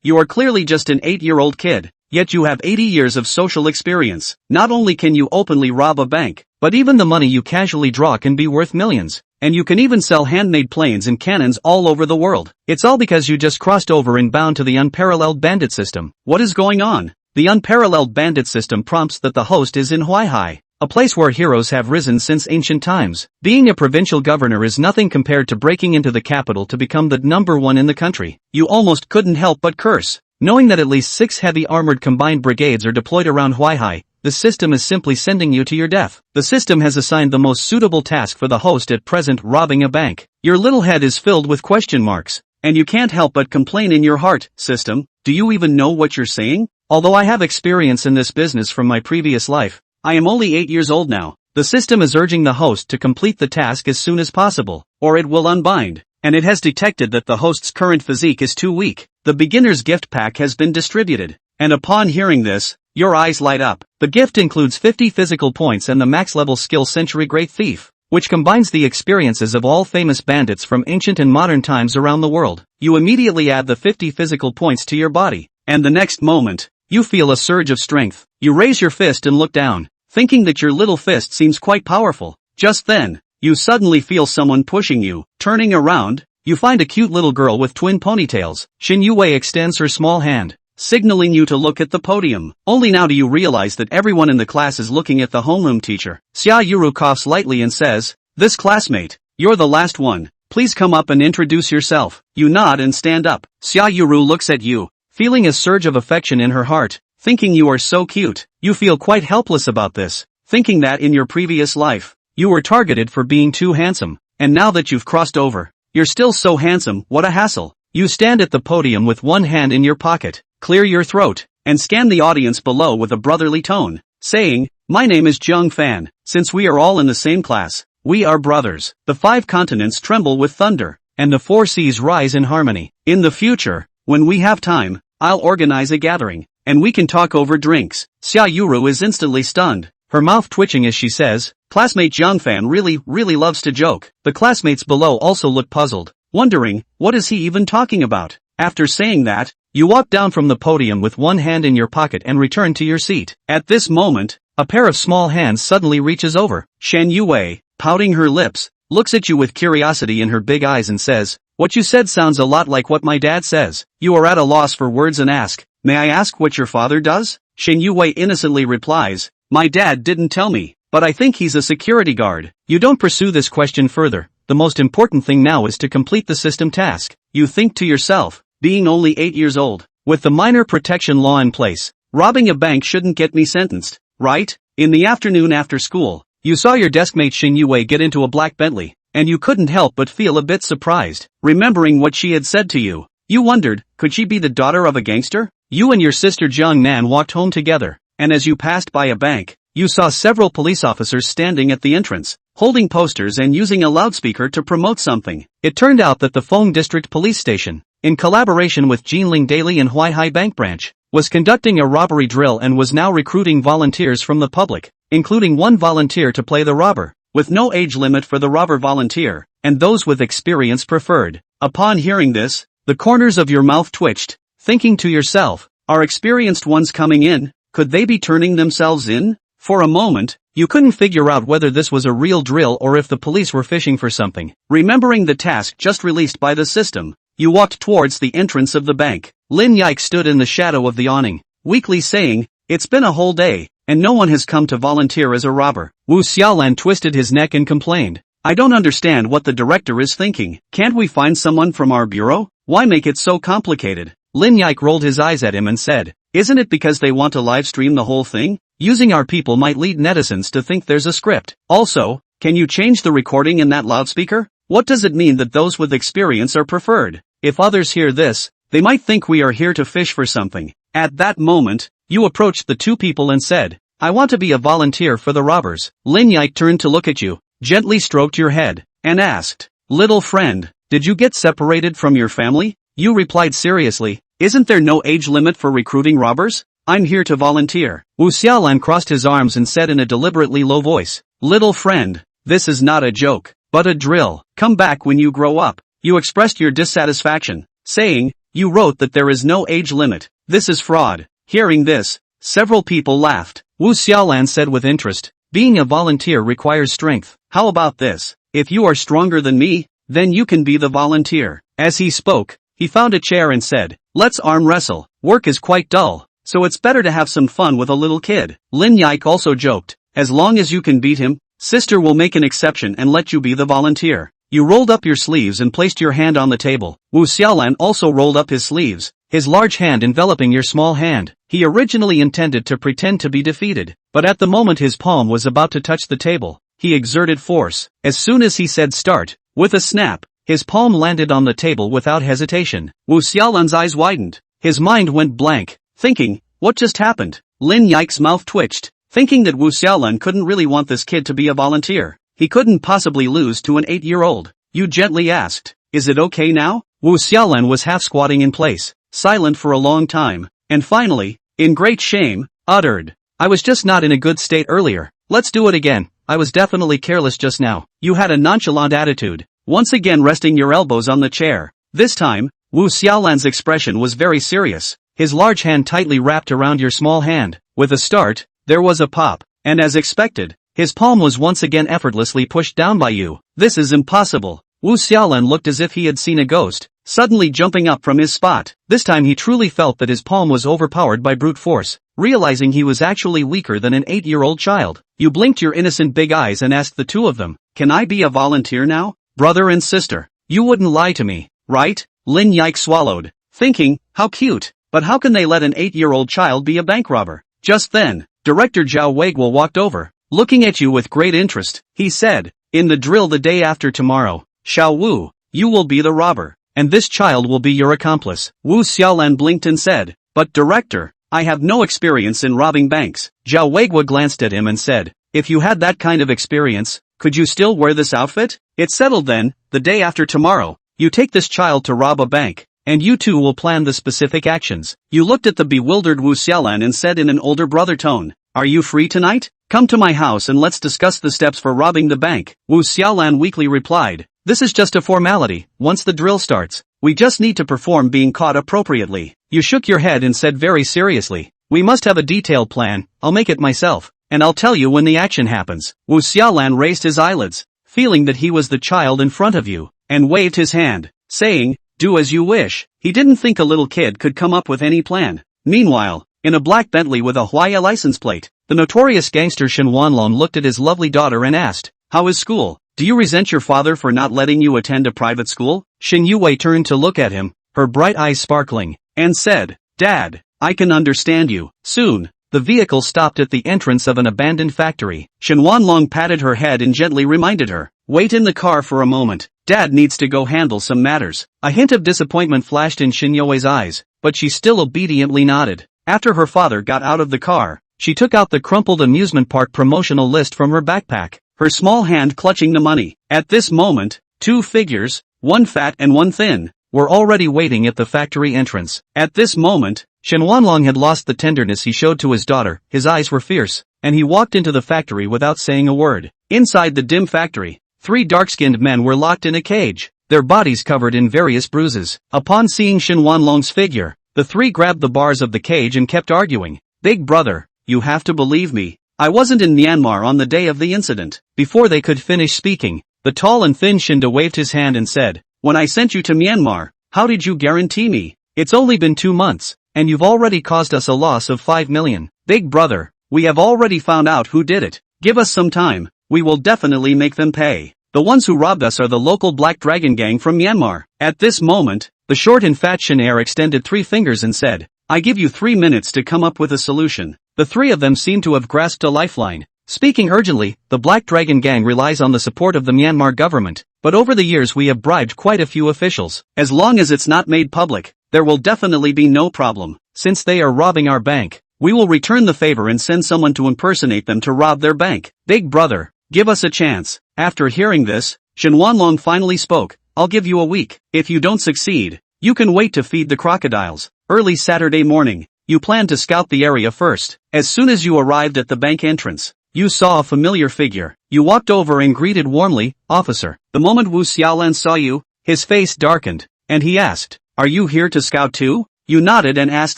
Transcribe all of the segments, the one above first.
You are clearly just an 8-year-old kid, yet you have 80 years of social experience. Not only can you openly rob a bank, but even the money you casually draw can be worth millions. And you can even sell handmade planes and cannons all over the world. It's all because you just crossed over and bound to the unparalleled bandit system. What is going on? The unparalleled bandit system prompts that the host is in Huaihai, a place where heroes have risen since ancient times. Being a provincial governor is nothing compared to breaking into the capital to become the #1 in the country. You almost couldn't help but curse. Knowing that at least 6 heavy armored combined brigades are deployed around Huaihai, the system is simply sending you to your death. The system has assigned the most suitable task for the host at present: robbing a bank. Your little head is filled with question marks, and you can't help but complain in your heart. System, do you even know what you're saying? Although I have experience in this business from my previous life, I am only 8 years old now. The system is urging the host to complete the task as soon as possible, or it will unbind. And it has detected that the host's current physique is too weak. The beginner's gift pack has been distributed. And upon hearing this, your eyes light up. The gift includes 50 physical points and the max level skill Century Great Thief, which combines the experiences of all famous bandits from ancient and modern times around the world. You immediately add the 50 physical points to your body, and the next moment, you feel a surge of strength. You raise your fist and look down, thinking that your little fist seems quite powerful. Just then, you suddenly feel someone pushing you. Turning around, you find a cute little girl with twin ponytails. Shin Yue extends her small hand, signaling you to look at the podium. Only now do you realize that everyone in the class is looking at the homeroom teacher. Xia Yuru coughs lightly and says, "This classmate, you're the last one. Please come up and introduce yourself." You nod and stand up. Xia Yuru looks at you, feeling a surge of affection in her heart, thinking you are so cute. You feel quite helpless about this, thinking that in your previous life, you were targeted for being too handsome, and now that you've crossed over, you're still so handsome. What a hassle. You stand at the podium with one hand in your pocket, clear your throat, and scan the audience below with a brotherly tone, saying, "My name is Zheng Fan. Since we are all in the same class, we are brothers." The 5 continents tremble with thunder, and the 4 seas rise in harmony. In the future, when we have time, I'll organize a gathering, and we can talk over drinks. Xia Yuru is instantly stunned, her mouth twitching as she says, "Classmate Zhangfan really loves to joke." The classmates below also look puzzled, wondering, what is he even talking about? After saying that, you walk down from the podium with one hand in your pocket and return to your seat. At this moment, a pair of small hands suddenly reaches over. Shen Yue, pouting her lips, looks at you with curiosity in her big eyes and says, "What you said sounds a lot like what my dad says." You are at a loss for words and ask, "May I ask what your father does?" Shen Yue innocently replies, "My dad didn't tell me, but I think he's a security guard." You don't pursue this question further. The most important thing now is to complete the system task. You think to yourself, being only 8 years old, with the minor protection law in place, robbing a bank shouldn't get me sentenced, right? In the afternoon after school, you saw your deskmate Shin Yue get into a black Bentley, and you couldn't help but feel a bit surprised. Remembering what she had said to you, you wondered, could she be the daughter of a gangster? You and your sister Jiang Nan walked home together, and as you passed by a bank, you saw several police officers standing at the entrance, holding posters and using a loudspeaker to promote something. It turned out that the Feng District Police Station, in collaboration with Jinling Daily and Huaihai Bank Branch, was conducting a robbery drill and was now recruiting volunteers from the public, including one volunteer to play the robber, with no age limit for the robber volunteer, and those with experience preferred. Upon hearing this, the corners of your mouth twitched, thinking to yourself, are experienced ones coming in? Could they be turning themselves in? For a moment, you couldn't figure out whether this was a real drill or if the police were fishing for something. Remembering the task just released by the system, you walked towards the entrance of the bank. Lin Yike stood in the shadow of the awning, weakly saying, "It's been a whole day, and no one has come to volunteer as a robber." Wu Xiaolan twisted his neck and complained, "I don't understand what the director is thinking. Can't we find someone from our bureau? Why make it so complicated?" Lin Yike rolled his eyes at him and said, "Isn't it because they want to live stream the whole thing? Using our people might lead netizens to think there's a script. Also, can you change the recording in that loudspeaker? What does it mean that those with experience are preferred? If others hear this, they might think we are here to fish for something." At that moment, you approached the 2 people and said, "I want to be a volunteer for the robbers." Lin Yike turned to look at you, gently stroked your head, and asked, "Little friend, did you get separated from your family?" You replied seriously, "Isn't there no age limit for recruiting robbers? I'm here to volunteer." Wu Xiaolan crossed his arms and said in a deliberately low voice, "Little friend, this is not a joke, but a drill. Come back when you grow up." You expressed your dissatisfaction, saying, You wrote that there is no age limit. This is fraud. Hearing this, several people laughed. Wu Xiaolan said with interest, being a volunteer requires strength. How about this? If you are stronger than me, then you can be the volunteer. As he spoke, he found a chair and said, let's arm wrestle. Work is quite dull, so it's better to have some fun with a little kid. Lin Yike also joked, as long as you can beat him, sister will make an exception and let you be the volunteer. You rolled up your sleeves and placed your hand on the table. Wu Xiaolan also rolled up his sleeves, his large hand enveloping your small hand. He originally intended to pretend to be defeated, but at the moment his palm was about to touch the table, he exerted force. As soon as he said start, with a snap, his palm landed on the table without hesitation. Wu Xiaolan's eyes widened. His mind went blank, thinking, what just happened? Lin Yike's mouth twitched, thinking that Wu Xiaolan couldn't really want this kid to be a volunteer. He couldn't possibly lose to an 8-year-old. You gently asked, is it okay now? Wu Xiaolan was half squatting in place, silent for a long time, and finally, in great shame, uttered, I was just not in a good state earlier. Let's do it again. I was definitely careless just now. You had a nonchalant attitude, once again resting your elbows on the chair. This time, Wu Xiaolan's expression was very serious, his large hand tightly wrapped around your small hand. With a start, there was a pop, and as expected, his palm was once again effortlessly pushed down by you. This is impossible. Wu Xiaolan looked as if he had seen a ghost, suddenly jumping up from his spot. This time he truly felt that his palm was overpowered by brute force, realizing he was actually weaker than an 8-year-old child. You blinked your innocent big eyes and asked the two of them, can I be a volunteer now? Brother and sister, you wouldn't lie to me, right? Lin Yike swallowed, thinking, how cute, but how can they let an 8-year-old child be a bank robber? Just then, Director Zhao Weiguo walked over, looking at you with great interest. He said, in the drill the day after tomorrow, Xiao Wu, you will be the robber, and this child will be your accomplice. Wu Xiaolan blinked and said, but director, I have no experience in robbing banks. Zhao Weiguo glanced at him and said, if you had that kind of experience, could you still wear this outfit? It's settled then. The day after tomorrow, you take this child to rob a bank, and you two will plan the specific actions. You looked at the bewildered Wu Xiaolan and said in an older brother tone, are you free tonight? Come to my house and let's discuss the steps for robbing the bank. Wu Xiaolan weakly replied, this is just a formality. Once the drill starts, we just need to perform being caught appropriately. You shook your head and said very seriously, we must have a detailed plan. I'll make it myself, and I'll tell you when the action happens. Wu Xiaolan raised his eyelids, feeling that he was the child in front of you, and waved his hand, saying, do as you wish. He didn't think a little kid could come up with any plan. Meanwhile, in a black Bentley with a Huaya license plate, the notorious gangster Shen Wanlong looked at his lovely daughter and asked, how is school? Do you resent your father for not letting you attend a private school? Shen Yuwei turned to look at him, her bright eyes sparkling, and said, Dad, I can understand you. Soon, the vehicle stopped at the entrance of an abandoned factory. Shen Wanlong patted her head and gently reminded her, wait in the car for a moment. Dad needs to go handle some matters. A hint of disappointment flashed in Shen Yuwei's eyes, but she still obediently nodded. After her father got out of the car, she took out the crumpled amusement park promotional list from her backpack, her small hand clutching the money. At this moment, two figures, one fat and one thin, were already waiting at the factory entrance. At this moment, Shen Wanlong had lost the tenderness he showed to his daughter. His eyes were fierce, and he walked into the factory without saying a word. Inside the dim factory, three dark-skinned men were locked in a cage, their bodies covered in various bruises. Upon seeing Shen Wanlong's figure, the three grabbed the bars of the cage and kept arguing. Big brother, you have to believe me. I wasn't in Myanmar on the day of the incident. Before they could finish speaking, the tall and thin Shinda waved his hand and said, when I sent you to Myanmar, how did you guarantee me? It's only been 2 months, and you've already caused us a loss of 5 million. Big brother, we have already found out who did it. Give us some time, we will definitely make them pay. The ones who robbed us are the local Black Dragon gang from Myanmar. At this moment, the short and fat Shanair extended 3 fingers and said, I give you 3 minutes to come up with a solution. The three of them seemed to have grasped a lifeline. Speaking urgently, the Black Dragon gang relies on the support of the Myanmar government, but over the years we have bribed quite a few officials. As long as it's not made public, there will definitely be no problem. Since they are robbing our bank, we will return the favor and send someone to impersonate them to rob their bank. Big brother, give us a chance. After hearing this, Shen Wanlong finally spoke, I'll give you a week. If you don't succeed, you can wait to feed the crocodiles. Early Saturday morning, you planned to scout the area first. As soon as you arrived at the bank entrance, you saw a familiar figure. You walked over and greeted warmly, officer. The moment Wu Xiaolan saw you, his face darkened, and he asked, Are you here to scout too? You nodded and asked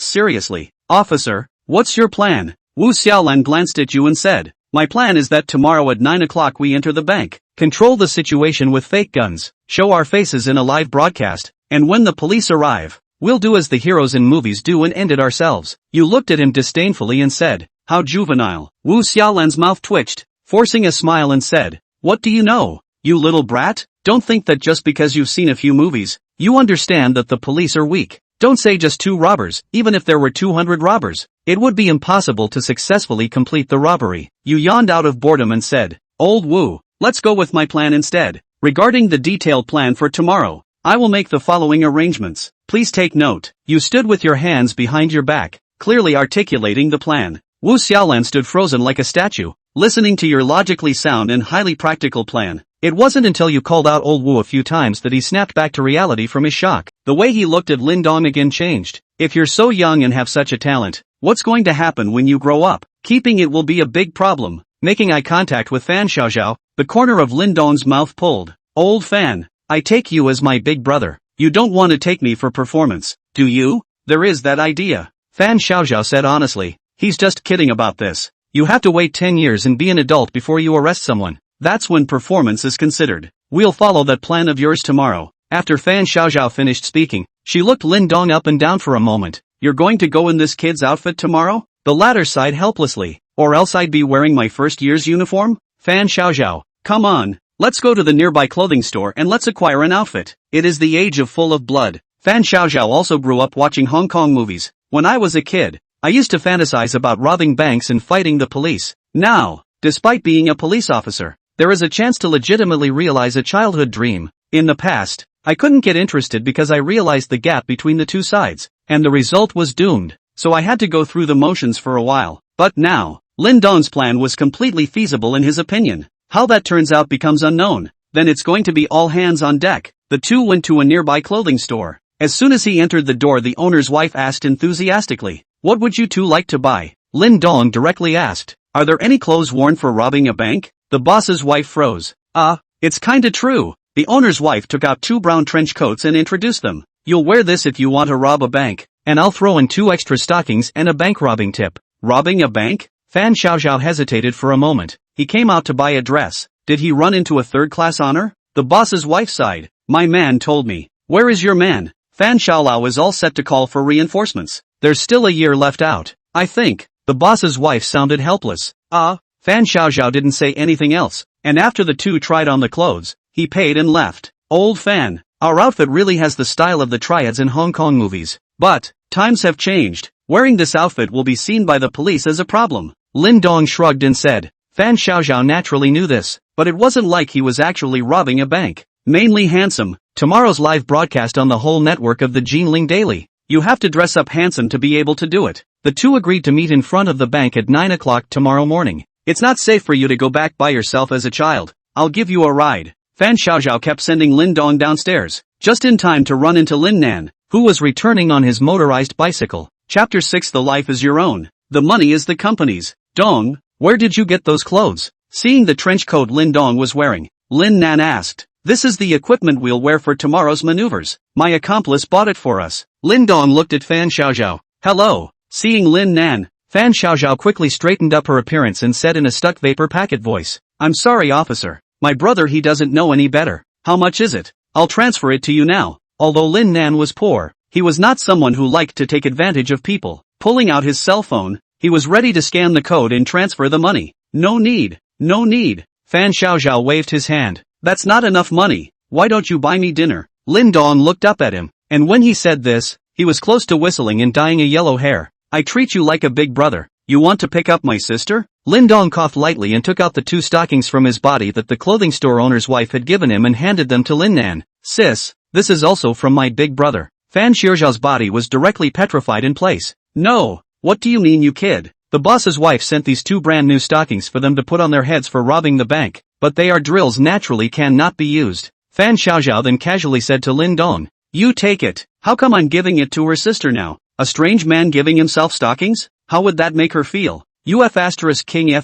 seriously. Officer, what's your plan? Wu Xiaolan glanced at you and said, my plan is that tomorrow at 9 o'clock we enter the bank, control the situation with fake guns, show our faces in a live broadcast, and when the police arrive, we'll do as the heroes in movies do and end it ourselves. You looked at him disdainfully and said, how juvenile. Wu Xiaolan's mouth twitched, forcing a smile and said, what do you know, you little brat? Don't think that just because you've seen a few movies, you understand that the police are weak. Don't say just 2 robbers, even if there were 200 robbers. It would be impossible to successfully complete the robbery. You yawned out of boredom and said, Old Wu, let's go with my plan instead. Regarding the detailed plan for tomorrow, I will make the following arrangements. Please take note. You stood with your hands behind your back, clearly articulating the plan. Wu Xiaolan stood frozen like a statue, listening to your logically sound and highly practical plan. It wasn't until you called out Old Wu a few times that he snapped back to reality from his shock. The way he looked at Lin Dong again changed. If you're so young and have such a talent, what's going to happen when you grow up? Keeping it will be a big problem. Making eye contact with Fan Xiaoxiao, the corner of Lin Dong's mouth pulled. Old Fan, I take you as my big brother. You don't want to take me for performance, do you? There is that idea. Fan Xiaoxiao said honestly, he's just kidding about this. You have to wait 10 years and be an adult before you arrest someone. That's when performance is considered. We'll follow that plan of yours tomorrow. After Fan Xiaoxiao finished speaking, she looked Lin Dong up and down for a moment. You're going to go in this kid's outfit tomorrow? The latter sighed helplessly. Or else I'd be wearing my first year's uniform? Fan Xiaoxiao, come on. Let's go to the nearby clothing store and let's acquire an outfit. It is the age of full of blood. Fan Xiaoxiao also grew up watching Hong Kong movies. When I was a kid, I used to fantasize about robbing banks and fighting the police. Now, despite being a police officer, there is a chance to legitimately realize a childhood dream. In the past, I couldn't get interested because I realized the gap between the two sides, and the result was doomed, so I had to go through the motions for a while. But now, Lin Dong's plan was completely feasible in his opinion. How that turns out becomes unknown. Then it's going to be all hands on deck. The two went to a nearby clothing store. As soon as he entered the door, the owner's wife asked enthusiastically, what would you two like to buy? Lin Dong directly asked, are there any clothes worn for robbing a bank? The boss's wife froze. It's kinda true. The owner's wife took out 2 brown trench coats and introduced them. You'll wear this if you want to rob a bank, and I'll throw in 2 extra stockings and a bank robbing tip. Robbing a bank? Fan Xiaoxiao hesitated for a moment. He came out to buy a dress. Did he run into a third-class honor? The boss's wife sighed. My man told me. Where is your man? Fan Xiaolao is all set to call for reinforcements. There's still a year left out, I think. The boss's wife sounded helpless. Fan Xiaoxiao didn't say anything else, and after the two tried on the clothes, he paid and left. Old Fan, our outfit really has the style of the triads in Hong Kong movies. But, times have changed. Wearing this outfit will be seen by the police as a problem. Lin Dong shrugged and said. Fan Xiaoxiao naturally knew this, but it wasn't like he was actually robbing a bank. Mainly handsome. Tomorrow's live broadcast on the whole network of the Jinling Daily. You have to dress up handsome to be able to do it. The two agreed to meet in front of the bank at 9 o'clock tomorrow morning. It's not safe for you to go back by yourself as a child. I'll give you a ride. Fan Xiaoxiao kept sending Lin Dong downstairs, just in time to run into Lin Nan, who was returning on his motorized bicycle. Chapter 6. The life is your own. The money is the company's. Dong, where did you get those clothes? Seeing the trench coat Lin Dong was wearing, Lin Nan asked. This is the equipment we'll wear for tomorrow's maneuvers. My accomplice bought it for us. Lin Dong looked at Fan Xiaoxiao. Hello. Seeing Lin Nan, Fan Xiaoxiao quickly straightened up her appearance and said in a stuck vapor packet voice. I'm sorry, officer. My brother, he doesn't know any better. How much is it? I'll transfer it to you now. Although Lin Nan was poor, he was not someone who liked to take advantage of people. Pulling out his cell phone, he was ready to scan the code and transfer the money. No need. No need. Fan Xiaoxiao waved his hand. That's not enough money. Why don't you buy me dinner? Lin Dong looked up at him, and when he said this, he was close to whistling and dyeing a yellow hair. I treat you like a big brother. You want to pick up my sister? Lin Dong coughed lightly and took out the 2 stockings from his body that the clothing store owner's wife had given him and handed them to Lin Nan. Sis, this is also from my big brother. Fan Xiaoxiao's body was directly petrified in place. No, what do you mean, you kid? The boss's wife sent these 2 brand new stockings for them to put on their heads for robbing the bank, but they are drills, naturally cannot be used. Fan Xiaoxiao then casually said to Lin Dong, you take it. How come I'm giving it to her sister now? A strange man giving himself stockings? How would that make her feel? King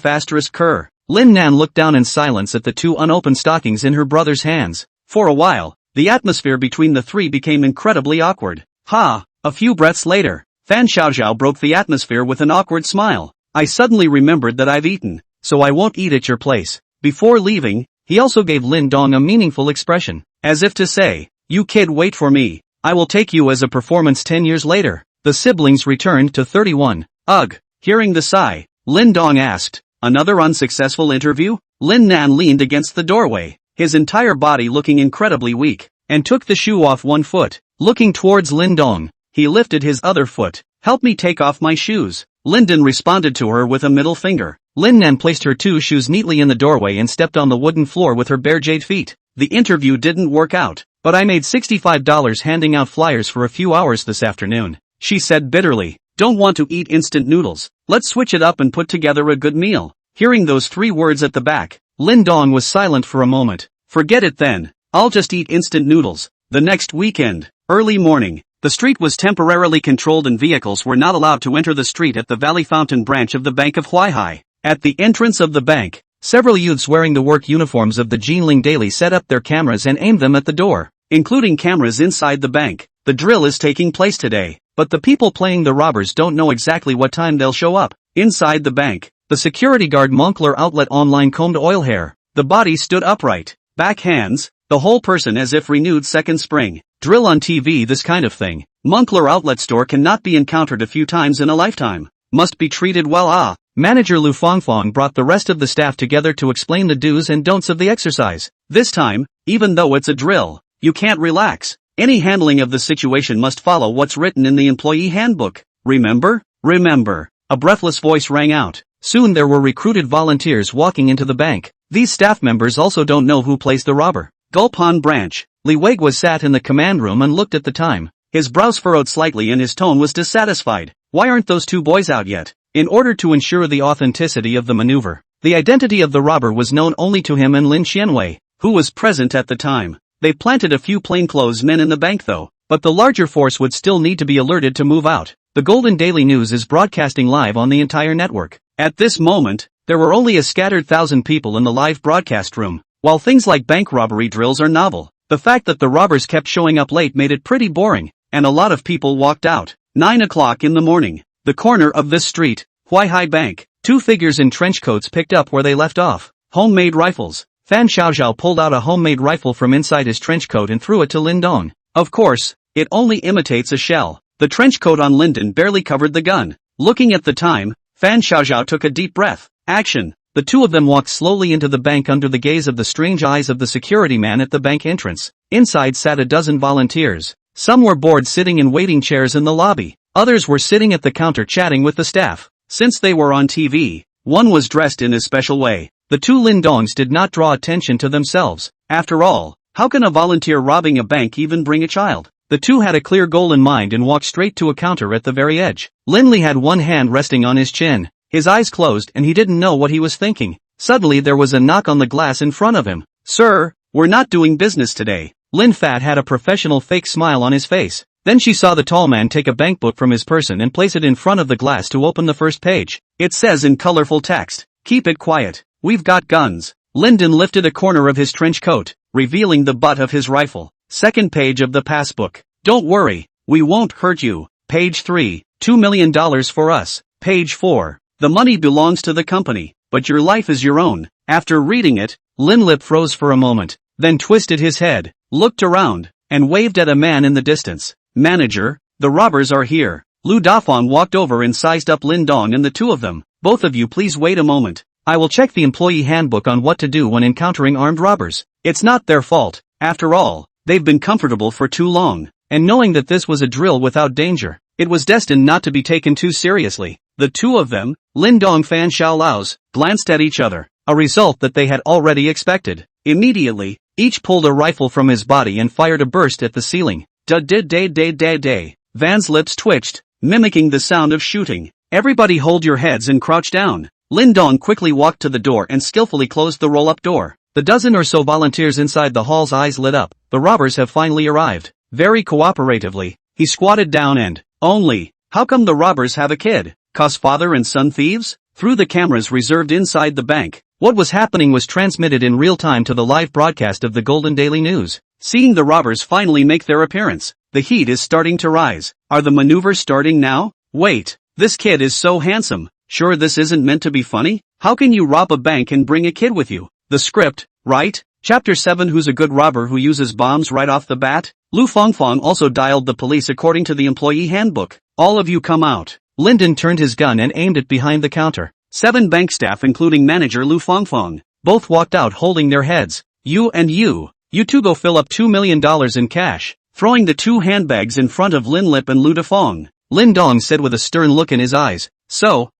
Kerr. Lin Nan looked down in silence at the 2 unopened stockings in her brother's hands. For a while, The atmosphere between the three became incredibly awkward. Ha! A few breaths later, Fan Xiaoxiao broke the atmosphere with an awkward smile. I suddenly remembered that I've eaten, so I won't eat at your place. Before leaving, he also gave Lin Dong a meaningful expression, as if to say, you kid, wait for me. I will take you as a performance 10 years later. The siblings returned to 31. Ugh. Hearing the sigh, Lin Dong asked, another unsuccessful interview? Lin Nan leaned against the doorway, his entire body looking incredibly weak, and took the shoe off one foot. Looking towards Lin Dong, he lifted his other foot. Help me take off my shoes. Linden responded to her with a middle finger. Lin Nan placed her two shoes neatly in the doorway and stepped on the wooden floor with her bare jade feet. The interview didn't work out, but I made $65 handing out flyers for a few hours this afternoon, she said bitterly. Don't want to eat instant noodles. Let's switch it up and put together a good meal. Hearing those three words at the back, Lin Dong was silent for a moment. Forget it then. I'll just eat instant noodles. The next weekend, early morning, the street was temporarily controlled and vehicles were not allowed to enter the street at the Valley Fountain branch of the Bank of Huaihai. At the entrance of the bank, several youths wearing the work uniforms of the Jinling Daily set up their cameras and aimed them at the door, including cameras inside the bank. The drill is taking place today, but the people playing the robbers don't know exactly what time they'll show up. Inside the bank, the security guard Moncler Outlet Online combed oil hair. The body stood upright, back hands, the whole person as if renewed second spring. Drill on TV, this kind of thing. Moncler Outlet Store cannot be encountered a few times in a lifetime. Must be treated well. Manager Lu Fongfong brought the rest of the staff together to explain the do's and don'ts of the exercise. This time, even though it's a drill, you can't relax. Any handling of the situation must follow what's written in the employee handbook. Remember? Remember. A breathless voice rang out. Soon there were recruited volunteers walking into the bank. These staff members also don't know who plays the robber. Gulpon branch. Li Weiguo sat in the command room and looked at the time. His brows furrowed slightly and his tone was dissatisfied. Why aren't those two boys out yet? In order to ensure the authenticity of the maneuver, the identity of the robber was known only to him and Lin Xianwei, who was present at the time. They planted a few plainclothes men in the bank though, but the larger force would still need to be alerted to move out. The Golden Daily News is broadcasting live on the entire network. At this moment, there were only a scattered 1,000 people in the live broadcast room. While things like bank robbery drills are novel, the fact that the robbers kept showing up late made it pretty boring, and a lot of people walked out. 9 o'clock in the morning. The corner of this street, Huaihai Bank. Two figures in trench coats picked up where they left off. Homemade rifles. Fan Xiaoxiao pulled out a homemade rifle from inside his trench coat and threw it to Lin Dong. Of course, it only imitates a shell. The trench coat on Linden barely covered the gun. Looking at the time, Fan Xiaoxiao took a deep breath. Action. The two of them walked slowly into the bank under the gaze of the strange eyes of the security man at the bank entrance. Inside sat a dozen volunteers. Some were bored sitting in waiting chairs in the lobby. Others were sitting at the counter chatting with the staff. Since they were on TV, one was dressed in a special way. The two Lin Dongs did not draw attention to themselves. After all, how can a volunteer robbing a bank even bring a child? The two had a clear goal in mind and walked straight to a counter at the very edge. Lin Li had one hand resting on his chin. His eyes closed and he didn't know what he was thinking. Suddenly there was a knock on the glass in front of him. Sir, we're not doing business today. Lin Fat had a professional fake smile on his face. Then she saw the tall man take a bankbook from his person and place it in front of the glass to open the first page. It says in colorful text, "Keep it quiet. We've got guns." Linden lifted a corner of his trench coat, revealing the butt of his rifle. Second page of the passbook. "Don't worry, we won't hurt you." Page 3, $2 million for us. Page 4, the money belongs to the company, but your life is your own. After reading it, Lin Lip froze for a moment, then twisted his head, looked around, and waved at a man in the distance. "Manager, the robbers are here." Lu Dafong walked over and sized up Lin Dong and the two of them. "Both of you please wait a moment. I will check the employee handbook on what to do when encountering armed robbers. It's not their fault. After all, they've been comfortable for too long." And knowing that this was a drill without danger, it was destined not to be taken too seriously. The two of them, Lin Dong Fan Xiaolaos, glanced at each other, a result that they had already expected. Immediately, each pulled a rifle from his body and fired a burst at the ceiling. Da-da-da-da-da-da. Van's lips twitched, mimicking the sound of shooting. "Everybody hold your heads and crouch down." Lin Dong quickly walked to the door and skillfully closed the roll-up door. The dozen or so volunteers inside the hall's eyes lit up. The robbers have finally arrived. Very cooperatively, he squatted down and, how come the robbers have a kid? 'Cause father and son thieves? Through the cameras reserved inside the bank, What was happening was transmitted in real time to the live broadcast of the Golden Daily News. Seeing the robbers finally make their appearance, the heat is starting to rise. Are the maneuvers starting now? Wait, this kid is so handsome. Sure, this isn't meant to be funny? How can you rob a bank and bring a kid with you? The script, right? Chapter 7. Who's a good robber who uses bombs right off the bat? Lu Fongfong also dialed the police according to the employee handbook. All of you come out. Lyndon turned his gun and aimed it behind the counter. 7 bank staff including manager Lu Fongfong both walked out holding their heads. You two go fill up $2 million in cash. Throwing the 2 handbags in front of Lin Lip and Lu Dafong, Lin Dong said with a stern look in his eyes. So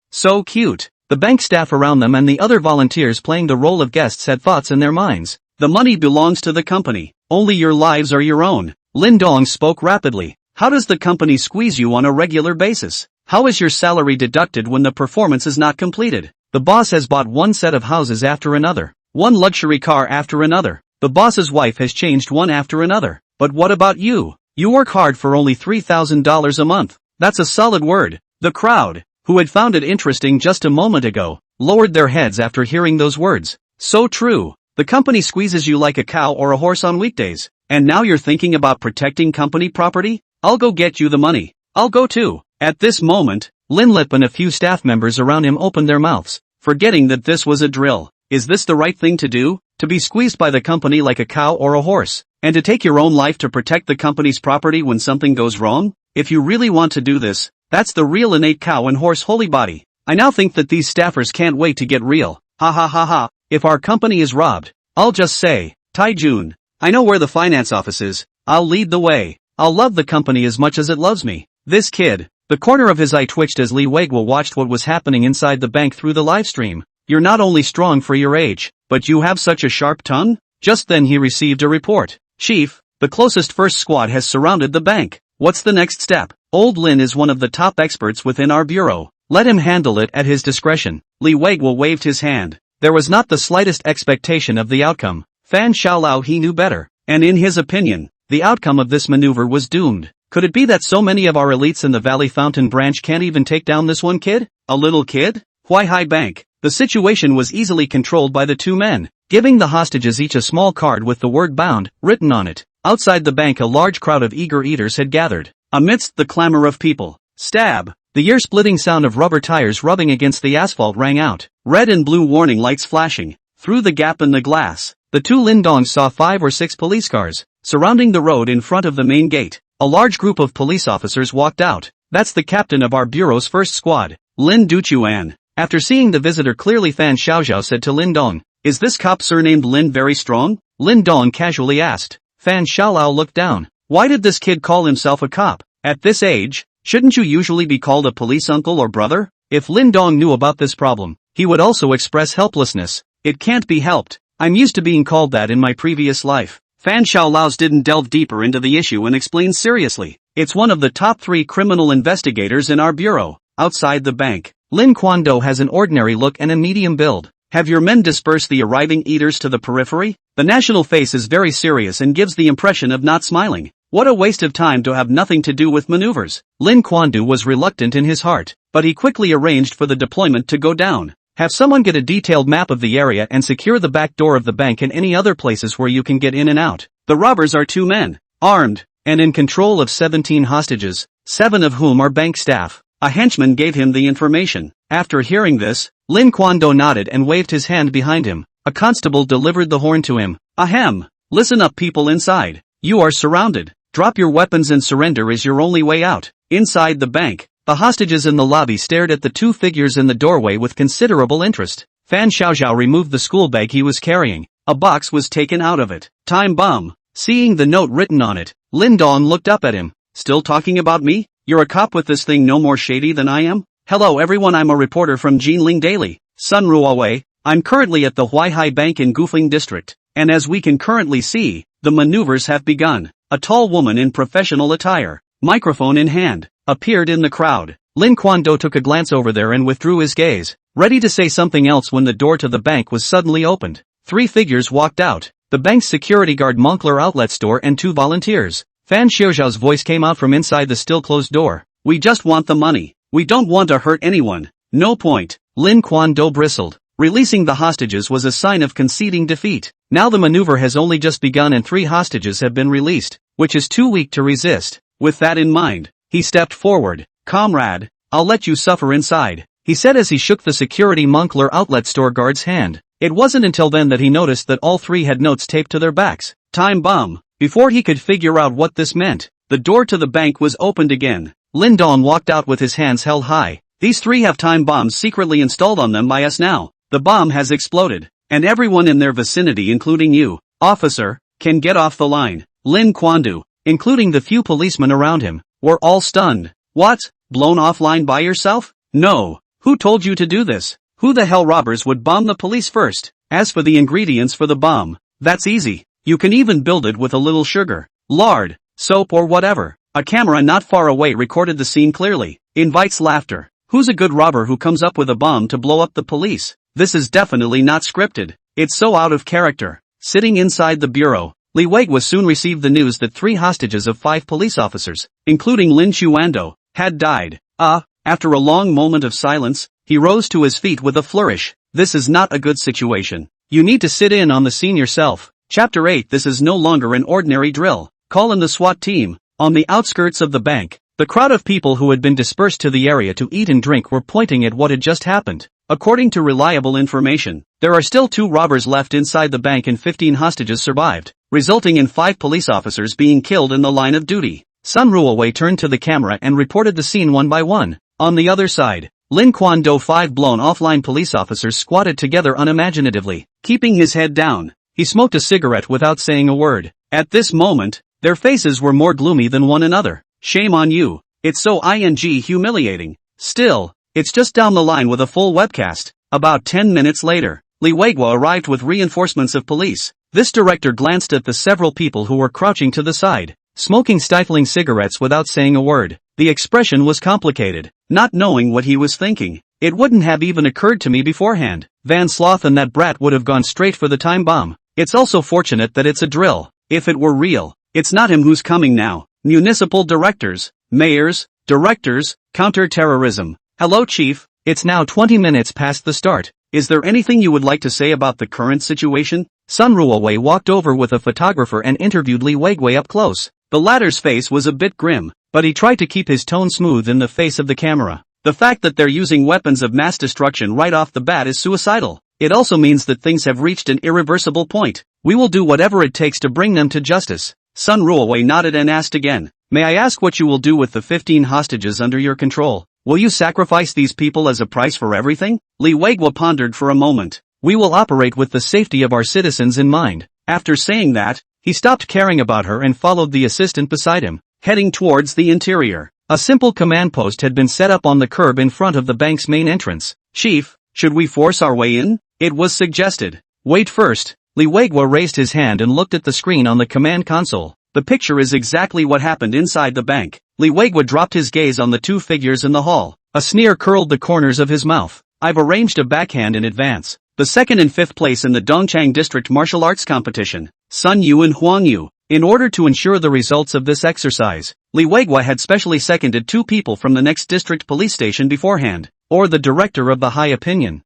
cute. The bank staff around them and the other volunteers playing the role of guests had thoughts in their minds. The money belongs to the company. Only your lives are your own. Lin Dong spoke rapidly. How does the company squeeze you on a regular basis? How is your salary deducted when the performance is not completed? The boss has bought one set of houses after another, one luxury car after another. The boss's wife has changed one after another. But what about you? You work hard for only $3,000 a month. That's a solid word. The crowd, who had found it interesting just a moment ago, lowered their heads after hearing those words. So true. The company squeezes you like a cow or a horse on weekdays. And now you're thinking about protecting company property? I'll go get you the money. I'll go too. At this moment, Lin Lip and a few staff members around him opened their mouths, forgetting that this was a drill. Is this the right thing to do? To be squeezed by the company like a cow or a horse? And to take your own life to protect the company's property when something goes wrong? If you really want to do this, that's the real innate cow and horse holy body. I now think that these staffers can't wait to get real. Ha ha ha ha. If our company is robbed, I'll just say, Taijun, I know where the finance office is. I'll lead the way. I'll love the company as much as it loves me. This kid. The corner of his eye twitched as Li Weiguo watched what was happening inside the bank through the live stream. You're not only strong for your age, but you have such a sharp tongue? Just then he received a report. Chief, the closest first squad has surrounded the bank. What's the next step? Old Lin is one of the top experts within our bureau. Let him handle it at his discretion. Li Weiguo waved his hand. There was not the slightest expectation of the outcome. Fan Xiaolao he knew better, and in his opinion, the outcome of this maneuver was doomed. Could it be that so many of our elites in the Valley Fountain branch can't even take down this one kid? A little kid? Huaihai Bank. The situation was easily controlled by the 2 men, giving the hostages each a small card with the word bound written on it. Outside the bank a large crowd of eager eaters had gathered. Amidst the clamor of people, stab! The ear-splitting sound of rubber tires rubbing against the asphalt rang out. Red and blue warning lights flashing. Through the gap in the glass, the 2 Lindongs saw 5 or 6 police cars, surrounding the road in front of the main gate. A large group of police officers walked out. That's the captain of our bureau's first squad, Lin Duchuan. After seeing the visitor clearly, Fan Xiaoxiao said to Lin Dong, is this cop surnamed Lin very strong? Lin Dong casually asked. Fan Xiaolao looked down. Why did this kid call himself a cop? At this age, shouldn't you usually be called a police uncle or brother? If Lin Dong knew about this problem, he would also express helplessness. It can't be helped. I'm used to being called that in my previous life. Fan Xiaolao's didn't delve deeper into the issue and explained seriously. It's one of the top 3 criminal investigators in our bureau. Outside the bank, Lin Quando has an ordinary look and a medium build. Have your men dispersed the arriving eaters to the periphery? The national face is very serious and gives the impression of not smiling. What a waste of time to have nothing to do with maneuvers. Lin Quandu was reluctant in his heart, but he quickly arranged for the deployment to go down. Have someone get a detailed map of the area and secure the back door of the bank and any other places where you can get in and out. The robbers are 2 men, armed, and in control of 17 hostages, 7 of whom are bank staff. A henchman gave him the information. After hearing this, Lin Quando nodded and waved his hand behind him. A constable delivered the horn to him. Ahem! Listen up, people inside. You are surrounded. Drop your weapons and surrender is your only way out. Inside the bank, the hostages in the lobby stared at the 2 figures in the doorway with considerable interest. Fan Xiaoxiao removed the school bag he was carrying. A box was taken out of it. Time bomb. Seeing the note written on it, Lin Dong looked up at him. Still talking about me? You're a cop with this thing no more shady than I am? Hello everyone, I'm a reporter from Jinling Daily, Sun Ruowei. I'm currently at the Huaihai Bank in Gufeng District, and as we can currently see, the maneuvers have begun. A tall woman in professional attire, microphone in hand, appeared in the crowd. Lin Quando took a glance over there and withdrew his gaze, ready to say something else when the door to the bank was suddenly opened. 3 figures walked out, the bank's security guard, Moncler outlet store, and 2 volunteers. Fan Xiaoxiao's voice came out from inside the still closed door. We just want the money. We don't want to hurt anyone. No point. Lin Quando bristled. Releasing the hostages was a sign of conceding defeat. Now the maneuver has only just begun and 3 hostages have been released, which is too weak to resist. With that in mind, he stepped forward. "Comrade, I'll let you suffer inside," he said as he shook the security Moncler outlet store guard's hand. It wasn't until then that he noticed that all 3 had notes taped to their backs. Time bomb. Before he could figure out what this meant, the door to the bank was opened again. Lin Dong walked out with his hands held high. "These 3 have time bombs secretly installed on them by us now. The bomb has exploded, and everyone in their vicinity including you, officer, can get off the line." Lin Quandu, including the few policemen around him, were all stunned. "What? Blown offline by yourself? No. Who told you to do this? Who the hell robbers would bomb the police first? As for the ingredients for the bomb, that's easy. You can even build it with a little sugar, lard, soap or whatever." A camera not far away recorded the scene clearly. Invites laughter. Who's a good robber who comes up with a bomb to blow up the police? This is definitely not scripted. It's so out of character. Sitting inside the bureau, Li Weiguo soon received the news that 3 hostages of 5 police officers, including Lin Chuando, had died. After a long moment of silence, he rose to his feet with a flourish. "This is not a good situation. You need to sit in on the scene yourself." Chapter 8. This is no longer an ordinary drill. Call in the SWAT team. On the outskirts of the bank, the crowd of people who had been dispersed to the area to eat and drink were pointing at what had just happened. According to reliable information, there are still 2 robbers left inside the bank and 15 hostages survived, resulting in 5 police officers being killed in the line of duty. Sun Ruowei turned to the camera and reported the scene one by one. On the other side, Lin Quan Do 5 blown offline police officers squatted together unimaginatively, keeping his head down. He smoked a cigarette without saying a word. At this moment, their faces were more gloomy than one another. "Shame on you. It's so humiliating. Still, it's just down the line with a full webcast." About 10 minutes later, Li Weiguo arrived with reinforcements of police. This director glanced at the several people who were crouching to the side, smoking stifling cigarettes without saying a word. The expression was complicated. Not knowing what he was thinking. "It wouldn't have even occurred to me beforehand. Van Sloth and that brat would have gone straight for the time bomb. It's also fortunate that it's a drill. If it were real, it's not him who's coming now." Municipal directors, mayors, directors, counter-terrorism. "Hello Chief, it's now 20 minutes past the start. Is there anything you would like to say about the current situation?" Sun Ruowei walked over with a photographer and interviewed Li Weiguo up close. The latter's face was a bit grim, but he tried to keep his tone smooth in the face of the camera. "The fact that they're using weapons of mass destruction right off the bat is suicidal. It also means that things have reached an irreversible point. We will do whatever it takes to bring them to justice." Sun Ruowei nodded and asked again, "May I ask what you will do with the 15 hostages under your control? Will you sacrifice these people as a price for everything?" Li Weiguo pondered for a moment. "We will operate with the safety of our citizens in mind." After saying that, he stopped caring about her and followed the assistant beside him, heading towards the interior. A simple command post had been set up on the curb in front of the bank's main entrance. "Chief, should we force our way in?" it was suggested. "Wait first." Li Weiguo raised his hand and looked at the screen on the command console. The picture is exactly what happened inside the bank. Li Weiguo dropped his gaze on the 2 figures in the hall. A sneer curled the corners of his mouth. "I've arranged a backhand in advance. The 2nd and 5th place in the Dongchang District Martial Arts Competition. Sun Yu and Huang Yu." In order to ensure the results of this exercise, Li Weiguo had specially seconded 2 people from the next district police station beforehand, or the director of the high opinion.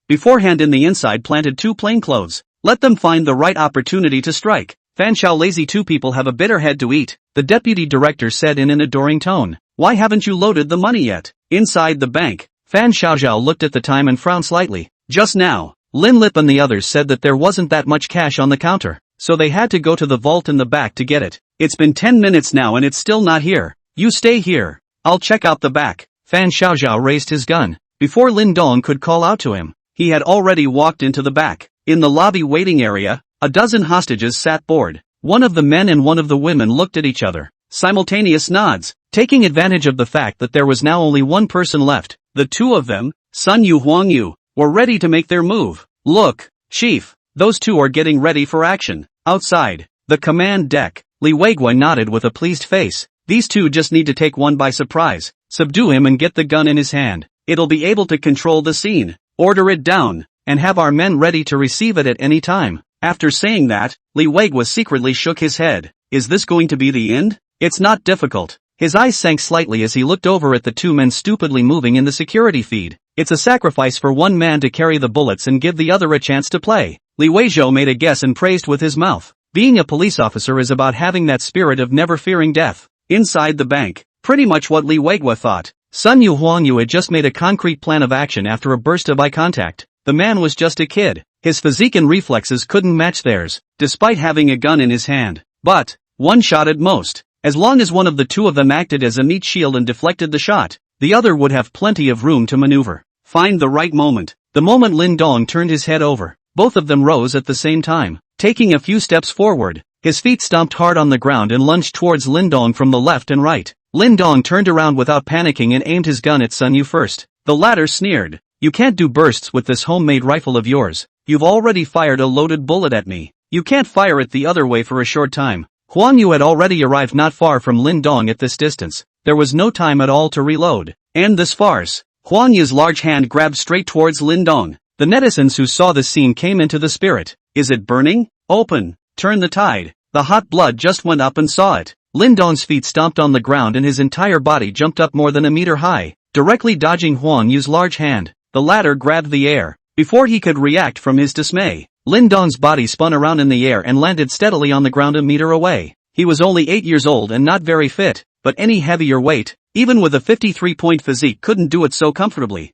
Beforehand in the inside planted 2 plainclothes. Let them find the right opportunity to strike. "Fan Shao lazy 2 people have a bitter head to eat," the deputy director said in an adoring tone. "Why haven't you loaded the money yet?" Inside the bank, Fan Xiaozhao looked at the time and frowned slightly. Just now, Lin Lip and the others said that there wasn't that much cash on the counter, so they had to go to the vault in the back to get it. "It's been 10 minutes now and it's still not here. You stay here. I'll check out the back." Fan Xiaozhao raised his gun. Before Lin Dong could call out to him, he had already walked into the back. In the lobby waiting area, a dozen hostages sat bored. One of the men and one of the women looked at each other. Simultaneous nods, taking advantage of the fact that there was now only one person left. The 2 of them, Sun Yu Huang Yu, were ready to make their move. "Look, Chief, those 2 are getting ready for action." Outside, the command deck, Li Weiguo nodded with a pleased face. "These 2 just need to take one by surprise, subdue him and get the gun in his hand. It'll be able to control the scene, order it down, and have our men ready to receive it at any time." After saying that, Li Weiguo secretly shook his head. Is this going to be the end? It's not difficult. His eyes sank slightly as he looked over at the two men stupidly moving in the security feed. It's a sacrifice for one man to carry the bullets and give the other a chance to play. Li Weizhou made a guess and praised with his mouth. Being a police officer is about having that spirit of never fearing death. Inside the bank, pretty much what Li Weizhou thought. Sun Yu Huangyu had just made a concrete plan of action after a burst of eye contact. The man was just a kid. His physique and reflexes couldn't match theirs, despite having a gun in his hand. But, one shot at most. As long as one of the two of them acted as a meat shield and deflected the shot, the other would have plenty of room to maneuver. Find the right moment. The moment Lin Dong turned his head over, both of them rose at the same time. Taking a few steps forward, his feet stomped hard on the ground and lunged towards Lin Dong from the left and right. Lin Dong turned around without panicking and aimed his gun at Sun Yu first. The latter sneered. You can't do bursts with this homemade rifle of yours. You've already fired a loaded bullet at me. You can't fire it the other way for a short time. Huang Yu had already arrived not far from Lin Dong at this distance. There was no time at all to reload. End this farce. Huang Yu's large hand grabbed straight towards Lin Dong. The netizens who saw the scene came into the spirit. Is it burning? Open. Turn the tide. The hot blood just went up and saw it. Lin Dong's feet stomped on the ground and his entire body jumped up more than a meter high, directly dodging Huang Yu's large hand. The latter grabbed the air. Before he could react from his dismay, Lin Dong's body spun around in the air and landed steadily on the ground a meter away. He was only 8 years old and not very fit, but any heavier weight, even with a 53-point physique, couldn't do it so comfortably.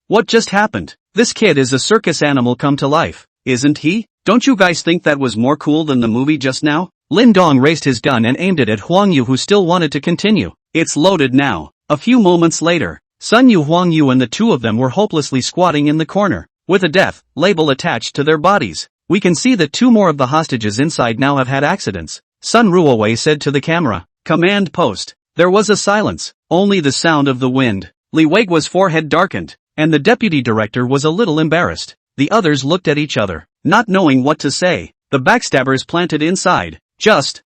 What just happened? This kid is a circus animal come to life, isn't he? Don't you guys think that was more cool than the movie just now? Lin Dong raised his gun and aimed it at Huang Yu, who still wanted to continue. It's loaded now. A few moments later, Sun Yu Huang Yu and the two of them were hopelessly squatting in the corner, with a death label attached to their bodies. We can see that two more of the hostages inside now have had accidents. Sun Ruowei said to the camera. Command post. There was a silence, only the sound of the wind. Li Weiguo's forehead darkened, and the deputy director was a little embarrassed. The others looked at each other, not knowing what to say. The backstabbers planted inside.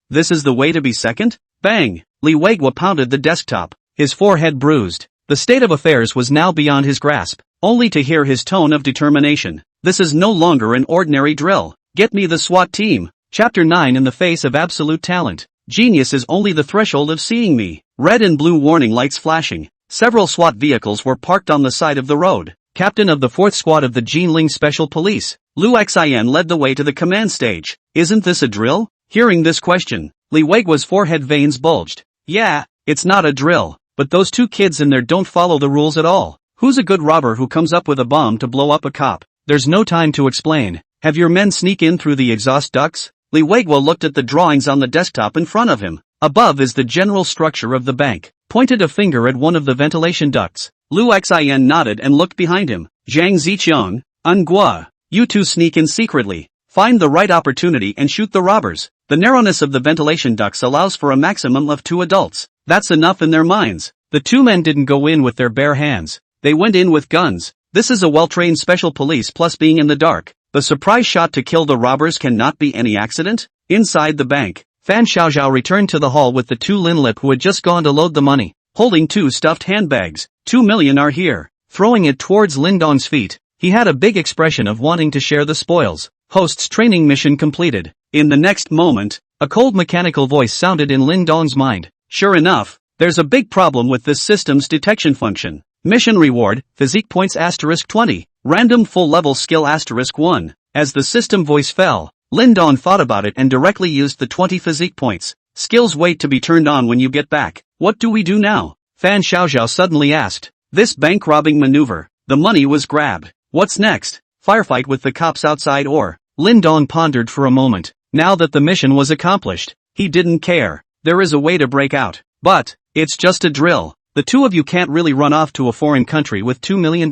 This is the way to be second? Bang! Li Weiguo pounded the desktop, his forehead bruised. The state of affairs was now beyond his grasp, only to hear his tone of determination. This is no longer an ordinary drill. Get me the SWAT team. Chapter 9. In the face of absolute talent, genius is only the threshold of seeing me. Red and blue warning lights flashing. Several SWAT vehicles were parked on the side of the road. Captain of the 4th Squad of the Jinling Special Police, Lu Xian, led the way to the command stage. Isn't this a drill? Hearing this question, Li Weiguo's forehead veins bulged. Yeah, it's not a drill, but those two kids in there don't follow the rules at all. Who's a good robber who comes up with a bomb to blow up a cop? There's no time to explain. Have your men sneak in through the exhaust ducts? Li Weiguo looked at the drawings on the desktop in front of him. Above is the general structure of the bank. Pointed a finger at one of the ventilation ducts. Lu Xian nodded and looked behind him. Zhang Ziqiang, Angua, you two sneak in secretly. Find the right opportunity and shoot the robbers. The narrowness of the ventilation ducts allows for a maximum of 2 adults. That's enough in their minds. The two men didn't go in with their bare hands. They went in with guns. This is a well-trained special police, plus being in the dark. The surprise shot to kill the robbers cannot be any accident. Inside the bank, Fan Xiaoxiao returned to the hall with the two Linlip who had just gone to load the money, holding 2 stuffed handbags. 2 million are here. Throwing it towards Lin Dong's feet, he had a big expression of wanting to share the spoils. Host's training mission completed. In the next moment, a cold mechanical voice sounded in Lin Dong's mind. Sure enough, there's a big problem with this system's detection function. Mission reward, physique points *20, random full level skill *1. As the system voice fell, Lin Dong thought about it and directly used the 20 physique points. Skills wait to be turned on when you get back. What do we do now? Fan Xiaoxiao suddenly asked. This bank robbing maneuver. The money was grabbed. What's next? Firefight with the cops outside or? Lin Dong pondered for a moment. Now that the mission was accomplished, he didn't care. There is a way to break out. But, it's just a drill. The two of you can't really run off to a foreign country with $2 million.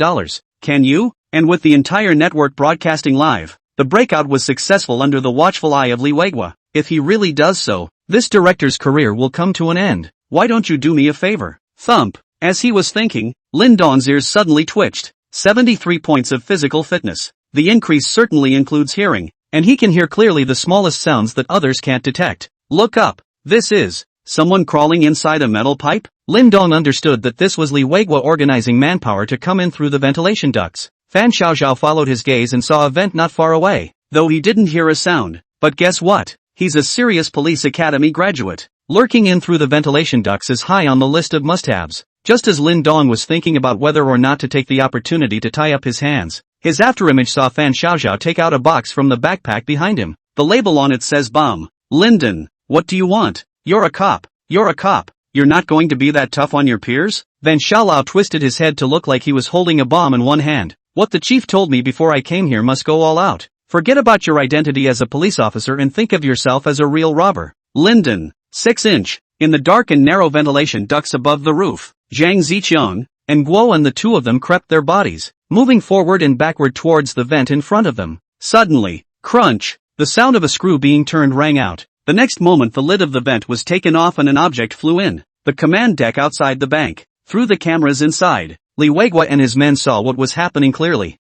Can you? And with the entire network broadcasting live, the breakout was successful under the watchful eye of Li Weiguo. If he really does so, this director's career will come to an end. Why don't you do me a favor? Thump. As he was thinking, Lin Dong's ears suddenly twitched. 73 points of physical fitness. The increase certainly includes hearing, and he can hear clearly the smallest sounds that others can't detect. Look up. This is someone crawling inside a metal pipe? Lin Dong understood that this was Li Weiguo organizing manpower to come in through the ventilation ducts. Fan Xiaoxiao followed his gaze and saw a vent not far away, though he didn't hear a sound. But guess what? He's a serious police academy graduate. Lurking in through the ventilation ducts is high on the list of must-haves. Just as Lin Dong was thinking about whether or not to take the opportunity to tie up his hands, his afterimage saw Fan Xiaoxiao take out a box from the backpack behind him. The label on it says bomb. Linden, what do you want? You're a cop. You're a cop. You're not going to be that tough on your peers? Van Xiaolao twisted his head to look like he was holding a bomb in one hand. What the chief told me before I came here must go all out. Forget about your identity as a police officer and think of yourself as a real robber. Linden, 6-inch. In the dark and narrow ventilation ducts above the roof, Zhang Ziqiang and Guo and the two of them crept their bodies, moving forward and backward towards the vent in front of them. Suddenly, crunch, the sound of a screw being turned rang out. The next moment the lid of the vent was taken off and an object flew in. The command deck outside the bank. Through the cameras inside, Li Weiguo and his men saw what was happening clearly.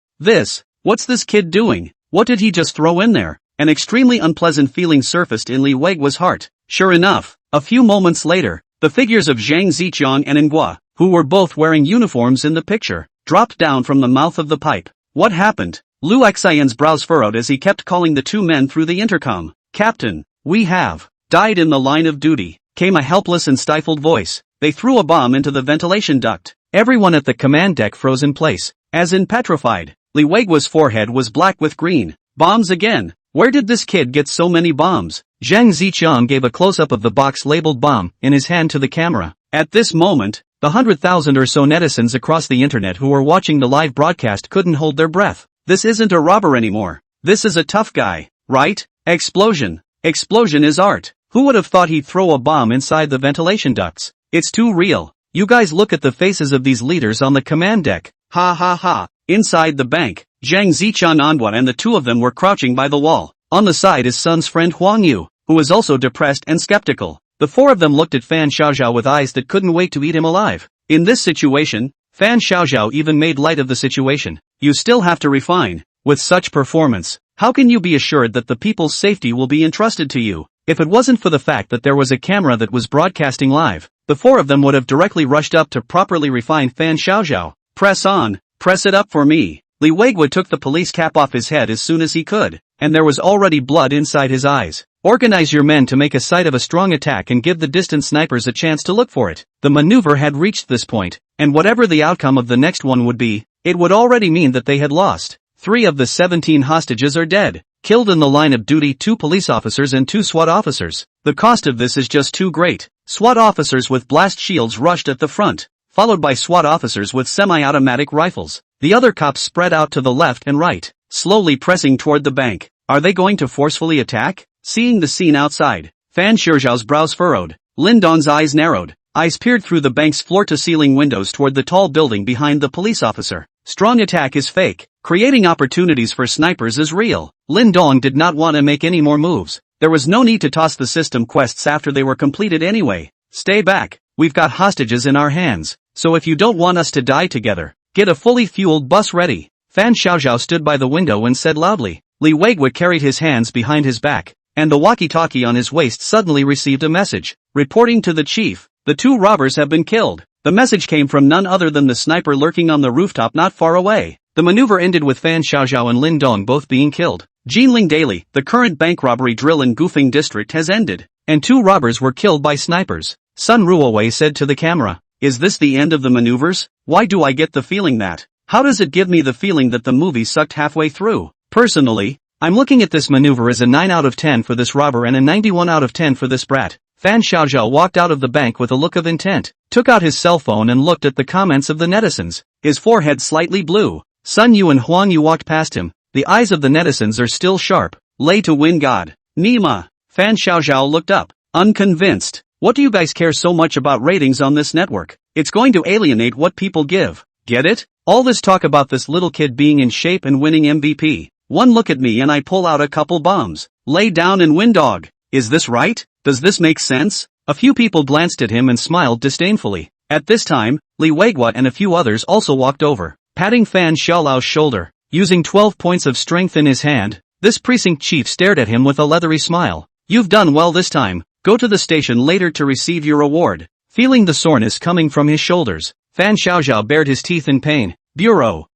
What's this kid doing? What did he just throw in there? An extremely unpleasant feeling surfaced in Li Weiguo's heart. Sure enough, a few moments later, the figures of Zhang Ziqiang and Nguo, who were both wearing uniforms in the picture, dropped down from the mouth of the pipe. What happened? Lu Xian's brows furrowed as he kept calling the two men through the intercom. Captain, we have died in the line of duty, came a helpless and stifled voice. They threw a bomb into the ventilation duct. Everyone at the command deck froze in place, as in petrified. Li Weiguo's forehead was black with green. Bombs again. Where did this kid get so many bombs? Zhang Ziqiang gave a close-up of the box labeled bomb in his hand to the camera. At this moment, the 100,000 or so netizens across the internet who were watching the live broadcast couldn't hold their breath. This isn't a robber anymore. This is a tough guy, right? Explosion. Explosion is art. Who would have thought he'd throw a bomb inside the ventilation ducts? It's too real. You guys look at the faces of these leaders on the command deck. Ha ha ha. Inside the bank, Zhang Ziqiang and the two of them were crouching by the wall. On the side is Sun's friend Huang Yu, who was also depressed and skeptical. The four of them looked at Fan Xiaoxiao with eyes that couldn't wait to eat him alive. In this situation, Fan Xiaoxiao even made light of the situation. You still have to refine. With such performance, how can you be assured that the people's safety will be entrusted to you? If it wasn't for the fact that there was a camera that was broadcasting live, the four of them would have directly rushed up to properly refine Fan Xiaoxiao. Press on. Press it up for me. Li Weiguo took the police cap off his head as soon as he could, and there was already blood inside his eyes. Organize your men to make a sight of a strong attack and give the distant snipers a chance to look for it. The maneuver had reached this point, and whatever the outcome of the next one would be, it would already mean that they had lost. 3 of the 17 hostages are dead. Killed in the line of duty 2 police officers and 2 SWAT officers. The cost of this is just too great. SWAT officers with blast shields rushed at the front, followed by SWAT officers with semi-automatic rifles. The other cops spread out to the left and right, slowly pressing toward the bank. Are they going to forcefully attack? Seeing the scene outside, Fan Xiaoxiao's brows furrowed. Lin Dong's eyes narrowed. Eyes peered through the bank's floor-to-ceiling windows toward the tall building behind the police officer. Strong attack is fake. Creating opportunities for snipers is real. Lin Dong did not want to make any more moves. There was no need to toss the system quests after they were completed anyway. Stay back. We've got hostages in our hands. So if you don't want us to die together, get a fully fueled bus ready. Fan Xiaoxiao stood by the window and said loudly. Li Weiguo carried his hands behind his back, and the walkie-talkie on his waist suddenly received a message. Reporting to the chief, the 2 robbers have been killed. The message came from none other than the sniper lurking on the rooftop not far away. The maneuver ended with Fan Xiaoxiao and Lin Dong both being killed. Jinling Daily, the current bank robbery drill in Gufeng district has ended, and 2 robbers were killed by snipers. Sun Ruowei said to the camera. Is this the end of the maneuvers? Why do I get the feeling that? How does it give me the feeling that the movie sucked halfway through? Personally, I'm looking at this maneuver as a 9 out of 10 for this robber and a 91 out of 10 for this brat. Fan Xiaoxiao walked out of the bank with a look of intent, took out his cell phone and looked at the comments of the netizens. His forehead slightly blew. Sun Yu and Huang Yu walked past him. The eyes of the netizens are still sharp. Lay to win God. Nima. Fan Xiaoxiao looked up, unconvinced. What do you guys care so much about ratings on this network? It's going to alienate what people give. Get it? All this talk about this little kid being in shape and winning MVP. One look at me and I pull out a couple bombs. Lay down and win, dog. Is this right? Does this make sense? A few people glanced at him and smiled disdainfully. At this time, Li Weiguo and a few others also walked over, patting Fan Xiaolao's shoulder. Using 12 points of strength in his hand, this precinct chief stared at him with a leathery smile. You've done well this time. Go to the station later to receive your reward. Feeling the soreness coming from his shoulders, Fan Xiaoxiao bared his teeth in pain. Bureau,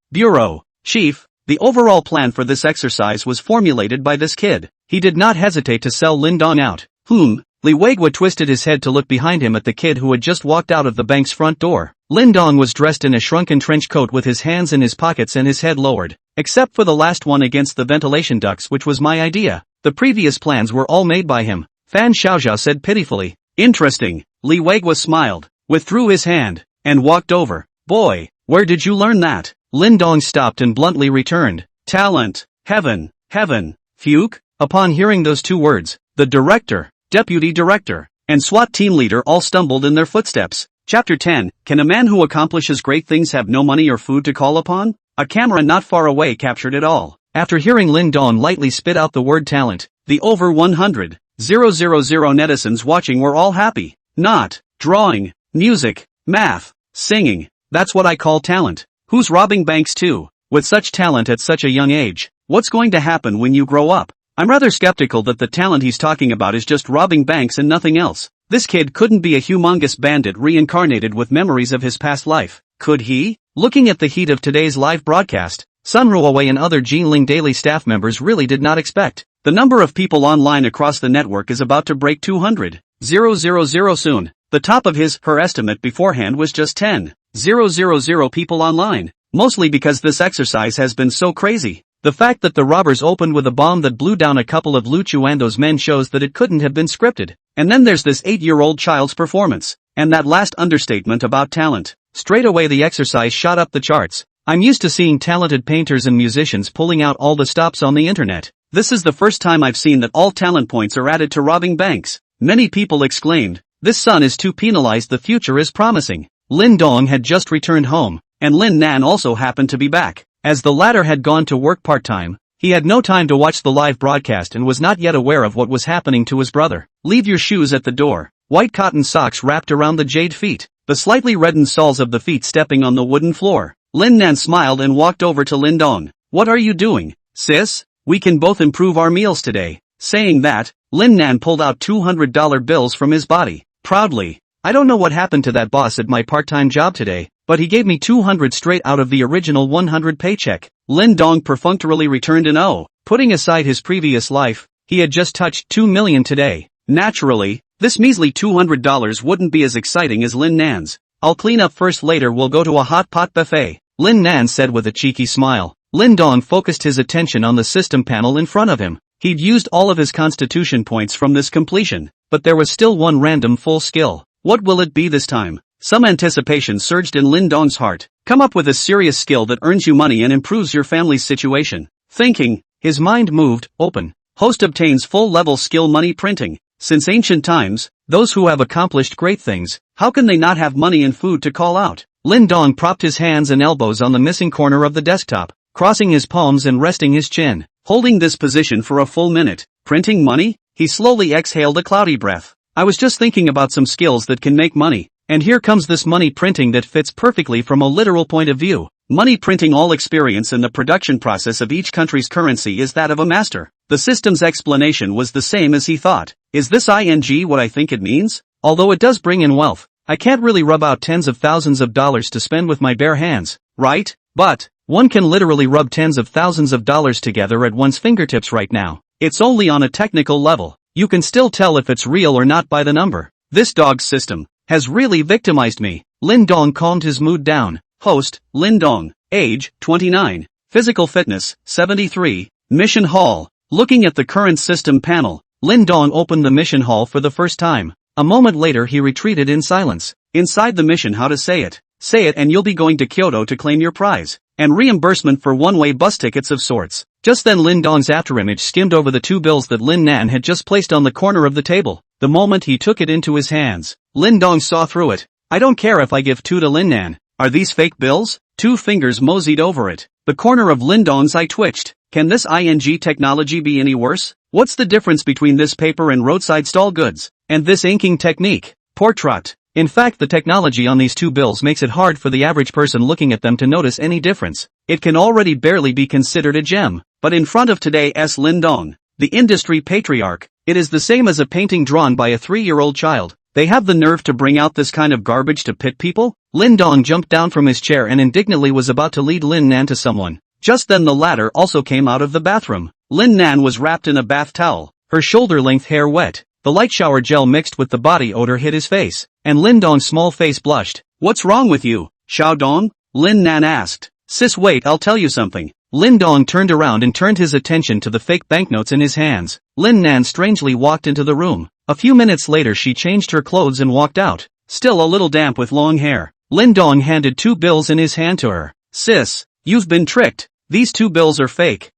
Chief, the overall plan for this exercise was formulated by this kid. He did not hesitate to sell Lin Dong out. Li Weigua twisted his head to look behind him at the kid who had just walked out of the bank's front door. Lin Dong was dressed in a shrunken trench coat with his hands in his pockets and his head lowered, except for the last one against the ventilation ducts, which was my idea. The previous plans were all made by him, Fan Xiaozhao said pitifully. Interesting. Li Weigua smiled, withdrew his hand, and walked over. Boy, where did you learn that? Lin Dong stopped and bluntly returned. Talent. Heaven. Fuke? Upon hearing those two words, the director, deputy director, and SWAT team leader all stumbled in their footsteps. Chapter 10, Can a man who accomplishes great things have no money or food to call upon? A camera not far away captured it all. After hearing Lin Dong lightly spit out the word talent, the over 100,000 netizens watching were all happy. Not drawing, music, math, singing. That's what I call talent. Who's robbing banks too? With such talent at such a young age? What's going to happen when you grow up? I'm rather skeptical that the talent he's talking about is just robbing banks and nothing else. This kid couldn't be a humongous bandit reincarnated with memories of his past life, could he? Looking at the heat of today's live broadcast, Sun Ruowei and other Jinling Daily staff members really did not expect. The number of people online across the network is about to break 200,000 soon. The top of her estimate beforehand was just 10,000 people online, mostly because this exercise has been so crazy. The fact that the robbers opened with a bomb that blew down a couple of Lu Chuando's men shows that it couldn't have been scripted. And then there's this 8-year-old child's performance. And that last understatement about talent. Straight away the exercise shot up the charts. I'm used to seeing talented painters and musicians pulling out all the stops on the internet. This is the first time I've seen that all talent points are added to robbing banks. Many people exclaimed, this son is too penalized, the future is promising. Lin Dong had just returned home, and Lin Nan also happened to be back. As the latter had gone to work part-time, he had no time to watch the live broadcast and was not yet aware of what was happening to his brother. Leave your shoes at the door. White cotton socks wrapped around the jade feet, the slightly reddened soles of the feet stepping on the wooden floor. Lin Nan smiled and walked over to Lin Dong. What are you doing, sis? We can both improve our meals today. Saying that, Lin Nan pulled out $200 bills from his body, proudly. I don't know what happened to that boss at my part-time job today, but he gave me 200 straight out of the original 100 paycheck. Lin Dong perfunctorily returned an O. Putting aside his previous life, he had just touched 2 million today. Naturally, this measly $200 wouldn't be as exciting as Lin Nan's. I'll clean up first, later we'll go to a hot pot buffet, Lin Nan said with a cheeky smile. Lin Dong focused his attention on the system panel in front of him. He'd used all of his constitution points from this completion, but there was still one random full skill. What will it be this time? Some anticipation surged in Lin Dong's heart. Come up with a serious skill that earns you money and improves your family's situation. Thinking, his mind moved, open. Host obtains full-level skill money printing. Since ancient times, those who have accomplished great things, how can they not have money and food to call out? Lin Dong propped his hands and elbows on the missing corner of the desktop, crossing his palms and resting his chin. Holding this position for a full minute, printing money, he slowly exhaled a cloudy breath. I was just thinking about some skills that can make money, and here comes this money printing that fits perfectly from a literal point of view. Money printing. All experience in the production process of each country's currency is that of a master. The system's explanation was the same as he thought. Is this ing what I think it means? Although it does bring in wealth, I can't really rub out tens of thousands of dollars to spend with my bare hands, right? But one can literally rub tens of thousands of dollars together at one's fingertips right now. It's only on a technical level. You can still tell if it's real or not by the number. This dog's system has really victimized me. Lin Dong calmed his mood down. Host, Lin Dong. Age, 29. Physical fitness, 73. Mission hall. Looking at the current system panel, Lin Dong opened the mission hall for the first time. A moment later he retreated in silence. Inside the mission, how to say it. Say it and you'll be going to Kyoto to claim your prize. And reimbursement for one-way bus tickets of sorts. Just then Lin Dong's afterimage skimmed over the 2 bills that Lin Nan had just placed on the corner of the table. The moment he took it into his hands, Lin Dong saw through it. I don't care if I give 2 to Lin Nan. Are these fake bills? 2 fingers moseyed over it. The corner of Lin Dong's eye twitched. Can this ing technology be any worse? What's the difference between this paper and roadside stall goods? And this inking technique? Portrait. In fact, the technology on these 2 bills makes it hard for the average person looking at them to notice any difference. It can already barely be considered a gem. But in front of today's Lin Dong, the industry patriarch, it is the same as a painting drawn by a 3-year-old child. They have the nerve to bring out this kind of garbage to pit people? Lin Dong jumped down from his chair and indignantly was about to lead Lin Nan to someone. Just then the latter also came out of the bathroom. Lin Nan was wrapped in a bath towel, her shoulder-length hair wet. The light shower gel mixed with the body odor hit his face, and Lin Dong's small face blushed. "What's wrong with you, Xiao Dong?" Lin Nan asked. "Sis, wait, I'll tell you something." Lin Dong turned around and turned his attention to the fake banknotes in his hands. Lin Nan strangely walked into the room. A few minutes later she changed her clothes and walked out, still a little damp with long hair. Lin Dong handed 2 bills in his hand to her. "Sis, you've been tricked. These 2 bills are fake."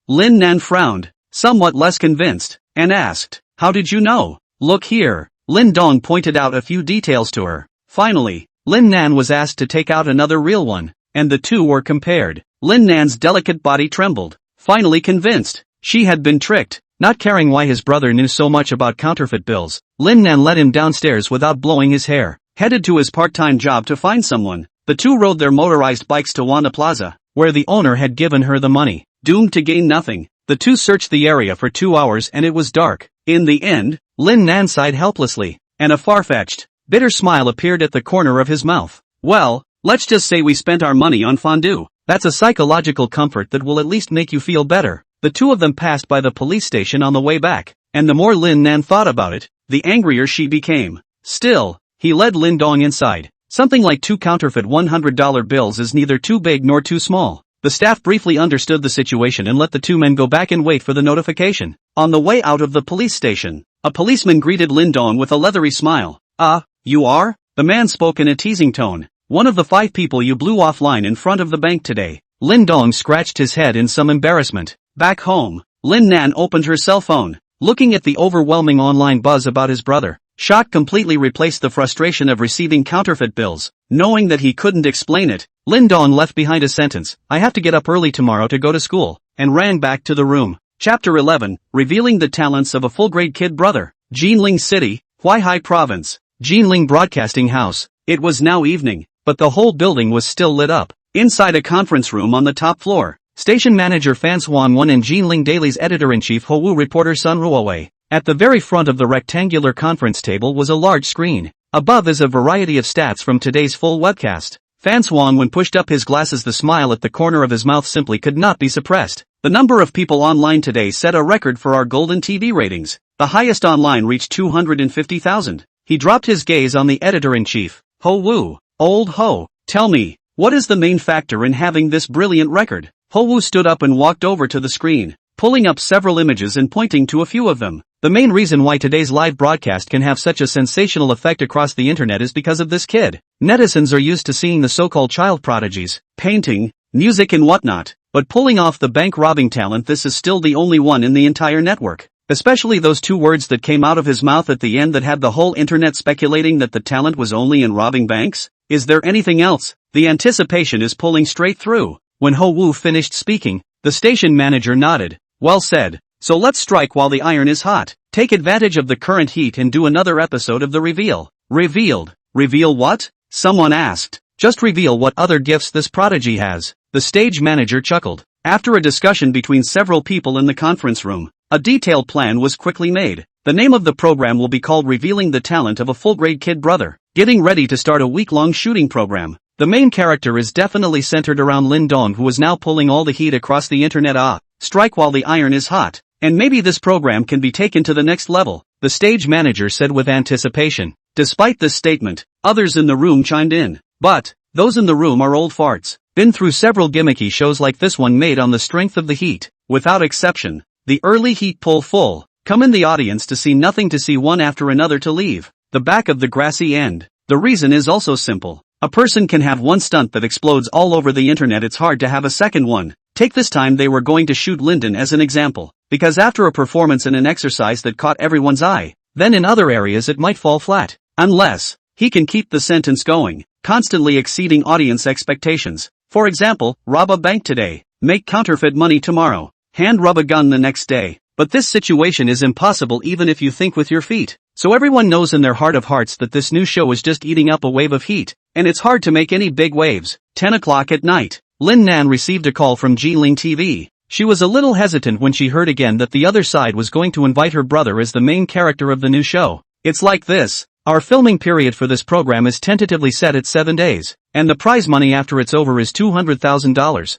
Lin Nan frowned, somewhat less convinced, and asked, "How did you know?" "Look here." Lin Dong pointed out a few details to her. Finally, Lin Nan was asked to take out another real one, and the two were compared. Lin Nan's delicate body trembled. Finally convinced, she had been tricked. Not caring why his brother knew so much about counterfeit bills, Lin Nan led him downstairs without blowing his hair, headed to his part-time job to find someone. The two rode their motorized bikes to Wanda Plaza, where the owner had given her the money. Doomed to gain nothing, the two searched the area for 2 hours and it was dark. In the end, Lin Nan sighed helplessly, and a far-fetched, bitter smile appeared at the corner of his mouth. "Well, let's just say we spent our money on fondue. That's a psychological comfort that will at least make you feel better." The two of them passed by the police station on the way back, and the more Lin Nan thought about it, the angrier she became. Still, he led Lin Dong inside. Something like 2 counterfeit $100 bills is neither too big nor too small. The staff briefly understood the situation and let the 2 men go back and wait for the notification. On the way out of the police station, a policeman greeted Lin Dong with a leathery smile. You are?" The man spoke in a teasing tone. "One of the 5 people you blew offline in front of the bank today." Lin Dong scratched his head in some embarrassment. Back home, Lin Nan opened her cell phone, looking at the overwhelming online buzz about his brother. Shock completely replaced the frustration of receiving counterfeit bills. Knowing that he couldn't explain it, Lin Dong left behind a sentence, "I have to get up early tomorrow to go to school," and ran back to the room. Chapter 11, Revealing the Talents of a Full-Grade Kid Brother. Jinling City, Huaihai Province. Jinling Broadcasting House. It was now evening, but the whole building was still lit up. Inside a conference room on the top floor, station manager Fan Swan-won and Jinling Daily's editor-in-chief Ho Woo reporter Sun Ruowei. At the very front of the rectangular conference table was a large screen. Above is a variety of stats from today's full webcast. Fan Swan-won pushed up his glasses. The smile at the corner of his mouth simply could not be suppressed. The number of people online today set a record for our golden TV ratings. The highest online reached 250,000. He dropped his gaze on the editor-in-chief, Ho Woo. "Old Ho, tell me, what is the main factor in having this brilliant record?" Ho Woo stood up and walked over to the screen, pulling up several images and pointing to a few of them. "The main reason why today's live broadcast can have such a sensational effect across the internet is because of this kid. Netizens are used to seeing the so-called child prodigies, painting, music and whatnot, but pulling off the bank robbing talent, this is still the only one in the entire network. Especially those 2 words that came out of his mouth at the end that had the whole internet speculating that the talent was only in robbing banks. Is there anything else? The anticipation is pulling straight through." When Ho Woo finished speaking, the station manager nodded. "Well said. So let's strike while the iron is hot. Take advantage of the current heat and do another episode of The Reveal." "Revealed? Reveal what?" someone asked. "Just reveal what other gifts this prodigy has." The stage manager chuckled. After a discussion between several people in the conference room, a detailed plan was quickly made. The name of the program will be called Revealing the Talent of a Full-Grade Kid Brother. Getting ready to start a week-long shooting program. The main character is definitely centered around Lin Dong, who is now pulling all the heat across the internet. Strike while the iron is hot. And maybe this program can be taken to the next level, the stage manager said with anticipation. Despite this statement, others in the room chimed in. But, those in the room are old farts. Been through several gimmicky shows like this one made on the strength of the heat. Without exception, the early heat pull full. Come in the audience to see nothing, to see one after another, to leave the back of the grassy end. The reason is also simple. A person can have one stunt that explodes all over the internet, it's hard to have a second one. Take this time they were going to shoot Lyndon as an example, because after a performance in an exercise that caught everyone's eye, then in other areas it might fall flat. Unless he can keep the sentence going, constantly exceeding audience expectations. For example, rob a bank today, make counterfeit money tomorrow, hand rub a gun the next day. But this situation is impossible even if you think with your feet. So everyone knows in their heart of hearts that this new show is just eating up a wave of heat, and it's hard to make any big waves. 10 o'clock at night, Lin Nan received a call from Jinling TV. She was a little hesitant when she heard again that the other side was going to invite her brother as the main character of the new show. "It's like this. Our filming period for this program is tentatively set at 7 days, and the prize money after it's over is $200,000.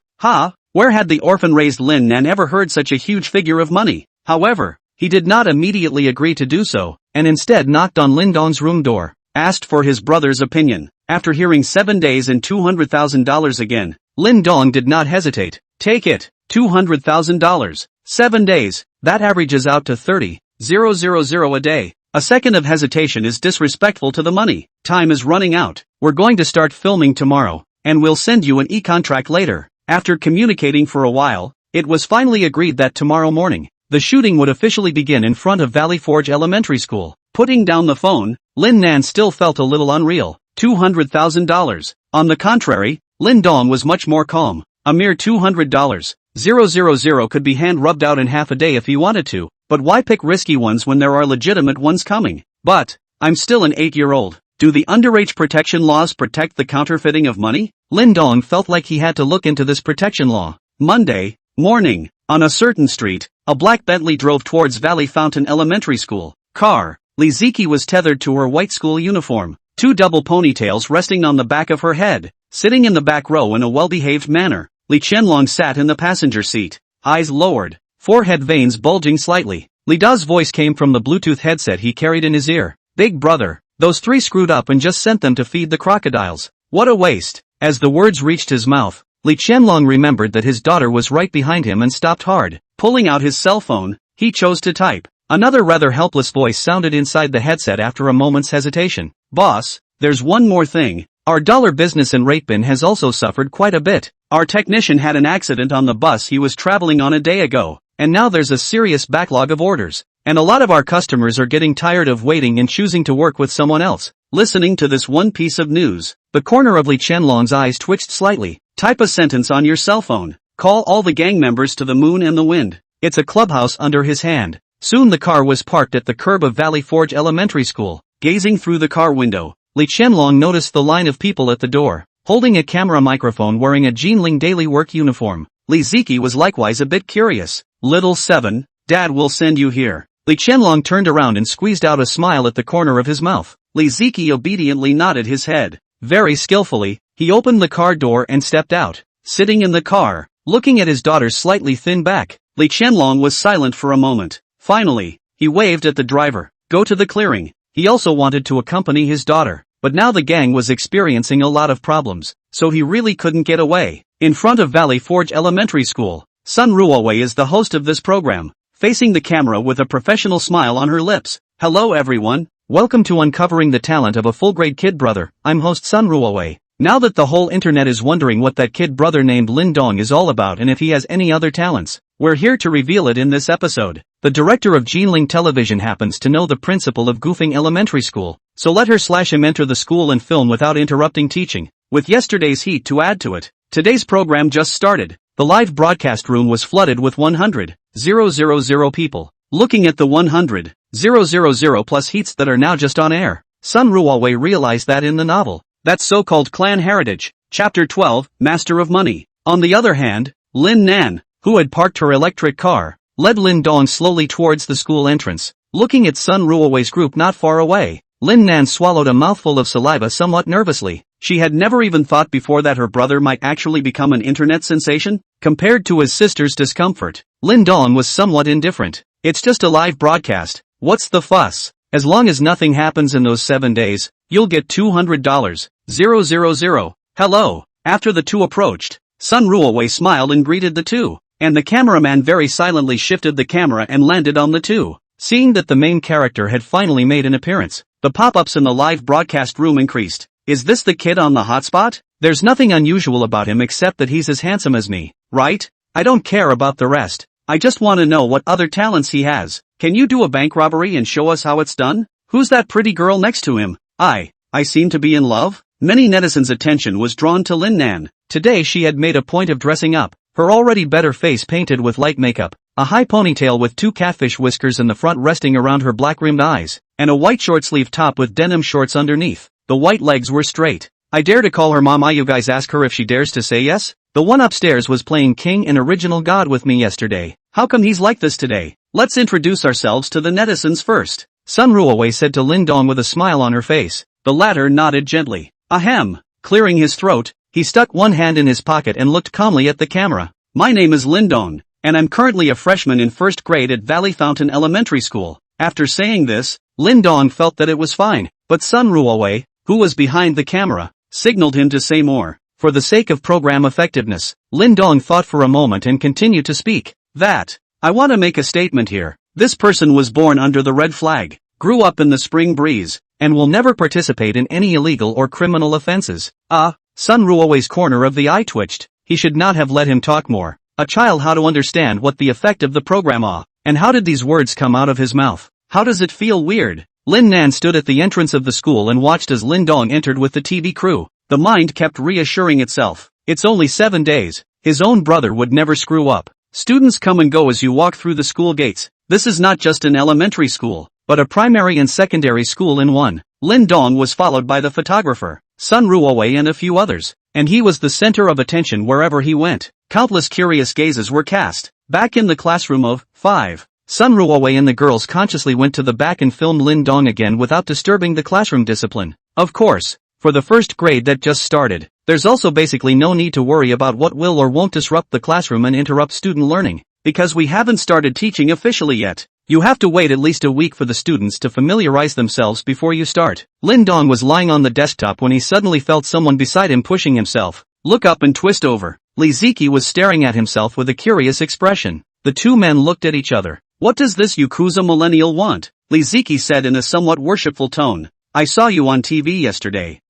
Where had the orphan-raised Lin Nan ever heard such a huge figure of money? However, he did not immediately agree to do so, and instead knocked on Lin Dong's room door, asked for his brother's opinion. After hearing 7 days and $200,000 again, Lin Dong did not hesitate. Take it, $200,000. 7 days, that averages out to 30,000 a day. A second of hesitation is disrespectful to the money. Time is running out. We're going to start filming tomorrow, and we'll send you an e-contract later. After communicating for a while, it was finally agreed that tomorrow morning, the shooting would officially begin in front of Valley Forge Elementary School. Putting down the phone, Lin Nan still felt a little unreal. $200,000. On the contrary, Lin Dong was much more calm. A mere $200,000 could be hand-rubbed out in half a day if he wanted to, but why pick risky ones when there are legitimate ones coming? But, I'm still an 8-year-old. Do the underage protection laws protect the counterfeiting of money? Lin Dong felt like he had to look into this protection law. Monday morning, on a certain street, a black Bentley drove towards Valley Fountain Elementary School. Car. Li Ziki was tethered to her white school uniform, 2 double ponytails resting on the back of her head. Sitting in the back row in a well-behaved manner, Li Qianlong sat in the passenger seat, eyes lowered, forehead veins bulging slightly. Li Da's voice came from the Bluetooth headset he carried in his ear. Big brother, those 3 screwed up and just sent them to feed the crocodiles. What a waste. As the words reached his mouth, Li Qianlong remembered that his daughter was right behind him and stopped hard. Pulling out his cell phone, he chose to type. Another rather helpless voice sounded inside the headset after a moment's hesitation. Boss, there's one more thing. Our dollar business in Ratebin has also suffered quite a bit. Our technician had an accident on the bus he was traveling on a day ago, and now there's a serious backlog of orders. And a lot of our customers are getting tired of waiting and choosing to work with someone else. Listening to this one piece of news, the corner of Li Qianlong's eyes twitched slightly. Type a sentence on your cell phone. Call all the gang members to the moon and the wind. It's a clubhouse under his hand. Soon the car was parked at the curb of Valley Forge Elementary School. Gazing through the car window, Li Qianlong noticed the line of people at the door, holding a camera microphone wearing a Jinling daily work uniform. Li Ziki was likewise a bit curious. Little 7, Dad will send you here. Li Qianlong turned around and squeezed out a smile at the corner of his mouth. Li Ziki obediently nodded his head. Very skillfully, he opened the car door and stepped out. Sitting in the car, looking at his daughter's slightly thin back, Li Qianlong was silent for a moment. Finally, he waved at the driver. Go to the clearing. He also wanted to accompany his daughter, but now the gang was experiencing a lot of problems, so he really couldn't get away. In front of Valley Forge Elementary School, Sun Ruowei is the host of this program, facing the camera with a professional smile on her lips. Hello everyone, welcome to Uncovering the Talent of a Full-Grade Kid Brother. I'm host Sun Ruowei. Now that the whole internet is wondering what that kid brother named Lin Dong is all about and if he has any other talents, we're here to reveal it in this episode. The director of Jinling Television happens to know the principal of Goofing Elementary School, so let her/him enter the school and film without interrupting teaching. With yesterday's heat to add to it, today's program just started. The live broadcast room was flooded with 100,000 people. Looking at the 100,000 plus heats that are now just on air, Sun Ruowei realized that in the novel, that's so-called clan heritage, Chapter 12, Master of Money. On the other hand, Lin Nan, who had parked her electric car, led Lin Dong slowly towards the school entrance. Looking at Sun Ruowei's group not far away, Lin Nan swallowed a mouthful of saliva somewhat nervously. She had never even thought before that her brother might actually become an internet sensation. Compared to his sister's discomfort, Lin Dong was somewhat indifferent. It's just a live broadcast. What's the fuss? As long as nothing happens in those 7 days, you'll get $200. 000. Hello. After the two approached, Sun Ruowei smiled and greeted the two, and the cameraman very silently shifted the camera and landed on the two. Seeing that the main character had finally made an appearance, the pop-ups in the live broadcast room increased. Is this the kid on the hotspot? There's nothing unusual about him except that he's as handsome as me, right? I don't care about the rest. I just want to know what other talents he has. Can you do a bank robbery and show us how it's done? Who's that pretty girl next to him? I seem to be in love? Many netizens' attention was drawn to Lin Nan. Today she had made a point of dressing up, her already better face painted with light makeup, a high ponytail with 2 catfish whiskers in the front resting around her black-rimmed eyes, and a white short-sleeve top with denim shorts underneath. The white legs were straight. I dare to call her mama. You guys ask her if she dares to say yes? The one upstairs was playing King and Original God with me yesterday. How come he's like this today? Let's introduce ourselves to the netizens first. Sun Ruowei said to Lin Dong with a smile on her face. The latter nodded gently. Ahem. Clearing his throat, he stuck one hand in his pocket and looked calmly at the camera. My name is Lin Dong, and I'm currently a freshman in first grade at Valley Fountain Elementary School. After saying this, Lin Dong felt that it was fine, but Sun Ruowei, who was behind the camera, signaled him to say more. For the sake of program effectiveness, Lin Dong thought for a moment and continued to speak. I want to make a statement here. This person was born under the red flag, grew up in the spring breeze, and will never participate in any illegal or criminal offenses. Sun Ruowei's corner of the eye twitched. He should not have let him talk more. A child how to understand what the effect of the program are. And how did these words come out of his mouth? How does it feel weird? Lin Nan stood at the entrance of the school and watched as Lin Dong entered with the TV crew. The mind kept reassuring itself. It's only 7 days. His own brother would never screw up. Students come and go as you walk through the school gates. This is not just an elementary school, but a primary and secondary school in one. Lin Dong was followed by the photographer, Sun Ruowei, and a few others, and he was the center of attention wherever he went. Countless curious gazes were cast. Back in the classroom of 5, Sun Ruowei and the girls consciously went to the back and filmed Lin Dong again without disturbing the classroom discipline. Of course, for the first grade that just started, there's also basically no need to worry about what will or won't disrupt the classroom and interrupt student learning, because we haven't started teaching officially yet. You have to wait at least a week for the students to familiarize themselves before you start. Lin Dong was lying on the desktop when he suddenly felt someone beside him pushing himself. Look up and twist over. Li Ziki was staring at himself with a curious expression. The two men looked at each other. What does this Yakuza millennial want? Li Ziki said in a somewhat worshipful tone. I saw you on TV yesterday.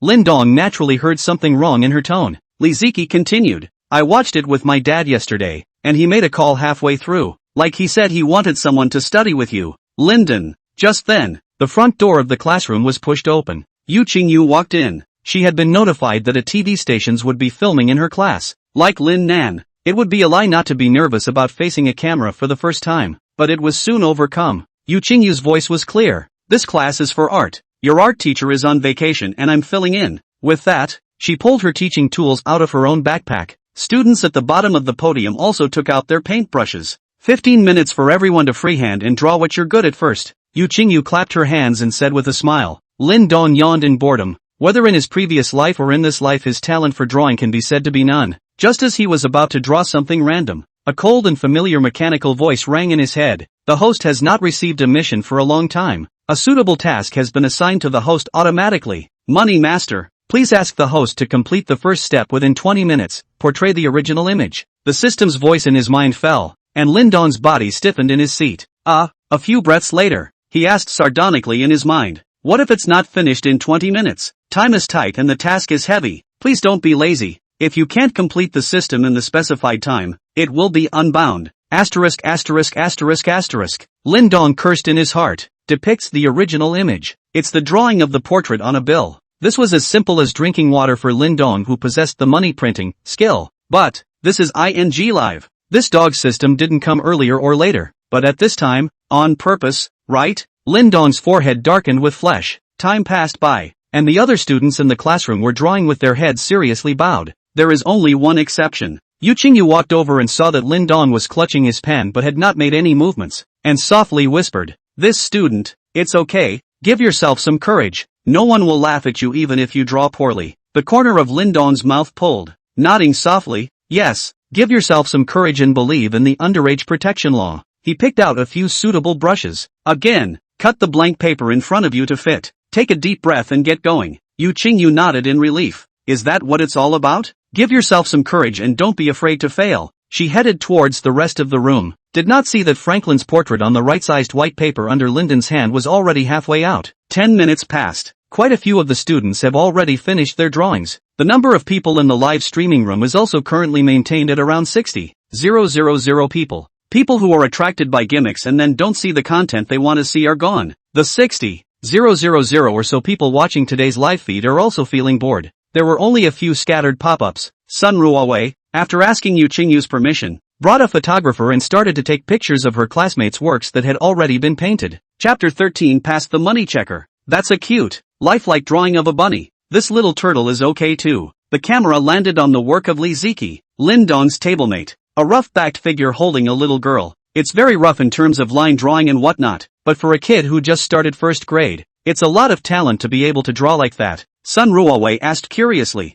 Lin Dong naturally heard something wrong in her tone. Li Ziki continued. I watched it with my dad yesterday, and he made a call halfway through. Like he said he wanted someone to study with you. Lyndon. Just then, the front door of the classroom was pushed open. Yu Qingyu walked in. She had been notified that a TV stations would be filming in her class. Like Lin Nan, it would be a lie not to be nervous about facing a camera for the first time, but it was soon overcome. Yu Qingyu's voice was clear. This class is for art. Your art teacher is on vacation and I'm filling in. With that, she pulled her teaching tools out of her own backpack. Students at the bottom of the podium also took out their paintbrushes. 15 minutes for everyone to freehand and draw what you're good at first. Yu Qingyu clapped her hands and said with a smile. Lin Dong yawned in boredom. Whether in his previous life or in this life his talent for drawing can be said to be none. Just as he was about to draw something random, a cold and familiar mechanical voice rang in his head. The host has not received a mission for a long time. A suitable task has been assigned to the host automatically. Money Master, please ask the host to complete the first step within 20 minutes, portray the original image. The system's voice in his mind fell, and Lin Dong's body stiffened in his seat. A few breaths later, he asked sardonically in his mind. What if it's not finished in 20 minutes? Time is tight and the task is heavy. Please don't be lazy. If you can't complete the system in the specified time, it will be unbound. Asterisk. Lin Dong cursed in his heart. Depicts the original image. It's the drawing of the portrait on a bill. This was as simple as drinking water for Lin Dong, who possessed the money printing skill. But this is ing live. This dog system didn't come earlier or later, but at this time, on purpose, right? Lin Dong's forehead darkened with flesh. Time passed by, and the other students in the classroom were drawing with their heads seriously bowed. There is only one exception. Yu Qingyu walked over and saw that Lin Dong was clutching his pen but had not made any movements, and softly whispered, This student, it's okay, give yourself some courage. No one will laugh at you even if you draw poorly. The corner of Lin Dong's mouth pulled, nodding softly, yes, give yourself some courage and believe in the underage protection law. He picked out a few suitable brushes. Again, cut the blank paper in front of you to fit. Take a deep breath and get going. Yu Qingyu nodded in relief. Is that what it's all about? Give yourself some courage and don't be afraid to fail. She headed towards the rest of the room. Did not see that Franklin's portrait on the right-sized white paper under Lyndon's hand was already halfway out. 10 minutes passed. Quite a few of the students have already finished their drawings. The number of people in the live streaming room is also currently maintained at around 60,000 people. People who are attracted by gimmicks and then don't see the content they want to see are gone. The 60,000 or so people watching today's live feed are also feeling bored. There were only a few scattered pop-ups. Sun Ruowei, after asking Yu Qingyu's permission, brought a photographer and started to take pictures of her classmates' works that had already been painted. Chapter 13 Past the Money Checker. That's a cute, lifelike drawing of a bunny. This little turtle is okay too. The camera landed on the work of Li Ziki, Lin Dong's tablemate, a rough-backed figure holding a little girl. It's very rough in terms of line drawing and whatnot, but for a kid who just started first grade, it's a lot of talent to be able to draw like that. Sun Ruowei asked curiously,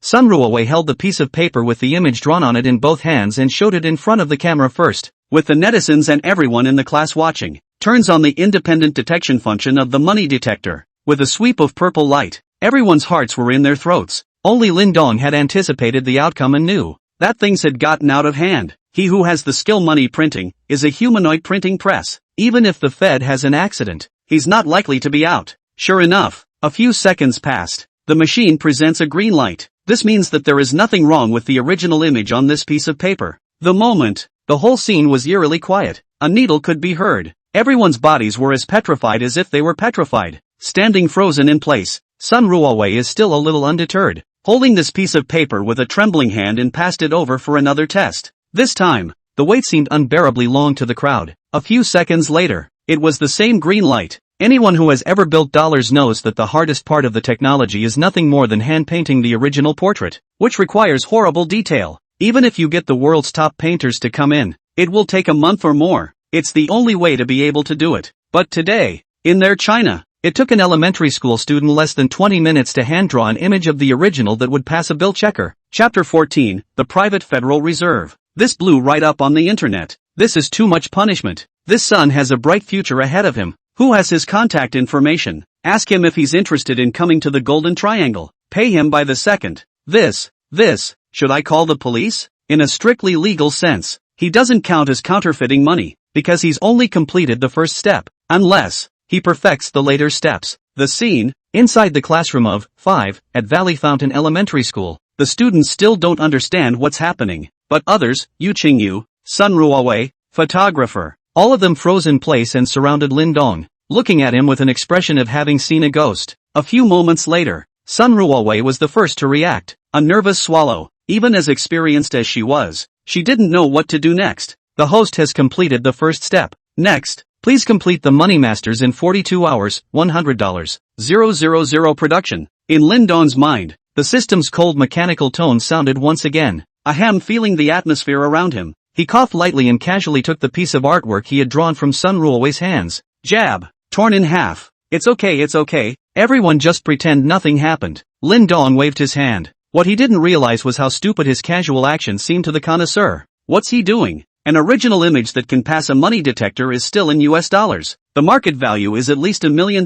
Sun Ruowei held the piece of paper with the image drawn on it in both hands and showed it in front of the camera first, with the netizens and everyone in the class watching. Turns on the independent detection function of the money detector. With a sweep of purple light, everyone's hearts were in their throats. Only Lin Dong had anticipated the outcome and knew that things had gotten out of hand. He who has the skill money printing is a humanoid printing press. Even if the Fed has an accident, he's not likely to be out. Sure enough, a few seconds passed. The machine presents a green light. This means that there is nothing wrong with the original image on this piece of paper. The moment, the whole scene was eerily quiet. A needle could be heard. Everyone's bodies were as petrified as if they were petrified. Standing frozen in place, Sun Ruowei is still a little undeterred, holding this piece of paper with a trembling hand and passed it over for another test. This time, the wait seemed unbearably long to the crowd. A few seconds later, it was the same green light. Anyone who has ever built dollars knows that the hardest part of the technology is nothing more than hand-painting the original portrait, which requires horrible detail. Even if you get the world's top painters to come in, it will take a month or more. It's the only way to be able to do it. But today, in their China, it took an elementary school student less than 20 minutes to hand-draw an image of the original that would pass a bill checker. Chapter 14, The Private Federal Reserve. This blew right up on the internet. This is too much punishment. This son has a bright future ahead of him. Who has his contact information? Ask him if he's interested in coming to the Golden Triangle. Pay him by the second. This, should I call the police? In a strictly legal sense, he doesn't count as counterfeiting money, because he's only completed the first step, unless he perfects the later steps. The scene, inside the classroom of 5 at Valley Fountain Elementary School. The students still don't understand what's happening, but others, Yu Qingyu, Sun Ruowei, photographer, all of them froze in place and surrounded Lin Dong, looking at him with an expression of having seen a ghost. A few moments later, Sun Ruowei was the first to react, a nervous swallow. Even as experienced as she was, she didn't know what to do next. The host has completed the first step. Next, please complete the Money Masters in 42 hours, $100. 000 production. In Lin Dong's mind, the system's cold mechanical tone sounded once again. Ahem, feeling the atmosphere around him, he coughed lightly and casually took the piece of artwork he had drawn from Sun Ruowei's hands. Jab. Torn in half. It's okay. Everyone just pretend nothing happened. Lin Dong waved his hand. What he didn't realize was how stupid his casual action seemed to the connoisseur. What's he doing? An original image that can pass a money detector is still in US dollars. The market value is at least $1 million.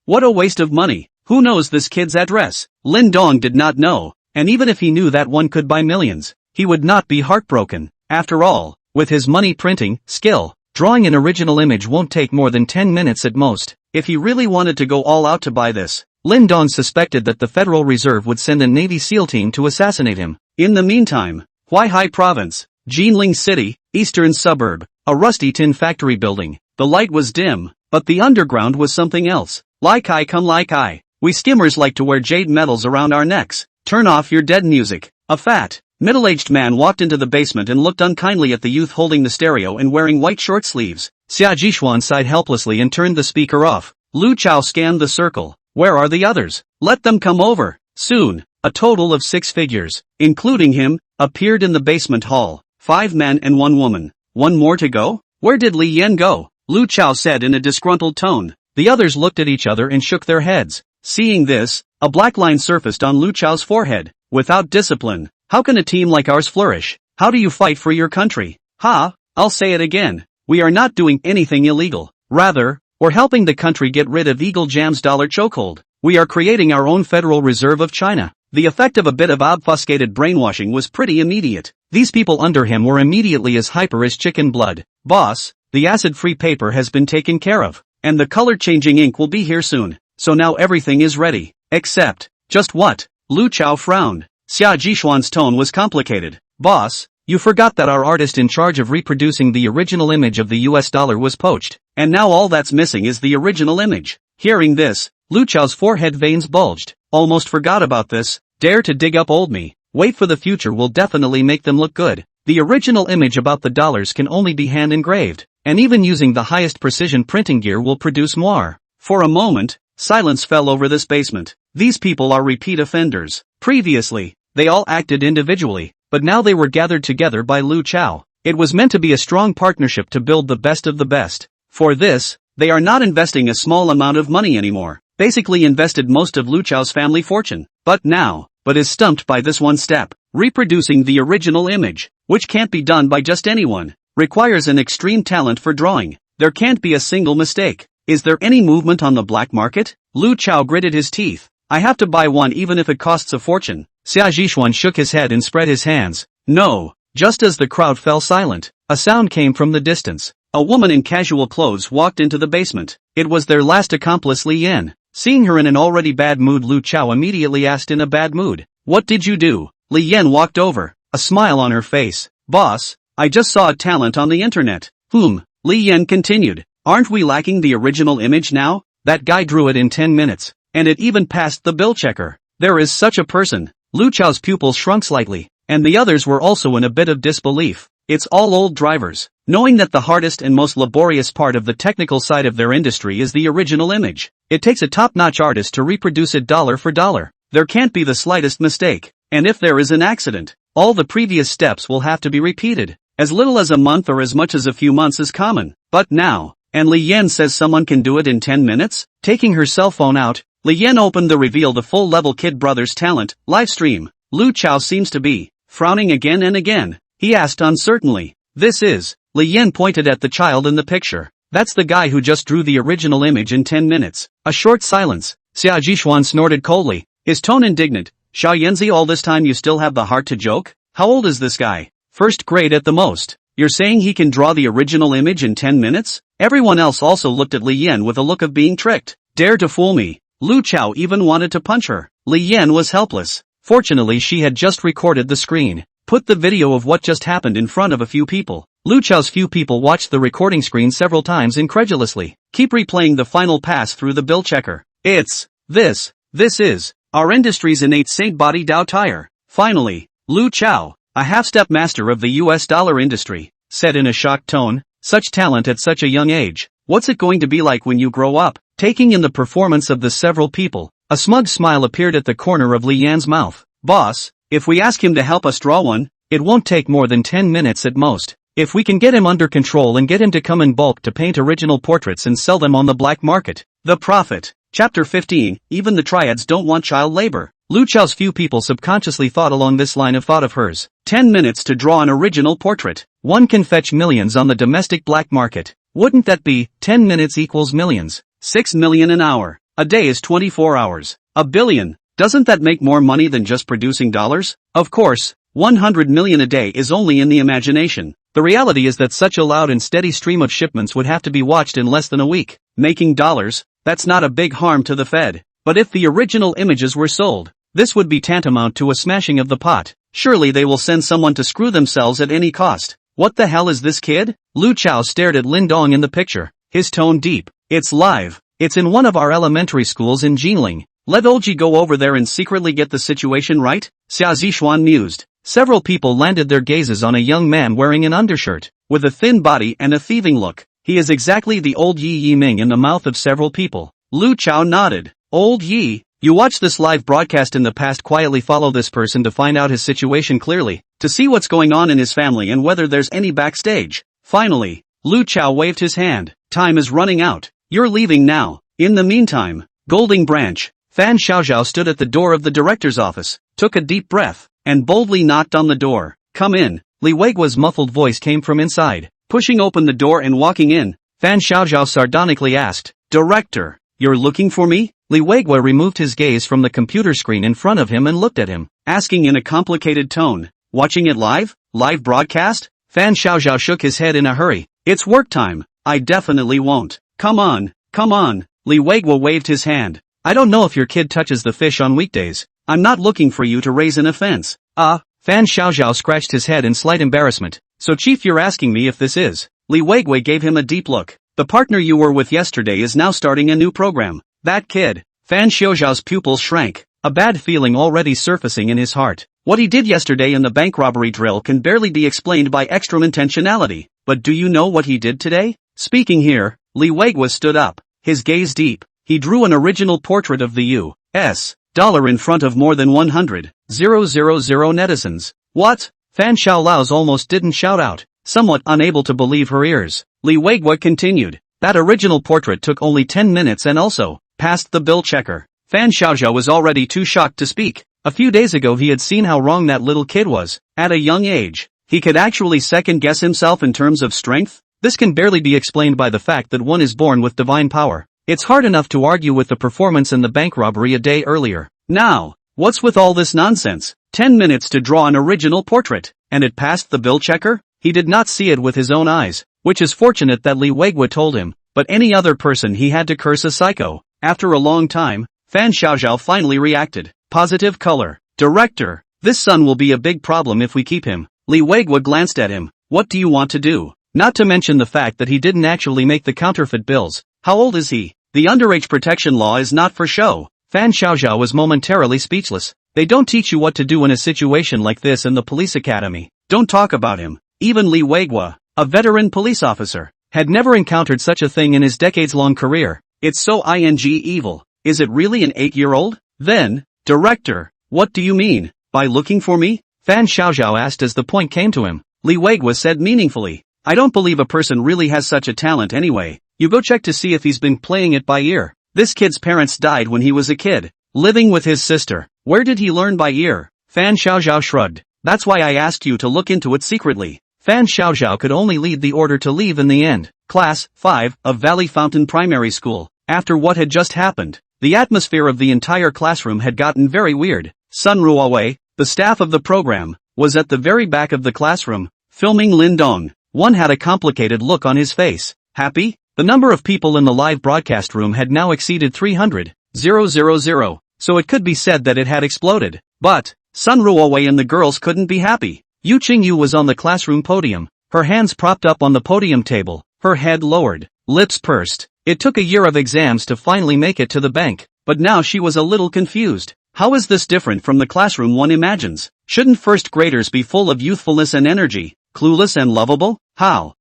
What a waste of money. Who knows this kid's address? Lin Dong did not know, and even if he knew that one could buy millions, he would not be heartbroken. After all, with his money printing skill, drawing an original image won't take more than 10 minutes at most. If he really wanted to go all out to buy this, Lin Dong suspected that the Federal Reserve would send a Navy SEAL team to assassinate him. In the meantime, Huaihai Province, Jinling City, eastern suburb, a rusty tin factory building. The light was dim, but the underground was something else. Like I. We skimmers like to wear jade medals around our necks. Turn off your dead music. A fat, middle-aged man walked into the basement and looked unkindly at the youth holding the stereo and wearing white short sleeves. Xia Jishuan sighed helplessly and turned the speaker off. Lu Chao scanned the circle. Where are the others? Let them come over. Soon, a total of 6 figures, including him, appeared in the basement hall. 5 men and 1 woman. One more to go? Where did Li Yan go? Lu Chao said in a disgruntled tone. The others looked at each other and shook their heads. Seeing this, a black line surfaced on Lu Chao's forehead. Without discipline, how can a team like ours flourish? How do you fight for your country? I'll say it again. We are not doing anything illegal. Rather, we're helping the country get rid of Eagle Jam's dollar chokehold. We are creating our own Federal Reserve of China. The effect of a bit of obfuscated brainwashing was pretty immediate. These people under him were immediately as hyper as chicken blood. Boss, the acid-free paper has been taken care of, and the color-changing ink will be here soon. So now everything is ready. Except, just what? Lu Chao frowned. Xia Jishuan's tone was complicated. Boss, you forgot that our artist in charge of reproducing the original image of the US dollar was poached, and now all that's missing is the original image. Hearing this, Lu Chao's forehead veins bulged. Almost forgot about this. Dare to dig up old me. Wait for the future will definitely make them look good. The original image about the dollars can only be hand engraved, and even using the highest precision printing gear will produce moire. For a moment, silence fell over this basement. These people are repeat offenders. Previously, they all acted individually, but now they were gathered together by Lu Chao. It was meant to be a strong partnership to build the best of the best. For this, they are not investing a small amount of money anymore. Basically invested most of Lu Chao's family fortune. But now, but is stumped by this one step. Reproducing the original image, which can't be done by just anyone, requires an extreme talent for drawing. There can't be a single mistake. Is there any movement on the black market? Lu Chao gritted his teeth. I have to buy one even if it costs a fortune. Xia Zhishuan shook his head and spread his hands. No. Just as the crowd fell silent, a sound came from the distance. A woman in casual clothes walked into the basement. It was their last accomplice Li Yan. Seeing her in an already bad mood, Lu Chao immediately asked in a bad mood. What did you do? Li Yan walked over, a smile on her face. Boss, I just saw a talent on the internet. Li Yan continued. Aren't we lacking the original image now? That guy drew it in 10 minutes, and it even passed the bill checker. There is such a person. Lu Chao's pupils shrunk slightly, and the others were also in a bit of disbelief. It's all old drivers, knowing that the hardest and most laborious part of the technical side of their industry is the original image. It takes a top-notch artist to reproduce it dollar for dollar. There can't be the slightest mistake, and if there is an accident, all the previous steps will have to be repeated. As little as a month or as much as a few months is common. But now, and Li Yan says someone can do it in 10 minutes? Taking her cell phone out, Li Yan opened the Reveal the Full Level Kid Brothers Talent live stream. Lu Chao seems to be frowning again and again. He asked uncertainly. This is, Li Yan pointed at the child in the picture. That's the guy who just drew the original image in 10 minutes. A short silence. Xia Zhishuan snorted coldly, his tone indignant. Xia Yanzi, all this time you still have the heart to joke? How old is this guy? First grade at the most. You're saying he can draw the original image in 10 minutes? Everyone else also looked at Li Yan with a look of being tricked. Dare to fool me. Lu Chao even wanted to punch her. Li Yan was helpless. Fortunately, she had just recorded the screen. Put the video of what just happened in front of a few people. Lu Chao's few people watched the recording screen several times incredulously. Keep replaying the final pass through the bill checker. It's this is our industry's innate saint body Dao tire. Finally, Lu Chao, a half-step master of the US dollar industry, said in a shocked tone, such talent at such a young age. What's it going to be like when you grow up? Taking in the performance of the several people, a smug smile appeared at the corner of Li Yan's mouth. Boss, if we ask him to help us draw one, it won't take more than 10 minutes at most. If we can get him under control and get him to come in bulk to paint original portraits and sell them on the black market. The profit. Chapter 15, even the triads don't want child labor. Lu Chao's few people subconsciously thought along this line of thought of hers. 10 minutes to draw an original portrait. One can fetch millions on the domestic black market. Wouldn't that be, 10 minutes equals millions? 6 million an hour. A day is 24 hours. A billion. Doesn't that make more money than just producing dollars? Of course, 100 million a day is only in the imagination. The reality is that such a loud and steady stream of shipments would have to be watched in less than a week. Making dollars, that's not a big harm to the Fed. But if the original images were sold, this would be tantamount to a smashing of the pot. Surely they will send someone to screw themselves at any cost. What the hell is this kid? Lu Chao stared at Lin Dong in the picture, his tone deep. It's live. It's in one of our elementary schools in Jinling. Let Olji go over there and secretly get the situation right? Xia Zhishuan mused. Several people landed their gazes on a young man wearing an undershirt, with a thin body and a thieving look. He is exactly the old Yi Yiming in the mouth of several people. Lu Chao nodded. Old Yi, you watch this live broadcast in the past, quietly follow this person to find out his situation clearly, to see what's going on in his family and whether there's any backstage. Finally, Lu Chao waved his hand. Time is running out. You're leaving now. In the meantime, Golding Branch. Fan Xiaoxiao stood at the door of the director's office, took a deep breath, and boldly knocked on the door. Come in. Li Weigua's muffled voice came from inside. Pushing open the door and walking in, Fan Xiaoxiao sardonically asked, Director, you're looking for me? Li Weigua removed his gaze from the computer screen in front of him and looked at him, asking in a complicated tone, watching it live? Live broadcast? Fan Xiaoxiao shook his head in a hurry. It's work time. I definitely won't. Come on. Li Weigua waved his hand. I don't know if your kid touches the fish on weekdays. I'm not looking for you to raise an offense. Fan Xiaoxiao scratched his head in slight embarrassment. So chief, you're asking me if this is? Li Weigua gave him a deep look. The partner you were with yesterday is now starting a new program. That kid. Fan Xiaoxiao's pupils shrank, a bad feeling already surfacing in his heart. What he did yesterday in the bank robbery drill can barely be explained by extreme intentionality. But do you know what he did today? Speaking here, Li Weigua stood up, his gaze deep. He drew an original portrait of the U.S. dollar in front of more than 100,000 netizens. What? Fan Xiaolao's almost didn't shout out, somewhat unable to believe her ears. Li Weigua continued. That original portrait took only 10 minutes and also passed the bill checker. Fan Xiaoxiao was already too shocked to speak, A few days ago he had seen how wrong that little kid was. At a young age, he could actually second-guess himself in terms of strength? This can barely be explained by the fact that one is born with divine power. It's hard enough to argue with the performance in the bank robbery a day earlier. Now, what's with all this nonsense? 10 minutes to draw an original portrait, and it passed the bill checker? He did not see it with his own eyes, which is fortunate that Lee Wegwa told him, but any other person he had to curse a psycho. After a long time, Fan Xiaoxiao finally reacted. Positive color. Director, this son will be a big problem if we keep him. Lee Wegwa glanced at him. What do you want to do? Not to mention the fact that he didn't actually make the counterfeit bills. How old is he? The underage protection law is not for show. Fan Xiaoxiao was momentarily speechless. They don't teach you what to do in a situation like this in the police academy. Don't talk about him. Even Lee Wegwa, a veteran police officer, had never encountered such a thing in his decades-long career. It's so evil. Is it really an 8-year-old? Then, director, what do you mean, by looking for me? Fan Xiaoxiao asked as the point came to him. Lee Wegwa said meaningfully, I don't believe a person really has such a talent anyway. You go check to see if he's been playing it by ear. This kid's parents died when he was a kid, living with his sister. Where did he learn by ear? Fan Xiaoxiao shrugged. That's why I asked you to look into it secretly. Fan Xiaoxiao could only lead the order to leave in the end. Class 5 of Valley Fountain Primary School. After what had just happened, the atmosphere of the entire classroom had gotten very weird. Sun Ruowei, the staff of the program, was at the very back of the classroom, filming Lin Dong. One had a complicated look on his face. Happy? The number of people in the live broadcast room had now exceeded 300,000, so it could be said that it had exploded. But, Sun Ruowei and the girls couldn't be happy. Yu Qingyu was on the classroom podium, her hands propped up on the podium table, her head lowered, lips pursed. It took a year of exams to finally make it to the bank, but now she was a little confused. How is this different from the classroom one imagines? Shouldn't first graders be full of youthfulness and energy, clueless and lovable? How?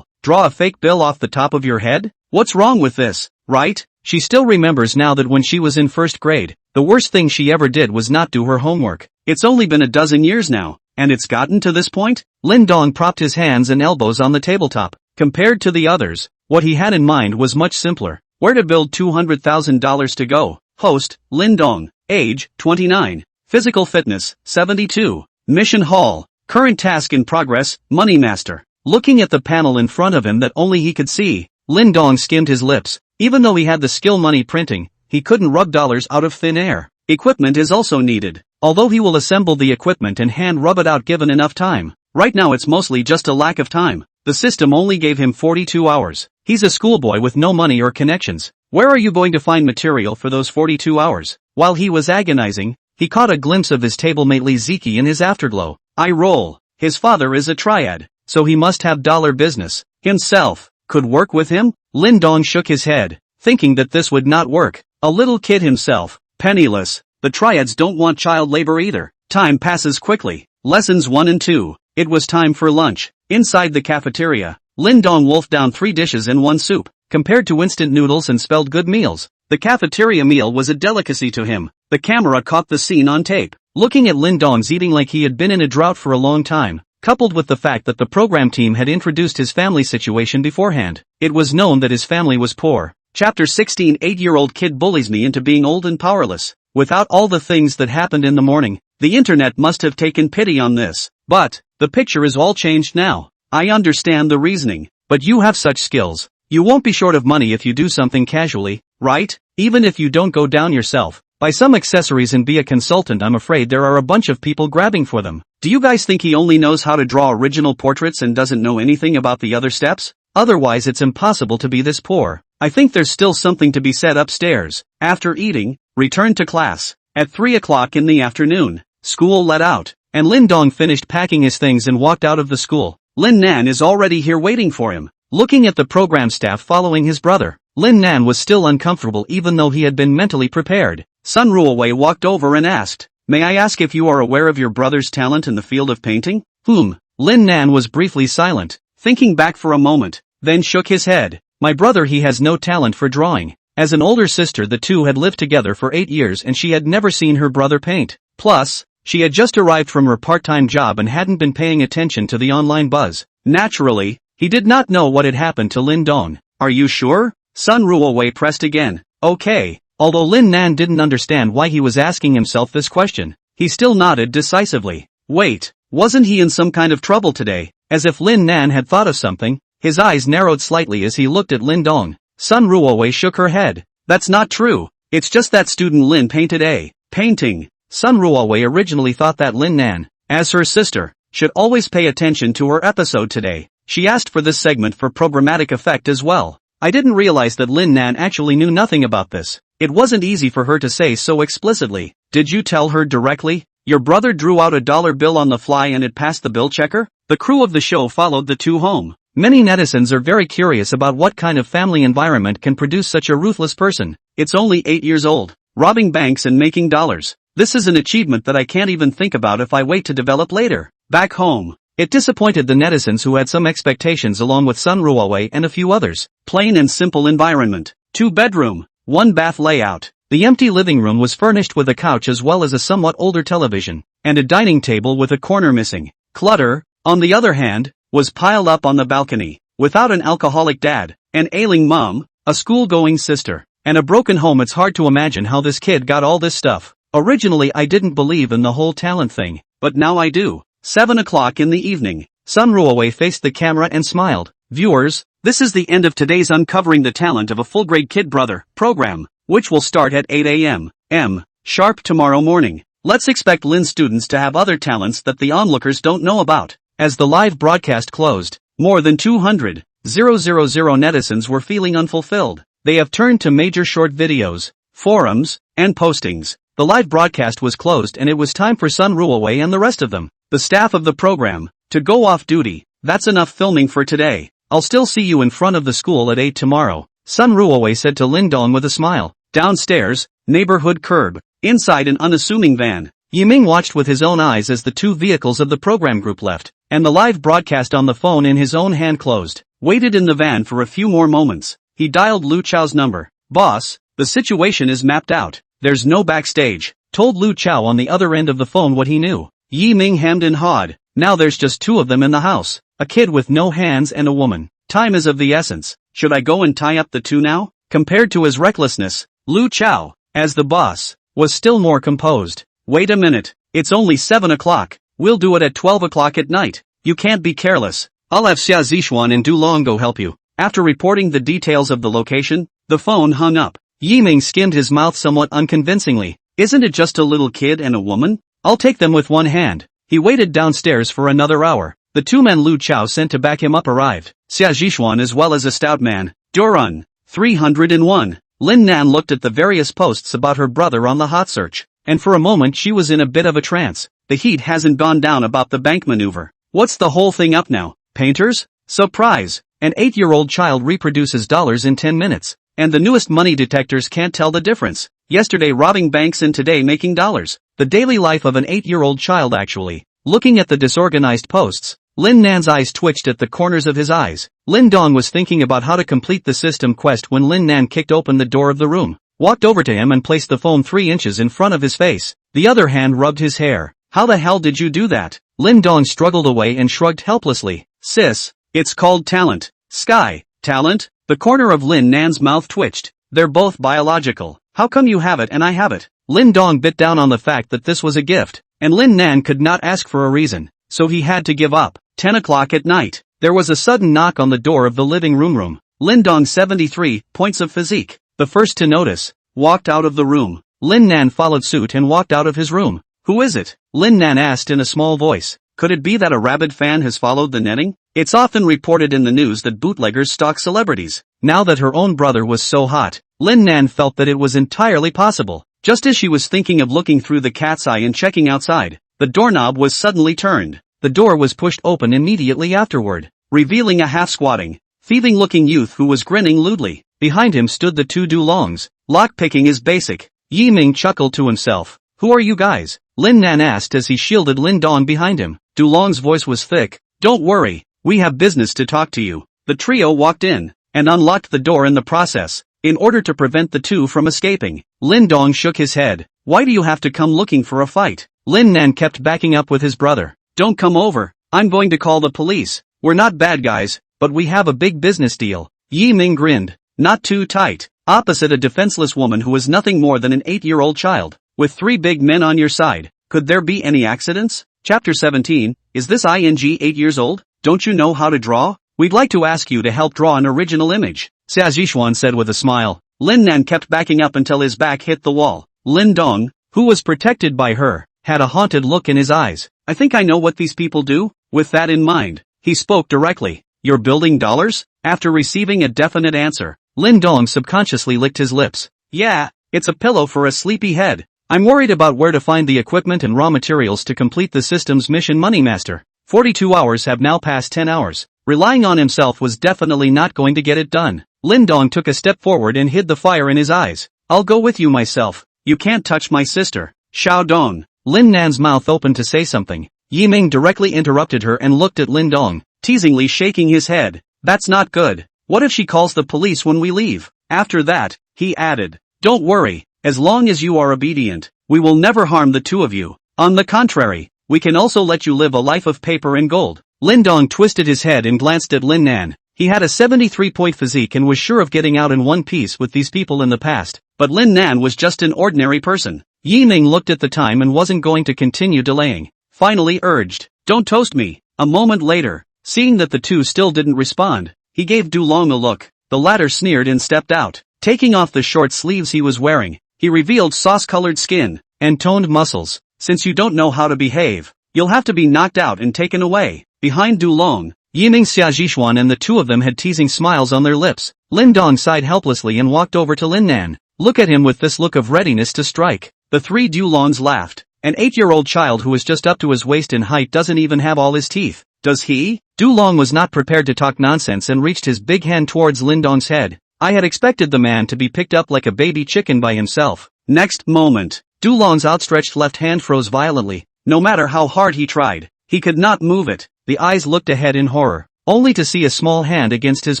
Draw a fake bill off the top of your head? What's wrong with this, right? She still remembers now that when she was in first grade, the worst thing she ever did was not do her homework. It's only been a dozen years now, and it's gotten to this point? Lin Dong propped his hands and elbows on the tabletop. Compared to the others, what he had in mind was much simpler. Where to build $200,000 to go. Host, Lin Dong. Age, 29. Physical fitness, 72. Mission hall. Current task in progress, Money Master. Looking at the panel in front of him that only he could see, Lin Dong skimmed his lips. Even though he had the skill money printing, he couldn't rub dollars out of thin air. Equipment is also needed. Although he will assemble the equipment and hand rub it out given enough time. Right now it's mostly just a lack of time. The system only gave him 42 hours. He's a schoolboy with no money or connections. Where are you going to find material for those 42 hours? While he was agonizing, he caught a glimpse of his table-mate Li Ziki in his afterglow. Eye roll. His father is a triad, so he must have dollar business. Himself could work with him? Lin Dong shook his head, thinking that this would not work. A little kid himself, penniless. The triads don't want child labor either. Time passes quickly. Lessons 1 and 2. It was time for lunch. Inside the cafeteria, Lin Dong wolfed down 3 dishes and 1 soup. Compared to instant noodles and spelled good meals, the cafeteria meal was a delicacy to him. The camera caught the scene on tape. Looking at Lin Dong's eating like he had been in a drought for a long time, coupled with the fact that the program team had introduced his family situation beforehand, it was known that his family was poor. Chapter 16. 8-year-old kid bullies me into being old and powerless. Without all the things that happened in the morning, the internet must have taken pity on this. But, the picture is all changed now. I understand the reasoning, but you have such skills. You won't be short of money if you do something casually, right? Even if you don't go down yourself, buy some accessories and be a consultant. I'm afraid there are a bunch of people grabbing for them. Do you guys think he only knows how to draw original portraits and doesn't know anything about the other steps? Otherwise it's impossible to be this poor. I think there's still something to be said upstairs. After eating, returned to class. At 3 o'clock in the afternoon, school let out, and Lin Dong finished packing his things and walked out of the school. Lin Nan is already here waiting for him. Looking at the program staff following his brother, Lin Nan was still uncomfortable even though he had been mentally prepared. Sun Ruowei walked over and asked, "May I ask if you are aware of your brother's talent in the field of painting?" Lin Nan was briefly silent, thinking back for a moment, then shook his head. "My brother, he has no talent for drawing." As an older sister, the two had lived together for 8 years and she had never seen her brother paint. Plus, she had just arrived from her part-time job and hadn't been paying attention to the online buzz. Naturally, he did not know what had happened to Lin Dong. "Are you sure?" Sun Ruowei pressed again. "Okay." Although Lin Nan didn't understand why he was asking himself this question, He still nodded decisively. Wait, wasn't he in some kind of trouble today? As if Lin Nan had thought of something, his eyes narrowed slightly as he looked at Lin Dong. Sun Ruowei shook her head. That's not true. It's just that student Lin painted a painting. Sun Ruowei originally thought that Lin Nan, as her sister, should always pay attention to her episode today. She asked for this segment for programmatic effect as well. I didn't realize that Lin Nan actually knew nothing about this. It wasn't easy for her to say so explicitly. Did you tell her directly? Your brother drew out a dollar bill on the fly and it passed the bill checker? The crew of the show followed the two home. Many netizens are very curious about what kind of family environment can produce such a ruthless person. It's only 8 years old, robbing banks and making dollars. This is an achievement that I can't even think about if I wait to develop later. Back home, it disappointed the netizens who had some expectations along with Sun Ruowei and a few others. Plain and simple environment. 2-bedroom, 1-bath layout. The empty living room was furnished with a couch as well as a somewhat older television, and a dining table with a corner missing. Clutter, on the other hand, was piled up on the balcony. Without an alcoholic dad, an ailing mom, a school-going sister, and a broken home, it's hard to imagine how this kid got all this stuff. Originally I didn't believe in the whole talent thing, but now I do. 7 o'clock in the evening. Sun Ruowei faced the camera and smiled. Viewers, this is the end of today's Uncovering the Talent of a Full-Grade Kid Brother program, which will start at 8 a.m. sharp tomorrow morning. Let's expect Lin students to have other talents that the onlookers don't know about. As the live broadcast closed, more than 200,000 netizens were feeling unfulfilled. They have turned to major short videos, forums, and postings. The live broadcast was closed and it was time for Sun Ruowei and the rest of them, the staff of the program, to go off duty. That's enough filming for today. I'll still see you in front of the school at 8 tomorrow, Sun Ruowei said to Lin Dong with a smile. Downstairs, neighborhood curb. Inside an unassuming van, Yiming watched with his own eyes as the two vehicles of the program group left, and the live broadcast on the phone in his own hand closed. Waited in the van for a few more moments. He dialed Lu Chao's number. Boss, the situation is mapped out. There's no backstage. Told Lu Chao on the other end of the phone what he knew. Yiming hemmed and hawed. Now there's just two of them in the house. A kid with no hands and a woman. Time is of the essence. Should I go and tie up the two now? Compared to his recklessness, Lu Chao, as the boss, was still more composed. Wait a minute. It's only 7 o'clock. We'll do it at 12 o'clock at night. You can't be careless. I'll have Xia Zixuan and Du Long go help you. After reporting the details of the location, the phone hung up. Yiming skimmed his mouth somewhat unconvincingly. Isn't it just a little kid and a woman? I'll take them with one hand. He waited downstairs for another hour. The two men Lu Chao sent to back him up arrived. Xia Zixuan as well as a stout man. Durun. 301. Lin Nan looked at the various posts about her brother on the hot search, and for a moment she was in a bit of a trance. The heat hasn't gone down about the bank maneuver. What's the whole thing up now? Painters? Surprise! An 8-year-old child reproduces dollars in 10 minutes, and the newest money detectors can't tell the difference. Yesterday robbing banks and today making dollars. The daily life of an 8-year-old child actually. Looking at the disorganized posts, Lin Nan's eyes twitched at the corners of his eyes. Lin Dong was thinking about how to complete the system quest when Lin Nan kicked open the door of the room, walked over to him and placed the phone 3 inches in front of his face. The other hand rubbed his hair. How the hell did you do that? Lin Dong struggled away and shrugged helplessly. Sis, it's called talent. Sky, talent? The corner of Lin Nan's mouth twitched. They're both biological. How come you have it and I have it? Lin Dong bit down on the fact that this was a gift, and Lin Nan could not ask for a reason, so he had to give up. 10 o'clock at night. There was a sudden knock on the door of the living room. Lin Dong 73 points of physique, the first to notice, walked out of the room. Lin Nan followed suit and walked out of his room. Who is it? Lin Nan asked in a small voice. Could it be that a rabid fan has followed the netting? It's often reported in the news that bootleggers stalk celebrities. Now that her own brother was so hot, Lin Nan felt that it was entirely possible. Just as she was thinking of looking through the cat's eye and checking outside, the doorknob was suddenly turned. The door was pushed open immediately afterward, revealing a half-squatting, thieving-looking youth who was grinning lewdly. Behind him stood the two Dulongs. Lock-picking is basic. Yiming chuckled to himself. Who are you guys? Lin Nan asked as he shielded Lin Dong behind him. Dulong's voice was thick. Don't worry, we have business to talk to you. The trio walked in, and unlocked the door in the process, in order to prevent the two from escaping. Lin Dong shook his head. Why do you have to come looking for a fight? Lin Nan kept backing up with his brother. Don't come over, I'm going to call the police. We're not bad guys, but we have a big business deal. Yiming grinned. Not too tight. Opposite a defenseless woman who was nothing more than an 8-year-old child, with 3 big men on your side. Could there be any accidents? Chapter 17, is this ing 8 years old? Don't you know how to draw? We'd like to ask you to help draw an original image, Xia Zhishuan said with a smile. Lin Nan kept backing up until his back hit the wall. Lin Dong, who was protected by her, had a haunted look in his eyes. I think I know what these people do. With that in mind, he spoke directly. You're building dollars? After receiving a definite answer, Lin Dong subconsciously licked his lips. Yeah, it's a pillow for a sleepy head. I'm worried about where to find the equipment and raw materials to complete the system's mission, Moneymaster. 42 hours have now passed 10 hours. Relying on himself was definitely not going to get it done. Lin Dong took a step forward and hid the fire in his eyes. I'll go with you myself. You can't touch my sister. Xiao Dong. Lin Nan's mouth opened to say something. Yi Ming directly interrupted her and looked at Lin Dong, teasingly shaking his head. That's not good. What if she calls the police when we leave? After that, he added, don't worry, as long as you are obedient, we will never harm the two of you. On the contrary, we can also let you live a life of paper and gold. Lin Dong twisted his head and glanced at Lin Nan. He had a 73-point physique and was sure of getting out in one piece with these people in the past, but Lin Nan was just an ordinary person. Yi Ming looked at the time and wasn't going to continue delaying. Finally urged, don't toast me. A moment later, seeing that the two still didn't respond, he gave Du Long a look. The latter sneered and stepped out. Taking off the short sleeves he was wearing, he revealed sauce-colored skin and toned muscles. Since you don't know how to behave, you'll have to be knocked out and taken away. Behind Du Long, Yiming, Xia Zhishuan and the two of them had teasing smiles on their lips. Lin Dong sighed helplessly and walked over to Lin Nan. Look at him with this look of readiness to strike. The three Du Longs laughed. An 8-year-old child who is just up to his waist in height doesn't even have all his teeth. Does he? Du Long was not prepared to talk nonsense and reached his big hand towards Lin Dong's head. I had expected the man to be picked up like a baby chicken by himself. Next moment, Du Long's outstretched left hand froze violently. No matter how hard he tried, he could not move it. The eyes looked ahead in horror, only to see a small hand against his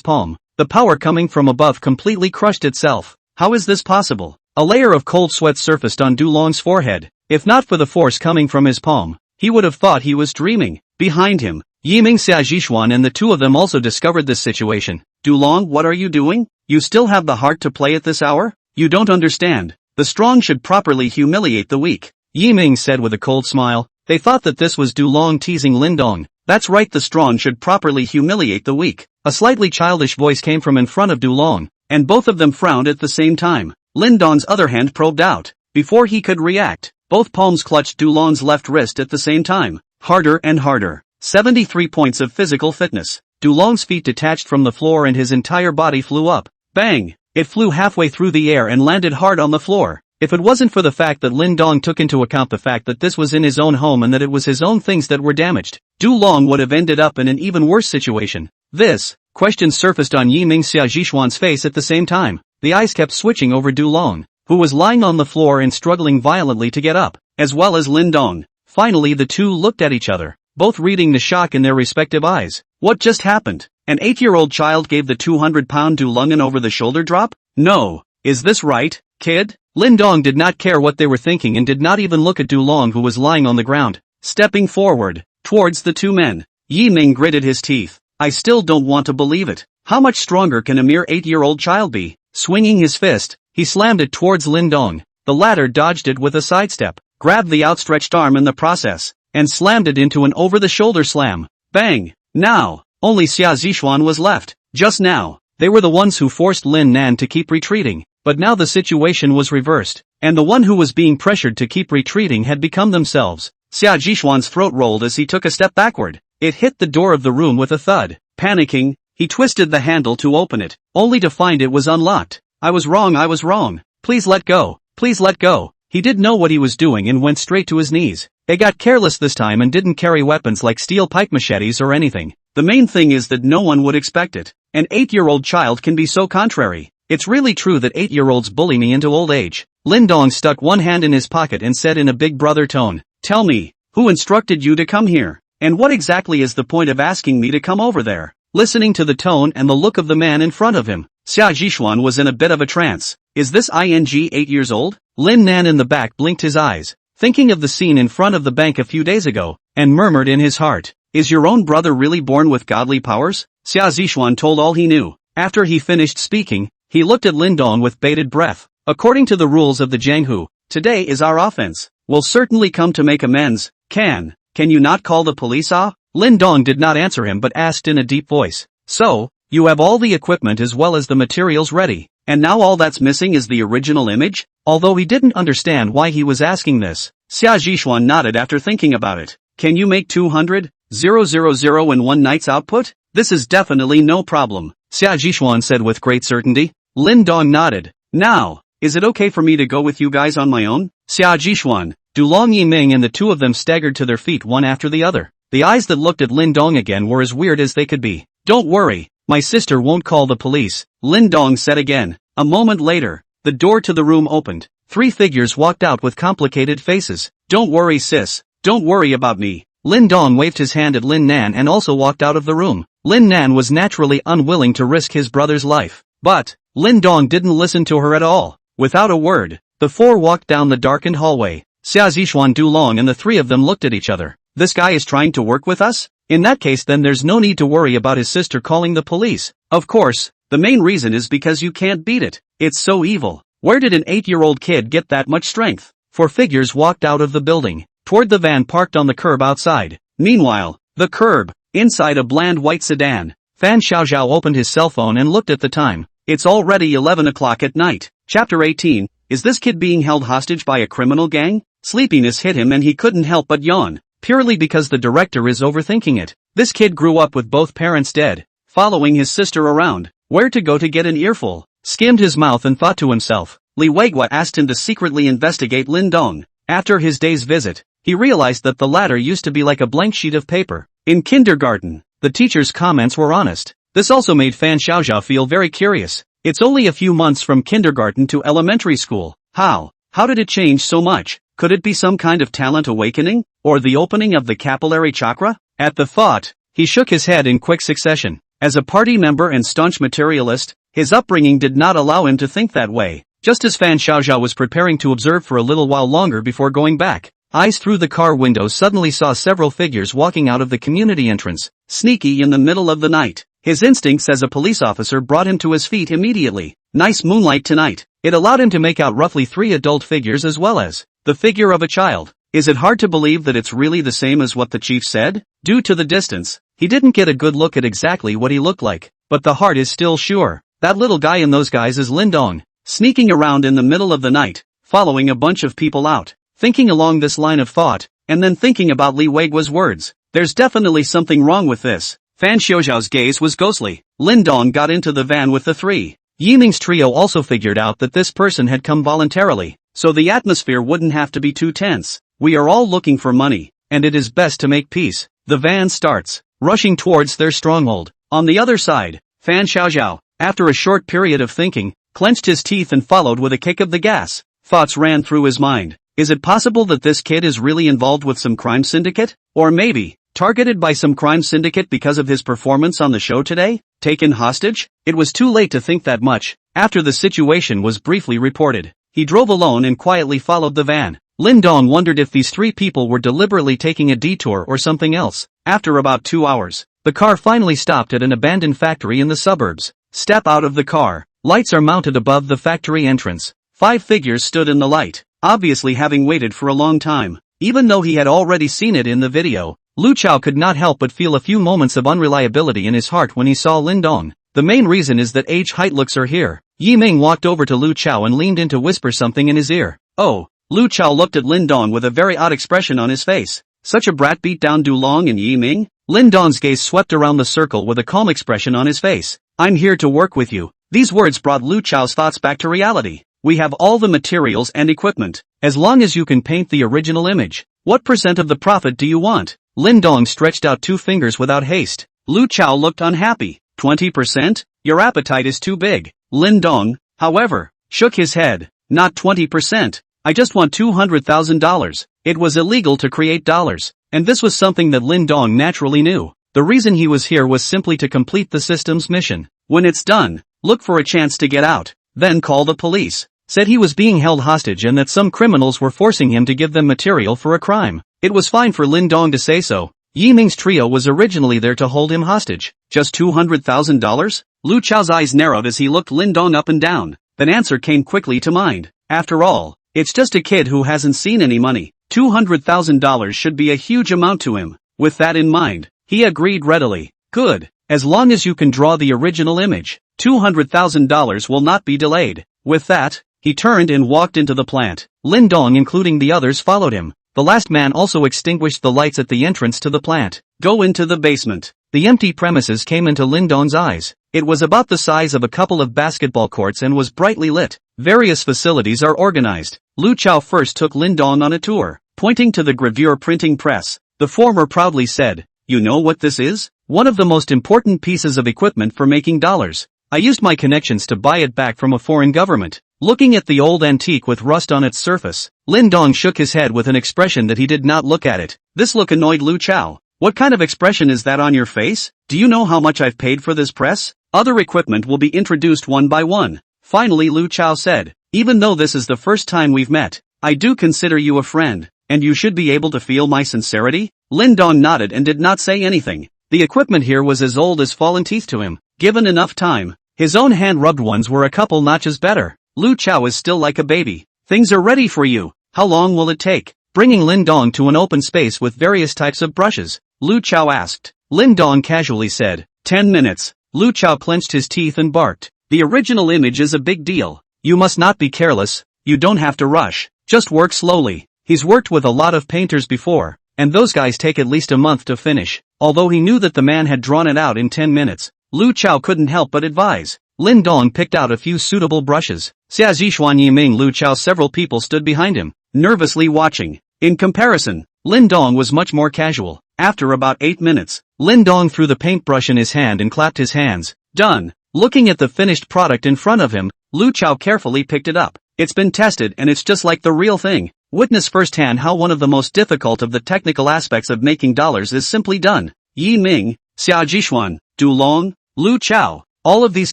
palm. The power coming from above completely crushed itself. How is this possible? A layer of cold sweat surfaced on Du Long's forehead. If not for the force coming from his palm, he would have thought he was dreaming. Behind him, Yiming, Xia Zhishuan and the two of them also discovered this situation. Du Long, what are you doing? You still have the heart to play at this hour? You don't understand. The strong should properly humiliate the weak. Yiming said with a cold smile. They thought that this was Du Long teasing Lin Dong. That's right, the strong should properly humiliate the weak. A slightly childish voice came from in front of Du Long, and both of them frowned at the same time. Lin Dong's other hand probed out. Before he could react, both palms clutched Du Long's left wrist at the same time. Harder and harder. 73 points of physical fitness. Du Long's feet detached from the floor and his entire body flew up. Bang! It flew halfway through the air and landed hard on the floor. If it wasn't for the fact that Lin Dong took into account the fact that this was in his own home and that it was his own things that were damaged, Du Long would have ended up in an even worse situation. This question surfaced on Yiming, Xia Zhishuan's face at the same time. The eyes kept switching over Du Long, who was lying on the floor and struggling violently to get up, as well as Lin Dong. Finally the two looked at each other, both reading the shock in their respective eyes. What just happened? An 8-year-old child gave the 200-pound Du Long an over-the-shoulder drop? No. Is this right, kid? Lin Dong did not care what they were thinking and did not even look at Du Long, who was lying on the ground. Stepping forward, towards the two men, Yi Ming gritted his teeth. I still don't want to believe it. How much stronger can a mere 8-year-old child be? Swinging his fist, he slammed it towards Lin Dong. The latter dodged it with a sidestep, grabbed the outstretched arm in the process, and slammed it into an over-the-shoulder slam. Bang! Now, only Xia Zhishuan was left. Just now, they were the ones who forced Lin Nan to keep retreating. But now the situation was reversed, and the one who was being pressured to keep retreating had become themselves. Xia Zhishuan's throat rolled as he took a step backward. It hit the door of the room with a thud. Panicking, he twisted the handle to open it, only to find it was unlocked. I was wrong. Please let go. Please let go. He did know what he was doing and went straight to his knees. They got careless this time and didn't carry weapons like steel pike machetes or anything. The main thing is that no one would expect it. An 8-year-old child can be so contrary. It's really true that 8-year-olds bully me into old age. Lin Dong stuck one hand in his pocket and said in a big brother tone, tell me, who instructed you to come here? And what exactly is the point of asking me to come over there? Listening to the tone and the look of the man in front of him, Xia Zhishuan was in a bit of a trance. Is this ing 8 years old? Lin Nan in the back blinked his eyes, thinking of the scene in front of the bank a few days ago, and murmured in his heart, is your own brother really born with godly powers? Xia Zhishuan told all he knew. After he finished speaking, he looked at Lin Dong with bated breath. According to the rules of the Jianghu, today is our offense. will certainly come to make amends. Can you not call the police? Lin Dong did not answer him but asked in a deep voice. So, you have all the equipment as well as the materials ready, and now all that's missing is the original image? Although he didn't understand why he was asking this, Xia Zhishuan nodded after thinking about it. Can you make 200,000 in one night's output? This is definitely no problem, Xia Zhishuan said with great certainty. Lin Dong nodded. Now, is it okay for me to go with you guys on my own? Xia Zhishuan, Dulong Yiming and the two of them staggered to their feet one after the other. The eyes that looked at Lin Dong again were as weird as they could be. Don't worry, my sister won't call the police, Lin Dong said again. A moment later, the door to the room opened. 3 figures walked out with complicated faces. Don't worry sis, don't worry about me. Lin Dong waved his hand at Lin Nan and also walked out of the room. Lin Nan was naturally unwilling to risk his brother's life. But, Lin Dong didn't listen to her at all. Without a word, the 4 walked down the darkened hallway. Xia Zhishuan Dulong and the 3 of them looked at each other. This guy is trying to work with us? In that case then there's no need to worry about his sister calling the police. Of course, the main reason is because you can't beat it. It's so evil. Where did an 8-year-old kid get that much strength? 4 figures walked out of the building, toward the van parked on the curb outside. Meanwhile, the curb, inside a bland white sedan, Fan Xiaoxiao opened his cell phone and looked at the time. It's already 11 o'clock at night. Chapter 18, is this kid being held hostage by a criminal gang? Sleepiness hit him and he couldn't help but yawn, purely because the director is overthinking it. This kid grew up with both parents dead, following his sister around. Where to go to get an earful? Skimmed his mouth and thought to himself. Li Weiguo asked him to secretly investigate Lin Dong. After his day's visit, he realized that the latter used to be like a blank sheet of paper. In kindergarten, the teacher's comments were honest. This also made Fan Xiaoxiao feel very curious. It's only a few months from kindergarten to elementary school. How did it change so much? Could it be some kind of talent awakening? Or the opening of the capillary chakra? At the thought, he shook his head in quick succession. As a party member and staunch materialist, his upbringing did not allow him to think that way. Just as Fan Xiaoxiao was preparing to observe for a little while longer before going back, eyes through the car window suddenly saw several figures walking out of the community entrance, sneaky in the middle of the night. His instincts as a police officer brought him to his feet immediately. Nice moonlight tonight. It allowed him to make out roughly 3 adult figures as well as the figure of a child. Is it hard to believe that it's really the same as what the chief said? Due to the distance, he didn't get a good look at exactly what he looked like, but the heart is still sure. That little guy and those guys is Lin Dong, sneaking around in the middle of the night, following a bunch of people out. Thinking along this line of thought, and then thinking about Li Weiguo's words. There's definitely something wrong with this. Fan Xiaoxiao's gaze was ghostly. Lin Dong got into the van with the 3. Yiming's trio also figured out that this person had come voluntarily, so the atmosphere wouldn't have to be too tense. We are all looking for money, and it is best to make peace. The van starts, rushing towards their stronghold. On the other side, Fan Xiaoxiao, after a short period of thinking, clenched his teeth and followed with a kick of the gas. Thoughts ran through his mind. Is it possible that this kid is really involved with some crime syndicate? Or maybe, targeted by some crime syndicate because of his performance on the show today? Taken hostage? It was too late to think that much. After the situation was briefly reported, he drove alone and quietly followed the van. Lin Dong wondered if these 3 people were deliberately taking a detour or something else. After about 2 hours, the car finally stopped at an abandoned factory in the suburbs. Step out of the car. Lights are mounted above the factory entrance. 5 figures stood in the light, obviously having waited for a long time. Even though he had already seen it in the video, Lu Chao could not help but feel a few moments of unreliability in his heart when he saw Lin Dong. The main reason is that age-height looks are here. Yiming walked over to Lu Chao and leaned in to whisper something in his ear. Oh, Lu Chao looked at Lin Dong with a very odd expression on his face. Such a brat beat down Dulong and Yiming? Lin Dong's gaze swept around the circle with a calm expression on his face. I'm here to work with you. These words brought Lu Chao's thoughts back to reality. We have all the materials and equipment. As long as you can paint the original image. What % of the profit do you want? Lin Dong stretched out 2 fingers without haste. Lu Chao looked unhappy. 20%? Your appetite is too big. Lin Dong, however, shook his head. Not 20%. I just want $200,000. It was illegal to create dollars. And this was something that Lin Dong naturally knew. The reason he was here was simply to complete the system's mission. When it's done, look for a chance to get out. Then call the police. Said he was being held hostage and that some criminals were forcing him to give them material for a crime. It was fine for Lin Dong to say so. Yiming's trio was originally there to hold him hostage. Just $200,000? Lu Chao's eyes narrowed as he looked Lin Dong up and down. An answer came quickly to mind. After all, it's just a kid who hasn't seen any money. $200,000 should be a huge amount to him. With that in mind, he agreed readily. Good. As long as you can draw the original image, $200,000 will not be delayed. With that, he turned and walked into the plant. Lin Dong, including the others, followed him. The last man also extinguished the lights at the entrance to the plant. Go into the basement. The empty premises came into Lin Dong's eyes. It was about the size of a couple of basketball courts and was brightly lit. Various facilities are organized. Lu Chao first took Lin Dong on a tour. Pointing to the gravure printing press, the former proudly said, "You know what this is? One of the most important pieces of equipment for making dollars. I used my connections to buy it back from a foreign government." Looking at the old antique with rust on its surface, Lin Dong shook his head with an expression that he did not look at it. This look annoyed Lu Chao. "What kind of expression is that on your face? Do you know how much I've paid for this press? Other equipment will be introduced one by one." Finally Lu Chao said, "Even though this is the first time we've met, I do consider you a friend, and you should be able to feel my sincerity." Lin Dong nodded and did not say anything. The equipment here was as old as fallen teeth to him. Given enough time, his own hand-rubbed ones were a couple notches better. Lu Chao is still like a baby. "Things are ready for you. How long will it take?" Bringing Lin Dong to an open space with various types of brushes, Lu Chao asked. Lin Dong casually said, 10 minutes. Lu Chao clenched his teeth and barked. "The original image is a big deal. You must not be careless. You don't have to rush. Just work slowly." He's worked with a lot of painters before, and those guys take at least a month to finish. Although he knew that the man had drawn it out in 10 minutes, Lu Chao couldn't help but advise. Lin Dong picked out a few suitable brushes. Xia Zixuan Yiming Lu Chao. Several people stood behind him, nervously watching. In comparison, Lin Dong was much more casual. After about 8 minutes, Lin Dong threw the paintbrush in his hand and clapped his hands. Done. Looking at the finished product in front of him, Lu Chao carefully picked it up. It's been tested and it's just like the real thing. Witness firsthand how one of the most difficult of the technical aspects of making dollars is simply done. Yi Ming, Xia Zixuan, Du Long, Lu Chao, all of these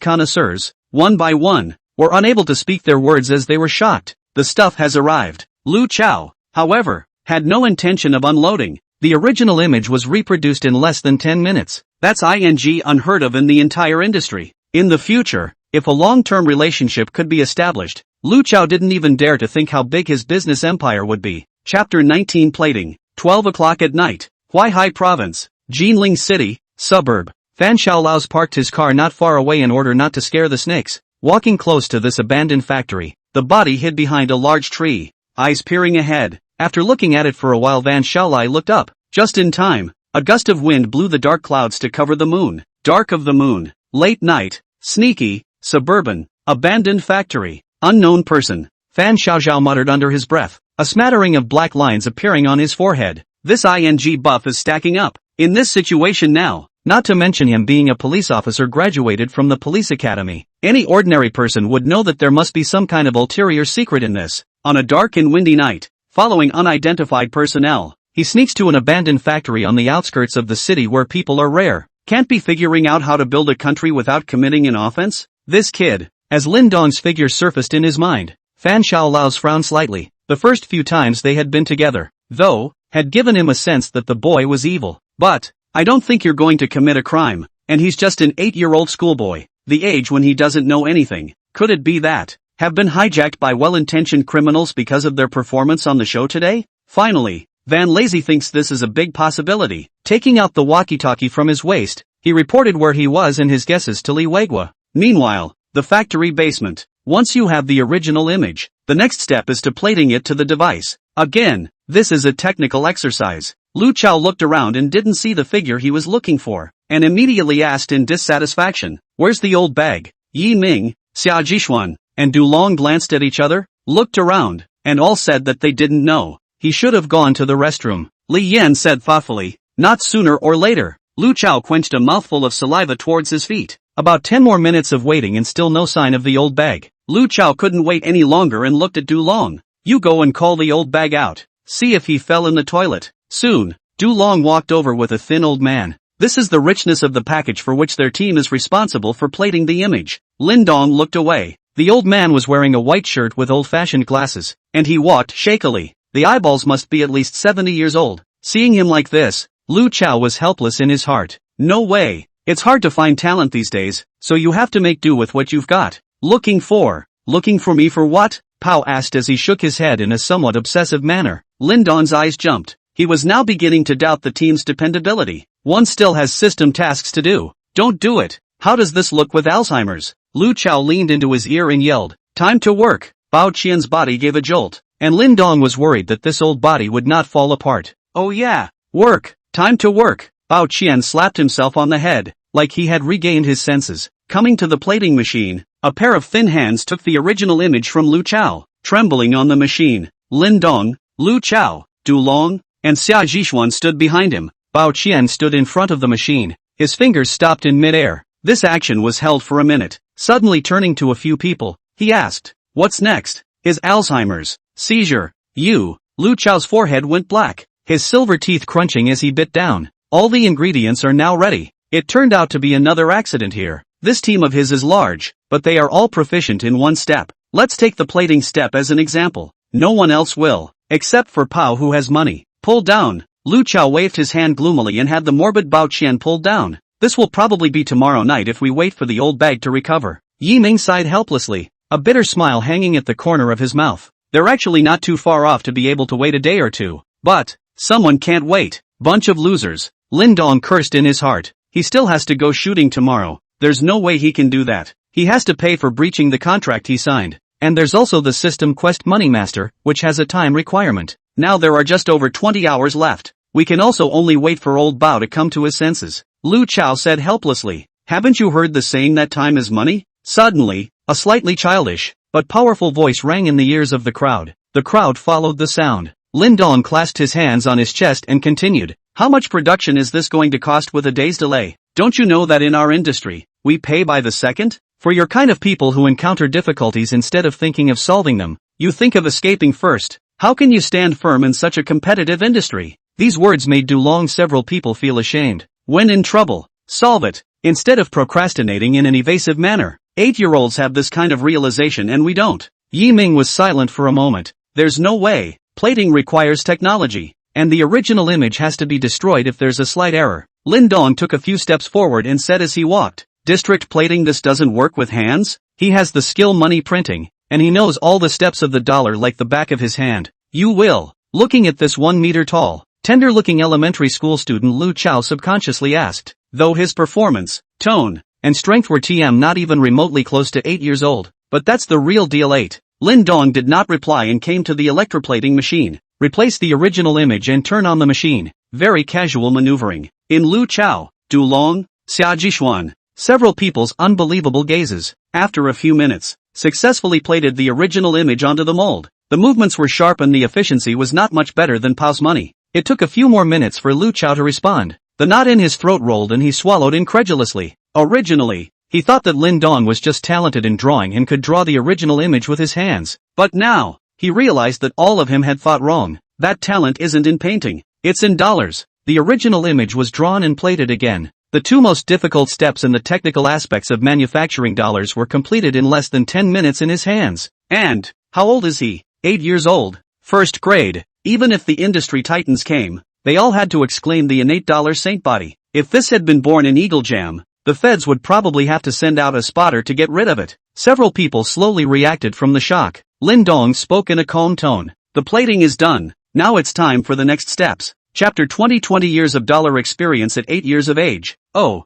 connoisseurs, one by one, were unable to speak their words as they were shocked. The stuff has arrived. Lu Chao, however, had no intention of unloading. The original image was reproduced in less than 10 minutes. That's unheard of in the entire industry. In the future, if a long-term relationship could be established, Lu Chao didn't even dare to think how big his business empire would be. Chapter 19 Plating. 12 o'clock at night. Huaihai Province, Jinling City, suburb. Fan Xiaolao's parked his car not far away in order not to scare the snakes. Walking close to this abandoned factory, the body hid behind a large tree, eyes peering ahead. After looking at it for a while, Fan Xiaolao looked up. Just in time, a gust of wind blew the dark clouds to cover the moon. Dark of the moon. Late night. Sneaky. Suburban. Abandoned factory. Unknown person. Fan Xiaozhao muttered under his breath, a smattering of black lines appearing on his forehead. This ing buff is stacking up. In this situation now, not to mention him being a police officer graduated from the police academy, any ordinary person would know that there must be some kind of ulterior secret in this. On a dark and windy night, following unidentified personnel, he sneaks to an abandoned factory on the outskirts of the city where people are rare. Can't be figuring out how to build a country without committing an offense? This kid. As Lin Dong's figure surfaced in his mind, Fan Xiaolao's frowned slightly. The first few times they had been together, though, had given him a sense that the boy was evil. But, I don't think you're going to commit a crime, and he's just an 8-year-old schoolboy, the age when he doesn't know anything. Could it be that, have been hijacked by well-intentioned criminals because of their performance on the show today? Finally, Van Lazy thinks this is a big possibility. Taking out the walkie-talkie from his waist, he reported where he was and his guesses to Li Weigua. Meanwhile, the factory basement. Once you have the original image, the next step is to plating it to the device. Again, this is a technical exercise. Lu Chao looked around and didn't see the figure he was looking for, and immediately asked in dissatisfaction, "Where's the old bag?" Yi Ming, Xia Zixuan, and Du Long glanced at each other, looked around, and all said that they didn't know. He should have gone to the restroom. Li Yan said thoughtfully, "Not sooner or later." Lu Chao quenched a mouthful of saliva towards his feet. About 10 more minutes of waiting and still no sign of the old bag. Lu Chao couldn't wait any longer and looked at Du Long. "You go and call the old bag out. See if he fell in the toilet." Soon, Du Long walked over with a thin old man. This is the richness of the package for which their team is responsible for plating the image. Lin Dong looked away. The old man was wearing a white shirt with old-fashioned glasses, and he walked shakily. The eyeballs must be at least 70 years old. Seeing him like this, Lu Chao was helpless in his heart. No way. It's hard to find talent these days, so you have to make do with what you've got. Looking for me for what? Pao asked as he shook his head in a somewhat obsessive manner. Lin Dong's eyes jumped. He was now beginning to doubt the team's dependability. One still has system tasks to do. Don't do it. How does this look with Alzheimer's? Lu Chao leaned into his ear and yelled, "Time to work." Bao Qian's body gave a jolt, and Lin Dong was worried that this old body would not fall apart. Oh yeah, work. Time to work. Bao Qian slapped himself on the head, like he had regained his senses. Coming to the plating machine, a pair of thin hands took the original image from Lu Chao. Trembling on the machine, Lin Dong, Lu Chao, Du Long, and Xia Zhishuan stood behind him. Bao Qian stood in front of the machine. His fingers stopped in midair. This action was held for a minute. Suddenly turning to a few people, he asked, "What's next?" "His Alzheimer's seizure." Lu Chao's forehead went black, his silver teeth crunching as he bit down. "All the ingredients are now ready." It turned out to be another accident here. This team of his is large, but they are all proficient in one step. Let's take the plating step as an example. No one else will, except for Pao who has money. Pull down. Lu Chao waved his hand gloomily and had the morbid Bao Qian pulled down. This will probably be tomorrow night if we wait for the old bag to recover. Yi Ming sighed helplessly, a bitter smile hanging at the corner of his mouth. They're actually not too far off to be able to wait a day or two. But, someone can't wait. Bunch of losers. Lin Dong cursed in his heart. He still has to go shooting tomorrow. There's no way he can do that. He has to pay for breaching the contract he signed. And there's also the System Quest Money Master, which has a time requirement. Now there are just over 20 hours left. We can also only wait for old Bao to come to his senses. Lu Chao said helplessly. Haven't you heard the saying that time is money? Suddenly, a slightly childish, but powerful voice rang in the ears of the crowd. The crowd followed the sound. Lin Dong clasped his hands on his chest and continued. How much production is this going to cost with a day's delay? Don't you know that in our industry, we pay by the second? For your kind of people who encounter difficulties instead of thinking of solving them, you think of escaping first. How can you stand firm in such a competitive industry? These words made Du Long several people feel ashamed. When in trouble, solve it, instead of procrastinating in an evasive manner. 8-year-olds have this kind of realization and we don't. Yi Ming was silent for a moment. There's no way. Plating requires technology, and the original image has to be destroyed if there's a slight error. Lin Dong took a few steps forward and said as he walked, "District plating, this doesn't work with hands?" He has the skill money printing, and he knows all the steps of the dollar like the back of his hand. You will. Looking at this 1 meter tall, tender-looking elementary school student, Lu Chao subconsciously asked, though his performance, tone, and strength were not even remotely close to 8 years old. But that's the real deal. 8. Lin Dong did not reply and came to the electroplating machine. Replace the original image and turn on the machine. Very casual maneuvering. In Lu Chao, Du Long, Xia Zhishuan, several people's unbelievable gazes, after a few minutes, successfully plated the original image onto the mold. The movements were sharp and the efficiency was not much better than Pao's money. It took a few more minutes for Lu Chao to respond. The knot in his throat rolled and he swallowed incredulously. Originally, he thought that Lin Dong was just talented in drawing and could draw the original image with his hands. But now, he realized that all of him had thought wrong. That talent isn't in painting, it's in dollars. The original image was drawn and plated again. The two most difficult steps in the technical aspects of manufacturing dollars were completed in less than 10 minutes in his hands. And, how old is he? 8 years old. First grade. Even if the industry titans came, they all had to exclaim the innate dollar saint body. If this had been born in Eagle Jam, the feds would probably have to send out a spotter to get rid of it. Several people slowly reacted from the shock. Lin Dong spoke in a calm tone. The plating is done. Now it's time for the next steps. Chapter 20 years of dollar experience at 8 years of age. Oh,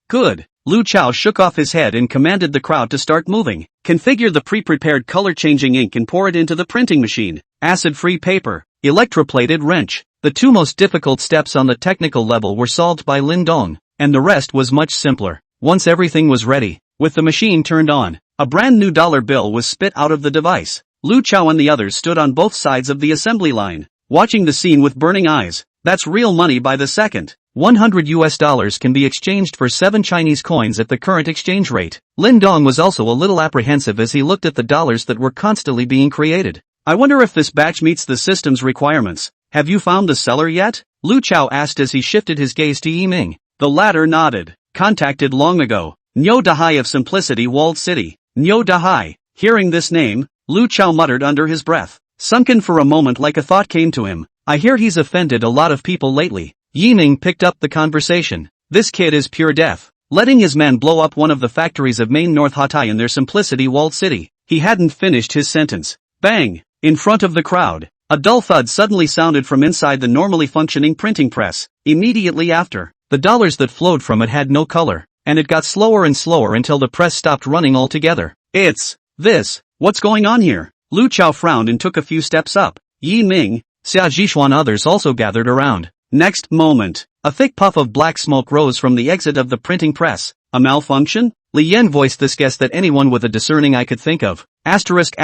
good. Lu Chao shook off his head and commanded the crowd to start moving. Configure the pre-prepared color-changing ink and pour it into the printing machine. Acid-free paper. Electroplated wrench. The two most difficult steps on the technical level were solved by Lin Dong, and the rest was much simpler. Once everything was ready, with the machine turned on, a brand new dollar bill was spit out of the device. Lu Chao and the others stood on both sides of the assembly line, watching the scene with burning eyes. That's real money by the second. $100 can be exchanged for 7 Chinese coins at the current exchange rate. Lin Dong was also a little apprehensive as he looked at the dollars that were constantly being created. I wonder if this batch meets the system's requirements. Have you found the seller yet? Lu Chao asked as he shifted his gaze to Yi Ming. The latter nodded. Contacted long ago. Nyo Dahai of Simplicity Walled City. Nyo Dahai. Hearing this name, Lu Chao muttered under his breath. Sunken for a moment like a thought came to him. I hear he's offended a lot of people lately. Yi Ming picked up the conversation. This kid is pure death. Letting his men blow up one of the factories of Main North Hatai in their Simplicity Walled City. He hadn't finished his sentence. Bang! In front of the crowd, A dull thud suddenly sounded from inside the normally functioning printing press. Immediately after, the dollars that flowed from it had no color, and it got slower and slower until the press stopped running altogether. What's going on here? Lu Chao frowned and took a few steps up. Yi Ming, Xia Zhixuan others also gathered around. Next moment, a thick puff of black smoke rose from the exit of the printing press. A malfunction? Li Yan voiced this guess that anyone with a discerning eye could think of. Asterisk.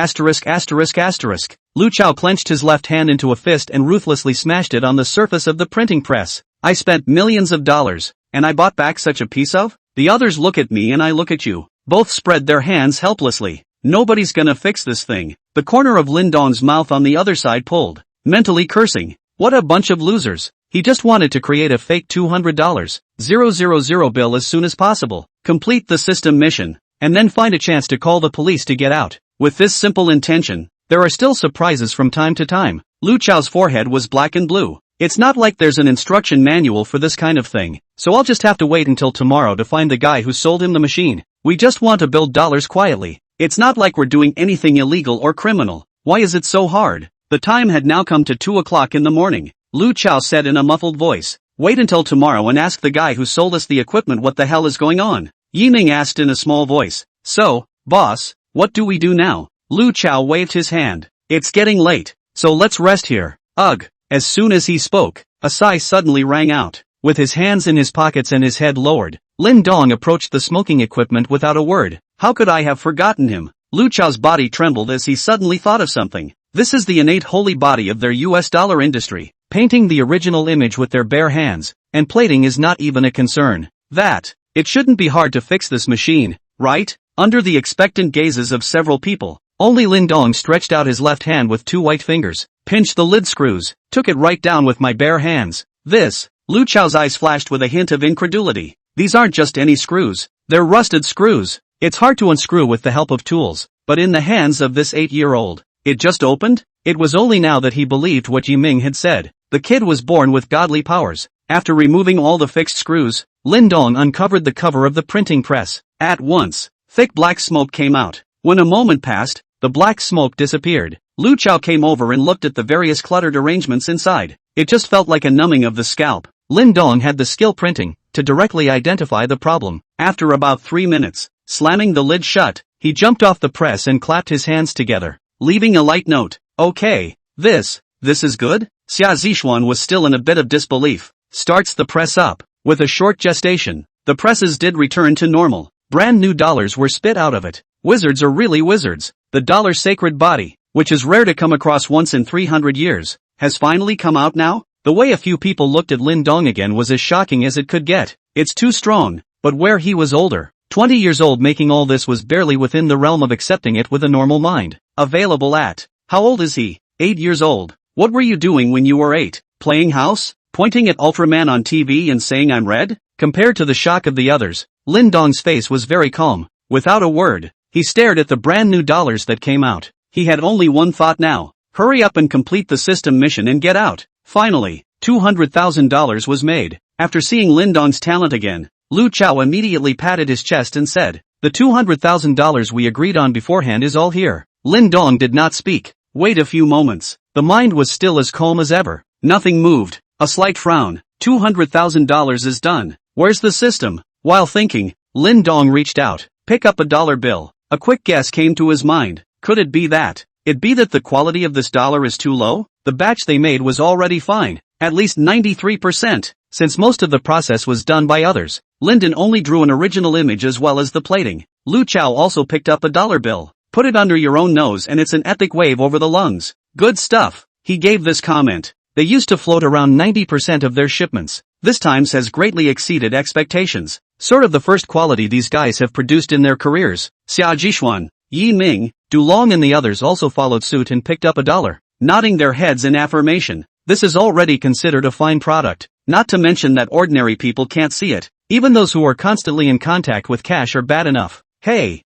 Lu Chao clenched his left hand into a fist and ruthlessly smashed it on the surface of the printing press. I spent millions of dollars, and I bought back such a piece of? The others look at me and I look at you. Both spread their hands helplessly. Nobody's gonna fix this thing. The corner of Lin Dong's mouth on the other side pulled, mentally cursing. What a bunch of losers. He just wanted to create a fake $200,000 bill as soon as possible, complete the system mission, and then find a chance to call the police to get out. With this simple intention, there are still surprises from time to time. Lu Chao's forehead was black and blue. It's not like there's an instruction manual for this kind of thing, so I'll just have to wait until tomorrow to find the guy who sold him the machine. We just want to build dollars quietly. It's not like we're doing anything illegal or criminal. Why is it so hard? The time had now come to 2 o'clock in the morning. Lu Chao said in a muffled voice. Wait until tomorrow and ask the guy who sold us the equipment what the hell is going on. Yi Ming asked in a small voice. So, boss, what do we do now? Lu Chao waved his hand. It's getting late, so let's rest here. Ugh. As soon as he spoke, a sigh suddenly rang out. With his hands in his pockets and his head lowered, Lin Dong approached the smoking equipment without a word. How could I have forgotten him? Lu Chao's body trembled as he suddenly thought of something. This is the innate holy body of their US dollar industry. Painting the original image with their bare hands, and plating is not even a concern. It shouldn't be hard to fix this machine, right? Under the expectant gazes of several people, only Lin Dong stretched out his left hand with 2 white fingers, pinched the lid screws, took it right down with my bare hands. Lu Chao's eyes flashed with a hint of incredulity. These aren't just any screws, they're rusted screws. It's hard to unscrew with the help of tools, but in the hands of this 8-year-old, it just opened? It was only now that he believed what Yi Ming had said. The kid was born with godly powers. After removing all the fixed screws, Lin Dong uncovered the cover of the printing press. At once, thick black smoke came out. When a moment passed, the black smoke disappeared. Lu Chao came over and looked at the various cluttered arrangements inside. It just felt like a numbing of the scalp. Lin Dong had the skill printing to directly identify the problem. After about 3 minutes, slamming the lid shut, he jumped off the press and clapped his hands together, leaving a light note. Okay, this is good? Xia Zhixuan was still in a bit of disbelief. Starts the press up. With a short gestation, the presses did return to normal. Brand new dollars were spit out of it. Wizards are really wizards. The dollar's sacred body, which is rare to come across once in 300 years, has finally come out now? The way a few people looked at Lin Dong again was as shocking as it could get. It's too strong, but where he was older, 20 years old, making all this was barely within the realm of accepting it with a normal mind. Available at, how old is he? 8 years old. What were you doing when you were 8? Playing house? Pointing at Ultraman on TV and saying I'm red? Compared to the shock of the others, Lin Dong's face was very calm. Without a word, he stared at the brand new dollars that came out. He had only one thought now. Hurry up and complete the system mission and get out. Finally, $200,000 was made. After seeing Lin Dong's talent again, Lu Chao immediately patted his chest and said, the $200,000 we agreed on beforehand is all here. Lin Dong did not speak. Wait a few moments. The mind was still as calm as ever. Nothing moved. A slight frown. $200,000 is done. Where's the system? While thinking, Lin Dong reached out. Pick up a dollar bill. A quick guess came to his mind. Could it be that? It be that the quality of this dollar is too low? The batch they made was already fine. At least 93%. Since most of the process was done by others, Linden only drew an original image as well as the plating. Lu Chao also picked up a dollar bill. Put it under your own nose and it's an epic wave over the lungs. Good stuff. He gave this comment. They used to float around 90% of their shipments. This times has greatly exceeded expectations. Sort of the first quality these guys have produced in their careers. Xia Zhixuan, Yi Ming, Du Long and the others also followed suit and picked up a dollar, nodding their heads in affirmation. This is already considered a fine product. Not to mention that ordinary people can't see it. Even those who are constantly in contact with cash are bad enough. Hey.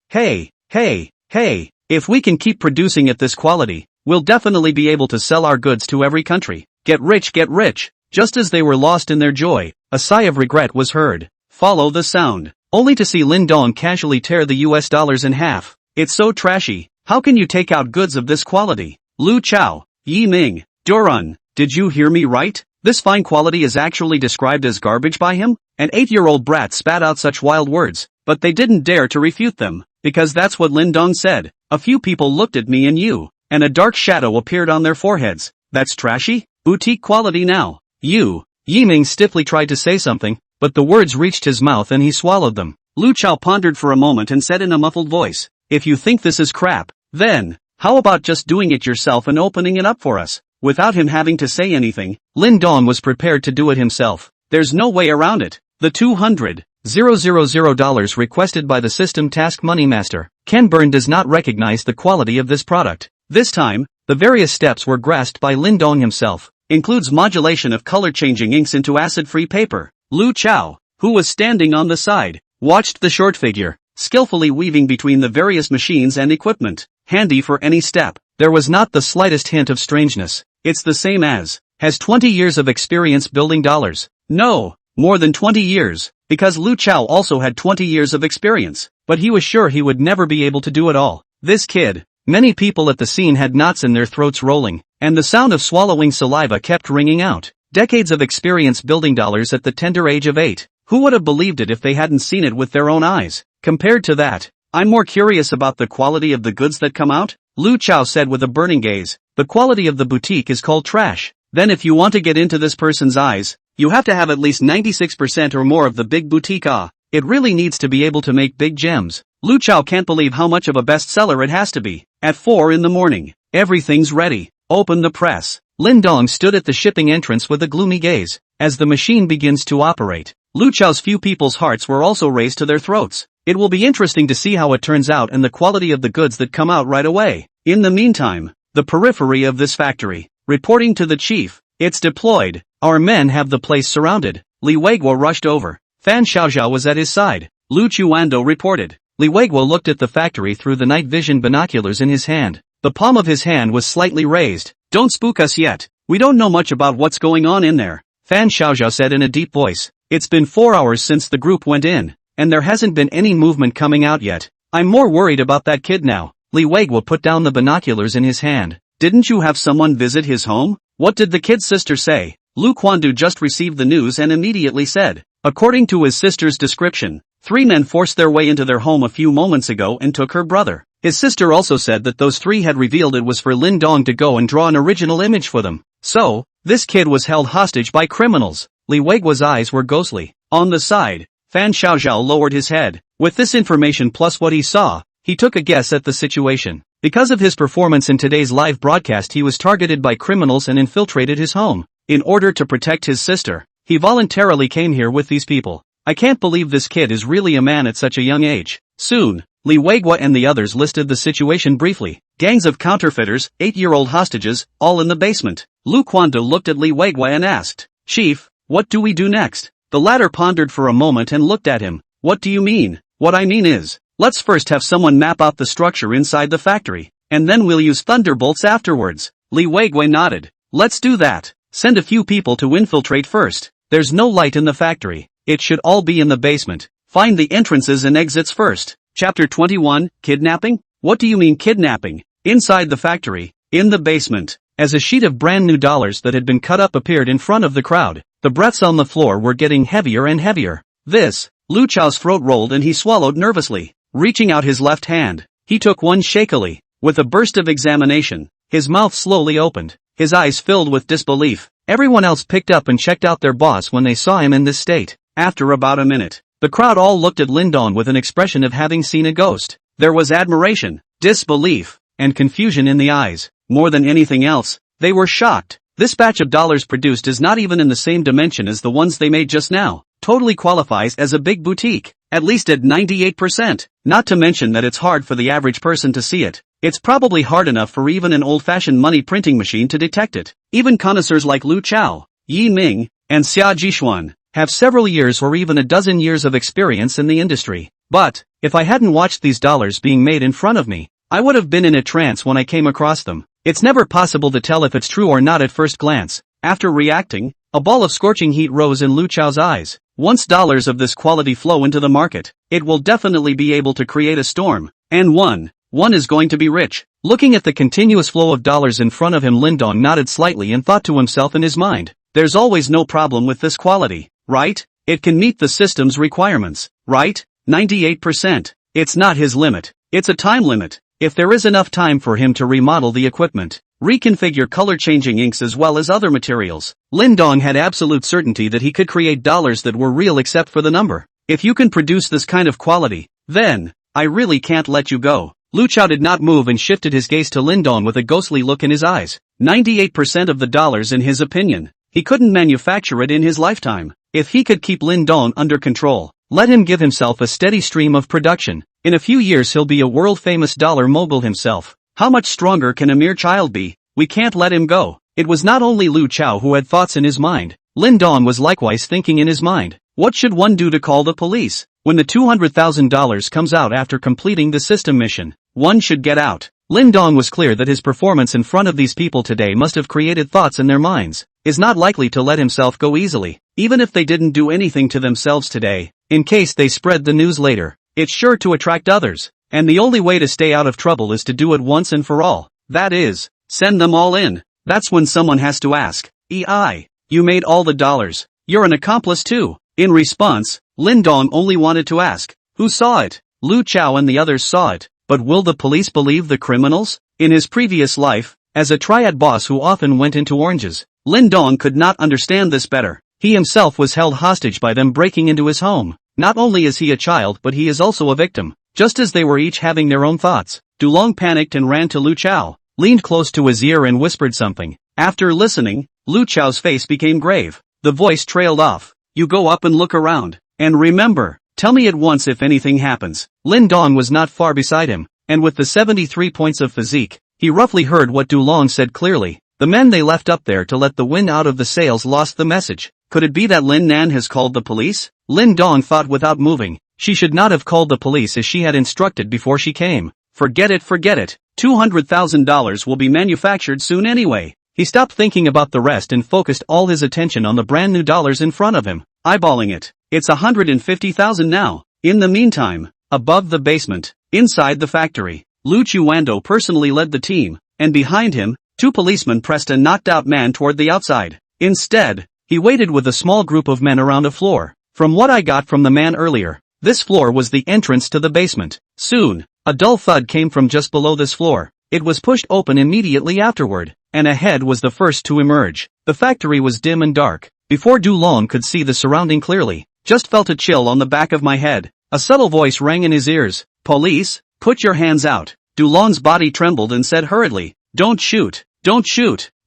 If we can keep producing at this quality, we'll definitely be able to sell our goods to every country. Get rich. Just as they were lost in their joy, a sigh of regret was heard. Follow the sound. Only to see Lin Dong casually tear the US dollars in half. It's so trashy. How can you take out goods of this quality? Lu Chao, Yi Ming, Durun, did you hear me right? This fine quality is actually described as garbage by him? An 8-year-old brat spat out such wild words, but they didn't dare to refute them, because that's what Lin Dong said. A few people looked at me and you, and a dark shadow appeared on their foreheads. That's trashy? Boutique quality now. You. Yi Ming stiffly tried to say something, but the words reached his mouth and he swallowed them. Lu Chao pondered for a moment and said in a muffled voice, if you think this is crap, then, how about just doing it yourself and opening it up for us? Without him having to say anything, Lin Dong was prepared to do it himself. There's no way around it. The $200,000 requested by the system task moneymaster, Ken Byrne, does not recognize the quality of this product. This time, the various steps were grasped by Lin Dong himself. Includes modulation of color-changing inks into acid-free paper. Lu Chao, who was standing on the side, watched the short figure, skillfully weaving between the various machines and equipment, handy for any step. There was not the slightest hint of strangeness. It's the same as, has 20 years of experience building dollars. No, more than 20 years, because Lu Chao also had 20 years of experience, but he was sure he would never be able to do it all. This kid. Many people at the scene had knots in their throats rolling, and the sound of swallowing saliva kept ringing out. Decades of experience building dollars at the tender age of 8. Who would have believed it if they hadn't seen it with their own eyes? Compared to that, I'm more curious about the quality of the goods that come out, Lu Chao said with a burning gaze. The quality of the boutique is called trash. Then if you want to get into this person's eyes, you have to have at least 96% or more of the big boutique. It really needs to be able to make big gems. Lu Chao can't believe how much of a bestseller it has to be. At 4 in the morning, everything's ready. Open the press. Lin Dong stood at the shipping entrance with a gloomy gaze. As the machine begins to operate, Lu Chao's few people's hearts were also raised to their throats. It will be interesting to see how it turns out and the quality of the goods that come out right away. In the meantime, the periphery of this factory, reporting to the chief, it's deployed. Our men have the place surrounded. Li Weiguo rushed over. Fan Xiaoxiao was at his side. Lu Chuando reported. Li Weiguo looked at the factory through the night vision binoculars in his hand. The palm of his hand was slightly raised. Don't spook us yet. We don't know much about what's going on in there. Fan Xiaoxiao said in a deep voice. It's been 4 hours since the group went in, and there hasn't been any movement coming out yet. I'm more worried about that kid now. Li Weiguo put down the binoculars in his hand. Didn't you have someone visit his home? What did the kid's sister say? Lu Quandu just received the news and immediately said. According to his sister's description, 3 men forced their way into their home a few moments ago and took her brother. His sister also said that those 3 had revealed it was for Lin Dong to go and draw an original image for them. So, this kid was held hostage by criminals. Li Weiguo's eyes were ghostly. On the side, Fan Xiaoxiao lowered his head. With this information plus what he saw, he took a guess at the situation. Because of his performance in today's live broadcast, he was targeted by criminals and infiltrated his home. In order to protect his sister, he voluntarily came here with these people. I can't believe this kid is really a man at such a young age. Soon, Li Weiguo and the others listed the situation briefly. Gangs of counterfeiters, 8-year-old hostages, all in the basement. Lu Quandu looked at Li Weiguo and asked, Chief, what do we do next? The latter pondered for a moment and looked at him. What do you mean? What I mean is, let's first have someone map out the structure inside the factory, and then we'll use thunderbolts afterwards. Li Weiguo nodded. Let's do that. Send a few people to infiltrate first. There's no light in the factory. It should all be in the basement. Find the entrances and exits first. Chapter 21, Kidnapping? What do you mean kidnapping? Inside the factory, in the basement, as a sheet of brand new dollars that had been cut up appeared in front of the crowd, the breaths on the floor were getting heavier and heavier. Lu Chao's throat rolled and he swallowed nervously. Reaching out his left hand, he took one shakily. With a burst of examination, his mouth slowly opened. His eyes filled with disbelief. Everyone else picked up and checked out their boss when they saw him in this state. After about a minute, the crowd all looked at Lin Dong with an expression of having seen a ghost. There was admiration, disbelief, and confusion in the eyes. More than anything else, they were shocked. This batch of dollars produced is not even in the same dimension as the ones they made just now. Totally qualifies as a big boutique, at least at 98%. Not to mention that it's hard for the average person to see it. It's probably hard enough for even an old-fashioned money printing machine to detect it. Even connoisseurs like Lu Chao, Yi Ming, and Xia Jixuan have several years or even a dozen years of experience in the industry. But, if I hadn't watched these dollars being made in front of me, I would have been in a trance when I came across them. It's never possible to tell if it's true or not at first glance. After reacting, a ball of scorching heat rose in Lu Chao's eyes. Once dollars of this quality flow into the market, it will definitely be able to create a storm. And one one is going to be rich. Looking at the continuous flow of dollars in front of him, Lindong nodded slightly and thought to himself in his mind, there's always no problem with this quality, right? It can meet the system's requirements, right? 98%. It's not his limit, it's a time limit. If there is enough time for him to remodel the equipment, reconfigure color-changing inks as well as other materials, Lindong had absolute certainty that he could create dollars that were real except for the number. If you can produce this kind of quality, then, I really can't let you go. Lu Chao did not move and shifted his gaze to Lindong with a ghostly look in his eyes. 98% of the dollars in his opinion. He couldn't manufacture it in his lifetime. If he could keep Lindong under control, let him give himself a steady stream of production, in a few years he'll be a world-famous dollar mogul himself. How much stronger can a mere child be? We can't let him go. It was not only Lu Chao who had thoughts in his mind. Lindong was likewise thinking in his mind. What should one do to call the police? When the $200,000 comes out after completing the system mission, one should get out. Lindong was clear that his performance in front of these people today must have created thoughts in their minds. Is not likely to let himself go easily, even if they didn't do anything to themselves today, in case they spread the news later. It's sure to attract others, and the only way to stay out of trouble is to do it once and for all. That is, send them all in. That's when someone has to ask, "EI, you made all the dollars. You're an accomplice too." In response, Lindong only wanted to ask, who saw it? Lu Chao and the others saw it, but will the police believe the criminals? In his previous life, as a triad boss who often went into oranges, Lindong could not understand this better. He himself was held hostage by them breaking into his home. Not only is he a child but he is also a victim. Just as they were each having their own thoughts, Dulong panicked and ran to Lu Chao, leaned close to his ear and whispered something. After listening, Lu Chao's face became grave. The voice trailed off. You go up and look around. And remember, tell me at once if anything happens. Lindong was not far beside him, and with the 73 points of physique, he roughly heard what Dulong said clearly. The men they left up there to let the wind out of the sails lost the message. Could it be that Lin Nan has called the police? Lindong thought without moving. She should not have called the police as she had instructed before she came. Forget it. $200,000 will be manufactured soon anyway. He stopped thinking about the rest and focused all his attention on the brand new dollars in front of him, eyeballing it. It's 150,000 now. In the meantime, above the basement, inside the factory, Lu Chuando personally led the team, and behind him, two policemen pressed a knocked-out man toward the outside. Instead, he waited with a small group of men around a floor. From what I got from the man earlier, this floor was the entrance to the basement. Soon, a dull thud came from just below this floor. It was pushed open immediately afterward, and a head was the first to emerge. The factory was dim and dark. Before Dulong could see the surrounding clearly, just felt a chill on the back of my head. A subtle voice rang in his ears. Police, put your hands out. Dulong's body trembled and said hurriedly, Don't shoot.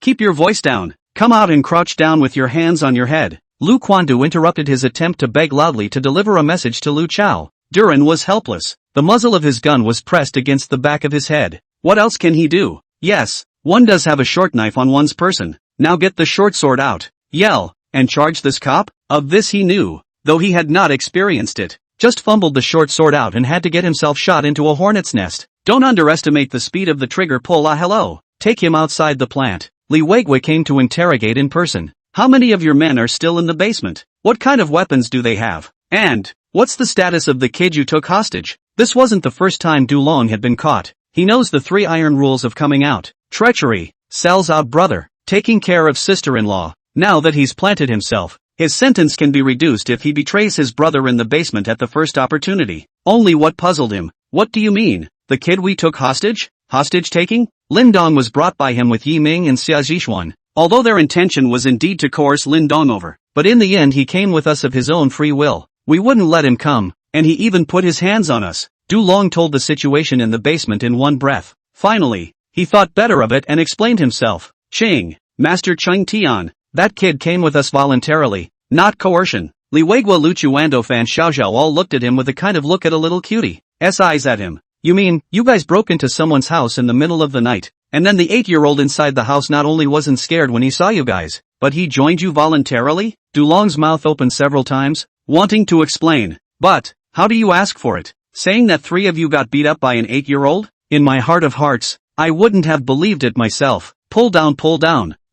Keep your voice down. Come out and crouch down with your hands on your head. Lu Quandu interrupted his attempt to beg loudly to deliver a message to Lu Chao. Duran was helpless. The muzzle of his gun was pressed against the back of his head. What else can he do? Yes, one does have a short knife on one's person. Now get the short sword out. Yell, and charge this cop? Of this he knew, though he had not experienced it. Just fumbled the short sword out and had to get himself shot into a hornet's nest. Don't underestimate the speed of the trigger pull. Hello. Take him outside the plant. Li Weigui came to interrogate in person. How many of your men are still in the basement? What kind of weapons do they have? And, what's the status of the kid you took hostage? This wasn't the first time Dulong had been caught. He knows the 3 iron rules of coming out. Treachery, sells out brother, taking care of sister-in-law. Now that he's planted himself, his sentence can be reduced if he betrays his brother in the basement at the first opportunity. Only what puzzled him. What do you mean? The kid we took hostage? Hostage taking? Lindong was brought by him with Yi Ming and Xia Zhishuan. Although their intention was indeed to coerce Lindong over, but in the end he came with us of his own free will. We wouldn't let him come, and he even put his hands on us. Dulong told the situation in the basement in one breath. Finally, he thought better of it and explained himself. Ching, Master Cheng Tian, that kid came with us voluntarily, not coercion. Li Weigua, Lu Chuando, Fan Xiaoxiao all looked at him with a kind of look at a little cutie. Eyes at him. You mean, you guys broke into someone's house in the middle of the night, and then the 8-year-old inside the house not only wasn't scared when he saw you guys, but he joined you voluntarily? Dulong's mouth opened several times, wanting to explain. But, how do you ask for it? Saying that 3 of you got beat up by an 8-year-old? In my heart of hearts, I wouldn't have believed it myself. Pull down.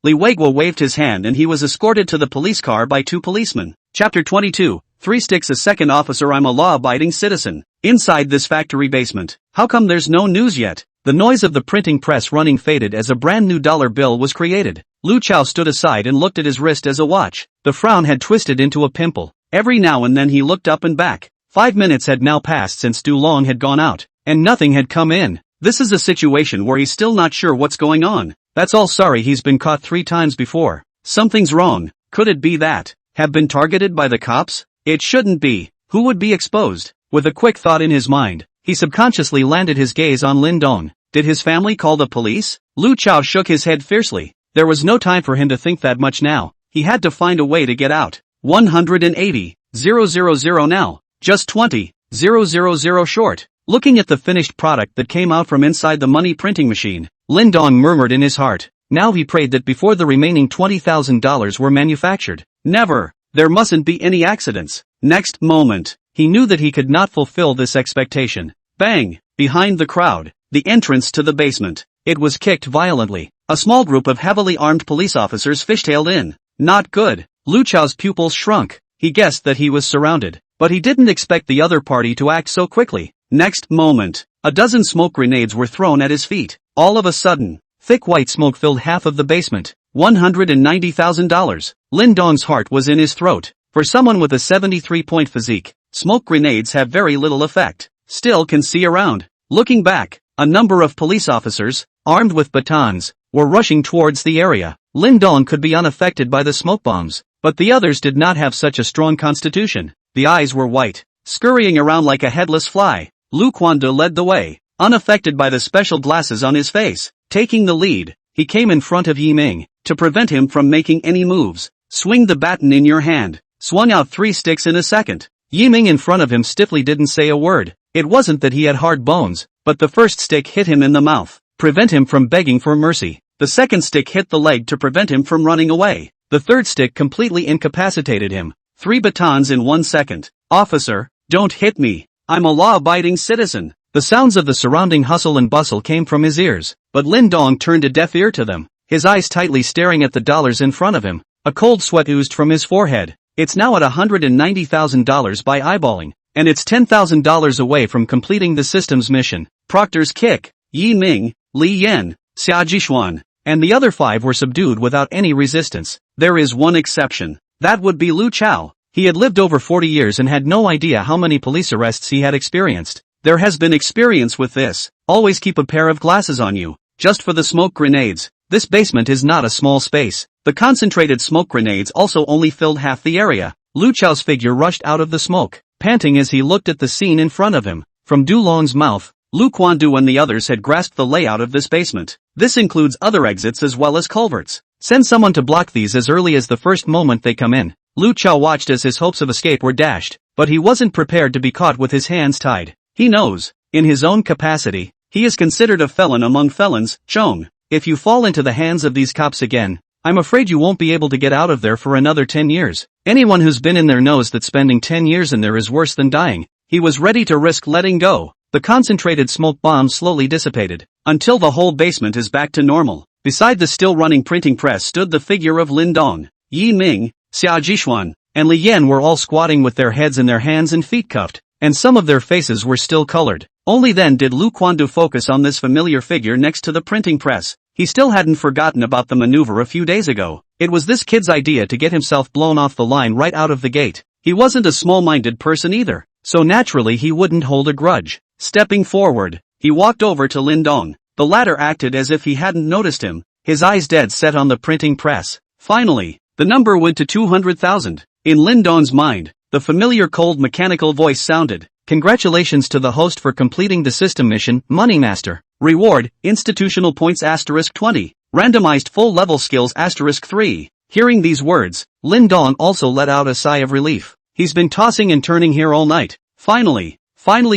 Li Weigua waved his hand and he was escorted to the police car by 2 policemen. Chapter 22, 3 sticks a second, officer. I'm a law-abiding citizen. Inside this factory basement. How come there's no news yet? The noise of the printing press running faded as a brand new dollar bill was created. Lu Chao stood aside and looked at his wrist as a watch. The frown had twisted into a pimple. Every now and then he looked up and back. 5 minutes had now passed since Du Long had gone out, and nothing had come in. This is a situation where he's still not sure what's going on. That's all. Sorry, he's been caught 3 times before. Something's wrong. Could it be that? Have been targeted by the cops? It shouldn't be. Who would be exposed? With a quick thought in his mind, he subconsciously landed his gaze on Lin Dong. Did his family call the police? Lu Chao shook his head fiercely. There was no time for him to think that much now. He had to find a way to get out. 180,000 now. Just 20,000 short. Looking at the finished product that came out from inside the money printing machine, Lin Dong murmured in his heart. Now he prayed that before the remaining $20,000 were manufactured. Never. There mustn't be any accidents. Next moment, he knew that he could not fulfill this expectation. Bang! Behind the crowd, the entrance to the basement. It was kicked violently. A small group of heavily armed police officers fishtailed in. Not good. Lu Chao's pupils shrunk. He guessed that he was surrounded, but he didn't expect the other party to act so quickly. Next moment, a dozen smoke grenades were thrown at his feet. All of a sudden, thick white smoke filled half of the basement. $190,000. Lin Dong's heart was in his throat. For someone with a 73-point physique, smoke grenades have very little effect. Still can see around. Looking back, a number of police officers, armed with batons, were rushing towards the area. Lin Dong could be unaffected by the smoke bombs, but the others did not have such a strong constitution. The eyes were white, scurrying around like a headless fly. Lu Quandu led the way, unaffected by the special glasses on his face. Taking the lead, he came in front of Yi Ming. To prevent him from making any moves, swing the baton in your hand. Swung out 3 sticks in a second. Yi Ming in front of him stiffly didn't say a word. It wasn't that he had hard bones, but the first stick hit him in the mouth, prevent him from begging for mercy. The second stick hit the leg to prevent him from running away. The third stick completely incapacitated him. 3 batons in 1 second. Officer, don't hit me. I'm a law-abiding citizen. The sounds of the surrounding hustle and bustle came from his ears, but Lin Dong turned a deaf ear to them. His eyes tightly staring at the dollars in front of him. A cold sweat oozed from his forehead. It's now at $190,000 by eyeballing, and it's $10,000 away from completing the system's mission. Proctor's kick. Yi Ming, Li Yan, Xia Jishuan, and the other 5 were subdued without any resistance. There is one exception. That would be Lu Chao. He had lived over 40 years and had no idea how many police arrests he had experienced. There has been experience with this. Always keep a pair of glasses on you, just for the smoke grenades. This basement is not a small space. The concentrated smoke grenades also only filled half the area. Lu Chao's figure rushed out of the smoke, panting as he looked at the scene in front of him. From Du Long's mouth, Lu Quandu and the others had grasped the layout of this basement. This includes other exits as well as culverts. Send someone to block these as early as the first moment they come in. Lu Chao watched as his hopes of escape were dashed, but he wasn't prepared to be caught with his hands tied. He knows, in his own capacity, he is considered a felon among felons. Chong, if you fall into the hands of these cops again, I'm afraid you won't be able to get out of there for another 10 years. Anyone who's been in there knows that spending 10 years in there is worse than dying. He was ready to risk letting go. The concentrated smoke bomb slowly dissipated, until the whole basement is back to normal. Beside the still-running printing press stood the figure of Lin Dong. Yi Ming, Xia Jishuan, and Li Yan were all squatting with their heads in their hands and feet cuffed, and some of their faces were still colored. Only then did Lu Quandu focus on this familiar figure next to the printing press. He still hadn't forgotten about the maneuver a few days ago. It was this kid's idea to get himself blown off the line right out of the gate. He wasn't a small-minded person either, so naturally he wouldn't hold a grudge. Stepping forward, he walked over to Lin Dong. The latter acted as if he hadn't noticed him, his eyes dead set on the printing press. Finally, the number went to 200,000. In Lin Dong's mind, the familiar cold mechanical voice sounded. Congratulations to the host for completing the system mission, Moneymaster. Reward, institutional points *20. Randomized full-level skills *3. Hearing these words, Lin Dong also let out a sigh of relief. He's been tossing and turning here all night. Finally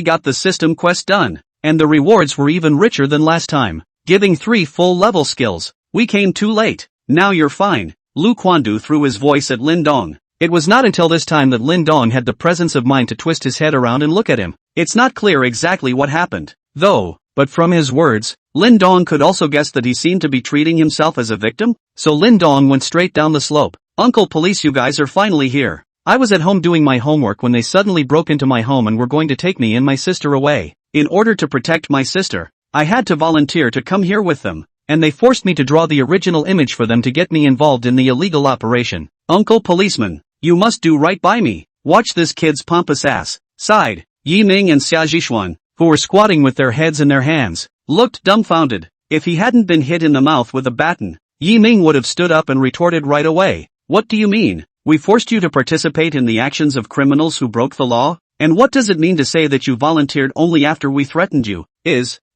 got the system quest done. And the rewards were even richer than last time. Giving 3 full-level skills. We came too late. Now you're fine. Lu Quandu threw his voice at Lin Dong. It was not until this time that Lin Dong had the presence of mind to twist his head around and look at him. It's not clear exactly what happened, though, but from his words, Lin Dong could also guess that he seemed to be treating himself as a victim, so Lin Dong went straight down the slope. Uncle Police, you guys are finally here. I was at home doing my homework when they suddenly broke into my home and were going to take me and my sister away. In order to protect my sister, I had to volunteer to come here with them, and they forced me to draw the original image for them to get me involved in the illegal operation. Uncle Policeman, you must do right by me. Watch this kid's pompous ass. Sighed. Yi Ming and Xia Zhishuan, who were squatting with their heads in their hands, looked dumbfounded. If he hadn't been hit in the mouth with a baton, Yi Ming would have stood up and retorted right away. What do you mean? We forced you to participate in the actions of criminals who broke the law? And what does it mean to say that you volunteered only after we threatened you?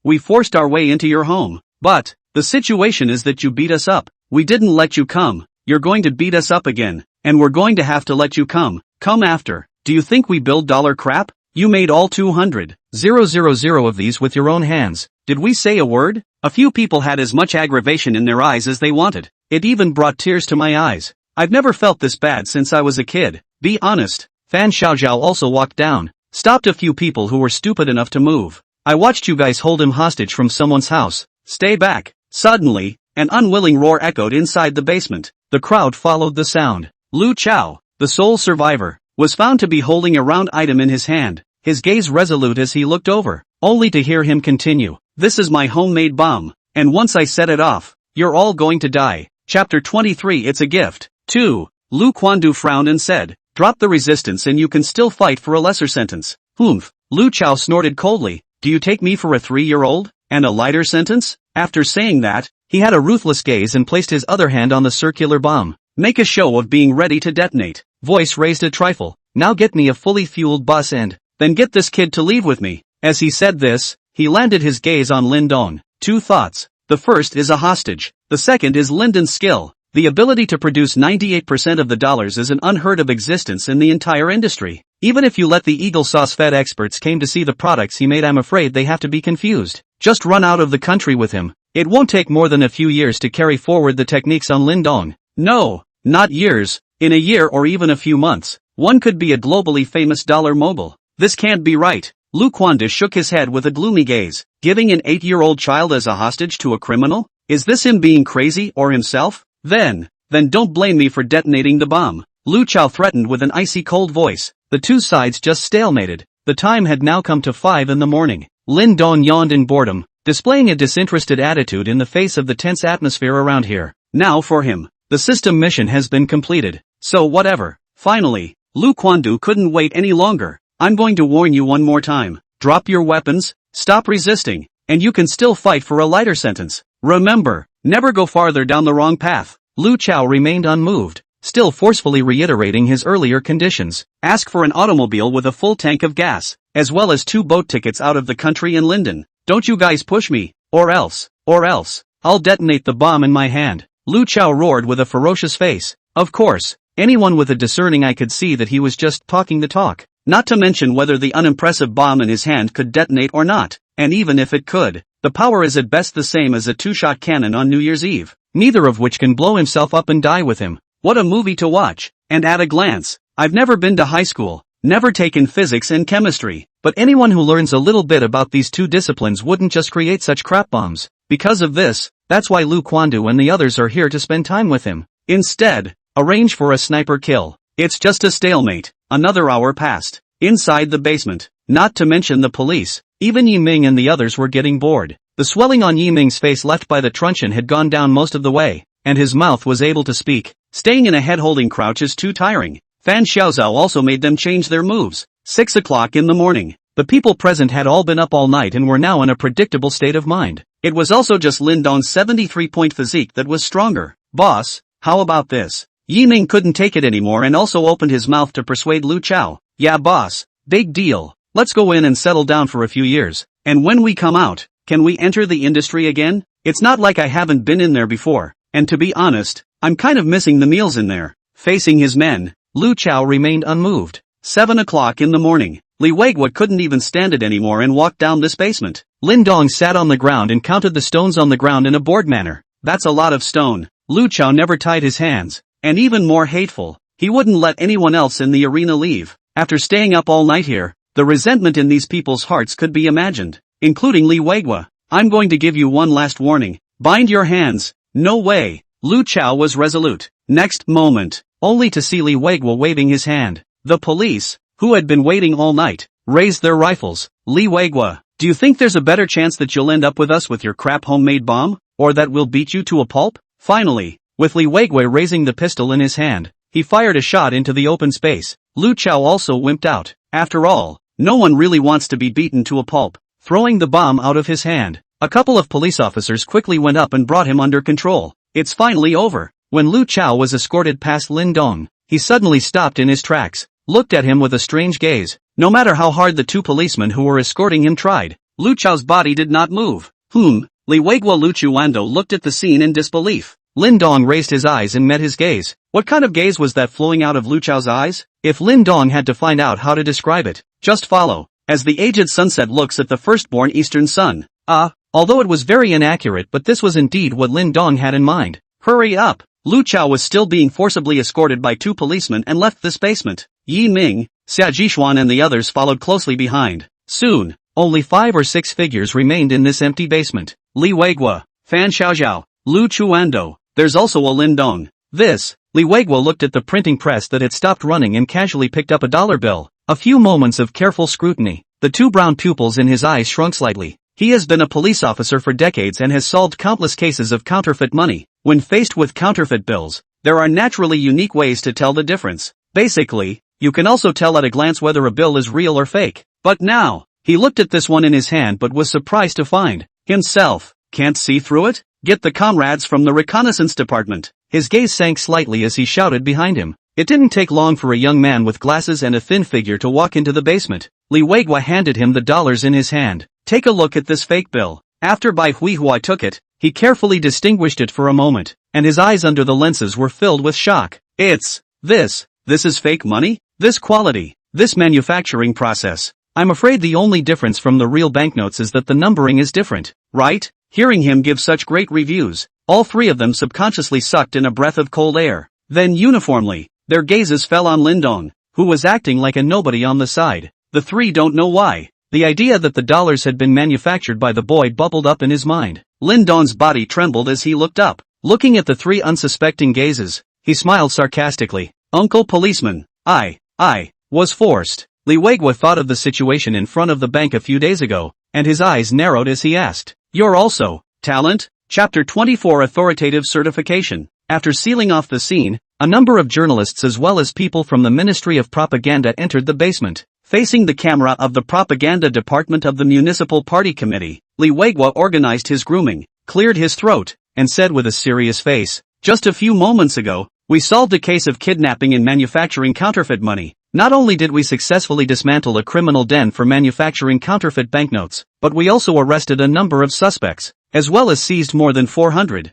We forced our way into your home. But, the situation is that you beat us up. We didn't let you come. You're going to beat us up again. And we're going to have to let you come after. Do you think we build dollar crap? You made all 200,000 of these with your own hands. Did we say a word? A few people had as much aggravation in their eyes as they wanted. It even brought tears to my eyes. I've never felt this bad since I was a kid. Be honest. Fan Xiaojiao also walked down, stopped a few people who were stupid enough to move. I watched you guys hold him hostage from someone's house. Stay back. Suddenly, an unwilling roar echoed inside the basement. The crowd followed the sound. Lu Chao, the sole survivor, was found to be holding a round item in his hand, his gaze resolute as he looked over, only to hear him continue. This is my homemade bomb, and once I set it off, you're all going to die. Chapter 23 It's a gift. 2. Lu Quandu frowned and said, drop the resistance and you can still fight for a lesser sentence. Humph. Lu Chao snorted coldly. Do you take me for a 3-year-old? And a lighter sentence? After saying that, he had a ruthless gaze and placed his other hand on the circular bomb. Make a show of being ready to detonate. Voice raised a trifle. Now get me a fully fueled bus and then get this kid to leave with me. As he said this, he landed his gaze on Lin Dong. 2 thoughts. The first is a hostage. The second is Lyndon's skill. The ability to produce 98% of the dollars is an unheard of existence in the entire industry. Even if you let the Eagle Sauce Fed experts came to see the products he made, I'm afraid they have to be confused. Just run out of the country with him. It won't take more than a few years to carry forward the techniques on Lin Dong. No, not years. In a year or even a few months, one could be a globally famous dollar mogul. This can't be right. Lu Quandu shook his head with a gloomy gaze. Giving an 8-year-old child as a hostage to a criminal? Is this him being crazy or himself? Then don't blame me for detonating the bomb. Lu Chao threatened with an icy cold voice. The two sides just stalemated. The time had now come to 5 in the morning. Lin Dong yawned in boredom, displaying a disinterested attitude in the face of the tense atmosphere around here. Now for him. The system mission has been completed. So whatever. Finally, Lu Quandu couldn't wait any longer. I'm going to warn you one more time. Drop your weapons, stop resisting, and you can still fight for a lighter sentence. Remember, never go farther down the wrong path. Lu Chao remained unmoved, still forcefully reiterating his earlier conditions. Ask for an automobile with a full tank of gas, as well as 2 boat tickets out of the country in Linden. Don't you guys push me, or else, I'll detonate the bomb in my hand. Lu Chao roared with a ferocious face. Of course, anyone with a discerning eye could see that he was just talking the talk, not to mention whether the unimpressive bomb in his hand could detonate or not, and even if it could, the power is at best the same as a 2-shot cannon on New Year's Eve, neither of which can blow himself up and die with him. What a movie to watch, and at a glance, I've never been to high school, never taken physics and chemistry, but anyone who learns a little bit about these two disciplines wouldn't just create such crap bombs. Because of this, that's why Lu Quandu and the others are here to spend time with him. Instead, arrange for a sniper kill. It's just a stalemate. Another hour passed. Inside the basement, not to mention the police, even Yi Ming and the others were getting bored. The swelling on Yi Ming's face left by the truncheon had gone down most of the way, and his mouth was able to speak. Staying in a head-holding crouch is too tiring. Fan Xiaozhao also made them change their moves. 6 o'clock in the morning. The people present had all been up all night and were now in a predictable state of mind. It was also just Lin Dong's 73-point physique that was stronger. Boss, how about this? Yi Ming couldn't take it anymore and also opened his mouth to persuade Lu Chao. Yeah boss, big deal. Let's go in and settle down for a few years. And when we come out, can we enter the industry again? It's not like I haven't been in there before, and to be honest, I'm kind of missing the meals in there. Facing his men, Lu Chao remained unmoved. 7 o'clock in the morning. Li Weiguo couldn't even stand it anymore and walked down this basement. Lin Dong sat on the ground and counted the stones on the ground in a bored manner. That's a lot of stone. Lu Chao never tied his hands, and even more hateful, he wouldn't let anyone else in the arena leave. After staying up all night here, the resentment in these people's hearts could be imagined, including Li Weiguo. I'm going to give you one last warning. Bind your hands. No way. Lu Chao was resolute. Next moment, only to see Li Weiguo waving his hand. The police, who had been waiting all night, raised their rifles. Li Weiguo, do you think there's a better chance that you'll end up with us with your crap homemade bomb? Or that we'll beat you to a pulp? Finally, with Li Weiguo raising the pistol in his hand, he fired a shot into the open space. Lu Chao also wimped out. After all, no one really wants to be beaten to a pulp. Throwing the bomb out of his hand, a couple of police officers quickly went up and brought him under control. It's finally over. When Lu Chao was escorted past Lin Dong, he suddenly stopped in his tracks, looked at him with a strange gaze. No matter how hard the two policemen who were escorting him tried, Lu Chao's body did not move. Li Weiguo Lu Chuando looked at the scene in disbelief. Lin Dong raised his eyes and met his gaze. What kind of gaze was that flowing out of Lu Chao's eyes? If Lin Dong had to find out how to describe it, just follow. As the aged sunset looks at the firstborn eastern sun. Although it was very inaccurate, but this was indeed what Lin Dong had in mind. Hurry up! Lu Chao was still being forcibly escorted by two policemen and left this basement. Yi Ming, Xia Jishuan and the others followed closely behind. Soon, only 5 or 6 figures remained in this empty basement. Li Weiguo, Fan Xiaoxiao, Lu Chuando. There's also a Lin Dong. Li Weiguo looked at the printing press that had stopped running and casually picked up a dollar bill. A few moments of careful scrutiny. The two brown pupils in his eyes shrunk slightly. He has been a police officer for decades and has solved countless cases of counterfeit money. When faced with counterfeit bills, there are naturally unique ways to tell the difference. Basically, you can also tell at a glance whether a bill is real or fake. But now, he looked at this one in his hand but was surprised to find himself can't see through it? Get the comrades from the reconnaissance department. His gaze sank slightly as he shouted behind him. It didn't take long for a young man with glasses and a thin figure to walk into the basement. Li Weiguo handed him the dollars in his hand. Take a look at this fake bill. After Bai Huihua took it, he carefully distinguished it for a moment, and his eyes under the lenses were filled with shock. This is fake money? This quality, this manufacturing process. I'm afraid the only difference from the real banknotes is that the numbering is different, right? Hearing him give such great reviews, all three of them subconsciously sucked in a breath of cold air. Then uniformly, their gazes fell on Lin Dong, who was acting like a nobody on the side. The three don't know why. The idea that the dollars had been manufactured by the boy bubbled up in his mind. Lin Dong's body trembled as he looked up. Looking at the three unsuspecting gazes, he smiled sarcastically. Uncle policeman, I was forced. Li Weiguo thought of the situation in front of the bank a few days ago, and his eyes narrowed as he asked, "You're also talent?" Chapter 24 Authoritative Certification. After sealing off the scene, a number of journalists as well as people from the Ministry of Propaganda entered the basement. Facing the camera of the propaganda department of the Municipal Party Committee, Li Weiguo organized his grooming, cleared his throat, and said with a serious face, "Just a few moments ago, we solved a case of kidnapping and manufacturing counterfeit money. Not only did we successfully dismantle a criminal den for manufacturing counterfeit banknotes, but we also arrested a number of suspects, as well as seized more than 400,000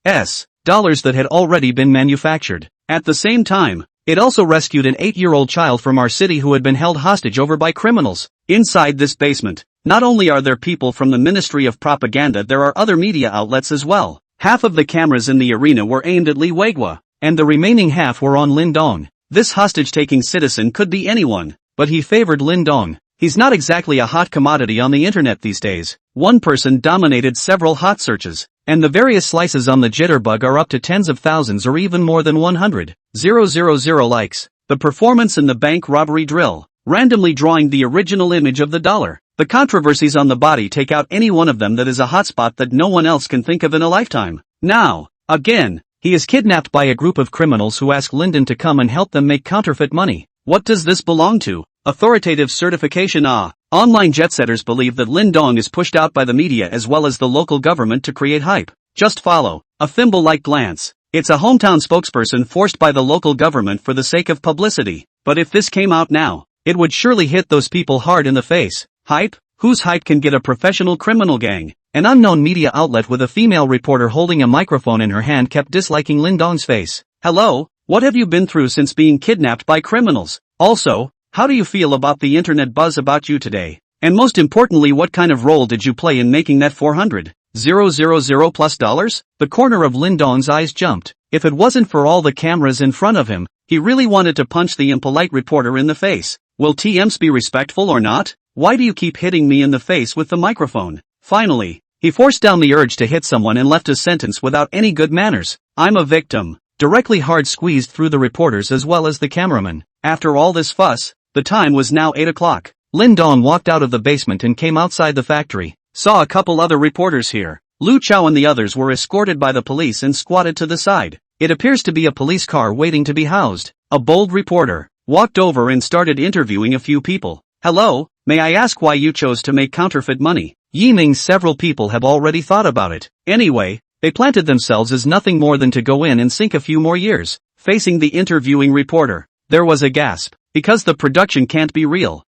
US dollars that had already been manufactured. At the same time, it also rescued an 8-year-old child from our city who had been held hostage over by criminals. Inside this basement, not only are there people from the Ministry of Propaganda, there are other media outlets as well. Half of the cameras in the arena were aimed at Li Weiguo, and the remaining half were on Lin Dong. This hostage-taking citizen could be anyone, but he favored Lin Dong. He's not exactly a hot commodity on the internet these days. One person dominated several hot searches, and the various slices on the jitterbug are up to tens of thousands or even more than 100,000 likes. The performance in the bank robbery drill, randomly drawing the original image of the dollar. The controversies on the body take out any one of them that is a hotspot that no one else can think of in a lifetime. Now, again, he is kidnapped by a group of criminals who ask Lyndon to come and help them make counterfeit money. What does this belong to? Authoritative certification. Online jet-setters believe that Lin Dong is pushed out by the media as well as the local government to create hype. Just follow. A thimble-like glance. It's a hometown spokesperson forced by the local government for the sake of publicity. But if this came out now, it would surely hit those people hard in the face. Hype? Whose hype can get a professional criminal gang? An unknown media outlet with a female reporter holding a microphone in her hand kept disliking Lin Dong's face. Hello, what have you been through since being kidnapped by criminals? Also, how do you feel about the internet buzz about you today? And most importantly, what kind of role did you play in making that 400,000 plus dollars? The corner of Lin Dong's eyes jumped. If it wasn't for all the cameras in front of him, he really wanted to punch the impolite reporter in the face. Will TMs be respectful or not? Why do you keep hitting me in the face with the microphone? Finally, he forced down the urge to hit someone and left a sentence without any good manners. I'm a victim. directly hard squeezed through the reporters as well as the cameraman. After all this fuss, the time was now 8 o'clock. Lin Dong walked out of the basement and came outside the factory. Saw a couple other reporters here. Lu Chao and the others were escorted by the police and squatted to the side. It appears to be a police car waiting to be housed. A bold reporter walked over and started interviewing a few people. Hello, may I ask why you chose to make counterfeit money? Yiming, several people have already thought about it. Anyway, they planted themselves as nothing more than to go in and sink a few more years. Facing the interviewing reporter, there was a gasp. Because the production can't be real.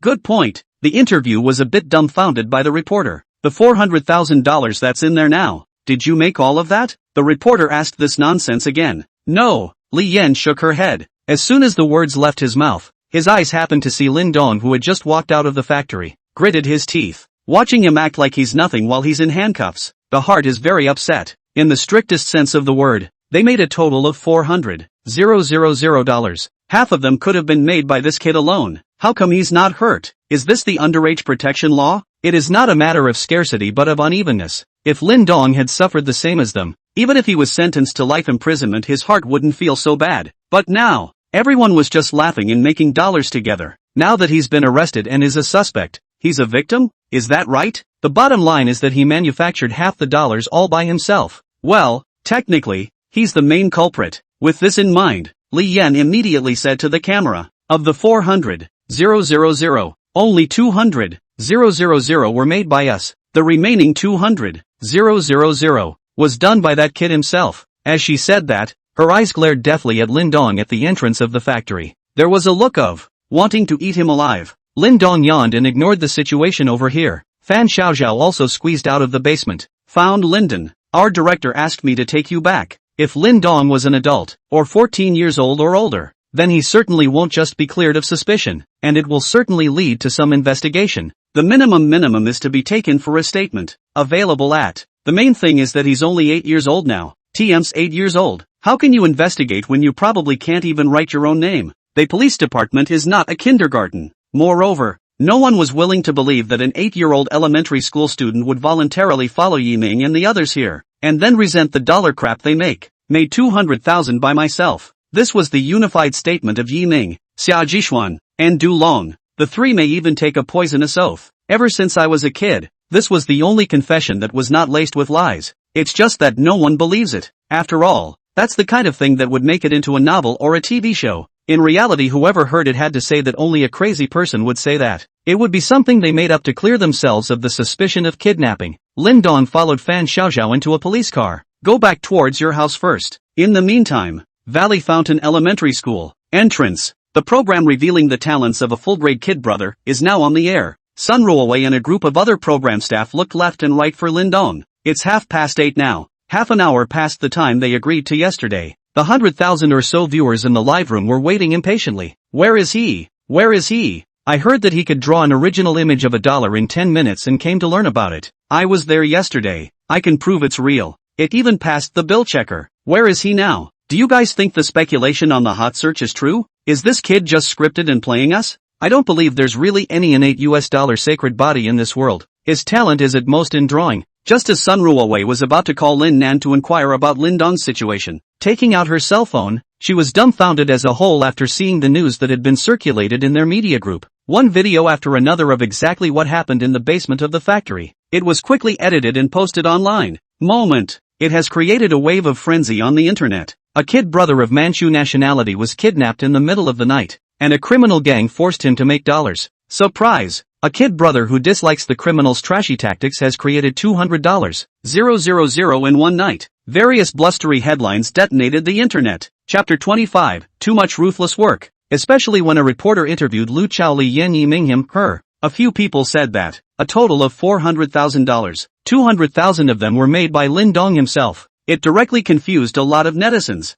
Good point. The interview was a bit dumbfounded by the reporter. The $400,000 that's in there now. Did you make all of that? The reporter asked this nonsense again. No. Li Yan shook her head. As soon as the words left his mouth, his eyes happened to see Lin Dong, who had just walked out of the factory, gritted his teeth. Watching him act like he's nothing while he's in handcuffs, the heart is very upset. In the strictest sense of the word, they made a total of $400,000. Half of them could have been made by this kid alone. How come he's not hurt? Is this the underage protection law? It is not a matter of scarcity but of unevenness. If Lin Dong had suffered the same as them, even if he was sentenced to life imprisonment, his heart wouldn't feel so bad. But now, everyone was just laughing and making dollars together. Now that he's been arrested and is a suspect, he's a victim? Is that right? The bottom line is that he manufactured half the dollars all by himself. Well, technically, he's the main culprit. With this in mind, Li Yan immediately said to the camera, of the 400,000, only 200,000 were made by us. The remaining 200,000 was done by that kid himself. As she said that, her eyes glared deathly at Lin Dong at the entrance of the factory. There was a look of wanting to eat him alive. Lin Dong yawned and ignored the situation over here. Fan Xiaoxiao also squeezed out of the basement. Found Linden. Our director asked me to take you back. If Lin Dong was an adult, or 14 years old or older, then he certainly won't just be cleared of suspicion, and it will certainly lead to some investigation. The minimum is to be taken for a statement. Available at. The main thing is that he's only 8 years old now. TM's 8 years old. How can you investigate when you probably can't even write your own name? The police department is not a kindergarten. Moreover, no one was willing to believe that an 8-year-old elementary school student would voluntarily follow Yiming and the others here, and then resent the dollar crap they make. Made 200,000 by myself. This was the unified statement of Yiming, Xia Jishuan, and Du Long. The three may even take a poisonous oath. Ever since I was a kid, this was the only confession that was not laced with lies. It's just that no one believes it. After all, that's the kind of thing that would make it into a novel or a TV show. In reality, whoever heard it had to say that only a crazy person would say that. It would be something they made up to clear themselves of the suspicion of kidnapping. Lin Dong followed Fan Xiaoxiao into a police car. Go back towards your house first. In the meantime, Valley Fountain Elementary School. Entrance. The program revealing the talents of a full-grade kid brother is now on the air. Sun Ruowei and a group of other program staff looked left and right for Lin Dong. It's 8:30 now. Half an hour past the time they agreed to yesterday. The 100,000 or so viewers in the live room were waiting impatiently. Where is he? Where is he? I heard that he could draw an original image of a dollar in 10 minutes and came to learn about it. I was there yesterday. I can prove it's real. It even passed the bill checker. Where is he now? Do you guys think the speculation on the hot search is true? Is this kid just scripted and playing us? I don't believe there's really any innate $US sacred body in this world. His talent is at most in drawing. Just as Sun Ruowei was about to call Lin Nan to inquire about Lin Dong's situation, taking out her cell phone, she was dumbfounded as a whole after seeing the news that had been circulated in their media group. One video after another of exactly what happened in the basement of the factory. It was quickly edited and posted online. Moment. It has created a wave of frenzy on the internet. A kid brother of Manchu nationality was kidnapped in the middle of the night, and a criminal gang forced him to make dollars. Surprise! A kid brother who dislikes the criminals' trashy tactics has created $200,000 in one night. Various blustery headlines detonated the internet. Chapter 25, Too much ruthless work. Especially when a reporter interviewed Lu Chao Li Yan Yiming him, her. A few people said that. A total of $400,000. 200,000 of them were made by Lin Dong himself. It directly confused a lot of netizens.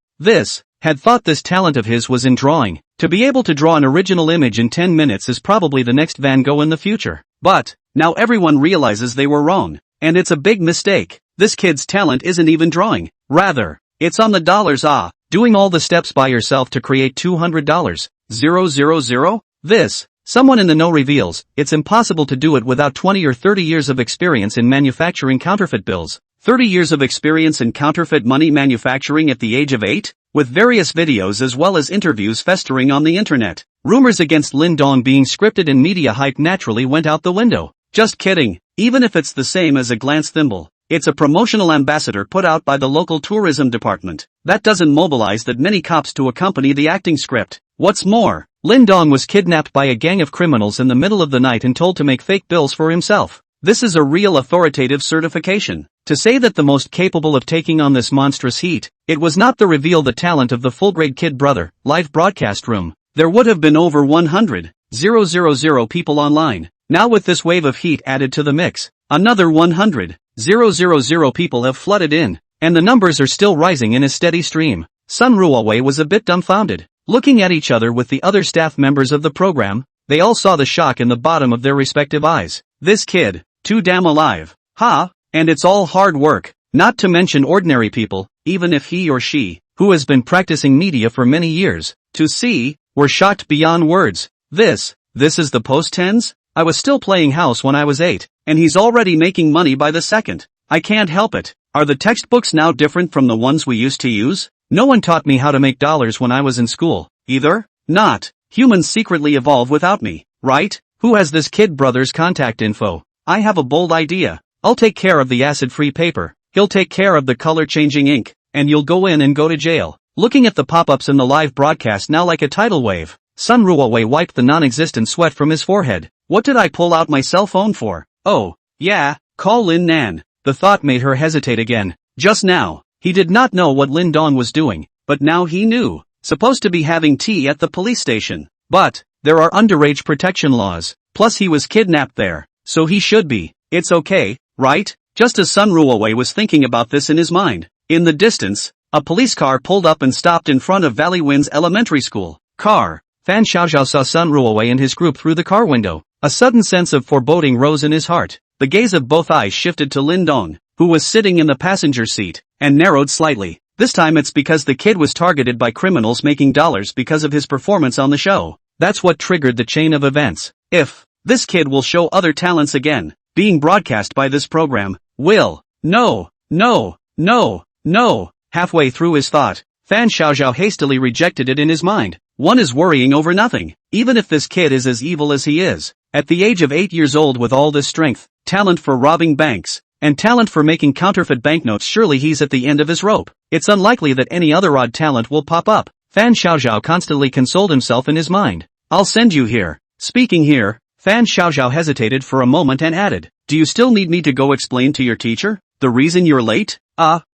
Had thought this talent of his was in drawing. To be able to draw an original image in 10 minutes is probably the next Van Gogh in the future. But, now everyone realizes they were wrong. And it's a big mistake. This kid's talent isn't even drawing. Rather, it's on the dollars. Doing all the steps by yourself to create $200,000. Someone in the know reveals, it's impossible to do it without 20 or 30 years of experience in manufacturing counterfeit bills. 30 years of experience in counterfeit money manufacturing at the age of 8? With various videos as well as interviews festering on the internet, rumors against Lin Dong being scripted and media hype naturally went out the window. Just kidding, even if it's the same as a glance thimble. It's a promotional ambassador put out by the local tourism department. That doesn't mobilize that many cops to accompany the acting script. What's more, Lin Dong was kidnapped by a gang of criminals in the middle of the night and told to make fake bills for himself. This is a real authoritative certification. To say that the most capable of taking on this monstrous heat, it was not the reveal the talent of the full-grade kid brother, live broadcast room. There would have been over 100,000 people online. Now with this wave of heat added to the mix, another 100,000 people have flooded in, and the numbers are still rising in a steady stream. Sun Ruowei was a bit dumbfounded. Looking at each other with the other staff members of the program, they all saw the shock in the bottom of their respective eyes. This kid, too damn alive. Ha! And it's all hard work, not to mention ordinary people, even if he or she, who has been practicing media for many years, to see, were shocked beyond words. This is the post-tens? I was still playing house when I was 8, and he's already making money by the second. I can't help it. Are the textbooks now different from the ones we used to use? No one taught me how to make dollars when I was in school, either? Not. Humans secretly evolve without me, right? Who has this kid brother's contact info? I have a bold idea. I'll take care of the acid-free paper, he'll take care of the color-changing ink, and you'll go in and go to jail. Looking at the pop-ups in the live broadcast now like a tidal wave, Sun Ruowei wiped the non-existent sweat from his forehead. What did I pull out my cell phone for? Oh, yeah, call Lin Nan. The thought made her hesitate again. Just now, he did not know what Lin Dong was doing, but now he knew. Supposed to be having tea at the police station. But, there are underage protection laws, plus he was kidnapped there, so he should be. It's okay, right? Just as Sun Ruowei was thinking about this in his mind, in the distance, a police car pulled up and stopped in front of Valley Wind's elementary school. Car. Fan Xiaoxiao saw Sun Ruowei and his group through the car window. A sudden sense of foreboding rose in his heart. The gaze of both eyes shifted to Lin Dong, who was sitting in the passenger seat, and narrowed slightly. This time it's because the kid was targeted by criminals making dollars because of his performance on the show. That's what triggered the chain of events. If this kid will show other talents again, being broadcast by this program, will. No. Halfway through his thought, Fan Xiaoxiao hastily rejected it in his mind. One is worrying over nothing, even if this kid is as evil as he is. At the age of 8 years old with all this strength, talent for robbing banks, and talent for making counterfeit banknotes, surely he's at the end of his rope. It's unlikely that any other odd talent will pop up. Fan Xiaoxiao constantly consoled himself in his mind. I'll send you here. Speaking here, Fan Xiaoxiao hesitated for a moment and added, do you still need me to go explain to your teacher the reason you're late?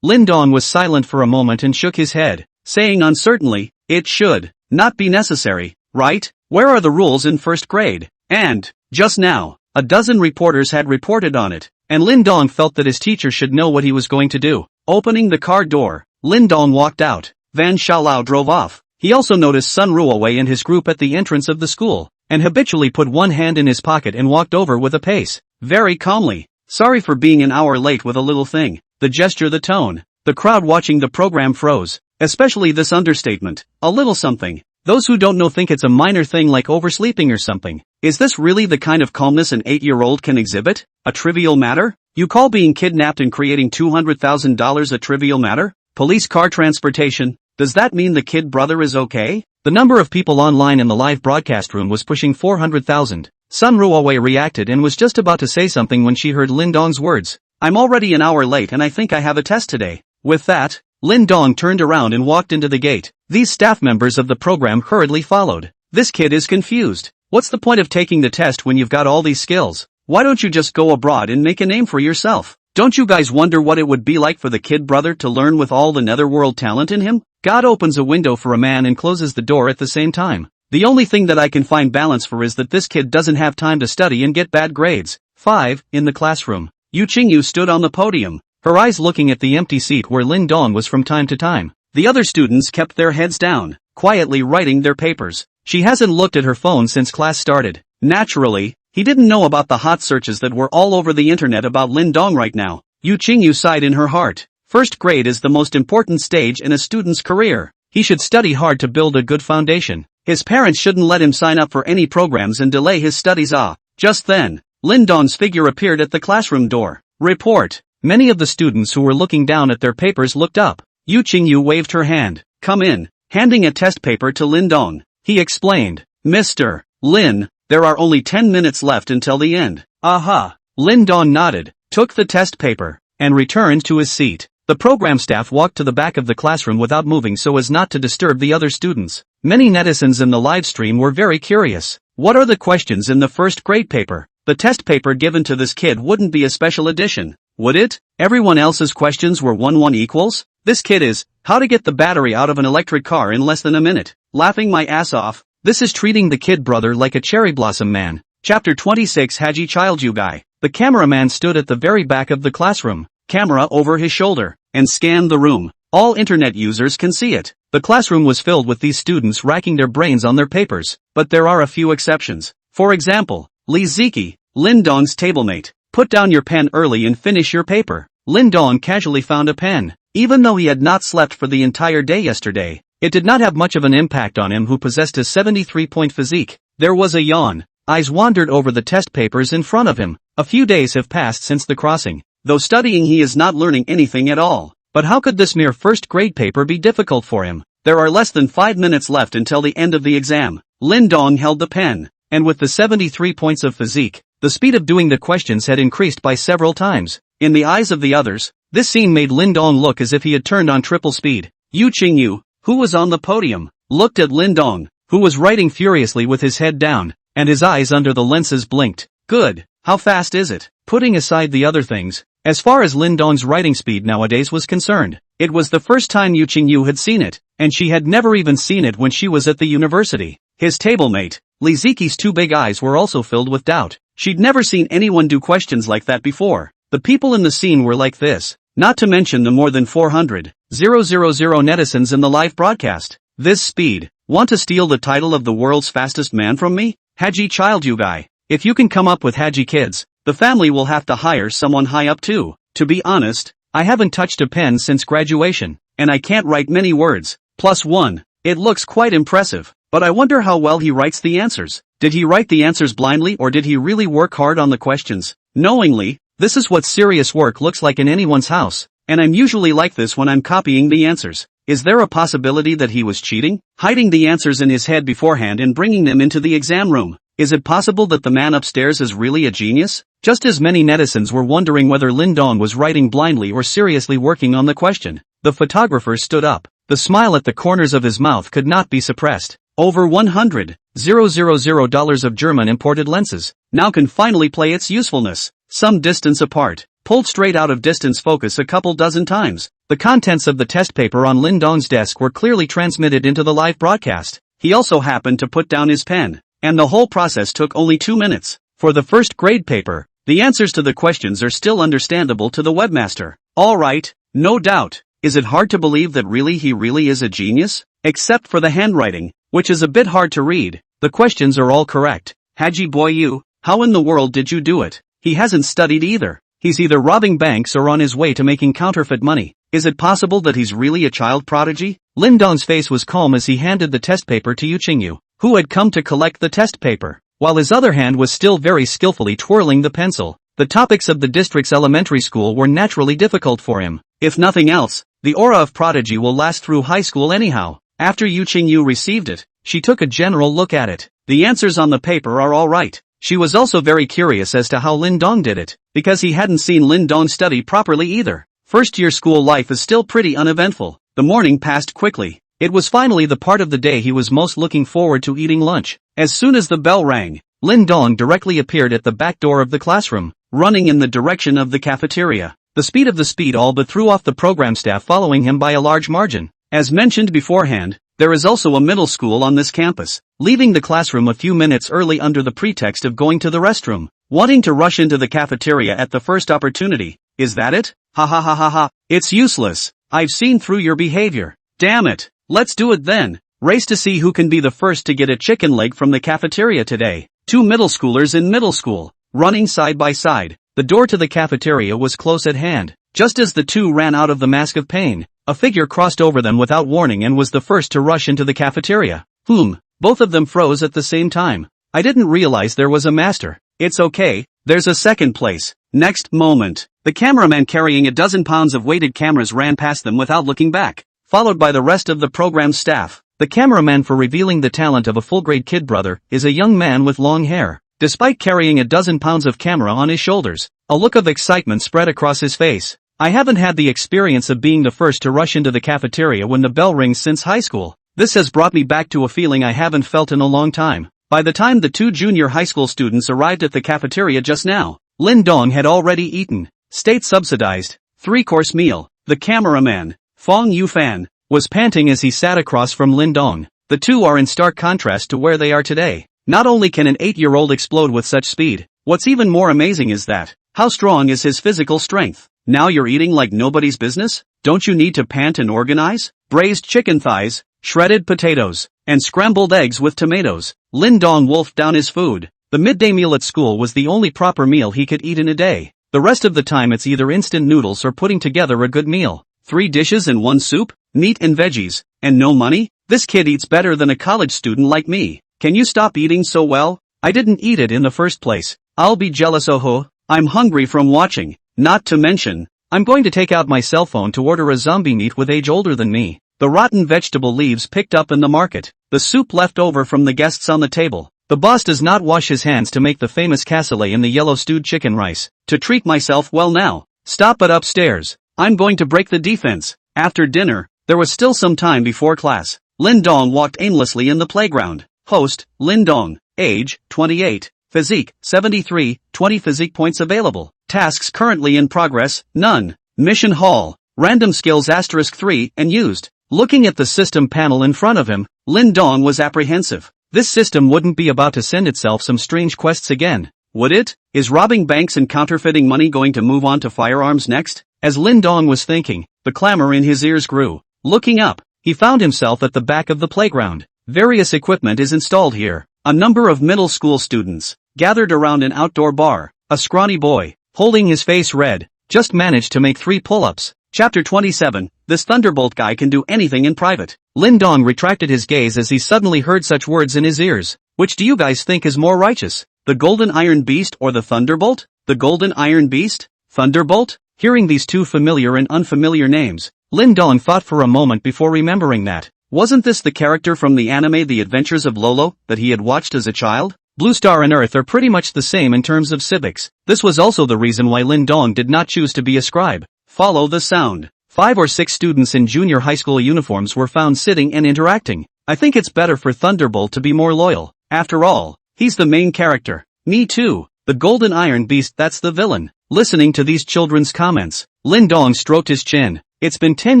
Lin Dong was silent for a moment and shook his head, saying uncertainly, it should not be necessary, right? Where are the rules in first grade? And, just now, a dozen reporters had reported on it, and Lin Dong felt that his teacher should know what he was going to do. Opening the car door, Lin Dong walked out. Van Xiaolao drove off. He also noticed Sun Ruowei and his group at the entrance of the school, and habitually put one hand in his pocket and walked over with a pace, very calmly. Sorry for being an hour late with a little thing. The gesture, the tone. The crowd watching the program froze, especially this understatement. A little something. Those who don't know think it's a minor thing like oversleeping or something. Is this really the kind of calmness an 8-year-old can exhibit? A trivial matter? You call being kidnapped and creating $200,000 a trivial matter? Police car transportation? Does that mean the kid brother is okay? The number of people online in the live broadcast room was pushing 400,000. Sun Ruowei reacted and was just about to say something when she heard Lin Dong's words. I'm already an hour late and I think I have a test today. With that, Lin Dong turned around and walked into the gate. These staff members of the program hurriedly followed. This kid is confused. What's the point of taking the test when you've got all these skills? Why don't you just go abroad and make a name for yourself? Don't you guys wonder what it would be like for the kid brother to learn with all the netherworld talent in him? God opens a window for a man and closes the door at the same time. The only thing that I can find balance for is that this kid doesn't have time to study and get bad grades. 5. In the classroom, Yu Qingyu stood on the podium, her eyes looking at the empty seat where Lin Dong was from time to time. The other students kept their heads down, quietly writing their papers. She hasn't looked at her phone since class started. Naturally, he didn't know about the hot searches that were all over the internet about Lin Dong right now. Yu Qingyu sighed in her heart. First grade is the most important stage in a student's career. He should study hard to build a good foundation. His parents shouldn't let him sign up for any programs and delay his studies. Just then, Lin Dong's figure appeared at the classroom door. Report. Many of the students who were looking down at their papers looked up. Yu Qingyu waved her hand. Come in, handing a test paper to Lin Dong. He explained. Mr. Lin, there are only 10 minutes left until the end. Aha. Lin Dong nodded, took the test paper, and returned to his seat. The program staff walked to the back of the classroom without moving so as not to disturb the other students. Many netizens in the live stream were very curious. What are the questions in the first grade paper? The test paper given to this kid wouldn't be a special edition, would it? Everyone else's questions were 1-1 equals? This kid is, how to get the battery out of an electric car in less than a minute. Laughing my ass off. This is treating the kid brother like a cherry blossom man. Chapter 26 Haji Childju Guy. The cameraman stood at the very back of the classroom, camera over his shoulder, and scanned the room. All internet users can see it. The classroom was filled with these students racking their brains on their papers, but there are a few exceptions. For example, Li Ziki, Lin Dong's tablemate. Put down your pen early and finish your paper. Lin Dong casually found a pen. Even though he had not slept for the entire day yesterday, it did not have much of an impact on him who possessed a 73-point physique. There was a yawn. Eyes wandered over the test papers in front of him. A few days have passed since the crossing. Though studying he is not learning anything at all. But how could this mere first grade paper be difficult for him? There are less than 5 minutes left until the end of the exam. Lin Dong held the pen, and with the 73 points of physique, the speed of doing the questions had increased by several times. In the eyes of the others, this scene made Lin Dong look as if he had turned on triple speed. Yu Qingyu, who was on the podium, looked at Lin Dong, who was writing furiously with his head down, and his eyes under the lenses blinked. Good. How fast is it? Putting aside the other things, as far as Lin Dong's writing speed nowadays was concerned, it was the first time Yu Qingyu had seen it, and she had never even seen it when she was at the university. His tablemate, Li Ziki's two big eyes were also filled with doubt. She'd never seen anyone do questions like that before. The people in the scene were like this, not to mention the more than 400,000 netizens in the live broadcast. This speed. Want to steal the title of the world's fastest man from me? Haji Childju Guy. If you can come up with Haji kids, the family will have to hire someone high up too. To be honest, I haven't touched a pen since graduation, and I can't write many words. +1. It looks quite impressive, but I wonder how well he writes the answers. Did he write the answers blindly or did he really work hard on the questions? Knowingly, this is what serious work looks like in anyone's house, and I'm usually like this when I'm copying the answers. Is there a possibility that he was cheating? Hiding the answers in his head beforehand and bringing them into the exam room? Is it possible that the man upstairs is really a genius? Just as many netizens were wondering whether Lin Dong was writing blindly or seriously working on the question, the photographer stood up. The smile at the corners of his mouth could not be suppressed. Over $100,000 of German imported lenses now can finally play its usefulness. Some distance apart, pulled straight out of distance focus a couple dozen times. The contents of the test paper on Lin Dong's desk were clearly transmitted into the live broadcast. He also happened to put down his pen, and the whole process took only 2 minutes. For the first grade paper, the answers to the questions are still understandable to the webmaster. Alright, no doubt. Is it hard to believe that he really is a genius? Except for the handwriting, which is a bit hard to read. The questions are all correct. Haji boy you, how in the world did you do it? He hasn't studied either. He's either robbing banks or on his way to making counterfeit money. Is it possible that he's really a child prodigy? Lin Dong's face was calm as he handed the test paper to Yu Qingyu, who had come to collect the test paper, while his other hand was still very skillfully twirling the pencil. The topics of the district's elementary school were naturally difficult for him. If nothing else, the aura of prodigy will last through high school anyhow. After Yu Qingyu received it, she took a general look at it. The answers on the paper are all right. She was also very curious as to how Lin Dong did it, because he hadn't seen Lin Dong study properly either. First-year school life is still pretty uneventful. The morning passed quickly. It was finally the part of the day he was most looking forward to, eating lunch. As soon as the bell rang, Lin Dong directly appeared at the back door of the classroom, running in the direction of the cafeteria. The speed of the speed all but threw off the program staff following him by a large margin. As mentioned beforehand, there is also a middle school on this campus. Leaving the classroom a few minutes early under the pretext of going to the restroom, wanting to rush into the cafeteria at the first opportunity. Is that it? Ha ha ha ha ha. It's useless. I've seen through your behavior. Damn it. Let's do it then. Race to see who can be the first to get a chicken leg from the cafeteria today. Two middle schoolers in middle school, running side by side. The door to the cafeteria was close at hand. Just as the two ran out of the mask of pain, a figure crossed over them without warning and was the first to rush into the cafeteria. Both of them froze at the same time. I didn't realize there was a master. It's okay, there's a second place. Next moment, the cameraman carrying a dozen pounds of weighted cameras ran past them without looking back, followed by the rest of the program's staff. The cameraman for revealing the talent of a full-grade kid brother is a young man with long hair. Despite carrying a dozen pounds of camera on his shoulders, a look of excitement spread across his face. I haven't had the experience of being the first to rush into the cafeteria when the bell rings since high school. This has brought me back to a feeling I haven't felt in a long time. By the time the two junior high school students arrived at the cafeteria just now, Lin Dong had already eaten, state-subsidized, 3-course meal. The cameraman, Fong Yufan, was panting as he sat across from Lin Dong. The two are in stark contrast to where they are today. Not only can an 8-year-old explode with such speed, what's even more amazing is that, how strong is his physical strength? Now you're eating like nobody's business? Don't you need to pant and organize? Braised chicken thighs, shredded potatoes, and scrambled eggs with tomatoes. Lin Dong wolfed down his food. The midday meal at school was the only proper meal he could eat in a day. The rest of the time it's either instant noodles or putting together a good meal. 3 dishes and 1 soup, meat and veggies, and no money? This kid eats better than a college student like me. Can you stop eating so well? I didn't eat it in the first place. I'll be jealous. Oh, I'm hungry from watching. Not to mention, I'm going to take out my cell phone to order a zombie meat with age older than me. The rotten vegetable leaves picked up in the market. The soup left over from the guests on the table. The boss does not wash his hands to make the famous cassoulet in the yellow stewed chicken rice. To treat myself well now. Stop it upstairs. I'm going to break the defense. After dinner, there was still some time before class. Lin Dong walked aimlessly in the playground. Host, Lin Dong. Age, 28. Physique, 73, 20 physique points available. Tasks currently in progress, none. Mission Hall. Random skills *3 and used. Looking at the system panel in front of him, Lin Dong was apprehensive. This system wouldn't be about to send itself some strange quests again, would it? Is robbing banks and counterfeiting money going to move on to firearms next? As Lin Dong was thinking, the clamor in his ears grew. Looking up, he found himself at the back of the playground. Various equipment is installed here. A number of middle school students gathered around an outdoor bar. A scrawny boy, holding his face red, just managed to make 3 pull-ups. Chapter 27, this Thunderbolt guy can do anything in private. Lin Dong retracted his gaze as he suddenly heard such words in his ears. Which do you guys think is more righteous? The Golden Iron Beast or the Thunderbolt? The Golden Iron Beast? Thunderbolt? Hearing these two familiar and unfamiliar names, Lin Dong thought for a moment before remembering that. Wasn't this the character from the anime The Adventures of Lolo that he had watched as a child? Blue Star and Earth are pretty much the same in terms of civics. This was also the reason why Lin Dong did not choose to be a scribe. Follow the sound. 5 or 6 students in junior high school uniforms were found sitting and interacting. I think it's better for Thunderbolt to be more loyal. After all, he's the main character. Me too. The Golden Iron Beast, that's the villain. Listening to these children's comments, Lin Dong stroked his chin. It's been 10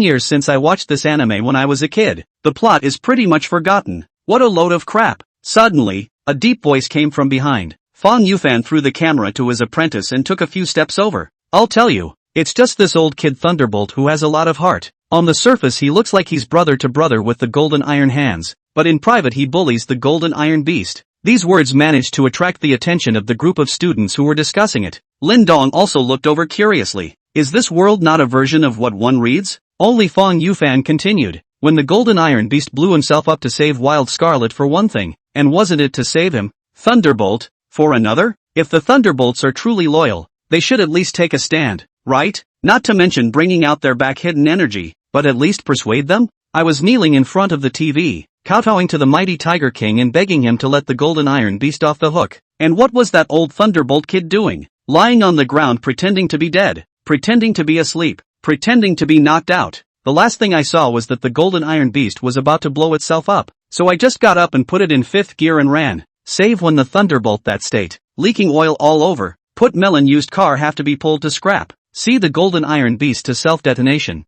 years since I watched this anime when I was a kid. The plot is pretty much forgotten. What a load of crap. Suddenly, a deep voice came from behind. Fong Yufan threw the camera to his apprentice and took a few steps over. I'll tell you, it's just this old kid Thunderbolt who has a lot of heart. On the surface he looks like he's brother to brother with the Golden Iron Hands, but in private he bullies the Golden Iron Beast. These words managed to attract the attention of the group of students who were discussing it. Lin Dong also looked over curiously. Is this world not a version of what one reads? Only Fong Yufan continued. When the Golden Iron Beast blew himself up to save Wild Scarlet for one thing, and wasn't it to save him, Thunderbolt, for another? If the Thunderbolts are truly loyal, they should at least take a stand, right? Not to mention bringing out their back hidden energy, but at least persuade them? I was kneeling in front of the TV, kowtowing to the mighty Tiger King and begging him to let the Golden Iron Beast off the hook. And what was that old Thunderbolt kid doing? Lying on the ground pretending to be dead, pretending to be asleep, pretending to be knocked out. The last thing I saw was that the Golden Iron Beast was about to blow itself up, so I just got up and put it in 5th gear and ran. Save when the Thunderbolt that state, leaking oil all over, put melon used car have to be pulled to scrap. See the Golden Iron Beast to self-detonation.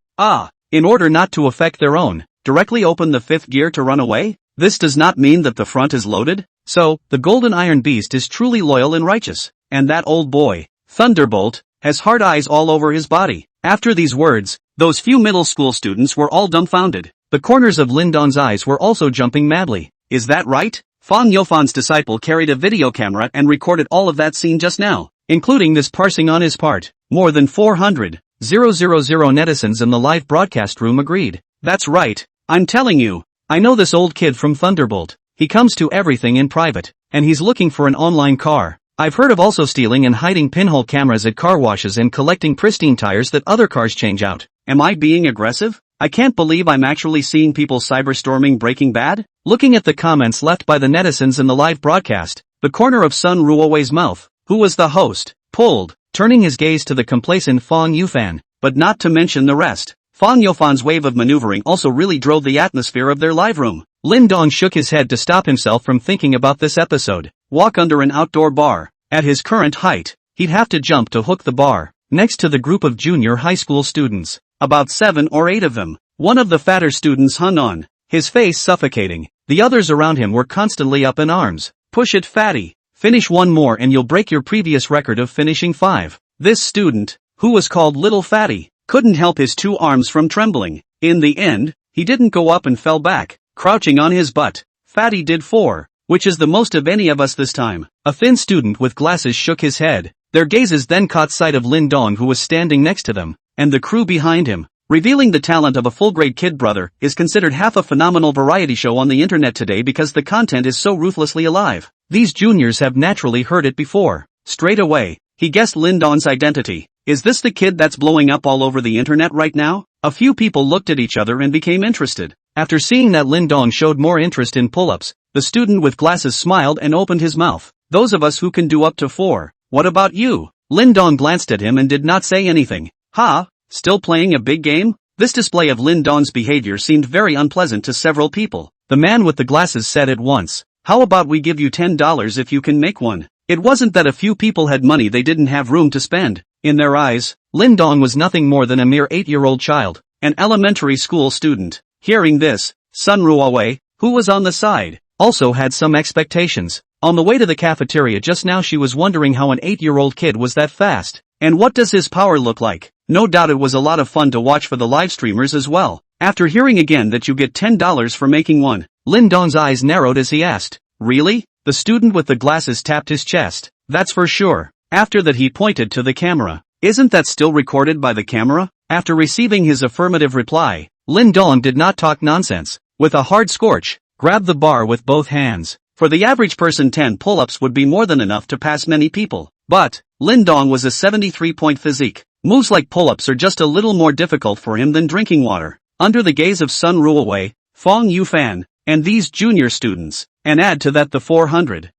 In order not to affect their own, directly open the 5th gear to run away? This does not mean that the front is loaded? So, the Golden Iron Beast is truly loyal and righteous, and that old boy, Thunderbolt, has hard eyes all over his body. After these words, those few middle school students were all dumbfounded. The corners of Lin Dong's eyes were also jumping madly. Is that right? Fong Yufan's disciple carried a video camera and recorded all of that scene just now, including this parsing on his part. More than 400,000 netizens in the live broadcast room agreed. That's right, I'm telling you. I know this old kid from Thunderbolt. He comes to everything in private, and he's looking for an online car. I've heard of also stealing and hiding pinhole cameras at car washes and collecting pristine tires that other cars change out. Am I being aggressive? I can't believe I'm actually seeing people cyberstorming Breaking Bad. Looking at the comments left by the netizens in the live broadcast, the corner of Sun Ruowei's mouth, who was the host, pulled, turning his gaze to the complacent Fong Yufan, but not to mention the rest. Fong Yufan's wave of maneuvering also really drove the atmosphere of their live room. Lin Dong shook his head to stop himself from thinking about this episode. Walk under an outdoor bar. At his current height, he'd have to jump to hook the bar, next to the group of junior high school students. About 7 or 8 of them. One of the fatter students hung on, his face suffocating. The others around him were constantly up in arms. Push it, fatty. Finish one more and you'll break your previous record of finishing 5. This student, who was called Little Fatty, couldn't help his 2 arms from trembling. In the end, he didn't go up and fell back, crouching on his butt. Fatty did 4, which is the most of any of us this time. A thin student with glasses shook his head. Their gazes then caught sight of Lin Dong, who was standing next to them, and the crew behind him. Revealing the talent of a full-grade kid brother is considered half a phenomenal variety show on the internet today because the content is so ruthlessly alive. These juniors have naturally heard it before. Straight away, he guessed Lin Dong's identity. Is this the kid that's blowing up all over the internet right now? A few people looked at each other and became interested. After seeing that Lin Dong showed more interest in pull-ups, the student with glasses smiled and opened his mouth. Those of us who can do up to 4. What about you? Lin Dong glanced at him and did not say anything. Ha? Still playing a big game? This display of Lin Dong's behavior seemed very unpleasant to several people. The man with the glasses said at once, how about we give you $10 if you can make one? It wasn't that a few people had money they didn't have room to spend. In their eyes, Lin Dong was nothing more than a mere 8-year-old child, an elementary school student. Hearing this, Sun Ruowei, who was on the side, also had some expectations. On the way to the cafeteria just now she was wondering how an 8-year-old kid was that fast. And what does his power look like? No doubt it was a lot of fun to watch for the live streamers as well. After hearing again that you get $10 for making one, Lin Dong's eyes narrowed as he asked, really? The student with the glasses tapped his chest. That's for sure. After that he pointed to the camera. Isn't that still recorded by the camera? After receiving his affirmative reply, Lin Dong did not talk nonsense. With a hard scorch, grabbed the bar with both hands. For the average person 10 pull-ups would be more than enough to pass many people. But, Lin Dong was a 73-point physique. Moves like pull-ups are just a little more difficult for him than drinking water. Under the gaze of Sun Ruowei, Fong Yufan, and these junior students, and add to that the 400,000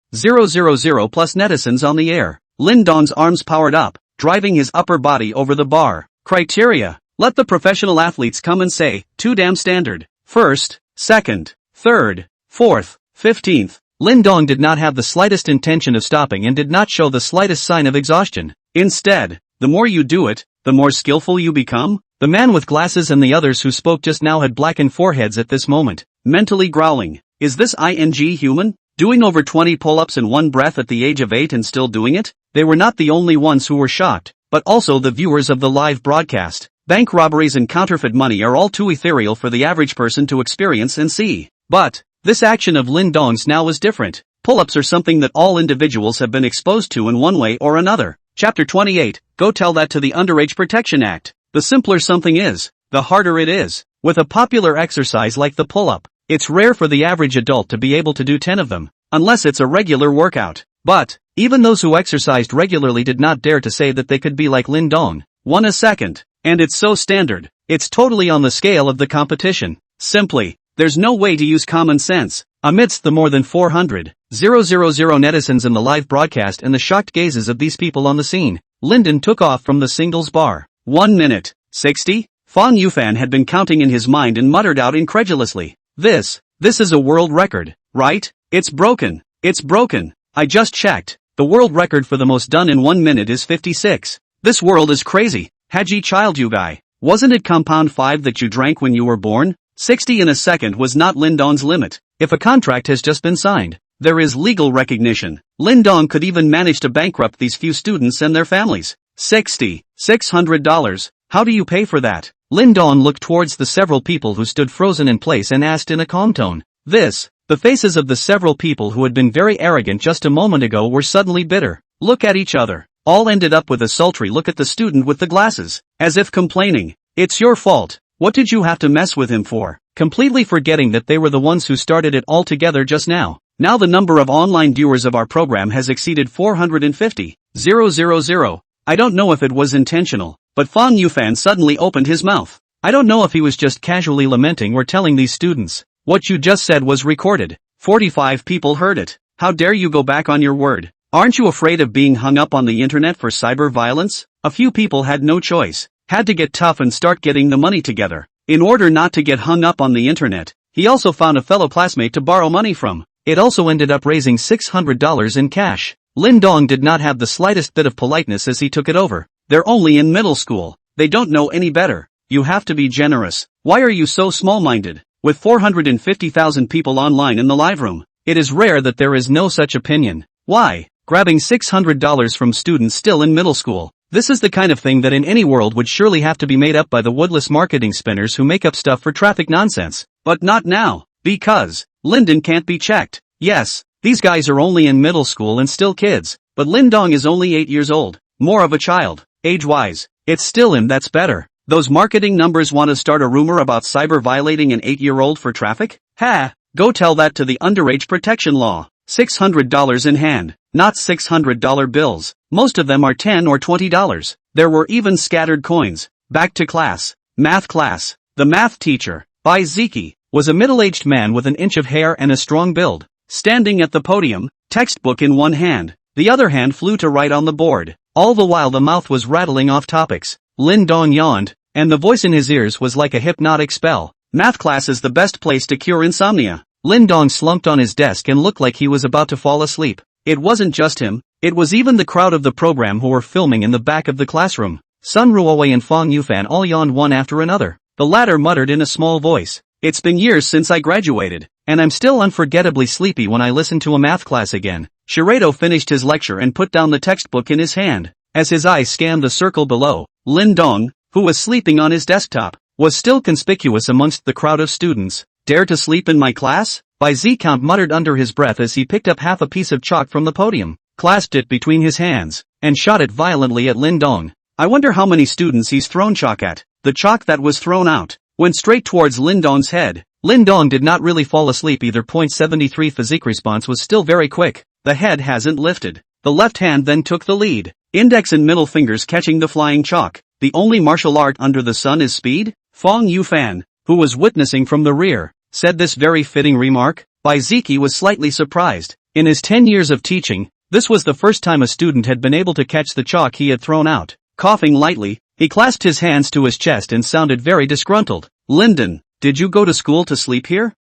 plus netizens on the air, Lin Dong's arms powered up, driving his upper body over the bar. Criteria. Let the professional athletes come and say, too damn standard. First, second, third, fourth, 15th. Lin Dong did not have the slightest intention of stopping and did not show the slightest sign of exhaustion. Instead, the more you do it, the more skillful you become. The man with glasses and the others who spoke just now had blackened foreheads at this moment, mentally growling. Is this ing human? Doing over 20 pull-ups in one breath at the age of 8 and still doing it? They were not the only ones who were shocked, but also the viewers of the live broadcast. Bank robberies and counterfeit money are all too ethereal for the average person to experience and see. But this action of Lin Dong's now was different. Pull-ups are something that all individuals have been exposed to in one way or another. Chapter 28, go tell that to the Underage Protection Act. The simpler something is, the harder it is. With a popular exercise like the pull-up, it's rare for the average adult to be able to do 10 of them, unless it's a regular workout. But, even those who exercised regularly did not dare to say that they could be like Lin Dong. 1 a second. And it's so standard. It's totally on the scale of the competition. Simply, there's no way to use common sense. Amidst the more than 400,000 netizens in the live broadcast and the shocked gazes of these people on the scene, Lyndon took off from the singles bar. 1 minute, 60? Fong Yufan had been counting in his mind and muttered out incredulously. This is a world record, right? It's broken. It's broken. I just checked. The world record for the most done in 1 minute is 56. This world is crazy. Haji child you guy. Wasn't it compound 5 that you drank when you were born? 60 in a second was not Lin Dong's limit. If a contract has just been signed, there is legal recognition. Lin Dong could even manage to bankrupt these few students and their families. $600. How do you pay for that? Lin Dong looked towards the several people who stood frozen in place and asked in a calm tone. The faces of the several people who had been very arrogant just a moment ago were suddenly bitter. Look at each other. All ended up with a sultry look at the student with the glasses, as if complaining. It's your fault. What did you have to mess with him for? Completely forgetting that they were the ones who started it all together just now. Now the number of online viewers of our program has exceeded 450,000. I don't know if it was intentional, but Fong Yufan suddenly opened his mouth. I don't know if he was just casually lamenting or telling these students, what you just said was recorded. 45 people heard it. How dare you go back on your word? Aren't you afraid of being hung up on the internet for cyber violence? A few people had no choice, had to get tough and start getting the money together. In order not to get hung up on the internet, he also found a fellow classmate to borrow money from. It also ended up raising $600 in cash. Lin Dong did not have the slightest bit of politeness as he took it over. They're only in middle school. They don't know any better. You have to be generous. Why are you so small-minded? With 450,000 people online in the live room, it is rare that there is no such opinion. Why? Grabbing $600 from students still in middle school. This is the kind of thing that in any world would surely have to be made up by the woodless marketing spinners who make up stuff for traffic nonsense. But not now. Because Lyndon can't be checked. Yes, these guys are only in middle school and still kids, but Lin Dong is only 8 years old, more of a child, age-wise. It's still him that's better. Those marketing numbers want to start a rumor about cyber violating an 8-year-old for traffic? Ha! Go tell that to the underage protection law. $600 in hand, not $600 bills. Most of them are $10 or $20. There were even scattered coins. Back to class. Math class. The math teacher, Bai Ziki, was a middle-aged man with an inch of hair and a strong build. Standing at the podium, textbook in one hand, the other hand flew to write on the board. All the while the mouth was rattling off topics. Lin Dong yawned, and the voice in his ears was like a hypnotic spell. Math class is the best place to cure insomnia. Lin Dong slumped on his desk and looked like he was about to fall asleep. It wasn't just him, it was even the crowd of the program who were filming in the back of the classroom. Sun Ruowei and Fong Yufan all yawned one after another. The latter muttered in a small voice, "It's been years since I graduated, and I'm still unforgettably sleepy when I listen to a math class again." Shiredo finished his lecture and put down the textbook in his hand. As his eyes scanned the circle below, Lin Dong, who was sleeping on his desktop, was still conspicuous amongst the crowd of students. "Dare to sleep in my class?" Bai Zikount muttered under his breath as he picked up half a piece of chalk from the podium, clasped it between his hands, and shot it violently at Lin Dong. I wonder how many students he's thrown chalk at. The chalk that was thrown out went straight towards Lin Dong's head. Lin Dong did not really fall asleep either. 73 physique response was still very quick. The head hasn't lifted. The left hand then took the lead, index and middle fingers catching the flying chalk. The only martial art under the sun is speed? Fong Yufan, who was witnessing from the rear, said this very fitting remark. Bai Ziki was slightly surprised. In his 10 years of teaching, this was the first time a student had been able to catch the chalk he had thrown out. Coughing lightly, he clasped his hands to his chest and sounded very disgruntled. "Lyndon, did you go to school to sleep here?"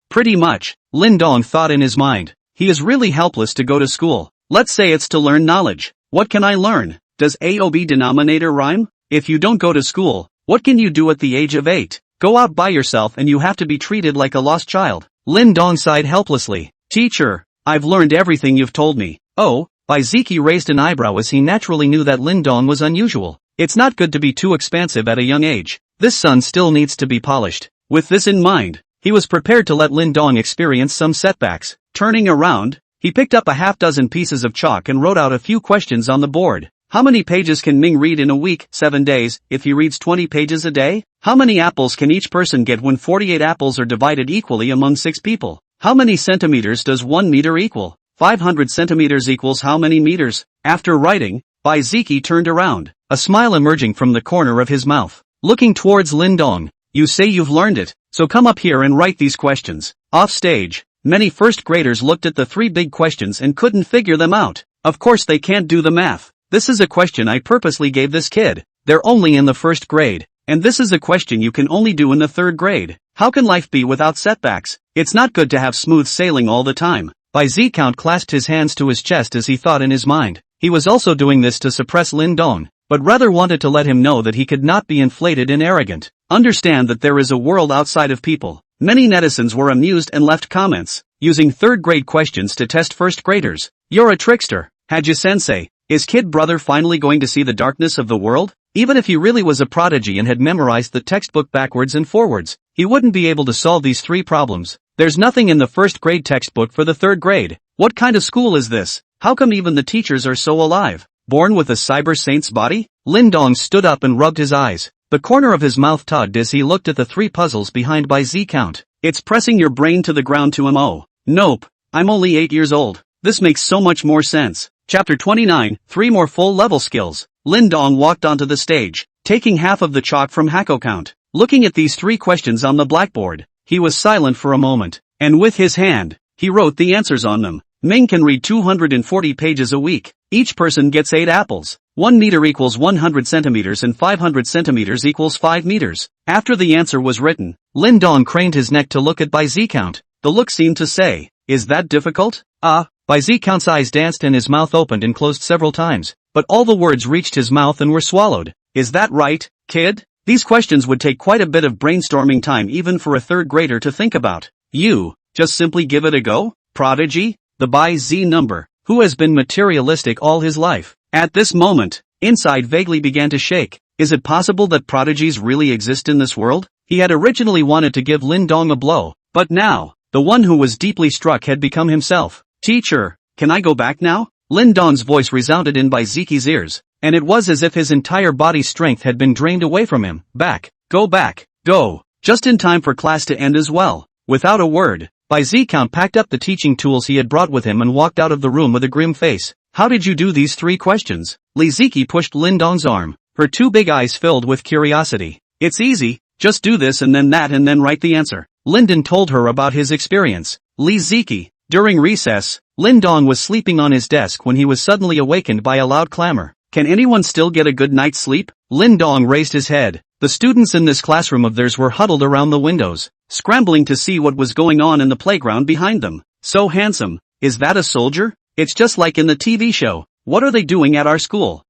Pretty much, Lin Dong thought in his mind. He is really helpless to go to school. Let's say it's to learn knowledge. What can I learn? Does AOB denominator rhyme? If you don't go to school, what can you do at the age of 8? Go out by yourself and you have to be treated like a lost child. Lin Dong sighed helplessly. "Teacher, I've learned everything you've told me." "Oh?" Bai Ziki raised an eyebrow as he naturally knew that Lin Dong was unusual. It's not good to be too expansive at a young age. This sun still needs to be polished. With this in mind, he was prepared to let Lin Dong experience some setbacks. Turning around, he picked up a half-dozen pieces of chalk and wrote out a few questions on the board. How many pages can Ming read in a week, 7 days, if he reads 20 pages a day? How many apples can each person get when 48 apples are divided equally among 6 people? How many centimeters does 1 meter equal? 500 centimeters equals how many meters? After writing, Bai Ziki turned around, a smile emerging from the corner of his mouth. Looking towards Lin Dong, "You say you've learned it, so come up here and write these questions." Off stage, many first graders looked at the 3 big questions and couldn't figure them out. Of course they can't do the math. This is a question I purposely gave this kid. They're only in the 1st grade, and this is a question you can only do in the 3rd grade. How can life be without setbacks? It's not good to have smooth sailing all the time. Bai Zikount clasped his hands to his chest as he thought in his mind. He was also doing this to suppress Lin Dong, but rather wanted to let him know that he could not be inflated and arrogant. Understand that there is a world outside of people. Many netizens were amused and left comments, using 3rd grade questions to test 1st graders. "You're a trickster, Haji-sensei. Is kid brother finally going to see the darkness of the world?" Even if he really was a prodigy and had memorized the textbook backwards and forwards, he wouldn't be able to solve these 3 problems. There's nothing in the 1st grade textbook for the 3rd grade. What kind of school is this? How come even the teachers are so alive? Born with a cyber saint's body? Lin Dong stood up and rubbed his eyes. The corner of his mouth tugged as he looked at the 3 puzzles behind Bai Zikount. "It's pressing your brain to the ground to mo. Nope, I'm only 8 years old. This makes so much more sense. Chapter 29, 3 more full-level skills. Lin Dong walked onto the stage, taking half of the chalk from Hako Count. Looking at these 3 questions on the blackboard, he was silent for a moment, and with his hand, he wrote the answers on them. Ming can read 240 pages a week. Each person gets 8 apples. 1 meter equals 100 centimeters and 500 centimeters equals 5 meters. After the answer was written, Lin Dong craned his neck to look at by Z Count. The look seemed to say, "Is that difficult?" By Z Count's eyes danced and his mouth opened and closed several times, but all the words reached his mouth and were swallowed. "Is that right, kid?" These questions would take quite a bit of brainstorming time even for a 3rd grader to think about. You just simply give it a go? Prodigy? The by Z number, who has been materialistic all his life. At this moment, inside vaguely began to shake. Is it possible that prodigies really exist in this world? He had originally wanted to give Lin Dong a blow, but now, the one who was deeply struck had become himself. "Teacher, can I go back now?" Lin Dong's voice resounded in Ziki's ears, and it was as if his entire body's strength had been drained away from him. Back, go. Just in time for class to end as well. Without a word, Z Count packed up the teaching tools he had brought with him and walked out of the room with a grim face. "How did you do these 3 questions?" Li Ziki pushed Lin Dong's arm, her 2 big eyes filled with curiosity. "It's easy, just do this and then that and then write the answer." Linden told her about his experience. Li Ziki. During recess, Lin Dong was sleeping on his desk when he was suddenly awakened by a loud clamor. "Can anyone still get a good night's sleep?" Lin Dong raised his head. The students in this classroom of theirs were huddled around the windows, scrambling to see what was going on in the playground behind them. "So handsome. Is that a soldier? It's just like in the TV show. What are they doing at our school?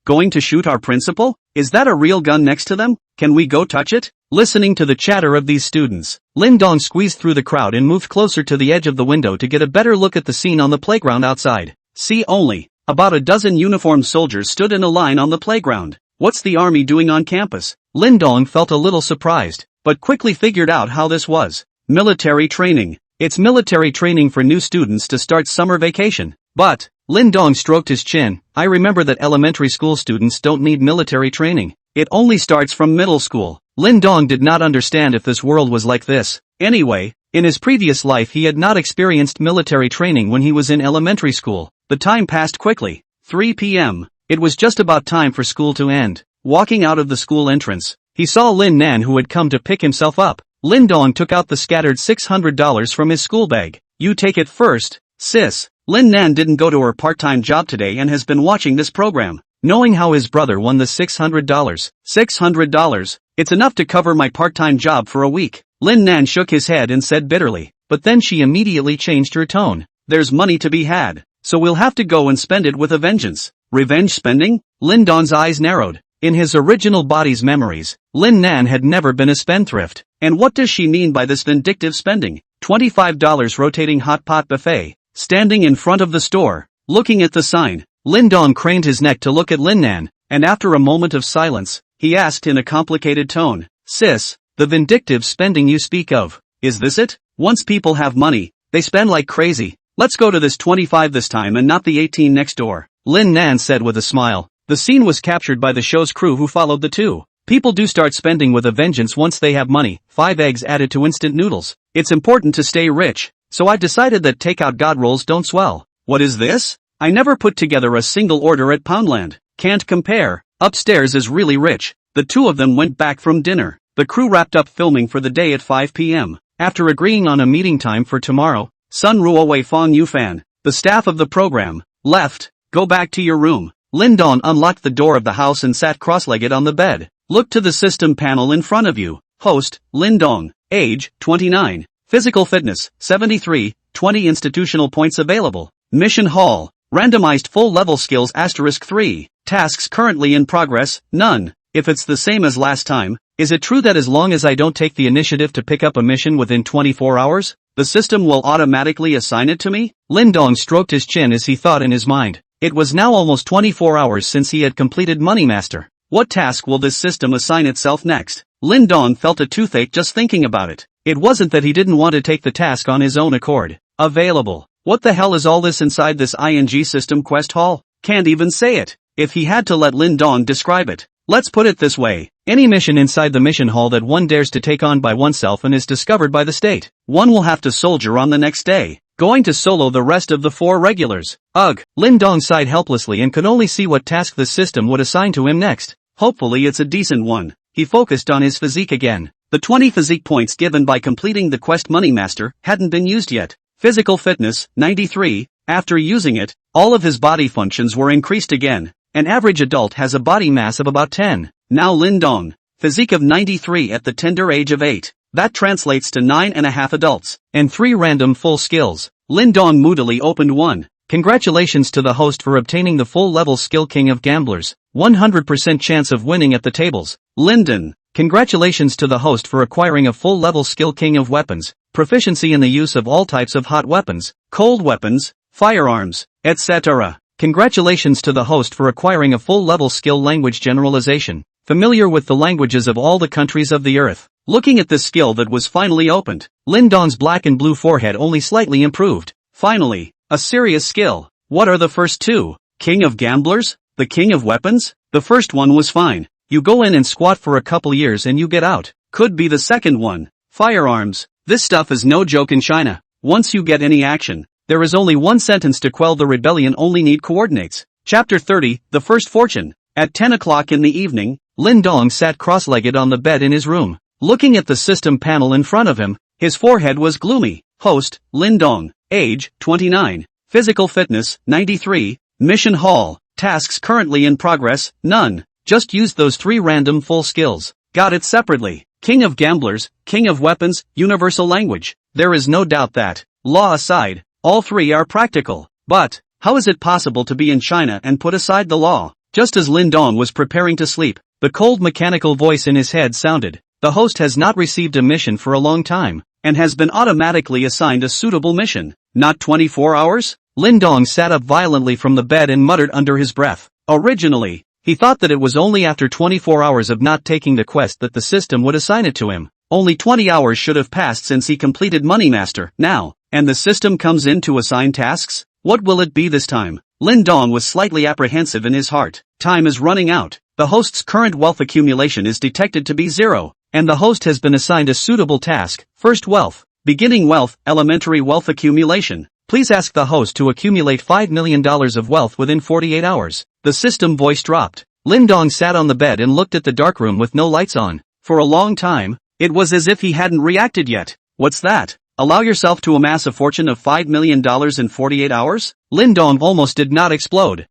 Going to shoot our principal? Is that a real gun next to them? Can we go touch it?" Listening to the chatter of these students, Lin Dong squeezed through the crowd and moved closer to the edge of the window to get a better look at the scene on the playground outside. See only, about a dozen uniformed soldiers stood in a line on the playground. What's the army doing on campus? Lin Dong felt a little surprised, but quickly figured out how this was. Military training. It's military training for new students to start summer vacation. But, Lin Dong stroked his chin, I remember that elementary school students don't need military training. It only starts from middle school. Lin Dong did not understand if this world was like this. Anyway, in his previous life he had not experienced military training when he was in elementary school. The time passed quickly. 3 p.m. It was just about time for school to end. Walking out of the school entrance, he saw Lin Nan who had come to pick himself up. Lin Dong took out the scattered $600 from his school bag. "You take it first, sis." Lin Nan didn't go to her part-time job today and has been watching this program. Knowing how his brother won the $600. $600? It's enough to cover my part-time job for a week. Lin Nan shook his head and said bitterly, but then she immediately changed her tone. "There's money to be had, so we'll have to go and spend it with a vengeance." Revenge spending? Lin Dong's eyes narrowed. In his original body's memories, Lin Nan had never been a spendthrift. And what does she mean by this vindictive spending? $25 rotating hot pot buffet. Standing in front of the store, looking at the sign, Lin Dong craned his neck to look at Lin Nan, and after a moment of silence, he asked in a complicated tone, "Sis, the vindictive spending you speak of, is this it? Once people have money, they spend like crazy. Let's go to this 25 this time and not the 18 next door," Lin Nan said with a smile. The scene was captured by the show's crew who followed the two. People do start spending with a vengeance once they have money. 5 eggs added to instant noodles. It's important to stay rich, so I decided that takeout god rolls don't swell. What is this? I never put together a single order at Poundland. Can't compare. Upstairs is really rich. The two of them went back from dinner. The crew wrapped up filming for the day at 5 p.m. After agreeing on a meeting time for tomorrow, Sun Ruowei Fong Yufan, the staff of the program, left. Go back to your room. Lin Dong unlocked the door of the house and sat cross-legged on the bed. Look to the system panel in front of you. Host, Lin Dong. Age, 29. Physical fitness, 73. 20 institutional points available. Mission Hall. Randomized full-level skills *3. Tasks currently in progress, none. If it's the same as last time, is it true that as long as I don't take the initiative to pick up a mission within 24 hours, the system will automatically assign it to me? Lin Dong stroked his chin as he thought in his mind. It was now almost 24 hours since he had completed Moneymaster. What task will this system assign itself next? Lin Dong felt a toothache just thinking about it. It wasn't that he didn't want to take the task on his own accord. Available. What the hell is all this inside this ING system quest hall? Can't even say it. If he had to let Lin Dong describe it. Let's put it this way. Any mission inside the mission hall that one dares to take on by oneself and is discovered by the state, one will have to soldier on the next day. going to solo the rest of the 4 regulars. Ugh, Lin Dong sighed helplessly and could only see what task the system would assign to him next. Hopefully it's a decent one. He focused on his physique again. The 20 physique points given by completing the quest Money Master hadn't been used yet. Physical fitness, 93. After using it, all of his body functions were increased again. An average adult has a body mass of about 10. Now Lin Dong. Physique of 93 at the tender age of 8. That translates to 9.5 adults. And 3 random full skills. Lin Dong moodily opened one. Congratulations to the host for obtaining the full level skill King of Gamblers. 100% chance of winning at the tables. Lyndon. Congratulations to the host for acquiring a full level skill King of Weapons. Proficiency in the use of all types of hot weapons, cold weapons, firearms, etc. Congratulations to the host for acquiring a full level skill Language Generalization. Familiar with the languages of all the countries of the earth. Looking at this skill that was finally opened, Lin Dong's black and blue forehead only slightly improved. Finally, a serious skill. What are the first 2? King of Gamblers? The King of Weapons? The first one was fine. You go in and squat for a couple years and you get out. Could be the second one. Firearms. This stuff is no joke in China. Once you get any action, there is only one sentence to quell the rebellion, only need coordinates. Chapter 30, The First Fortune. At 10 o'clock in the evening, Lin Dong sat cross-legged on the bed in his room. Looking at the system panel in front of him, his forehead was gloomy. Host, Lin Dong. Age, 29. Physical fitness, 93. Mission hall. Tasks currently in progress, none. Just used those 3 random full skills. Got it separately. King of Gamblers, King of Weapons, Universal Language. There is no doubt that, law aside, all 3 are practical. But, how is it possible to be in China and put aside the law? Just as Lin Dong was preparing to sleep, the cold mechanical voice in his head sounded. The host has not received a mission for a long time, and has been automatically assigned a suitable mission. Not 24 hours? Lin Dong sat up violently from the bed and muttered under his breath. Originally, he thought that it was only after 24 hours of not taking the quest that the system would assign it to him. Only 20 hours should have passed since he completed Money Master. Now, and the system comes in to assign tasks? What will it be this time? Lin Dong was slightly apprehensive in his heart. Time is running out. The host's current wealth accumulation is detected to be 0. And the host has been assigned a suitable task. First wealth. Beginning wealth, elementary wealth accumulation. Please ask the host to accumulate $5 million of wealth within 48 hours. The system voice dropped. Lin Dong sat on the bed and looked at the dark room with no lights on. For a long time, it was as if he hadn't reacted yet. What's that? Allow yourself to amass a fortune of $5 million in 48 hours? Lin Dong almost did not explode.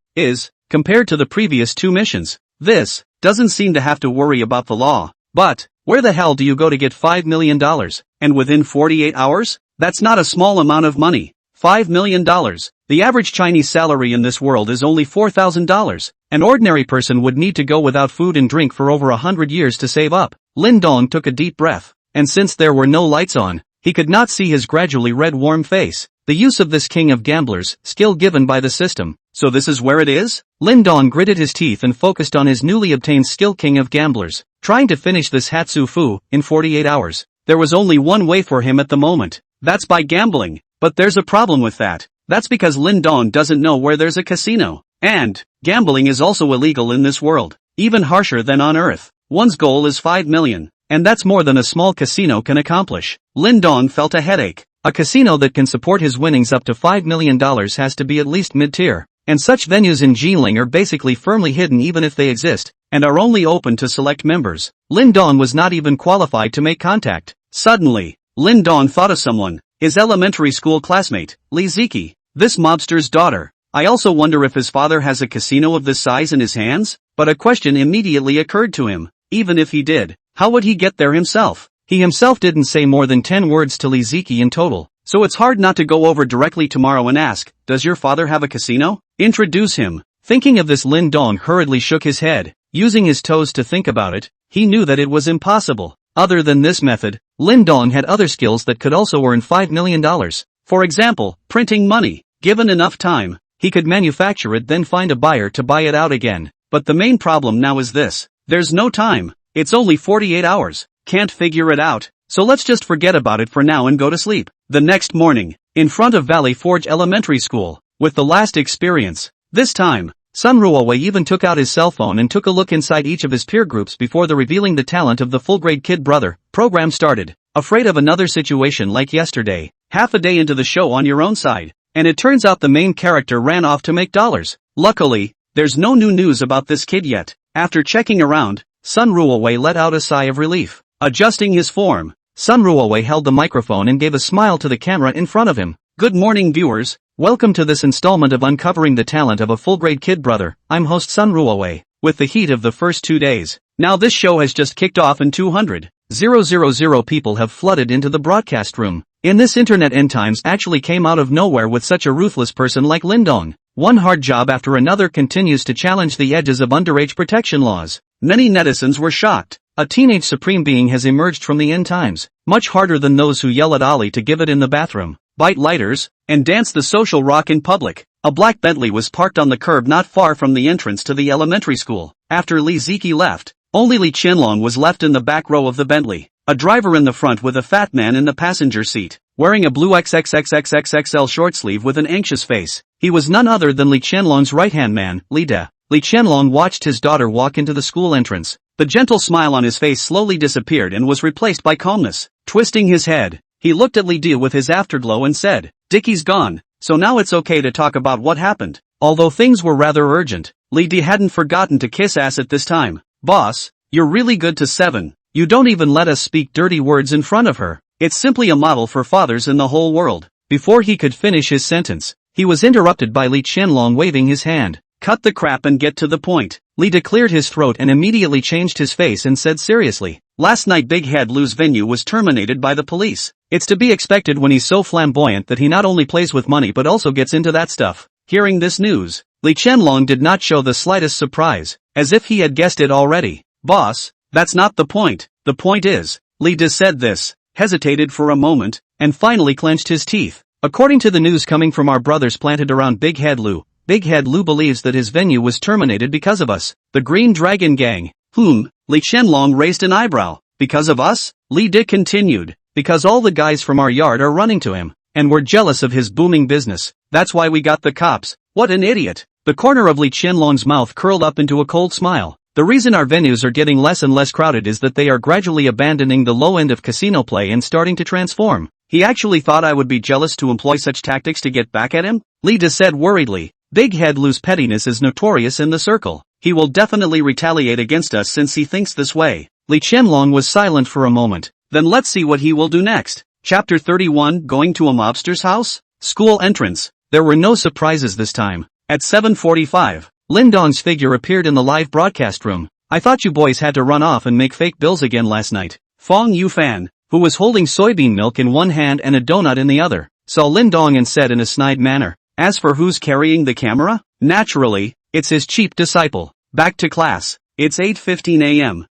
Compared to the previous 2 missions, this doesn't seem to have to worry about the law. But, where the hell do you go to get $5 million? And within 48 hours? That's not a small amount of money. $5 million. The average Chinese salary in this world is only $4,000. An ordinary person would need to go without food and drink for over 100 years to save up. Lin Dong took a deep breath. And since there were no lights on, he could not see his gradually red warm face. The use of this King of Gamblers, skill given by the system. So this is where it is? Lin Dong gritted his teeth and focused on his newly obtained skill King of Gamblers, trying to finish this Hatsu Fu in 48 hours. There was only one way for him at the moment. That's by gambling. But there's a problem with that. That's because Lin Dong doesn't know where there's a casino. And, gambling is also illegal in this world. Even harsher than on Earth. One's goal is 5 million. And that's more than a small casino can accomplish. Lin Dong felt a headache. A casino that can support his winnings up to $5 million has to be at least mid-tier. And such venues in Jilin are basically firmly hidden even if they exist, and are only open to select members. Lin Dong was not even qualified to make contact. Suddenly, Lin Dong thought of someone. His elementary school classmate, Li Ziki. This mobster's daughter. I also wonder if his father has a casino of this size in his hands? But a question immediately occurred to him. Even if he did, how would he get there himself? He himself didn't say more than 10 words to Li Ziki in total, so it's hard not to go over directly tomorrow and ask, does your father have a casino? Introduce him. Thinking of this, Lin Dong hurriedly shook his head. Using his toes to think about it, he knew that it was impossible. Other than this method, Lin Dong had other skills that could also earn $5 million. For example, printing money. Given enough time, he could manufacture it, then find a buyer to buy it out again. But the main problem now is this. There's no time. It's only 48 hours. Can't figure it out. So let's just forget about it for now and go to sleep. The next morning, in front of Valley Forge Elementary School, with the last experience. This time, Sun Ruowei even took out his cell phone and took a look inside each of his peer groups before the revealing the talent of the full-grade kid brother. Program started. Afraid of another situation like yesterday, half a day into the show on your own side, and it turns out the main character ran off to make dollars. Luckily, there's no new news about this kid yet. After checking around, Sun Ruowei let out a sigh of relief. Adjusting his form, Sun Ruowei held the microphone and gave a smile to the camera in front of him. Good morning viewers, welcome to this installment of Uncovering the Talent of a Full-Grade Kid Brother. I'm host Sun Ruowei. With the heat of the first 2 days, now this show has just kicked off and 200,000 people have flooded into the broadcast room. In this internet end times actually came out of nowhere with such a ruthless person like Lindong. One hard job after another continues to challenge the edges of underage protection laws. Many netizens were shocked. A teenage supreme being has emerged from the end times, much harder than those who yell at Ali to give it in the bathroom, bite lighters, and dance the social rock in public. A black Bentley was parked on the curb not far from the entrance to the elementary school. After Li Ziki left, only Li Qianlong was left in the back row of the Bentley, a driver in the front with a fat man in the passenger seat, wearing a blue XXXXXXL short sleeve with an anxious face. He was none other than Li Qianlong's right-hand man, Li De. Li Qianlong watched his daughter walk into the school entrance. The gentle smile on his face slowly disappeared and was replaced by calmness. Twisting his head, he looked at Li De with his afterglow and said, "Dickie's gone, so now it's okay to talk about what happened." Although things were rather urgent, Li De hadn't forgotten to kiss ass at this time. "Boss, you're really good to 7. You don't even let us speak dirty words in front of her. It's simply a model for fathers in the whole world." Before he could finish his sentence, he was interrupted by Li Qianlong waving his hand. "Cut the crap and get to the point." Li De cleared his throat and immediately changed his face and said seriously, "Last night Big Head Lu's venue was terminated by the police. It's to be expected when he's so flamboyant that he not only plays with money but also gets into that stuff." Hearing this news, Li Qianlong did not show the slightest surprise, as if he had guessed it already. "Boss, that's not the point. The point is," Li De said this, hesitated for a moment, and finally clenched his teeth. "According to the news coming from our brothers planted around Big Head Lu believes that his venue was terminated because of us, the Green Dragon Gang." Li Qianlong raised an eyebrow. "Because of us?" Li De continued. "Because all the guys from our yard are running to him, and we're jealous of his booming business. That's why we got the cops." What an idiot. The corner of Li Qianlong's mouth curled up into a cold smile. "The reason our venues are getting less and less crowded is that they are gradually abandoning the low end of casino play and starting to transform." He actually thought I would be jealous to employ such tactics to get back at him? Li De said worriedly. "Big Head Lu's pettiness is notorious in the circle. He will definitely retaliate against us since he thinks this way." Li Qianlong was silent for a moment. "Then let's see what he will do next." Chapter 31, Going to a Mobster's House? School entrance. There were no surprises this time. At 7:45, Lindong's figure appeared in the live broadcast room. "I thought you boys had to run off and make fake bills again last night." Fong Yufan, who was holding soybean milk in one hand and a donut in the other, saw Lindong and said in a snide manner, "As for who's carrying the camera? Naturally, it's his cheap disciple. Back to class. It's 8:15 a.m.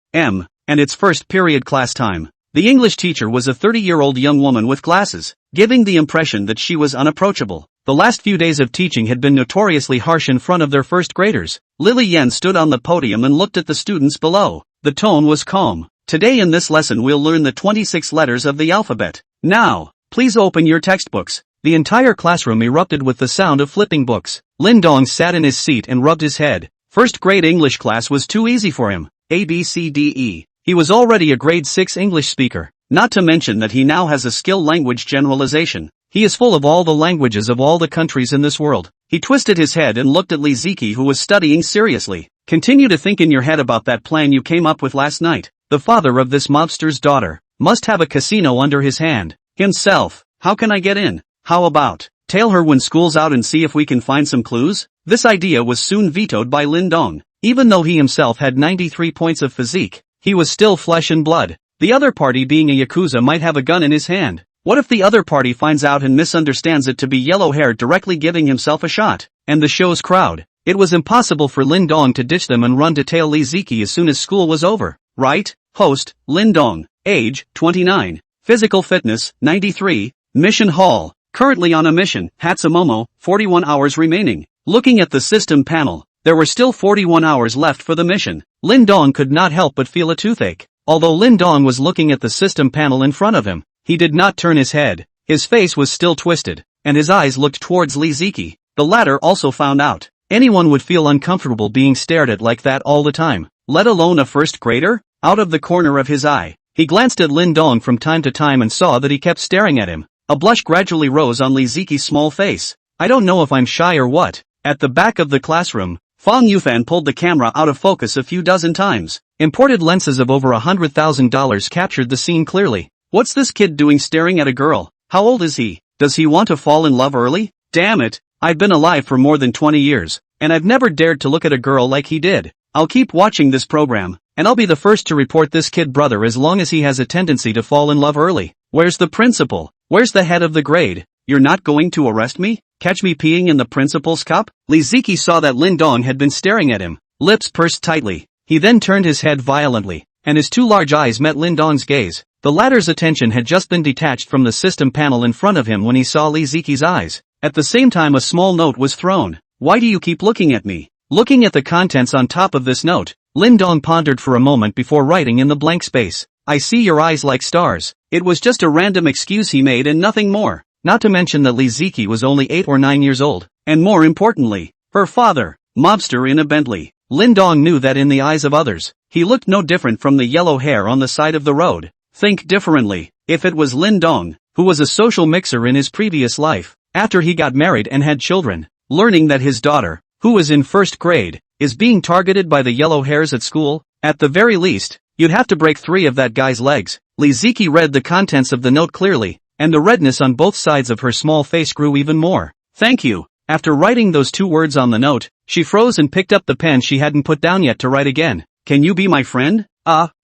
And it's first period class time." The English teacher was a 30-year-old young woman with glasses, giving the impression that she was unapproachable. The last few days of teaching had been notoriously harsh in front of their first graders. Lily Yen stood on the podium and looked at the students below. The tone was calm. "Today in this lesson we'll learn the 26 letters of the alphabet. Now, please open your textbooks." The entire classroom erupted with the sound of flipping books. Lindong sat in his seat and rubbed his head. First grade English class was too easy for him. A, B, C, D, E. He was already a grade 6 English speaker. Not to mention that he now has a skill language generalization. He is full of all the languages of all the countries in this world. He twisted his head and looked at Li Ziki, who was studying seriously. "Continue to think in your head about that plan you came up with last night. The father of this mobster's daughter must have a casino under his hand. Himself. How can I get in? How about tail her when school's out and see if we can find some clues?" This idea was soon vetoed by Lindong. Even though he himself had 93 points of physique, he was still flesh and blood. The other party, being a yakuza, might have a gun in his hand. What if the other party finds out and misunderstands it to be yellow-haired directly giving himself a shot? And the show's crowd. It was impossible for Lindong to ditch them and run to tail Li Ziki as soon as school was over. Right? Host, Lindong. Age, 29. Physical fitness, 93. Mission Hall. Currently on a mission. Hatsumomo, 41 hours remaining. Looking at the system panel, there were still 41 hours left for the mission. Lindong could not help but feel a toothache. Although Lindong was looking at the system panel in front of him, he did not turn his head. His face was still twisted, and his eyes looked towards Li Ziki. The latter also found out. Anyone would feel uncomfortable being stared at like that all the time, let alone a first grader? Out of the corner of his eye, he glanced at Lindong from time to time and saw that he kept staring at him. A blush gradually rose on Li Ziqi's small face. I don't know if I'm shy or what. At the back of the classroom, Fang Yufan pulled the camera out of focus a few dozen times. Imported lenses of over $100,000 captured the scene clearly. What's this kid doing staring at a girl? How old is he? Does he want to fall in love early? Damn it, I've been alive for more than 20 years, and I've never dared to look at a girl like he did. I'll keep watching this program, and I'll be the first to report this kid brother as long as he has a tendency to fall in love early. Where's the principal? Where's the head of the grade? You're not going to arrest me? Catch me peeing in the principal's cup? Li Ziqi saw that Lin Dong had been staring at him, lips pursed tightly. He then turned his head violently, and his two large eyes met Lin Dong's gaze. The latter's attention had just been detached from the system panel in front of him when he saw Li Ziqi's eyes. At the same time a small note was thrown. Why do you keep looking at me? Looking at the contents on top of this note, Lin Dong pondered for a moment before writing in the blank space. I see your eyes like stars. It was just a random excuse he made and nothing more. Not to mention that Li Ziqi was only 8 or 9 years old, and more importantly, her father, mobster in a Bentley. Lin Dong knew that in the eyes of others, he looked no different from the yellow hair on the side of the road. Think differently. If it was Lin Dong, who was a social mixer in his previous life, after he got married and had children, learning that his daughter, who was in first grade, is being targeted by the yellow hairs at school, at the very least, you'd have to break 3 of that guy's legs. Li Ziqi read the contents of the note clearly, and the redness on both sides of her small face grew even more. Thank you. After writing those 2 words on the note, she froze and picked up the pen she hadn't put down yet to write again. Can you be my friend?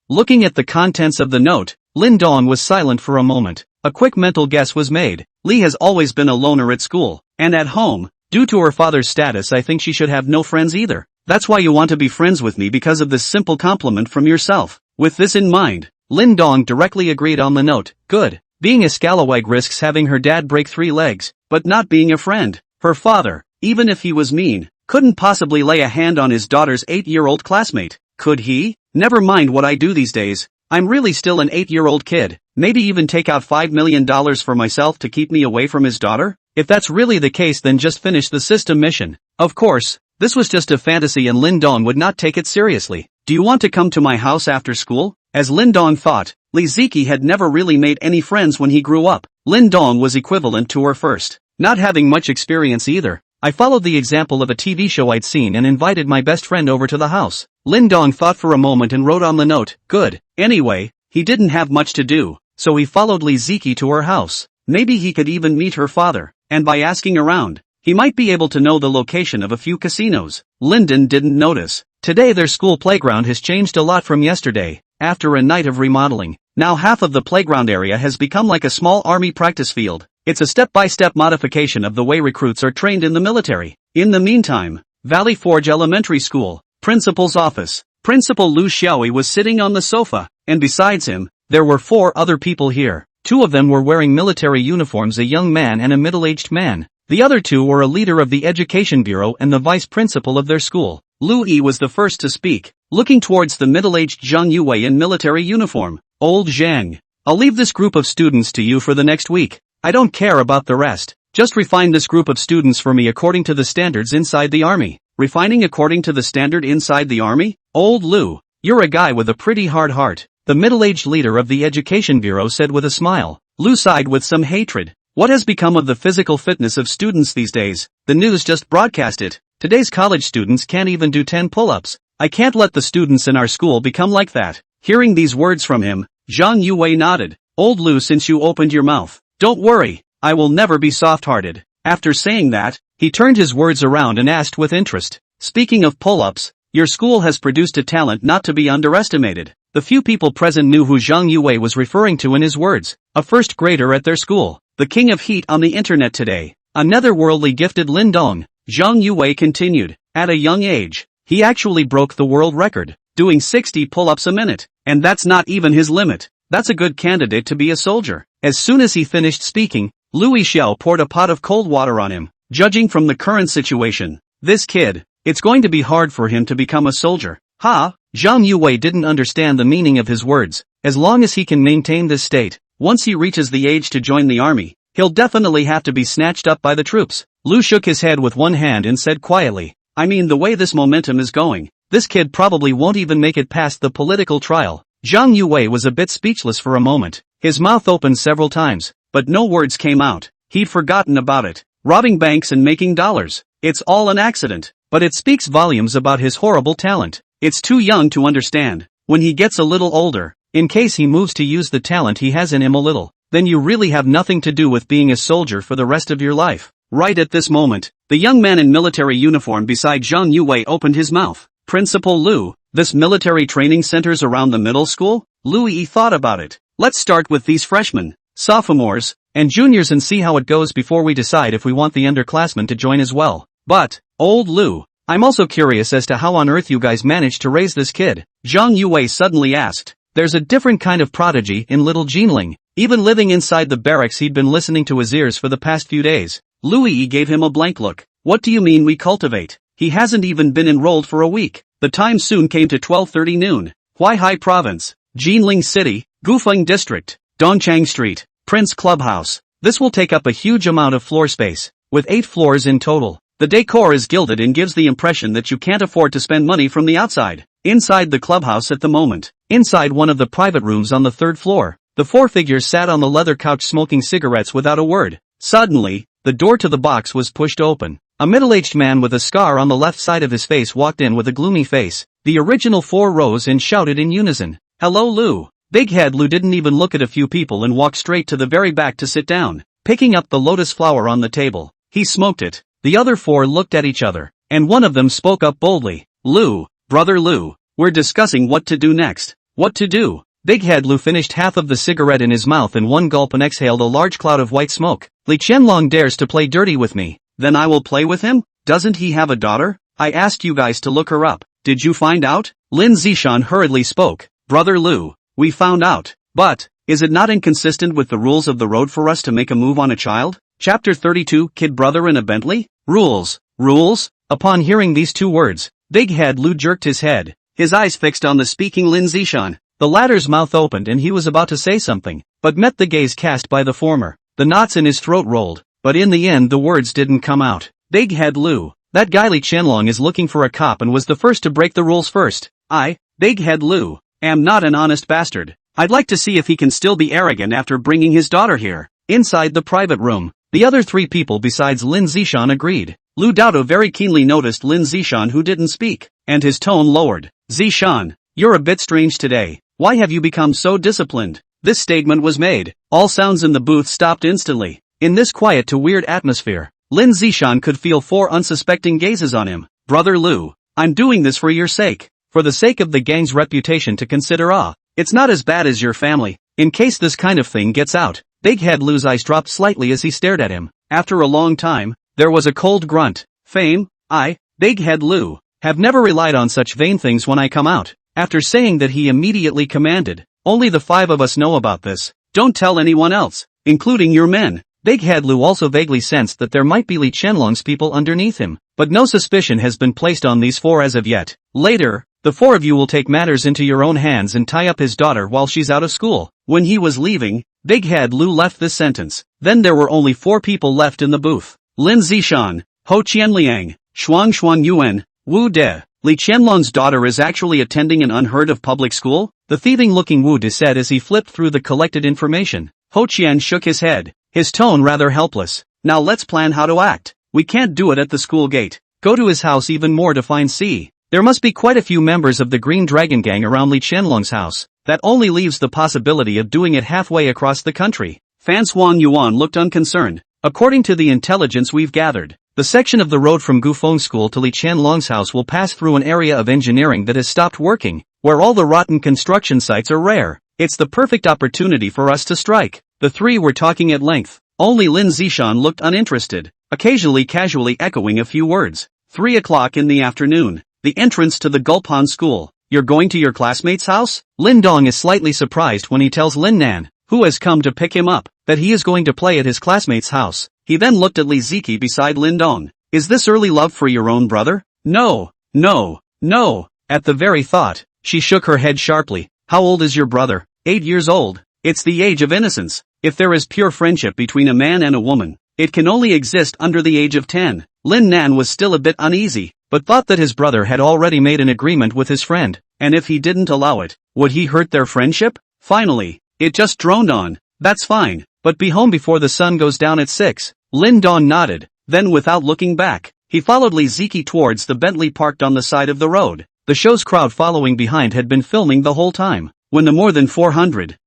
Looking at the contents of the note, Lin Dong was silent for a moment. A quick mental guess was made. Li has always been a loner at school, and at home. Due to her father's status I think she should have no friends either. That's why you want to be friends with me because of this simple compliment from yourself. With this in mind, Lin Dong directly agreed on the note. Good. Being a scalawag risks having her dad break 3 legs, but not being a friend. Her father, even if he was mean, couldn't possibly lay a hand on his daughter's 8-year-old classmate. Could he? Never mind what I do these days. I'm really still an 8-year-old kid. Maybe even take out $5 million for myself to keep me away from his daughter? If that's really the case then just finish the system mission. Of course, this was just a fantasy and Lin Dong would not take it seriously. Do you want to come to my house after school? As Lin Dong thought, Li Ziqi had never really made any friends when he grew up. Lin Dong was equivalent to her first, not having much experience either. I followed the example of a TV show I'd seen and invited my best friend over to the house. Lin Dong thought for a moment and wrote on the note, good. Anyway, he didn't have much to do, so he followed Li Ziqi to her house. Maybe he could even meet her father, and by asking around, he might be able to know the location of a few casinos. Lyndon didn't notice. Today their school playground has changed a lot from yesterday. After a night of remodeling, now half of the playground area has become like a small army practice field. It's a step-by-step modification of the way recruits are trained in the military. In the meantime, Valley Forge Elementary School, principal's office. Principal Lu Xiaoyi was sitting on the sofa, and besides him, there were 4 other people here. 2 of them were wearing military uniforms, a young man and a middle-aged man. The other 2 were a leader of the education bureau and the vice principal of their school. Lu Yi was the first to speak, looking towards the middle-aged Zhang Yuwei in military uniform. Old Zhang, I'll leave this group of students to you for the next week. I don't care about the rest. Just refine this group of students for me according to the standards inside the army. Refining according to the standard inside the army? Old Lu, you're a guy with a pretty hard heart, the middle-aged leader of the education bureau said with a smile. Lu sighed with some hatred. What has become of the physical fitness of students these days? The news just broadcast it. Today's college students can't even do 10 pull-ups. I can't let the students in our school become like that. Hearing these words from him, Zhang Yuwei nodded. Old Lu, since you opened your mouth, don't worry, I will never be soft-hearted. After saying that, he turned his words around and asked with interest. Speaking of pull-ups, your school has produced a talent not to be underestimated. The few people present knew who Zhang Yuwei was referring to in his words. A first grader at their school, the king of heat on the internet today, a netherworldly gifted Lin Dong. Zhang Yuwei continued. At a young age, he actually broke the world record, doing 60 pull-ups a minute. And that's not even his limit. That's a good candidate to be a soldier. As soon as he finished speaking, Lu Yixiao poured a pot of cold water on him. Judging from the current situation, this kid, it's going to be hard for him to become a soldier. Ha! Zhang Yuwei didn't understand the meaning of his words. As long as he can maintain this state, once he reaches the age to join the army, he'll definitely have to be snatched up by the troops. Lu shook his head with one hand and said quietly, I mean, the way this momentum is going, this kid probably won't even make it past the political trial. Zhang Yuwei was a bit speechless for a moment. His mouth opened several times, but no words came out. He'd forgotten about it. Robbing banks and making dollars. It's all an accident, but it speaks volumes about his horrible talent. It's too young to understand. When he gets a little older, in case he moves to use the talent he has in him a little, then you really have nothing to do with being a soldier for the rest of your life. Right at this moment, the young man in military uniform beside Zhang Yuwei opened his mouth. Principal Lu, this military training centers around the middle school? Lu Yi thought about it. Let's start with these freshmen, sophomores, and juniors and see how it goes before we decide if we want the underclassmen to join as well. But, old Lu, I'm also curious as to how on earth you guys managed to raise this kid. Zhang Yuwei suddenly asked. There's a different kind of prodigy in little Jinling. Even living inside the barracks he'd been listening to his ears for the past few days. Lu Yi gave him a blank look. What do you mean we cultivate? He hasn't even been enrolled for a week. The time soon came to 12:30 noon. Huaihai Province, Jinling City, Gufeng District, Dongchang Street, Prince Clubhouse. This will take up a huge amount of floor space, with 8 floors in total. The decor is gilded and gives the impression that you can't afford to spend money from the outside. Inside the clubhouse at the moment, inside one of the private rooms on the 3rd floor, the 4 figures sat on the leather couch smoking cigarettes without a word. Suddenly, the door to the box was pushed open. A middle-aged man with a scar on the left side of his face walked in with a gloomy face. The original 4 rose and shouted in unison. Hello Lu. Big Head Lu didn't even look at a few people and walked straight to the very back to sit down, picking up the lotus flower on the table. He smoked it. The other 4 looked at each other, and one of them spoke up boldly. Lu, brother Lu, we're discussing what to do next. What to do? Big Head Lu finished half of the cigarette in his mouth in one gulp and exhaled a large cloud of white smoke. Li Qianlong dares to play dirty with me. Then I will play with him? Doesn't he have a daughter? I asked you guys to look her up. Did you find out? Lin Zishan hurriedly spoke. Brother Lu, we found out. But, is it not inconsistent with the rules of the road for us to make a move on a child? Chapter 32, Kid Brother in a Bentley? Rules. Rules? Upon hearing these 2 words, Big Head Lu jerked his head, his eyes fixed on the speaking Lin Zishan. The latter's mouth opened and he was about to say something, but met the gaze cast by the former. The knots in his throat rolled, but in the end the words didn't come out. Big Head Lu, that guy Li Qianlong is looking for a cop and was the first to break the rules first. I, Big Head Lu, am not an honest bastard. I'd like to see if he can still be arrogant after bringing his daughter here. Inside the private room, the other 3 people besides Lin Zishan agreed. Lu Daodo very keenly noticed Lin Zishan who didn't speak, and his tone lowered. Zishan, you're a bit strange today. Why have you become so disciplined? This statement was made. All sounds in the booth stopped instantly. In this quiet to weird atmosphere, Lin Zishan could feel 4 unsuspecting gazes on him. Brother Lu, I'm doing this for your sake. For the sake of the gang's reputation to consider it's not as bad as your family. In case this kind of thing gets out. Big Head Lu's eyes dropped slightly as he stared at him. After a long time, there was a cold grunt. Fame? I, Big Head Lu, have never relied on such vain things when I come out. After saying that he immediately commanded, only the 5 of us know about this. Don't tell anyone else, including your men. Big Head Lu also vaguely sensed that there might be Li Qianlong's people underneath him, but no suspicion has been placed on these 4 as of yet. Later, the 4 of you will take matters into your own hands and tie up his daughter while she's out of school. When he was leaving, Big Head Lu left this sentence. Then there were only 4 people left in the booth. Lin Zishan, Ho Qianliang, Shuang Yuan, Wu De. Li Qianlong's daughter is actually attending an unheard of public school? The thieving-looking Wu De said as he flipped through the collected information. Ho Qian shook his head, his tone rather helpless. Now let's plan how to act. We can't do it at the school gate. Go to his house even more to find C. There must be quite a few members of the Green Dragon Gang around Li Qianlong's house. That only leaves the possibility of doing it halfway across the country. Fan Swan Yuan looked unconcerned. According to the intelligence we've gathered, the section of the road from Gufeng School to Li Qianlong's house will pass through an area of engineering that has stopped working, where all the rotten construction sites are rare. It's the perfect opportunity for us to strike. The 3 were talking at length. Only Lin Zishan looked uninterested, occasionally casually echoing a few words. 3 o'clock in the afternoon. The entrance to the Gulpan School. You're going to your classmate's house? Lin Dong is slightly surprised when he tells Lin Nan, who has come to pick him up, that he is going to play at his classmate's house. He then looked at Li Ziki beside Lin Dong. Is this early love for your own brother? No, no, no. At the very thought, she shook her head sharply. How old is your brother? 8 years old. It's the age of innocence. If there is pure friendship between a man and a woman, it can only exist under the age of 10. Lin Nan was still a bit uneasy, but thought that his brother had already made an agreement with his friend, and if he didn't allow it, would he hurt their friendship? Finally, It just droned on. That's fine, but be home before the sun goes down at 6. Lin Dong nodded. Then without looking back, he followed Lee Ziki towards the Bentley parked on the side of the road. The show's crowd following behind had been filming the whole time. When the more than 400,000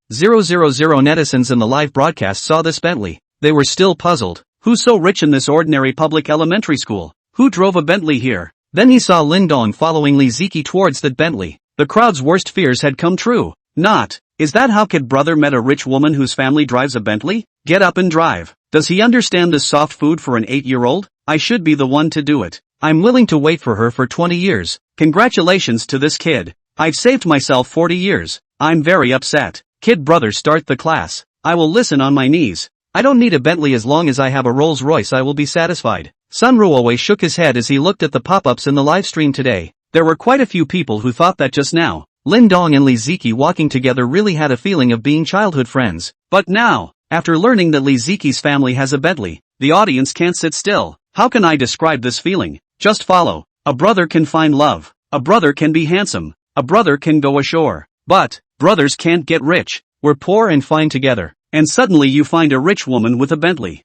netizens in the live broadcast saw this Bentley, they were still puzzled. Who's so rich in this ordinary public elementary school? Who drove a Bentley here? Then he saw Lin Dong following Lee Ziki towards that Bentley. The crowd's worst fears had come true. Not. Is that how Kid Brother met a rich woman whose family drives a Bentley? Get up and drive. Does he understand this soft food for an 8-year-old? I should be the one to do it. I'm willing to wait for her for 20 years. Congratulations to this kid. I've saved myself 40 years. I'm very upset. Kid Brother, start the class. I will listen on my knees. I don't need a Bentley as long as I have a Rolls Royce. I will be satisfied. Sun Ruowei shook his head as he looked at the pop-ups in the live stream today. There were quite a few people who thought that just now. Lin Dong and Lee Ziki walking together really had a feeling of being childhood friends. But now, after learning that Lee Ziki's family has a Bentley, the audience can't sit still. How can I describe this feeling? Just follow. A brother can find love. A brother can be handsome. A brother can go ashore. But, brothers can't get rich. We're poor and fine together. And suddenly you find a rich woman with a Bentley.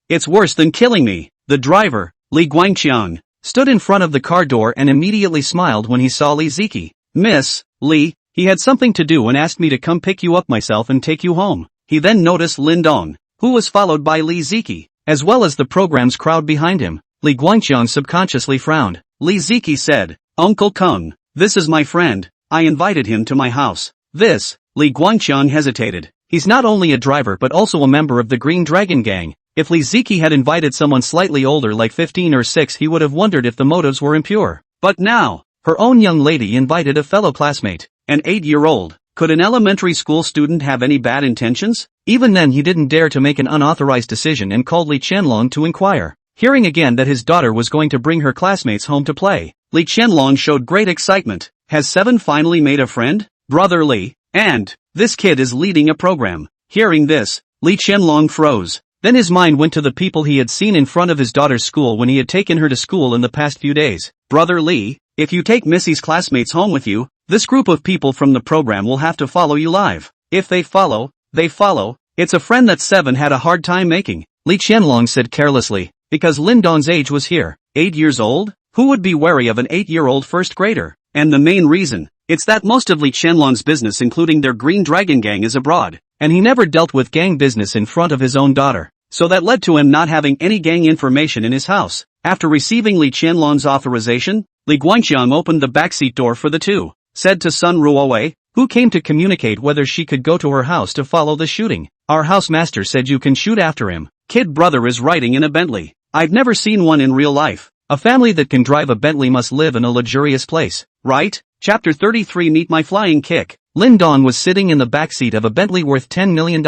It's worse than killing me. The driver, Li Guangqiang, stood in front of the car door and immediately smiled when he saw Lee Ziki. Miss Lee, he had something to do and asked me to come pick you up myself and take you home. He then noticed Lin Dong, who was followed by Lee Ziki, as well as the program's crowd behind him. Li Guangqiang subconsciously frowned. Lee Ziki said, Uncle Kung, this is my friend. I invited him to my house. Li Guangqiang hesitated. He's not only a driver but also a member of the Green Dragon Gang. If Lee Ziki had invited someone slightly older like 15 or 6, he would have wondered if the motives were impure. But now, her own young lady invited a fellow classmate, an 8-year-old. Could an elementary school student have any bad intentions? Even then he didn't dare to make an unauthorized decision and called Li Qianlong to inquire. Hearing again that his daughter was going to bring her classmates home to play, Li Qianlong showed great excitement. Has Seven finally made a friend? Brother Li, and this kid is leading a program. Hearing this, Li Qianlong froze. Then his mind went to the people he had seen in front of his daughter's school when he had taken her to school in the past few days. Brother Li, if you take Missy's classmates home with you, this group of people from the program will have to follow you live. If they follow. It's a friend that Seven had a hard time making, Li Qianlong said carelessly, because Lin Dong's age was here. 8 years old? Who would be wary of an 8-year-old first grader? And the main reason, it's that most of Li Qianlong's business including their Green Dragon Gang is abroad, and he never dealt with gang business in front of his own daughter. So that led to him not having any gang information in his house. After receiving Li Qianlong's authorization, Li Guangqiang opened the backseat door for the two, said to Sun Ruowei, who came to communicate whether she could go to her house to follow the shooting. Our housemaster said you can shoot after him. Kid Brother is riding in a Bentley. I've never seen one in real life. A family that can drive a Bentley must live in a luxurious place, right? Chapter 33 Meet My Flying Kick. Lin Dong was sitting in the backseat of a Bentley worth $10 million.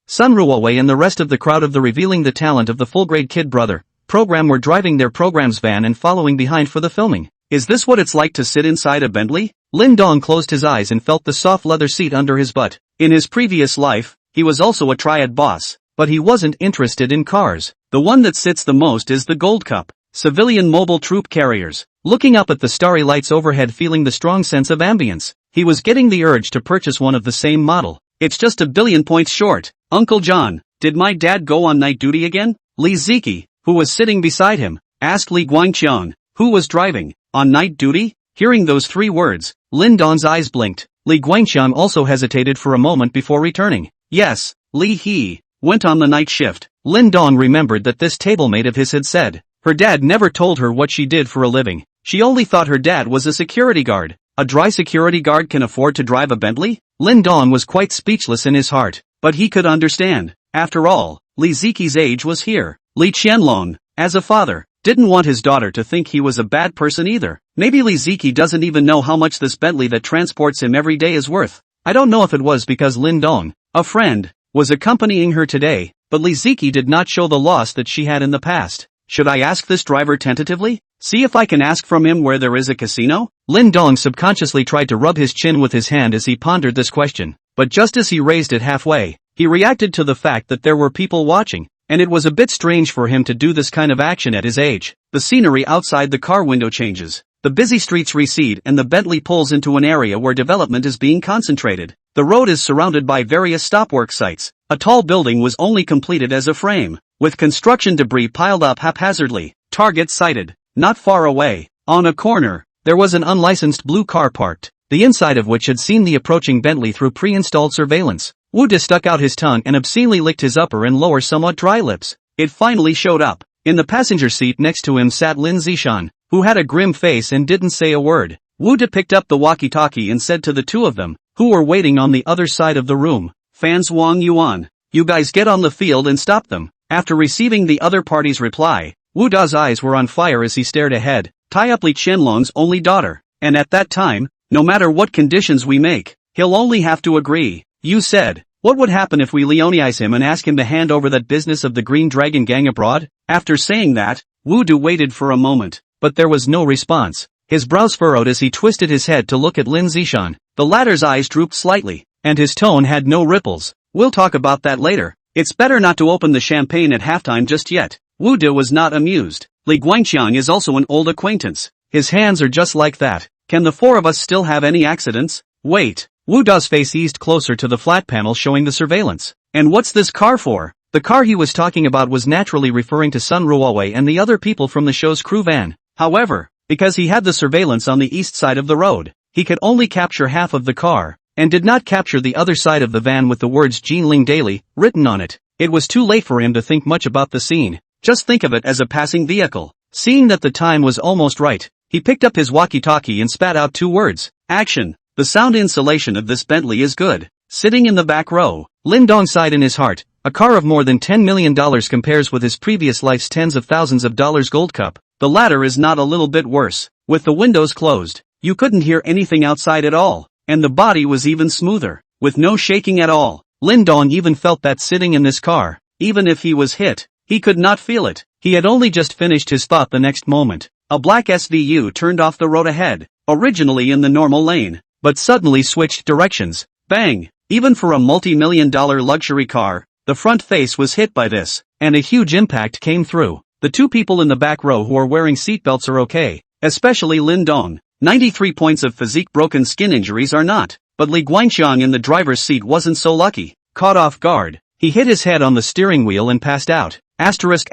Sun Ruowei and the rest of the crowd of the Revealing the Talent of the Full-Grade Kid Brother program were driving their program's van and following behind for the filming. Is this what it's like to sit inside a Bentley? Lin Dong closed his eyes and felt the soft leather seat under his butt. In his previous life, he was also a triad boss, but he wasn't interested in cars. The one that sits the most is the Gold Cup. Civilian mobile troop carriers. Looking up at the starry lights overhead, feeling the strong sense of ambience, he was getting the urge to purchase one of the same model. It's just a billion points short. Uncle John, did my dad go on night duty again? Lee Ziki, who was sitting beside him, asked Li Guangqiang, who was driving, on night duty? Hearing those 3 words, Lin Dong's eyes blinked. Li Guangqiang also hesitated for a moment before returning. Yes, Li he went on the night shift. Lin Dong remembered that this tablemate of his had said her dad never told her what she did for a living. She only thought her dad was a security guard. A dry security guard can afford to drive a Bentley? Lin Dong was quite speechless in his heart, but he could understand. After all, Li Ziki's age was here. Li Qianlong, as a father, didn't want his daughter to think he was a bad person either. Maybe Li Ziki doesn't even know how much this Bentley that transports him every day is worth. I don't know if it was because Lin Dong, a friend, was accompanying her today, but Li Ziki did not show the loss that she had in the past. Should I ask this driver tentatively? See if I can ask from him where there is a casino? Lin Dong subconsciously tried to rub his chin with his hand as he pondered this question, but just as he raised it halfway, he reacted to the fact that there were people watching, and it was a bit strange for him to do this kind of action at his age. The scenery outside the car window changes. The busy streets recede and the Bentley pulls into an area where development is being concentrated. The road is surrounded by various stopwork sites. A tall building was only completed as a frame, with construction debris piled up haphazardly. Target sighted. Not far away, on a corner, there was an unlicensed blue car parked, the inside of which had seen the approaching Bentley through pre-installed surveillance. Woo-da stuck out his tongue and obscenely licked his upper and lower somewhat dry lips. It finally showed up. In the passenger seat next to him sat Lin Zishan, who had a grim face and didn't say a word. Woo-da picked up the walkie-talkie and said to the two of them, who were waiting on the other side of the room, "Fans Wang Yuan, you guys get on the field and stop them." After receiving the other party's reply, Wu-da's eyes were on fire as he stared ahead. Tie up Li Qianlong's only daughter, and at that time, no matter what conditions we make, he'll only have to agree. You said, what would happen if we Leonize him and ask him to hand over that business of the Green Dragon gang abroad? After saying that, Wu-da waited for a moment, but there was no response. His brows furrowed as he twisted his head to look at Lin Zishan. The latter's eyes drooped slightly, and his tone had no ripples. We'll talk about that later. It's better not to open the champagne at halftime just yet. Wu-da was not amused. Li Guangqiang is also an old acquaintance. His hands are just like that. Can the four of us still have any accidents? Wait. Wu-da's face eased closer to the flat panel showing the surveillance. And what's this car for? The car he was talking about was naturally referring to Sun Ruowei and the other people from the show's crew van. However, because he had the surveillance on the east side of the road, he could only capture half of the car, and did not capture the other side of the van with the words Jinling Daily written on it. It was too late for him to think much about the scene. Just think of it as a passing vehicle. Seeing that the time was almost right, he picked up his walkie-talkie and spat out two words. Action. The sound insulation of this Bentley is good. Sitting in the back row, Lin Dong sighed in his heart. A car of more than $10 million compares with his previous life's tens of thousands of dollars gold cup. The latter is not a little bit worse. With the windows closed, you couldn't hear anything outside at all, and the body was even smoother, with no shaking at all. Lin Dong even felt that sitting in this car, even if he was hit, he could not feel it. He had only just finished his thought the next moment. A black SVU turned off the road ahead, originally in the normal lane, but suddenly switched directions. Bang! Even for a multi-million-dollar luxury car, the front face was hit by this, and a huge impact came through. The two people in the back row who are wearing seatbelts are okay, especially Lin Dong. 93 points of physique broken skin injuries are not, but Li Guangqiang in the driver's seat wasn't so lucky. Caught off guard, he hit his head on the steering wheel and passed out. Asterisk.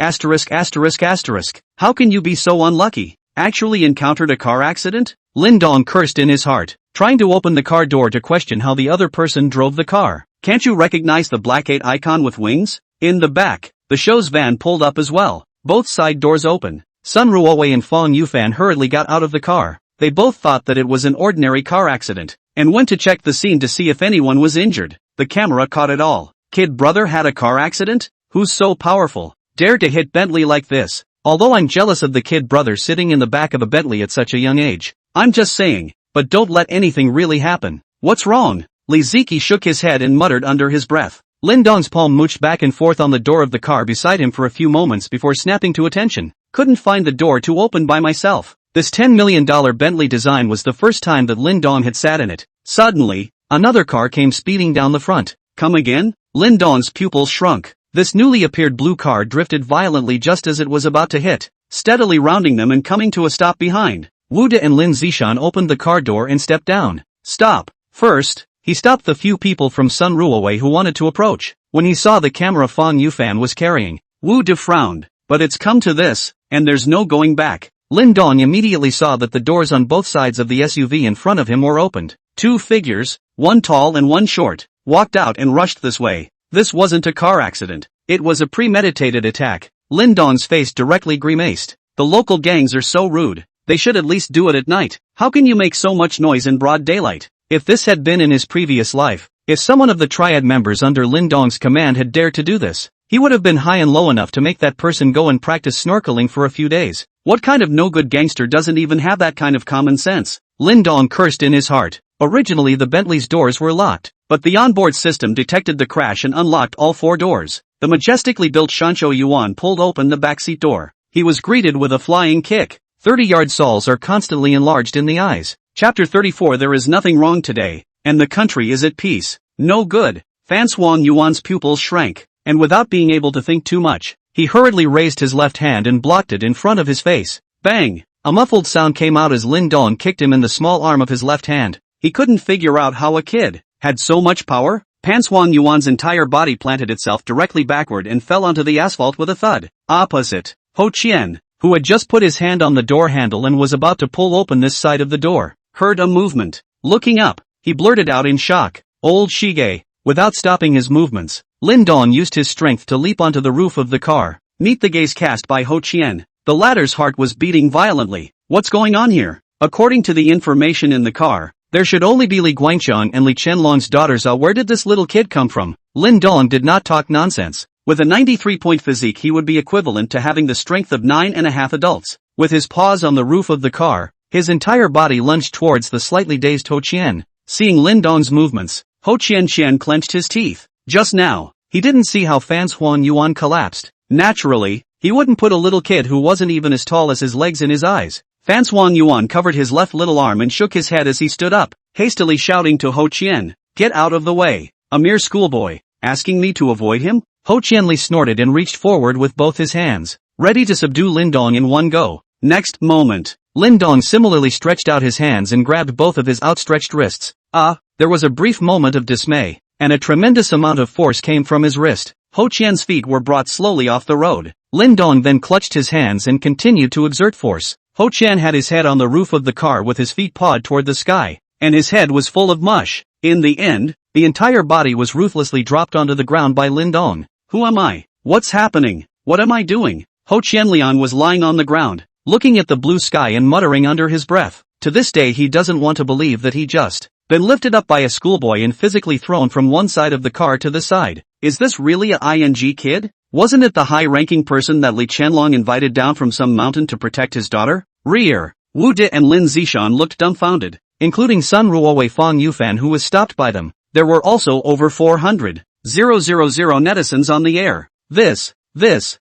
How can you be so unlucky? Actually encountered a car accident? Lin Dong cursed in his heart, trying to open the car door to question how the other person drove the car. Can't you recognize the black 8 icon with wings? In the back, the show's van pulled up as well, both side doors open. Sun Ruowei and Fong Yufan hurriedly got out of the car. They both thought that it was an ordinary car accident, and went to check the scene to see if anyone was injured. The camera caught it all. Kid brother had a car accident? Who's so powerful? Dared to hit Bentley like this? Although I'm jealous of the kid brother sitting in the back of a Bentley at such a young age. I'm just saying, but don't let anything really happen. What's wrong? Li Ziki shook his head and muttered under his breath. Lin Dong's palm mooched back and forth on the door of the car beside him for a few moments before snapping to attention. Couldn't find the door to open by myself. This $10 million Bentley design was the first time that Lin Dong had sat in it. Suddenly, another car came speeding down the front. Come again? Lin Dong's pupils shrunk. This newly appeared blue car drifted violently just as it was about to hit, steadily rounding them and coming to a stop behind. Wu-da and Lin Zishan opened the car door and stepped down. Stop. First, he stopped the few people from Sun Ruowei who wanted to approach. When he saw the camera Fong Yufan was carrying, Wu-da frowned. But it's come to this, and there's no going back. Lin Dong immediately saw that the doors on both sides of the SUV in front of him were opened. Two figures, one tall and one short, walked out and rushed this way. This wasn't a car accident. It was a premeditated attack. Lin Dong's face directly grimaced. The local gangs are so rude. They should at least do it at night. How can you make so much noise in broad daylight? If this had been in his previous life, if someone of the triad members under Lin Dong's command had dared to do this, he would have been high and low enough to make that person go and practice snorkeling for a few days. What kind of no-good gangster doesn't even have that kind of common sense? Lin Dong cursed in his heart. Originally the Bentley's doors were locked, but the onboard system detected the crash and unlocked all four doors. The majestically built Shanshou Yuan pulled open the backseat door. He was greeted with a flying kick. 30-yard sols are constantly enlarged in the eyes. Chapter 34. There is nothing wrong today, and the country is at peace. No good. Fan Wang Yuan's pupils shrank, and without being able to think too much, he hurriedly raised his left hand and blocked it in front of his face. Bang! A muffled sound came out as Lin Dong kicked him in the small arm of his left hand. He couldn't figure out how a kid had so much power. Pan Huang Yuan's entire body planted itself directly backward and fell onto the asphalt with a thud. Opposite, Ho Qian, who had just put his hand on the door handle and was about to pull open this side of the door, heard a movement. Looking up, he blurted out in shock, "Old Shige." Without stopping his movements, Lin Dong used his strength to leap onto the roof of the car. Meet the gaze cast by Ho Qian. The latter's heart was beating violently. What's going on here? According to the information in the car, there should only be Li Guangqiang and Li Qianlong's daughters. Where did this little kid come from? Lin Dong did not talk nonsense. With a 93-point physique, he would be equivalent to having the strength of 9.5 adults. With his paws on the roof of the car, his entire body lunged towards the slightly dazed Ho Qian. Seeing Lin Dong's movements, Ho Qian clenched his teeth. Just now, he didn't see how Fan Huang Yuan collapsed. Naturally, he wouldn't put a little kid who wasn't even as tall as his legs in his eyes. Fan Huang Yuan covered his left little arm and shook his head as he stood up, hastily shouting to Ho Qian, "Get out of the way. A mere schoolboy, asking me to avoid him?" Ho Qianli snorted and reached forward with both his hands, ready to subdue Lin Dong in one go. Next moment, Lin Dong similarly stretched out his hands and grabbed both of his outstretched wrists. There was a brief moment of dismay, and a tremendous amount of force came from his wrist. Ho Qian's feet were brought slowly off the road. Lin Dong then clutched his hands and continued to exert force. Ho Qian had his head on the roof of the car with his feet pawed toward the sky, and his head was full of mush. In the end, the entire body was ruthlessly dropped onto the ground by Lin Dong. Who am I? What's happening? What am I doing? Ho Qianlian was lying on the ground, looking at the blue sky and muttering under his breath. To this day he doesn't want to believe that he just been lifted up by a schoolboy and physically thrown from one side of the car to the side. Is this really a ING kid? Wasn't it the high-ranking person that Li Qianlong invited down from some mountain to protect his daughter? Rear, Wu De and Lin Zishan looked dumbfounded, including Sun Ruowei Fang Yufan, who was stopped by them. There were also over 400,000 netizens on the air. This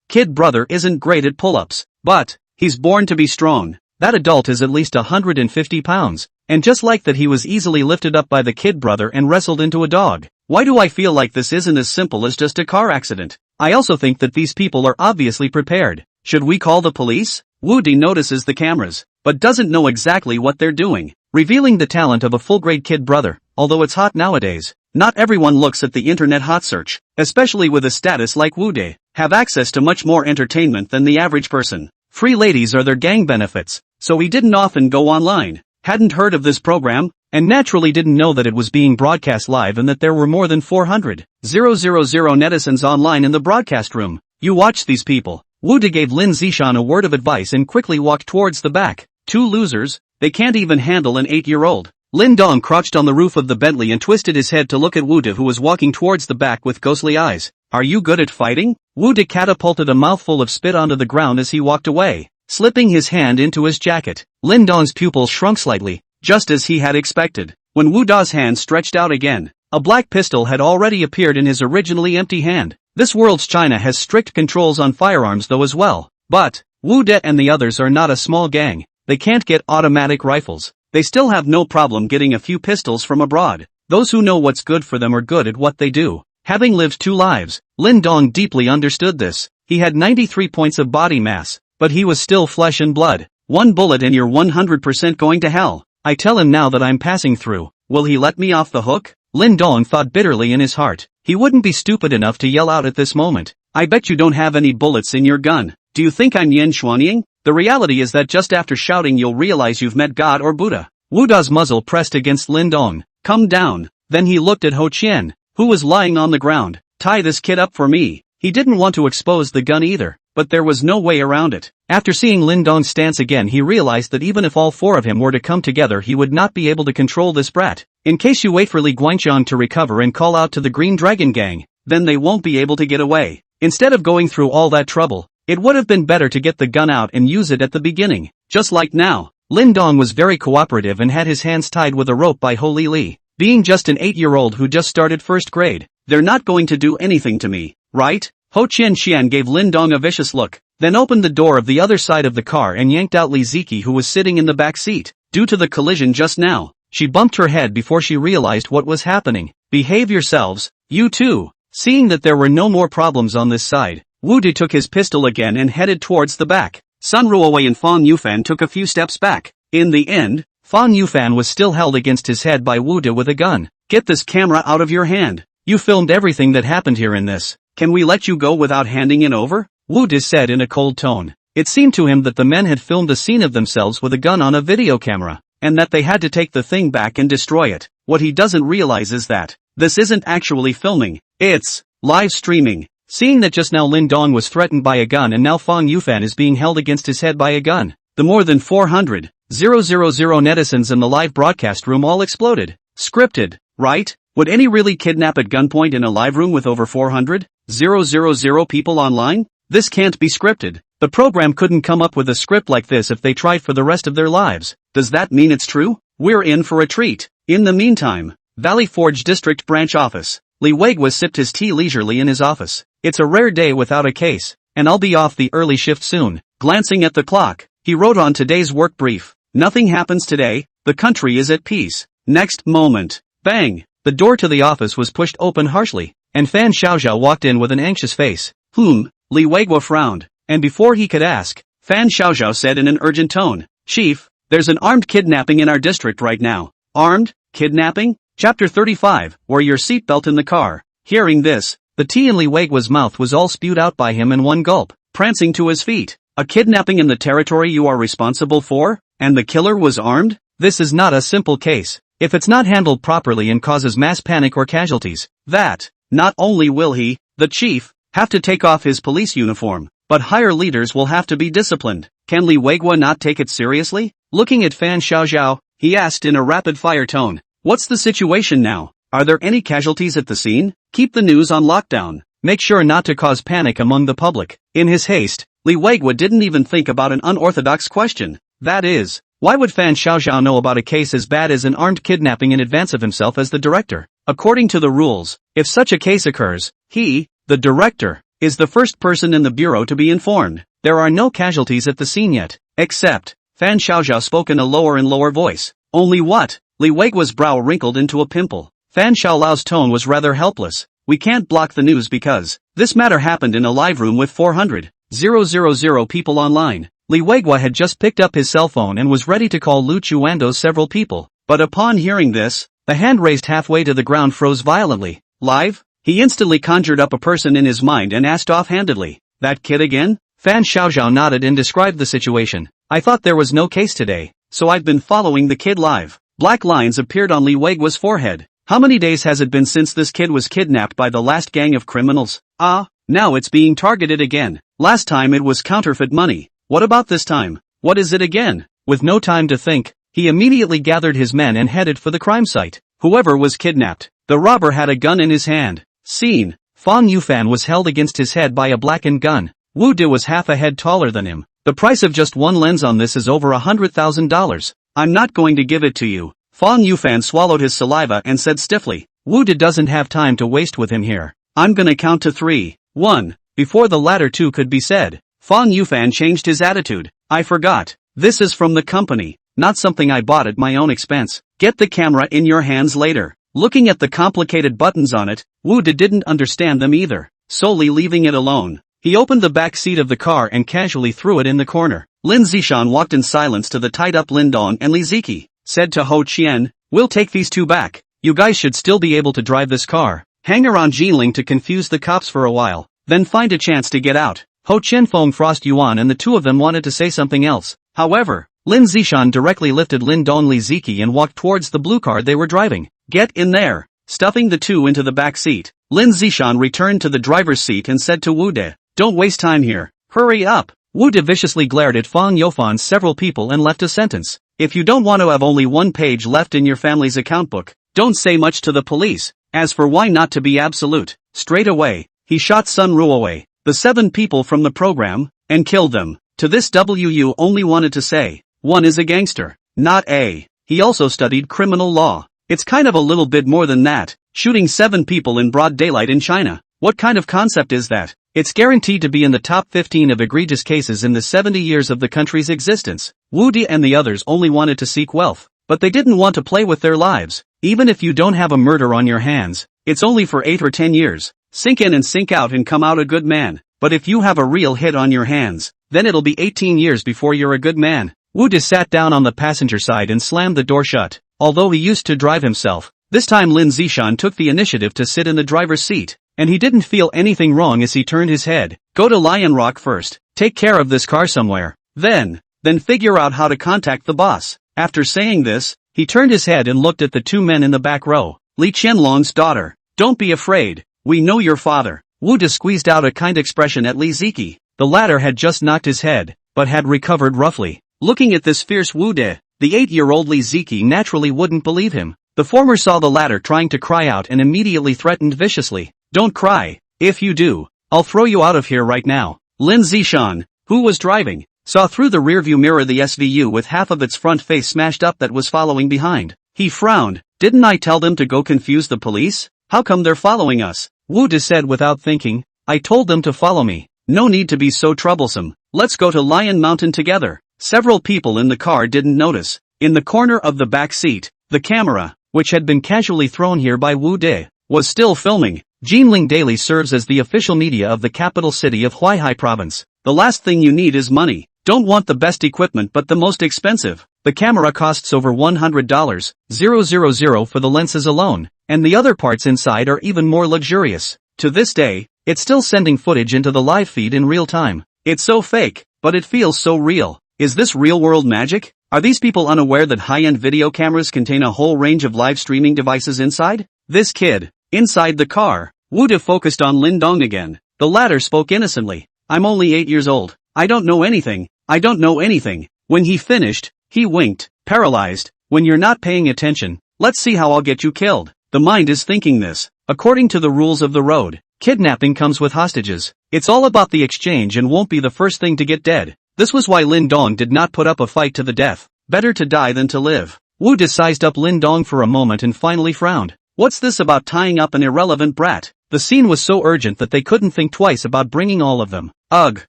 kid brother isn't great at pull-ups, but he's born to be strong. That adult is at least 150 pounds, and just like that he was easily lifted up by the kid brother and wrestled into a dog. Why do I feel like this isn't as simple as just a car accident? I also think that these people are obviously prepared. Should we call the police? Wu Di notices the cameras, but doesn't know exactly what they're doing, revealing the talent of a full-grade kid brother. Although it's hot nowadays, not everyone looks at the internet hot search, especially with a status like Wu Di, have access to much more entertainment than the average person. Free ladies are their gang benefits, so he didn't often go online, hadn't heard of this program, and naturally didn't know that it was being broadcast live and that there were more than 400,000 netizens online in the broadcast room. You watch these people. Wu De gave Lin Zishan a word of advice and quickly walked towards the back. Two losers, they can't even handle an 8-year-old. Lin Dong crouched on the roof of the Bentley and twisted his head to look at Wu De, who was walking towards the back with ghostly eyes. Are you good at fighting? Wu De catapulted a mouthful of spit onto the ground as he walked away, slipping his hand into his jacket. Lin Dong's pupils shrunk slightly, just as he had expected. When Wu Da's hand stretched out again, a black pistol had already appeared in his originally empty hand. This world's China has strict controls on firearms though as well. But Wu De and the others are not a small gang. They can't get automatic rifles. They still have no problem getting a few pistols from abroad. Those who know what's good for them are good at what they do. Having lived 2 lives, Lin Dong deeply understood this. He had 93 points of body mass, but he was still flesh and blood. One bullet and you're 100% going to hell. I tell him now that I'm passing through. Will he let me off the hook? Lin Dong thought bitterly in his heart. He wouldn't be stupid enough to yell out at this moment. I bet you don't have any bullets in your gun. Do you think I'm Yen Xuanying? The reality is that just after shouting you'll realize you've met God or Buddha. Wu Da's muzzle pressed against Lin Dong. Come down. Then he looked at Ho Qian, who was lying on the ground. Tie this kid up for me. He didn't want to expose the gun either, but there was no way around it. After seeing Lin Dong's stance again, he realized that even if all 4 of him were to come together, he would not be able to control this brat. In case you wait for Li Guangqiang to recover and call out to the Green Dragon Gang, then they won't be able to get away. Instead of going through all that trouble, it would have been better to get the gun out and use it at the beginning. Just like now, Lin Dong was very cooperative and had his hands tied with a rope by Ho Li. Being just an 8-year-old who just started 1st grade, they're not going to do anything to me, right? Ho Qian gave Lin Dong a vicious look, then opened the door of the other side of the car and yanked out Li Ziki, who was sitting in the back seat. Due to the collision just now, she bumped her head before she realized what was happening. Behave yourselves, you two. Seeing that there were no more problems on this side, Wu De took his pistol again and headed towards the back. Sun Ruowei and Fang Yufan took a few steps back. In the end, Fang Yufan was still held against his head by Wu De with a gun. Get this camera out of your hand. You filmed everything that happened here in this. Can we let you go without handing it over? Wu De said in a cold tone. It seemed to him that the men had filmed a scene of themselves with a gun on a video camera, and that they had to take the thing back and destroy it. What he doesn't realize is that this isn't actually filming, it's live streaming. Seeing that just now Lin Dong was threatened by a gun and now Fang Yufan is being held against his head by a gun, the more than 400,000 netizens in the live broadcast room all exploded. Scripted, right? Would any really kidnap at gunpoint in a live room with over 400,000 people online? This can't be scripted. The program couldn't come up with a script like this if they tried for the rest of their lives. Does that mean it's true? We're in for a treat. In the meantime, Valley Forge District Branch Office. Li Weigua sipped his tea leisurely in his office. It's a rare day without a case, and I'll be off the early shift soon. Glancing at the clock, he wrote on today's work brief. Nothing happens today, the country is at peace. Next moment, bang! The door to the office was pushed open harshly, and Fan Xiaoxiao walked in with an anxious face. Li Weigua frowned, and before he could ask, Fan Xiaoxiao said in an urgent tone, Chief, there's an armed kidnapping in our district right now. Armed? Kidnapping? Chapter 35, wear your seatbelt in the car. Hearing this, the tea in Li Weigua's mouth was all spewed out by him in one gulp, prancing to his feet. A kidnapping in the territory you are responsible for? And the killer was armed? This is not a simple case. If it's not handled properly and causes mass panic or casualties, that, not only will he, the chief, have to take off his police uniform, but higher leaders will have to be disciplined. Can Li Weigua not take it seriously? Looking at Fan Xiaoxiao, he asked in a rapid-fire tone. What's the situation now? Are there any casualties at the scene? Keep the news on lockdown. Make sure not to cause panic among the public. In his haste, Li Weigua didn't even think about an unorthodox question. That is, why would Fan Xiaoxiao know about a case as bad as an armed kidnapping in advance of himself as the director? According to the rules, if such a case occurs, he, the director, is the first person in the bureau to be informed. There are no casualties at the scene yet, except, Fan Xiaoxiao spoke in a lower and lower voice. Only what? Li Weigua's brow wrinkled into a pimple. Fan Xiaolao's tone was rather helpless. We can't block the news because this matter happened in a live room with 400,000 people online. Li Weigua had just picked up his cell phone and was ready to call Lu Chuando's several people. But upon hearing this, the hand raised halfway to the ground froze violently. Live? He instantly conjured up a person in his mind and asked offhandedly, that kid again? Fan Xiaoxiao nodded and described the situation. I thought there was no case today, so I've been following the kid live. Black lines appeared on Li Weigua's forehead. How many days has it been since this kid was kidnapped by the last gang of criminals? Now it's being targeted again. Last time it was counterfeit money. What about this time? What is it again? With no time to think, he immediately gathered his men and headed for the crime site. Whoever was kidnapped, the robber had a gun in his hand. Scene. Fang Yufan was held against his head by a blackened gun. Wu De was half a head taller than him. The price of just one lens on this is over $100,000. I'm not going to give it to you. Fang Yufan swallowed his saliva and said stiffly. Wu De doesn't have time to waste with him here. I'm gonna count to 3. 1. Before the latter two could be said, Fang Yufan changed his attitude. I forgot. This is from the company, not something I bought at my own expense. Get the camera in your hands later. Looking at the complicated buttons on it, Wu De didn't understand them either. Solely leaving it alone, he opened the back seat of the car and casually threw it in the corner. Lin Zishan walked in silence to the tied-up Lin Dong and Li Ziki, said to Ho Qian, we'll take these two back. You guys should still be able to drive this car. Hang around Jinling to confuse the cops for a while, then find a chance to get out. Ho Qian phoned Frost Yuan and the two of them wanted to say something else. However, Lin Zishan directly lifted Lin Dong Li Ziki and walked towards the blue car they were driving. Get in there. Stuffing the two into the back seat, Lin Zishan returned to the driver's seat and said to Wu De, don't waste time here. Hurry up. Wu De viciously glared at Fang Yufan's several people and left a sentence. If you don't want to have only one page left in your family's account book, don't say much to the police. As for why not to be absolute, straight away, he shot Sun Ruowei, the 7 people from the program, and killed them. To this WU only wanted to say, one is a gangster, not a. He also studied criminal law. It's kind of a little bit more than that, shooting 7 people in broad daylight in China. What kind of concept is that? It's guaranteed to be in the top 15 of egregious cases in the 70 years of the country's existence. Wu De and the others only wanted to seek wealth, but they didn't want to play with their lives. Even if you don't have a murder on your hands, it's only for 8 or 10 years. Sink in and sink out and come out a good man. But if you have a real hit on your hands, then it'll be 18 years before you're a good man. Wu De sat down on the passenger side and slammed the door shut. Although he used to drive himself, this time Lin Zishan took the initiative to sit in the driver's seat, and he didn't feel anything wrong as he turned his head. Go to Lion Rock first, take care of this car somewhere, then figure out how to contact the boss. After saying this, he turned his head and looked at the two men in the back row. Li Qianlong's daughter. Don't be afraid, we know your father. Wu De squeezed out a kind expression at Li Ziki. The latter had just knocked his head, but had recovered roughly. Looking at this fierce Wu De, the 8-year-old Li Ziki naturally wouldn't believe him. The former saw the latter trying to cry out and immediately threatened viciously. Don't cry, if you do, I'll throw you out of here right now. Lin Zishan, who was driving, saw through the rearview mirror the SVU with half of its front face smashed up that was following behind. He frowned. Didn't I tell them to go confuse the police? How come they're following us? Wu De said without thinking. I told them to follow me. No need to be so troublesome. Let's go to Lion Mountain together. Several people in the car didn't notice. In the corner of the back seat, the camera, which had been casually thrown here by Wu De, was still filming. Jinling Daily serves as the official media of the capital city of Huaihai province. The last thing you need is money. Don't want the best equipment but the most expensive. The camera costs over $100,000 for the lenses alone, and the other parts inside are even more luxurious. To this day, it's still sending footage into the live feed in real time. It's so fake, but it feels so real. Is this real-world magic? Are these people unaware that high-end video cameras contain a whole range of live streaming devices inside? This kid, inside the car. Wu De focused on Lin Dong again. The latter spoke innocently. I'm only 8 years old. I don't know anything. I don't know anything. When he finished, he winked, paralyzed. When you're not paying attention, let's see how I'll get you killed. The mind is thinking this. According to the rules of the road, kidnapping comes with hostages. It's all about the exchange and won't be the first thing to get dead. This was why Lin Dong did not put up a fight to the death. Better to die than to live. Wu De sized up Lin Dong for a moment and finally frowned. What's this about tying up an irrelevant brat? The scene was so urgent that they couldn't think twice about bringing all of them. Ugh,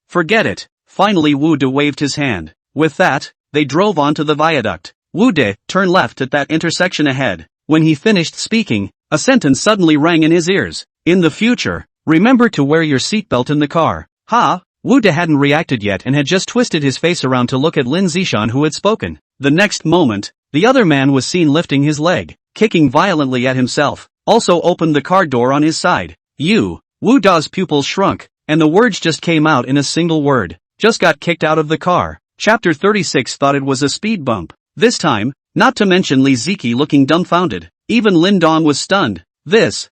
forget it. Finally Wu De waved his hand. With that, they drove onto the viaduct. Wu De, turn left at that intersection ahead. When he finished speaking, a sentence suddenly rang in his ears. In the future, remember to wear your seatbelt in the car. Ha! Wu De hadn't reacted yet and had just twisted his face around to look at Lin Zishan who had spoken. The next moment, the other man was seen lifting his leg, kicking violently at himself, also opened the car door on his side. Wu Da's pupils shrunk, and the words just came out in a single word. Just got kicked out of the car. Chapter 36 thought it was a speed bump. This time, not to mention Li Ziki looking dumbfounded. Even Lin Dong was stunned.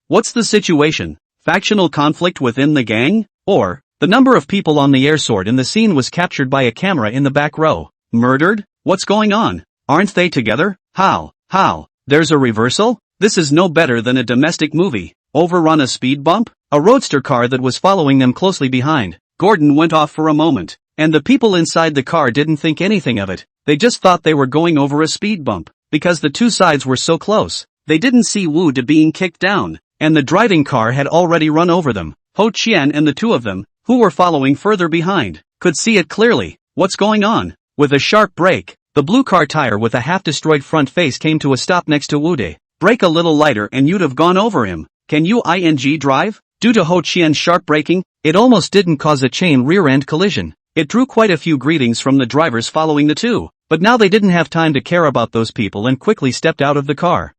What's the situation? Factional conflict within the gang? Or, the number of people on the air soared and the scene was captured by a camera in the back row. Murdered? What's going on? Aren't they together? How? There's a reversal? This is no better than a domestic movie. Overrun a speed bump? A roadster car that was following them closely behind. Gordon went off for a moment, and the people inside the car didn't think anything of it. They just thought they were going over a speed bump, because the two sides were so close. They didn't see Wu De being kicked down, and the driving car had already run over them. Ho Qian and the two of them, who were following further behind, could see it clearly. What's going on? With a sharp brake, the blue car tire with a half-destroyed front face came to a stop next to Wu De. Brake a little lighter and you'd have gone over him. Can you drive? Due to Ho Qian's sharp braking, it almost didn't cause a chain rear-end collision. It drew quite a few greetings from the drivers following the two, but now they didn't have time to care about those people and quickly stepped out of the car.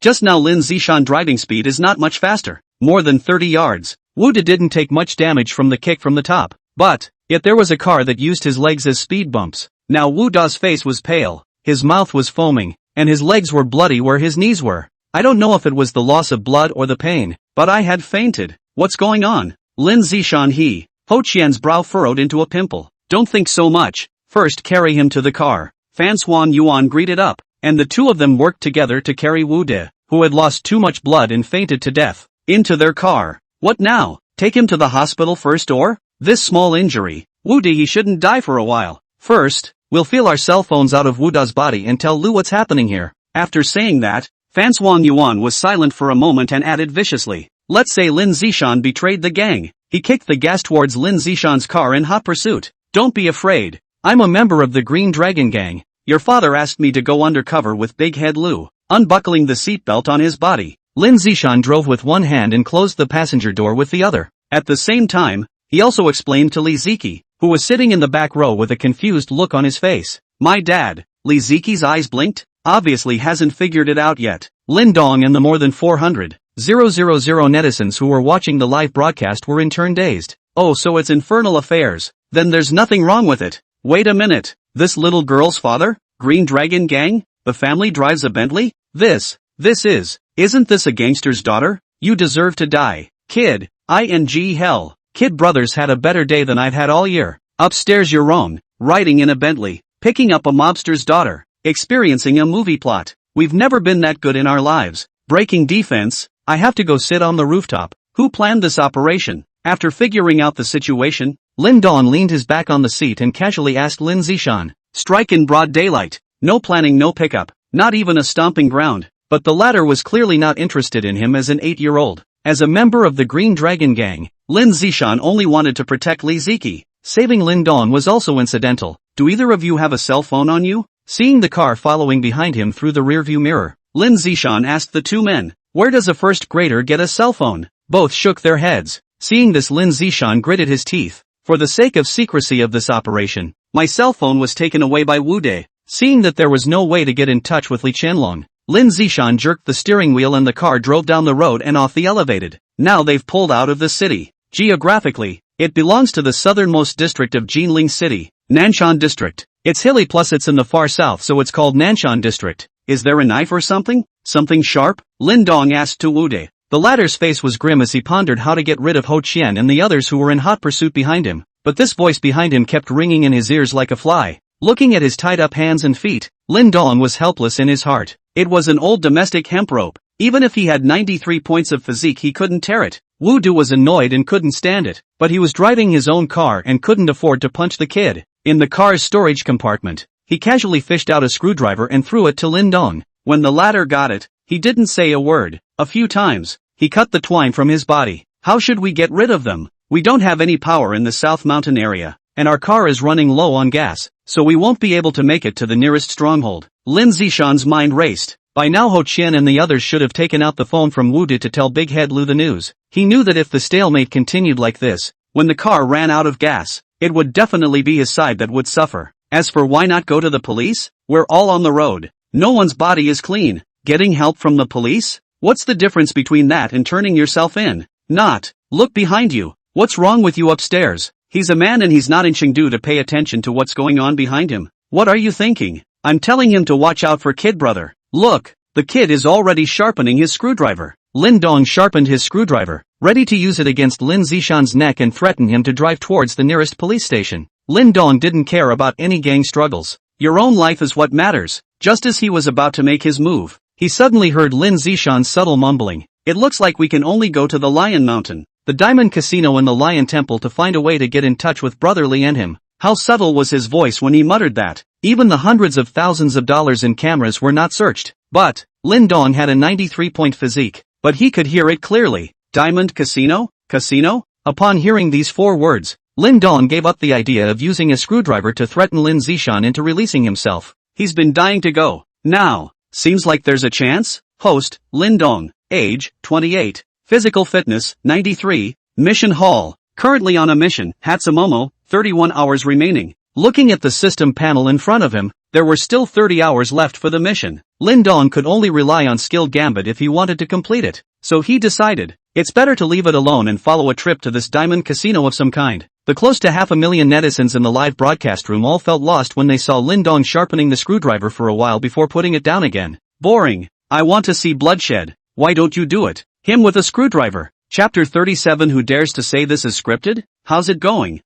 Just now Lin Zishan driving speed is not much faster, more than 30 yards. Wu De didn't take much damage from the kick from the top, but, yet there was a car that used his legs as speed bumps. Now Wu Da's face was pale, his mouth was foaming, and his legs were bloody where his knees were. I don't know if it was the loss of blood or the pain, but I had fainted. What's going on? Lin Zishan Ho Qian's brow furrowed into a pimple. Don't think so much, first carry him to the car. Fan Swan Yuan greeted up, and the two of them worked together to carry Wu De, who had lost too much blood and fainted to death, into their car. What now? Take him to the hospital first or? This small injury, Wu De he shouldn't die for a while. First, we'll feel our cell phones out of Wu Da's body and tell Lu what's happening here. After saying that, Fan Swan Yuan was silent for a moment and added viciously. Let's say Lin Zishan betrayed the gang. He kicked the gas towards Lin Zishan's car in hot pursuit. Don't be afraid. I'm a member of the Green Dragon Gang. Your father asked me to go undercover with Big Head Lu. Unbuckling the seatbelt on his body, Lin Zishan drove with one hand and closed the passenger door with the other. At the same time, he also explained to Li Ziki, who was sitting in the back row with a confused look on his face. My dad. Lee Ziki's eyes blinked, obviously hasn't figured it out yet. Lin Dong and the more than 400,000 netizens who were watching the live broadcast were in turn dazed. Oh, so it's infernal affairs. Then there's nothing wrong with it. Wait a minute. This little girl's father? Green Dragon Gang? The family drives a Bentley? Isn't this a gangster's daughter? You deserve to die. Kid. Hell. Kid brothers had a better day than I've had all year. Upstairs you're wrong. Riding in a Bentley. Picking up a mobster's daughter. Experiencing a movie plot. We've never been that good in our lives. Breaking defense. I have to go sit on the rooftop. Who planned this operation? After figuring out the situation, Lin Dong leaned his back on the seat and casually asked Lin Zishan. Strike in broad daylight. No planning, no pickup. Not even a stomping ground. But the latter was clearly not interested in him as an 8-year-old. As a member of the Green Dragon Gang, Lin Zishan only wanted to protect Lee Ziki. Saving Lin Dong was also incidental. Do either of you have a cell phone on you? Seeing the car following behind him through the rearview mirror, Lin Zishan asked the two men, where does a first grader get a cell phone? Both shook their heads. Seeing this, Lin Zishan gritted his teeth. For the sake of secrecy of this operation, my cell phone was taken away by Wu Dai. Seeing that there was no way to get in touch with Li Qianlong, Lin Zishan jerked the steering wheel and the car drove down the road and off the elevated. Now they've pulled out of the city. Geographically, it belongs to the southernmost district of Jinling City, Nanshan District. It's hilly plus it's in the far south, so it's called Nanshan District. Is there a knife or something? Something sharp? Lin Dong asked to Wu Dai. The latter's face was grim as he pondered how to get rid of Ho Qian and the others who were in hot pursuit behind him. But this voice behind him kept ringing in his ears like a fly. Looking at his tied-up hands and feet, Lin Dong was helpless in his heart. It was an old domestic hemp rope. Even if he had 93 points of physique, he couldn't tear it. Wu Du was annoyed and couldn't stand it, but he was driving his own car and couldn't afford to punch the kid. In the car's storage compartment, he casually fished out a screwdriver and threw it to Lin Dong. When the latter got it, he didn't say a word. A few times, he cut the twine from his body. How should we get rid of them? We don't have any power in the South Mountain area, and our car is running low on gas, so we won't be able to make it to the nearest stronghold. Lin Zishan's mind raced. By now Ho Qian and the others should have taken out the phone from Wu Dai to tell Big Head Lu the news. He knew that if the stalemate continued like this, when the car ran out of gas, it would definitely be his side that would suffer. As for why not go to the police? We're all on the road. No one's body is clean. Getting help from the police? What's the difference between that and turning yourself in? Not. Look behind you. What's wrong with you upstairs? He's a man and he's not in Chengdu to pay attention to what's going on behind him. What are you thinking? I'm telling him to watch out for kid brother. Look, the kid is already sharpening his screwdriver. Lin Dong sharpened his screwdriver, ready to use it against Lin Zishan's neck and threaten him to drive towards the nearest police station. Lin Dong didn't care about any gang struggles. Your own life is what matters. Just as he was about to make his move, he suddenly heard Lin Zishan's subtle mumbling. It looks like we can only go to the Lion Mountain, the Diamond Casino and the Lion Temple to find a way to get in touch with Brother Li and him. How subtle was his voice when he muttered that. Even the hundreds of thousands of dollars in cameras were not searched. But, Lin Dong had a 93-point physique, but he could hear it clearly. Diamond Casino? Casino? Upon hearing these 4 words, Lin Dong gave up the idea of using a screwdriver to threaten Lin Zishan into releasing himself. He's been dying to go. Now, seems like there's a chance? Host, Lin Dong. Age, 28. Physical fitness, 93. Mission Hall. Currently on a mission. Hatsumomo, 31 hours remaining. Looking at the system panel in front of him, there were still 30 hours left for the mission. Lin Dong could only rely on skilled gambit if he wanted to complete it. So he decided, it's better to leave it alone and follow a trip to this diamond casino of some kind. The close to 500,000 netizens in the live broadcast room all felt lost when they saw Lin Dong sharpening the screwdriver for a while before putting it down again. Boring. I want to see bloodshed. Why don't you do it? Him with a screwdriver. Chapter 37. Who dares to say this is scripted? How's it going?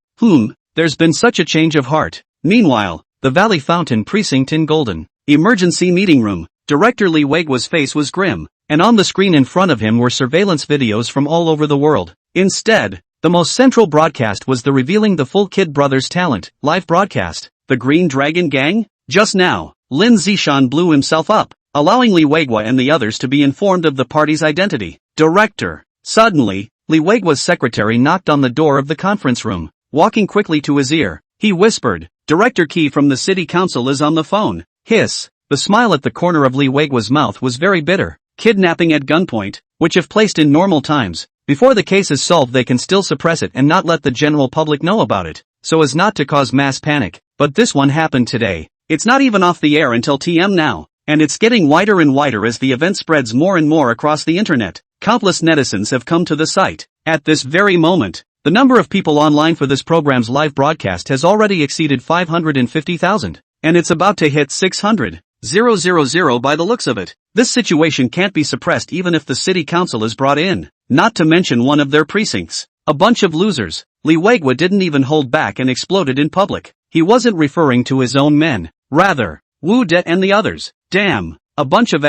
There's been such a change of heart. Meanwhile, the Valley Fountain precinct in Golden Emergency Meeting Room. Director Li Weiguo's face was grim, and on the screen in front of him were surveillance videos from all over the world. Instead, the most central broadcast was the revealing the full Kid Brothers talent live broadcast. The Green Dragon Gang? Just now, Lin Zishan blew himself up, allowing Li Weiguo and the others to be informed of the party's identity. Director. Suddenly, Li Weiguo's secretary knocked on the door of the conference room. Walking quickly to his ear, he whispered, Director Key from the city council is on the phone. Hiss. The smile at the corner of Li Weiguo's mouth was very bitter. Kidnapping at gunpoint, which if placed in normal times, before the case is solved they can still suppress it and not let the general public know about it. so as not to cause mass panic, but this one happened today. It's not even off the air until TM now, and it's getting wider and wider as the event spreads more and more across the internet. Countless netizens have come to the site. At this very moment, the number of people online for this program's live broadcast has already exceeded 550,000, and it's about to hit 600,000 by the looks of it. This situation can't be suppressed even if the city council is brought in, not to mention one of their precincts. A bunch of losers. Lee Wegwa didn't even hold back and exploded in public. He wasn't referring to his own men, rather, Wu Det and the others. Damn, a bunch of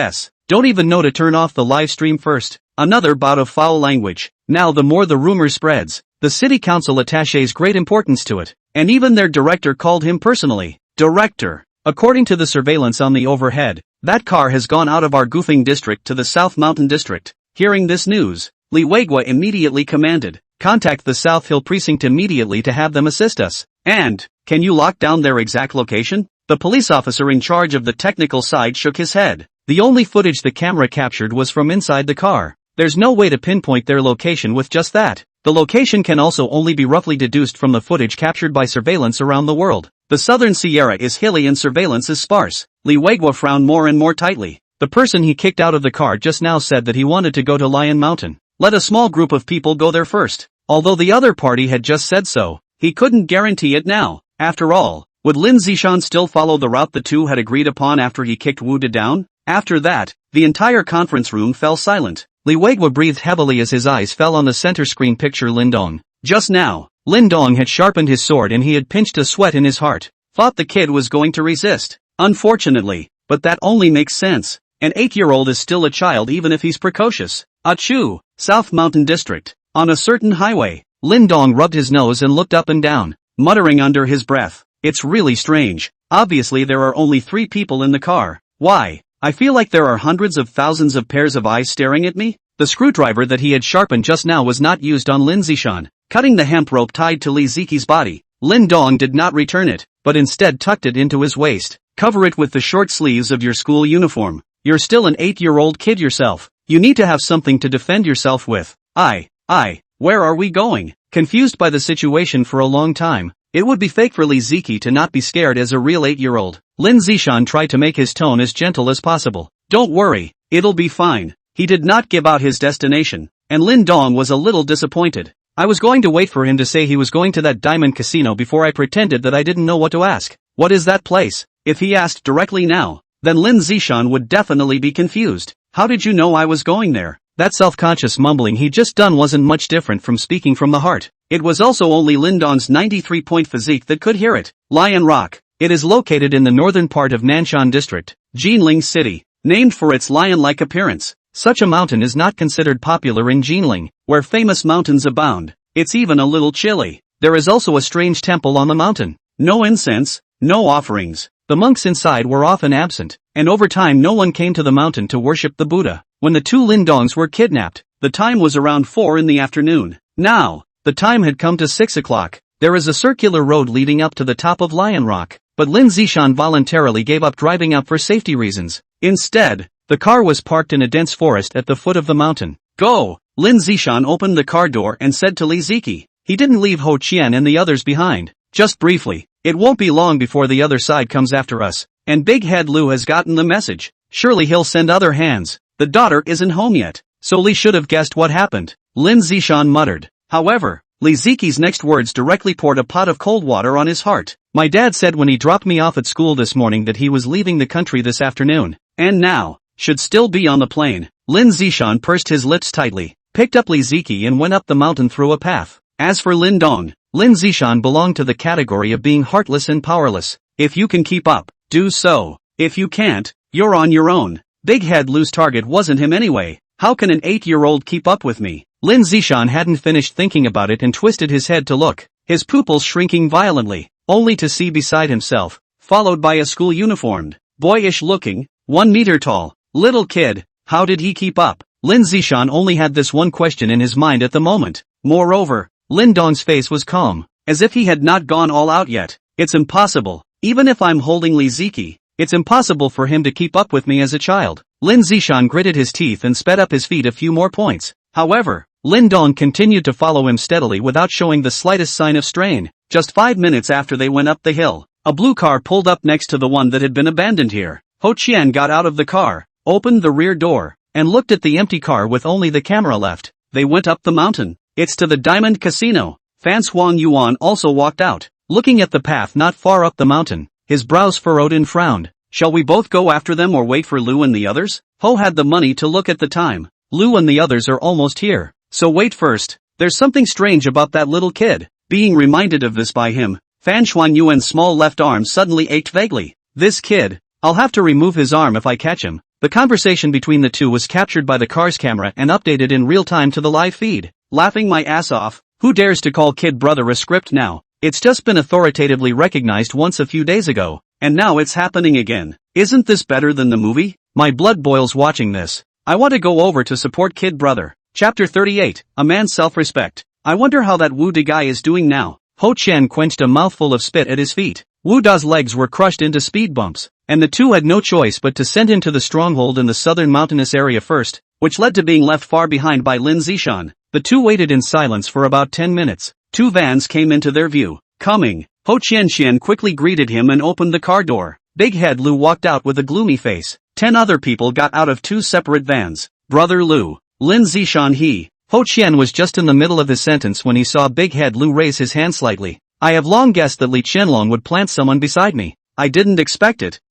don't even know to turn off the live stream first. Another bout of foul language. Now the more the rumor spreads, the city council attaches great importance to it, and even their director called him personally. Director. According to the surveillance on the overhead, that car has gone out of our goofing district to the South Mountain district. Hearing this news, Lee Wegwa immediately commanded, contact the South Hill precinct immediately to have them assist us. And, can you lock down their exact location? The police officer in charge of the technical side shook his head. The only footage the camera captured was from inside the car. There's no way to pinpoint their location with just that. The location can also only be roughly deduced from the footage captured by surveillance around the world. The Southern Sierra is hilly and surveillance is sparse. Lee Wegwa frowned more and more tightly. The person he kicked out of the car just now said that he wanted to go to Lion Mountain. Let a small group of people go there first. Although the other party had just said so, he couldn't guarantee it now. After all, would Lin Zishan still follow the route the two had agreed upon after he kicked Wu De down? After that, the entire conference room fell silent. Lee Wegwa breathed heavily as his eyes fell on the center screen picture Lindong. Just now, Lindong had sharpened his sword and he had pinched a sweat in his heart. Thought the kid was going to resist. Unfortunately, but that only makes sense. An 8-year-old is still a child even if he's precocious. Achu, South Mountain District. On a certain highway, Lindong rubbed his nose and looked up and down, muttering under his breath. It's really strange. Obviously there are only 3 people in the car. Why? I feel like there are hundreds of thousands of pairs of eyes staring at me. The screwdriver that he had sharpened just now was not used on Lin Zishan. Cutting the hemp rope tied to Li Ziki's body, Lindong did not return it, but instead tucked it into his waist. Cover it with the short sleeves of your school uniform. You're still an 8-year-old kid yourself. You need to have something to defend yourself with. Where are we going? Confused by the situation for a long time, it would be fake for Li Ziki to not be scared as a real 8-year-old. Lin Zishan tried to make his tone as gentle as possible. Don't worry, it'll be fine. He did not give out his destination, and Lindong was a little disappointed. I was going to wait for him to say he was going to that diamond casino before I pretended that I didn't know what to ask. What is that place? If he asked directly now, then Lin Zishan would definitely be confused. How did you know I was going there? That self-conscious mumbling he just done wasn't much different from speaking from the heart. It was also only Lindong's 93-point physique that could hear it. Lion Rock. It is located in the northern part of Nanshan District, Jinling City, named for its lion-like appearance. Such a mountain is not considered popular in Jinling, where famous mountains abound. It's even a little chilly. There is also a strange temple on the mountain. No incense, no offerings. The monks inside were often absent, and over time no one came to the mountain to worship the Buddha. When the 2 Lindongs were kidnapped, the time was around 4 in the afternoon. Now, the time had come to 6 o'clock. There is a circular road leading up to the top of Lion Rock, but Lin Zishan voluntarily gave up driving up for safety reasons. Instead, the car was parked in a dense forest at the foot of the mountain. Go! Lin Zishan opened the car door and said to Li Ziki. He didn't leave Ho Qian and the others behind. Just briefly. It won't be long before the other side comes after us, and Big Head Lu has gotten the message. Surely he'll send other hands. The daughter isn't home yet, so Li should have guessed what happened. Lin Zishan muttered. However, Li Ziki's next words directly poured a pot of cold water on his heart. My dad said when he dropped me off at school this morning that he was leaving the country this afternoon, and now, should still be on the plane. Lin Zishan pursed his lips tightly, picked up Li Ziki and went up the mountain through a path. As for Lindong, Lin Zishan belonged to the category of being heartless and powerless. If you can keep up, do so. If you can't, you're on your own. Big Head Lu's target wasn't him anyway. How can an 8-year-old keep up with me? Lin Zishan hadn't finished thinking about it and twisted his head to look, his pupils shrinking violently, only to see beside himself, followed by a school uniformed, boyish-looking, 1 meter tall, little kid. How did he keep up? Lin Zishan only had this one question in his mind at the moment. Moreover, Lindong's face was calm, as if he had not gone all out yet. It's impossible. Even if I'm holding Li Ziki, it's impossible for him to keep up with me as a child. Lin Zishan gritted his teeth and sped up his feet a few more points. However, Lindong continued to follow him steadily without showing the slightest sign of strain. Just 5 minutes after they went up the hill, a blue car pulled up next to the one that had been abandoned here. Ho Qian got out of the car, opened the rear door, and looked at the empty car with only the camera left. They went up the mountain. It's to the Diamond Casino. Fan Huang Yuan also walked out, looking at the path not far up the mountain, his brows furrowed and frowned. Shall we both go after them or wait for Lu and the others? Ho had the money to look at the time. Lu and the others are almost here, so wait first. There's something strange about that little kid. Being reminded of this by him, Fan Yuan's small left arm suddenly ached vaguely. This kid, I'll have to remove his arm if I catch him. The conversation between the two was captured by the car's camera and updated in real time to the live feed. Laughing my ass off, who dares to call kid brother a script now? It's just been authoritatively recognized once a few days ago, and now it's happening again. Isn't this better than the movie? My blood boils watching this. I want to go over to support kid brother. Chapter 38, A Man's Self-Respect. I wonder how that Wu De guy is doing now. Ho Chen quenched a mouthful of spit at his feet. Wu Da's legs were crushed into speed bumps, and the two had no choice but to send him to the stronghold in the southern mountainous area first, which led to being left far behind by Lin Zishan. The two waited in silence for about 10 minutes. Two vans came into their view. Coming, Ho Qian quickly greeted him and opened the car door. Big Head Lu walked out with a gloomy face. 10 other people got out of 2 separate vans. Brother Lu, Lin Zishan he. Ho Qian was just in the middle of his sentence when he saw Big Head Lu raise his hand slightly. I have long guessed that Li Qianlong would plant someone beside me. I didn't expect it.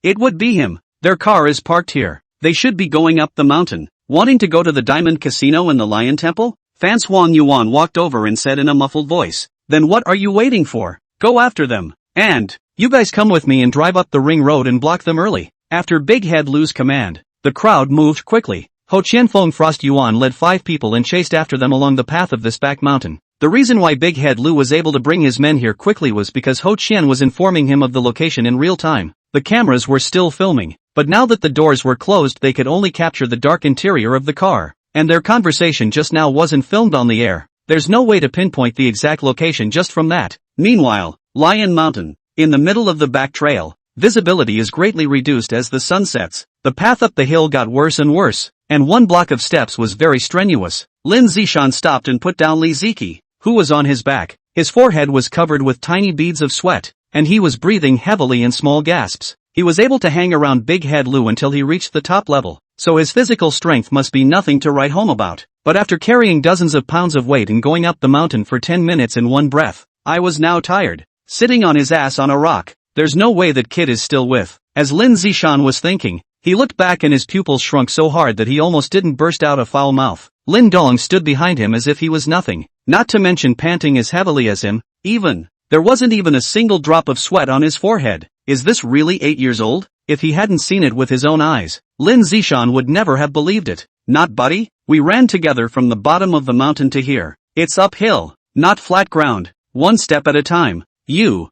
It would be him. Their car is parked here. They should be going up the mountain. Wanting to go to the Diamond Casino and the Lion Temple? Fan Huang Yuan walked over and said in a muffled voice. Then what are you waiting for? Go after them. And, you guys come with me and drive up the ring road and block them early. After Big Head Lu's command, the crowd moved quickly. Ho Qianfeng Frost Yuan led 5 people and chased after them along the path of this back mountain. The reason why Big Head Lu was able to bring his men here quickly was because Ho Qian was informing him of the location in real time. The cameras were still filming, but now that the doors were closed they could only capture the dark interior of the car, and their conversation just now wasn't filmed on the air. There's no way to pinpoint the exact location just from that. Meanwhile, Lion Mountain, in the middle of the back trail, visibility is greatly reduced as the sun sets. The path up the hill got worse and worse, and one block of steps was very strenuous. Lin Zishan stopped and put down Li Ziki, who was on his back. His forehead was covered with tiny beads of sweat, and he was breathing heavily in small gasps. He was able to hang around Big Head Lu until he reached the top level, so his physical strength must be nothing to write home about. But after carrying dozens of pounds of weight and going up the mountain for 10 minutes in one breath, I was now tired. Sitting on his ass on a rock, there's no way that kid is still with. As Lin Zishan was thinking, he looked back and his pupils shrunk so hard that he almost didn't burst out a foul mouth. Lin Dong stood behind him as if he was nothing, not to mention panting as heavily as him. There wasn't even a single drop of sweat on his forehead. Is this really 8 years old? If he hadn't seen it with his own eyes, Lin Zishan would never have believed it. Not buddy? We ran together from the bottom of the mountain to here. It's uphill, not flat ground. One step at a time. You,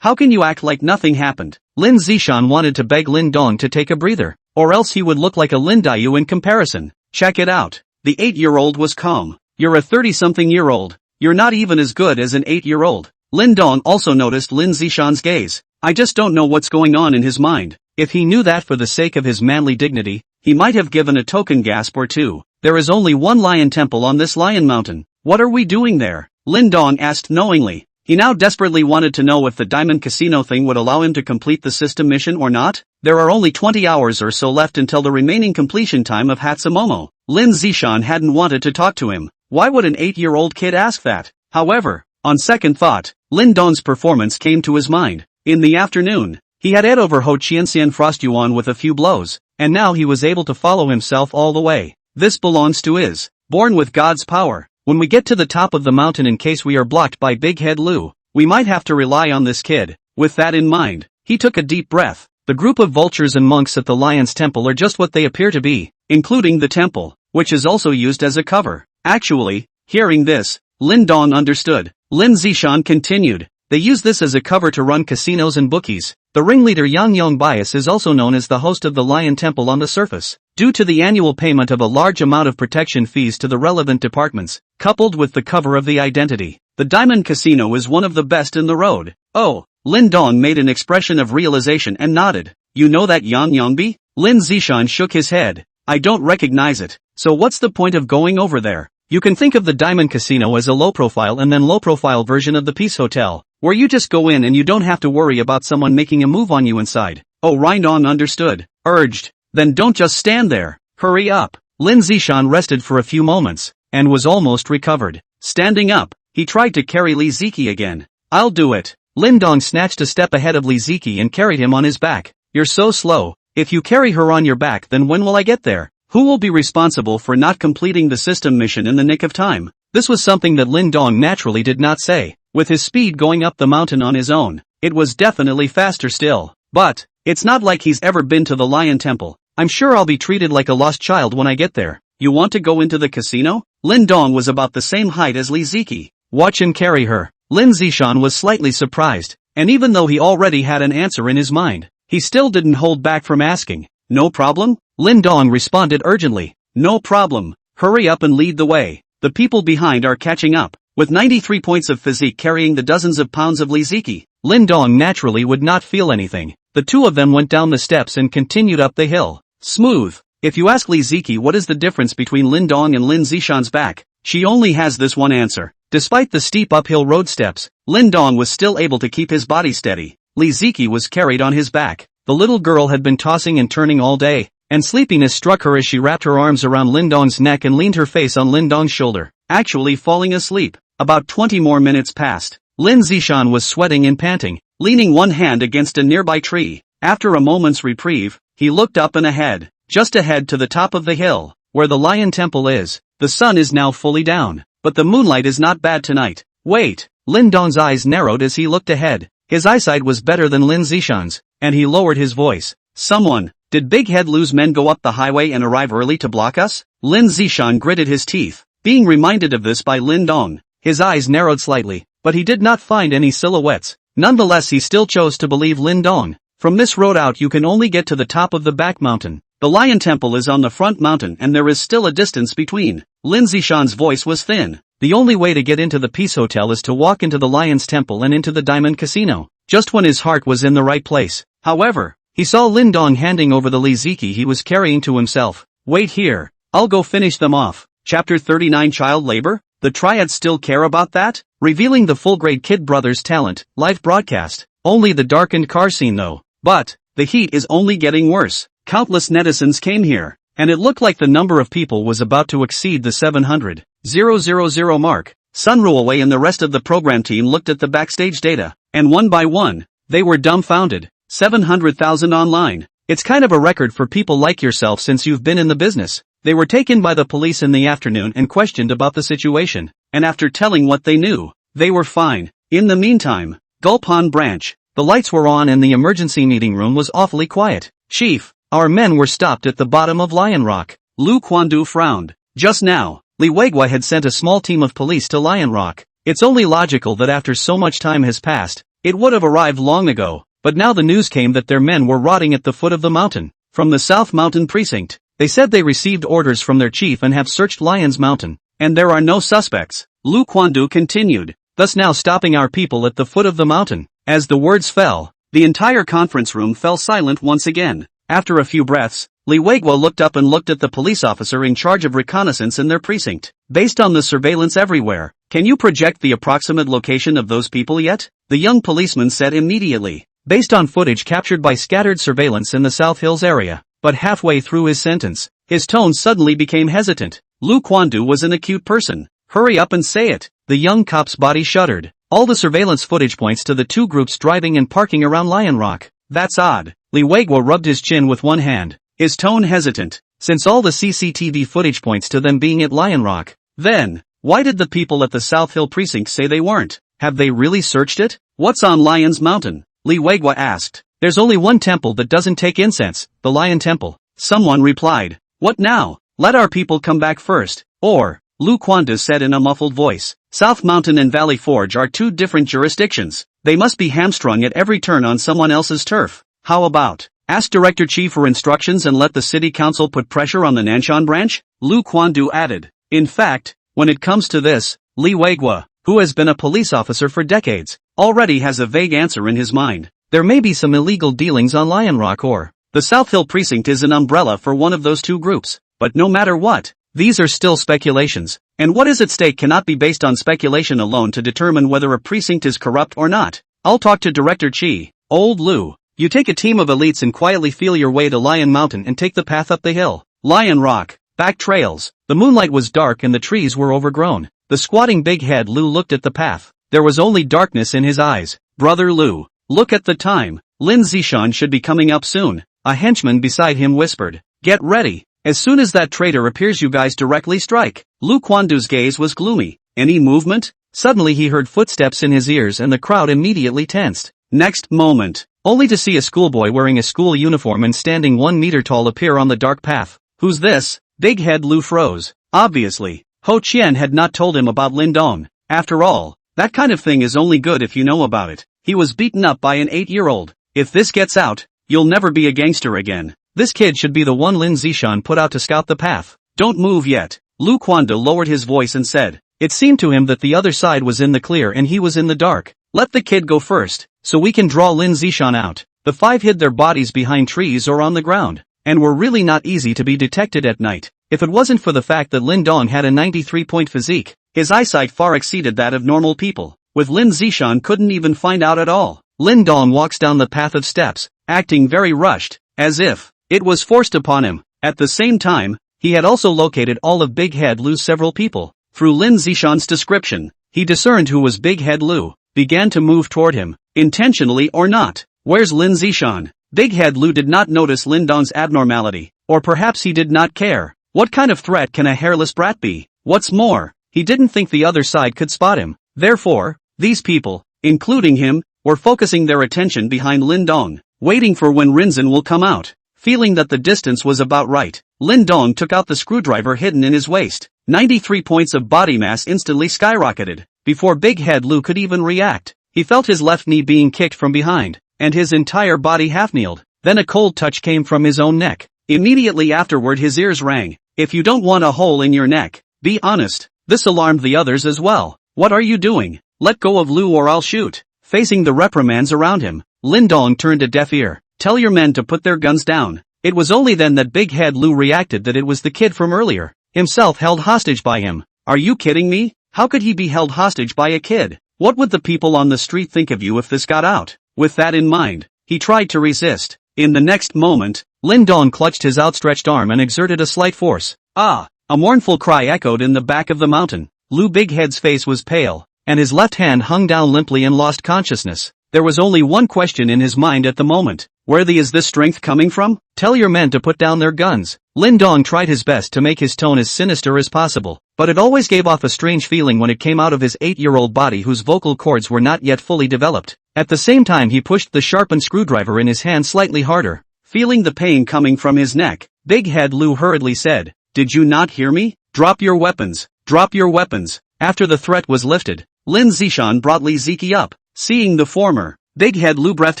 how can you act like nothing happened? Lin Zishan wanted to beg Lin Dong to take a breather, or else he would look like a Lin Dayu in comparison. Check it out. The 8-year-old was calm. You're a 30-something-year-old. You're not even as good as an 8-year-old. Lin Dong also noticed Lin Zishan's gaze. I just don't know what's going on in his mind. If he knew that for the sake of his manly dignity, he might have given a token gasp or two. There is only one lion temple on this lion mountain. What are we doing there? Lin Dong asked knowingly. He now desperately wanted to know if the Diamond Casino thing would allow him to complete the system mission or not. There are only 20 hours or so left until the remaining completion time of Hatsumomo. Lin Zishan hadn't wanted to talk to him. Why would an 8-year-old kid ask that? However, on second thought, Lin Dong's performance came to his mind. In the afternoon, he had ed over Ho Qianxian Frost Yuan with a few blows, and now he was able to follow himself all the way. This belongs to is, born with God's power. When we get to the top of the mountain, in case we are blocked by Big Head Lu, we might have to rely on this kid. With that in mind, he took a deep breath. The group of vultures and monks at the Lion's Temple are just what they appear to be, including the temple, which is also used as a cover. Actually, hearing this, Lin Dong understood. Lin Zishan continued. They use this as a cover to run casinos and bookies. The ringleader Yang Yongbias is also known as the host of the Lion Temple on the surface. Due to the annual payment of a large amount of protection fees to the relevant departments, coupled with the cover of the identity, the Diamond Casino is one of the best in the road. Oh, Lin Dong made an expression of realization and nodded. You know that Yang Yongbi? Lin Zishan shook his head. I don't recognize it. So what's the point of going over there? You can think of the Diamond Casino as a low-profile and then low-profile version of the Peace Hotel, where you just go in and you don't have to worry about someone making a move on you inside. Oh, Rindong understood. Urged. Then don't just stand there. Hurry up. Lin Zishan rested for a few moments, and was almost recovered. Standing up, he tried to carry Li Ziki again. I'll do it. Lin Dong snatched a step ahead of Li Ziki and carried him on his back. You're so slow. If you carry her on your back, then when will I get there? Who will be responsible for not completing the system mission in the nick of time? This was something that Lin Dong naturally did not say. With his speed going up the mountain on his own, it was definitely faster still. But it's not like he's ever been to the Lion Temple. I'm sure I'll be treated like a lost child when I get there. You want to go into the casino? Lin Dong was about the same height as Li Ziki. Watch him carry her. Lin Zishan was slightly surprised, and even though he already had an answer in his mind, he still didn't hold back from asking. No problem? Lin Dong responded urgently. No problem. Hurry up and lead the way. The people behind are catching up. With 93 points of physique carrying the dozens of pounds of Li Ziki, Lin Dong naturally would not feel anything. The two of them went down the steps and continued up the hill. Smooth. If you ask Li Ziki what is the difference between Lin Dong and Lin Zishan's back, she only has this one answer. Despite the steep uphill road steps, Lin Dong was still able to keep his body steady. Li Ziki was carried on his back. The little girl had been tossing and turning all day, and sleepiness struck her as she wrapped her arms around Lin Dong's neck and leaned her face on Lin Dong's shoulder, actually falling asleep. About 20 more minutes passed. Lin Zishan was sweating and panting, leaning one hand against a nearby tree. After a moment's reprieve, he looked up and ahead, just ahead to the top of the hill, where the Lion Temple is. The sun is now fully down, but the moonlight is not bad tonight. Wait! Lin Dong's eyes narrowed as he looked ahead. His eyesight was better than Lin Zishan's, and he lowered his voice. Someone, did Big Head Lu's men go up the highway and arrive early to block us? Lin Zishan gritted his teeth, being reminded of this by Lin Dong. His eyes narrowed slightly, but he did not find any silhouettes. Nonetheless, he still chose to believe Lin Dong. From this road out you can only get to the top of the back mountain. The Lion Temple is on the front mountain and there is still a distance between. Lin Zishan's voice was thin. The only way to get into the Peace Hotel is to walk into the Lion's Temple and into the Diamond Casino. Just when his heart was in the right place, however, he saw Lin Dong handing over the Li Ziki he was carrying to himself. Wait here. I'll go finish them off. Chapter 39 Child Labor? The Triads still care about that? Revealing the full-grade Kid Brothers talent, live broadcast. Only the darkened car scene though. But the heat is only getting worse. Countless netizens came here, and it looked like the number of people was about to exceed the 700,000 mark. Sun Ruowei and the rest of the program team looked at the backstage data, and one by one, they were dumbfounded. 700,000 online. It's kind of a record for people like yourself since you've been in the business. They were taken by the police in the afternoon and questioned about the situation, and after telling what they knew, they were fine. In the meantime, Gulpon Branch, the lights were on and the emergency meeting room was awfully quiet. Chief, our men were stopped at the bottom of Lion Rock. Lu Quandu frowned. Just now, Li Weiguo had sent a small team of police to Lion Rock. It's only logical that after so much time has passed, it would have arrived long ago, but now the news came that their men were rotting at the foot of the mountain. From the South Mountain Precinct, they said they received orders from their chief and have searched Lion's Mountain, and there are no suspects. Lu Quandu continued, thus now stopping our people at the foot of the mountain. As the words fell, the entire conference room fell silent once again. After a few breaths, Li Weiguo looked up and looked at the police officer in charge of reconnaissance in their precinct. Based on the surveillance everywhere, can you project the approximate location of those people yet? The young policeman said immediately. Based on footage captured by scattered surveillance in the South Hills area. But halfway through his sentence, his tone suddenly became hesitant. Lu Quandu was an acute person. Hurry up and say it. The young cop's body shuddered. All the surveillance footage points to the two groups driving and parking around Lion Rock. That's odd. Li Weiguo rubbed his chin with one hand, his tone hesitant. Since all the CCTV footage points to them being at Lion Rock, then, why did the people at the South Hill precinct say they weren't? Have they really searched it? What's on Lion's Mountain? Li Weiguo asked. There's only one temple that doesn't take incense, the Lion Temple. Someone replied. What now? Let our people come back first, or, Lu Quandu said in a muffled voice. South Mountain and Valley Forge are two different jurisdictions. They must be hamstrung at every turn on someone else's turf. How about, ask Director Chief for instructions and let the city council put pressure on the Nanshan branch? Lu Quandu added. In fact, when it comes to this, Li Weiguo, who has been a police officer for decades, already has a vague answer in his mind. There may be some illegal dealings on Lion Rock or the South Hill precinct is an umbrella for one of those two groups. But no matter what, these are still speculations, and what is at stake cannot be based on speculation alone to determine whether a precinct is corrupt or not. I'll talk to Director Chi. Old Lou, you take a team of elites and quietly feel your way to Lion Mountain and take the path up the hill. Lion Rock, back trails. The moonlight was dark and the trees were overgrown. The squatting big head Lou looked at the path. There was only darkness in his eyes. Brother Lou, look at the time. Lin Zishan should be coming up soon. A henchman beside him whispered. Get ready. As soon as that traitor appears you guys directly strike. Lu Quandu's gaze was gloomy. Any movement? Suddenly he heard footsteps in his ears and the crowd immediately tensed. Next moment, only to see a schoolboy wearing a school uniform and standing 1 meter tall appear on the dark path. Who's this? Big head Lu froze. Obviously, Ho Qian had not told him about Lin Dong. After all, that kind of thing is only good if you know about it. He was beaten up by an 8-year-old. If this gets out, you'll never be a gangster again. This kid should be the one Lin Zishan put out to scout the path. Don't move yet. Lu Quandu lowered his voice and said. It seemed to him that the other side was in the clear and he was in the dark. Let the kid go first, so we can draw Lin Zishan out. The 5 hid their bodies behind trees or on the ground, and were really not easy to be detected at night. If it wasn't for the fact that Lin Dong had a 93-point physique, his eyesight far exceeded that of normal people. With Lin Zishan couldn't even find out at all. Lin Dong walks down the path of steps, acting very rushed, as if it was forced upon him. At the same time, he had also located all of Big Head Lu's several people. Through Lin Zishan's description, he discerned who was Big Head Lu, began to move toward him, intentionally or not. Where's Lin Zishan? Big Head Lu did not notice Lin Dong's abnormality, or perhaps he did not care. What kind of threat can a hairless brat be? What's more, he didn't think the other side could spot him. Therefore, these people, including him, were focusing their attention behind Lin Dong, waiting for when Rinzin will come out. Feeling that the distance was about right, Lin Dong took out the screwdriver hidden in his waist. 93 points of body mass instantly skyrocketed. Before Big Head Lu could even react, he felt his left knee being kicked from behind, and his entire body half-kneeled. Then a cold touch came from his own neck. Immediately afterward his ears rang. If you don't want a hole in your neck, be honest. This alarmed the others as well. What are you doing? Let go of Lu or I'll shoot. Facing the reprimands around him, Lin Dong turned a deaf ear. Tell your men to put their guns down. It was only then that Big Head Lu reacted that it was the kid from earlier, himself held hostage by him. Are you kidding me? How could he be held hostage by a kid? What would the people on the street think of you if this got out? With that in mind, he tried to resist. In the next moment, Lin Dong clutched his outstretched arm and exerted a slight force. Ah! A mournful cry echoed in the back of the mountain. Lu Big Head's face was pale, and his left hand hung down limply and lost consciousness. There was only one question in his mind at the moment. Where is this strength coming from? Tell your men to put down their guns. Lin Dong tried his best to make his tone as sinister as possible, but it always gave off a strange feeling when it came out of his 8-year-old body whose vocal cords were not yet fully developed. At the same time he pushed the sharpened screwdriver in his hand slightly harder. Feeling the pain coming from his neck, Big Head Lu hurriedly said, Did you not hear me? Drop your weapons. Drop your weapons. After the threat was lifted, Lin Zishan brought Li Ziki up. Seeing the former, Big Head Lu breathed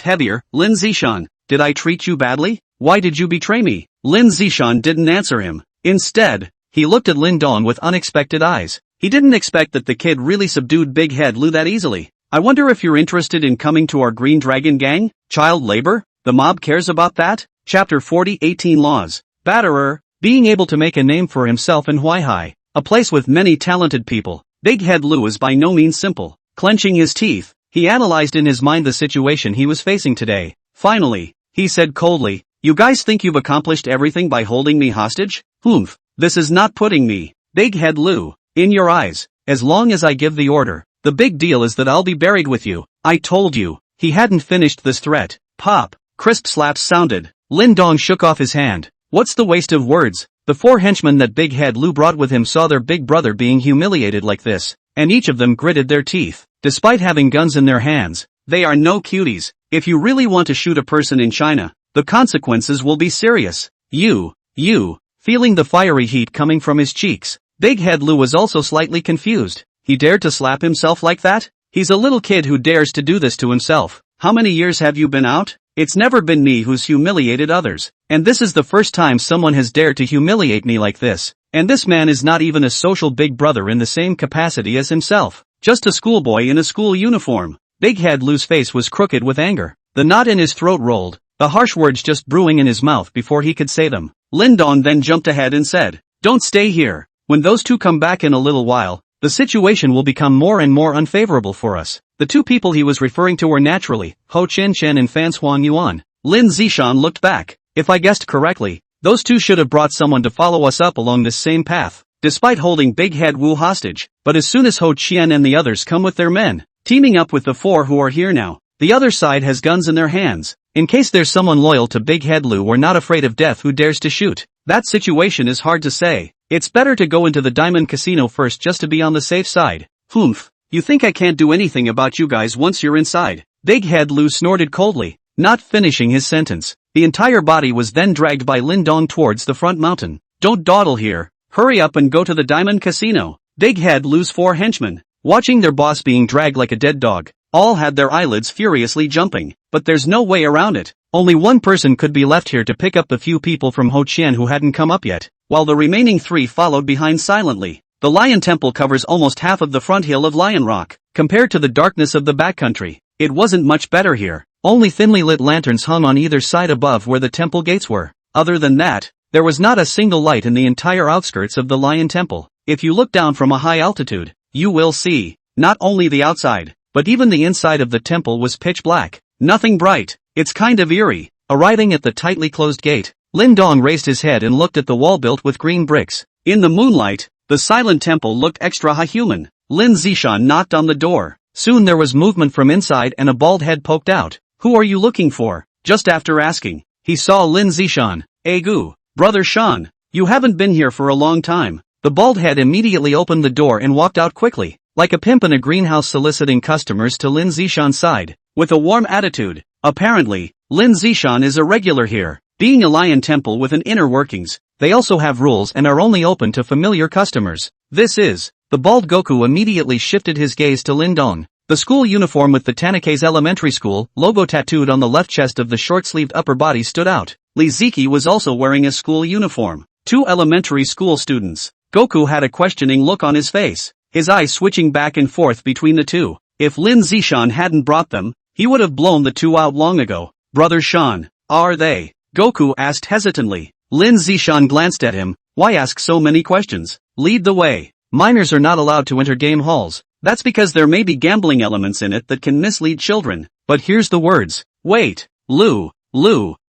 heavier. Lin Zishan, did I treat you badly? Why did you betray me? Lin Zishan didn't answer him. Instead, he looked at Lin Dong with unexpected eyes. He didn't expect that the kid really subdued Big Head Lu that easily. I wonder if you're interested in coming to our Green Dragon gang? Child labor? The mob cares about that? Chapter 40 18 Laws. Batterer, being able to make a name for himself in Huaihai, a place with many talented people. Big Head Lu is by no means simple. Clenching his teeth, he analyzed in his mind the situation he was facing today. Finally, he said coldly, You guys think you've accomplished everything by holding me hostage? Humph, this is not putting me, Big Head Lu, in your eyes. As long as I give the order, the big deal is that I'll be buried with you. I told you. He hadn't finished this threat. Pop, crisp slaps sounded. Lin Dong shook off his hand. What's the waste of words? The 4 henchmen that Big Head Lu brought with him saw their big brother being humiliated like this, and each of them gritted their teeth. Despite having guns in their hands, they are no cuties. If you really want to shoot a person in China, the consequences will be serious. You, feeling the fiery heat coming from his cheeks, Big Head Lu was also slightly confused. He dared to slap himself like that? He's a little kid who dares to do this to himself. How many years have you been out? It's never been me who's humiliated others, and this is the first time someone has dared to humiliate me like this. And this man is not even a social big brother in the same capacity as himself. Just a schoolboy in a school uniform. Big Head Lu's face was crooked with anger. The knot in his throat rolled, the harsh words just brewing in his mouth before he could say them. Lin Dong then jumped ahead and said, Don't stay here. When those two come back in a little while, the situation will become more and more unfavorable for us. The two people he was referring to were naturally Ho Chin Chen and Fan Huang Yuan. Lin Zishan looked back. If I guessed correctly, those two should have brought someone to follow us up along this same path, despite holding Big Head Wu hostage. But as soon as Ho Qian and the others come with their men, teaming up with the four who are here now, the other side has guns in their hands. In case there's someone loyal to Big Head Lu or not afraid of death who dares to shoot. That situation is hard to say. It's better to go into the Diamond Casino first just to be on the safe side. Humph. You think I can't do anything about you guys once you're inside? Big Head Lu snorted coldly, not finishing his sentence. The entire body was then dragged by Lin Dong towards the front mountain. Don't dawdle here. Hurry up and go to the Diamond Casino. Big Head Lu's four henchmen, watching their boss being dragged like a dead dog, all had their eyelids furiously jumping. But there's no way around it. Only one person could be left here to pick up the few people from Ho Qian who hadn't come up yet, while the remaining three followed behind silently. The Lion Temple covers almost half of the front hill of Lion Rock. Compared to the darkness of the backcountry, it wasn't much better here. Only thinly lit lanterns hung on either side above where the temple gates were. Other than that, there was not a single light in the entire outskirts of the Lion Temple. If you look down from a high altitude, you will see, not only the outside, but even the inside of the temple was pitch black. Nothing bright. It's kind of eerie. Arriving at the tightly closed gate, Lin Dong raised his head and looked at the wall built with green bricks. In the moonlight, the silent temple looked extra human. Lin Zishan knocked on the door. Soon there was movement from inside and a bald head poked out. Who are you looking for? Just after asking, he saw Lin Zishan. Gu, brother Shan, you haven't been here for a long time. The bald head immediately opened the door and walked out quickly, like a pimp in a greenhouse soliciting customers to Lin Zishan's side, with a warm attitude. Apparently, Lin Zishan is a regular here. Being a Lion Temple with an inner workings, they also have rules and are only open to familiar customers. This is. The bald Goku immediately shifted his gaze to Lin Dong. The school uniform with the Tanike's elementary school logo tattooed on the left chest of the short-sleeved upper body stood out. Li Ziki was also wearing a school uniform. Two elementary school students. Goku had a questioning look on his face, his eyes switching back and forth between the two. If Lin Zishan hadn't brought them, he would have blown the two out long ago. Brother Shan, are they? Goku asked hesitantly. Lin Zishan glanced at him. Why ask so many questions? Lead the way. Minors are not allowed to enter game halls. That's because there may be gambling elements in it that can mislead children. But here's the words. Wait. Lu,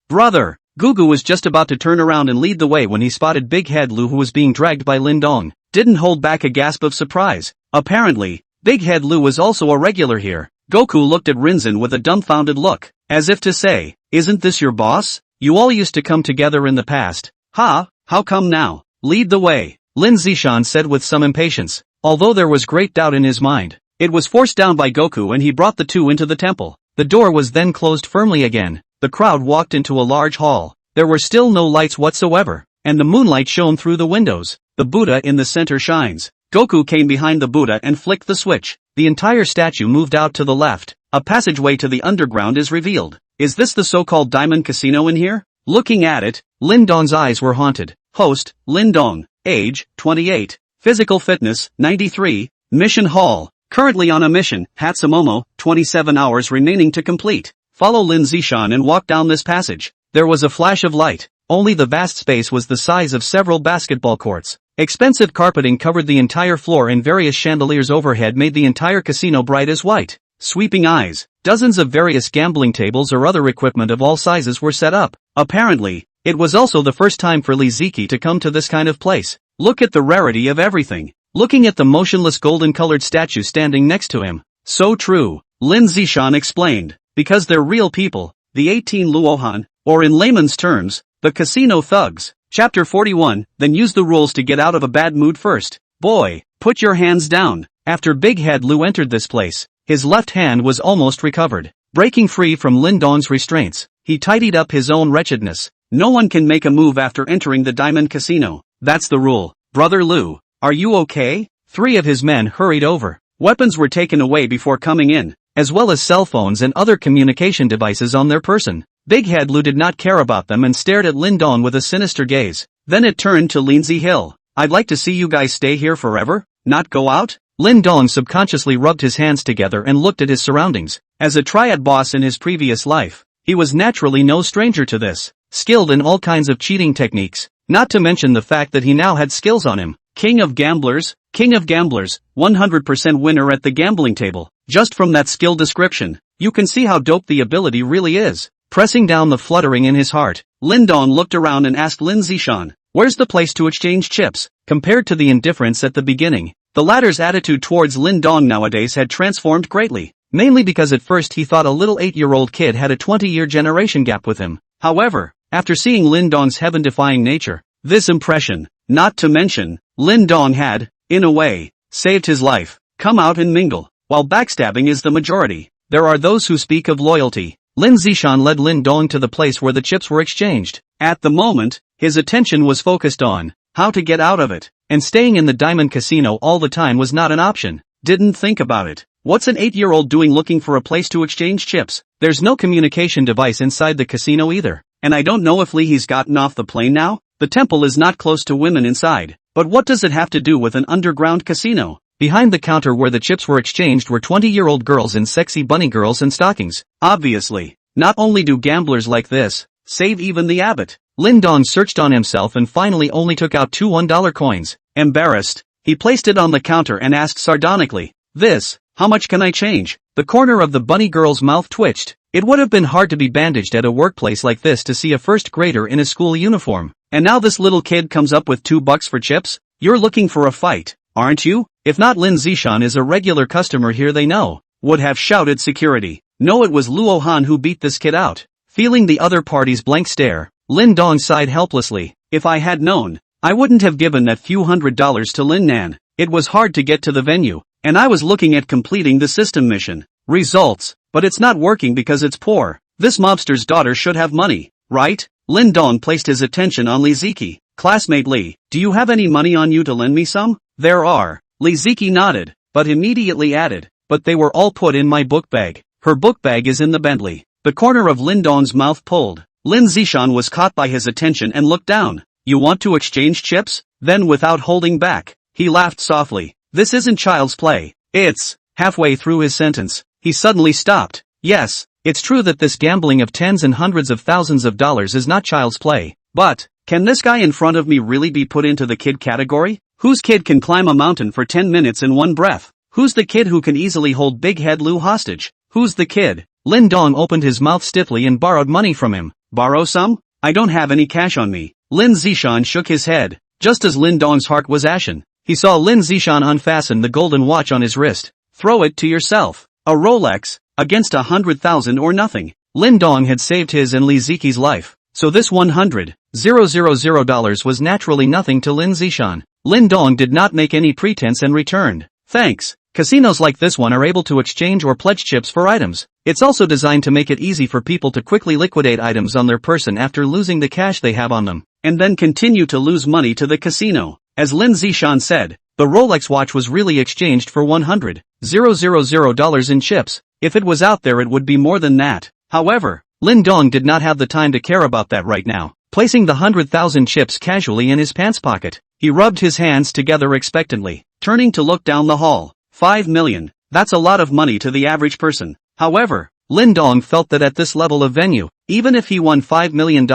brother. Gugu was just about to turn around and lead the way when he spotted Big Head Lu who was being dragged by Lin Dong. Didn't hold back a gasp of surprise. Apparently, Big Head Lu was also a regular here. Goku looked at Rinzin with a dumbfounded look, as if to say, isn't this your boss? You all used to come together in the past. Ha, how come now? Lead the way, Lin Zishan said with some impatience, although there was great doubt in his mind. It was forced down by Goku and he brought the two into the temple. The door was then closed firmly again. The crowd walked into a large hall. There were still no lights whatsoever, and the moonlight shone through the windows. The Buddha in the center shines. Goku came behind the Buddha and flicked the switch. The entire statue moved out to the left. A passageway to the underground is revealed. Is this the so-called Diamond Casino in here? Looking at it, Lin Dong's eyes were haunted. Host, Lin Dong. Age, 28. Physical fitness, 93. Mission hall. Currently on a mission, Hatsumomo, 27 hours remaining to complete. Follow Lin Zishan and walk down this passage. There was a flash of light. Only the vast space was the size of several basketball courts. Expensive carpeting covered the entire floor and various chandeliers overhead made the entire casino bright as white. Sweeping eyes. Dozens of various gambling tables or other equipment of all sizes were set up. Apparently, it was also the first time for Li Ziki to come to this kind of place. Look at the rarity of everything. Looking at the motionless golden-colored statue standing next to him. So true, Lin Zishan explained. Because they're real people, the 18 Luohan, or in layman's terms, the casino thugs. Chapter 41, then use the rules to get out of a bad mood first. Boy, put your hands down. After Big Head Lu entered this place, his left hand was almost recovered. Breaking free from Lin Dong's restraints, he tidied up his own wretchedness. No one can make a move after entering the Diamond Casino. That's the rule. Brother Lu, are you okay? 3 of his men hurried over. Weapons were taken away before coming in, as well as cell phones and other communication devices on their person. Big Head Lu did not care about them and stared at Lin Dong with a sinister gaze. Then it turned to Lindsay Hill. I'd like to see you guys stay here forever, not go out? Lin Dong subconsciously rubbed his hands together and looked at his surroundings. As a triad boss in his previous life, he was naturally no stranger to this, skilled in all kinds of cheating techniques, not to mention the fact that he now had skills on him. King of gamblers, 100% winner at the gambling table. Just from that skill description, you can see how dope the ability really is. Pressing down the fluttering in his heart, Lin Dong looked around and asked Lin Zishan, "Where's the place to exchange chips?" Compared to the indifference at the beginning, the latter's attitude towards Lin Dong nowadays had transformed greatly. Mainly because at first he thought a little 8-year-old kid had a 20-year generation gap with him. However, after seeing Lin Dong's heaven-defying nature, this impression, not to mention, Lin Dong had, in a way, saved his life. Come out and mingle. While backstabbing is the majority, there are those who speak of loyalty. Lin Zishan led Lin Dong to the place where the chips were exchanged. At the moment, his attention was focused on how to get out of it, and staying in the diamond casino all the time was not an option. Didn't think about it. What's an 8-year-old doing looking for a place to exchange chips? There's no communication device inside the casino either. And I don't know if Lee's gotten off the plane now? The temple is not close to women inside. But what does it have to do with an underground casino? Behind the counter where the chips were exchanged were 20-year-old girls in sexy bunny girls and stockings. Obviously, not only do gamblers like this save even the abbot. Lin Dong searched on himself and finally only took out 2 $1 coins. Embarrassed, he placed it on the counter and asked sardonically, "This, how much can I change?" The corner of the bunny girl's mouth twitched. It would have been hard to be bandaged at a workplace like this to see a first grader in a school uniform. And now this little kid comes up with $2 for chips? You're looking for a fight, aren't you? If not, Lin Zishan is a regular customer here, they know. Would have shouted security. No, it was Luo Han who beat this kid out. Feeling the other party's blank stare, Lin Dong sighed helplessly. If I had known, I wouldn't have given that few $100s to Lin Nan. It was hard to get to the venue, and I was looking at completing the system mission. Results, but it's not working because it's poor. This mobster's daughter should have money, right? Lin Dong placed his attention on Li Ziki. Classmate Li, do you have any money on you to lend me some? There are. Li Ziki nodded, but immediately added, but they were all put in my book bag. Her book bag is in the Bentley. The corner of Lin Dong's mouth pulled. Lin Zishan was caught by his attention and looked down. You want to exchange chips? Then without holding back, he laughed softly. This isn't child's play. It's, halfway through his sentence, he suddenly stopped. Yes, it's true that this gambling of tens and hundreds of thousands of dollars is not child's play. But, can this guy in front of me really be put into the kid category? Whose kid can climb a mountain for 10 minutes in one breath? Who's the kid who can easily hold Big Head Lou hostage? Who's the kid? Lin Dong opened his mouth stiffly and borrowed money from him. Borrow some? I don't have any cash on me. Lin Zishan shook his head. Just as Lin Dong's heart was ashen, he saw Lin Zishan unfasten the golden watch on his wrist. Throw it to yourself. A Rolex, against 100,000 or nothing. Lin Dong had saved his and Li Ziki's life, so this $100,000 was naturally nothing to Lin Zishan. Lin Dong did not make any pretense and returned. Thanks. Casinos like this one are able to exchange or pledge chips for items. It's also designed to make it easy for people to quickly liquidate items on their person after losing the cash they have on them, and then continue to lose money to the casino. As Lin Zishan said, the Rolex watch was really exchanged for $100,000 in chips. If it was out there, it would be more than that. However, Lin Dong did not have the time to care about that right now. Placing the 100,000 chips casually in his pants pocket, he rubbed his hands together expectantly, turning to look down the hall. 5 million. That's a lot of money to the average person. However, Lin Dong felt that at this level of venue, even if he won $5 million,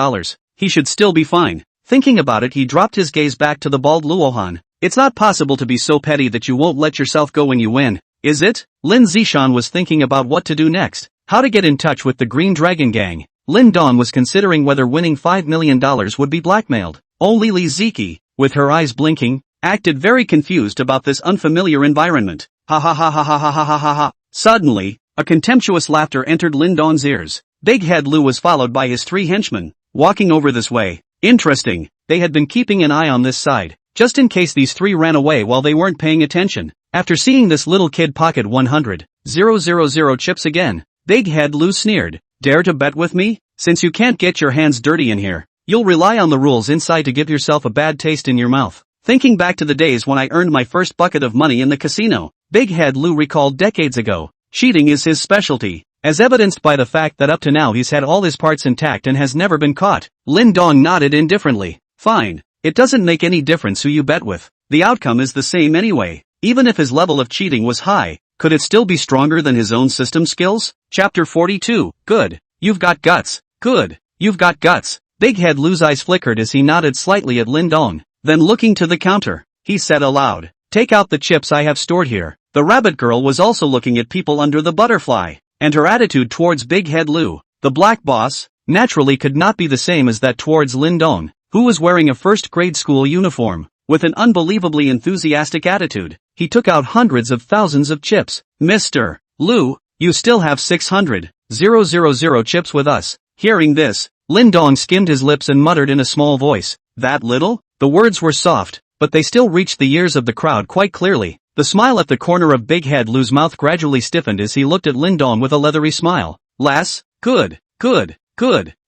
he should still be fine. Thinking about it, he dropped his gaze back to the bald Luohan. It's not possible to be so petty that you won't let yourself go when you win, is it? Lin Zishan was thinking about what to do next, how to get in touch with the Green Dragon Gang. Lin Dong was considering whether winning $5 million would be blackmailed. Only Li Ziki, with her eyes blinking, acted very confused about this unfamiliar environment. Ha ha ha ha ha ha ha ha ha ha. Suddenly, a contemptuous laughter entered Lin Dong's ears. Big Head Lou was followed by his 3 henchmen, walking over this way. Interesting, they had been keeping an eye on this side, just in case these 3 ran away while they weren't paying attention. After seeing this little kid pocket 100,000 chips again, Big Head Lou sneered. Dare to bet with me? Since you can't get your hands dirty in here, you'll rely on the rules inside to give yourself a bad taste in your mouth. Thinking back to the days when I earned my first bucket of money in the casino, Big Head Lou recalled decades ago. Cheating is his specialty, as evidenced by the fact that up to now he's had all his parts intact and has never been caught. Lin Dong nodded indifferently. Fine. It doesn't make any difference who you bet with. The outcome is the same anyway. Even if his level of cheating was high, could it still be stronger than his own system skills? Chapter 42. Good. You've got guts. Good. You've got guts. Big Head Lou's eyes flickered as he nodded slightly at Lin Dong. Then looking to the counter, he said aloud. Take out the chips I have stored here. The rabbit girl was also looking at people under the butterfly, and her attitude towards Big Head Lou, the black boss, naturally could not be the same as that towards Lin Dong, who was wearing a first-grade school uniform. With an unbelievably enthusiastic attitude, he took out hundreds of thousands of chips. Mr. Liu, you still have 600,000 chips with us. Hearing this, Lin Dong skimmed his lips and muttered in a small voice, that little? The words were soft, but they still reached the ears of the crowd quite clearly. The smile at the corner of Big Head Lou's mouth gradually stiffened as he looked at Lin Dong with a leathery smile. Less? Good.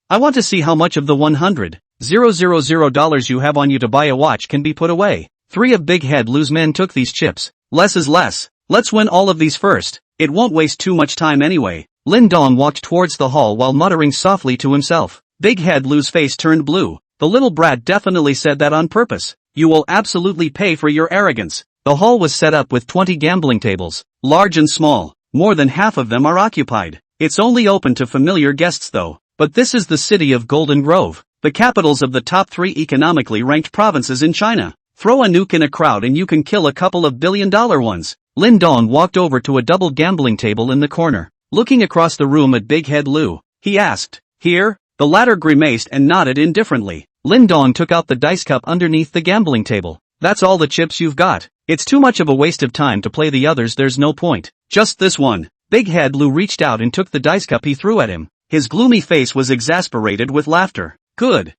I want to see how much of the $100,000 you have on you to buy a watch can be put away. 3 of Big Head Lou's men took these chips. Less is less. Let's win all of these first. It won't waste too much time anyway. Lin Dong walked towards the hall while muttering softly to himself. Big Head Lou's face turned blue. The little brat definitely said that on purpose. You will absolutely pay for your arrogance. The hall was set up with 20 gambling tables, large and small. More than half of them are occupied. It's only open to familiar guests though. But this is the city of Golden Grove, the capitals of the top 3 economically ranked provinces in China. Throw a nuke in a crowd and you can kill a couple of billion-dollar ones. Lin Dong walked over to a double gambling table in the corner. Looking across the room at Big Head Lou, he asked, Here? The latter grimaced and nodded indifferently. Lin Dong took out the dice cup underneath the gambling table. That's all the chips you've got. It's too much of a waste of time to play the others, there's no point. Just this one. Big Head Lou reached out and took the dice cup he threw at him. His gloomy face was exasperated with laughter. Good.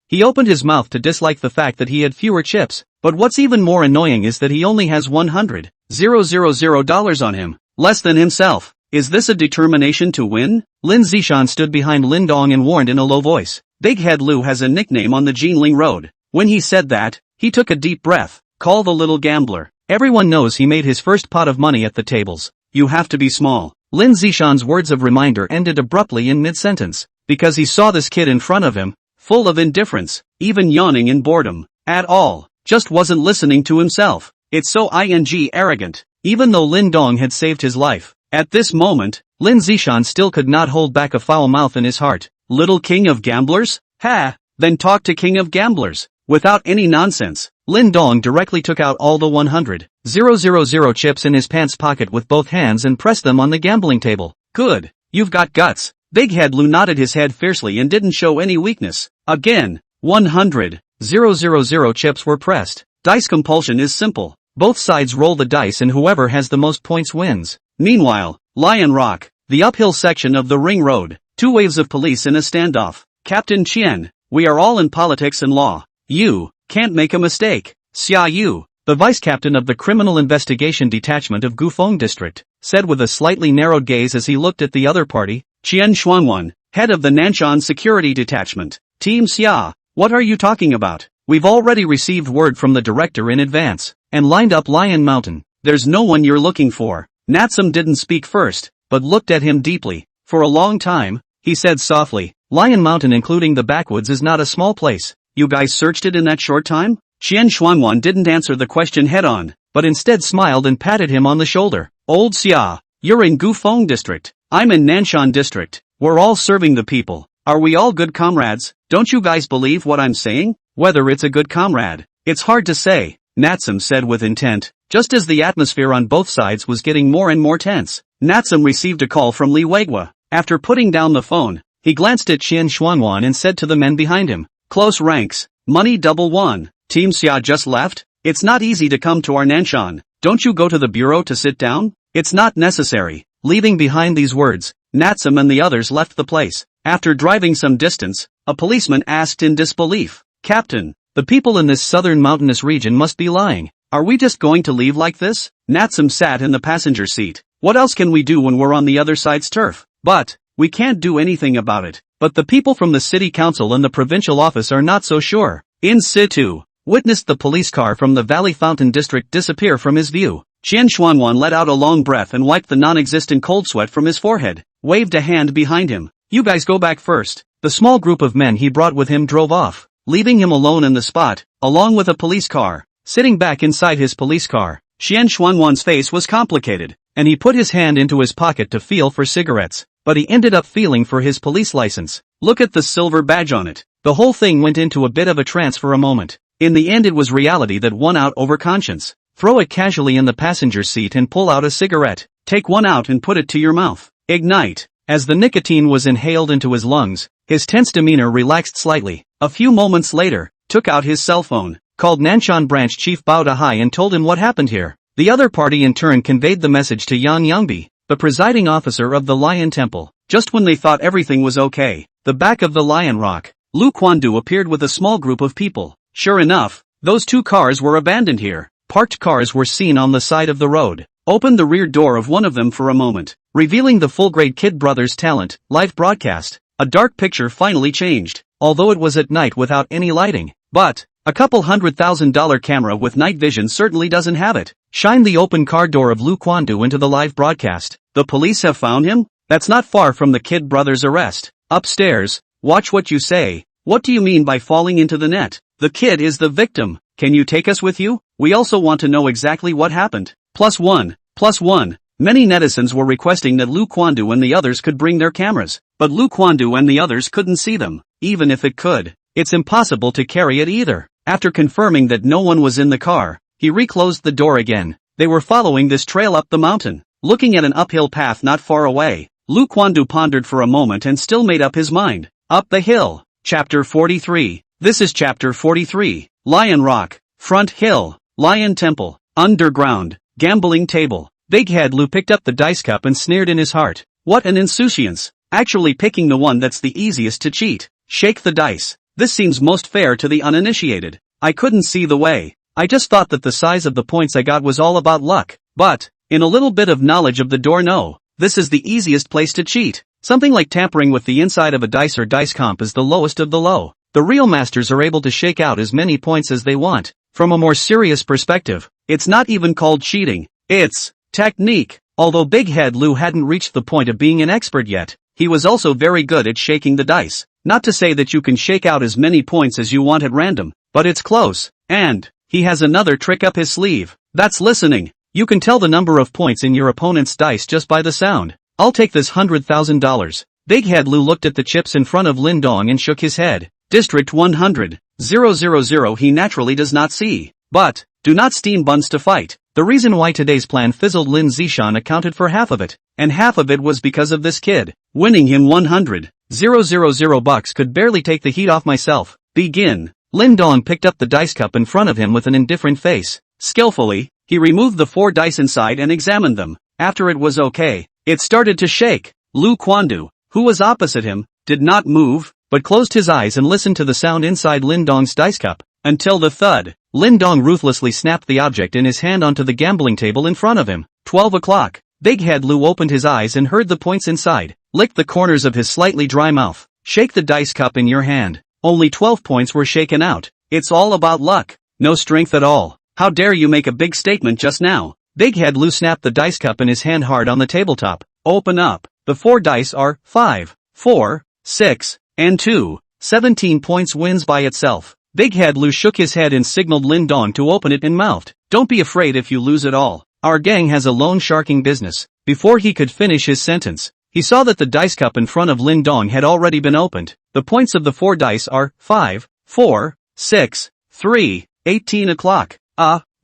He opened his mouth to dislike the fact that he had fewer chips, but what's even more annoying is that he only has $100,000 on him. Less than himself. Is this a determination to win? Lin Zishan stood behind Lin Dong and warned in a low voice. Big Head Lou has a nickname on the Jinling Road. When he said that, he took a deep breath. Call the little gambler. Everyone knows he made his first pot of money at the tables. You have to be small. Lin Zishan's words of reminder ended abruptly in mid-sentence, because he saw this kid in front of him, full of indifference, even yawning in boredom, at all, just wasn't listening to himself. It's so arrogant. Even though Lin Dong had saved his life, at this moment, Lin Zishan still could not hold back a foul mouth in his heart. Little king of gamblers? Ha! Then talk to king of gamblers. Without any nonsense, Lin Dong directly took out all the 100,000 chips in his pants pocket with both hands and pressed them on the gambling table. Good. You've got guts. Big Head Lou nodded his head fiercely and didn't show any weakness. Again, 100,000 chips were pressed. Dice compulsion is simple. Both sides roll the dice and whoever has the most points wins. Meanwhile, Lion Rock, the uphill section of the ring road, 2 waves of police in a standoff. Captain Qian, we are all in politics and law. You can't make a mistake. Xia Yu, the vice captain of the Criminal Investigation Detachment of Gufeng District, said with a slightly narrowed gaze as he looked at the other party. Qian Xuanwan, head of the Nanshan Security Detachment. Team Xia, what are you talking about? We've already received word from the director in advance, and lined up Lion Mountain. There's no one you're looking for. Natsum didn't speak first, but looked at him deeply. For a long time, he said softly, Lion Mountain including the backwoods is not a small place. You guys searched it in that short time? Qian Xuanwan didn't answer the question head-on, but instead smiled and patted him on the shoulder. Old Xia, you're in Gufeng District. I'm in Nanshan District. We're all serving the people. Are we all good comrades? Don't you guys believe what I'm saying? Whether it's a good comrade, it's hard to say, Natsum said with intent. Just as the atmosphere on both sides was getting more and more tense, Natsum received a call from Li Weigua. After putting down the phone, he glanced at Qian Xuanwan and said to the men behind him, Close ranks. Money double one. Team Xia just left? It's not easy to come to our Nanshan. Don't you go to the bureau to sit down? It's not necessary. Leaving behind these words, Natsum and the others left the place. After driving some distance, a policeman asked in disbelief, Captain, the people in this southern mountainous region must be lying. Are we just going to leave like this? Natsum sat in the passenger seat. What else can we do when we're on the other side's turf? But we can't do anything about it. But the people from the city council and the provincial office are not so sure. In situ, witnessed the police car from the Valley Fountain district disappear from his view. Qian Xuanwan let out a long breath and wiped the non-existent cold sweat from his forehead, waved a hand behind him. You guys go back first. The small group of men he brought with him drove off, leaving him alone in the spot, along with a police car. Sitting back inside his police car, Qian Xuanwan's face was complicated, and he put his hand into his pocket to feel for cigarettes. But he ended up feeling for his police license. Look at the silver badge on it. The whole thing went into a bit of a trance for a moment. In the end it was reality that won out over conscience. Throw it casually in the passenger seat and pull out a cigarette. Take one out and put it to your mouth. Ignite. As the nicotine was inhaled into his lungs, his tense demeanor relaxed slightly. A few moments later, took out his cell phone, called Nanshan Branch Chief Bao Dahai and told him what happened here. The other party in turn conveyed the message to Yang Yangbi, the presiding officer of the Lion Temple. Just when they thought everything was okay, the back of the Lion Rock, Lu Quandu appeared with a small group of people. Sure enough, those two cars were abandoned here. Parked cars were seen on the side of the road. Opened the rear door of one of them for a moment, revealing the full-grade Kid Brothers talent, live broadcast. A dark picture finally changed, although it was at night without any lighting. But a couple $100,000 camera with night vision certainly doesn't have it. Shine the open car door of Lu Quandu into the live broadcast. The police have found him? That's not far from the Kid Brothers' arrest. Upstairs. Watch what you say. What do you mean by falling into the net? The kid is the victim. Can you take us with you? We also want to know exactly what happened. +1. Many netizens were requesting that Lu Quandu and the others could bring their cameras. But Lu Quandu and the others couldn't see them. Even if it could, it's impossible to carry it either. After confirming that no one was in the car, he reclosed the door again. They were following this trail up the mountain. Looking at an uphill path not far away, Lu Quandu pondered for a moment and still made up his mind. Up the hill. Chapter 43. This is Chapter 43. Lion Rock. Front Hill. Lion Temple. Underground. Gambling table. Big Head Lu picked up the dice cup and sneered in his heart. What an insouciance. Actually picking the one that's the easiest to cheat. Shake the dice. This seems most fair to the uninitiated. I couldn't see the way. I just thought that the size of the points I got was all about luck. But, in a little bit of knowledge of the door, no. This is the easiest place to cheat. Something like tampering with the inside of a dice or dice comp is the lowest of the low. The real masters are able to shake out as many points as they want. From a more serious perspective, it's not even called cheating. It's technique. Although Big Head Lu hadn't reached the point of being an expert yet, he was also very good at shaking the dice. Not to say that you can shake out as many points as you want at random, but it's close. And he has another trick up his sleeve. That's listening. You can tell the number of points in your opponent's dice just by the sound. I'll take this $100,000. Big Head Lu looked at the chips in front of Lin Dong and shook his head. District 100. 000 he naturally does not see. But, do not steam buns to fight. The reason why today's plan fizzled Lin Zishan accounted for half of it. And half of it was because of this kid. Winning him 100,000 bucks could barely take the heat off myself. Begin. Lin Dong picked up the dice cup in front of him with an indifferent face. Skillfully, he removed the 4 dice inside and examined them. After it was okay, it started to shake. Lu Quandu, who was opposite him, did not move, but closed his eyes and listened to the sound inside Lin Dong's dice cup, until the thud. Lin Dong ruthlessly snapped the object in his hand onto the gambling table in front of him. 12 o'clock. Big Head Lu opened his eyes and heard the points inside, licked the corners of his slightly dry mouth. Shake the dice cup in your hand. Only 12 points were shaken out. It's all about luck. No strength at all. How dare you make a big statement just now? Big Head Lu snapped the dice cup in his hand hard on the tabletop. Open up. The 4 dice are 5, 4, 6, and 2. 17 points wins by itself. Big Head Lu shook his head and signaled Lin Dong to open it and mouthed, "Don't be afraid if you lose it all. Our gang has a loan sharking business." Before he could finish his sentence, he saw that the dice cup in front of Lin Dong had already been opened. The points of the 4 dice are 5, 4, 6, 3, 18 o'clock.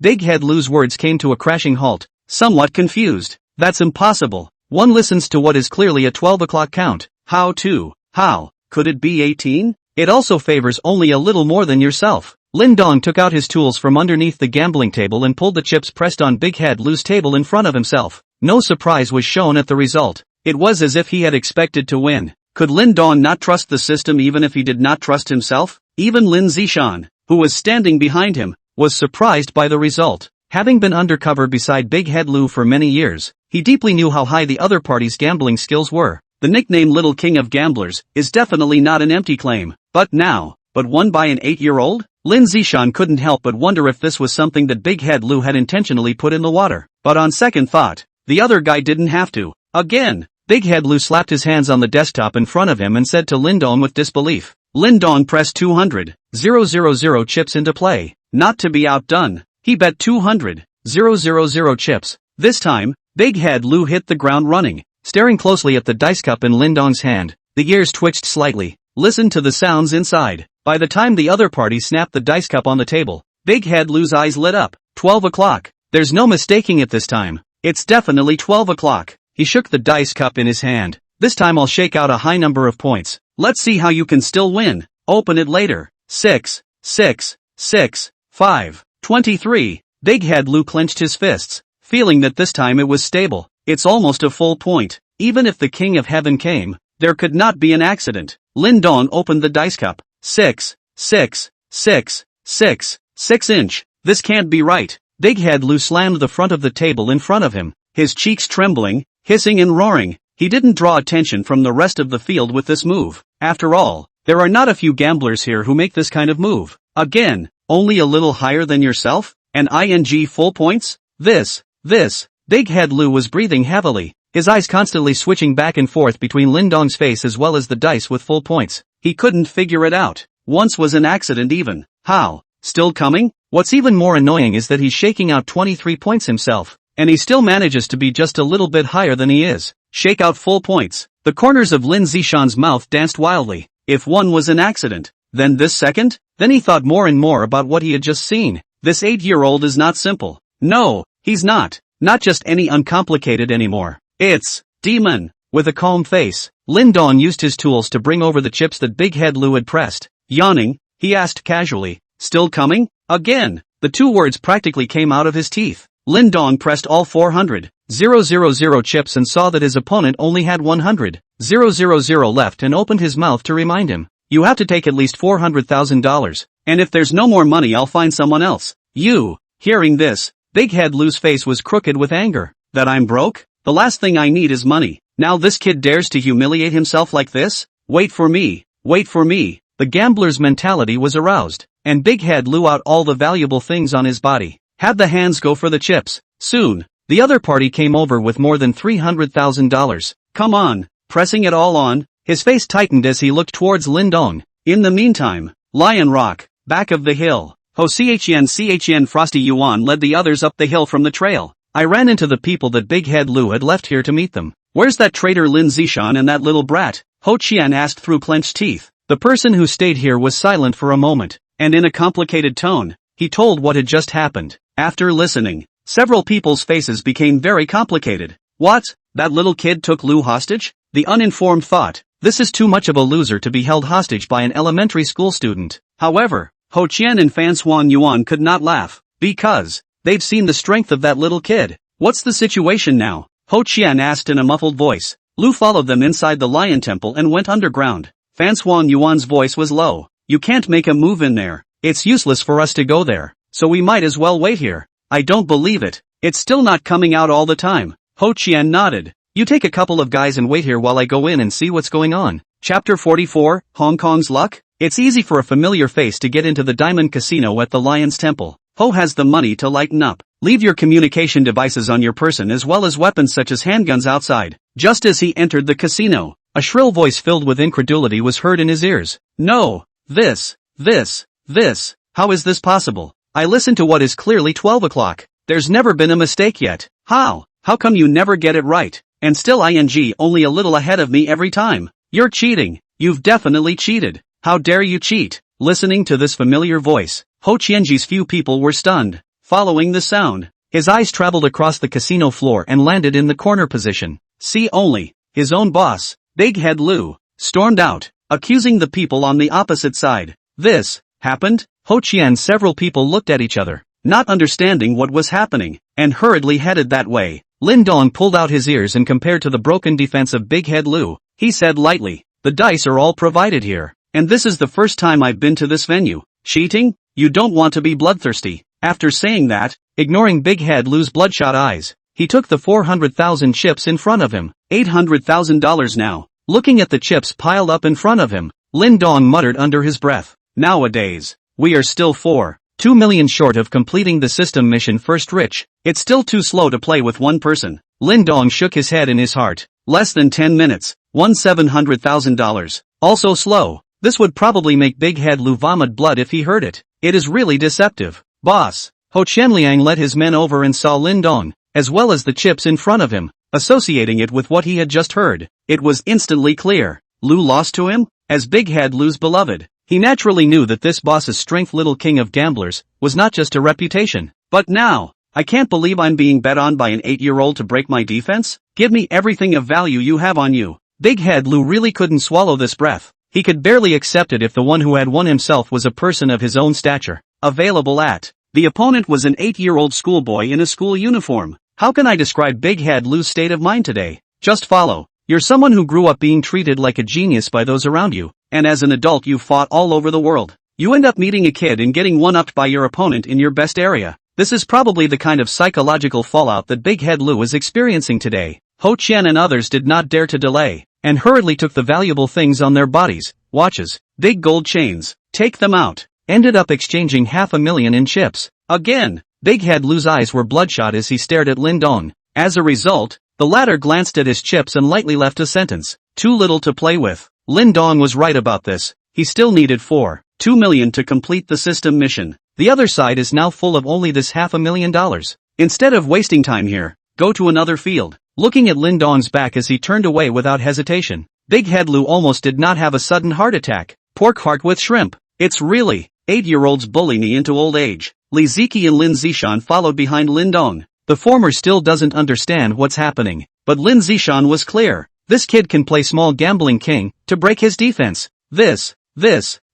Big Head Lu's words came to a crashing halt, somewhat confused. That's impossible. One listens to what is clearly a 12 o'clock count. How could it be 18? It also favors only a little more than yourself. Lin Dong took out his tools from underneath the gambling table and pulled the chips pressed on Big Head Lu's table in front of himself. No surprise was shown at the result. It was as if he had expected to win. Could Lin Dong not trust the system even if he did not trust himself? Even Lin Zishan, who was standing behind him, was surprised by the result. Having been undercover beside Big Head Lu for many years, he deeply knew how high the other party's gambling skills were. The nickname Little King of Gamblers is definitely not an empty claim. But won by an 8-year-old? Lin Zishan couldn't help but wonder if this was something that Big Head Lu had intentionally put in the water. But on second thought, the other guy didn't have to. Again, Big Head Lu slapped his hands on the desktop in front of him and said to Lin Dong with disbelief. Lin Dong pressed 200,000 chips into play. Not to be outdone, he bet 200,000 chips. This time, Big Head Lu hit the ground running. Staring closely at the dice cup in Lin Dong's hand, the ears twitched slightly. Listen to the sounds inside. By the time the other party snapped the dice cup on the table, Big Head Lou's eyes lit up. 12 o'clock. There's no mistaking it this time. It's definitely 12 o'clock. He shook the dice cup in his hand. This time I'll shake out a high number of points. Let's see how you can still win. Open it later. 6, 6, 6, 5, 23. Big Head Lou clenched his fists, feeling that this time it was stable. It's almost a full point. Even if the King of Heaven came, there could not be an accident. Lin Dong opened the dice cup. 6, 6, 6, 6, 6 inch. This can't be right. Big Head Lou slammed the front of the table in front of him, his cheeks trembling, hissing and roaring. He didn't draw attention from the rest of the field with this move. After all, there are not a few gamblers here who make this kind of move. Again, only a little higher than yourself? And ing full points? This. Big Head Lou was breathing heavily, his eyes constantly switching back and forth between Lin Dong's face as well as the dice with full points. He couldn't figure it out. Once was an accident even. How? Still coming? What's even more annoying is that he's shaking out 23 points himself, and he still manages to be just a little bit higher than he is. Shake out full points. The corners of Lin Zishan's mouth danced wildly. If one was an accident, then this second? Then he thought more and more about what he had just seen. This 8-year-old is not simple. No, he's not. Not just any uncomplicated anymore. It's demon. With a calm face, Lin Dong used his tools to bring over the chips that Big Head Lou had pressed. Yawning, he asked casually, "Still coming?" Again, the two words practically came out of his teeth. Lin Dong pressed all 400,000 chips and saw that his opponent only had 100,000 left and opened his mouth to remind him, "You have to take at least $400,000, and if there's no more money I'll find someone else." You. Hearing this, Big Head Lou's face was crooked with anger. That I'm broke? The last thing I need is money. Now this kid dares to humiliate himself like this? Wait for me. Wait for me. The gambler's mentality was aroused, and Big Head Lou out all the valuable things on his body. Had the hands go for the chips. Soon, the other party came over with more than $300,000. Come on. Pressing it all on, his face tightened as he looked towards Lin Dong. In the meantime, Lion Rock, back of the hill. Ho Chien Frosty Yuan led the others up the hill from the trail. I ran into the people that Big Head Lou had left here to meet them. Where's that traitor Lin Zishan and that little brat? Ho Chien asked through clenched teeth. The person who stayed here was silent for a moment, and in a complicated tone, he told what had just happened. After listening, several people's faces became very complicated. What? That little kid took Lou hostage? The uninformed thought, this is too much of a loser to be held hostage by an elementary school student. However, Ho Chien and Fan Swan Yuan could not laugh, because they've seen the strength of that little kid. What's the situation now? Ho Chien asked in a muffled voice. Lou followed them inside the Lion Temple and went underground. Fan Swan Yuan's voice was low. You can't make a move in there. It's useless for us to go there, so we might as well wait here. I don't believe it. It's still not coming out all the time. Ho Chien nodded. You take a couple of guys and wait here while I go in and see what's going on. Chapter 44, Hong Kong's Luck? It's easy for a familiar face to get into the Diamond Casino at the Lion's Temple. Ho has the money to lighten up. Leave your communication devices on your person as well as weapons such as handguns outside. Just as he entered the casino, a shrill voice filled with incredulity was heard in his ears. No, this, how is this possible? I listened to what is clearly 12 o'clock. There's never been a mistake yet. How? How come you never get it right? And still only a little ahead of me every time. You're cheating. You've definitely cheated. How dare you cheat? Listening to this familiar voice, Ho Qianji's few people were stunned. Following the sound, his eyes traveled across the casino floor and landed in the corner position. See only, his own boss, Big Head Lou, stormed out, accusing the people on the opposite side. This happened? Ho Qian. Several people looked at each other, not understanding what was happening, and hurriedly headed that way. Lin Dong pulled out his ears and compared to the broken defense of Big Head Lou. He said lightly, the dice are all provided here, and this is the first time I've been to this venue. Cheating? You don't want to be bloodthirsty. After saying that, ignoring Big Head Lou's bloodshot eyes, he took the 400,000 chips in front of him. $800,000 now. Looking at the chips piled up in front of him, Lin Dong muttered under his breath. Nowadays, we are still 2 million short of completing the system mission First Rich. It's still too slow to play with one person. Lin Dong shook his head in his heart. Less than 10 minutes. Won $700,000. Also slow. This would probably make Big Head Lou vomit blood if he heard it. It is really deceptive. Boss. Ho Qianliang led his men over and saw Lin Dong, as well as the chips in front of him, associating it with what he had just heard. It was instantly clear. Lou lost to him? As Big Head Lou's beloved, He naturally knew that this boss's strength, little king of gamblers, was not just a reputation. But now, I can't believe I'm being bet on by an 8-year-old to break my defense? Give me everything of value you have on you. Big Head Lou really couldn't swallow this breath. He could barely accept it if the one who had won himself was a person of his own stature. Available at. The opponent was an 8-year-old schoolboy in a school uniform. How can I describe Big Head Lou's state of mind today? Just follow. You're someone who grew up being treated like a genius by those around you, and as an adult you fought all over the world. You end up meeting a kid and getting one-upped by your opponent in your best area. This is probably the kind of psychological fallout that Big Head Lou is experiencing today. Ho Chen and others did not dare to delay, and hurriedly took the valuable things on their bodies, watches, big gold chains, take them out, ended up exchanging $500,000 in chips. Again, Big Head Lou's eyes were bloodshot as he stared at Lin Dong. As a result, the latter glanced at his chips and lightly left a sentence. Too little to play with. Lin Dong was right about this. He still needed $2 million to complete the system mission. The other side is now full of only this $500,000. Instead of wasting time here, go to another field. Looking at Lin Dong's back as he turned away without hesitation, Big Head Lou almost did not have a sudden heart attack. Pork heart with shrimp. It's really, 8-year-olds bully me into old age. Li Ziki and Lin Zishan followed behind Lin Dong. The former still doesn't understand what's happening, but Lin Zishan was clear. This kid can play small gambling king, to break his defense. This,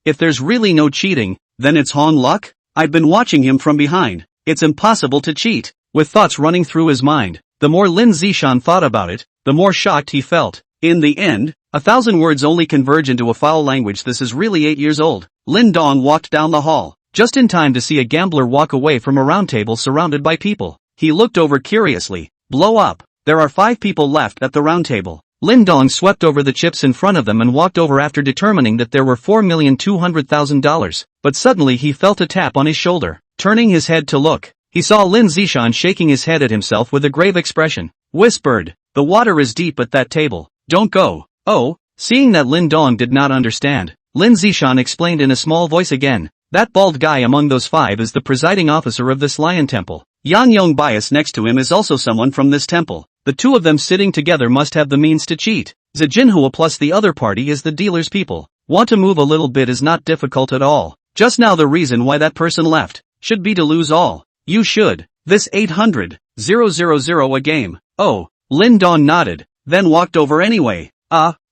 if there's really no cheating, then it's Hong luck? I've been watching him from behind. It's impossible to cheat. With thoughts running through his mind, the more Lin Zishan thought about it, the more shocked he felt. In the end, 1,000 words only converge into a foul language. This is really 8 years old. Lin Dong walked down the hall, just in time to see a gambler walk away from a round table surrounded by people. He looked over curiously. Blow up. There are 5 people left at the round table. Lin Dong swept over the chips in front of them and walked over after determining that there were $4,200,000. But suddenly he felt a tap on his shoulder. Turning his head to look, he saw Lin Zishan shaking his head at himself with a grave expression. Whispered, "The water is deep at that table. Don't go." Oh, seeing that Lin Dong did not understand, Lin Zishan explained in a small voice again. That bald guy among those 5 is the presiding officer of this lion temple. Yang Yong Bias next to him is also someone from this temple. The two of them sitting together must have the means to cheat. Zijinhua plus the other party is the dealer's people. Want to move a little bit is not difficult at all. Just now the reason why that person left should be to lose all. You should. This 800,000 a game. Oh, Lin Dong nodded, then walked over anyway.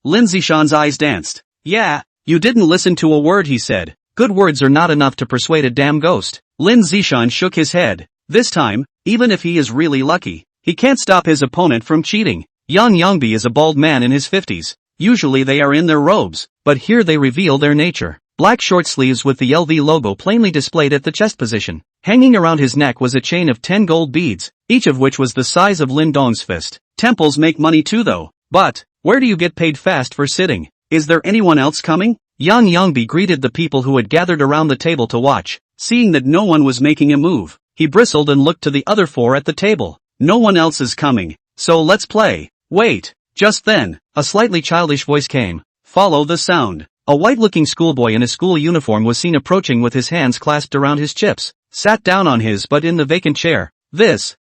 Lin Zishan's eyes danced. Yeah, you didn't listen to a word he said. Good words are not enough to persuade a damn ghost. Lin Zishan shook his head. This time, even if he is really lucky, he can't stop his opponent from cheating. Yang Yongbi is a bald man in his 50s. Usually they are in their robes, but here they reveal their nature. Black short sleeves with the LV logo plainly displayed at the chest position. Hanging around his neck was a chain of 10 gold beads, each of which was the size of Lin Dong's fist. Temples make money too though. But, where do you get paid fast for sitting? Is there anyone else coming? Yang Yongbi greeted the people who had gathered around the table to watch. Seeing that no one was making a move, he bristled and looked to the other 4 at the table. No one else is coming, so let's play. Wait. Just then, a slightly childish voice came. Follow the sound. A white-looking schoolboy in a school uniform was seen approaching with his hands clasped around his chips. Sat down on his but in the vacant chair.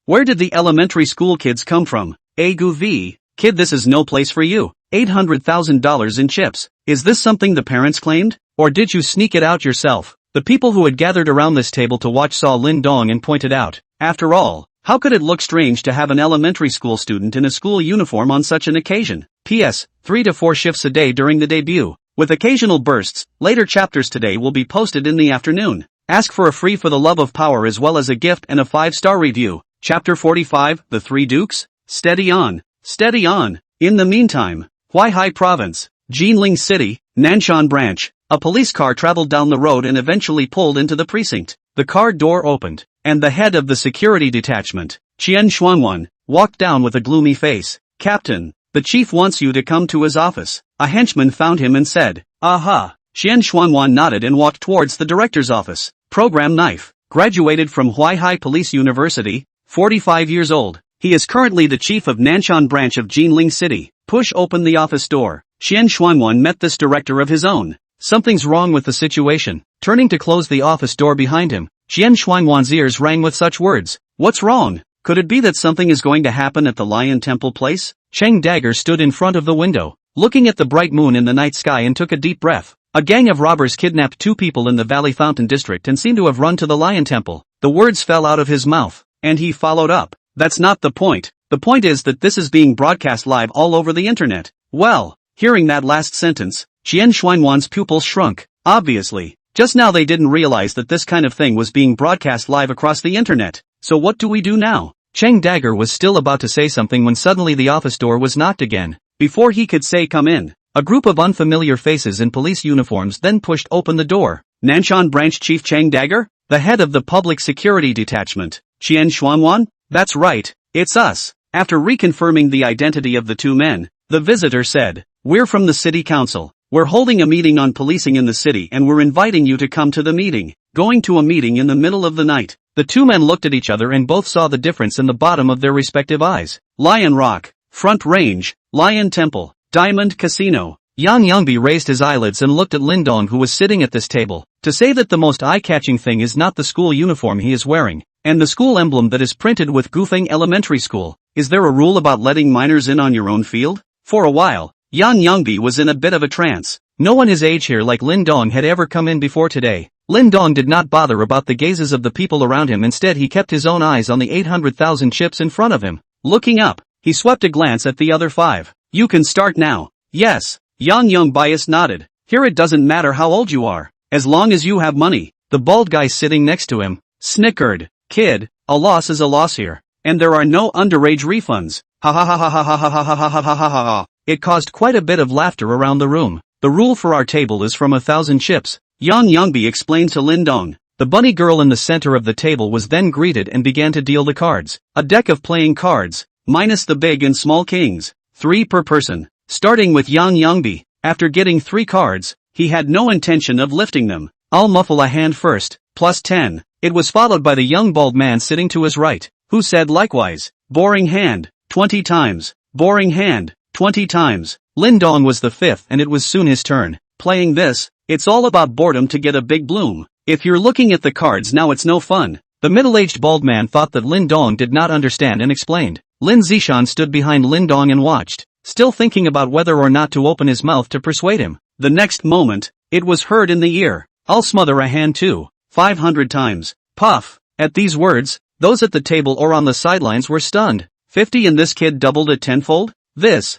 Where did the elementary school kids come from? Agu V. Kid, this is no place for you. $800,000 in chips. Is this something the parents claimed? Or did you sneak it out yourself? The people who had gathered around this table to watch saw Lin Dong and pointed out. After all, how could it look strange to have an elementary school student in a school uniform on such an occasion? P.S. 3 to 4 shifts a day during the debut. With occasional bursts, later chapters today will be posted in the afternoon. Ask for a free For the Love of Power as well as a gift and a 5-star review. Chapter 45, The Three Dukes? Steady on. Steady on. In the meantime, Huaihai Province, Jinling City, Nanshan Branch. A police car traveled down the road and eventually pulled into the precinct. The car door opened, and the head of the security detachment, Qian Xuanwan, walked down with a gloomy face. Captain, the chief wants you to come to his office. A henchman found him and said, Aha. Qian Xuanwan nodded and walked towards the director's office. Program Knife, graduated from Huaihai Police University, 45 years old. He is currently the chief of Nanshan branch of Jinling City. Push open the office door. Qian Xuanwan met this director of his own. Something's wrong with the situation. Turning to close the office door behind him, Qian Xuanwan's ears rang with such words. What's wrong? Could it be that something is going to happen at the Lion Temple place? Cheng Dagger stood in front of the window, looking at the bright moon in the night sky and took a deep breath. A gang of robbers kidnapped 2 people in the Valley Fountain district and seem to have run to the Lion Temple. The words fell out of his mouth, and he followed up. That's not the point. The point is that this is being broadcast live all over the internet. Well, hearing that last sentence, Qian Xuanwan's pupils shrunk. Obviously, just now they didn't realize that this kind of thing was being broadcast live across the internet. So what do we do now? Cheng Dagger was still about to say something when suddenly the office door was knocked again. Before he could say come in, a group of unfamiliar faces in police uniforms then pushed open the door. Nanshan Branch Chief Cheng Dagger? The head of the Public Security Detachment. Qian Xuanwan? That's right, it's us. After reconfirming the identity of the 2 men, the visitor said, "We're from the city council. We're holding a meeting on policing in the city and we're inviting you to come to the meeting." Going to a meeting in the middle of the night. The 2 men looked at each other and both saw the difference in the bottom of their respective eyes. Lion Rock, Front Range, Lion Temple, Diamond Casino. Yang Yongbi raised his eyelids and looked at Lindong, who was sitting at this table. To say that the most eye-catching thing is not the school uniform he is wearing, and the school emblem that is printed with Gufeng Elementary School. Is there a rule about letting minors in on your own field? For a while, Yang Yongbi was in a bit of a trance. No one his age here like Lindong had ever come in before today. Lindong did not bother about the gazes of the people around him. Instead he kept his own eyes on the 800,000 chips in front of him. Looking up, he swept a glance at the other 5. You can start now. Yes. Yang Yongbi nodded. Here it doesn't matter how old you are, as long as you have money. The bald guy sitting next to him snickered. Kid, a loss is a loss here. And there are no underage refunds. Ha ha ha ha ha ha ha ha ha ha ha ha ha ha. It caused quite a bit of laughter around the room. The rule for our table is from 1,000 chips. Yang Yongbi explained to Lindong. The bunny girl in the center of the table was then greeted and began to deal the cards. A deck of playing cards, minus the big and small kings. 3 per person. Starting with Yang Yongbi. After getting 3 cards, he had no intention of lifting them. I'll muffle a hand first, plus 10. It was followed by the young bald man sitting to his right, who said likewise. Boring hand, 20 times. Boring hand, 20 times. Lindong was the 5th and it was soon his turn. Playing this, it's all about boredom to get a big bloom. If you're looking at the cards now it's no fun. The middle-aged bald man thought that Lindong did not understand and explained. Lin Zishan stood behind Lindong and watched, still thinking about whether or not to open his mouth to persuade him. The next moment, it was heard in the ear. I'll smother a hand too. 500 times. Puff. At these words, those at the table or on the sidelines were stunned. 50 and this kid doubled it tenfold? This,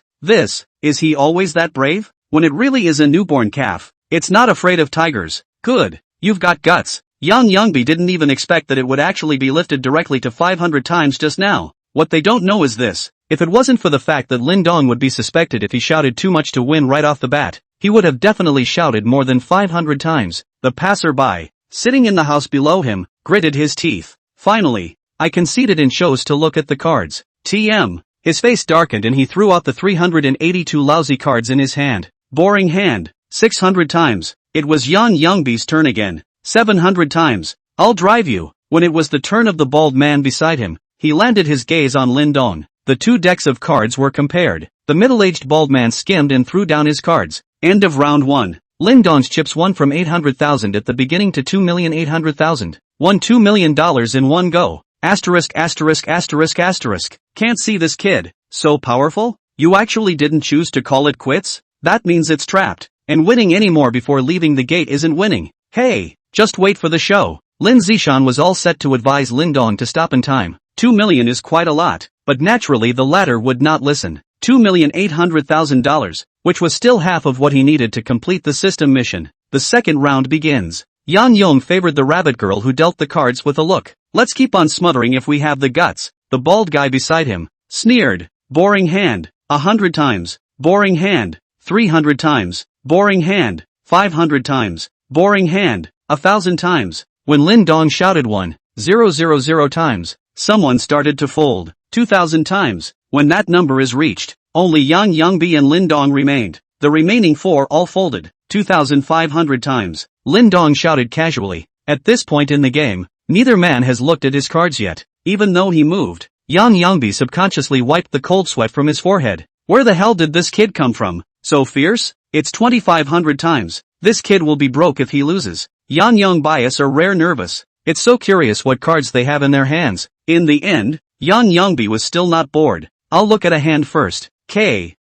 is he always that brave? When it really is a newborn calf, it's not afraid of tigers. Good, you've got guts. Yang Yongbi didn't even expect that it would actually be lifted directly to 500 times just now. What they don't know is this. If it wasn't for the fact that Lindong would be suspected if he shouted too much to win right off the bat, he would have definitely shouted more than 500 times. The passerby, sitting in the house below him, gritted his teeth. Finally, I conceded and chose to look at the cards. TM. His face darkened and he threw out the 382 lousy cards in his hand. Boring hand. 600 times. It was Yang Yongbi's turn again. 700 times. I'll drive you. When it was the turn of the bald man beside him, he landed his gaze on Lindong. The 2 decks of cards were compared. The middle-aged bald man skimmed and threw down his cards. End of round 1. Lindong's chips won from 800,000 at the beginning to 2,800,000. Won $2 million in one go. Asterisk asterisk asterisk asterisk. Can't see this kid. So powerful? You actually didn't choose to call it quits? That means it's trapped. And winning any more before leaving the gate isn't winning. Hey, just wait for the show. Lin Zishan was all set to advise Lindong to stop in time. 2 million is quite a lot, but naturally the latter would not listen. $2,800,000, which was still half of what he needed to complete the system mission. The second round begins. Yan Yong favored the rabbit girl who dealt the cards with a look. Let's keep on smothering if we have the guts. The bald guy beside him sneered. Boring hand. 100 times. Boring hand. 300 times. Boring hand. 500 times. Boring hand. 1,000 times. When Lindong shouted 1,000 times, someone started to fold. 2,000 times. When that number is reached, only Yang Yongbi and Lindong remained. The remaining 4 all folded. 2,500 times. Lindong shouted casually. At this point in the game, neither man has looked at his cards yet. Even though he moved, Yang Yongbi subconsciously wiped the cold sweat from his forehead. Where the hell did this kid come from? So fierce? It's 2,500 times. This kid will be broke if he loses. Yang Yongbi are rare nervous. It's so curious what cards they have in their hands. In the end, Yang Yongbi was still not bored. I'll look at a hand first. K.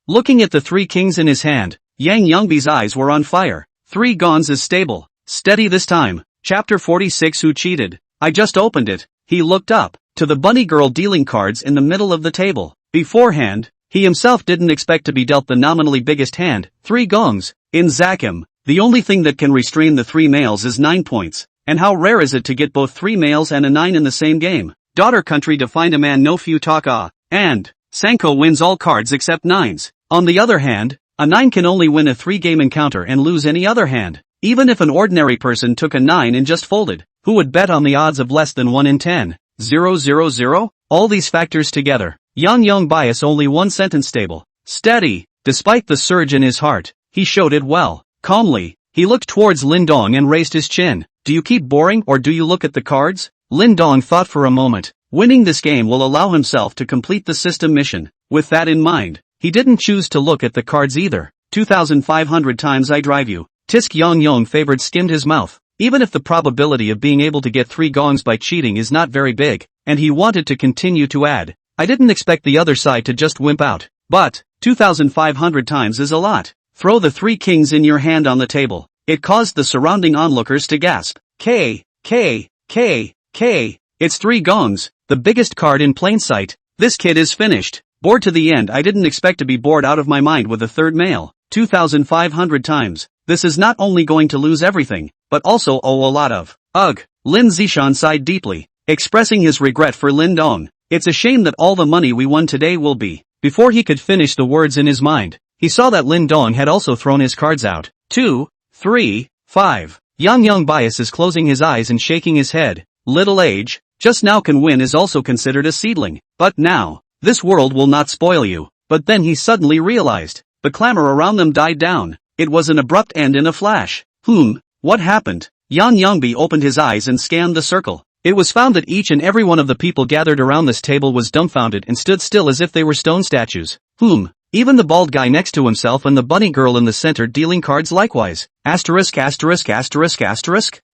Looking at the 3 kings in his hand, Yang Youngbi's eyes were on fire. 3 gongs is stable. Steady this time. Chapter 46. Who cheated? I just opened it. He looked up to the bunny girl dealing cards in the middle of the table. Beforehand, he himself didn't expect to be dealt the nominally biggest hand, 3 gongs. In Zakim, the only thing that can restrain the 3 males is 9 points. And how rare is it to get both 3 males and a 9 in the same game? Daughter country to find a man no few talk and Sanko wins all cards except 9s. On the other hand, a 9 can only win a 3-game encounter and lose any other hand. Even if an ordinary person took a 9 and just folded, who would bet on the odds of less than 1 in 10? 000? All these factors together. Yang bias only one sentence stable. Steady. Despite the surge in his heart, he showed it well. Calmly, he looked towards Lin Dong and raised his chin. Do you keep boring or do you look at the cards? Lin Dong thought for a moment. Winning this game will allow himself to complete the system mission. With that in mind, he didn't choose to look at the cards either. 2,500 times I drive you. Tisk Yang favored skimmed his mouth. Even if the probability of being able to get 3 gongs by cheating is not very big, and he wanted to continue to add, I didn't expect the other side to just wimp out. But 2,500 times is a lot. Throw the 3 kings in your hand on the table. It caused the surrounding onlookers to gasp. K. It's 3 gongs, the biggest card in plain sight. This kid is finished. Bored to the end. I didn't expect to be bored out of my mind with a 3rd male. 2,500 times. This is not only going to lose everything, but also owe a lot of. Ugh. Lin Zishan sighed deeply, expressing his regret for Lin Dong. It's a shame that all the money we won today will be. Before he could finish the words in his mind, he saw that Lin Dong had also thrown his cards out. 2, 3, 5. Yang bias is closing his eyes and shaking his head. Little age, just now can win is also considered a seedling. But now, this world will not spoil you. But then he suddenly realized. The clamor around them died down. It was an abrupt end in a flash. What happened? Yang Youngbi opened his eyes and scanned the circle. It was found that each and every one of the people gathered around this table was dumbfounded and stood still as if they were stone statues. Even the bald guy next to himself and the bunny girl in the center dealing cards likewise. Asterisk.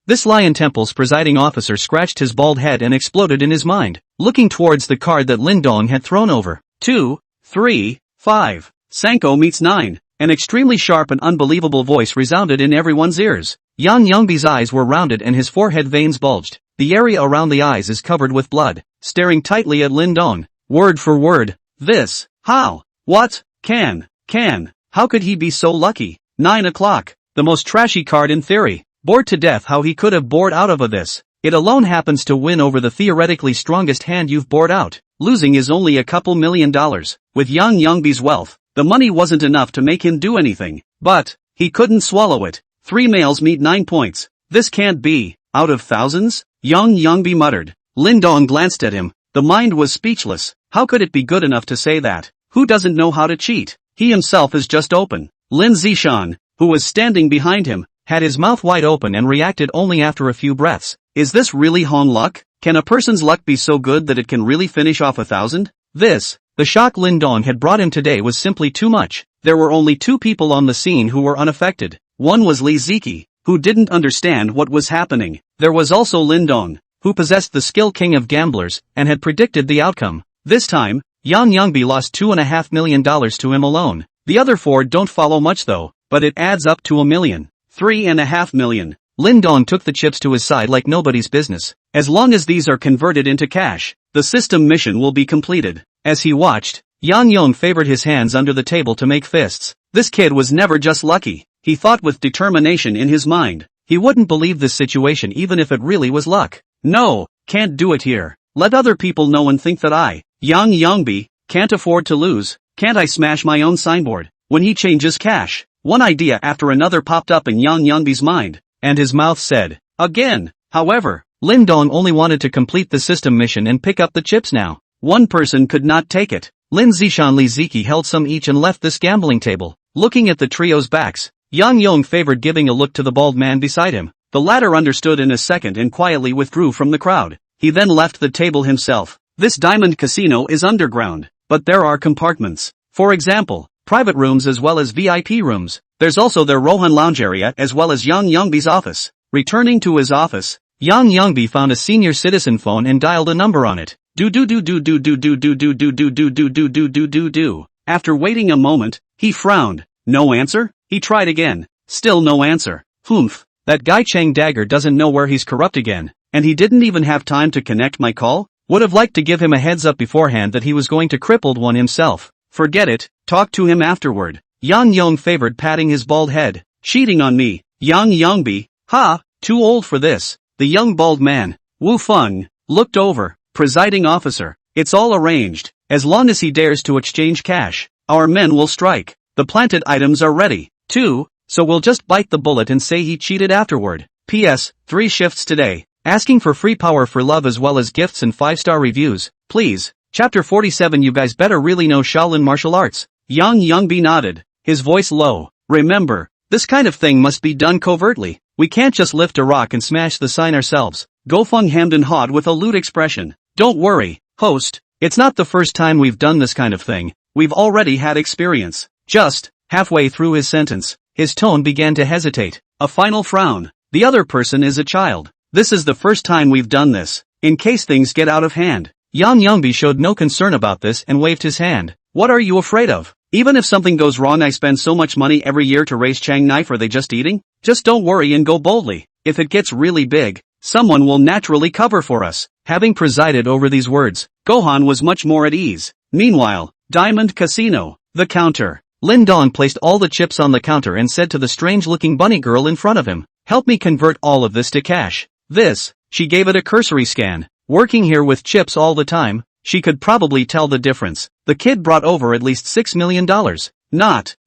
This Lion Temple's presiding officer scratched his bald head and exploded in his mind, looking towards the card that Lin Dong had thrown over. 2, 3, 5. Sanko meets 9. An extremely sharp and unbelievable voice resounded in everyone's ears. Yang Youngbi's eyes were rounded and his forehead veins bulged. The area around the eyes is covered with blood, staring tightly at Lin Dong. Word for word. This. How? What? How could he be so lucky? 9 o'clock. The most trashy card in theory. Bored to death how he could have bored out of this. It alone happens to win over the theoretically strongest hand you've bored out. Losing is only a couple $1 million. With Yang Youngbi's wealth, the money wasn't enough to make him do anything. But he couldn't swallow it. 3 males meet 9 points. This can't be. Out of thousands? Yang Youngbi muttered. Lin Dong glanced at him. The mind was speechless. How could it be good enough to say that? Who doesn't know how to cheat? He himself is just open. Lin Zishan, who was standing behind him, had his mouth wide open and reacted only after a few breaths. Is this really Hon luck? Can a person's luck be so good that it can really finish off 1,000? The shock Lin Dong had brought him today was simply too much. There were only 2 people on the scene who were unaffected. One was Li Ziki, who didn't understand what was happening. There was also Lin Dong, who possessed the skill king of gamblers, and had predicted the outcome. This time, Yang Youngbi lost $2.5 million to him alone. The other 4 don't follow much though, but it adds up to $1 million. 3.5 million. Lin Dong took the chips to his side like nobody's business. As long as these are converted into cash, the system mission will be completed. As he watched, Yang Yong favored his hands under the table to make fists. This kid was never just lucky. He thought with determination in his mind. He wouldn't believe this situation even if it really was luck. No, can't do it here. Let other people know and think that I, Yang Youngbi, can't afford to lose. Can't I smash my own signboard? When he changes cash. One idea after another popped up in Yang Youngbi's mind, and his mouth said, again. However, Lin Dong only wanted to complete the system mission and pick up the chips now. One person could not take it. Lin Zishan Li Ziki held some each and left this gambling table. Looking at the trio's backs, Yang Yong favored giving a look to the bald man beside him. The latter understood in a second and quietly withdrew from the crowd. He then left the table himself. This diamond casino is underground, but there are compartments. For example, private rooms as well as VIP rooms. There's also their Rohan lounge area as well as Yang Youngbi's office. Returning to his office, Yang Youngbi found a senior citizen phone and dialed a number on it. After waiting a moment, he frowned. No answer? He tried again. Still no answer. Humph. That guy Chang Dagger doesn't know where he's corrupt again. And he didn't even have time to connect my call? Would have liked to give him a heads up beforehand that he was going to crippled one himself. Forget it, talk to him afterward. Yang Yong favored patting his bald head. Cheating on me. Yang Yongbi. Ha, too old for this. The young bald man, Wu Feng, looked over. Presiding officer. It's all arranged. As long as he dares to exchange cash, our men will strike. The planted items are ready, too, so we'll just bite the bullet and say he cheated afterward. P.S. 3 shifts today. Asking for free power for love as well as gifts and 5-star reviews, please. Chapter 47. You guys better really know Shaolin martial arts. Yang Yongbi nodded, his voice low. Remember, this kind of thing must be done covertly. We can't just lift a rock and smash the sign ourselves. Gofeng hemmed and hawed with a lewd expression. Don't worry, host. It's not the first time we've done this kind of thing. We've already had experience. Just, halfway through his sentence, his tone began to hesitate. A final frown. The other person is a child. This is the first time we've done this. In case things get out of hand. Yang Yongbi showed no concern about this and waved his hand. What are you afraid of? Even if something goes wrong, I spend so much money every year to raise Chang knife. Are they just eating? Just don't worry and go boldly. If it gets really big, someone will naturally cover for us. Having presided over these words, Gohan was much more at ease. Meanwhile, Diamond Casino, the counter. Lin Dong placed all the chips on the counter and said to the strange-looking bunny girl in front of him, help me convert all of this to cash. This, she gave it a cursory scan. Working here with chips all the time, she could probably tell the difference. The kid brought over at least $6 million.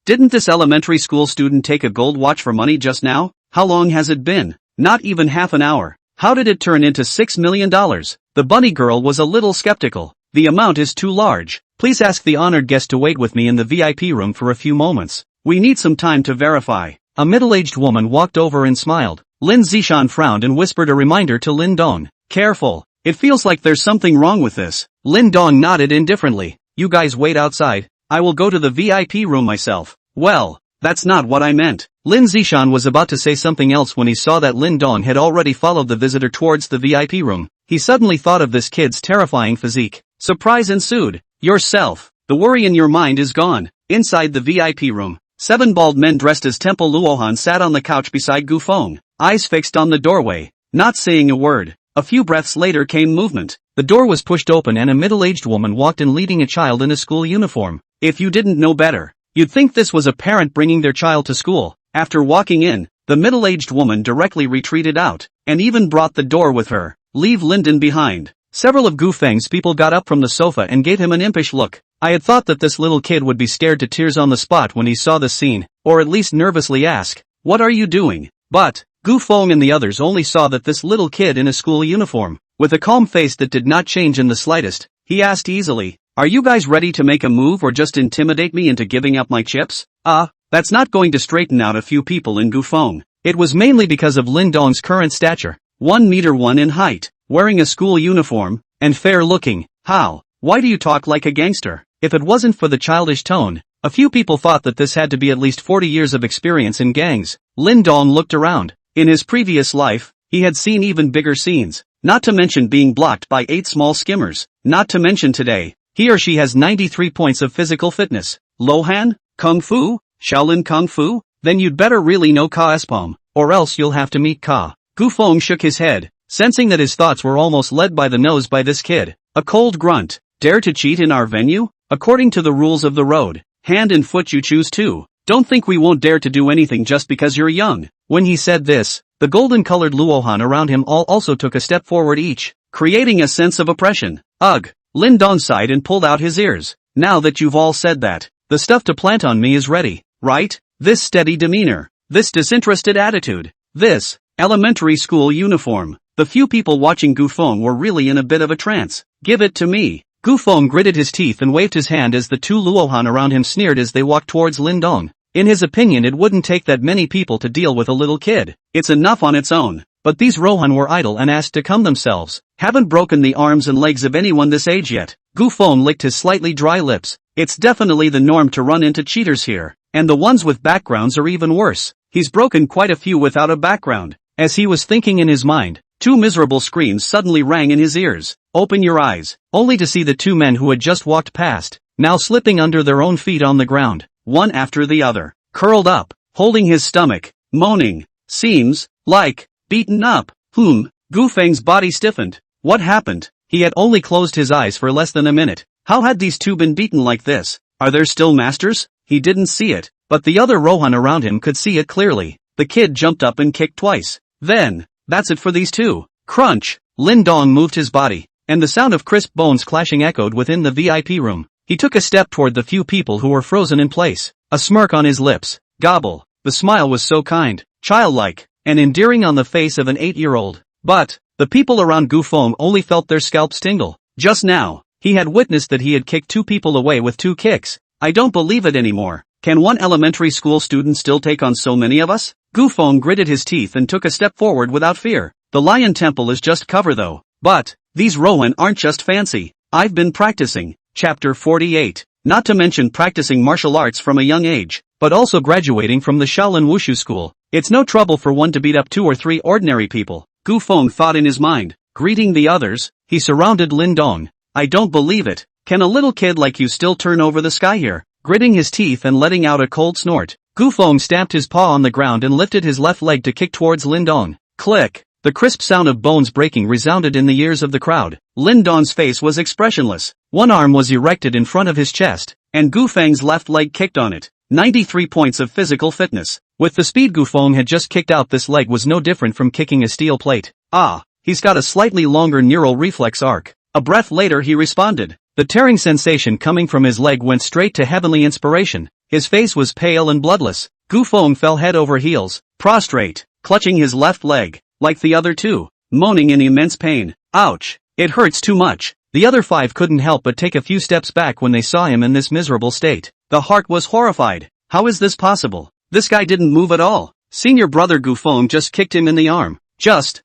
Didn't this elementary school student take a gold watch for money just now? How long has it been? Not even half an hour. How did it turn into $6 million? The bunny girl was a little skeptical. The amount is too large. Please ask the honored guest to wait with me in the VIP room for a few moments. We need some time to verify. A middle-aged woman walked over and smiled. Lin Zishan frowned and whispered a reminder to Lin Dong. Careful. It feels like there's something wrong with this. Lin Dong nodded indifferently. You guys wait outside. I will go to the VIP room myself. Well, that's not what I meant. Lin Zishan was about to say something else when he saw that Lin Dong had already followed the visitor towards the VIP room. He suddenly thought of this kid's terrifying physique. Surprise ensued. Yourself. The worry in your mind is gone. Inside the VIP room, 7 bald men dressed as Temple Luohan sat on the couch beside Gu Feng, eyes fixed on the doorway, not saying a word. A few breaths later came movement. The door was pushed open and a middle-aged woman walked in leading a child in a school uniform. If you didn't know better, you'd think this was a parent bringing their child to school. After walking in, the middle-aged woman directly retreated out, and even brought the door with her. Leave Linden behind. Several of Gu Feng's people got up from the sofa and gave him an impish look. I had thought that this little kid would be scared to tears on the spot when he saw the scene, or at least nervously ask, what are you doing? But, Gu Feng and the others only saw that this little kid in a school uniform, with a calm face that did not change in the slightest, he asked easily, are you guys ready to make a move or just intimidate me into giving up my chips? That's not going to straighten out a few people in Gu Feng. It was mainly because of Lin Dong's current stature, 1 meter 1 in height, wearing a school uniform, and fair looking. How? Why do you talk like a gangster? If it wasn't for the childish tone, a few people thought that this had to be at least 40 years of experience in gangs. Lin Dong looked around. In his previous life, he had seen even bigger scenes, not to mention being blocked by 8 small skimmers, not to mention today, he or she has 93 points of physical fitness. Lohan? Kung Fu? Shaolin Kung Fu? Then you'd better really know Ka Espom, or else you'll have to meet Ka. Gu Feng shook his head, sensing that his thoughts were almost led by the nose by this kid. A cold grunt. Dare to cheat in our venue? According to the rules of the road, hand and foot you choose to. Don't think we won't dare to do anything just because you're young. When he said this, the golden-colored Luohan around him all also took a step forward each, creating a sense of oppression. Ugh! Lin Dong sighed and pulled out his ears. Now that you've all said that, the stuff to plant on me is ready, right? This steady demeanor, this disinterested attitude, this elementary school uniform. The few people watching Gu Feng were really in a bit of a trance. Give it to me. Gu Feng gritted his teeth and waved his hand as the 2 Luohan around him sneered as they walked towards Lin Dong. In his opinion, it wouldn't take that many people to deal with a little kid. It's enough on its own. But these Rohan were idle and asked to come themselves. Haven't broken the arms and legs of anyone this age yet. Gu Feng licked his slightly dry lips. It's definitely the norm to run into cheaters here. And the ones with backgrounds are even worse. He's broken quite a few without a background. As he was thinking in his mind, 2 miserable screams suddenly rang in his ears. Open your eyes, only to see the 2 men who had just walked past, now slipping under their own feet on the ground, one after the other, curled up, holding his stomach, moaning. Seems like beaten up. Gu Feng's body stiffened. What happened? He had only closed his eyes for less than a minute. How had these two been beaten like this? Are there still masters? He didn't see it, but the other Rohan around him could see it clearly. The kid jumped up and kicked twice. Then, that's it for these two. Crunch! Lin Dong moved his body, and the sound of crisp bones clashing echoed within the VIP room. He took a step toward the few people who were frozen in place, a smirk on his lips. Gobble. The smile was so kind, childlike, and endearing on the face of an 8-year-old. But, the people around Gu Feng only felt their scalps tingle. Just now, he had witnessed that he had kicked 2 people away with 2 kicks. I don't believe it anymore. Can one elementary school student still take on so many of us? Gu Feng gritted his teeth and took a step forward without fear. The Lion Temple is just cover though. But, these Rohan aren't just fancy. I've been practicing. Chapter 48. Not to mention practicing martial arts from a young age, but also graduating from the Shaolin Wushu school. It's no trouble for one to beat up 2 or 3 ordinary people. Gu Feng thought in his mind. Greeting the others, he surrounded Lin Dong. I don't believe it. Can a little kid like you still turn over the sky here? Gritting his teeth and letting out a cold snort, Gu Feng stamped his paw on the ground and lifted his left leg to kick towards Lin Dong. Click! The crisp sound of bones breaking resounded in the ears of the crowd. Lin Dong's face was expressionless. One arm was erected in front of his chest, and Gu Feng's left leg kicked on it. 93 points of physical fitness. With the speed Gu Feng had just kicked out, this leg was no different from kicking a steel plate. Ah, he's got a slightly longer neural reflex arc. A breath later he responded. The tearing sensation coming from his leg went straight to heavenly inspiration. His face was pale and bloodless. Gu Feng fell head over heels, prostrate, clutching his left leg, like the other two, moaning in immense pain. Ouch! It hurts too much. The other 5 couldn't help but take a few steps back when they saw him in this miserable state. The heart was horrified. How is this possible? This guy didn't move at all. Senior brother Gu Feng just kicked him in the arm. Just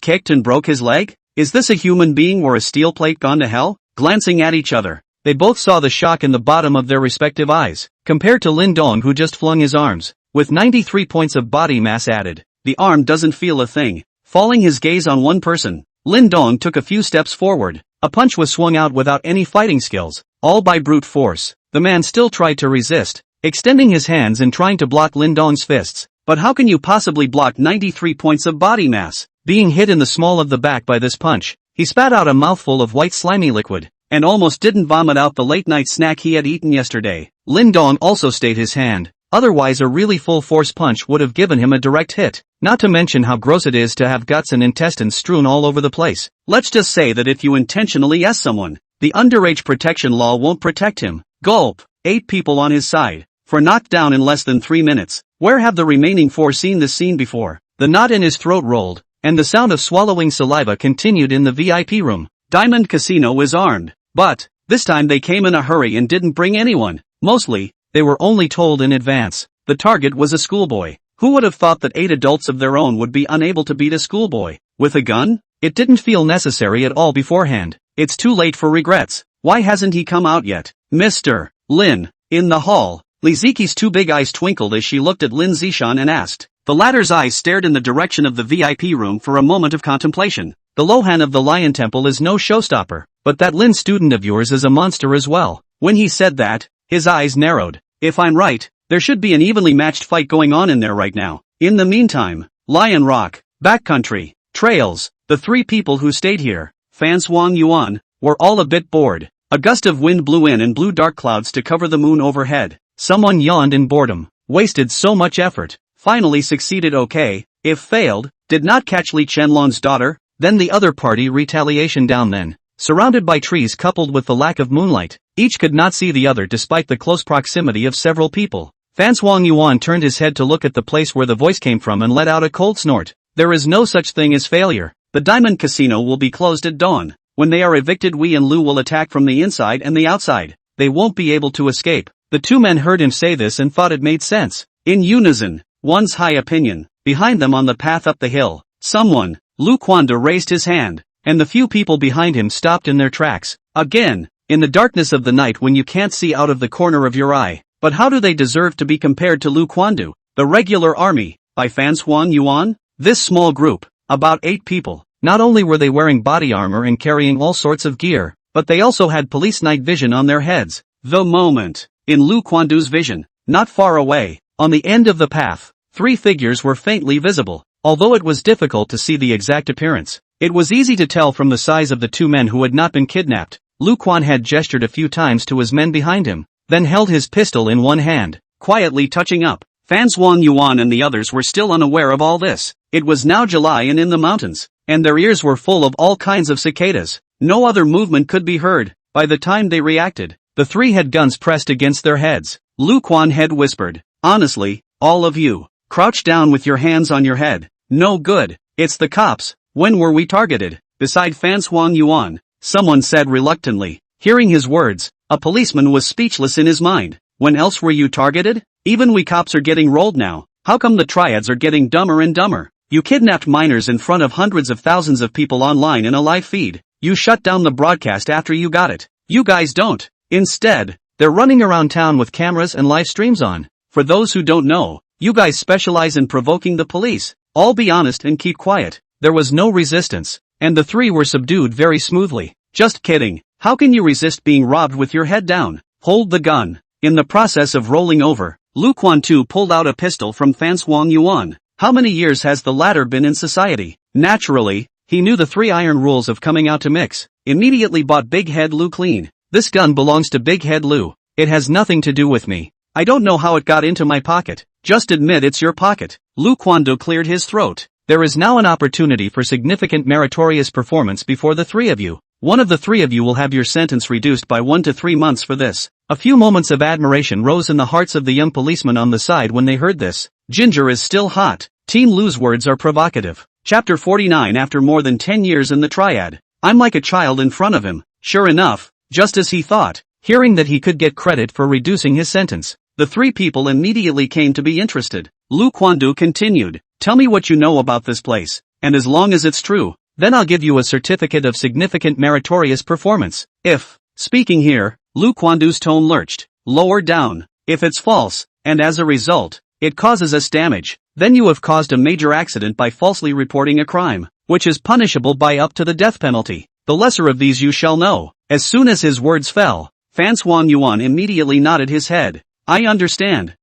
kicked and broke his leg? Is this a human being or a steel plate gone to hell? Glancing at each other, they both saw the shock in the bottom of their respective eyes, compared to Lin Dong who just flung his arms. With 93 points of body mass added, the arm doesn't feel a thing. Falling his gaze on one person, Lin Dong took a few steps forward. A punch was swung out without any fighting skills, all by brute force. The man still tried to resist, extending his hands and trying to block Lin Dong's fists. But how can you possibly block 93 points of body mass? Being hit in the small of the back by this punch, he spat out a mouthful of white slimy liquid, and almost didn't vomit out the late-night snack he had eaten yesterday. Lin Dong also stayed his hand, otherwise a really full-force punch would have given him a direct hit. Not to mention how gross it is to have guts and intestines strewn all over the place. Let's just say that if you intentionally S someone, the underage protection law won't protect him. Gulp. 8 people on his side, for knocked down in less than 3 minutes. Where have the remaining 4 seen this scene before? The knot in his throat rolled, and the sound of swallowing saliva continued in the VIP room. Diamond Casino is armed, but, this time they came in a hurry and didn't bring anyone. Mostly, they were only told in advance. The target was a schoolboy. Who would have thought that 8 adults of their own would be unable to beat a schoolboy? With a gun? It didn't feel necessary at all beforehand. It's too late for regrets. Why hasn't he come out yet? Mr. Lin. In the hall, Li Ziqi's 2 big eyes twinkled as she looked at Lin Zishan and asked. The latter's eyes stared in the direction of the VIP room for a moment of contemplation. The Lohan of the Lion Temple is no showstopper, but that Lin student of yours is a monster as well. When he said that, his eyes narrowed. If I'm right, there should be an evenly matched fight going on in there right now. In the meantime, Lion Rock, Backcountry, Trails, the 3 people who stayed here, Fan Swang Yuan, were all a bit bored. A gust of wind blew in and blew dark clouds to cover the moon overhead. Someone yawned in boredom. Wasted so much effort. Finally succeeded okay. If failed, did not catch Li Chenlong's daughter. Then the other party retaliation down then. Surrounded by trees coupled with the lack of moonlight, each could not see the other despite the close proximity of several people. Fan Swang Yuan turned his head to look at the place where the voice came from and let out a cold snort. There is no such thing as failure. The Diamond Casino will be closed at dawn. When they are evicted, we and Lu will attack from the inside and the outside. They won't be able to escape. The 2 men heard him say this and thought it made sense. In unison, one's high opinion. Behind them on the path up the hill, someone, Lu Quanda, raised his hand, and the few people behind him stopped in their tracks. Again, in the darkness of the night when you can't see out of the corner of your eye. But how do they deserve to be compared to Lu Quandu, the regular army, by Fan Swang Yuan? This small group, about 8 people, not only were they wearing body armor and carrying all sorts of gear, but they also had police night vision on their heads. The moment, in Lu Quandu's vision, not far away, On the end of the path, 3 figures were faintly visible. Although it was difficult to see the exact appearance, it was easy to tell from the size of the 2 men who had not been kidnapped. Lu Quan had gestured a few times to his men behind him, then held his pistol in one hand, quietly touching up. Fan Swan Yuan and the others were still unaware of all this. It was now July and in the mountains, and their ears were full of all kinds of cicadas. No other movement could be heard. By the time they reacted, the 3 had guns pressed against their heads. Lu Quan had whispered, "Honestly, all of you, crouch down with your hands on your head. No good, it's the cops. When were we targeted?" Beside Fan Swan Yuan, someone said reluctantly. Hearing his words, a policeman was speechless in his mind. "When else were you targeted? Even we cops are getting rolled now. How come the triads are getting dumber and dumber? You kidnapped minors in front of hundreds of thousands of people online in a live feed. You shut down the broadcast after you got it. You guys don't. Instead, they're running around town with cameras and live streams on. For those who don't know, you guys specialize in provoking the police. All be honest and keep quiet." There was no resistance, and the 3 were subdued very smoothly. "Just kidding. How can you resist being robbed with your head down? Hold the gun." In the process of rolling over, Lu Quan too pulled out a pistol from Fan Swan Yuan. How many years has the latter been in society? Naturally, he knew the 3 iron rules of coming out to mix. Immediately bought Big Head Lu clean. "This gun belongs to Big Head Lu. It has nothing to do with me. I don't know how it got into my pocket. Just admit it's your pocket." Lu Quandu cleared his throat. "There is now an opportunity for significant meritorious performance before the 3 of you. One of the 3 of you will have your sentence reduced by 1 to 3 months for this." A few moments of admiration rose in the hearts of the young policemen on the side when they heard this. Ginger is still hot. Team Lu's words are provocative. Chapter 49. After more than 10 years in the triad, I'm like a child in front of him. Sure enough, just as he thought, hearing that he could get credit for reducing his sentence, the 3 people immediately came to be interested. Lu Quandu continued, "Tell me what you know about this place, and as long as it's true, then I'll give you a certificate of significant meritorious performance. If," speaking here, Lu Quandu's tone lurched, "lower down, if it's false, and as a result, it causes us damage, then you have caused a major accident by falsely reporting a crime, which is punishable by up to the death penalty. The lesser of these you shall know." As soon as his words fell, Fan Swan Yuan immediately nodded his head. I understand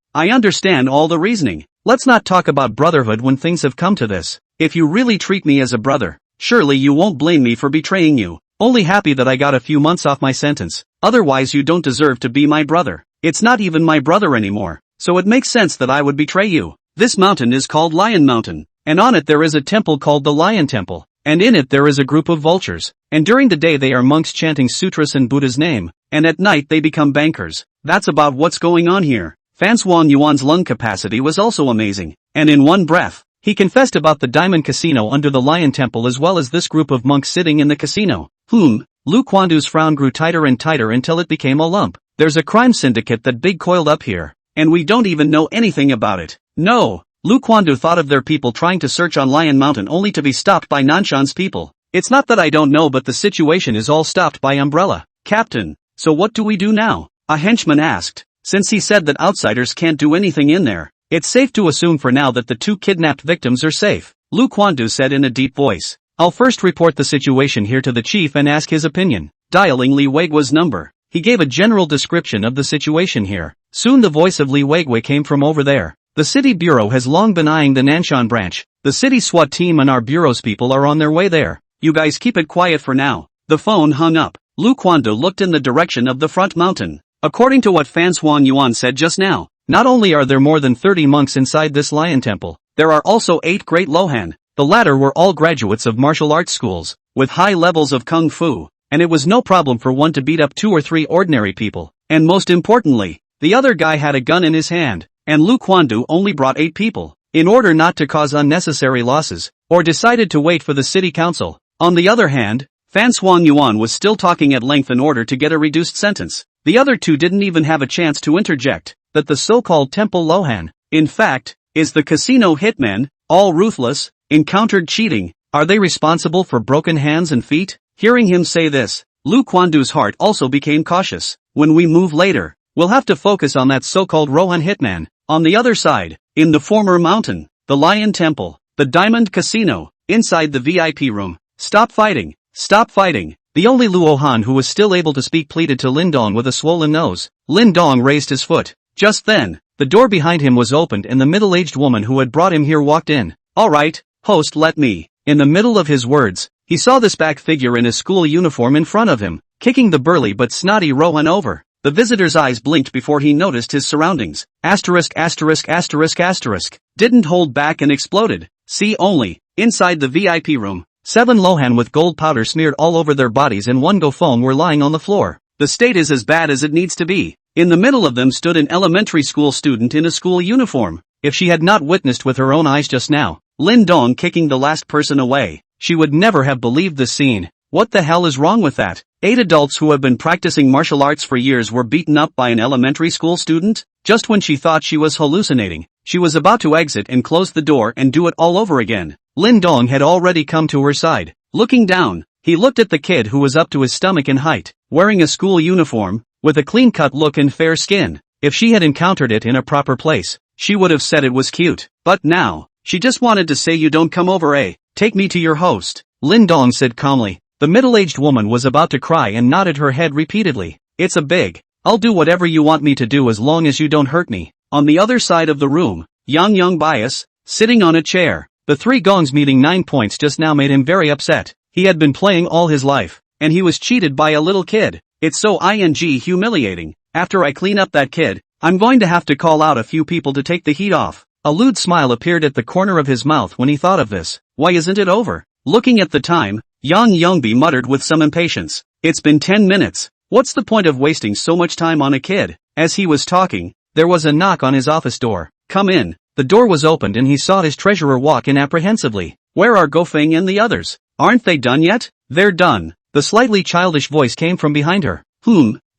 all the reasoning. Let's not talk about brotherhood when things have come to this. If you really treat me as a brother, surely you won't blame me for betraying you. Only happy that I got a few months off my sentence. Otherwise you don't deserve to be my brother. It's not even my brother anymore, so it makes sense that I would betray you. This mountain is called Lion Mountain, and on it there is a temple called the Lion Temple, and in it there is a group of vultures, and during the day they are monks chanting sutras in Buddha's name, and at night they become bankers. That's about what's going on here. Fan Swan Yuan's lung capacity was also amazing, and in one breath, he confessed about the Diamond Casino under the Lion Temple as well as this group of monks sitting in the casino. Lu Quandu's frown grew tighter and tighter until it became a lump. There's a crime syndicate that big coiled up here, and we don't even know anything about it. No, Lu Quandu thought of their people trying to search on Lion Mountain only to be stopped by Nanshan's people. It's not that I don't know, but the situation is all stopped by Umbrella. "Captain, so what do we do now?" a henchman asked. "Since he said that outsiders can't do anything in there, it's safe to assume for now that the 2 kidnapped victims are safe," Lu Quandu said in a deep voice. "I'll first report the situation here to the chief and ask his opinion." Dialing Li Weigue's number, he gave a general description of the situation here. Soon the voice of Li Weigue came from over there. "The city bureau has long been eyeing the Nanshan branch. The city SWAT team and our bureau's people are on their way there. You guys keep it quiet for now." The phone hung up. Lu Quandu looked in the direction of the front mountain. According to what Fan Swan Yuan said just now, not only are there more than 30 monks inside this Lion Temple, there are also 8 Great Lohan. The latter were all graduates of martial arts schools, with high levels of kung fu, and it was no problem for one to beat up 2 or 3 ordinary people. And most importantly, the other guy had a gun in his hand, and Lu Quandu only brought 8 people, in order not to cause unnecessary losses, or decided to wait for the city council. On the other hand, Fan Swan Yuan was still talking at length in order to get a reduced sentence. The other 2 didn't even have a chance to interject. That the so-called Temple Lohan, in fact, is the casino hitmen, all ruthless, encountered cheating. Are they responsible for broken hands and feet? Hearing him say this, Lu Quandu's heart also became cautious. When we move later, we'll have to focus on that so-called Rohan hitman. On the other side, in the former mountain, the Lion Temple, the Diamond Casino, inside the VIP room. "Stop fighting! Stop fighting!" The only Luohan who was still able to speak pleaded to Lin Dong with a swollen nose. Lin Dong raised his foot. Just then, The door behind him was opened and the middle-aged woman who had brought him here walked in. "Alright, host, let me." In the middle of his words, he saw this back figure in a school uniform in front of him, kicking the burly but snotty Rohan over. The visitor's eyes blinked before he noticed his surroundings. Asterisk asterisk asterisk asterisk. Didn't hold back and exploded. See only. Inside the VIP room, 7 Lohan with gold powder smeared all over their bodies and 1 Gofong were lying on the floor. The state is as bad as it needs to be. In the middle of them stood an elementary school student in a school uniform. If she had not witnessed with her own eyes just now, Lin Dong kicking the last person away, she would never have believed the scene. What the hell is wrong with that? 8 adults who have been practicing martial arts for years were beaten up by an elementary school student? Just when she thought she was hallucinating, she was about to exit and close the door and do it all over again. Lin Dong had already come to her side. Looking down, he looked at the kid who was up to his stomach in height, wearing a school uniform, with a clean-cut look and fair skin. If she had encountered it in a proper place, she would have said it was cute. But now, she just wanted to say, "You don't come over, eh? Take me to your host," Lin Dong said calmly. The middle-aged woman was about to cry and nodded her head repeatedly. "It's a big, I'll do whatever you want me to do as long as you don't hurt me." On the other side of the room, Yang Bias, sitting on a chair. The 3 gongs meeting 9 points just now made him very upset. He had been playing all his life, and he was cheated by a little kid. It's so humiliating. After I clean up that kid, I'm going to have to call out a few people to take the heat off. A lewd smile appeared at the corner of his mouth when he thought of this. Why isn't it over? Looking at the time, Yang Youngbi muttered with some impatience. It's been 10 minutes. What's the point of wasting so much time on a kid? As he was talking, there was a knock on his office door. "Come in." The door was opened and he saw his treasurer walk in apprehensively. "Where are Gofeng and the others? Aren't they done yet?" "They're done." The slightly childish voice came from behind her.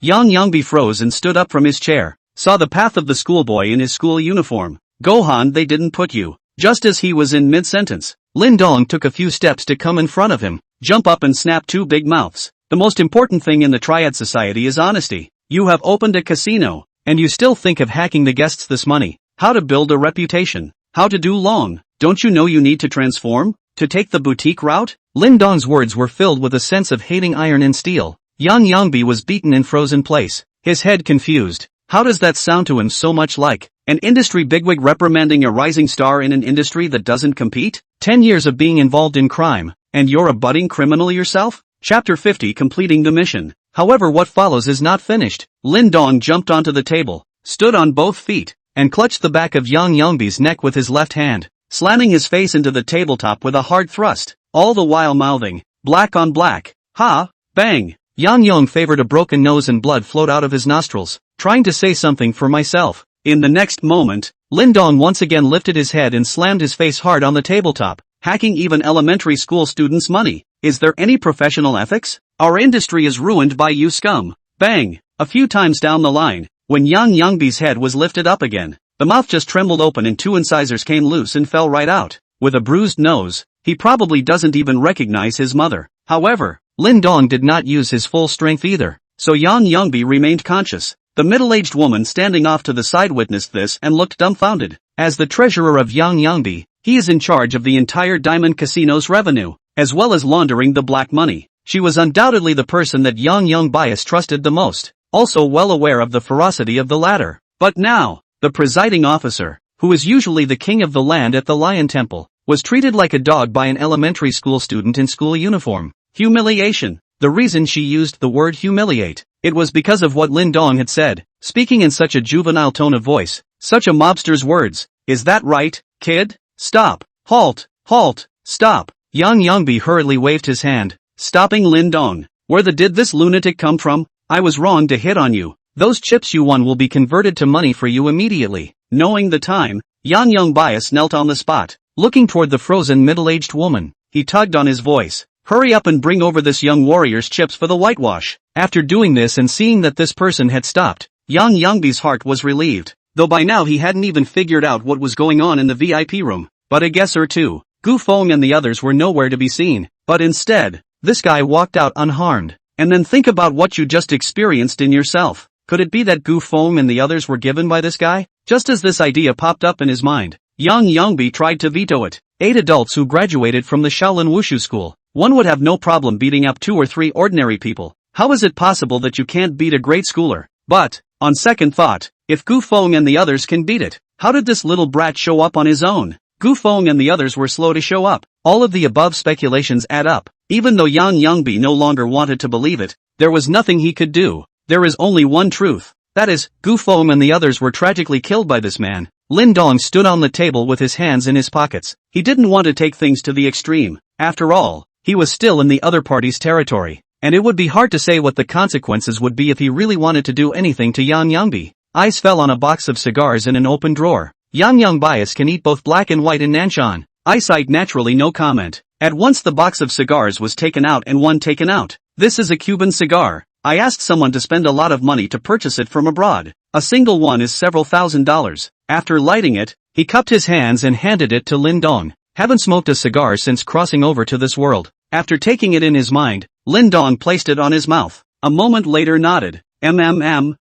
Yang Youngbi froze and stood up from his chair, saw the path of the schoolboy in his school uniform. "Gohan, they didn't put you." Just as he was in mid-sentence, Lin Dong took a few steps to come in front of him, jump up and snap 2 big mouths. "The most important thing in the Triad Society is honesty. You have opened a casino, and you still think of hacking the guests this money. How to build a reputation. How to do long. Don't you know you need to transform? To take the boutique route?" Lin Dong's words were filled with a sense of hating iron and steel. Yang Youngbi was beaten and frozen in place, his head confused. How does that sound to him so much like an industry bigwig reprimanding a rising star in an industry that doesn't compete? 10 years of being involved in crime, and you're a budding criminal yourself? Chapter 50 Completing the mission. However, what follows is not finished. Lin Dong jumped onto the table, stood on both feet, and clutched the back of Yang Youngbi's neck with his left hand, slamming his face into the tabletop with a hard thrust, all the while mouthing, "Black on black. Ha, bang." Yang Yong favored a broken nose and blood flowed out of his nostrils, trying to say something for myself. In the next moment, Lin Dong once again lifted his head and slammed his face hard on the tabletop, hacking even elementary school students' money. Is there any professional ethics? Our industry is ruined by you scum. Bang! A few times down the line, when Yang Youngbi's head was lifted up again, the mouth just trembled open and 2 incisors came loose and fell right out. With a bruised nose, he probably doesn't even recognize his mother. However, Lin Dong did not use his full strength either, so Yang Youngbi remained conscious. The middle-aged woman standing off to the side witnessed this and looked dumbfounded. As the treasurer of Yang Youngbi, he is in charge of the entire Diamond Casino's revenue, as well as laundering the black money. She was undoubtedly the person that Yang Bias trusted the most, also well aware of the ferocity of the latter. But now, the presiding officer, who is usually the king of the land at the Lion Temple, was treated like a dog by an elementary school student in school uniform. Humiliation. The reason she used the word humiliate, it was because of what Lin Dong had said, speaking in such a juvenile tone of voice, such a mobster's words. Is that right, kid? Stop. Halt. Halt. Stop. Yang Youngbi hurriedly waved his hand, stopping Lin Dong. Where did this lunatic come from? I was wrong to hit on you. Those chips you won will be converted to money for you immediately. Knowing the time, Yang Bias knelt on the spot, looking toward the frozen middle-aged woman. He tugged on his voice. Hurry up and bring over this young warrior's chips for the whitewash. After doing this and seeing that this person had stopped, Yang Youngbi's heart was relieved, though by now he hadn't even figured out what was going on in the VIP room. But a guess or two, Gu Feng and the others were nowhere to be seen. But instead, this guy walked out unharmed. And then think about what you just experienced in yourself. Could it be that Gu Feng and the others were given by this guy? Just as this idea popped up in his mind, Yang Youngbi tried to veto it. 8 adults who graduated from the Shaolin Wushu school. One would have no problem beating up 2 or 3 ordinary people. How is it possible that you can't beat a great schooler? But, On second thought, if Gu Feng and the others can beat it, how did this little brat show up on his own? Gu Feng and the others were slow to show up. All of the above speculations add up. Even though Yang Yangbi no longer wanted to believe it, there was nothing he could do. There is only one truth. That is, Gu Feng and the others were tragically killed by this man. Lin Dong stood on the table with his hands in his pockets. He didn't want to take things to the extreme. After all, he was still in the other party's territory. And it would be hard to say what the consequences would be if he really wanted to do anything to Yang Yangbi. Eyes fell on a box of cigars in an open drawer. Yang Yangbias can eat both black and white in Nanshan. Eyesight naturally no comment. At once the box of cigars was taken out and one taken out. This is a Cuban cigar. I asked someone to spend a lot of money to purchase it from abroad. A single one is several $1,000s. After lighting it, he cupped his hands and handed it to Lin Dong. Haven't smoked a cigar since crossing over to this world. After taking it in his mind, Lin Dong placed it on his mouth. A moment later nodded.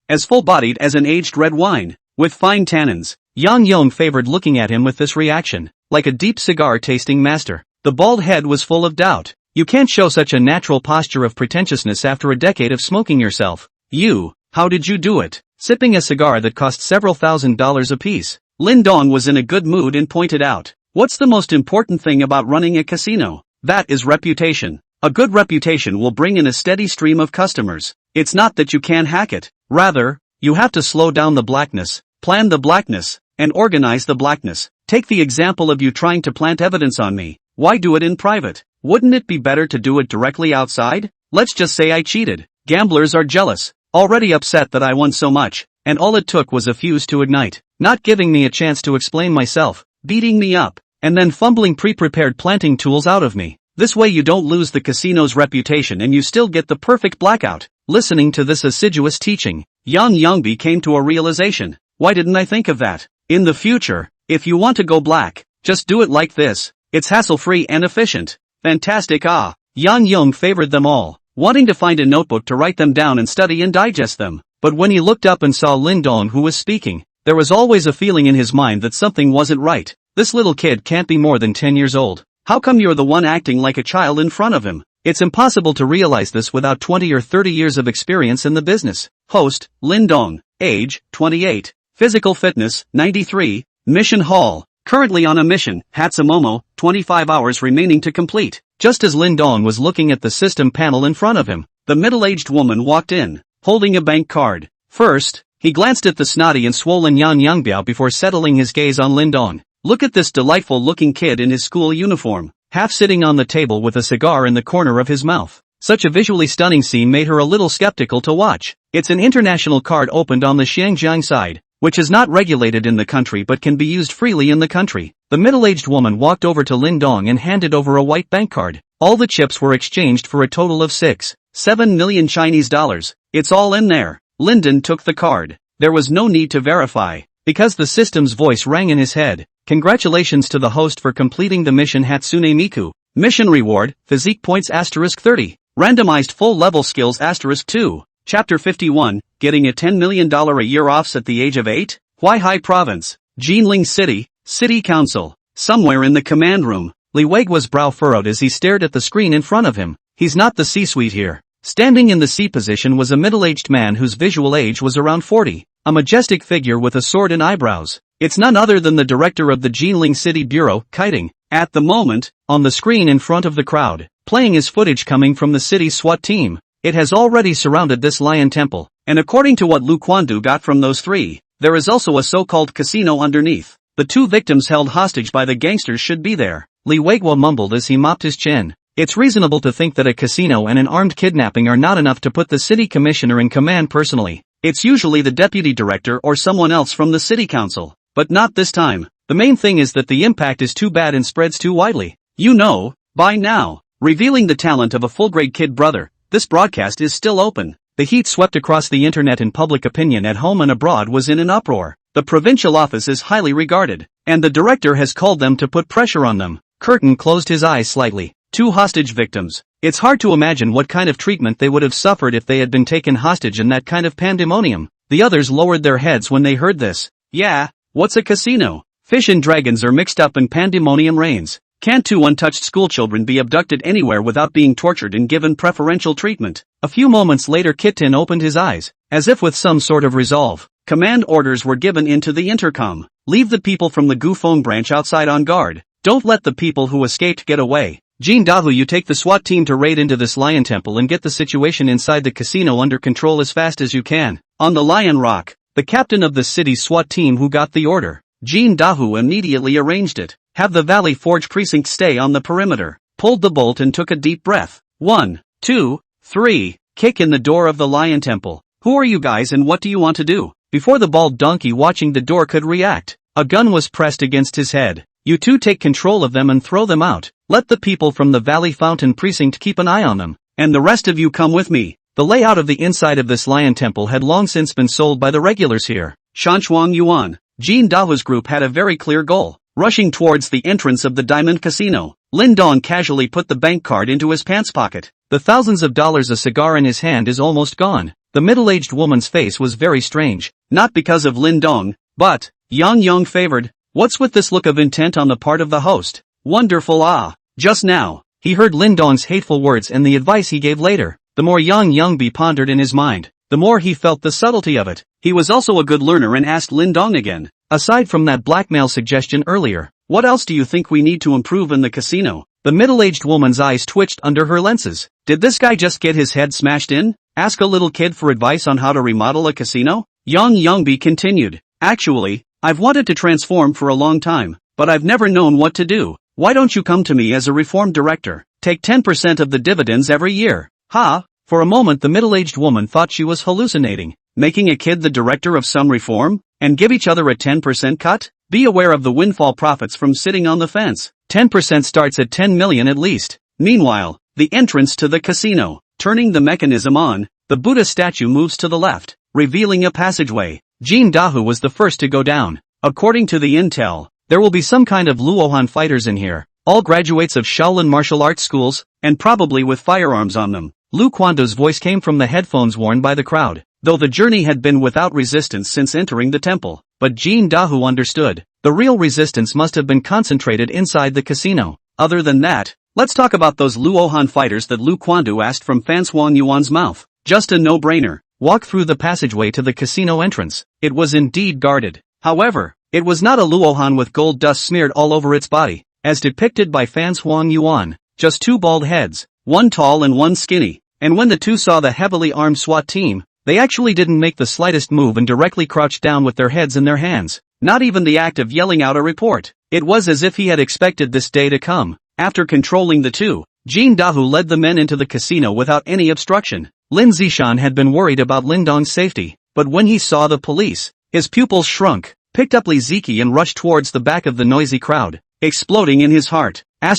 As full-bodied as an aged red wine, with fine tannins. Yang Yong favored looking at him with this reaction, like a deep cigar-tasting master. The bald head was full of doubt. You can't show such a natural posture of pretentiousness after a decade of smoking yourself. How did you do it? Sipping a cigar that cost several $1,000s apiece. Lin Dong was in a good mood and pointed out, what's the most important thing about running a casino? That is reputation. A good reputation will bring in a steady stream of customers. It's not that you can hack it. Rather, you have to slow down the blackness, plan the blackness, and organize the blackness. Take the example of you trying to plant evidence on me. Why do it in private? Wouldn't it be better to do it directly outside? Let's just say I cheated. Gamblers are jealous, already upset that I won so much, and all it took was a fuse to ignite, not giving me a chance to explain myself, beating me up, and then fumbling pre-prepared planting tools out of me. This way you don't lose the casino's reputation and you still get the perfect blackout. Listening to this assiduous teaching, Yang Yangbi came to a realization. Why didn't I think of that? In the future, if you want to go black, just do it like this. It's hassle-free and efficient. Fantastic. Yang Yong favored them all, wanting to find a notebook to write them down and study and digest them. But when he looked up and saw Lin Dong who was speaking, there was always a feeling in his mind that something wasn't right. This little kid can't be more than 10 years old. How come you're the one acting like a child in front of him? It's impossible to realize this without 20 or 30 years of experience in the business. Host, Lin Dong. Age, 28. Physical fitness, 93. Mission Hall. Currently on a mission, Hatsumomo, 25 hours remaining to complete. Just as Lin Dong was looking at the system panel in front of him, the middle-aged woman walked in, holding a bank card. First, he glanced at the snotty and swollen Yan Yangbiao before settling his gaze on Lin Dong. Look at this delightful-looking kid in his school uniform, half sitting on the table with a cigar in the corner of his mouth. Such a visually stunning scene made her a little skeptical to watch. It's an international card opened on the Xinjiang side, which is not regulated in the country but can be used freely in the country. The middle-aged woman walked over to Lin Dong and handed over a white bank card. All the chips were exchanged for a total of 6.7 million Chinese dollars. It's all in there. Lyndon took the card. There was no need to verify, because the system's voice rang in his head. Congratulations to the host for completing the mission Hatsune Miku. Mission reward, physique points *30. Randomized full-level skills *2. Chapter 51, getting a $10 million a year offs at the age of 8? Huaihai Province, Jinling City, City Council. Somewhere in the command room, Li Weiguo's brow furrowed as he stared at the screen in front of him. He's not the C-suite here. Standing in the C position was a middle-aged man whose visual age was around 40, a majestic figure with a sword and eyebrows. It's none other than the director of the Jinling City Bureau, Kiting. At the moment, on the screen in front of the crowd, playing is footage coming from the city's SWAT team. It has already surrounded this lion temple, and according to what Lu Quandu got from those three, there is also a so-called casino underneath. The two victims held hostage by the gangsters should be there. Li Weiguo mumbled as he mopped his chin. It's reasonable to think that a casino and an armed kidnapping are not enough to put the city commissioner in command personally. It's usually the deputy director or someone else from the city council. But not this time. The main thing is that the impact is too bad and spreads too widely. You know, by now. Revealing the talent of a full-grade kid brother, this broadcast is still open. The heat swept across the internet and public opinion at home and abroad was in an uproar. The provincial office is highly regarded, and the director has called them to put pressure on them. Curtin closed his eyes slightly. 2 hostage victims. It's hard to imagine what kind of treatment they would have suffered if they had been taken hostage in that kind of pandemonium. The others lowered their heads when they heard this. Yeah, what's a casino? Fish and dragons are mixed up and pandemonium reigns. Can't 2 untouched schoolchildren be abducted anywhere without being tortured and given preferential treatment? A few moments later Kitin opened his eyes. as if with some sort of resolve. Command orders were given into the intercom. Leave the people from the Gufeng branch outside on guard. Don't let the people who escaped get away. Jin Dahu, you take the SWAT team to raid into this lion temple and get the situation inside the casino under control as fast as you can. On the Lion Rock, the captain of the city's SWAT team who got the order, Jin Dahu immediately arranged it. Have the Valley Forge precinct stay on the perimeter. Pulled the bolt and took a deep breath. 1, 2, 3. Kick in the door of the lion temple. Who are you guys and what do you want to do? Before the bald donkey watching the door could react, a gun was pressed against his head. You two take control of them and throw them out. Let the people from the Valley Fountain precinct keep an eye on them. And the rest of you come with me. The layout of the inside of this lion temple had long since been sold by the regulars here. Shanchuang Yuan. Jin Dahu's group had a very clear goal. Rushing towards the entrance of the Diamond Casino, Lin Dong casually put the bank card into his pants pocket. The thousands of dollars a cigar in his hand is almost gone. The middle-aged woman's face was very strange. Not because of Lin Dong, but Yang favored. What's with this look of intent on the part of the host? Wonderful. Just now, he heard Lin Dong's hateful words and the advice he gave later. The more Yang pondered in his mind, the more he felt the subtlety of it. He was also a good learner and asked Lin Dong again. Aside from that blackmail suggestion earlier, what else do you think we need to improve in the casino? The middle-aged woman's eyes twitched under her lenses. Did this guy just get his head smashed in? Ask a little kid for advice on how to remodel a casino? Yang continued. Actually, I've wanted to transform for a long time, but I've never known what to do. Why don't you come to me as a reform director? Take 10% of the dividends every year. For a moment the middle-aged woman thought she was hallucinating. Making a kid the director of some reform? And give each other a 10% cut? Be aware of the windfall profits from sitting on the fence. 10% starts at 10 million at least. Meanwhile, the entrance to the casino. Turning the mechanism on, the Buddha statue moves to the left, revealing a passageway. Jin Dahu was the first to go down. According to the intel, there will be some kind of Luohan fighters in here, all graduates of Shaolin martial arts schools, and probably with firearms on them. Lu Quando's voice came from the headphones worn by the crowd, though the journey had been without resistance since entering the temple. But Jin Dahu understood, the real resistance must have been concentrated inside the casino. Other than that, let's talk about those Luohan fighters that Lu Quando asked from Fan Swan Yuan's mouth. Just a no-brainer. Walk through the passageway to the casino entrance. It was indeed guarded. However, it was not a Luohan with gold dust smeared all over its body, as depicted by Fan Swan Yuan. Just two bald heads, one tall and one skinny. And when the two saw the heavily armed SWAT team, they actually didn't make the slightest move and directly crouched down with their heads in their hands. Not even the act of yelling out a report. It was as if he had expected this day to come. After controlling the two, Jin Dahu led the men into the casino without any obstruction. Lin Zishan had been worried about Lin Dong's safety, but when he saw the police, his pupils shrunk, picked up Li Ziki and rushed towards the back of the noisy crowd, exploding in his heart. Who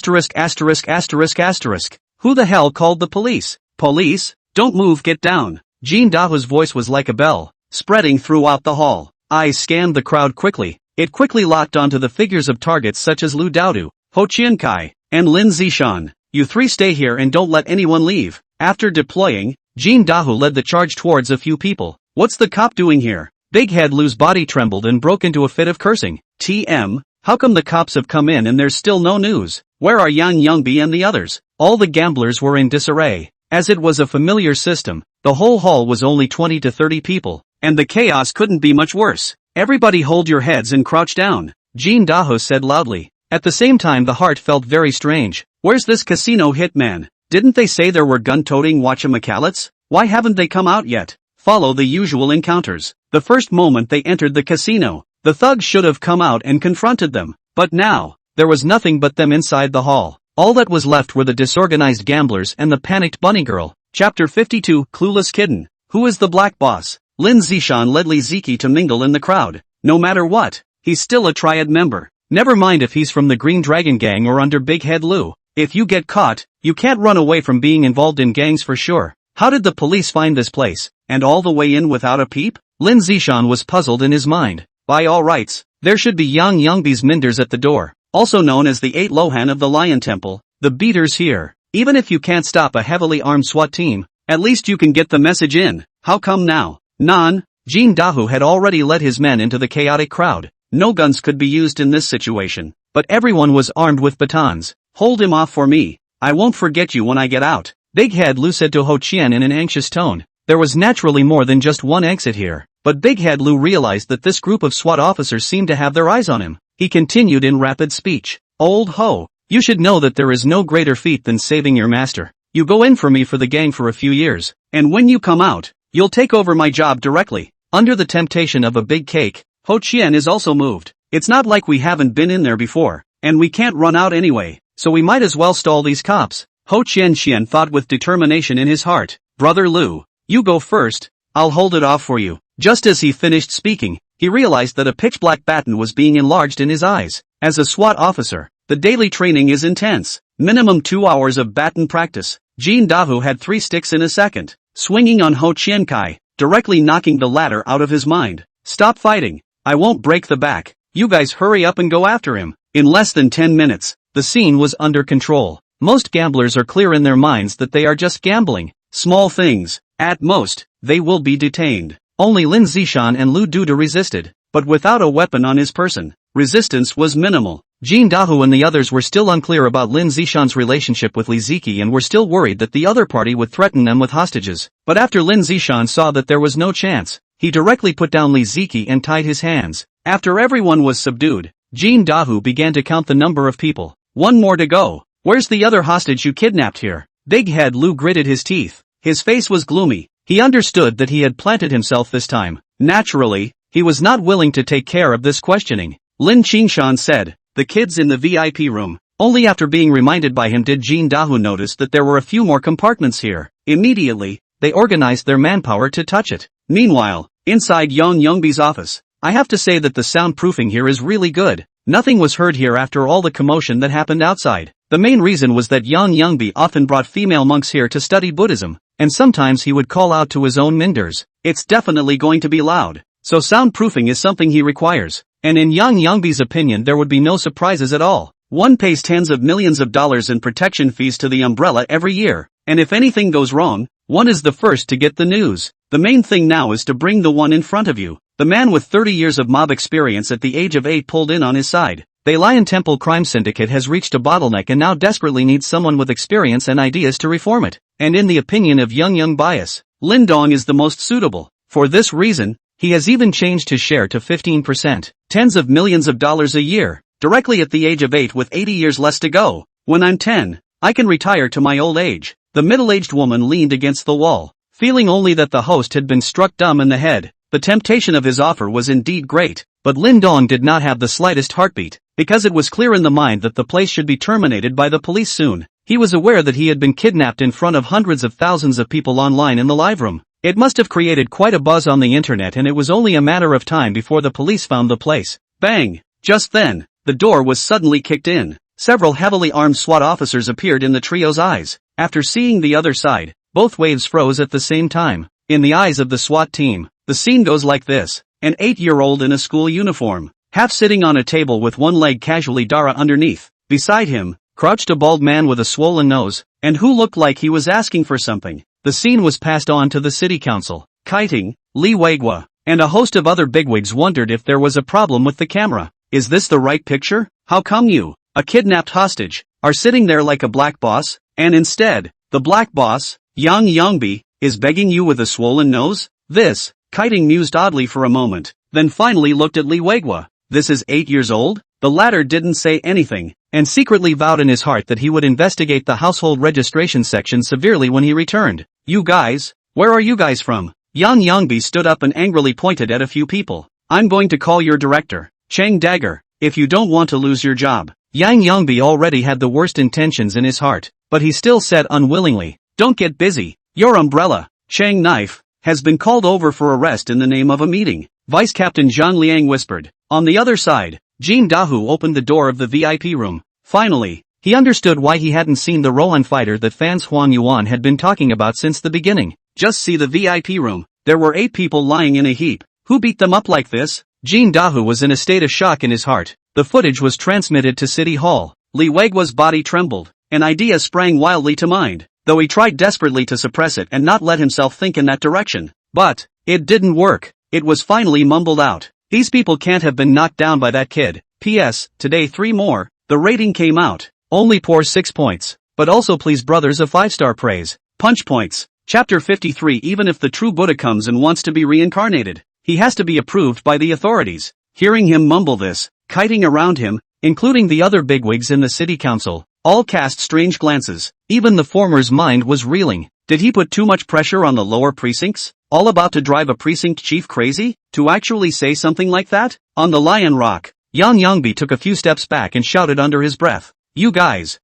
the hell called the police? Police? Don't move, get down. Jin Dahu's voice was like a bell, spreading throughout the hall. Eyes scanned the crowd quickly. It quickly locked onto the figures of targets such as Lu Daodu, Ho Qiankai, and Lin Zishan. You three stay here and don't let anyone leave. After deploying, Jin Dahu led the charge towards a few people. What's the cop doing here? Big Head Lu's body trembled and broke into a fit of cursing. TM, how come the cops have come in and there's still no news? Where are Yang Yangbi and the others? All the gamblers were in disarray. As it was a familiar system, the whole hall was only 20 to 30 people, and the chaos couldn't be much worse. Everybody hold your heads and crouch down, Jin Dahu said loudly. At the same time the heart felt very strange. Where's this casino hitman? Didn't they say there were gun-toting whatchamacallits? Why haven't they come out yet? Follow the usual encounters. The first moment they entered the casino, the thugs should have come out and confronted them. But now, there was nothing but them inside the hall. All that was left were the disorganized gamblers and the panicked bunny girl. Chapter 52, Clueless Kitten. Who is the black boss? Lin Zishan led Li Ziki to mingle in the crowd. No matter what, he's still a triad member. Never mind if he's from the Green Dragon Gang or under Big Head Lu. If you get caught, you can't run away from being involved in gangs for sure. How did the police find this place, and all the way in without a peep? Lin Zishan was puzzled in his mind. By all rights, there should be Yang Yangbi's Minders at the door, also known as the 8 Lohan of the Lion Temple, the beaters here. Even if you can't stop a heavily armed SWAT team, at least you can get the message in. How come now? Jin Dahu had already led his men into the chaotic crowd. No guns could be used in this situation, but everyone was armed with batons. Hold him off for me. I won't forget you when I get out, Big Head Lu said to Ho Qian in an anxious tone. There was naturally more than just one exit here, but Big Head Lou realized that this group of SWAT officers seemed to have their eyes on him. He continued in rapid speech. Old ho, you should know that there is no greater feat than saving your master. You go in for me for the gang for a few years, and when you come out, you'll take over my job directly. Under the temptation of a big cake, Ho Chien is also moved. It's not like we haven't been in there before, and we can't run out anyway, so we might as well stall these cops. Ho Chien thought with determination in his heart. Brother Lou, you go first, I'll hold it off for you. Just as he finished speaking, he realized that a pitch-black baton was being enlarged in his eyes. As a SWAT officer, the daily training is intense. Minimum 2 hours of baton practice. Jin Dahu had 3 sticks in a second, swinging on Ho Chien Kai, directly knocking the latter out of his mind. Stop fighting. I won't break the back. You guys hurry up and go after him. In less than 10 minutes, the scene was under control. Most gamblers are clear in their minds that they are just gambling. Small things. At most, they will be detained. Only Lin Zishan and Lu Duda resisted, but without a weapon on his person. Resistance was minimal. Jin Dahu and the others were still unclear about Lin Zishan's relationship with Li Ziki and were still worried that the other party would threaten them with hostages. But after Lin Zishan saw that there was no chance, he directly put down Li Ziki and tied his hands. After everyone was subdued, Jin Dahu began to count the number of people. 1 more to go. Where's the other hostage you kidnapped here? Big Head Lou gritted his teeth. His face was gloomy. He understood that he had planted himself this time. Naturally, he was not willing to take care of this questioning. Lin Qingshan said, the kids in the VIP room. Only after being reminded by him did Jin Dahu notice that there were a few more compartments here. Immediately, they organized their manpower to touch it. Meanwhile, inside Yang Youngbi's office, I have to say that the soundproofing here is really good. Nothing was heard here after all the commotion that happened outside. The main reason was that Yang Youngbi often brought female monks here to study Buddhism, and sometimes he would call out to his own minders. It's definitely going to be loud, so soundproofing is something he requires. And in Yang Youngbi's opinion there would be no surprises at all. One pays tens of millions of dollars in protection fees to the umbrella every year, and if anything goes wrong, one is the first to get the news. The main thing now is to bring the one in front of you. The man with 30 years of mob experience at the age of 8 pulled in on his side. The Lion Temple crime syndicate has reached a bottleneck and now desperately needs someone with experience and ideas to reform it. And in the opinion of Young Bias, Lin Dong is the most suitable. For this reason, he has even changed his share to 15%. Tens of millions of dollars a year, directly at the age of 8 with 80 years less to go. When I'm 10, I can retire to my old age. The middle-aged woman leaned against the wall, feeling only that the host had been struck dumb in the head. The temptation of his offer was indeed great, but Lin Dong did not have the slightest heartbeat, because it was clear in the mind that the place should be terminated by the police soon. He was aware that he had been kidnapped in front of hundreds of thousands of people online in the live room. It must have created quite a buzz on the internet and it was only a matter of time before the police found the place. Bang! Just then, the door was suddenly kicked in. Several heavily armed SWAT officers appeared in the trio's eyes. After seeing the other side, both waves froze at the same time. In the eyes of the SWAT team, the scene goes like this. An 8-year-old in a school uniform, half sitting on a table with one leg casually dara underneath. Beside him, crouched a bald man with a swollen nose, and who looked like he was asking for something. The scene was passed on to the city council. Kiting, Li Weigua, and a host of other bigwigs wondered if there was a problem with the camera. Is this the right picture? How come you, a kidnapped hostage, are sitting there like a black boss, and instead, the black boss, Yang Youngbi, is begging you with a swollen nose? This, Kiting mused oddly for a moment, then finally looked at Li Weigua. This is 8 years old? The latter didn't say anything, and secretly vowed in his heart that he would investigate the household registration section severely when he returned. You guys, where are you guys from? Yang Youngbi stood up and angrily pointed at a few people. I'm going to call your director, Chang Dagger, if you don't want to lose your job. Yang Youngbi already had the worst intentions in his heart, but he still said unwillingly, don't get busy. Your umbrella, Chang Knife, has been called over for arrest in the name of a meeting. Vice Captain Zhang Liang whispered. On the other side, Jin Dahu opened the door of the VIP room. Finally, he understood why he hadn't seen the Rohan fighter that fans Huang Yuan had been talking about since the beginning. Just see the VIP room. There were 8 people lying in a heap. Who beat them up like this? Jin Dahu was in a state of shock in his heart. The footage was transmitted to City Hall. Li Weigua's body trembled. An idea sprang wildly to mind, though he tried desperately to suppress it and not let himself think in that direction. But it didn't work. It was finally mumbled out. These people can't have been knocked down by that kid. P.S. Today 3 more. The rating came out. Only poor 6 points. But also please brothers a 5-star praise. Punch points. Chapter 53. Even if the true Buddha comes and wants to be reincarnated, he has to be approved by the authorities. Hearing him mumble this, kiting around him, including the other bigwigs in the city council, all cast strange glances. Even the former's mind was reeling. Did he put too much pressure on the lower precincts? All about to drive a precinct chief crazy? To actually say something like that? On the Lion Rock, Yang Yongbi took a few steps back and shouted under his breath. You guys,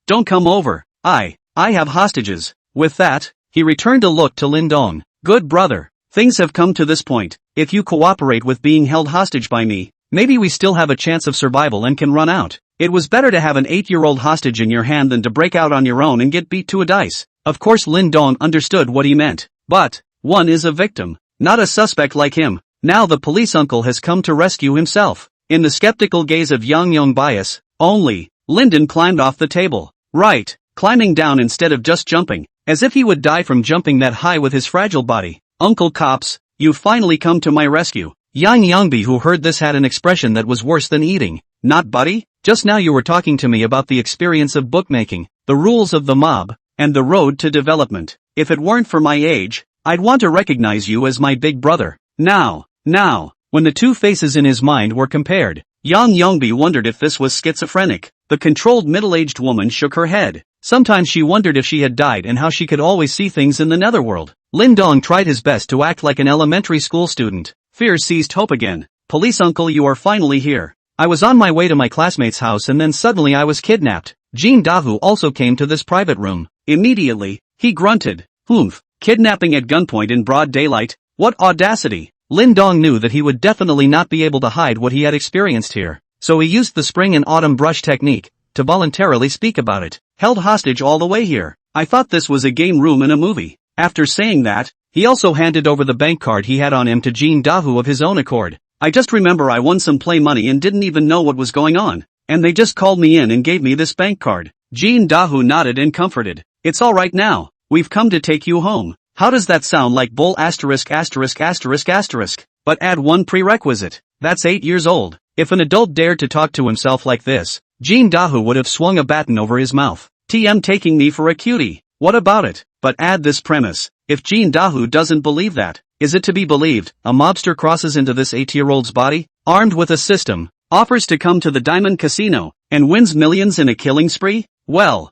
don't come over. I have hostages. With that, he returned a look to Lin Dong. Good brother, things have come to this point. If you cooperate with being held hostage by me, maybe we still have a chance of survival and can run out. It was better to have an 8-year-old hostage in your hand than to break out on your own and get beat to a dice. Of course Lin Dong understood what he meant. But, one is a victim, not a suspect like him. Now the police uncle has come to rescue himself. In the skeptical gaze of Yang Yongbias, only, Lyndon climbed off the table. Right, climbing down instead of just jumping, as if he would die from jumping that high with his fragile body. Uncle Cops, you've finally come to my rescue. Yang Yongbi, who heard this, had an expression that was worse than eating. Not buddy? Just now you were talking to me about the experience of bookmaking, the rules of the mob, and the road to development. If it weren't for my age, I'd want to recognize you as my big brother. Now, when the two faces in his mind were compared, Yang Yongbi wondered if this was schizophrenic. The controlled middle-aged woman shook her head. Sometimes she wondered if she had died and how she could always see things in the netherworld. Lin Dong tried his best to act like an elementary school student. Fear seized hope again. Police uncle, you are finally here. I was on my way to my classmate's house and then suddenly I was kidnapped. Jean Dahu also came to this private room. Immediately, he grunted. Oomph, kidnapping at gunpoint in broad daylight? What audacity! Lin Dong knew that he would definitely not be able to hide what he had experienced here, so he used the spring and autumn brush technique to voluntarily speak about it. Held hostage all the way here. I thought this was a game room in a movie. After saying that, he also handed over the bank card he had on him to Jean Dahu of his own accord. I just remember I won some play money and didn't even know what was going on, and they just called me in and gave me this bank card. Jean Dahu nodded and comforted. It's all right now. We've come to take you home. How does that sound like bull asterisk? But add one prerequisite. That's 8 years old. If an adult dared to talk to himself like this, Jean Dahu would have swung a baton over his mouth. TM taking me for a cutie. What about it? But add this premise. If Jean Dahu doesn't believe that, is it to be believed a mobster crosses into this 8-year-old's body, armed with a system, offers to come to the Diamond Casino, and wins millions in a killing spree? Well,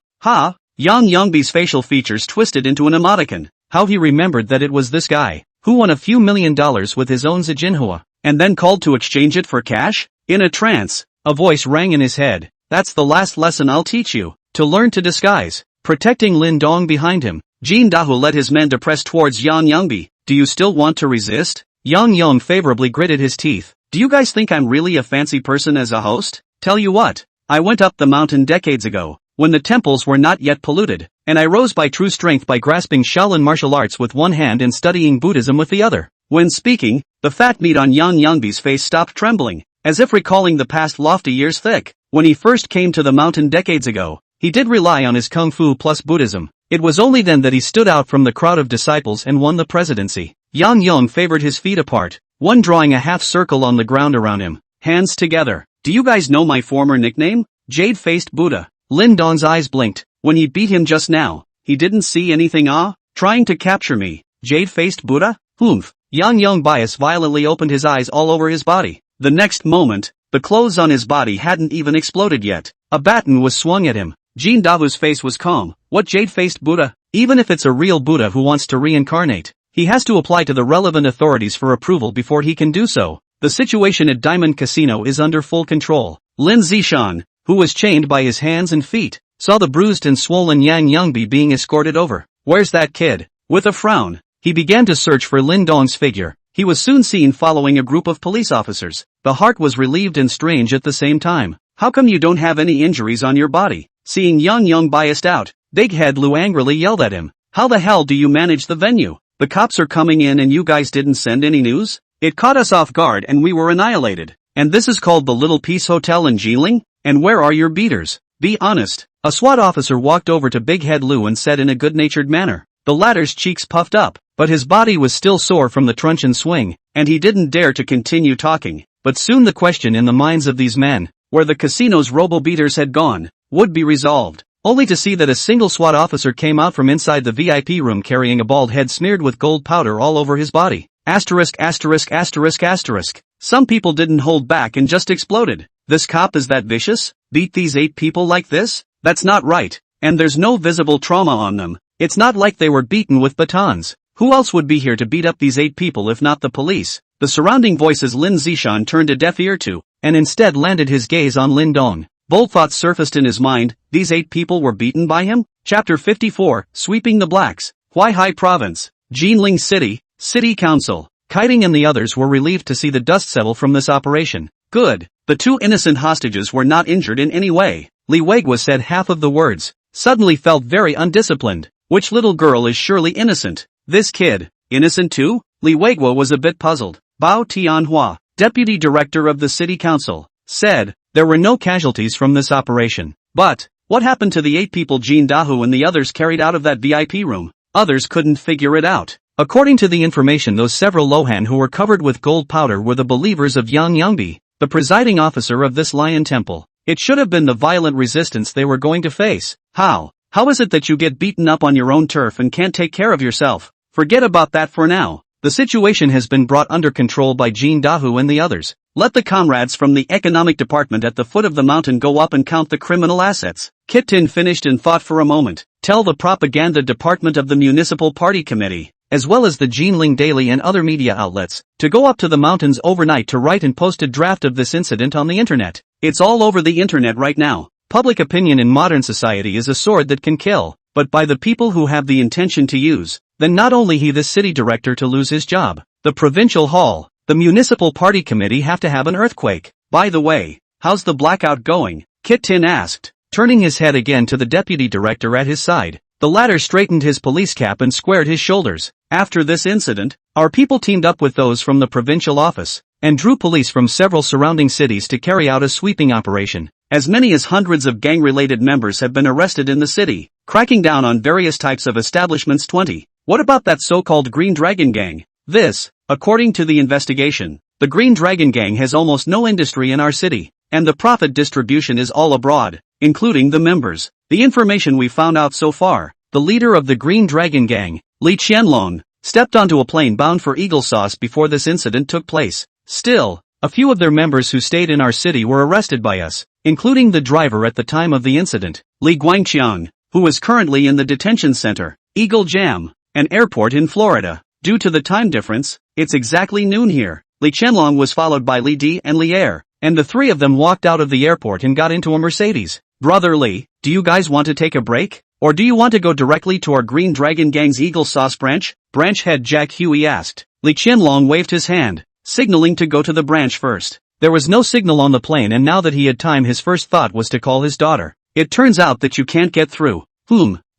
Yang Yongbi's facial features twisted into an emoticon. How he remembered that it was this guy, who won a few $1 million with his own Zijinhua, and then called to exchange it for cash? In a trance, a voice rang in his head. That's the last lesson I'll teach you, to learn to disguise. Protecting Lin Dong behind him, Jean Dahu led his men to press towards Yang Yongbi. Do you still want to resist? Yang Yong favorably gritted his teeth. Do you guys think I'm really a fancy person as a host? Tell you what, I went up the mountain decades ago, when the temples were not yet polluted, and I rose by true strength by grasping Shaolin martial arts with one hand and studying Buddhism with the other. When speaking, the fat meat on Yang Yongbi's face stopped trembling, as if recalling the past lofty years thick. When he first came to the mountain decades ago, he did rely on his Kung Fu plus Buddhism. It was only then that he stood out from the crowd of disciples and won the presidency. Yang Yong favored his feet apart, one drawing a half circle on the ground around him, hands together. Do you guys know my former nickname? Jade-faced Buddha. Lin Dong's eyes blinked. When he beat him just now, he didn't see anything. Trying to capture me. Jade-faced Buddha? Oomph. Yang Yongbias violently opened his eyes all over his body. The next moment, the clothes on his body hadn't even exploded yet. A baton was swung at him. Jean Dahu's face was calm. What jade-faced Buddha? Even if it's a real Buddha who wants to reincarnate, he has to apply to the relevant authorities for approval before he can do so. The situation at Diamond Casino is under full control. Lin Zishan, who was chained by his hands and feet, saw the bruised and swollen Yang Yongbi being escorted over. Where's that kid? With a frown, he began to search for Lin Dong's figure. He was soon seen following a group of police officers. The heart was relieved and strange at the same time. How come you don't have any injuries on your body? Seeing Yang Yong biased out, Big Head Lu angrily yelled at him. How the hell do you manage the venue? The cops are coming in and you guys didn't send any news? It caught us off guard and we were annihilated. And this is called the Little Peace Hotel in Jiling? And where are your beaters? Be honest. A SWAT officer walked over to Big Head Lu and said in a good-natured manner. The latter's cheeks puffed up, but his body was still sore from the truncheon swing, and he didn't dare to continue talking. But soon the question in the minds of these men, where the casino's robo-beaters had gone, would be resolved. only to see that a single SWAT officer came out from inside the VIP room carrying a bald head smeared with gold powder all over his body. Asterisk asterisk asterisk asterisk. Some people didn't hold back and just exploded. This cop is that vicious? Beat these 8 people like this? That's not right. And there's no visible trauma on them. It's not like they were beaten with batons. Who else would be here to beat up these 8 people if not the police? The surrounding voices Lin Zishan turned a deaf ear to, and instead landed his gaze on Lin Dong. Bold thoughts surfaced in his mind. These 8 people were beaten by him? Chapter 54, Sweeping the Blacks. Huaihai Province. Jinling City, City Council. Kiting and the others were relieved to see the dust settle from this operation. Good. The 2 innocent hostages were not injured in any way. Li Weiguo said half of the words. Suddenly felt very undisciplined. Which little girl is surely innocent? This kid. Innocent too? Li Weiguo was a bit puzzled. Bao Tianhua, deputy director of the city council, said, there were no casualties from this operation. But, what happened to the 8 people Jin Dahu and the others carried out of that VIP room? Others couldn't figure it out. According to the information, those several Lohan who were covered with gold powder were the believers of Yang Yangbi, the presiding officer of this lion temple. It should have been the violent resistance they were going to face. How is it that you get beaten up on your own turf and can't take care of yourself? Forget about that for now. The situation has been brought under control by Jin Dahu and the others. Let the comrades from the economic department at the foot of the mountain go up and count the criminal assets. Kit Tin finished and thought for a moment. Tell the propaganda department of the municipal party committee, as well as the Jinling Daily and other media outlets, to go up to the mountains overnight to write and post a draft of this incident on the internet. It's all over the internet right now. Public opinion in modern society is a sword that can kill, but by the people who have the intention to use. Then not only he, the city director, to lose his job, the provincial hall, the municipal party committee have to have an earthquake. By the way, how's the blackout going? Kit Tin asked, turning his head again to the deputy director at his side. The latter straightened his police cap and squared his shoulders. After this incident, our people teamed up with those from the provincial office, and drew police from several surrounding cities to carry out a sweeping operation. As many as hundreds of gang-related members have been arrested in the city, cracking down on various types of establishments. 20. What about that so-called Green Dragon Gang? This, according to the investigation, the Green Dragon Gang has almost no industry in our city, and the profit distribution is all abroad, including the members. The information we found out so far, the leader of the Green Dragon Gang, Li Qianlong, stepped onto a plane bound for Eagle Sauce before this incident took place. Still, a few of their members who stayed in our city were arrested by us, including the driver at the time of the incident, Li Guangqiang, who is currently in the detention center, Eagle Jam, an airport in Florida. Due to the time difference, it's exactly noon here. Li Qianlong was followed by Li Di and Li Er, and the 3 of them walked out of the airport and got into a Mercedes. Brother Li, do you guys want to take a break? Or do you want to go directly to our Green Dragon Gang's Eagle Sauce branch? Branch head Jack Huey asked. Li Qianlong waved his hand, signaling to go to the branch first. There was no signal on the plane, and now that he had time, his first thought was to call his daughter. It turns out that you can't get through.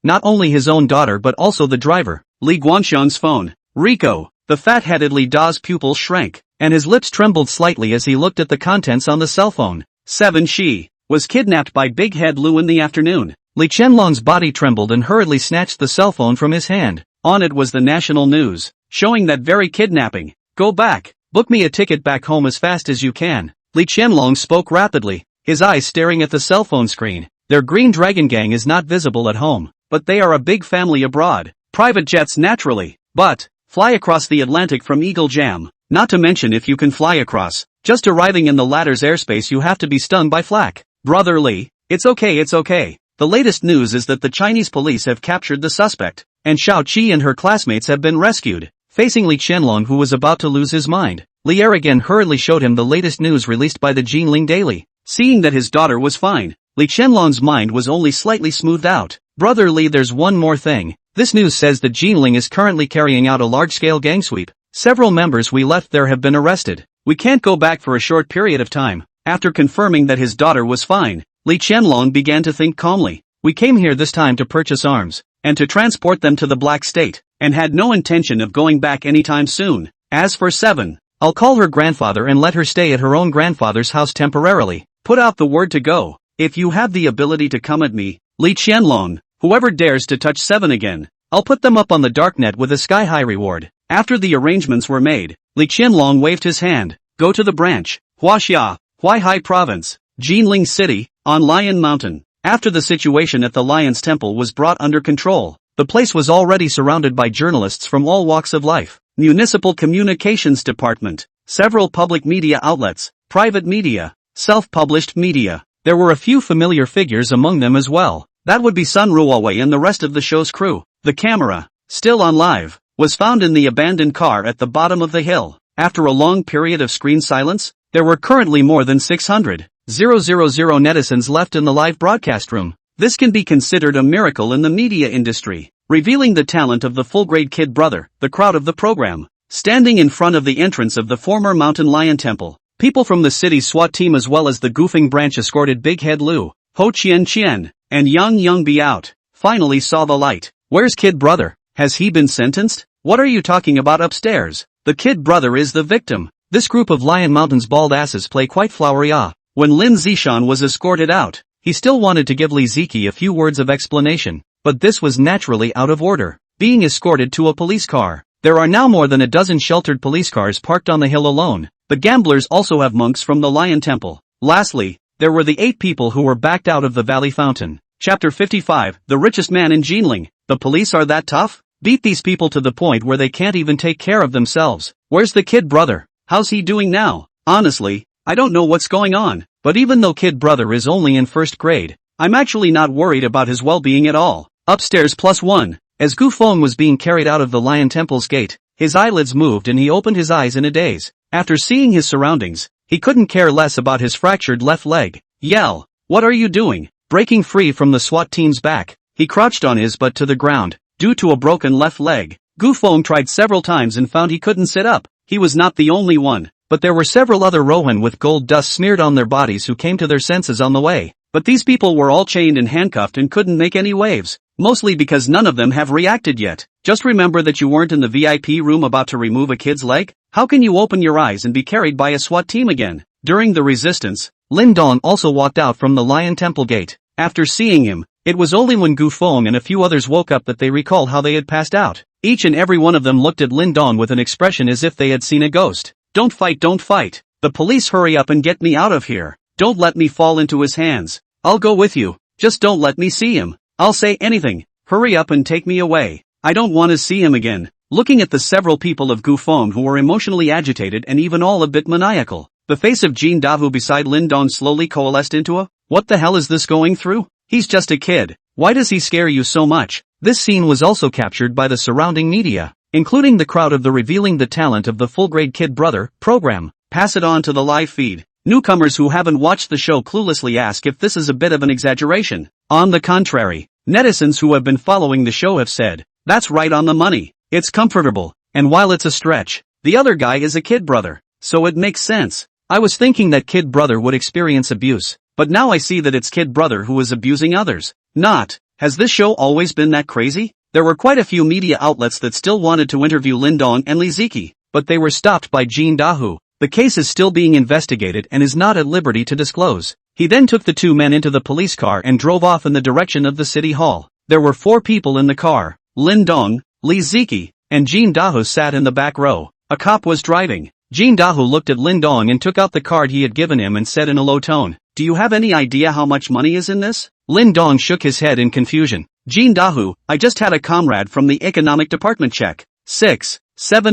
Not only his own daughter but also the driver. Li Guangxiang's phone. Rico, the fat-headed Li Da's pupil shrank, and his lips trembled slightly as he looked at the contents on the cell phone. 7. She was kidnapped by Big Head Lu in the afternoon. Li Qianlong's body trembled and hurriedly snatched the cell phone from his hand. On it was the national news, showing that very kidnapping. Go back. Book me a ticket back home as fast as you can. Li Qianlong spoke rapidly, his eyes staring at the cell phone screen. Their Green Dragon Gang is not visible at home, but they are a big family abroad. Private jets naturally, but fly across the Atlantic from Eagle Jam. Not to mention, if you can fly across, just arriving in the latter's airspace you have to be stung by flak. Brother Li, it's okay. The latest news is that the Chinese police have captured the suspect, and Xiao Qi and her classmates have been rescued. Facing Li Qianlong, who was about to lose his mind, Li Er again hurriedly showed him the latest news released by the Jinling Daily. Seeing that his daughter was fine, Li Qianlong's mind was only slightly smoothed out. Brother Li, there's one more thing. This news says that Jinling is currently carrying out a large-scale gang sweep. Several members we left there have been arrested. We can't go back for a short period of time. After confirming that his daughter was fine, Li Qianlong began to think calmly. We came here this time to purchase arms, and to transport them to the Black State, and had no intention of going back anytime soon. As for 7, I'll call her grandfather and let her stay at her own grandfather's house temporarily. Put out the word to go. If you have the ability to come at me, Li Qianlong, whoever dares to touch 7 again, I'll put them up on the darknet with a sky-high reward. After the arrangements were made, Li Qianlong waved his hand. Go to the branch. Huaxia, Huaihai Province, Jinling City, on Lion Mountain. After the situation at the Lion's Temple was brought under control, the place was already surrounded by journalists from all walks of life, municipal communications department, several public media outlets, private media, self-published media. There were a few familiar figures among them as well. That would be Sun Ruowei and the rest of the show's crew. The camera, still on live, was found in the abandoned car at the bottom of the hill. After a long period of screen silence, there were currently more than 600,000 netizens left in the live broadcast room. This can be considered a miracle in the media industry, revealing the talent of the full-grade kid brother, the crowd of the program. Standing in front of the entrance of the former Mountain Lion Temple, people from the city's SWAT team as well as the goofing branch escorted Big Head Lu, Ho Chien, and Yang Biao finally saw the light. Where's Kid Brother? Has he been sentenced? What are you talking about upstairs? The Kid Brother is the victim. This group of Lion Mountain's bald asses play quite flowery. When Lin Zishan was escorted out, he still wanted to give Li Ziki a few words of explanation, but this was naturally out of order. Being escorted to a police car. There are now more than a dozen sheltered police cars parked on the hill alone. The gamblers also have monks from the Lion Temple. Lastly, there were the 8 people who were backed out of the Valley Fountain. Chapter 55, The Richest Man in Jinling. The police are that tough? Beat these people to the point where they can't even take care of themselves. Where's the Kid Brother? How's he doing now? Honestly, I don't know what's going on. But even though Kid Brother is only in 1st grade, I'm actually not worried about his well-being at all. Upstairs +1. As Gu Feng was being carried out of the Lion Temple's gate, his eyelids moved and he opened his eyes in a daze. After seeing his surroundings, he couldn't care less about his fractured left leg. Yell, what are you doing? Breaking free from the SWAT team's back, he crouched on his butt to the ground, due to a broken left leg. Gu Feng tried several times and found he couldn't sit up. He was not the only one, but there were several other Rohan with gold dust smeared on their bodies who came to their senses on the way. But these people were all chained and handcuffed and couldn't make any waves. Mostly because none of them have reacted yet. Just remember that you weren't in the VIP room about to remove a kid's leg? How can you open your eyes and be carried by a SWAT team again? During the resistance, Lin Dong also walked out from the Lion Temple gate. After seeing him, it was only when Gu Feng and a few others woke up that they recalled how they had passed out. Each and every one of them looked at Lin Dong with an expression as if they had seen a ghost. Don't fight. The police, hurry up and get me out of here. Don't let me fall into his hands. I'll go with you. Just don't let me see him. I'll say anything. Hurry up and take me away. I don't want to see him again. Looking at the several people of Gu Feng who were emotionally agitated and even all a bit maniacal, the face of Jin Dahu beside Lin Dong slowly coalesced into a, what the hell is this going through? He's just a kid. Why does he scare you so much? This scene was also captured by the surrounding media, including the crowd of the Revealing the Talent of the Full-Grade Kid Brother program. Pass it on to the live feed. Newcomers who haven't watched the show cluelessly ask if this is a bit of an exaggeration. On the contrary, netizens who have been following the show have said, that's right on the money. It's comfortable, and while it's a stretch, the other guy is a kid brother, so it makes sense. I was thinking that kid brother would experience abuse, but now I see that it's kid brother who is abusing others. Not. Has this show always been that crazy? There were quite a few media outlets that still wanted to interview Lin Dong and Li Ziki, but they were stopped by Jin Dahu. The case is still being investigated and is not at liberty to disclose. He then took the 2 men into the police car and drove off in the direction of the city hall. There were 4 people in the car. Lin Dong, Li Ziki, and Jin Dahu sat in the back row. A cop was driving. Jin Dahu looked at Lin Dong and took out the card he had given him and said in a low tone, do you have any idea how much money is in this? Lin Dong shook his head in confusion. Jin Dahu, I just had a comrade from the economic department check. $7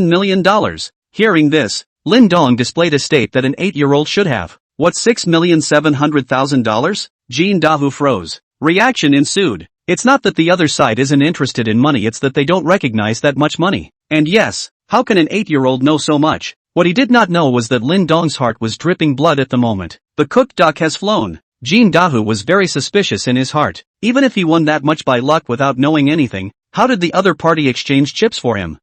million. Hearing this, Lin Dong displayed a state that an 8-year-old should have. What, $6,700,000? Jin Dahu froze. Reaction ensued. It's not that the other side isn't interested in money, it's that they don't recognize that much money. And yes, how can an 8-year-old know so much? What he did not know was that Lin Dong's heart was dripping blood at the moment. The cooked duck has flown. Jin Dahu was very suspicious in his heart. Even if he won that much by luck without knowing anything, how did the other party exchange chips for him?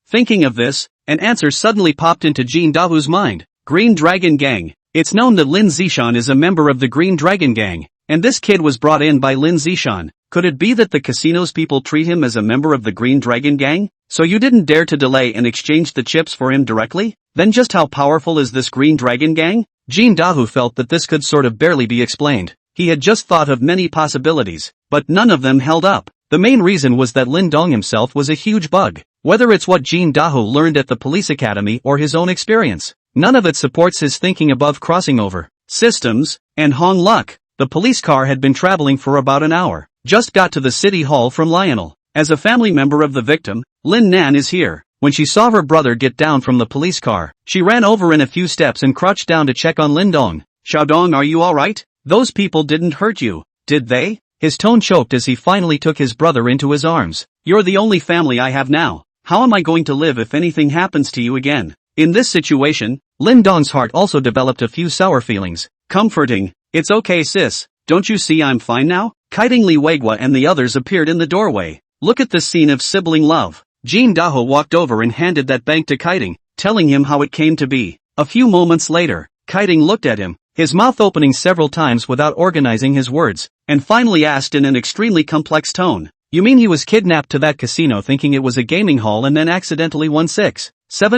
Thinking of this, an answer suddenly popped into Jin Dahu's mind. Green Dragon Gang. It's known that Lin Zishan is a member of the Green Dragon Gang, and this kid was brought in by Lin Zishan. Could it be that the casino's people treat him as a member of the Green Dragon Gang? So you didn't dare to delay and exchange the chips for him directly? Then just how powerful is this Green Dragon Gang? Jin Dahu felt that this could sort of barely be explained. He had just thought of many possibilities, but none of them held up. The main reason was that Lin Dong himself was a huge bug. Whether it's what Jin Dahu learned at the police academy or his own experience, none of it supports his thinking above crossing over systems and Hong luck. The police car had been traveling for about an hour. Just got to the city hall from Lionel. As a family member of the victim, Lin Nan is here. When she saw her brother get down from the police car, she ran over in a few steps and crouched down to check on Lin Dong. Xiaodong, are you alright? Those people didn't hurt you, did they? His tone choked as he finally took his brother into his arms. You're the only family I have now. How am I going to live if anything happens to you again? In this situation, Lin Dong's heart also developed a few sour feelings. Comforting. It's okay sis, don't you see I'm fine now? Kiting Li Weigua and the others appeared in the doorway. Look at this scene of sibling love. Jin Daho walked over and handed that bank to Kiting, telling him how it came to be. A few moments later, Kiting looked at him, his mouth opening several times without organizing his words, and finally asked in an extremely complex tone. You mean he was kidnapped to that casino thinking it was a gaming hall and then accidentally won $6-7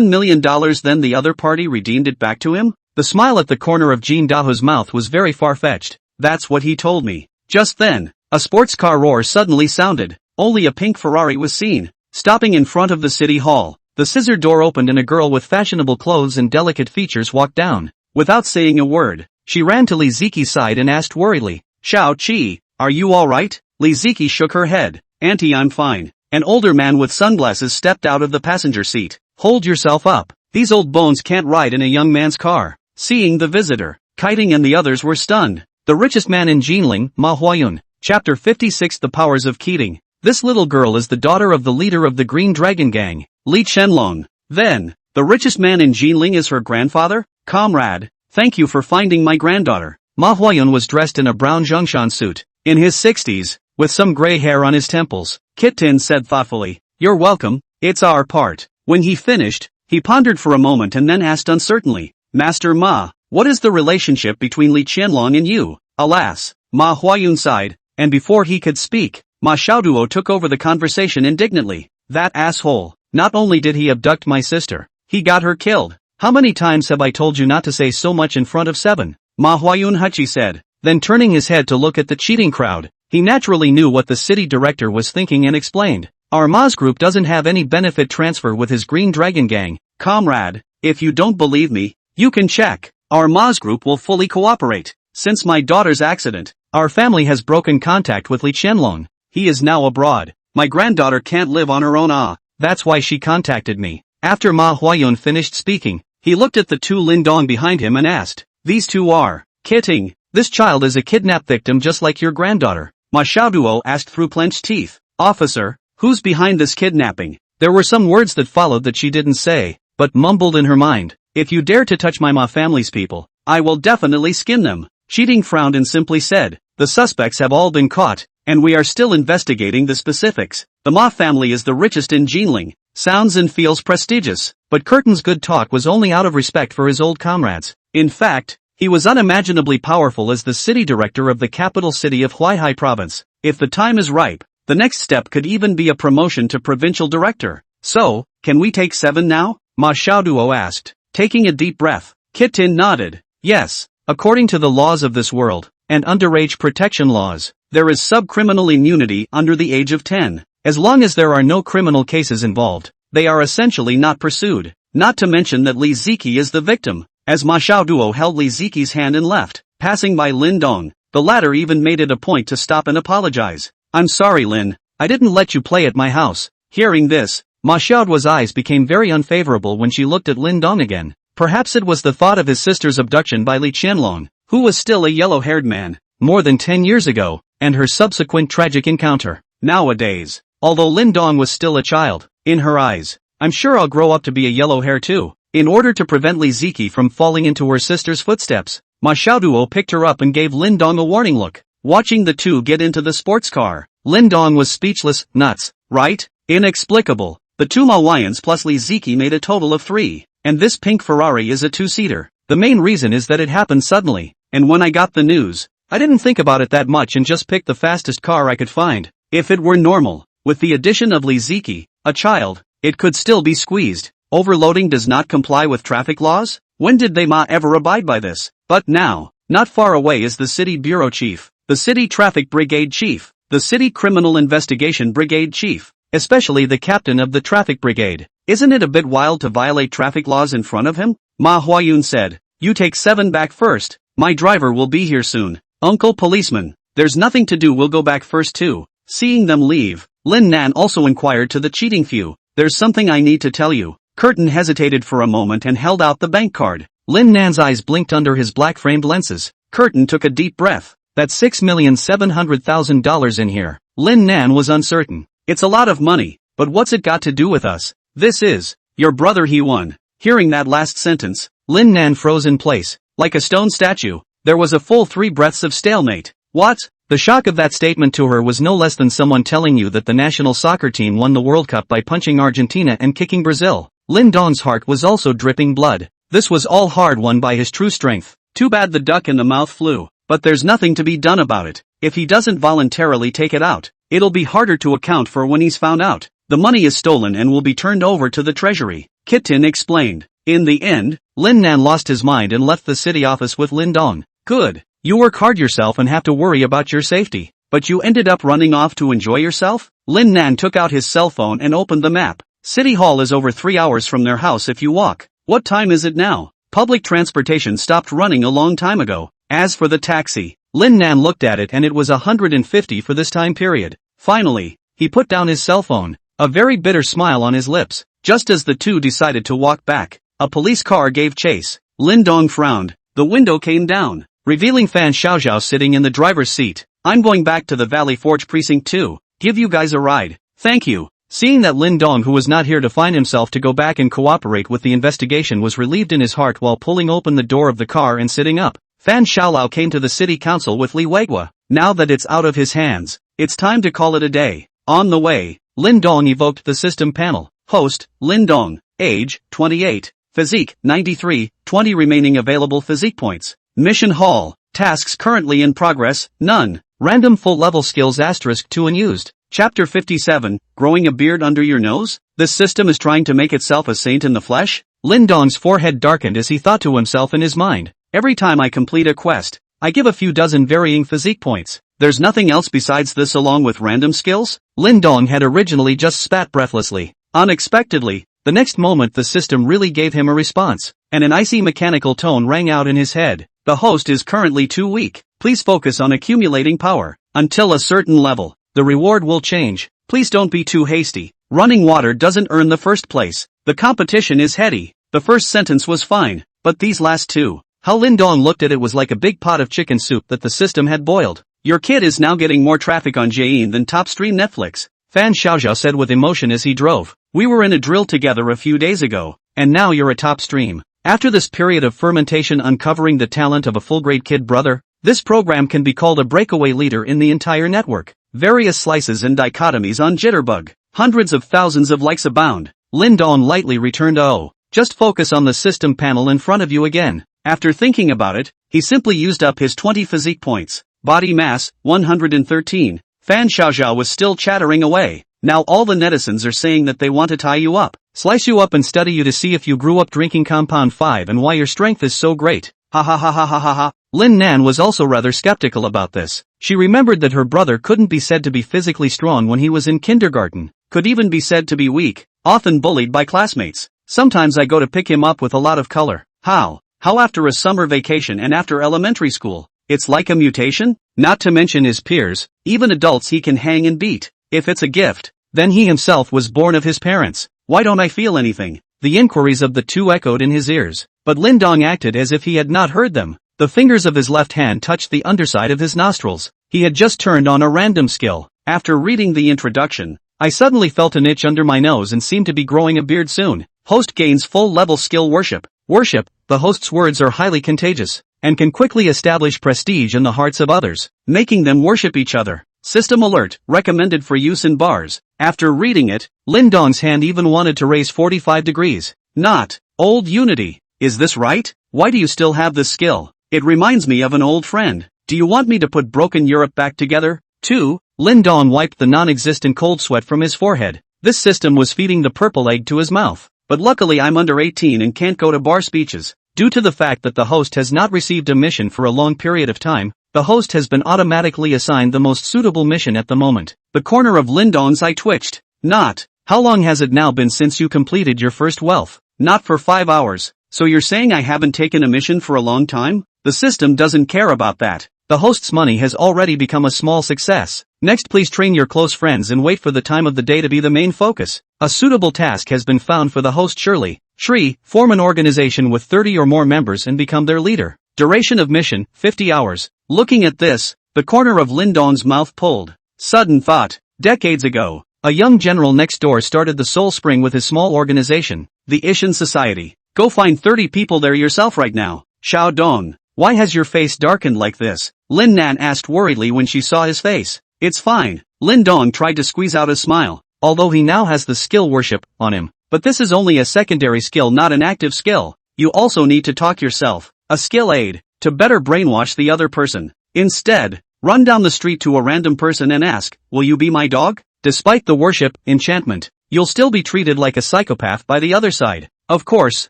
million, then the other party redeemed it back to him? The smile at the corner of Jin Daho's mouth was very far-fetched. That's what he told me. Just then, a sports car roar suddenly sounded. Only a pink Ferrari was seen, stopping in front of the city hall. The scissor door opened and a girl with fashionable clothes and delicate features walked down. Without saying a word, she ran to Li Ziqi's side and asked worriedly, Xiao Qi, are you alright? Li Ziqi shook her head. Auntie, I'm fine. An older man with sunglasses stepped out of the passenger seat. Hold yourself up. These old bones can't ride in a young man's car. Seeing the visitor, Kiting and the others were stunned. The richest man in Jinling, Ma Huayun. Chapter 56. The Powers of Kiting. This little girl is the daughter of the leader of the Green Dragon Gang, Li Chenlong. Then, the richest man in Jinling is her grandfather? Comrade, thank you for finding my granddaughter. Ma Huayun was dressed in a brown Zhongshan suit, in his 60s, with some gray hair on his temples. Kit Tin said thoughtfully, you're welcome, it's our part. When he finished, he pondered for a moment and then asked uncertainly, Master Ma, what is the relationship between Li Qianlong and you? Alas, Ma Huayun sighed, and before he could speak, Ma Xiaoduo took over the conversation indignantly. That asshole, not only did he abduct my sister, he got her killed. How many times have I told you not to say so much in front of Seven? Ma Huayun Hachi said, then turning his head to look at the cheating crowd. He naturally knew what the city director was thinking and explained. Our Ma's group doesn't have any benefit transfer with his Green Dragon Gang. Comrade, if you don't believe me, you can check. Our Ma's group will fully cooperate. Since my daughter's accident, our family has broken contact with Li Qianlong. He is now abroad. My granddaughter can't live on her own. That's why she contacted me. After Ma Huayun finished speaking, he looked at the two Lin Dong behind him and asked, these two are Kiting. This child is a kidnap victim just like your granddaughter. Ma Xiaoduo asked through clenched teeth. Officer, who's behind this kidnapping? There were some words that followed that she didn't say, but mumbled in her mind. If you dare to touch my Ma family's people, I will definitely skin them. Kiting frowned and simply said, the suspects have all been caught, and we are still investigating the specifics. The Ma family is the richest in Jinling. Sounds and feels prestigious, but Curtin's good talk was only out of respect for his old comrades. In fact, he was unimaginably powerful as the city director of the capital city of Huaihai province. If the time is ripe, the next step could even be a promotion to provincial director. So, can we take 7 now? Ma Xiaoduo asked, taking a deep breath. Kit Tin nodded. Yes, according to the laws of this world, and underage protection laws, there is sub-criminal immunity under the age of 10. As long as there are no criminal cases involved, they are essentially not pursued. Not to mention that Li Ziqi is the victim. As Ma Xiaoduo held Li Ziqi's hand and left, passing by Lin Dong, the latter even made it a point to stop and apologize. I'm sorry Lin, I didn't let you play at my house. Hearing this, Ma Xiaoduo's eyes became very unfavorable when she looked at Lin Dong again. Perhaps it was the thought of his sister's abduction by Li Qianlong, who was still a yellow-haired man, more than 10 years ago, and her subsequent tragic encounter. Nowadays, although Lin Dong was still a child, in her eyes, I'm sure I'll grow up to be a yellow hair too. In order to prevent Li Ziqi from falling into her sister's footsteps, Ma Xiaoduo picked her up and gave Lin Dong a warning look. Watching the two get into the sports car, Lin Dong was speechless. Nuts, right? Inexplicable. The two Mawaians plus Li Ziqi made a total of 3, and this pink Ferrari is a 2-seater. The main reason is that it happened suddenly, and when I got the news, I didn't think about it that much and just picked the fastest car I could find. If it were normal, with the addition of Li Ziqi, a child, it could still be squeezed. Overloading does not comply with traffic laws? When did they ever abide by this? But now, not far away is the city bureau chief, the city traffic brigade chief, the city criminal investigation brigade chief, especially the captain of the traffic brigade. Isn't it a bit wild to violate traffic laws in front of him? Ma Huayun said, you take 7 back first, my driver will be here soon. Uncle Policeman, there's nothing to do, we'll go back first too. Seeing them leave, Lin Nan also inquired to the cheating few, there's something I need to tell you. Curtin hesitated for a moment and held out the bank card. Lin Nan's eyes blinked under his black-framed lenses. Curtin took a deep breath. That's $6,700,000 in here. Lin Nan was uncertain. It's a lot of money, but what's it got to do with us? This is your brother, he won. Hearing that last sentence, Lin Nan froze in place. Like a stone statue, there was a full 3 breaths of stalemate. What? The shock of that statement to her was no less than someone telling you that the national soccer team won the World Cup by punching Argentina and kicking Brazil. Lin Dong's heart was also dripping blood. This was all hard-won by his true strength. Too bad the duck in the mouth flew. But there's nothing to be done about it. If he doesn't voluntarily take it out, it'll be harder to account for when he's found out. The money is stolen and will be turned over to the treasury, Kitin explained. In the end, Lin Nan lost his mind and left the city office with Lin Dong. Good. You work hard yourself and have to worry about your safety. But you ended up running off to enjoy yourself? Lin Nan took out his cell phone and opened the map. City Hall is over 3 hours from their house if you walk. What time is it now? Public transportation stopped running a long time ago. As for the taxi, Lin Nan looked at it and it was 150 for this time period. Finally, he put down his cell phone, a very bitter smile on his lips. Just as the two decided to walk back, a police car gave chase. Lin Dong frowned. The window came down, revealing Fan Xiaoxiao sitting in the driver's seat. I'm going back to the Valley Forge Precinct 2. Give you guys a ride. Thank you. Seeing that Lin Dong, who was not here to find himself to go back and cooperate with the investigation, was relieved in his heart while pulling open the door of the car and sitting up. Fan Xiaolao came to the city council with Li Weiguo. Now that it's out of his hands, it's time to call it a day. On the way, Lin Dong evoked the system panel. Host, Lin Dong. Age, 28. Physique, 93. 20 remaining available physique points. Mission Hall. Tasks currently in progress, none. Random full-level skills *2 unused. Chapter 57, Growing a Beard Under Your Nose? This system is trying to make itself a saint in the flesh? Lin Dong's forehead darkened as he thought to himself in his mind. Every time I complete a quest, I give a few dozen varying physique points. There's nothing else besides this along with random skills? Lin Dong had originally just spat breathlessly. Unexpectedly, the next moment the system really gave him a response, and an icy mechanical tone rang out in his head. The host is currently too weak. Please focus on accumulating power. Until a certain level, the reward will change. Please don't be too hasty. Running water doesn't earn the first place. The competition is heady. The first sentence was fine, but these last two. How Lin Dong looked at it was like a big pot of chicken soup that the system had boiled. Your kid is now getting more traffic on Jane than top stream Netflix, Fan Xiaoxiao said with emotion as he drove. We were in a drill together a few days ago, and now you're a top stream. After this period of fermentation uncovering the talent of a full-grade kid brother, this program can be called a breakaway leader in the entire network. Various slices and dichotomies on Jitterbug. Hundreds of thousands of likes abound. Lin Dong lightly returned "Oh, just focus on the system panel in front of you again." After thinking about it, he simply used up his 20 physique points. Body mass, 113. Fan Xiaoxiao was still chattering away. Now all the netizens are saying that they want to tie you up, slice you up and study you to see if you grew up drinking Compound 5 and why your strength is so great. Ha ha ha ha ha ha ha. Lin Nan was also rather skeptical about this. She remembered that her brother couldn't be said to be physically strong when he was in kindergarten, could even be said to be weak, often bullied by classmates. Sometimes I go to pick him up with a lot of color. How after a summer vacation and after elementary school? It's like a mutation? Not to mention his peers, even adults he can hang and beat. If it's a gift, then he himself was born of his parents. Why don't I feel anything? The inquiries of the two echoed in his ears, but Lin Dong acted as if he had not heard them. The fingers of his left hand touched the underside of his nostrils. He had just turned on a random skill. After reading the introduction, I suddenly felt an itch under my nose and seemed to be growing a beard soon. Host gains full-level skill worship. Worship, the host's words are highly contagious, and can quickly establish prestige in the hearts of others, making them worship each other. System alert, recommended for use in bars. After reading it, Lin Dong's hand even wanted to raise 45 degrees. Not. Old Unity. Is this right? Why do you still have this skill? It reminds me of an old friend. Do you want me to put broken Europe back together? 2. Lin Dong wiped the non-existent cold sweat from his forehead. This system was feeding the purple egg to his mouth. But luckily I'm under 18 and can't go to bar speeches. Due to the fact that the host has not received a mission for a long period of time, the host has been automatically assigned the most suitable mission at the moment. The corner of Lin Dong's eye twitched. Not. How long has it now been since you completed your first wealth? Not for 5 hours. So you're saying I haven't taken a mission for a long time? The system doesn't care about that. The host's money has already become a small success. Next, please train your close friends and wait for the time of the day to be the main focus. A suitable task has been found for the host Shirley. Shri, form an organization with 30 or more members and become their leader. Duration of mission, 50 hours. Looking at this, the corner of Lin Dong's mouth pulled. Sudden thought. Decades ago, a young general next door started the Soul Spring with his small organization, the Ishan Society. Go find 30 people there yourself right now. Xiao Dong, why has your face darkened like this? Lin Nan asked worriedly when she saw his face. It's fine. Lin Dong tried to squeeze out a smile, although he now has the skill worship on him. But this is only a secondary skill, not an active skill. You also need to talk yourself. A skill aid, to better brainwash the other person. Instead, run down the street to a random person and ask, will you be my dog? Despite the worship, enchantment, you'll still be treated like a psychopath by the other side. Of course,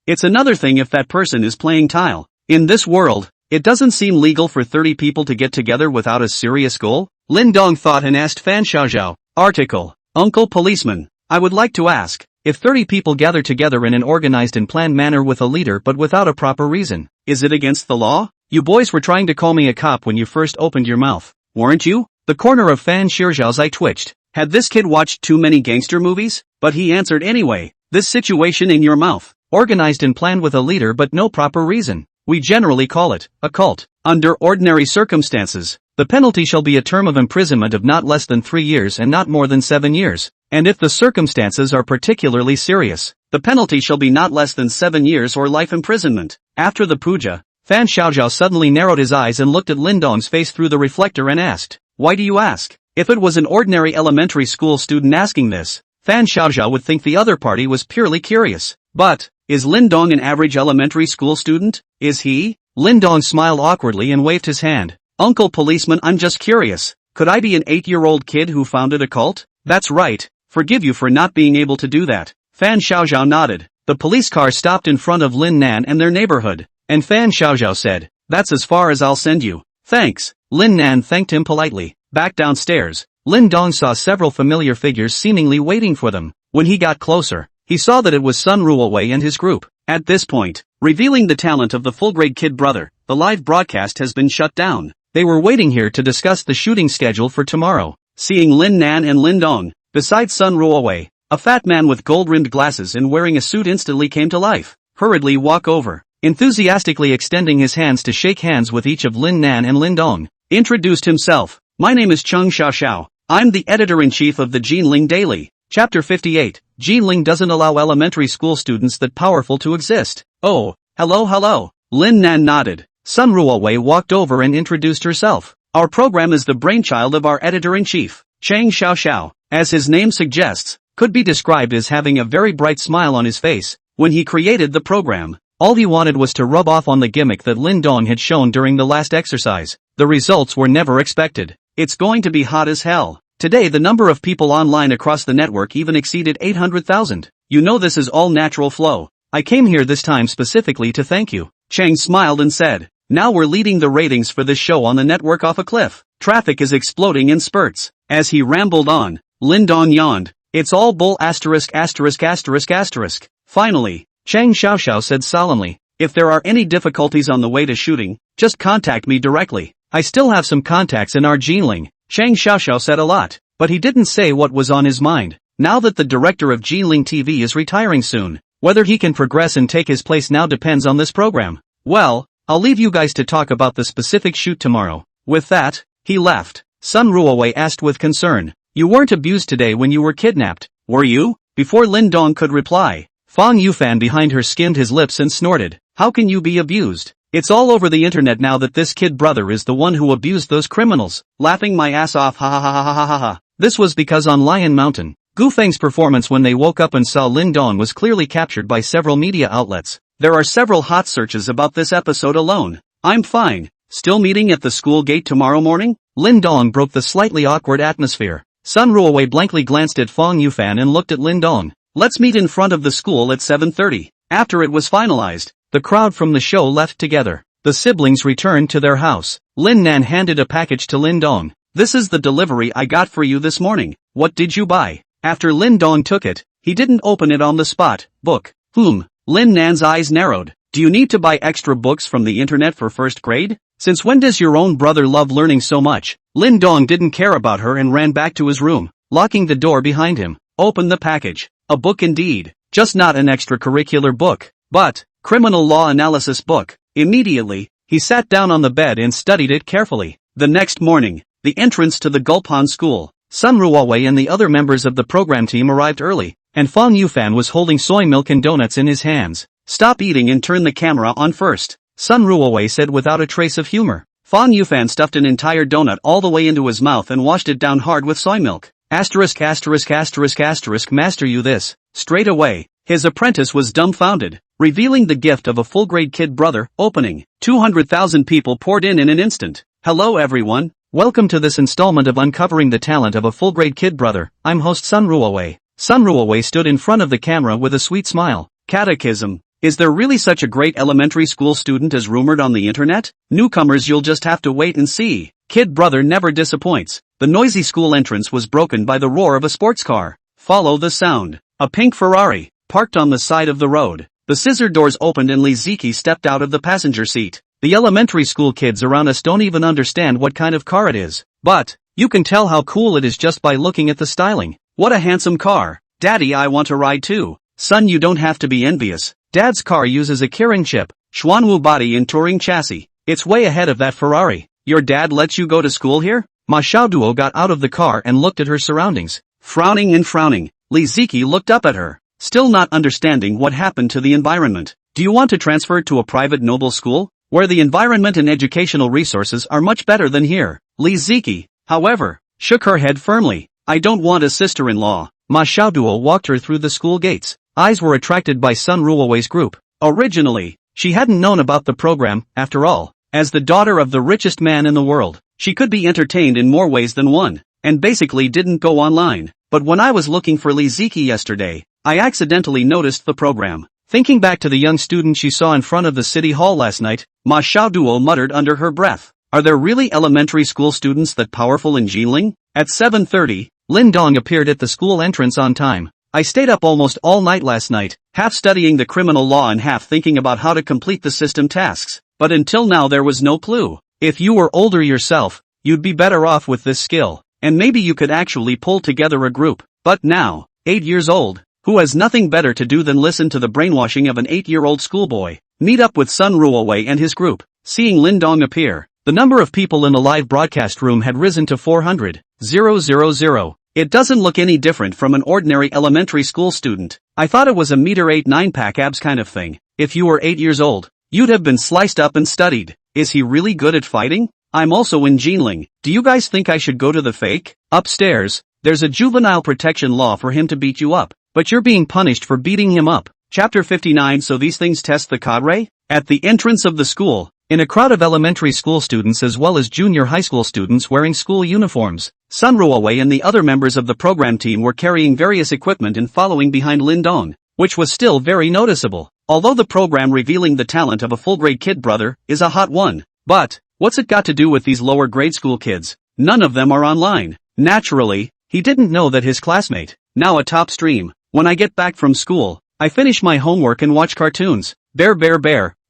it's another thing if that person is playing tile. In this world, it doesn't seem legal for 30 people to get together without a serious goal. Lin Dong thought and asked Fan Xiaoxiao. Article. Uncle Policeman. I would like to ask, if 30 people gather together in an organized and planned manner with a leader but without a proper reason, is it against the law? You boys were trying to call me a cop when you first opened your mouth, weren't you? The corner of Fan Xiaoxiao's eye twitched. Had this kid watched too many gangster movies? But he answered anyway. This situation in your mouth, organized and planned with a leader but no proper reason. We generally call it a cult. Under ordinary circumstances, the penalty shall be a term of imprisonment of not less than 3 years and not more than 7 years. And if the circumstances are particularly serious, the penalty shall be not less than 7 years or life imprisonment. After the puja, Fan Xiaoxiao suddenly narrowed his eyes and looked at Lin Dong's face through the reflector and asked, why do you ask? If it was an ordinary elementary school student asking this, Fan Xiaoxiao would think the other party was purely curious. But, is Lin Dong an average elementary school student? Is he? Lin Dong smiled awkwardly and waved his hand. Uncle Policeman, I'm just curious. Could I be an 8-year-old kid who founded a cult? That's right. Forgive you for not being able to do that. Fan Xiaoxiao nodded. The police car stopped in front of Lin Nan and their neighborhood. And Fan Xiaoxiao said, that's as far as I'll send you. Thanks. Lin Nan thanked him politely. Back downstairs, Lin Dong saw several familiar figures seemingly waiting for them. When he got closer, he saw that it was Sun Ruowei and his group. At this point, revealing the talent of the full-grade kid brother, the live broadcast has been shut down. They were waiting here to discuss the shooting schedule for tomorrow. Seeing Lin Nan and Lin Dong, besides Sun Ruowei, a fat man with gold-rimmed glasses and wearing a suit instantly came to life. Hurriedly walk over, enthusiastically extending his hands to shake hands with each of Lin Nan and Lin Dong. Introduced himself. My name is Cheng Xiaoxiao. I'm the editor-in-chief of the Jinling Daily. Chapter 58. Jinling doesn't allow elementary school students that powerful to exist. Oh, hello. Lin Nan nodded. Sun Ruowei walked over and introduced herself. Our program is the brainchild of our editor-in-chief, Cheng Xiaoxiao. As his name suggests, could be described as having a very bright smile on his face. When he created the program, all he wanted was to rub off on the gimmick that Lin Dong had shown during the last exercise. The results were never expected. It's going to be hot as hell. Today the number of people online across the network even exceeded 800,000. You know this is all natural flow. I came here this time specifically to thank you. Cheng smiled and said, now we're leading the ratings for this show on the network off a cliff. Traffic is exploding in spurts. As he rambled on, Lin Dong yawned. It's all bull ********. Finally, Cheng Xiaoxiao said solemnly, if there are any difficulties on the way to shooting, just contact me directly. I still have some contacts in our Jinling. Cheng Xiaoxiao said a lot, but he didn't say what was on his mind. Now that the director of Jinling TV is retiring soon, whether he can progress and take his place now depends on this program. Well, I'll leave you guys to talk about the specific shoot tomorrow. With that, he left. Sun Ruowei asked with concern, you weren't abused today when you were kidnapped, were you? Before Lin Dong could reply, Fang Yufan behind her skimmed his lips and snorted, how can you be abused? It's all over the internet now that this kid brother is the one who abused those criminals. Laughing my ass off, ha ha ha ha ha ha ha. This was because on Lion Mountain, Gu Feng's performance when they woke up and saw Lin Dong was clearly captured by several media outlets. There are several hot searches about this episode alone. I'm fine. Still meeting at the school gate tomorrow morning? Lin Dong broke the slightly awkward atmosphere. Sun Ruowei blankly glanced at Fang Yufan and looked at Lin Dong. Let's meet in front of the school at 7:30. After it was finalized, the crowd from the show left together. The siblings returned to their house. Lin Nan handed a package to Lin Dong. This is the delivery I got for you this morning. What did you buy? After Lin Dong took it, he didn't open it on the spot. Book. Lin Nan's eyes narrowed. Do you need to buy extra books from the internet for first grade? Since when does your own brother love learning so much? Lin Dong didn't care about her and ran back to his room, locking the door behind him. Open the package. A book indeed. Just not an extracurricular book, but criminal law analysis book. Immediately, he sat down on the bed and studied it carefully. The next morning, the entrance to the Gulpan school, Sun Ruowei and the other members of the program team arrived early, and Fang Yufan was holding soy milk and donuts in his hands. Stop eating and turn the camera on first, Sun Ruowei said without a trace of humor. Fang Yufan stuffed an entire donut all the way into his mouth and washed it down hard with soy milk. Master you this. Straight away, his apprentice was dumbfounded, revealing the gift of a full-grade kid brother. Opening. 200,000 people poured in an instant. Hello everyone, welcome to this installment of Uncovering the Talent of a Full-Grade Kid Brother. I'm host Sun Ruowei. Sun Ruowei stood in front of the camera with a sweet smile. Catechism. Is there really such a great elementary school student as rumored on the internet? Newcomers, you'll just have to wait and see. Kid brother never disappoints. The noisy school entrance was broken by the roar of a sports car. Follow the sound. A pink Ferrari, parked on the side of the road. The scissor doors opened and Lee Ziki stepped out of the passenger seat. The elementary school kids around us don't even understand what kind of car it is. But you can tell how cool it is just by looking at the styling. What a handsome car. Daddy, I want to ride too. Son, you don't have to be envious. Dad's car uses a Kirin chip, Xuanwu body and touring chassis. It's way ahead of that Ferrari. Your dad lets you go to school here? Ma Xiaoduo got out of the car and looked at her surroundings. Frowning and frowning, Li Ziki looked up at her, still not understanding what happened to the environment. Do you want to transfer to a private noble school, where the environment and educational resources are much better than here? Li Ziki, however, shook her head firmly. I don't want a sister-in-law. Ma Xiaoduo walked her through the school gates. Eyes were attracted by Sun Ruowei's group. Originally, she hadn't known about the program. After all, as the daughter of the richest man in the world, she could be entertained in more ways than one, and basically didn't go online. But when I was looking for Li Ziki yesterday, I accidentally noticed the program. Thinking back to the young student she saw in front of the city hall last night, Ma Xiaoduo muttered under her breath. Are there really elementary school students that powerful in Jinling? At 7:30, Lin Dong appeared at the school entrance on time. I stayed up almost all night last night, half studying the criminal law and half thinking about how to complete the system tasks. But until now there was no clue. If you were older yourself, you'd be better off with this skill, and maybe you could actually pull together a group. But now, 8 years old, who has nothing better to do than listen to the brainwashing of an 8-year-old schoolboy? Meet up with Sun Ruowei and his group. Seeing Lin Dong appear, the number of people in the live broadcast room had risen to 400,000. It doesn't look any different from an ordinary elementary school student. I thought it was a meter 8 9-pack abs kind of thing. If you were 8 years old, you'd have been sliced up and studied. Is he really good at fighting? I'm also in Jinling. Do you guys think I should go to the fake? Upstairs, there's a juvenile protection law for him to beat you up, but you're being punished for beating him up. Chapter 59. So these things test the cadre? At the entrance of the school, in a crowd of elementary school students as well as junior high school students wearing school uniforms, Sun Ruowei and the other members of the program team were carrying various equipment and following behind Lin Dong, which was still very noticeable. Although the program revealing the talent of a full-grade kid brother is a hot one. But, what's it got to do with these lower grade school kids? None of them are online. Naturally, he didn't know that his classmate, now a top stream, when I get back from school, I finish my homework and watch cartoons. Bear,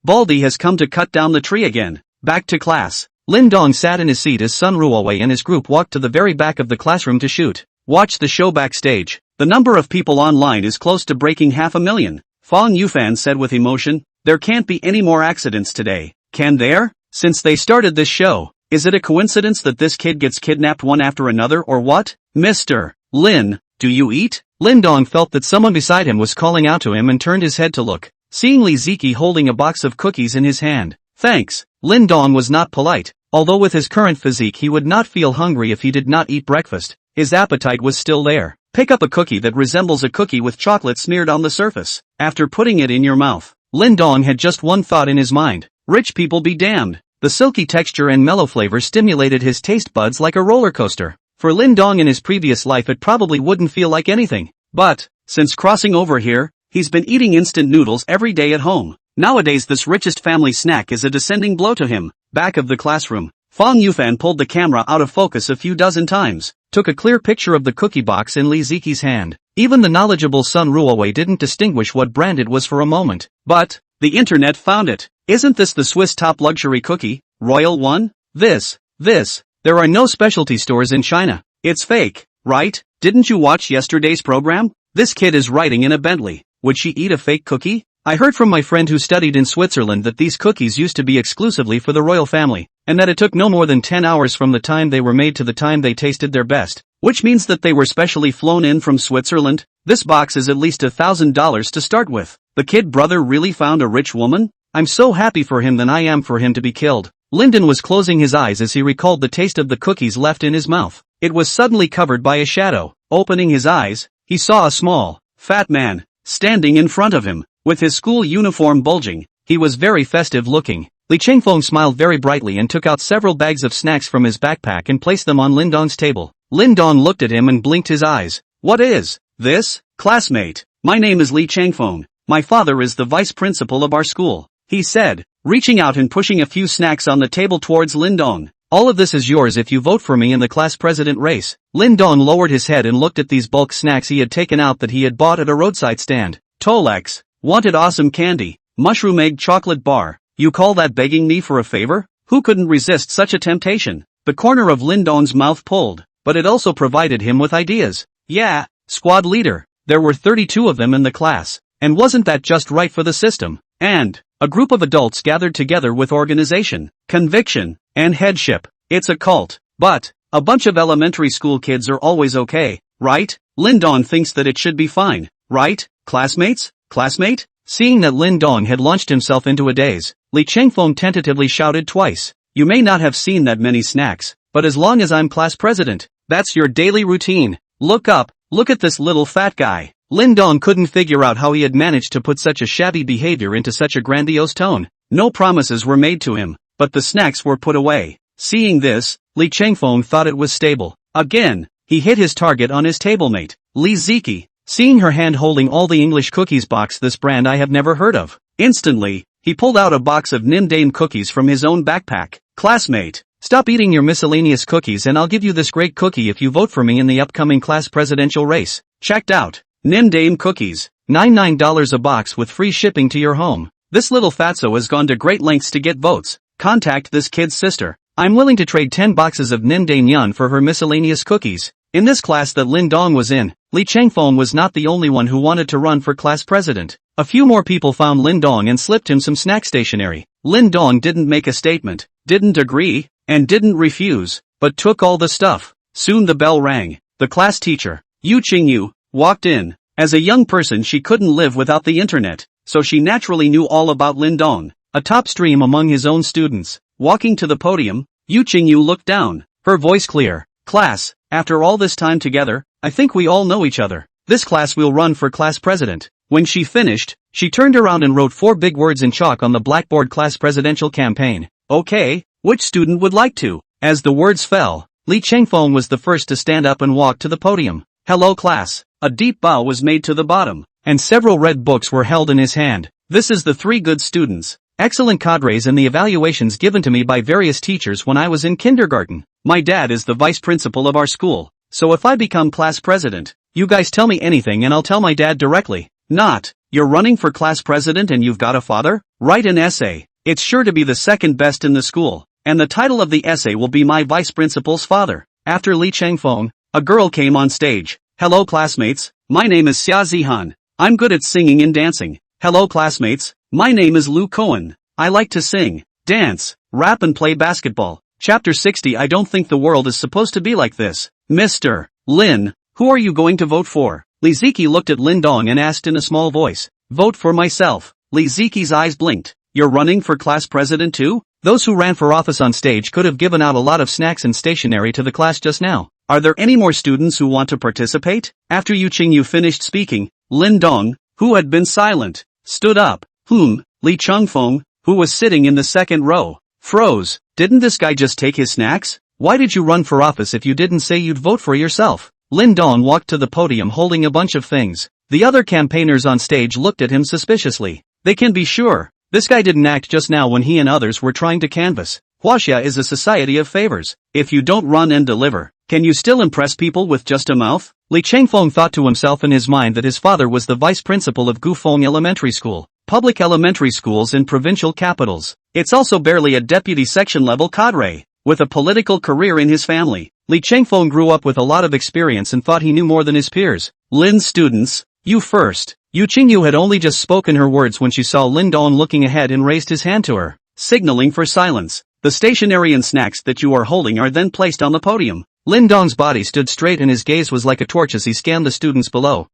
Baldy has come to cut down the tree again. Back to class. Lin Dong sat in his seat as Sun Ruowei and his group walked to the very back of the classroom to shoot. Watch the show backstage. The number of people online is close to breaking 500,000. Fang Yufan said with emotion. There can't be any more accidents today, can there? Since they started this show, is it a coincidence that this kid gets kidnapped one after another or what? Mr. Lin, do you eat? Lin Dong felt that someone beside him was calling out to him and turned his head to look, seeing Li Ziki holding a box of cookies in his hand. Thanks. Lin Dong was not polite. Although with his current physique he would not feel hungry if he did not eat breakfast, his appetite was still there. Pick up a cookie that resembles a cookie with chocolate smeared on the surface. After putting it in your mouth, Lin Dong had just one thought in his mind. Rich people be damned. The silky texture and mellow flavor stimulated his taste buds like a roller coaster. For Lin Dong in his previous life it probably wouldn't feel like anything. But, since crossing over here, he's been eating instant noodles every day at home. Nowadays this richest family snack is a descending blow to him. Back of the classroom, Fang Yufan pulled the camera out of focus a few dozen times, took a clear picture of the cookie box in Li Ziki's hand. Even the knowledgeable Sun Ruowei didn't distinguish what brand it was for a moment. But, the internet found it. Isn't this the Swiss top luxury cookie? Royal one? This. There are no specialty stores in China. It's fake, right? Didn't you watch yesterday's program? This kid is riding in a Bentley. Would she eat a fake cookie? I heard from my friend who studied in Switzerland that these cookies used to be exclusively for the royal family, and that it took no more than 10 hours from the time they were made to the time they tasted their best, which means that they were specially flown in from Switzerland. This box is at least $1,000 to start with. The kid brother really found a rich woman? I'm so happy for him than I am for him to be killed. Lyndon was closing his eyes as he recalled the taste of the cookies left in his mouth. It was suddenly covered by a shadow. Opening his eyes, he saw a small, fat man, standing in front of him. With his school uniform bulging, he was very festive looking. Li Changfeng smiled very brightly and took out several bags of snacks from his backpack and placed them on Lindong's table. Lindong looked at him and blinked his eyes. What is this? Classmate, my name is Li Changfeng. My father is the vice principal of our school, he said, reaching out and pushing a few snacks on the table towards Lindong. All of this is yours if you vote for me in the class president race. Lindong lowered his head and looked at these bulk snacks he had taken out that he had bought at a roadside stand. Tolex. Wanted awesome candy, mushroom egg chocolate bar. You call that begging me for a favor? Who couldn't resist such a temptation? The corner of Lindong's mouth pulled, but it also provided him with ideas. Yeah, squad leader. There were 32 of them in the class, and wasn't that just right for the system? And a group of adults gathered together with organization, conviction, and headship. It's a cult, but a bunch of elementary school kids are always okay, right? Lindong thinks that it should be fine, right, classmates? Classmate? Seeing that Lindong had launched himself into a daze, Li Changfeng tentatively shouted twice. You may not have seen that many snacks, but as long as I'm class president, that's your daily routine. Look up, look at this little fat guy. Lindong couldn't figure out how he had managed to put such a shabby behavior into such a grandiose tone. No promises were made to him, but the snacks were put away. Seeing this, Li Changfeng thought it was stable. Again, he hit his target on his tablemate, Li Ziki. Seeing her hand holding all the English cookies box, this brand I have never heard of. Instantly, he pulled out a box of Nimdame cookies from his own backpack. Classmate, stop eating your miscellaneous cookies and I'll give you this great cookie if you vote for me in the upcoming class presidential race. Checked out. Nimdame cookies. $99 a box with free shipping to your home. This little fatso has gone to great lengths to get votes. Contact this kid's sister. I'm willing to trade 10 boxes of Nimdame Yun for her miscellaneous cookies. In this class that Lindong was in, Li Changfeng was not the only one who wanted to run for class president. A few more people found Lindong and slipped him some snack stationery. Lindong didn't make a statement, didn't agree, and didn't refuse, but took all the stuff. Soon the bell rang. The class teacher, Yu Qingyu, walked in. As a young person she couldn't live without the internet, so she naturally knew all about Lindong, a top stream among his own students. Walking to the podium, Yu Qingyu looked down, her voice clear. Class, after all this time together, I think we all know each other. This class will run for class president. When she finished, she turned around and wrote 4 big words in chalk on the blackboard: class presidential campaign. Okay, which student would like to? As the words fell, Li Changfeng was the first to stand up and walk to the podium. Hello class. A deep bow was made to the bottom, and several red books were held in his hand. This is the 3 good students. Excellent cadres and the evaluations given to me by various teachers when I was in kindergarten. My dad is the vice principal of our school, so if I become class president, you guys tell me anything and I'll tell my dad directly. Not, you're running for class president and you've got a father? Write an essay. It's sure to be the second best in the school, and the title of the essay will be My Vice Principal's Father. After Li Changfeng, a girl came on stage. Hello classmates, my name is Xia Zihan. I'm good at singing and dancing. Hello classmates, my name is Lu Cohen. I like to sing, dance, rap and play basketball. Chapter 60. I don't think the world is supposed to be like this. Mr. Lin, who are you going to vote for? Li Ziki looked at Lindong and asked in a small voice. Vote for myself. Li Ziki's eyes blinked. You're running for class president too? Those who ran for office on stage could have given out a lot of snacks and stationery to the class just now. Are there any more students who want to participate? After Yu Qingyu finished speaking, Lindong, who had been silent, stood up. Li Changfeng, who was sitting in the second row, froze. Didn't this guy just take his snacks? Why did you run for office if you didn't say you'd vote for yourself? Lindong walked to the podium holding a bunch of things. The other campaigners on stage looked at him suspiciously. They can be sure. This guy didn't act just now when he and others were trying to canvass. Huaxia is a society of favors. If you don't run and deliver, can you still impress people with just a mouth? Li Changfeng thought to himself in his mind that his father was the vice principal of Gufeng Elementary School. public elementary schools in provincial capitals. It's also barely a deputy section level cadre, with a political career in his family. Li Chengfeng grew up with a lot of experience and thought he knew more than his peers. Lin's students, you first. Yu Qingyu had only just spoken her words when she saw Lin Dong looking ahead and raised his hand to her, signaling for silence. The stationery and snacks that you are holding are then placed on the podium. Lin Dong's body stood straight and his gaze was like a torch as he scanned the students below.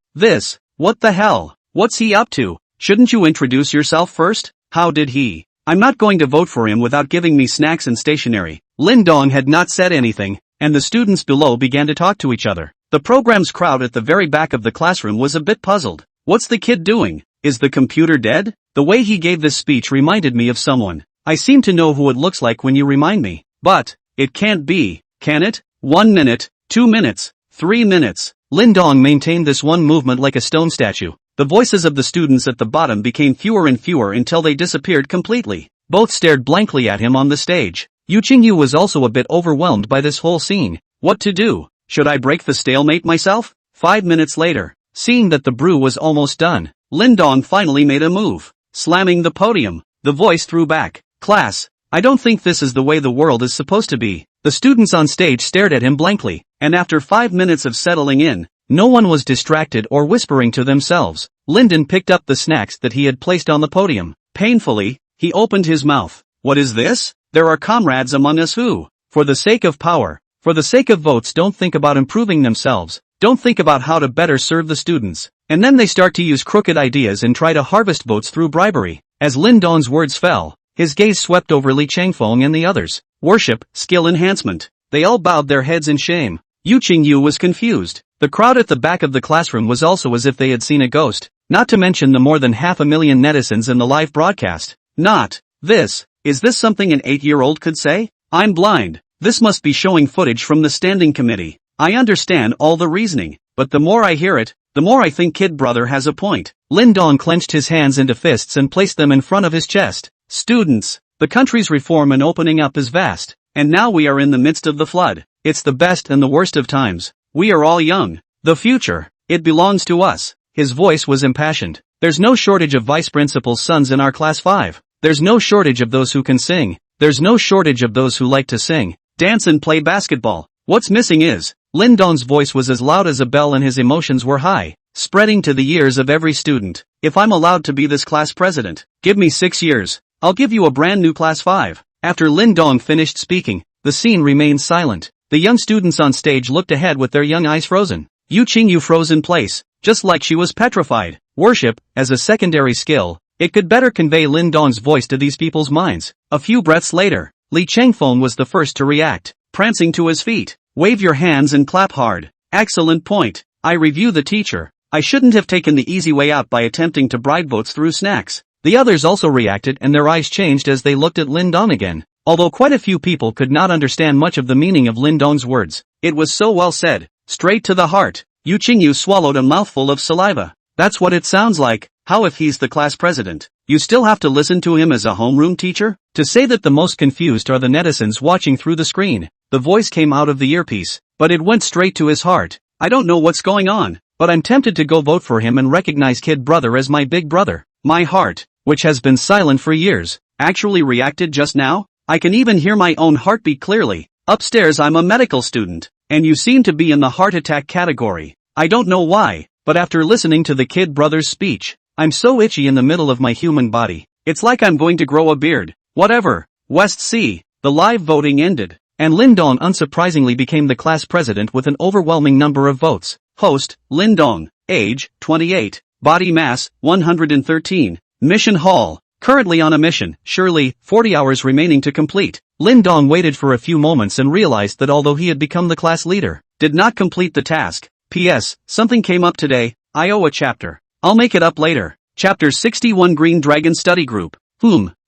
What the hell? What's he up to? Shouldn't you introduce yourself first? How did he? I'm not going to vote for him without giving me snacks and stationery. Lin Dong had not said anything, and the students below began to talk to each other. The program's crowd at the very back of the classroom was a bit puzzled. What's the kid doing? Is the computer dead? The way he gave this speech reminded me of someone. I seem to know who it looks like when you remind me. But, it can't be, can it? 1 minute, 2 minutes, 3 minutes. Lin Dong maintained this one movement like a stone statue. The voices of the students at the bottom became fewer and fewer until they disappeared completely. Both stared blankly at him on the stage. Yu Qingyu was also a bit overwhelmed by this whole scene. What to do? Should I break the stalemate myself? 5 minutes later, seeing that the brew was almost done, Lin Dong finally made a move. Slamming the podium, the voice threw back. Class, I don't think this is the way the world is supposed to be. The students on stage stared at him blankly, and after 5 minutes of settling in, no one was distracted or whispering to themselves. Lyndon picked up the snacks that he had placed on the podium. Painfully, he opened his mouth. What is this? There are comrades among us who, for the sake of power, for the sake of votes, don't think about improving themselves, don't think about how to better serve the students, and then they start to use crooked ideas and try to harvest votes through bribery. As Lin Dong's words fell, his gaze swept over Li Chengfeng and the others. Worship, skill enhancement. They all bowed their heads in shame. Yu Qingyu was confused. The crowd at the back of the classroom was also as if they had seen a ghost, not to mention the more than 500,000 netizens in the live broadcast. Not this. Is this something an 8-year-old could say? I'm blind. This must be showing footage from the standing committee. I understand all the reasoning, but the more I hear it, the more I think Kid Brother has a point. Lin Dong clenched his hands into fists and placed them in front of his chest. Students, the country's reform and opening up is vast, and now we are in the midst of the flood. It's the best and the worst of times. We are all young. The future, it belongs to us. His voice was impassioned. There's no shortage of vice principal's sons in our class 5. There's no shortage of those who can sing. There's no shortage of those who like to sing, dance and play basketball. What's missing is, Lin Dong's voice was as loud as a bell and his emotions were high, spreading to the ears of every student. If I'm allowed to be this class president, give me 6 years. I'll give you a brand new class 5. After Lin Dong finished speaking, the scene remained silent. The young students on stage looked ahead with their young eyes frozen. Yu Qingyu froze in place, just like she was petrified. Worship, as a secondary skill, it could better convey Lin Dong's voice to these people's minds. A few breaths later, Li Chengfeng was the first to react, prancing to his feet. Wave your hands and clap hard. Excellent point. I review the teacher. I shouldn't have taken the easy way out by attempting to bribe votes through snacks. The others also reacted and their eyes changed as they looked at Lin Dong again. Although quite a few people could not understand much of the meaning of Lin Dong's words, it was so well said, straight to the heart. Yu Qingyu swallowed a mouthful of saliva. That's what it sounds like. How if he's the class president? You still have to listen to him as a homeroom teacher? To say that the most confused are the netizens watching through the screen. The voice came out of the earpiece, but it went straight to his heart. I don't know what's going on, but I'm tempted to go vote for him and recognize Kid Brother as my big brother. My heart, which has been silent for years, actually reacted just now. I can even hear my own heartbeat clearly. Upstairs I'm a medical student, and you seem to be in the heart attack category. I don't know why, but after listening to the Kid Brother's speech, I'm so itchy in the middle of my human body. It's like I'm going to grow a beard. Whatever. West C. The live voting ended, and Lin Dong unsurprisingly became the class president with an overwhelming number of votes. Host, Lin Dong. Age, 28. Body mass, 113. Mission hall. Currently on a mission, surely, 40 hours remaining to complete. Lin Dong waited for a few moments and realized that although he had become the class leader, did not complete the task. P.S. Something came up today. I owe a chapter. I'll make it up later. Chapter 61 Green Dragon Study Group.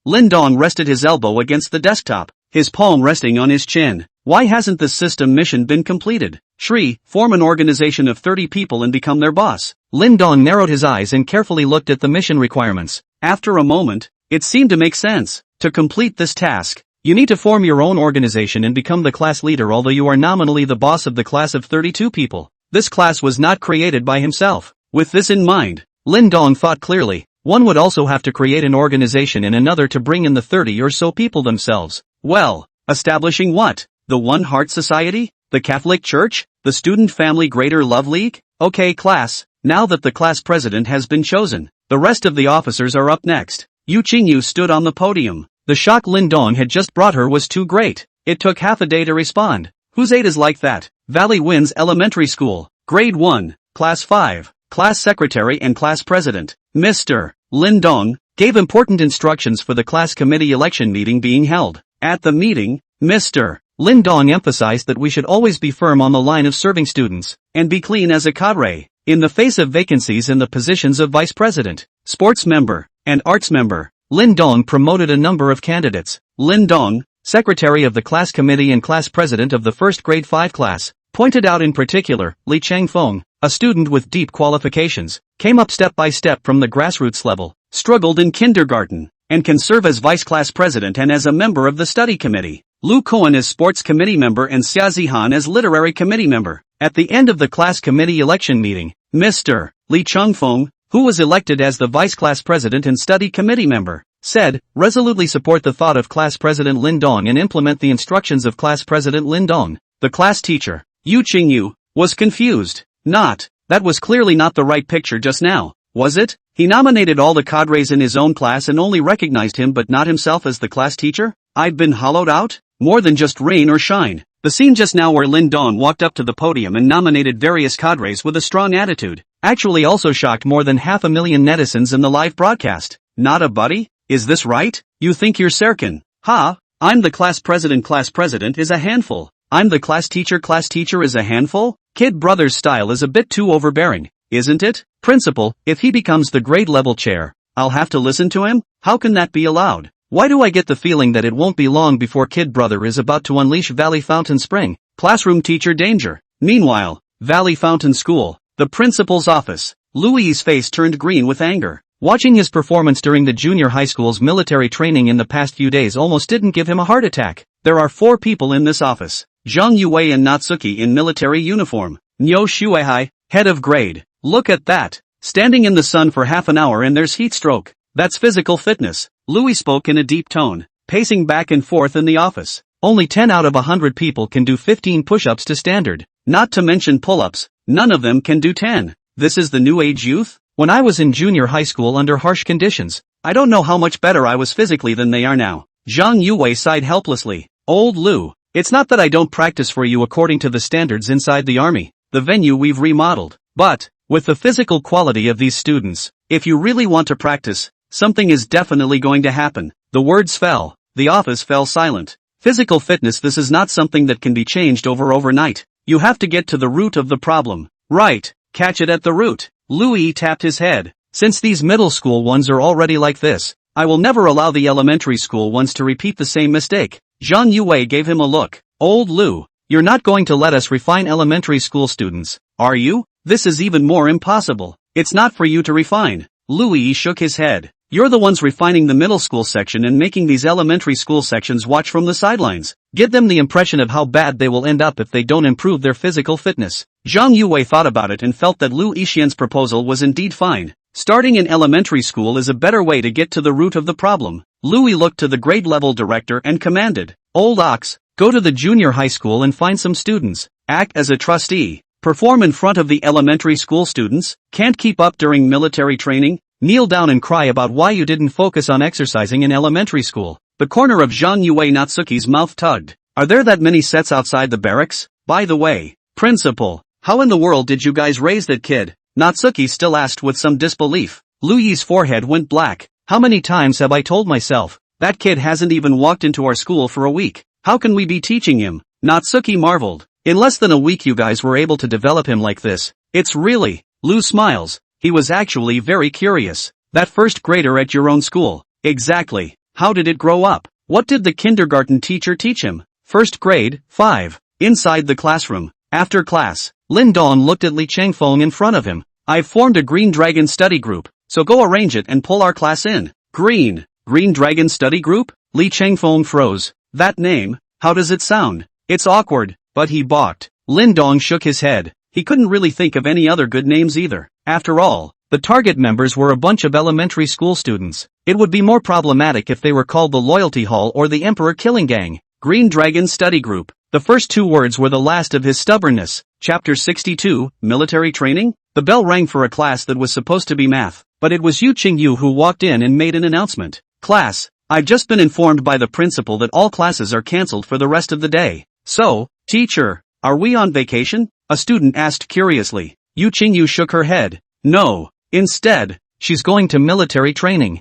Lin Dong rested his elbow against the desktop, his palm resting on his chin. Why hasn't this system mission been completed? Shri, form an organization of 30 people and become their boss. Lin Dong narrowed his eyes and carefully looked at the mission requirements. After a moment, it seemed to make sense. To complete this task, you need to form your own organization and become the class leader, although you are nominally the boss of the class of 32 people. This class was not created by himself. With this in mind, Lin Dong thought clearly. One would also have to create an organization and another to bring in the 30 or so people themselves. Well, establishing what? The One Heart Society? The Catholic Church? The Student Family Greater Love League? Okay class, now that the class president has been chosen, the rest of the officers are up next. Yu Qingyu stood on the podium. The shock Lin Dong had just brought her was too great. It took half a day to respond. Whose aide is like that? Valley Winds Elementary School, Grade 1, Class 5, Class Secretary and Class President, Mr. Lin Dong, gave important instructions for the class committee election meeting being held. At the meeting, Mr. Lin Dong emphasized that we should always be firm on the line of serving students, and be clean as a cadre, in the face of vacancies in the positions of vice president, sports member, and arts member. Lin Dong promoted a number of candidates. Lin Dong, secretary of the class committee and class president of the first grade 5 class, pointed out in particular, Li Changfeng, a student with deep qualifications, came up step by step from the grassroots level, struggled in kindergarten, and can serve as vice class president and as a member of the study committee. Lu Koan as sports committee member and Xia Zihan as literary committee member. At the end of the class committee election meeting, Mr. Li Changfeng, who was elected as the vice class president and study committee member, said, resolutely support the thought of class president Lin Dong and implement the instructions of class president Lin Dong. The class teacher, Yu Qingyu, was confused. That was clearly not the right picture just now, was it? He nominated all the cadres in his own class and only recognized him but not himself as the class teacher? I'd been hollowed out? More than just rain or shine. The scene just now where Lin Dong walked up to the podium and nominated various cadres with a strong attitude, actually also shocked more than 500,000 netizens in the live broadcast. Not a buddy? Is this right? You think you're Serkin? Ha! I'm the class president is a handful. I'm the class teacher is a handful? Kid brother's style is a bit too overbearing, isn't it? Principal, if he becomes the grade level chair, I'll have to listen to him? How can that be allowed? Why do I get the feeling that it won't be long before Kid Brother is about to unleash Valley Fountain Spring? Classroom teacher danger. Meanwhile, Valley Fountain School, the principal's office. Louis's face turned green with anger. Watching his performance during the junior high school's military training in the past few days almost didn't give him a heart attack. There are 4 people in this office. Zhang Yue and Natsuki in military uniform. Nyo Shuehai, head of grade. Look at that. Standing in the sun for half an hour and there's heat stroke. That's physical fitness. Louis spoke in a deep tone, pacing back and forth in the office. Only 10 out of 100 people can do 15 push-ups to standard. Not to mention pull-ups, none of them can do 10. This is the new age youth? When I was in junior high school under harsh conditions, I don't know how much better I was physically than they are now. Zhang Yue sighed helplessly. Old Lu, it's not that I don't practice for you according to the standards inside the army, the venue we've remodeled. But, with the physical quality of these students, if you really want to practice, something is definitely going to happen. The words fell. The office fell silent. Physical fitness, this is not something that can be changed overnight. You have to get to the root of the problem. Right. Catch it at the root. Louis tapped his head. Since these middle school ones are already like this, I will never allow the elementary school ones to repeat the same mistake. Zhang Yue gave him a look. Old Lu, you're not going to let us refine elementary school students, are you? This is even more impossible. It's not for you to refine. Louis shook his head. You're the ones refining the middle school section and making these elementary school sections watch from the sidelines. Give them the impression of how bad they will end up if they don't improve their physical fitness. Zhang Yue thought about it and felt that Lu Yixian's proposal was indeed fine. Starting in elementary school is a better way to get to the root of the problem. Louis looked to the grade level director and commanded, Old Ox, go to the junior high school and find some students. Act as a trustee. Perform in front of the elementary school students. Can't keep up during military training? Kneel down and cry about why you didn't focus on exercising in elementary school. The corner of Zhang Yue Natsuki's mouth tugged. Are there that many sets outside the barracks? By the way, principal, how in the world did you guys raise that kid? Natsuki still asked with some disbelief. Lui's forehead went black. How many times have I told myself, that kid hasn't even walked into our school for a week. How can we be teaching him? Natsuki marveled. In less than a week you guys were able to develop him like this. It's really, Lu smiles. He was actually very curious. That first grader at your own school. Exactly. How did it grow up? What did the kindergarten teacher teach him? First grade, 5. Inside the classroom. After class, Lin Dong looked at Li Changfeng in front of him. I've formed a Green Dragon study group, so go arrange it and pull our class in. Green Dragon study group? Li Changfeng froze. That name, how does it sound? It's awkward, but he balked. Lin Dong shook his head. He couldn't really think of any other good names either. After all, The target members were a bunch of elementary school students. It would be more problematic if they were called the Loyalty Hall or the Emperor Killing Gang. Green Dragon Study Group. The first two words were the last of his stubbornness. Chapter 62, Military Training? The bell rang for a class that was supposed to be math, but it was Yu Qingyu who walked in and made an announcement. Class, I've just been informed by the principal that all classes are cancelled for the rest of the day. So, teacher, are we on vacation? A student asked curiously. Yu Qingyu shook her head. No. Instead, she's going to military training.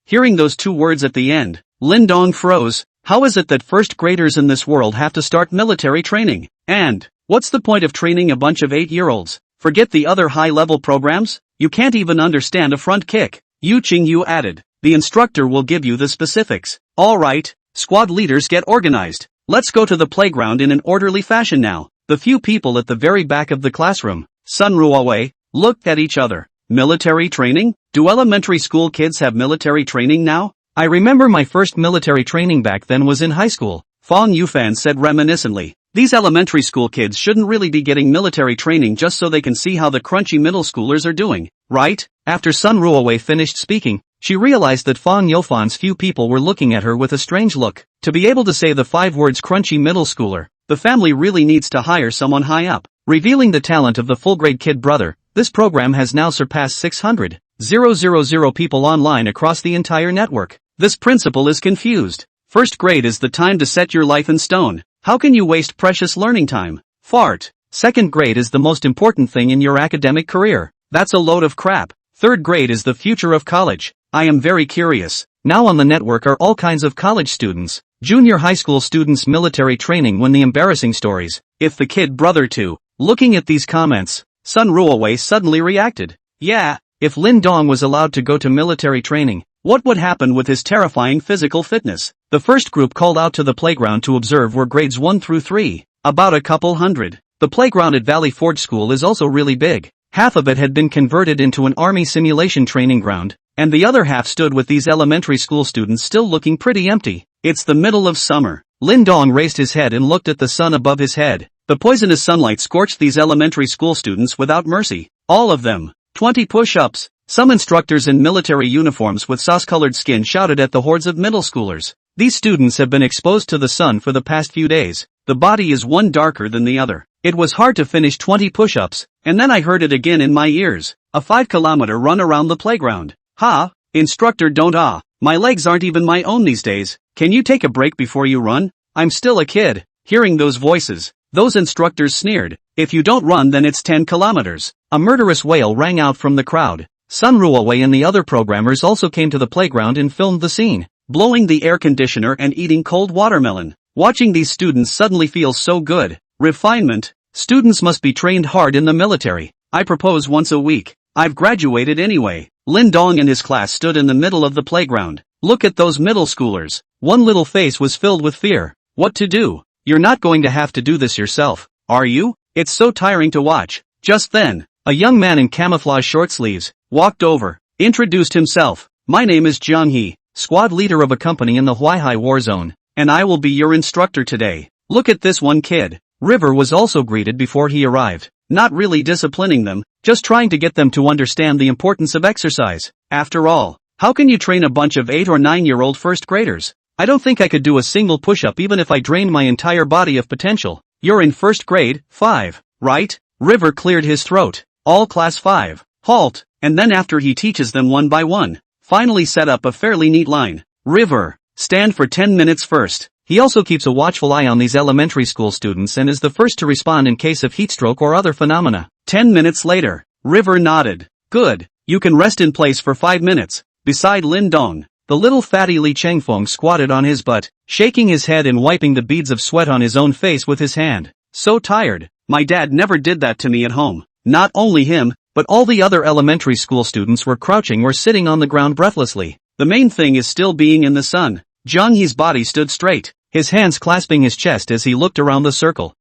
Hearing those two words at the end, Lin Dong froze. How is it that first graders in this world have to start military training? And, what's the point of training a bunch of 8-year-olds? Forget the other high-level programs? You can't even understand a front kick. Yu Qingyu added. The instructor will give you the specifics. Alright, squad leaders get organized. Let's go to the playground in an orderly fashion now. The few people at the very back of the classroom, Sun Ruowei, looked at each other. Military training? Do elementary school kids have military training now? I remember my first military training back then was in high school, Fang Yufan said reminiscently. These elementary school kids shouldn't really be getting military training just so they can see how the crunchy middle schoolers are doing, right? After Sun Ruowei finished speaking, she realized that Fang Yufan's few people were looking at her with a strange look. To be able to say the 5 words crunchy middle schooler, the family really needs to hire someone high up. Revealing the talent of the full-grade kid brother, this program has now surpassed 600,000 people online across the entire network. This principal is confused. First grade is the time to set your life in stone. How can you waste precious learning time? Fart. Second grade is the most important thing in your academic career. That's a load of crap. Third grade is the future of college. I am very curious. Now on the network are all kinds of college students, junior high school students military training when the embarrassing stories, if the kid brother too. Looking at these comments, Sun Ruowei suddenly reacted. Yeah, if Lin Dong was allowed to go to military training, what would happen with his terrifying physical fitness? The first group called out to the playground to observe were grades 1 through 3, about a couple hundred. The playground at Valley Forge School is also really big. Half of it had been converted into an army simulation training ground, and the other half stood with these elementary school students still looking pretty empty. It's the middle of summer. Lin Dong raised his head and looked at the sun above his head. The poisonous sunlight scorched these elementary school students without mercy. All of them. 20 push-ups. Some instructors in military uniforms with sauce-colored skin shouted at the hordes of middle schoolers. These students have been exposed to the sun for the past few days. The body is one darker than the other. It was hard to finish 20 push-ups, and then I heard it again in my ears. A 5-kilometer run around the playground. Ha! Instructor don't my legs aren't even my own these days. Can you take a break before you run? I'm still a kid. Hearing those voices, those instructors sneered. If you don't run then it's 10 kilometers. A murderous wail rang out from the crowd. Sun Ruowei and the other programmers also came to the playground and filmed the scene, blowing the air conditioner and eating cold watermelon. Watching these students suddenly feels so good. Refinement. Students must be trained hard in the military. I propose once a week. I've graduated anyway. Lin Dong and his class stood in the middle of the playground. Look at those middle schoolers. One little face was filled with fear. What to do? You're not going to have to do this yourself, are you? It's so tiring to watch. Just then, a young man in camouflage short sleeves walked over, introduced himself. My name is Jiang He, squad leader of a company in the Huaihai war zone, and I will be your instructor today. Look at this one kid. River was also greeted before he arrived, not really disciplining them, just trying to get them to understand the importance of exercise. After all, how can you train a bunch of 8 or 9-year-old first graders? I don't think I could do a single push-up even if I drained my entire body of potential. You're in first grade, 5, right? River cleared his throat. All class 5. Halt, and then after he teaches them one by one, finally set up a fairly neat line. River, stand for 10 minutes first. He also keeps a watchful eye on these elementary school students and is the first to respond in case of heatstroke or other phenomena. 10 minutes later, River nodded. Good, you can rest in place for 5 minutes. Beside Lin Dong, the little fatty Li Chengfeng squatted on his butt, shaking his head and wiping the beads of sweat on his own face with his hand. So tired. My dad never did that to me at home. Not only him, but all the other elementary school students were crouching or sitting on the ground breathlessly. The main thing is still being in the sun. Jiang He's body stood straight, his hands clasping his chest as he looked around the circle.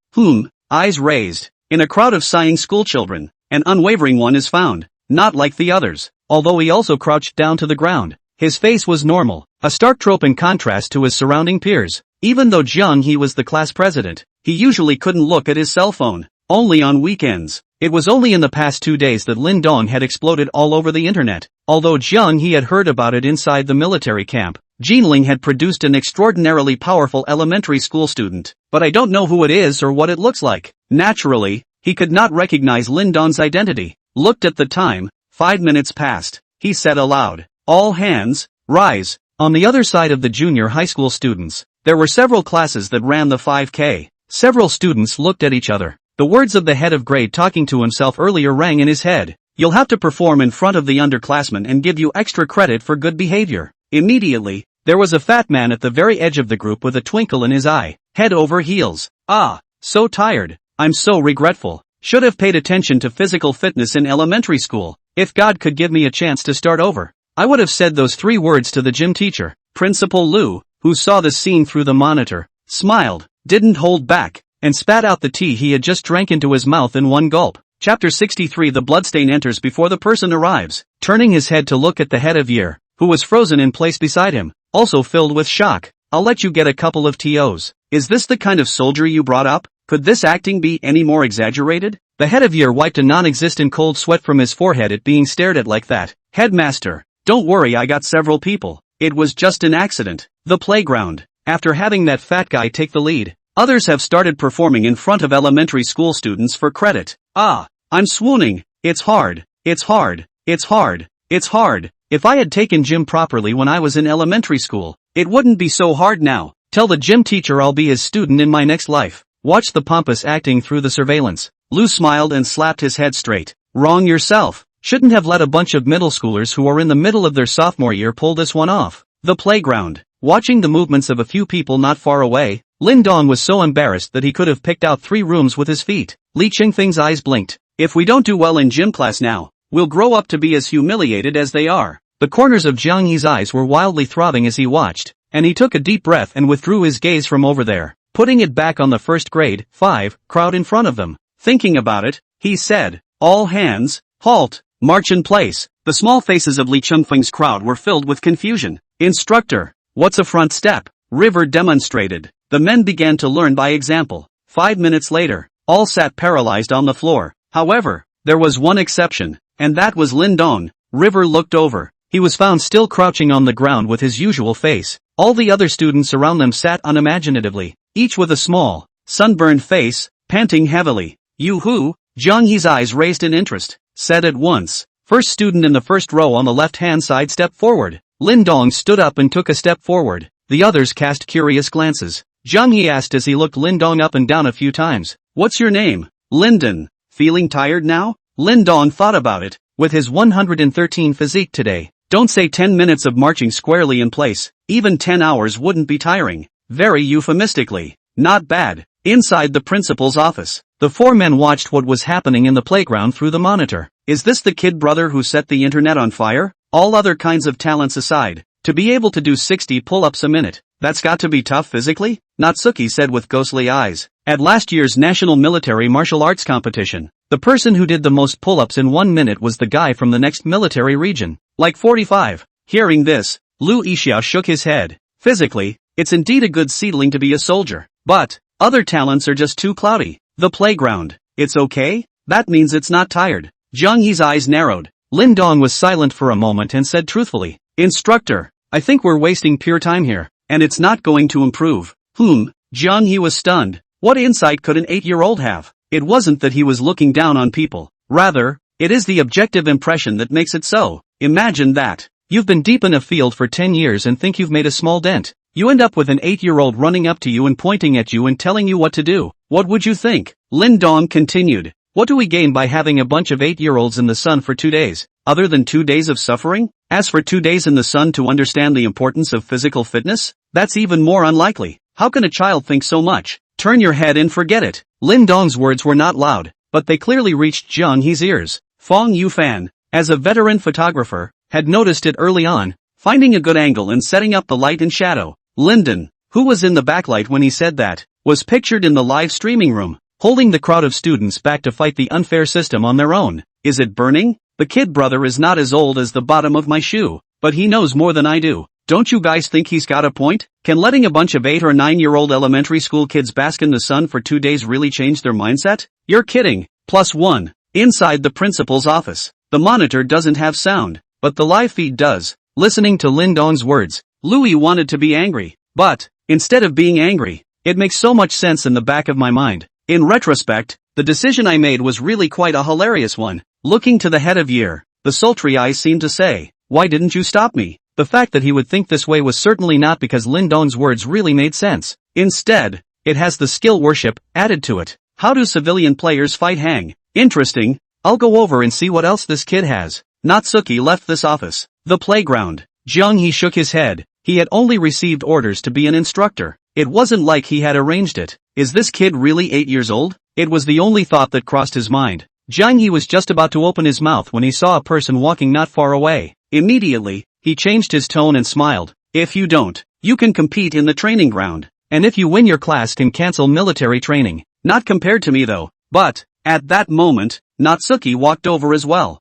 Eyes raised. In a crowd of sighing schoolchildren, an unwavering one is found, not like the others, although he also crouched down to the ground. His face was normal, a stark trope in contrast to his surrounding peers. Even though Jiang He was the class president, he usually couldn't look at his cell phone, only on weekends. It was only in the past 2 days that Lin Dong had exploded all over the internet. Although Jiang He had heard about it inside the military camp, Jinling had produced an extraordinarily powerful elementary school student, but I don't know who it is or what it looks like. Naturally, he could not recognize Lin Dong's identity. Looked at the time, 5 minutes passed. He said aloud, "All hands, rise." On the other side of the junior high school students, there were several classes that ran the 5K. Several students looked at each other. The words of the head of grade talking to himself earlier rang in his head. "You'll have to perform in front of the underclassmen and give you extra credit for good behavior." Immediately, there was a fat man at the very edge of the group with a twinkle in his eye, head over heels. "Ah, so tired. I'm so regretful. Should have paid attention to physical fitness in elementary school. If God could give me a chance to start over, I would have said those 3 words to the gym teacher." Principal Lu, who saw the scene through the monitor, smiled, didn't hold back, and spat out the tea he had just drank into his mouth in one gulp. Chapter 63. The bloodstain enters before the person arrives. Turning his head to look at the head of year, who was frozen in place beside him, also filled with shock. "I'll let you get a couple of TOs. Is this the kind of soldier you brought up? Could this acting be any more exaggerated?" The head of year wiped a non-existent cold sweat from his forehead at being stared at like that. "Headmaster, don't worry, I got several people. It was just an accident." The playground. After having that fat guy take the lead, others have started performing in front of elementary school students for credit. "Ah, I'm swooning. It's hard. It's hard. It's hard. It's hard. If I had taken gym properly when I was in elementary school, it wouldn't be so hard now. Tell the gym teacher I'll be his student in my next life." Watch the pompous acting through the surveillance. Lu smiled and slapped his head straight. "Wrong yourself. Shouldn't have let a bunch of middle schoolers who are in the middle of their sophomore year pull this one off." The playground. Watching the movements of a few people not far away, Lin Dong was so embarrassed that he could have picked out 3 rooms with his feet. Li Qingfeng's eyes blinked. "If we don't do well in gym class now, we'll grow up to be as humiliated as they are." The corners of Jiang Yi's eyes were wildly throbbing as he watched, and he took a deep breath and withdrew his gaze from over there, putting it back on the first grade 5 crowd in front of them. Thinking about it, he said, "All hands, halt, march in place." The small faces of Li Qingfeng's crowd were filled with confusion. "Instructor, what's a front step?" River demonstrated. The men began to learn by example. 5 minutes later, all sat paralyzed on the floor. However, there was one exception, and that was Lin Dong. River looked over. He was found still crouching on the ground with his usual face. All the other students around them sat unimaginatively, each with a small, sunburned face, panting heavily. "You who?" Jiang Yi's eyes raised in interest, said at once. First student in the first row on the left-hand side stepped forward. Lin Dong stood up and took a step forward. The others cast curious glances. Jiang Yi asked as he looked Lin Dong up and down a few times. "What's your name?" "Linden." "Feeling tired now?" Lin Dong thought about it. With his 113 physique today, don't say 10 minutes of marching squarely in place, even 10 hours wouldn't be tiring. Very euphemistically. Not bad. Inside the principal's office, the 4 men watched what was happening in the playground through the monitor. Is this the kid brother who set the internet on fire? All other kinds of talents aside, to be able to do 60 pull-ups a minute, that's got to be tough physically? Natsuki said with ghostly eyes. At last year's National Military Martial Arts Competition, the person who did the most pull-ups in 1 minute was the guy from the next military region. Like 45. Hearing this, Lu Yixia shook his head. Physically, it's indeed a good seedling to be a soldier. But, other talents are just too cloudy. The playground. It's okay? That means it's not tired. Jiang Yi's eyes narrowed. Lin Dong was silent for a moment and said truthfully, "Instructor, I think we're wasting pure time here, and it's not going to improve." Jiang Yi was stunned. What insight could an 8-year-old have? It wasn't that he was looking down on people. Rather, it is the objective impression that makes it so. Imagine that. You've been deep in a field for 10 years and think you've made a small dent. You end up with an 8-year-old running up to you and pointing at you and telling you what to do. What would you think? Lin Dong continued. What do we gain by having a bunch of 8-year-olds in the sun for 2 days, other than 2 days of suffering? As for 2 days in the sun to understand the importance of physical fitness, that's even more unlikely. How can a child think so much? Turn your head and forget it. Lin Dong's words were not loud, but they clearly reached Jiang Yi's ears. Fong Yufan, as a veteran photographer, had noticed it early on, finding a good angle and setting up the light and shadow. Linden, who was in the backlight when he said that, was pictured in the live streaming room, holding the crowd of students back to fight the unfair system on their own. Is it burning? The kid brother is not as old as the bottom of my shoe, but he knows more than I do. Don't you guys think he's got a point? Can letting a bunch of 8 or 9-year-old elementary school kids bask in the sun for 2 days really change their mindset? You're kidding. +1. Inside the principal's office, the monitor doesn't have sound, but the live feed does. Listening to Lin Dong's words, Louis wanted to be angry, but, instead of being angry, it makes so much sense in the back of my mind. In retrospect, the decision I made was really quite a hilarious one. Looking to the head of year, the sultry eyes seemed to say, "Why didn't you stop me?" The fact that he would think this way was certainly not because Lin Dong's words really made sense. Instead, it has the skill worship added to it. How do civilian players fight hang? Interesting. I'll go over and see what else this kid has. Natsuki left this office. The playground. He shook his head. He had only received orders to be an instructor. It wasn't like he had arranged it. Is this kid really 8 years old? It was the only thought that crossed his mind. He was just about to open his mouth when he saw a person walking not far away. Immediately, he changed his tone and smiled. If you don't, you can compete in the training ground. And if you win, your class can cancel military training. Not compared to me though. But, at that moment, Natsuki walked over as well.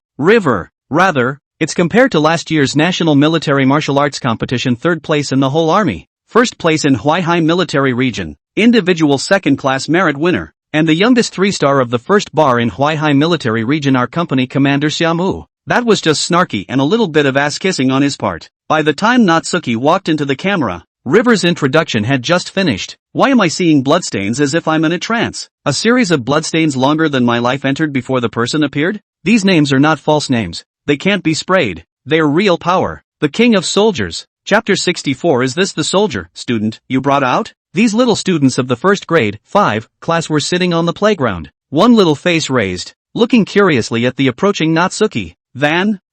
Rather, it's compared to last year's National Military Martial Arts Competition, 3rd place in the whole army, 1st place in Huaihai Military Region, individual 2nd class merit winner, and the youngest 3-star of the 1st bar in Huaihai Military Region, our company commander Xiaomu. That was just snarky and a little bit of ass-kissing on his part. By the time Natsuki walked into the camera, River's introduction had just finished. Why am I seeing bloodstains as if I'm in a trance? A series of bloodstains longer than my life entered before the person appeared? These names are not false names. They can't be sprayed. They're real power. The King of Soldiers. Chapter 64. Is this the soldier, student, you brought out? These little students of the 1st grade, 5, class were sitting on the playground. One little face raised, looking curiously at the approaching Natsuki.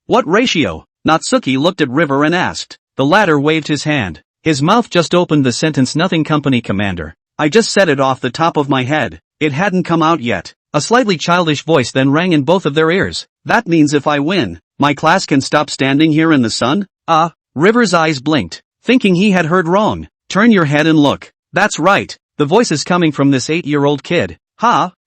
What ratio? Natsuki looked at River and asked. The latter waved his hand. His mouth just opened the sentence, "Nothing, company commander. I just said it off the top of my head. It hadn't come out yet." A slightly childish voice then rang in both of their ears. That means if I win, my class can stop standing here in the sun? River's eyes blinked, thinking he had heard wrong. Turn your head and look. That's right. The voice is coming from this 8-year-old kid.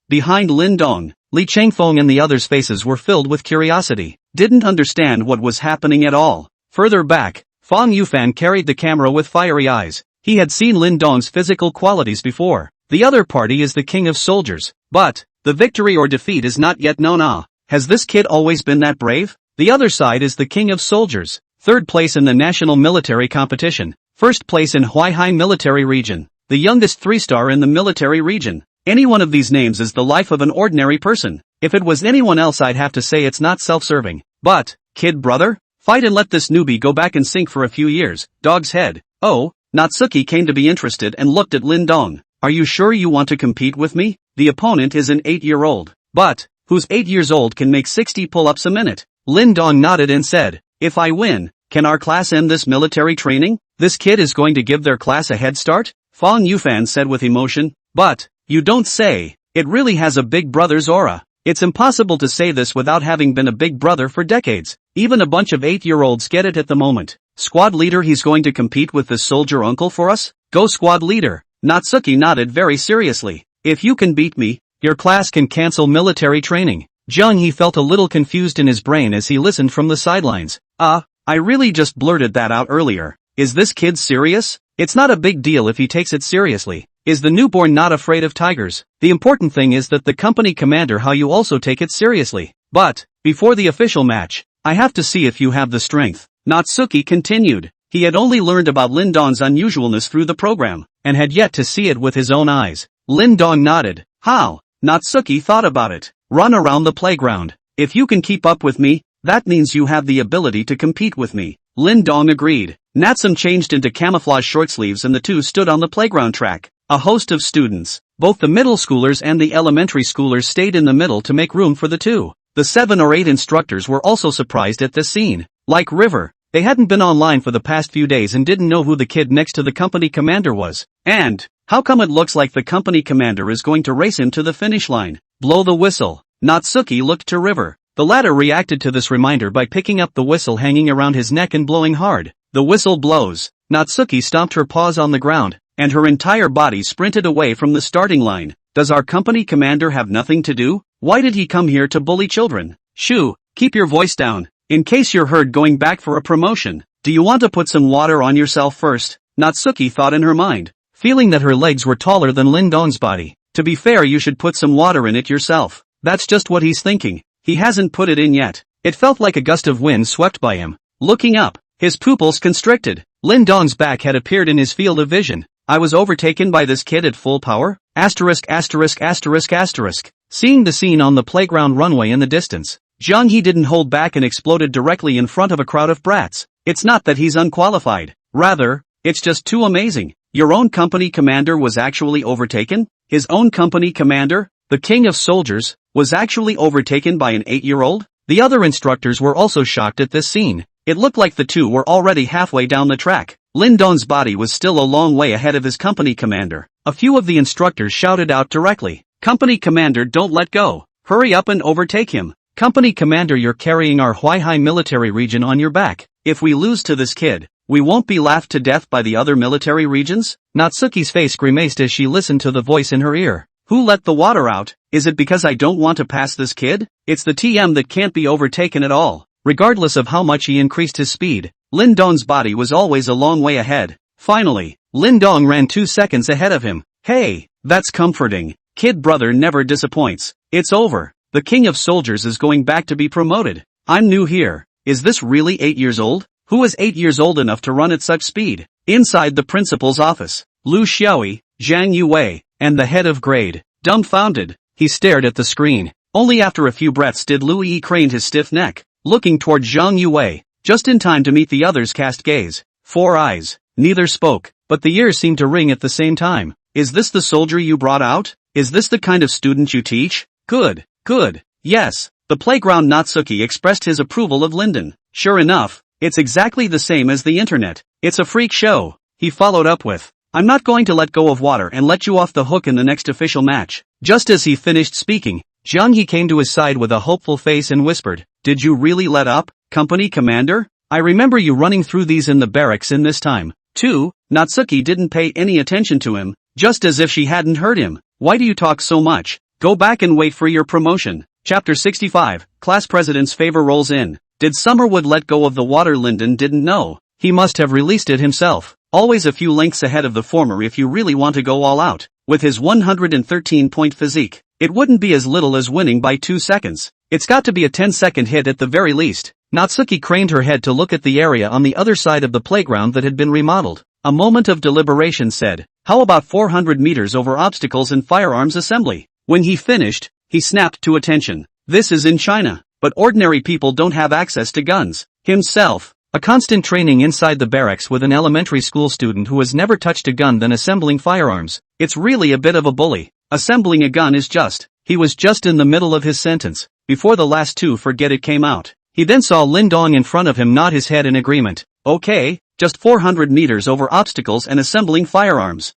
Behind Lin Dong, Li Changfeng and the others' faces were filled with curiosity. Didn't understand what was happening at all. Further back, Fang Yufan carried the camera with fiery eyes. He had seen Lin Dong's physical qualities before. The other party is the King of Soldiers, but the victory or defeat is not yet known. Has this kid always been that brave? The other side is the King of Soldiers, 3rd place in the National Military Competition, 1st place in Huaihai Military Region, the youngest 3-star in the military region. Any one of these names is the life of an ordinary person. If it was anyone else, I'd have to say it's not self-serving. But, kid brother? Fight and let this newbie go back and sink for a few years. Dog's head. Oh, Natsuki came to be interested and looked at Lin Dong. Are you sure you want to compete with me? The opponent is an 8-year-old. But, who's 8 years old can make 60 pull-ups a minute? Lin Dong nodded and said, if I win, can our class end this military training? This kid is going to give their class a head start? Fang Yufan said with emotion. But, you don't say. It really has a big brother's aura. It's impossible to say this without having been a big brother for decades. Even a bunch of 8-year-olds get it at the moment. Squad leader, he's going to compete with this soldier uncle for us? Go squad leader. Natsuki nodded very seriously. If you can beat me, your class can cancel military training. He felt a little confused in his brain as he listened from the sidelines. I really just blurted that out earlier. Is this kid serious? It's not a big deal if he takes it seriously. Is the newborn not afraid of tigers? The important thing is that the company commander, how you also take it seriously. But, before the official match, I have to see if you have the strength. Natsuki continued. He had only learned about Lin Dong's unusualness through the program, and had yet to see it with his own eyes. Lin Dong nodded. How? Natsuki thought about it. Run around the playground. If you can keep up with me, that means you have the ability to compete with me. Lin Dong agreed. Natsun changed into camouflage short sleeves and the two stood on the playground track. A host of students, both the middle schoolers and the elementary schoolers, stayed in the middle to make room for the two. The 7 or 8 instructors were also surprised at this scene. Like River, they hadn't been online for the past few days and didn't know who the kid next to the company commander was. And, how come it looks like the company commander is going to race him to the finish line? Blow the whistle. Natsuki looked to River. The latter reacted to this reminder by picking up the whistle hanging around his neck and blowing hard. The whistle blows. Natsuki stomped her paws on the ground, and her entire body sprinted away from the starting line. Does our company commander have nothing to do? Why did he come here to bully children? Shoo, keep your voice down, in case you're heard going back for a promotion. Do you want to put some water on yourself first? Natsuki thought in her mind, feeling that her legs were taller than Lin Dong's body. To be fair, you should put some water in it yourself. That's just what he's thinking. He hasn't put it in yet. It felt like a gust of wind swept by him. Looking up, his pupils constricted. Lin Dong's back had appeared in his field of vision. I was overtaken by this kid at full power? Asterisk asterisk asterisk asterisk. Seeing the scene on the playground runway in the distance, Zhang He didn't hold back and exploded directly in front of a crowd of brats. It's not that he's unqualified. Rather, it's just too amazing. Your own company commander was actually overtaken? His own company commander, the king of soldiers, was actually overtaken by an 8-year-old? The other instructors were also shocked at this scene. It looked like the two were already halfway down the track. Lin Dong's body was still a long way ahead of his company commander. A few of the instructors shouted out directly, "Company commander, don't let go. Hurry up and overtake him. Company commander, you're carrying our Huaihai military region on your back. If we lose to this kid, we won't be laughed to death by the other military regions?" Natsuki's face grimaced as she listened to the voice in her ear. Who let the water out? Is it because I don't want to pass this kid? It's the TM that can't be overtaken at all. Regardless of how much he increased his speed, Lin Dong's body was always a long way ahead. Finally, Lin Dong ran 2 seconds ahead of him. Hey, that's comforting. Kid brother never disappoints. It's over. The king of soldiers is going back to be promoted. I'm new here. Is this really 8 years old? Who is 8 years old enough to run at such speed? Inside the principal's office, Lu Xiaoyi, Zhang Yuwei, and the head of grade, dumbfounded, he stared at the screen. Only after a few breaths did Lu Yi crane his stiff neck, looking toward Zhang Yuwei, just in time to meet the other's cast gaze. 4 eyes. Neither spoke, but the ears seemed to ring at the same time. Is this the soldier you brought out? Is this the kind of student you teach? Good, good. Yes. The playground Natsuki expressed his approval of Linden. Sure enough, it's exactly the same as the internet. It's a freak show. He followed up with, I'm not going to let go of water and let you off the hook in the next official match. Just as he finished speaking, Zhang He came to his side with a hopeful face and whispered, did you really let up, company commander? I remember you running through these in the barracks in this time, too. Natsuki didn't pay any attention to him, just as if she hadn't heard him. Why do you talk so much? Go back and wait for your promotion. Chapter 65, Class President's Favor rolls in. Did Summerwood let go of the water? Linden didn't know. He must have released it himself. Always a few lengths ahead of the former if you really want to go all out. With his 113-point physique, it wouldn't be as little as winning by 2 seconds. It's got to be a 10-second hit at the very least. Natsuki craned her head to look at the area on the other side of the playground that had been remodeled. A moment of deliberation said, how about 400 meters over obstacles and firearms assembly? When he finished, he snapped to attention. This is in China, but ordinary people don't have access to guns. Himself, a constant training inside the barracks with an elementary school student who has never touched a gun than assembling firearms. It's really a bit of a bully. Assembling a gun is just. He was just in the middle of his sentence, before the last two forget it came out. He then saw Lin Dong in front of him nod his head in agreement. Okay, just 400 meters over obstacles and assembling firearms.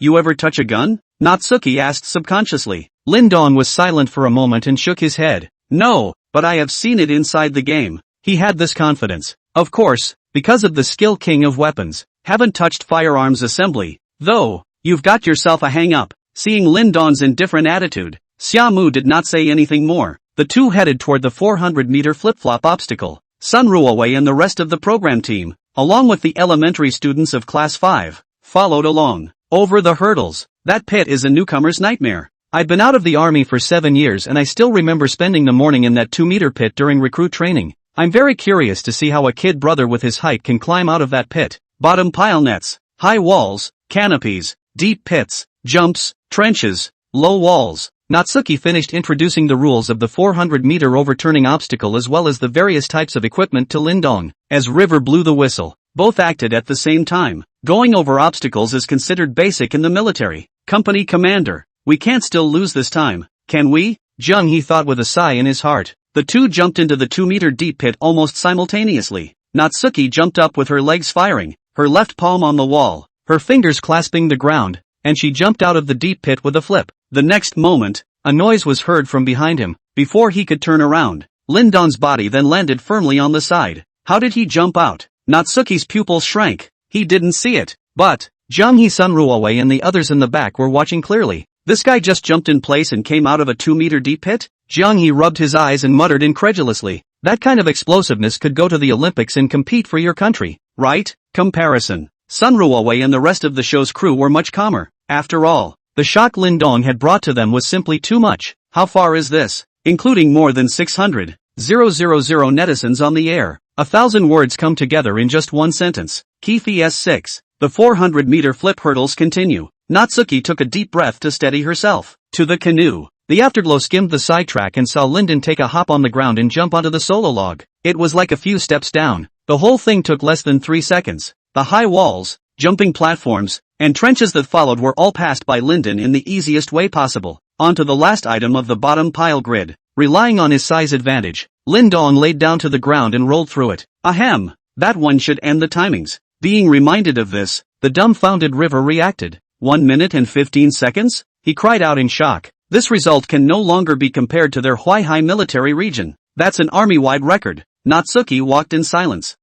You ever touch a gun? Natsuki asked subconsciously. Lin Dong was silent for a moment and shook his head. No, but I have seen it inside the game. He had this confidence. Of course, because of the skill king of weapons. Haven't touched firearms assembly, though. You've got yourself a hang-up. Seeing Lin Dong's indifferent attitude, Xiaomu did not say anything more. The two headed toward the 400-meter flip-flop obstacle. Sun Ruowei and the rest of the program team, along with the elementary students of Class 5, followed along. Over the hurdles. That pit is a newcomer's nightmare. I've been out of the army for 7 years and I still remember spending the morning in that 2-meter pit during recruit training. I'm very curious to see how a kid brother with his height can climb out of that pit. Bottom pile nets, high walls, canopies, deep pits, jumps, trenches, low walls. Natsuki finished introducing the rules of the 400-meter overturning obstacle as well as the various types of equipment to Lin Dong. As River blew the whistle, both acted at the same time. Going over obstacles is considered basic in the military. Company commander, we can't still lose this time, can we? Zhang He thought with a sigh in his heart. The two jumped into the 2-meter deep pit almost simultaneously. Natsuki jumped up with her legs firing, her left palm on the wall, her fingers clasping the ground, and she jumped out of the deep pit with a flip. The next moment, a noise was heard from behind him. Before he could turn around, Lin Dong's body then landed firmly on the side. How did he jump out? Natsuki's pupils shrank. He didn't see it. But, Zhang He, Sun Ruowei and the others in the back were watching clearly. This guy just jumped in place and came out of a 2-meter deep pit? Zhang He rubbed his eyes and muttered incredulously. That kind of explosiveness could go to the Olympics and compete for your country, right? Comparison. Sun Ruowei and the rest of the show's crew were much calmer. After all, the shock Lin Dong had brought to them was simply too much. How far is this? Including more than 600,000 netizens on the air. 1,000 words come together in just one sentence. Keefe S6. The 400-meter flip hurdles continue. Natsuki took a deep breath to steady herself. To the canoe. The afterglow skimmed the sidetrack and saw Lyndon take a hop on the ground and jump onto the solo log. It was like a few steps down. The whole thing took less than 3 seconds. The high walls, jumping platforms, and trenches that followed were all passed by Lyndon in the easiest way possible. Onto the last item of the bottom pile grid. Relying on his size advantage, Lindong laid down to the ground and rolled through it. Ahem! That one should end the timings. Being reminded of this, the dumbfounded River reacted. 1 minute and 15 seconds? He cried out in shock. This result can no longer be compared to their Huaihai military region. That's an army-wide record. Natsuki walked in silence.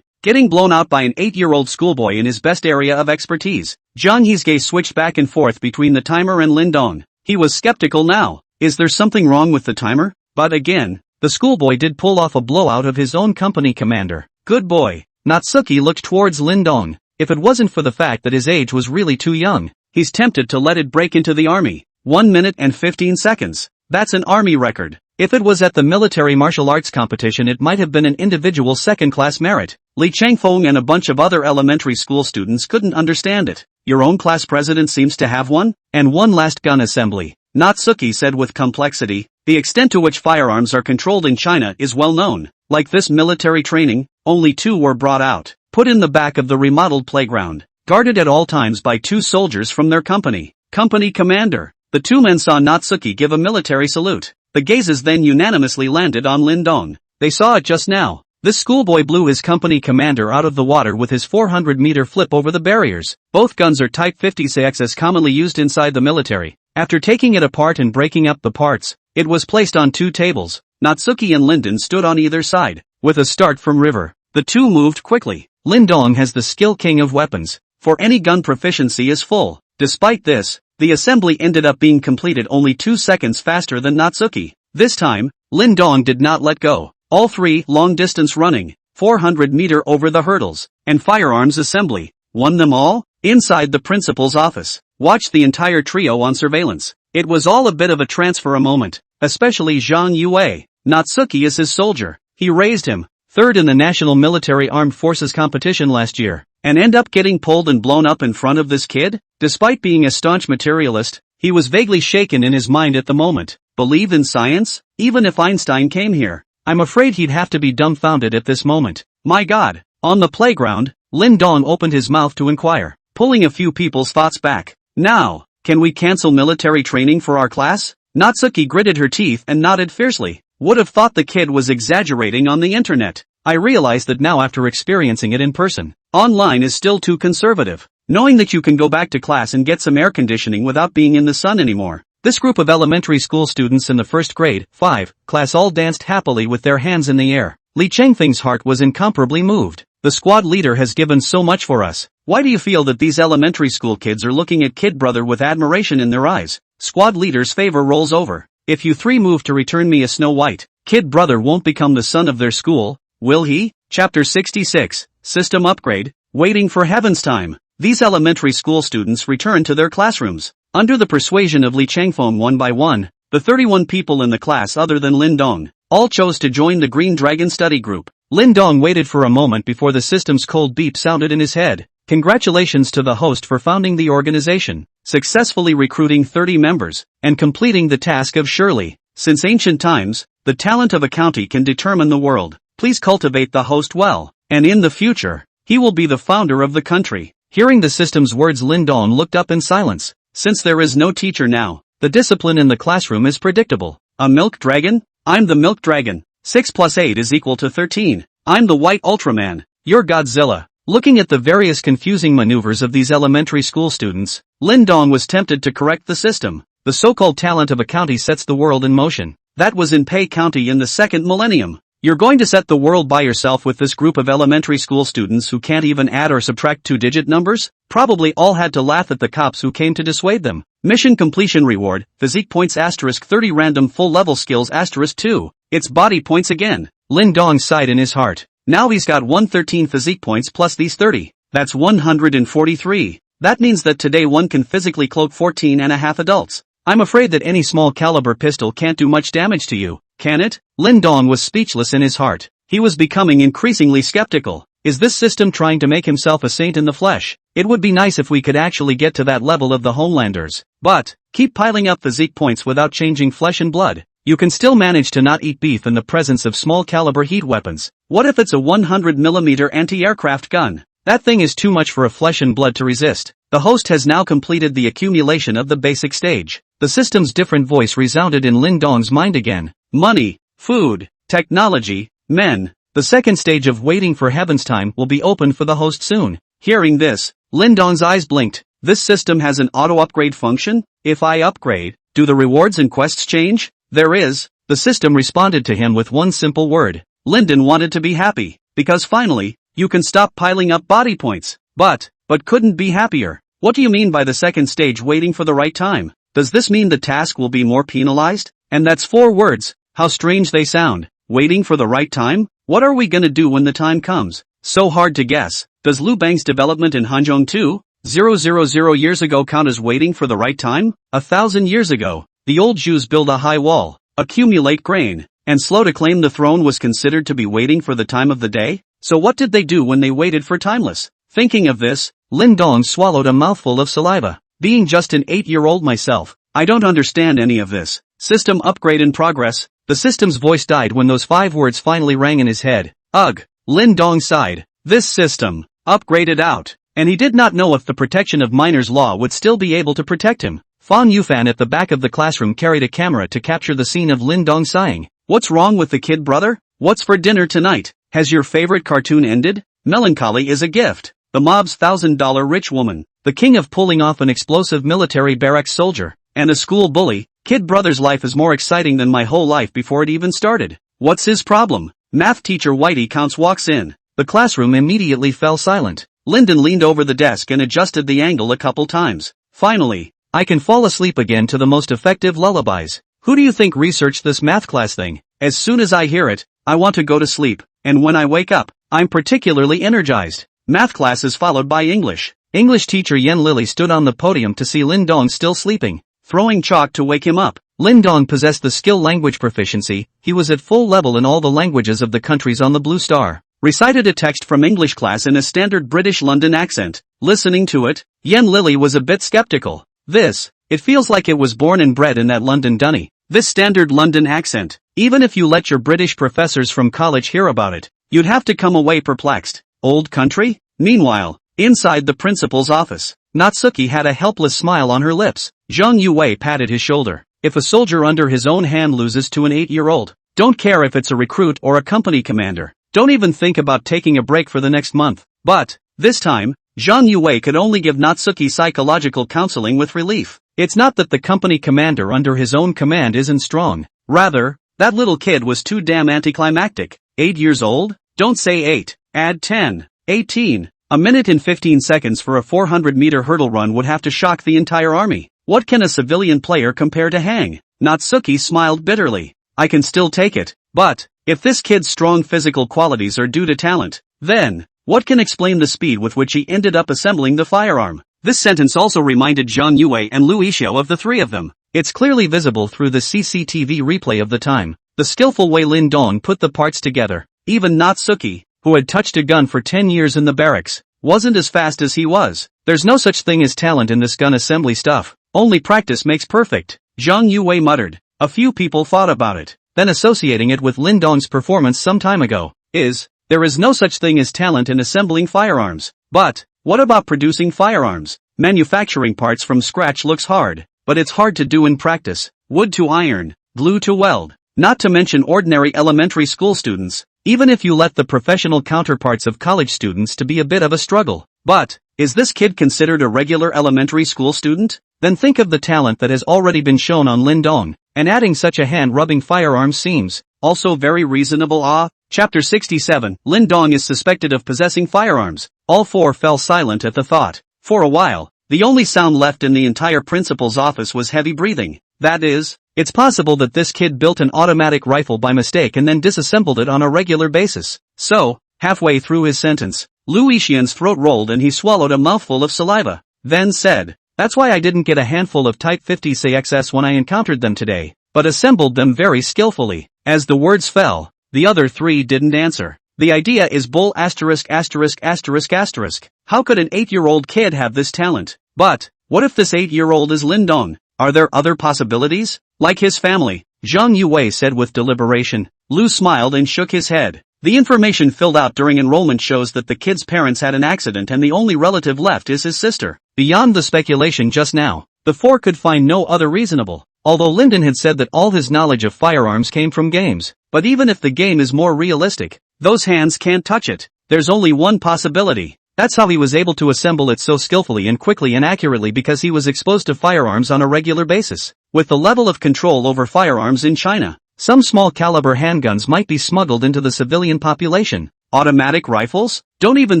Getting blown out by an 8-year-old schoolboy in his best area of expertise. Zhang Yizge switched back and forth between the timer and Lindong. He was skeptical now. Is there something wrong with the timer? But again, the schoolboy did pull off a blowout of his own company commander. Good boy. Natsuki looked towards Lindong. If it wasn't for the fact that his age was really too young, he's tempted to let it break into the army. 1 minute and 15 seconds. That's an army record. If it was at the military martial arts competition, it might have been an individual second-class merit. Li Changfeng and a bunch of other elementary school students couldn't understand it. Your own class president seems to have one? And one last gun assembly. Natsuki said with complexity. The extent to which firearms are controlled in China is well known. Like this military training, only 2 were brought out, put in the back of the remodeled playground, guarded at all times by 2 soldiers from their company. Company commander. The 2 men saw Natsuki give a military salute. The gazes then unanimously landed on Lindong. They saw it just now. This schoolboy blew his company commander out of the water with his 400-meter flip over the barriers. Both guns are Type 50CX as commonly used inside the military. After taking it apart and breaking up the parts, it was placed on 2 tables. Natsuki and Lyndon stood on either side. With a start from River, the 2 moved quickly. Lindong has the skill king of weapons, for any gun proficiency is full. Despite this, the assembly ended up being completed only 2 seconds faster than Natsuki. This time, Lindong did not let go. All 3 long-distance running, 400-meter over the hurdles, and firearms assembly, won them all? Inside the principal's office, watched the entire trio on surveillance. It was all a bit of a trance for a moment, especially Zhang Yue. Natsuki is his soldier. He raised him, 3rd in the National Military Armed Forces competition last year, and end up getting pulled and blown up in front of this kid? Despite being a staunch materialist, he was vaguely shaken in his mind at the moment. Believe in science? Even if Einstein came here, I'm afraid he'd have to be dumbfounded at this moment. My God. On the playground, Lindong opened his mouth to inquire, pulling a few people's thoughts back. Now, can we cancel military training for our class? Natsuki gritted her teeth and nodded fiercely. Would have thought the kid was exaggerating on the internet. I realize that now after experiencing it in person. Online is still too conservative. Knowing that you can go back to class and get some air conditioning without being in the sun anymore. This group of elementary school students in the 1st grade, 5, class all danced happily with their hands in the air. Li Changfeng's heart was incomparably moved. The squad leader has given so much for us. Why do you feel that these elementary school kids are looking at Kid Brother with admiration in their eyes? Squad leader's favor rolls over. If you 3 move to return me a Snow White, Kid Brother won't become the son of their school, will he? Chapter 66, System Upgrade, Waiting for Heaven's Time. These elementary school students returned to their classrooms. Under the persuasion of Li Changfeng one by one, the 31 people in the class other than Lindong, all chose to join the Green Dragon study group. Lindong waited for a moment before the system's cold beep sounded in his head. Congratulations to the host for founding the organization, successfully recruiting 30 members, and completing the task of surely. Since ancient times, the talent of a county can determine the world. Please cultivate the host well, and in the future, he will be the founder of the country. Hearing the system's words, Lindong looked up in silence. Since there is no teacher now, the discipline in the classroom is predictable. A milk dragon? I'm the milk dragon. 6 plus 8 is equal to 13. I'm the white Ultraman. You're Godzilla. Looking at the various confusing maneuvers of these elementary school students, Lindong was tempted to correct the system. The so-called talent of a county sets the world in motion. That was in Pei County in the 2nd millennium. You're going to set the world by yourself with this group of elementary school students who can't even add or subtract 2-digit numbers? Probably all had to laugh at the cops who came to dissuade them. Mission completion reward, physique points *30 random full level skills *2. It's body points again. Lindong sighed in his heart. Now he's got 113 physique points plus these 30. That's 143. That means that today one can physically cloak 14 and a half adults. I'm afraid that any small caliber pistol can't do much damage to you, can it? Lin Dong was speechless in his heart. He was becoming increasingly skeptical. Is this system trying to make himself a saint in the flesh? It would be nice if we could actually get to that level of the Homelanders. But, keep piling up physique points without changing flesh and blood. You can still manage to not eat beef in the presence of small caliber heat weapons. What if it's a 100mm anti-aircraft gun? That thing is too much for a flesh and blood to resist. The host has now completed the accumulation of the basic stage. The system's different voice resounded in Lin Dong's mind again. Money, food, technology, men. The second stage of waiting for heaven's time will be open for the host soon. Hearing this, Lin Dong's eyes blinked. This system has an auto-upgrade function? If I upgrade, do the rewards and quests change? There is. The system responded to him with one simple word. Lyndon wanted to be happy, because finally, you can stop piling up body points. But couldn't be happier. What do you mean by the second stage waiting for the right time? Does this mean the task will be more penalized? And that's 4 words. How strange they sound. Waiting for the right time? What are we gonna do when the time comes? So hard to guess. Does Liu Bang's development in Hanzhong 2,000 years ago count as waiting for the right time? 1,000 years ago, the old Jews build a high wall, accumulate grain, and slow to claim the throne was considered to be waiting for the time of the day? So what did they do when they waited for timeless? Thinking of this, Lin Dong swallowed a mouthful of saliva. Being just an 8-year-old myself, I don't understand any of this. System upgrade in progress. The system's voice died when those 5 words finally rang in his head. Ugh. Lin Dong sighed. This system, upgraded out. And he did not know if the protection of minors law would still be able to protect him. Fan Yufan at the back of the classroom carried a camera to capture the scene of Lin Dong sighing. What's wrong with the kid, brother? What's for dinner tonight? Has your favorite cartoon ended? Melancholy is a gift. The mob's $1,000 rich woman, the king of pulling off an explosive military barracks soldier, and a school bully. Kid brother's life is more exciting than my whole life before it even started. What's his problem? Math teacher Whitey Counts walks in. The classroom immediately fell silent. Lyndon leaned over the desk and adjusted the angle a couple times. Finally, I can fall asleep again to the most effective lullabies. Who do you think researched this math class thing? As soon as I hear it, I want to go to sleep, and when I wake up, I'm particularly energized. Math class is followed by English. English teacher Yen Lily stood on the podium to see Lin Dong still sleeping, throwing chalk to wake him up. Lin Dong possessed the skill language proficiency. He was at full level in all the languages of the countries on the Blue Star. Recited a text from English class in a standard British London accent. Listening to it, Yen Lily was a bit skeptical. It feels like it was born and bred in that London dunny. This standard London accent. Even if you let your British professors from college hear about it, you'd have to come away perplexed. Old country? Meanwhile, inside the principal's office, Natsuki had a helpless smile on her lips. Zhang Yue patted his shoulder. If a soldier under his own hand loses to an 8-year-old, don't care if it's a recruit or a company commander. Don't even think about taking a break for the next month. But, this time, Zhang Yue could only give Natsuki psychological counseling with relief. It's not that the company commander under his own command isn't strong. Rather, that little kid was too damn anticlimactic. 8 years old? Don't say 8. Add 10. 18. A minute and 15 seconds for a 400-meter hurdle run would have to shock the entire army. What can a civilian player compare to Hang? Natsuki smiled bitterly. I can still take it. But, if this kid's strong physical qualities are due to talent, then, what can explain the speed with which he ended up assembling the firearm? This sentence also reminded Zhang Yue and Lu Yixio of the three of them. It's clearly visible through the CCTV replay of the time. The skillful way Lin Dong put the parts together. Even Natsuki, who had touched a gun for 10 years in the barracks, wasn't as fast as he was. There's no such thing as talent in this gun assembly stuff. Only practice makes perfect. Zhang Yue muttered. A few people thought about it, then associating it with Lin Dong's performance some time ago. There is no such thing as talent in assembling firearms. But, what about producing firearms? Manufacturing parts from scratch looks hard, but it's hard to do in practice. Wood to iron, glue to weld. Not to mention ordinary elementary school students. Even if you let the professional counterparts of college students to be a bit of a struggle. But, is this kid considered a regular elementary school student? Then think of the talent that has already been shown on Lin Dong, and adding such a hand-rubbing firearm seems also very reasonable. Chapter 67. Lin Dong is suspected of possessing firearms. All four fell silent at the thought. For a while, the only sound left in the entire principal's office was heavy breathing. That is, it's possible that this kid built an automatic rifle by mistake and then disassembled it on a regular basis. So, halfway through his sentence, Lu Yixian's throat rolled and he swallowed a mouthful of saliva, then said, That's why I didn't get a handful of Type 50XS when I encountered them today, but assembled them very skillfully. As the words fell, the other three didn't answer. The idea is bull asterisk asterisk asterisk asterisk. How could an 8-year-old kid have this talent? But, what if this 8-year-old is Lin Dong? Are there other possibilities? Like his family, Zhang Yuwei said with deliberation. Lu smiled and shook his head. The information filled out during enrollment shows that the kid's parents had an accident and the only relative left is his sister. Beyond the speculation just now, the four could find no other reasonable. Although Lyndon had said that all his knowledge of firearms came from games. But even if the game is more realistic, those hands can't touch it. There's only one possibility. That's how he was able to assemble it so skillfully and quickly and accurately, because he was exposed to firearms on a regular basis. With the level of control over firearms in China, some small caliber handguns might be smuggled into the civilian population. Automatic rifles? Don't even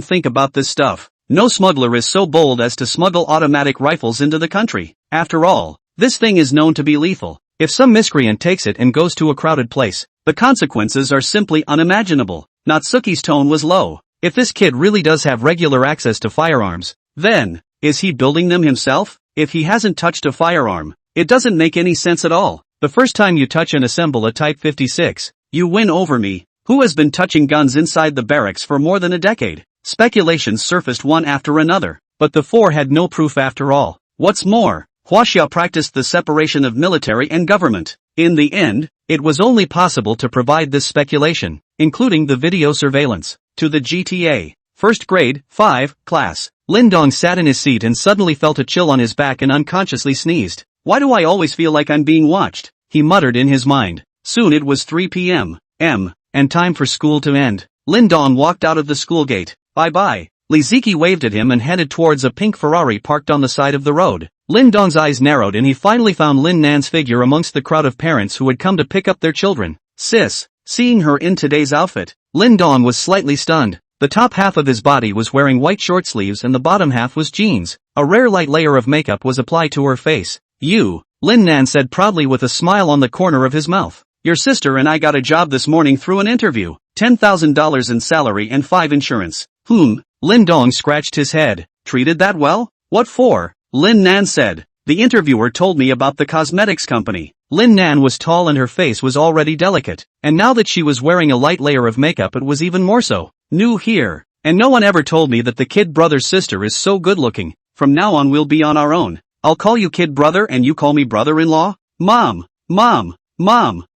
think about this stuff. No smuggler is so bold as to smuggle automatic rifles into the country. After all, this thing is known to be lethal. If some miscreant takes it and goes to a crowded place, the consequences are simply unimaginable. Natsuki's tone was low. If this kid really does have regular access to firearms, then, is he building them himself? If he hasn't touched a firearm, it doesn't make any sense at all. The first time you touch and assemble a Type 56, you win over me. Who has been touching guns inside the barracks for more than a decade? Speculations surfaced one after another, but the four had no proof after all. What's more, Huaxia practiced the separation of military and government. In the end, it was only possible to provide this speculation, including the video surveillance, to the GTA. First grade, 5, class. Lin Dong sat in his seat and suddenly felt a chill on his back and unconsciously sneezed. Why do I always feel like I'm being watched? He muttered in his mind. Soon it was 3 p.m. And time for school to end. Lin Dong walked out of the school gate. Bye-bye. Li Ziki waved at him and headed towards a pink Ferrari parked on the side of the road. Lin Dong's eyes narrowed and he finally found Lin Nan's figure amongst the crowd of parents who had come to pick up their children. Sis, seeing her in today's outfit, Lin Dong was slightly stunned. The top half of his body was wearing white short sleeves and the bottom half was jeans. A rare light layer of makeup was applied to her face. You, Lin Nan said proudly with a smile on the corner of his mouth. Your sister and I got a job this morning through an interview. $10,000 in salary and 5 insurance. Lin Dong scratched his head. Treated that well? What for? Lin Nan said. The interviewer told me about the cosmetics company. Lin Nan was tall and her face was already delicate, and now that she was wearing a light layer of makeup it was even more so. New here. And no one ever told me that the kid brother's sister is so good looking. From now on we'll be on our own. I'll call you kid brother and you call me brother-in-law? Mom.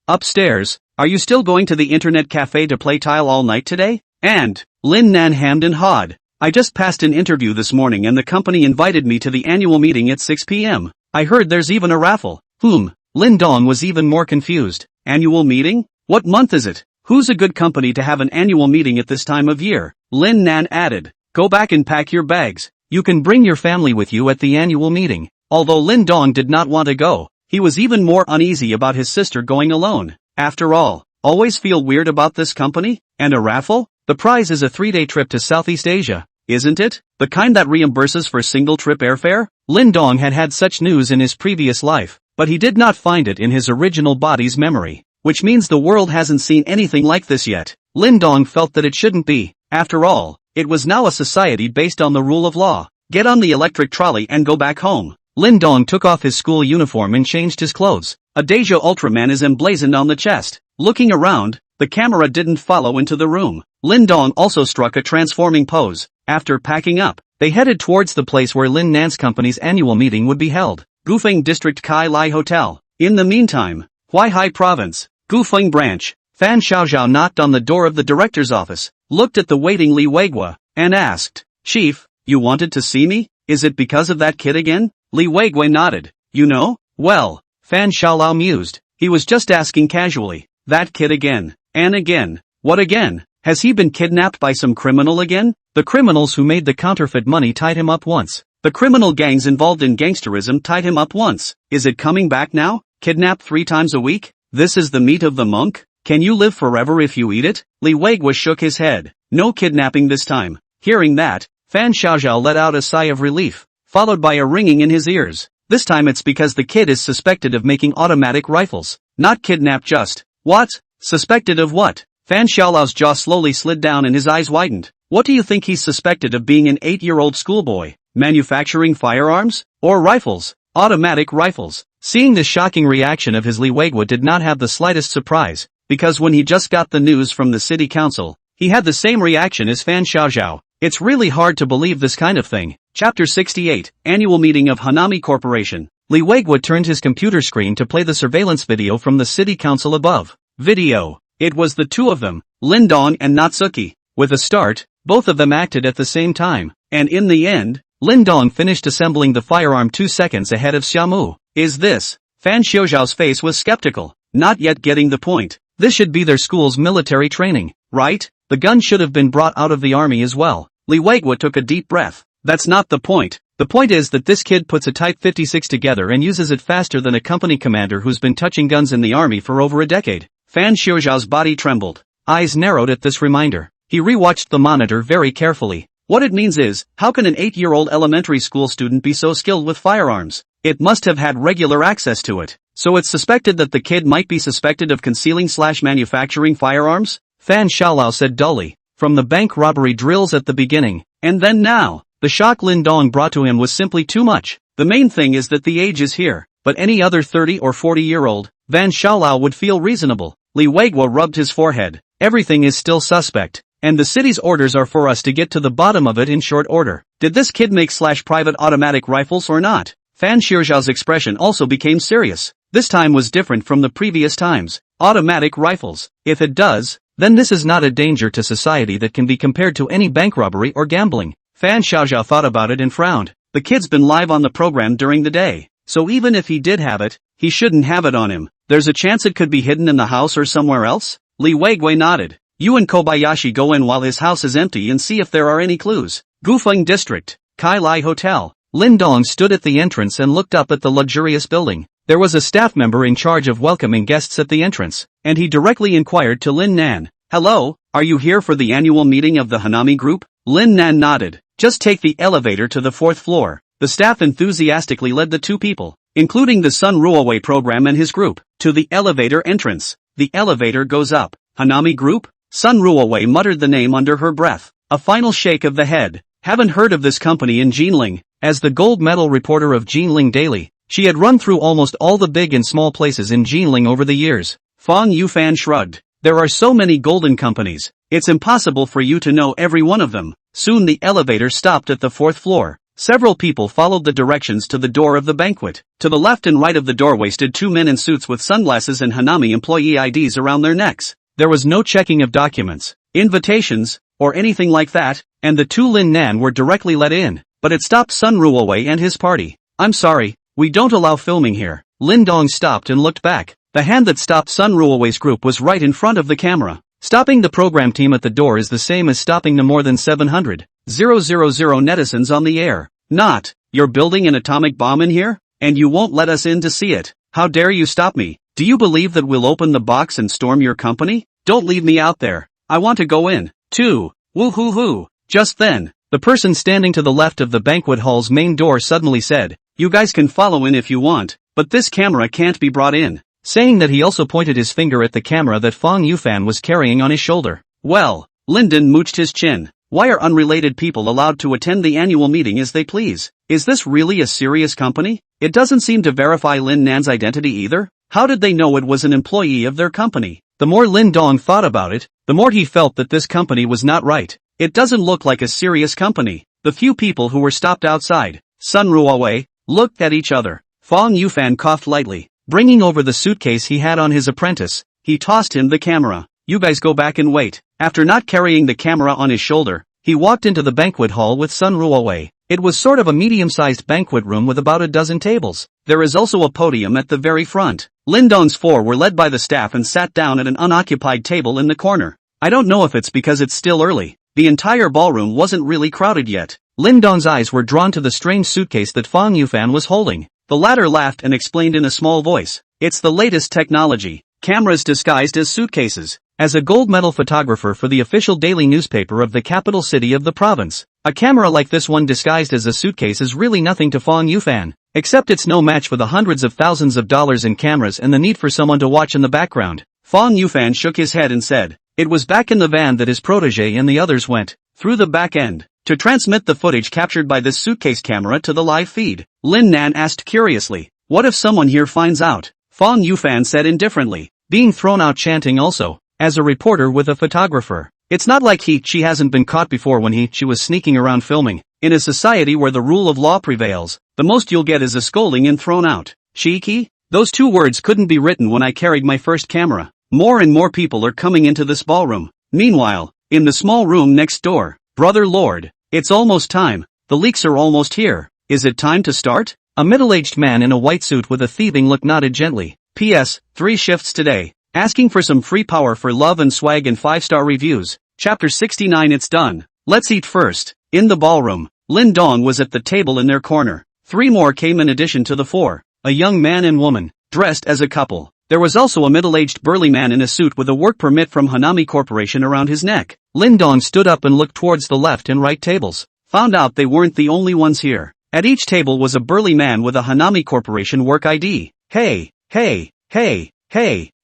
Upstairs, are you still going to the internet cafe to play tile all night today? And, Lin Nan hammed and hawed. I just passed an interview this morning and the company invited me to the annual meeting at 6 p.m. I heard there's even a raffle. Lin Dong was even more confused. Annual meeting? What month is it? Who's a good company to have an annual meeting at this time of year? Lin Nan added. Go back and pack your bags. You can bring your family with you at the annual meeting. Although Lin Dong did not want to go, he was even more uneasy about his sister going alone. After all, always feel weird about this company? And a raffle? The prize is a 3-day trip to Southeast Asia. Isn't it? The kind that reimburses for single-trip airfare? Lin Dong had had such news in his previous life, but he did not find it in his original body's memory. Which means the world hasn't seen anything like this yet. Lin Dong felt that it shouldn't be. After all, it was now a society based on the rule of law. Get on the electric trolley and go back home. Lin Dong took off his school uniform and changed his clothes. A Deja Ultraman is emblazoned on the chest. Looking around, the camera didn't follow into the room. Lin Dong also struck a transforming pose. After packing up, they headed towards the place where Lin Nan's company's annual meeting would be held. Gufeng District Kai Lai Hotel. In the meantime, Huaihai Province, Gufeng Branch. Fan Xiaozhao knocked on the door of the director's office, looked at the waiting Li Weiguo, and asked, Chief, you wanted to see me? Is it because of that kid again? Li Weiguo nodded. You know? Well, Fan Xiaolao mused. He was just asking casually. That kid again. And again. What again? Has he been kidnapped by some criminal again? The criminals who made the counterfeit money tied him up once. The criminal gangs involved in gangsterism tied him up once. Is it coming back now? Kidnapped 3 times a week? This is the meat of the monk? Can you live forever if you eat it? Li Weiguo shook his head. No kidnapping this time. Hearing that, Fan Xiaozhao let out a sigh of relief, followed by a ringing in his ears. This time it's because the kid is suspected of making automatic rifles. Not kidnapped just. What? Suspected of what? Fan Xiaolao's jaw slowly slid down and his eyes widened. What do you think he's suspected of being an 8-year-old schoolboy? Manufacturing firearms? Or rifles? Automatic rifles. Seeing the shocking reaction of his Li Weiguo did not have the slightest surprise, because when he just got the news from the city council, he had the same reaction as Fan Xiaoxiao. It's really hard to believe this kind of thing. Chapter 68, Annual Meeting of Hanami Corporation. Li Weiguo turned his computer screen to play the surveillance video from the city council above. Video. It was the two of them, Lin Dong and Natsuki. With a start, both of them acted at the same time, and in the end, Lin Dong finished assembling the firearm 2 seconds ahead of Xiaomu. Is this? Fan Xiaoxiao's face was skeptical, not yet getting the point. This should be their school's military training, right? The gun should have been brought out of the army as well. Li Weiguo took a deep breath. That's not the point. The point is that this kid puts a Type 56 together and uses it faster than a company commander who's been touching guns in the army for over a decade. Fan Xiaoxiao's body trembled. Eyes narrowed at this reminder. He rewatched the monitor very carefully. What it means is, how can an 8-year-old elementary school student be so skilled with firearms? It must have had regular access to it. So it's suspected that the kid might be suspected of concealing/manufacturing firearms? Fan Xiaolao said dully. From the bank robbery drills at the beginning, and then now, the shock Lin Dong brought to him was simply too much. The main thing is that the age is here, but any other 30 or 40-year-old, Fan Xiaolao would feel reasonable. Li Weiguo rubbed his forehead. Everything is still suspect, and the city's orders are for us to get to the bottom of it in short order. Did this kid make/private automatic rifles or not? Fan Xiaoxiao's expression also became serious. This time was different from the previous times. Automatic rifles. If it does, then this is not a danger to society that can be compared to any bank robbery or gambling. Fan Xiaoxiao thought about it and frowned. The kid's been live on the program during the day, so even if he did have it, he shouldn't have it on him. There's a chance it could be hidden in the house or somewhere else? Li Weiguo nodded. You and Kobayashi go in while his house is empty and see if there are any clues. Gufeng District, Kai Lai Hotel. Lin Dong stood at the entrance and looked up at the luxurious building. There was a staff member in charge of welcoming guests at the entrance, and he directly inquired to Lin Nan. Hello, are you here for the annual meeting of the Hanami Group? Lin Nan nodded. Just take the elevator to the 4th floor. The staff enthusiastically led the two people, including the Sun Ruowei program and his group, to the elevator entrance. The elevator goes up. Hanami Group? Sun Ruowei muttered the name under her breath. A final shake of the head. Haven't heard of this company in Jinling. As the gold medal reporter of Jinling Daily, she had run through almost all the big and small places in Jinling over the years. Fang Yufan shrugged. There are so many golden companies, it's impossible for you to know every one of them. Soon the elevator stopped at the 4th floor. Several people followed the directions to the door of the banquet. To the left and right of the doorway stood two men in suits with sunglasses and Hanami employee IDs around their necks. There was no checking of documents, invitations, or anything like that, and the two Lin Nan were directly let in. But it stopped Sun Ruowei and his party. I'm sorry, we don't allow filming here. Lin Dong stopped and looked back. The hand that stopped Sun Ruowei's group was right in front of the camera. Stopping the program team at the door is the same as stopping the more than 700,000 netizens on the air. Not, you're building an atomic bomb in here? And you won't let us in to see it. How dare you stop me? Do you believe that we'll open the box and storm your company? Don't leave me out there. I want to go in, too. Woo-hoo-hoo. Just then, the person standing to the left of the banquet hall's main door suddenly said, you guys can follow in if you want, but this camera can't be brought in. Saying that, he also pointed his finger at the camera that Fang Yufan was carrying on his shoulder. Well, Linden mooched his chin. Why are unrelated people allowed to attend the annual meeting as they please? Is this really a serious company? It doesn't seem to verify Lin Nan's identity either. How did they know it was an employee of their company? The more Lin Dong thought about it, the more he felt that this company was not right. It doesn't look like a serious company. The few people who were stopped outside, Sun Ruowei, looked at each other. Fang Yufan coughed lightly. Bringing over the suitcase he had on his apprentice, he tossed him the camera. You guys go back and wait. After not carrying the camera on his shoulder, he walked into the banquet hall with Sun Ruowei. It was sort of a medium-sized banquet room with about a dozen tables. There is also a podium at the very front. Lin Dong's four were led by the staff and sat down at an unoccupied table in the corner. I don't know if it's because it's still early. The entire ballroom wasn't really crowded yet. Lin Dong's eyes were drawn to the strange suitcase that Fang Yufan was holding. The latter laughed and explained in a small voice. It's the latest technology. Cameras disguised as suitcases. As a gold medal photographer for the official daily newspaper of the capital city of the province, a camera like this one disguised as a suitcase is really nothing to Fang Yufan. Except it's no match for the hundreds of thousands of dollars in cameras and the need for someone to watch in the background. Fang Yufan shook his head and said, it was back in the van that his protege and the others went. Through the back end. to transmit the footage captured by this suitcase camera to the live feed. Lin Nan asked curiously, what if someone here finds out? Fang Yufan said indifferently, being thrown out chanting also, as a reporter with a photographer. It's not like she hasn't been caught before when she was sneaking around filming. In a society where the rule of law prevails, the most you'll get is a scolding and thrown out. Cheeky? Those two words couldn't be written when I carried my first camera. More and more people are coming into this ballroom. Meanwhile, in the small room next door, Brother Lord, it's almost time. The leaks are almost here. Is it time to start? A middle-aged man in a white suit with a thieving look nodded gently. P.S. 3 shifts today. Asking for some free power for love and swag and 5-star reviews. Chapter 69. It's done. Let's eat first. In the ballroom, Lin Dong was at the table in their corner. 3 more came in addition to the 4. A young man and woman, dressed as a couple. There was also a middle-aged burly man in a suit with a work permit from Hanami Corporation around his neck. Lin Dong stood up and looked towards the left and right tables. Found out they weren't the only ones here. At each table was a burly man with a Hanami Corporation work ID. Hey,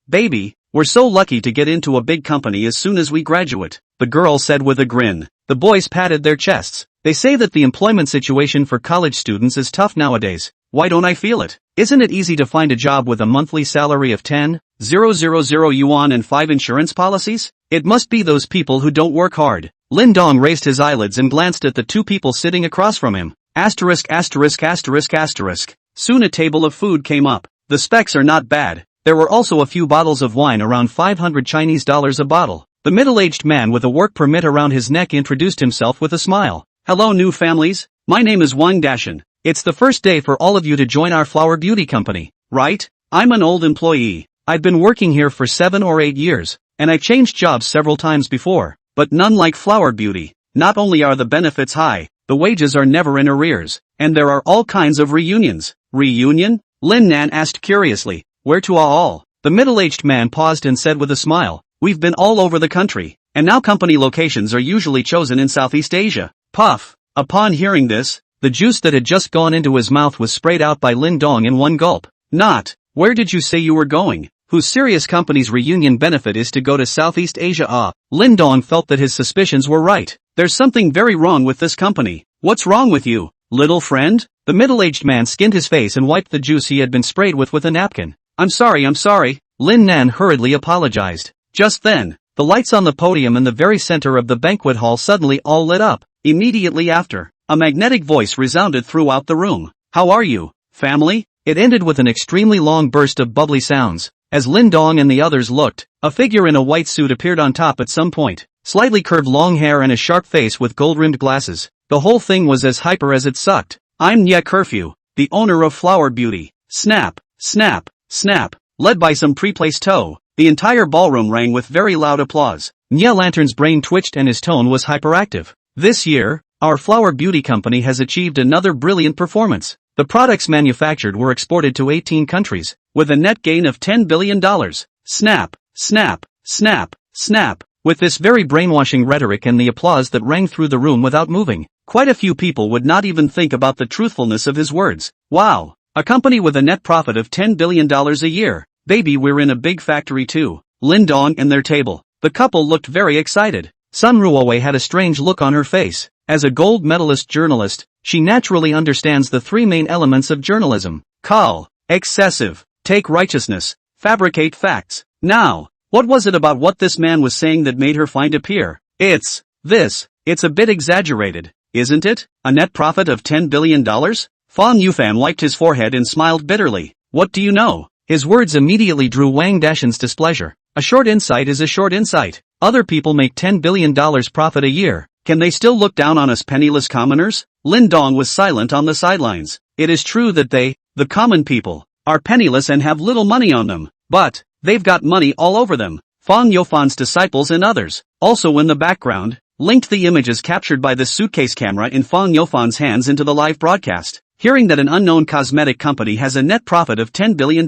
baby, we're so lucky to get into a big company as soon as we graduate, the girl said with a grin. The boys patted their chests. They say that the employment situation for college students is tough nowadays. Why don't I feel it? Isn't it easy to find a job with a monthly salary of 10,000 yuan and 5 insurance policies? It must be those people who don't work hard. Lin Dong raised his eyelids and glanced at the 2 people sitting across from him. Asterisk. Soon a table of food came up. The specs are not bad. There were also a few bottles of wine around 500 Chinese dollars a bottle. The middle-aged man with a work permit around his neck introduced himself with a smile. Hello new families, my name is Wang Dashan. It's the first day for all of you to join our flower beauty company, right? I'm an old employee. I've been working here for 7 or 8 years, and I changed jobs several times before, but none like flower beauty. Not only are the benefits high, the wages are never in arrears, and there are all kinds of reunions. Reunion? Lin Nan asked curiously. Where to all? The middle-aged man paused and said with a smile, we've been all over the country, and now company locations are usually chosen in Southeast Asia. Puff. Upon hearing this, the juice that had just gone into his mouth was sprayed out by Lin Dong in one gulp. Not. Where did you say you were going? Whose serious company's reunion benefit is to go to Southeast Asia? Lin Dong felt that his suspicions were right. There's something very wrong with this company. What's wrong with you, little friend? The middle-aged man skinned his face and wiped the juice he had been sprayed with a napkin. I'm sorry. Lin Nan hurriedly apologized. Just then, the lights on the podium in the very center of the banquet hall suddenly all lit up. Immediately after, a magnetic voice resounded throughout the room. How are you, family? It ended with an extremely long burst of bubbly sounds. As Lin Dong and the others looked, a figure in a white suit appeared on top at some point. Slightly curved long hair and a sharp face with gold-rimmed glasses. The whole thing was as hyper as it sucked. I'm Nye Curfew, the owner of Flower Beauty. Snap. Led by some pre-placed toe, the entire ballroom rang with very loud applause. Nye Lantern's brain twitched and his tone was hyperactive. This year, our Flower Beauty company has achieved another brilliant performance. The products manufactured were exported to 18 countries, with a net gain of $10 billion. Snap. With this very brainwashing rhetoric and the applause that rang through the room without moving, quite a few people would not even think about the truthfulness of his words. Wow. A company with a net profit of $10 billion a year. Baby, we're in a big factory too. Lin Dong and their table. The couple looked very excited. Sun Ruowei had a strange look on her face. As a gold medalist journalist, she naturally understands the 3 main elements of journalism. Call. Excessive. Take righteousness. Fabricate facts. Now, what was it about what this man was saying that made her find appear? It's a bit exaggerated, isn't it? A net profit of $10 billion? Fang Yufan wiped his forehead and smiled bitterly. What do you know? His words immediately drew Wang Dashan's displeasure. A short insight is a short insight. Other people make $10 billion profit a year. Can they still look down on us penniless commoners? Lin Dong was silent on the sidelines. It is true that they, the common people, are penniless and have little money on them, but they've got money all over them. Fang Yufan's disciples and others. Also in the background, linked the images captured by the suitcase camera in Fang Yufan's hands into the live broadcast. Hearing that an unknown cosmetic company has a net profit of $10 billion,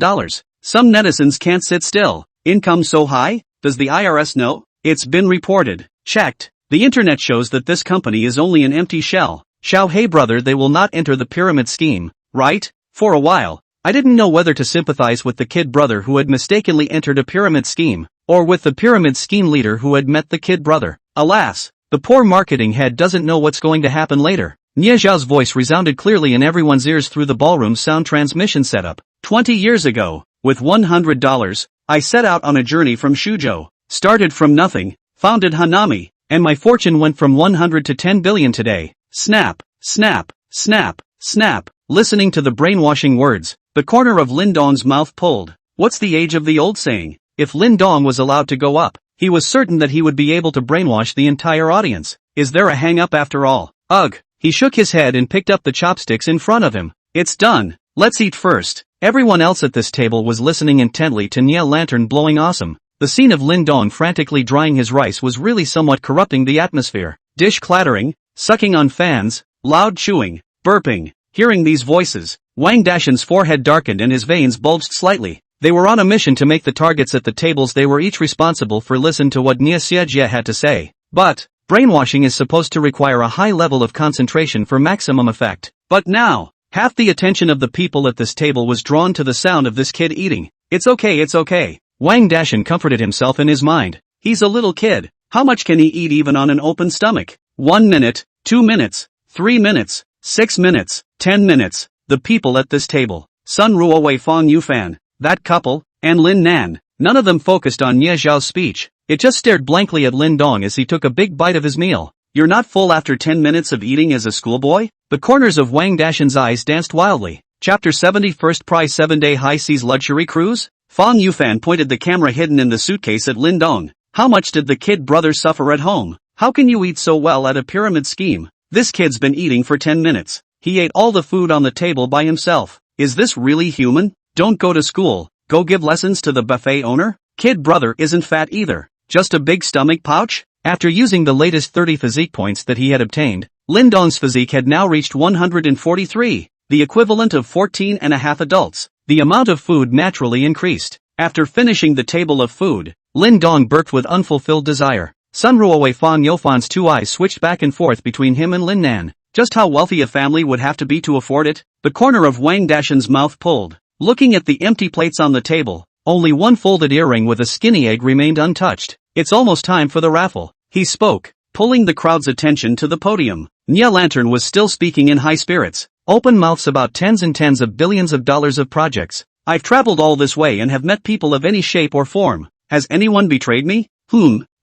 some netizens can't sit still. Income so high? Does the IRS know? It's been reported. Checked. The internet shows that this company is only an empty shell. Xiao Hey brother, they will not enter the pyramid scheme, right? For a while, I didn't know whether to sympathize with the kid brother who had mistakenly entered a pyramid scheme, or with the pyramid scheme leader who had met the kid brother. Alas, The poor marketing head doesn't know what's going to happen later. Nie Zhao's voice resounded clearly in everyone's ears through the ballroom's sound transmission setup. 20 years ago, with $100, I set out on a journey from Shuzhou, started from nothing, founded Hanami, and my fortune went from 100 to 10 billion today. Snap, snap, snap, snap. Listening to the brainwashing words, the corner of Lin Dong's mouth pulled. What's the age of the old saying? If Lin Dong was allowed to go up, he was certain that he would be able to brainwash the entire audience. Is there a hang-up after all? Ugh. He shook his head and picked up the chopsticks in front of him. It's done. Let's eat first. Everyone else at this table was listening intently to Nie Lantern blowing awesome. The scene of Lin Dong frantically drying his rice was really somewhat corrupting the atmosphere. Dish clattering, sucking on fans, loud chewing, burping. Hearing these voices, Wang Dashan's forehead darkened and his veins bulged slightly. They were on a mission to make the targets at the tables they were each responsible for listen to what Nie Xiejie had to say. But brainwashing is supposed to require a high level of concentration for maximum effect. But now, half the attention of the people at this table was drawn to the sound of this kid eating. It's okay. Wang Dashan comforted himself in his mind. He's a little kid. How much can he eat even on an open stomach? 1 minute, 2 minutes, 3 minutes, 6 minutes, 10 minutes. The people at this table, Sun Ruowei Fong Yufan, that couple, and Lin Nan, none of them focused on Nie Zhao's speech. It just stared blankly at Lin Dong as he took a big bite of his meal. You're not full after 10 minutes of eating as a schoolboy? The corners of Wang Dashan's eyes danced wildly. Chapter 70 First Prize 7-Day High Seas Luxury Cruise? Fong Yufan pointed the camera hidden in the suitcase at Lin Dong. How much did the kid brother suffer at home? How can you eat so well at a pyramid scheme? This kid's been eating for 10 minutes. He ate all the food on the table by himself. Is this really human? Don't go to school. Go give lessons to the buffet owner? Kid brother isn't fat either. Just a big stomach pouch? After using the latest 30 physique points that he had obtained, Lin Dong's physique had now reached 143, the equivalent of 14 and a half adults. The amount of food naturally increased. After finishing the table of food, Lin Dong burped with unfulfilled desire. Sun Ruowei Fong Yofan's two eyes switched back and forth between him and Lin Nan. Just how wealthy a family would have to be to afford it? The corner of Wang Dashan's mouth pulled. Looking at the empty plates on the table, only one folded earring with a skinny egg remained untouched. It's almost time for the raffle. He spoke, pulling the crowd's attention to the podium. Nie Lantern was still speaking in high spirits. Open mouths about tens and tens of billions of dollars of projects. I've traveled all this way and have met people of any shape or form. Has anyone betrayed me?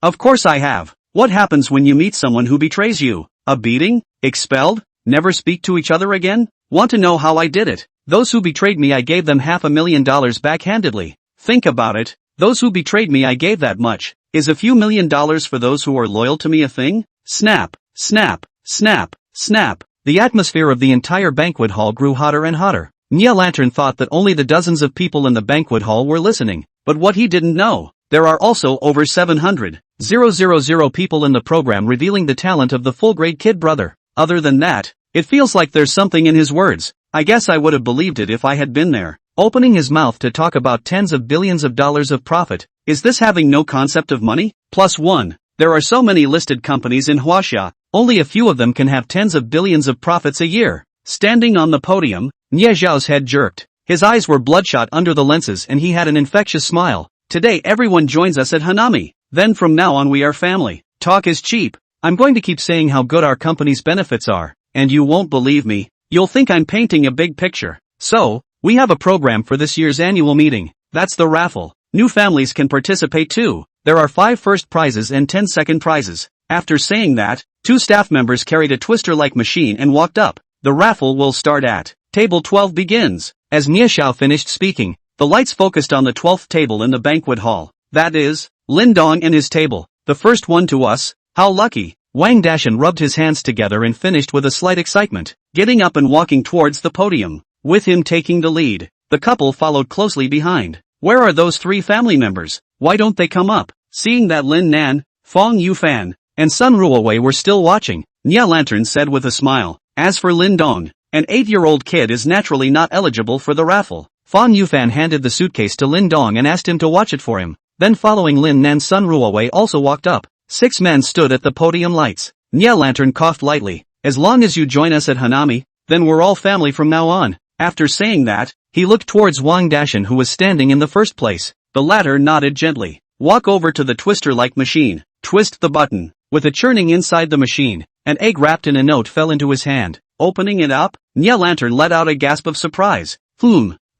Of course I have. What happens when you meet someone who betrays you? A beating? Expelled? Never speak to each other again? Want to know how I did it? Those who betrayed me I gave them $500,000 backhandedly. Think about it. Those who betrayed me I gave that much. Is a few $1,000,000 for those who are loyal to me a thing? Snap, snap, snap, snap. The atmosphere of the entire banquet hall grew hotter and hotter. Nie Lantern thought that only the dozens of people in the banquet hall were listening. But what he didn't know, there are also over 700,000 people in the program revealing the talent of the full-grade kid brother. Other than that, it feels like there's something in his words. I guess I would have believed it if I had been there. Opening his mouth to talk about tens of billions of dollars of profit. Is this having no concept of money? +1. There are so many listed companies in Huaxia, only a few of them can have tens of billions of profits a year. Standing on the podium, Nie Zhao's head jerked. His eyes were bloodshot under the lenses and he had an infectious smile. Today everyone joins us at Hanami. Then from now on we are family. Talk is cheap. I'm going to keep saying how good our company's benefits are, and you won't believe me. You'll think I'm painting a big picture. So, we have a program for this year's annual meeting. That's the raffle. New families can participate too. There are 5 first prizes and 10 second prizes. After saying that, 2 staff members carried a twister-like machine and walked up. The raffle will start at table 12 begins. As Nie Zhao finished speaking, the lights focused on the 12th table in the banquet hall. That is, Lin Dong and his table. The first one to us. How lucky. Wang Dashan rubbed his hands together and finished with a slight excitement, getting up and walking towards the podium, with him taking the lead. The couple followed closely behind. Where are those 3 family members? Why don't they come up? Seeing that Lin Nan, Fong Yufan, and Sun Ruowei were still watching, Nie Lantern said with a smile, as for Lin Dong, an 8-year-old kid is naturally not eligible for the raffle. Fong Yufan handed the suitcase to Lin Dong and asked him to watch it for him. Then following Lin Nan, Sun Ruowei also walked up. 6 men stood at the podium lights. Nie Lantern coughed lightly. As long as you join us at Hanami, then we're all family from now on. After saying that, he looked towards Wang Dashan who was standing in the first place. The latter nodded gently. Walk over to the twister-like machine. Twist the button. With a churning inside the machine, an egg wrapped in a note fell into his hand. Opening it up, Nya Lantern let out a gasp of surprise.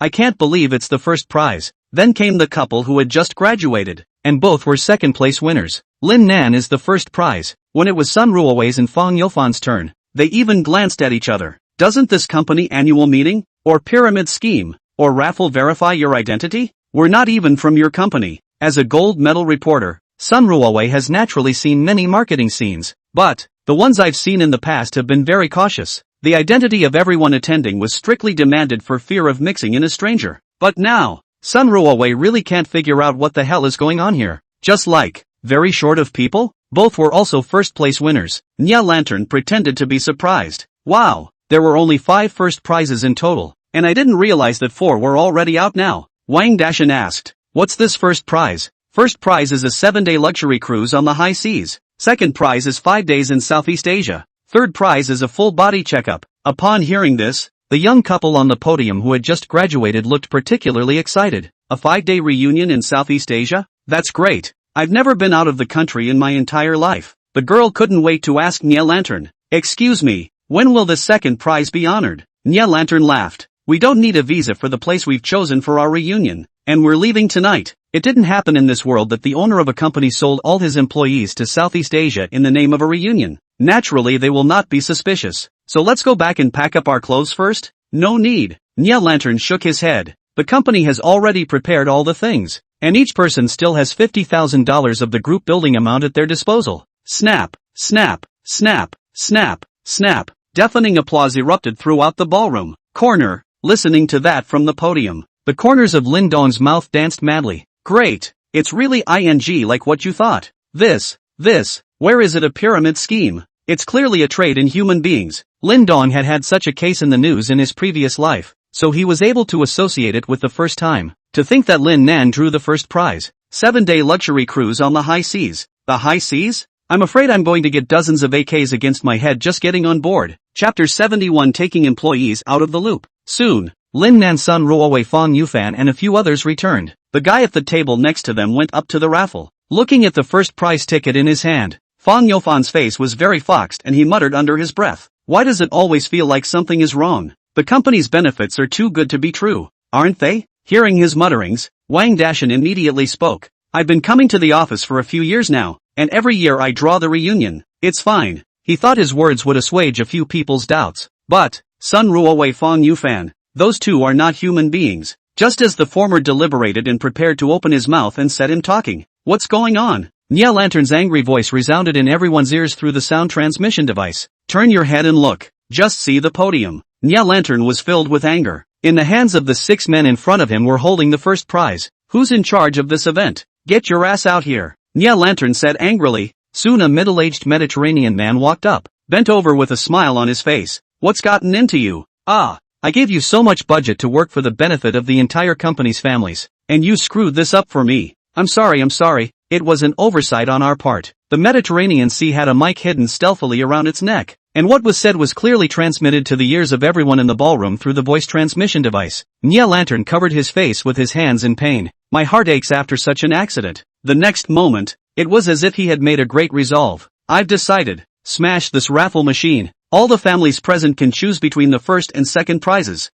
I can't believe it's the first prize. Then came the couple who had just graduated, and both were second place winners. Lin Nan is the first prize. When it was Sun Ruowei's and Fang Yofan's turn, they even glanced at each other. Doesn't this company annual meeting, or pyramid scheme, or raffle verify your identity? We're not even from your company. As a gold medal reporter, Sun Ruowei has naturally seen many marketing scenes, but the ones I've seen in the past have been very cautious. The identity of everyone attending was strictly demanded for fear of mixing in a stranger. But now, Sun Ruowei really can't figure out what the hell is going on here. Just like, very short of people? Both were also first place winners. Nya Lantern pretended to be surprised. Wow, there were only 5 first prizes in total, and I didn't realize that 4 were already out now. Wang Dashan asked, what's this first prize? First prize is a 7-day luxury cruise on the high seas. Second prize is 5 days in Southeast Asia. Third prize is a full body checkup. Upon hearing this, the young couple on the podium who had just graduated looked particularly excited. A 5-day reunion in Southeast Asia? That's great. I've never been out of the country in my entire life. The girl couldn't wait to ask Nya Lantern, excuse me, when will the second prize be honored? Nya Lantern laughed. We don't need a visa for the place we've chosen for our reunion, and we're leaving tonight. It didn't happen in this world that the owner of a company sold all his employees to Southeast Asia in the name of a reunion. Naturally they will not be suspicious. So let's go back and pack up our clothes first? No need. Nya Lantern shook his head. The company has already prepared all the things, and each person still has $50,000 of the group building amount at their disposal. Snap, snap, snap, snap, snap. Deafening applause erupted throughout the ballroom. Corner, listening to that from the podium, the corners of Lin Dong's mouth danced madly. Great, it's really like what you thought. This, where is it a pyramid scheme? It's clearly a trade in human beings. Lin Dong had had such a case in the news in his previous life, so he was able to associate it with the first time. To think that Lin Nan drew the first prize. 7-day luxury cruise on the high seas. The high seas? I'm afraid I'm going to get dozens of AKs against my head just getting on board. Chapter 71 Taking employees out of the loop. Soon, Lin Nan, Sun Ruowei, Fang Yufan and a few others returned. The guy at the table next to them went up to the raffle. Looking at the first prize ticket in his hand, Fang Yufan's face was very foxed and he muttered under his breath. Why does it always feel like something is wrong? The company's benefits are too good to be true, aren't they? Hearing his mutterings, Wang Dashan immediately spoke. I've been coming to the office for a few years now, and every year I draw the reunion. It's fine. He thought his words would assuage a few people's doubts. But, Sun Ruowei, Fang Yufan, those two are not human beings. Just as the former deliberated and prepared to open his mouth and set him talking. What's going on? Nya Lantern's angry voice resounded in everyone's ears through the sound transmission device. Turn your head and look. Just see the podium. Nya Lantern was filled with anger. In the hands of the 6 men in front of him were holding the first prize. Who's in charge of this event? Get your ass out here. Nya Lantern said angrily. Soon a middle-aged Mediterranean man walked up, bent over with a smile on his face. What's gotten into you? I gave you so much budget to work for the benefit of the entire company's families, and you screwed this up for me. I'm sorry. It was an oversight on our part. The Mediterranean Sea had a mic hidden stealthily around its neck, and what was said was clearly transmitted to the ears of everyone in the ballroom through the voice transmission device. Nya Lantern covered his face with his hands in pain. My heart aches after such an accident. The next moment, it was as if he had made a great resolve. I've decided. Smash this raffle machine. All the families present can choose between the first and second prizes.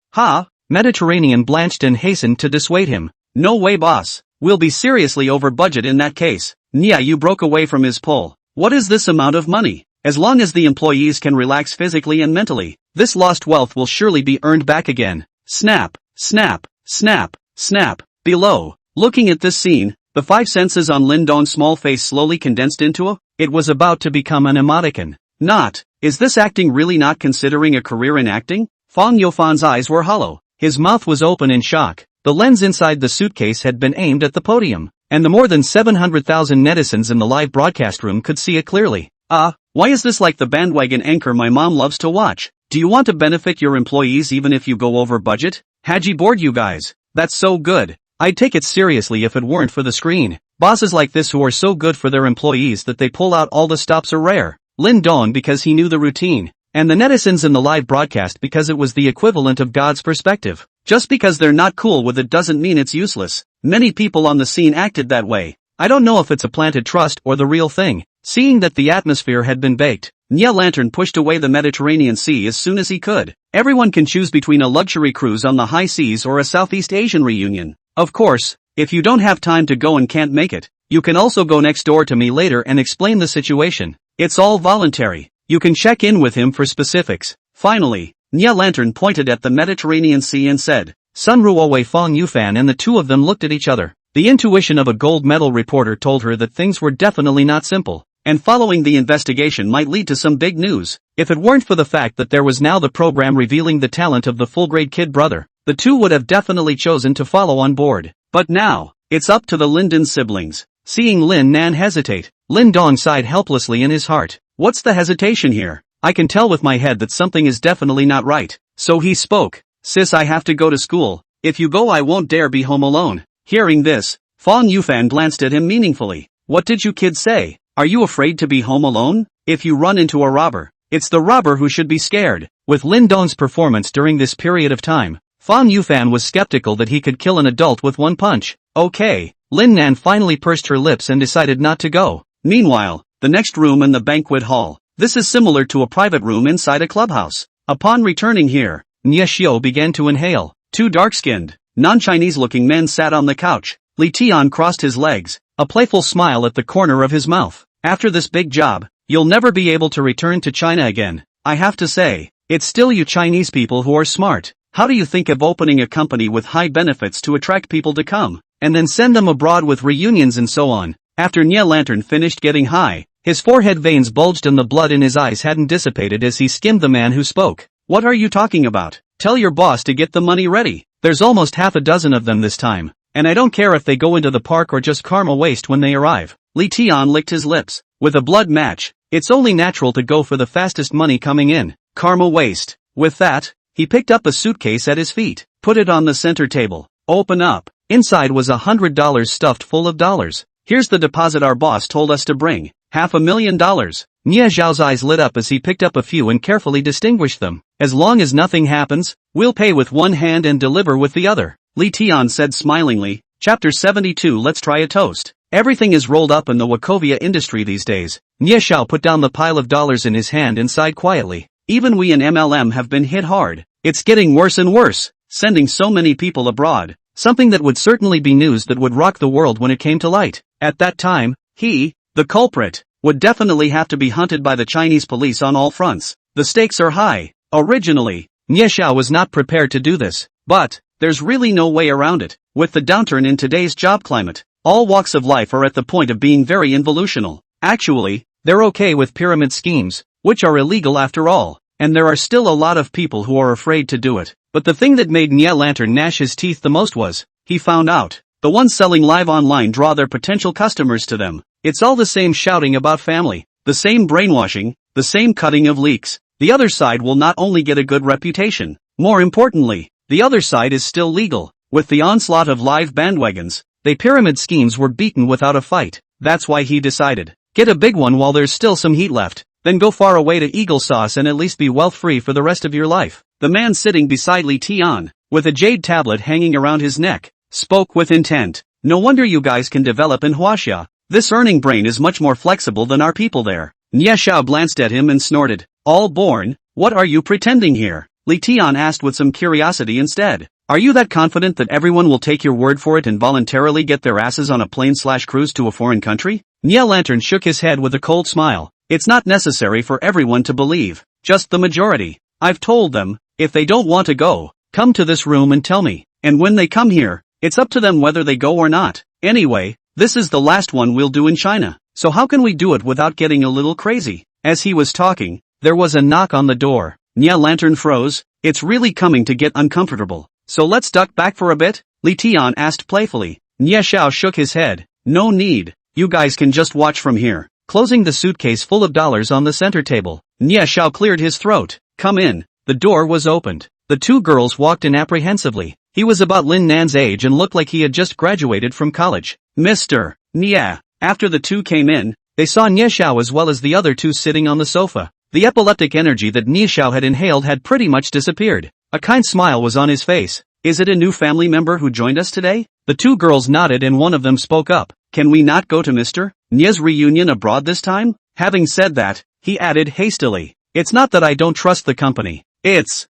Mediterranean blanched and hastened to dissuade him. No way, boss. We'll be seriously over budget in that case. Nya Yu broke away from his pull. What is this amount of money? As long as the employees can relax physically and mentally, this lost wealth will surely be earned back again. Snap, snap, snap, snap. Below, looking at this scene, the 5 senses on Lin Dong's small face slowly condensed into a, it was about to become an emoticon. Not, is this acting really not considering a career in acting? Fang Youfan's eyes were hollow. His mouth was open in shock. The lens inside the suitcase had been aimed at the podium, and the more than 700,000 netizens in the live broadcast room could see it clearly. Why is this like the bandwagon anchor my mom loves to watch? Do you want to benefit your employees even if you go over budget? Haji bored you guys. That's so good. I'd take it seriously if it weren't for the screen. Bosses like this who are so good for their employees that they pull out all the stops are rare. Lin Dong because he knew the routine, and the netizens in the live broadcast because it was the equivalent of God's perspective. Just because they're not cool with it doesn't mean it's useless. Many people on the scene acted that way. I don't know if it's a planted trust or the real thing. Seeing that the atmosphere had been baked, Nya Lantern pushed away the Mediterranean Sea as soon as he could. Everyone can choose between a luxury cruise on the high seas or a Southeast Asian reunion. Of course, if you don't have time to go and can't make it, you can also go next door to me later and explain the situation. It's all voluntary. You can check in with him for specifics. Finally, Nya Lantern pointed at the Mediterranean Sea and said, Sun Ruowei Fong Yufan, and the two of them looked at each other. The intuition of a gold medal reporter told her that things were definitely not simple, and following the investigation might lead to some big news. If it weren't for the fact that there was now the program revealing the talent of the full-grade kid brother, the two would have definitely chosen to follow on board. But now, it's up to the Linden siblings. Seeing Lin Nan hesitate, Lin Dong sighed helplessly in his heart. What's the hesitation here? I can tell with my head that something is definitely not right. So he spoke. Sis, I have to go to school. If you go, I won't dare be home alone. Hearing this, Fong Yufan glanced at him meaningfully. What did you kids say? Are you afraid to be home alone? If you run into a robber, it's the robber who should be scared. With Lin Dong's performance during this period of time, Fong Yufan was skeptical that he could kill an adult with one punch. Okay, Lin Nan finally pursed her lips and decided not to go. Meanwhile, the next room in the banquet hall. This is similar to a private room inside a clubhouse. Upon returning here, Nya Xiao began to inhale. Two dark-skinned, non-Chinese-looking men sat on the couch. Li Tian crossed his legs, a playful smile at the corner of his mouth. After this big job, you'll never be able to return to China again. I have to say, it's still you Chinese people who are smart. How do you think of opening a company with high benefits to attract people to come, and then send them abroad with reunions and so on? After Nya Lantern finished getting high, his forehead veins bulged and the blood in his eyes hadn't dissipated as he skimmed the man who spoke. What are you talking about? Tell your boss to get the money ready. There's almost half a dozen of them this time, and I don't care if they go into the park or just Karma Waste when they arrive. Li Tian licked his lips. With a blood match, it's only natural to go for the fastest money coming in. Karma Waste. With that, he picked up a suitcase at his feet, put it on the center table. Open up. Inside was $100 stuffed full of dollars. Here's the deposit our boss told us to bring. $500,000. Nya Zhao's eyes lit up as he picked up a few and carefully distinguished them. As long as nothing happens, we'll pay with one hand and deliver with the other. Li Tian said smilingly. Chapter 72. Let's try a toast. Everything is rolled up in the Wachovia industry these days. Nya Xiao put down the pile of dollars in his hand and sighed quietly. Even we in MLM have been hit hard. It's getting worse and worse, sending so many people abroad. Something that would certainly be news that would rock the world when it came to light. At that time, he, the culprit, would definitely have to be hunted by the Chinese police on all fronts. The stakes are high. Originally, Nya Xiao was not prepared to do this, but there's really no way around it. With the downturn in today's job climate, all walks of life are at the point of being very involutional. Actually, they're okay with pyramid schemes, which are illegal after all, and there are still a lot of people who are afraid to do it. But the thing that made Nya Lantern gnash his teeth the most was, he found out, the ones selling live online draw their potential customers to them. It's all the same shouting about family, the same brainwashing, the same cutting of leaks. The other side will not only get a good reputation, more importantly, the other side is still legal. With the onslaught of live bandwagons, the pyramid schemes were beaten without a fight. That's why he decided, get a big one while there's still some heat left, then go far away to Eagle Sauce and at least be wealth-free for the rest of your life. The man sitting beside Li Tian, with a jade tablet hanging around his neck, spoke with intent. No wonder you guys can develop in Huaxia. This earning brain is much more flexible than our people there. Nya Xiao glanced at him and snorted. All born? What are you pretending here? Li Tian asked with some curiosity instead. Are you that confident that everyone will take your word for it and voluntarily get their asses on a plane/cruise to a foreign country? Nya Lantern shook his head with a cold smile. It's not necessary for everyone to believe, just the majority. I've told them, if they don't want to go, come to this room and tell me, and when they come here, it's up to them whether they go or not. Anyway, this is the last one we'll do in China, so how can we do it without getting a little crazy? As he was talking, there was a knock on the door. Nya Lantern froze. It's really coming to get uncomfortable. So let's duck back for a bit? Li Tian asked playfully. Nya Xiao shook his head. No need. You guys can just watch from here. Closing the suitcase full of dollars on the center table, Nya Xiao cleared his throat. Come in. The door was opened. The two girls walked in apprehensively. He was about Lin Nan's age and looked like he had just graduated from college. Mr. Nya. After the two came in, they saw Nya Xiao as well as the other two sitting on the sofa. The epileptic energy that Nya Xiao had inhaled had pretty much disappeared. A kind smile was on his face. Is it a new family member who joined us today? The two girls nodded and one of them spoke up. Can we not go to Mr. Nye's reunion abroad this time? Having said that, he added hastily. It's not that I don't trust the company. It's,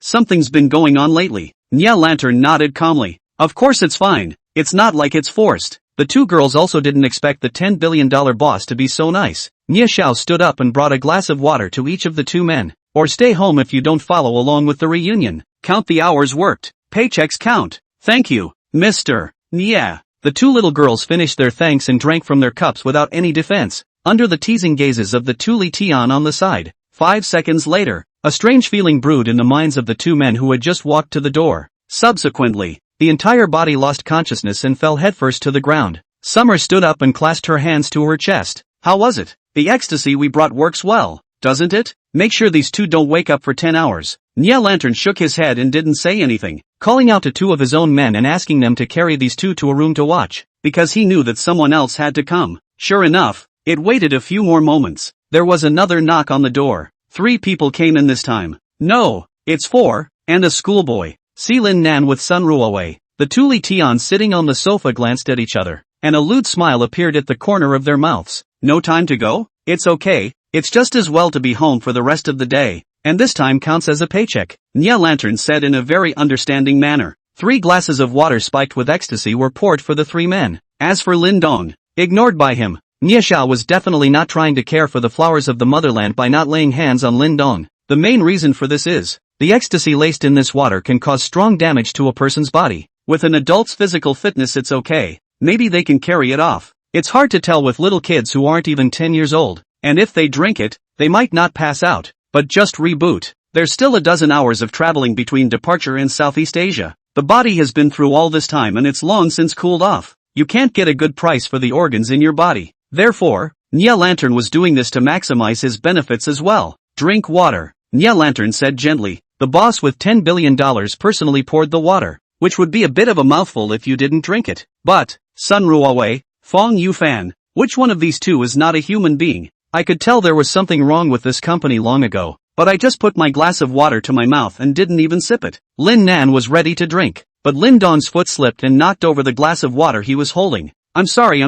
something's been going on lately. Nye Lantern nodded calmly. Of course it's fine. It's not like it's forced. The two girls also didn't expect the $10 billion boss to be so nice. Nye Xiao stood up and brought a glass of water to each of the two men. Or stay home if you don't follow along with the reunion. Count the hours worked. Paychecks count. Thank you, Mr. Nye. The two little girls finished their thanks and drank from their cups without any defense, under the teasing gazes of the two Li Tian on the side. 5 seconds later, a strange feeling brewed in the minds of the two men who had just walked to the door. Subsequently, the entire body lost consciousness and fell headfirst to the ground. Summer stood up and clasped her hands to her chest. How was it? The ecstasy we brought works well, doesn't it? Make sure these two don't wake up for 10 hours. Nye Lantern shook his head and didn't say anything, calling out to two of his own men and asking them to carry these two to a room to watch, because he knew that someone else had to come. Sure enough, it waited a few more moments. There was another knock on the door. 3 people came in this time. No, it's 4, and a schoolboy. Si Lin Nan with Sun Ruowei. The two Li Tian sitting on the sofa glanced at each other, and a lewd smile appeared at the corner of their mouths. No time to go? It's okay, it's just as well to be home for the rest of the day, and this time counts as a paycheck, Nye Lantern said in a very understanding manner. 3 glasses of water spiked with ecstasy were poured for the 3 men. As for Lin Dong, ignored by him, Nye Xiao was definitely not trying to care for the flowers of the motherland by not laying hands on Lin Dong. The main reason for this is, the ecstasy laced in this water can cause strong damage to a person's body. With an adult's physical fitness it's okay, maybe they can carry it off. It's hard to tell with little kids who aren't even 10 years old, and if they drink it, they might not pass out, but just reboot. There's still a dozen hours of traveling between departure and Southeast Asia. The body has been through all this time and it's long since cooled off. You can't get a good price for the organs in your body. Therefore, Nye Lantern was doing this to maximize his benefits as well. Drink water, Nye Lantern said gently. The boss with $10 billion personally poured the water, which would be a bit of a mouthful if you didn't drink it. But, Sun Ruowei, Fong Yufan, which one of these two is not a human being? I could tell there was something wrong with this company long ago, but I just put my glass of water to my mouth and didn't even sip it. Lin Nan was ready to drink, but Lin Dong's foot slipped and knocked over the glass of water he was holding. I'm sorry.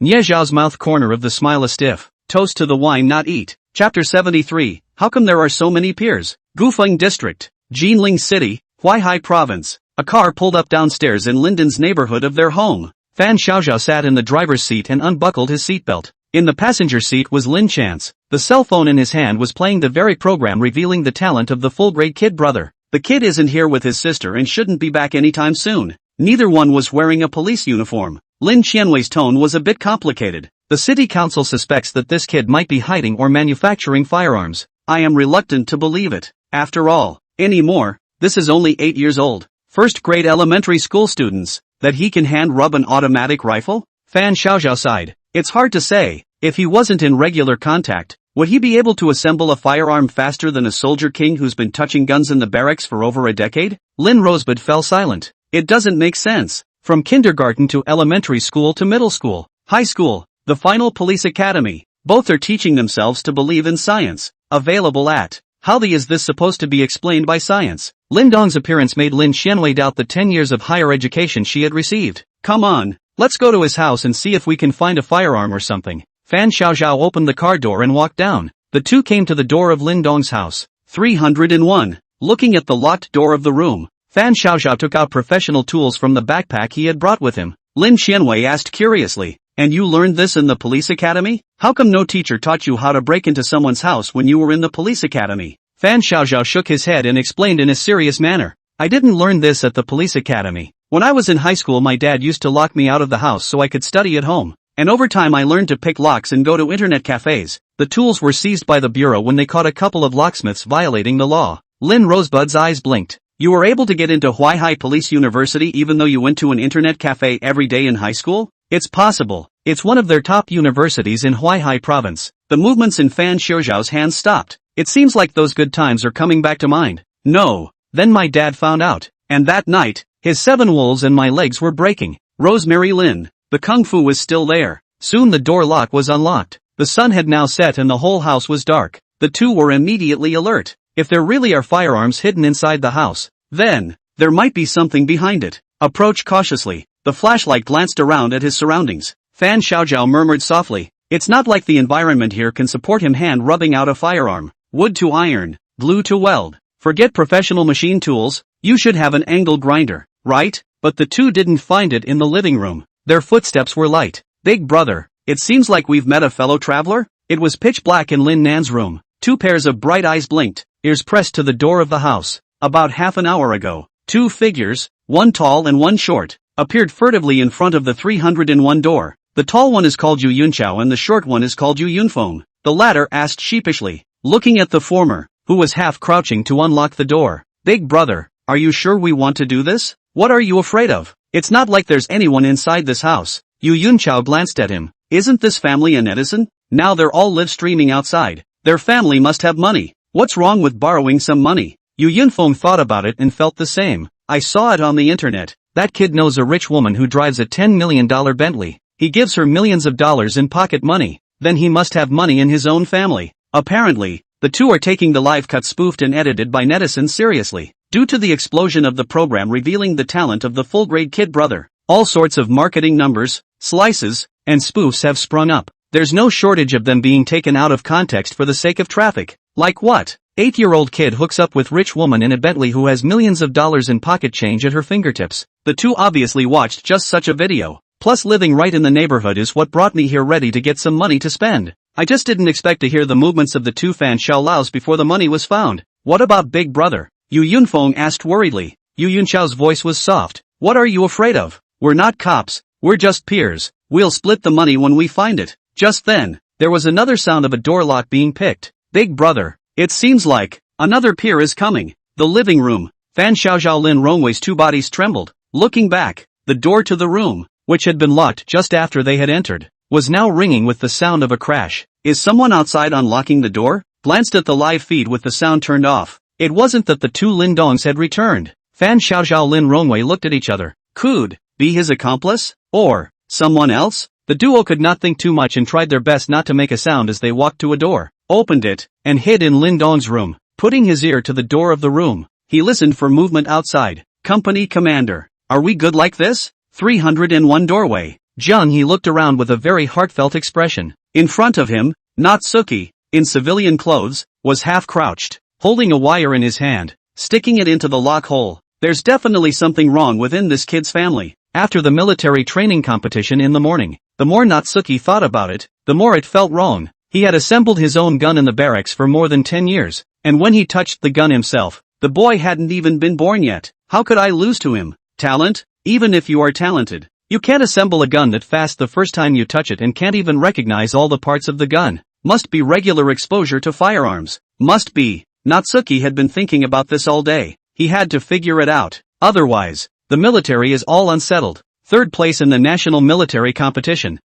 Nye Xiao's mouth corner of the smile a stiff. Toast to the wine not eat. Chapter 73, How come there are so many piers? Gufeng District, Jinling City, Huaihai Province. A car pulled up downstairs in Linden's neighborhood of their home. Fan Xiaozhao sat in the driver's seat and unbuckled his seatbelt. In the passenger seat was Lin Chance. The cell phone in his hand was playing the very program revealing the talent of the full-grade kid brother. The kid isn't here with his sister and shouldn't be back anytime soon. Neither one was wearing a police uniform. Lin Qianwei's tone was a bit complicated. The city council suspects that this kid might be hiding or manufacturing firearms. I am reluctant to believe it. After all, anymore, this is only 8 years old. First-grade elementary school students. That he can hand-rub an automatic rifle? Fan Xiaozhao sighed. It's hard to say. If he wasn't in regular contact, would he be able to assemble a firearm faster than a soldier king who's been touching guns in the barracks for over a decade? Lin Rosebud fell silent. It doesn't make sense. From kindergarten to elementary school to middle school, high school, the final police academy, both are teaching themselves to believe in science. Available at. How is this supposed to be explained by science? Lin Dong's appearance made Lin Qianwei doubt the 10 years of higher education she had received. Come on, let's go to his house and see if we can find a firearm or something. Fan Xiaozhao opened the car door and walked down. The two came to the door of Lin Dong's house. 301. Looking at the locked door of the room, Fan Xiaozhao took out professional tools from the backpack he had brought with him. Lin Qianwei asked curiously, and you learned this in the police academy? How come no teacher taught you how to break into someone's house when you were in the police academy? Fan Xiaozhao shook his head and explained in a serious manner. I didn't learn this at the police academy. When I was in high school my dad used to lock me out of the house so I could study at home. And over time I learned to pick locks and go to internet cafes. The tools were seized by the bureau when they caught a couple of locksmiths violating the law. Lin Rosebud's eyes blinked. You were able to get into Huaihai Police University even though you went to an internet cafe every day in high school? It's possible. It's one of their top universities in Huaihai province. The movements in Fan Xiaozhao's hands stopped. It seems like those good times are coming back to mind. No. Then my dad found out. And that night, his 7 wolves and my legs were breaking. Rosemary Lin. The kung fu was still there. Soon the door lock was unlocked. The sun had now set and the whole house was dark. The two were immediately alert. If there really are firearms hidden inside the house, then, there might be something behind it. Approach cautiously. The flashlight glanced around at his surroundings. Fan Xiaojiao murmured softly. It's not like the environment here can support him hand rubbing out a firearm. Wood to iron, glue to weld. Forget professional machine tools, you should have an angle grinder, right? But the two didn't find it in the living room. Their footsteps were light. Big brother, it seems like we've met a fellow traveler? It was pitch black in Lin Nan's room. Two pairs of bright eyes blinked, ears pressed to the door of the house. About half an hour ago, two figures, one tall and one short, appeared furtively in front of the 301 door. The tall one is called Yu Yunchao and the short one is called Yu Yunfeng. The latter asked sheepishly, looking at the former, who was half crouching to unlock the door. Big brother, are you sure we want to do this? What are you afraid of? It's not like there's anyone inside this house. Yu Yunchao glanced at him. Isn't this family a netizen? Now they're all live streaming outside. Their family must have money. What's wrong with borrowing some money? Yu Yunfeng thought about it and felt the same. I saw it on the internet. That kid knows a rich woman who drives a $10 million Bentley. He gives her millions of dollars in pocket money. Then he must have money in his own family. Apparently, the two are taking the live cut spoofed and edited by netizens seriously. Due to the explosion of the program revealing the talent of the full-grade kid brother, all sorts of marketing numbers, slices, and spoofs have sprung up. There's no shortage of them being taken out of context for the sake of traffic. Like what? 8-year-old kid hooks up with rich woman in a Bentley who has millions of dollars in pocket change at her fingertips. The two obviously watched just such a video. Plus living right in the neighborhood is what brought me here ready to get some money to spend. I just didn't expect to hear the movements of the two Fan Xiaolaos before the money was found. What about Big Brother? Yu Yunfeng asked worriedly. Yu Yunchao's voice was soft. What are you afraid of? We're not cops, we're just peers. We'll split the money when we find it. Just then, there was another sound of a door lock being picked. Big brother, it seems like another peer is coming. The living room. Fan Xiaojiao Lin Rongwei's two bodies trembled. Looking back, the door to the room, which had been locked just after they had entered, was now ringing with the sound of a crash. Is someone outside unlocking the door? Glanced at the live feed with the sound turned off. It wasn't that the two Lindongs had returned. Fan Xiaojiao Lin Rongwei looked at each other. Could be his accomplice? Or someone else? The duo could not think too much and tried their best not to make a sound as they walked to a door, opened it, and hid in Lindong's room. Putting his ear to the door of the room, he listened for movement outside. Company commander, are we good like this? 301 doorway. Jung He looked around with a very heartfelt expression. In front of him, Natsuki, in civilian clothes, was half crouched, holding a wire in his hand, sticking it into the lock hole. There's definitely something wrong within this kid's family. After the military training competition in the morning, the more Natsuki thought about it, the more it felt wrong. He had assembled his own gun in the barracks for more than 10 years, and when he touched the gun himself, the boy hadn't even been born yet. How could I lose to him? Talent? Even if you are talented, you can't assemble a gun that fast the first time you touch it and can't even recognize all the parts of the gun. Must be regular exposure to firearms. Must be. Natsuki had been thinking about this all day. He had to figure it out. Otherwise, the military is all unsettled. Third place in the national military competition.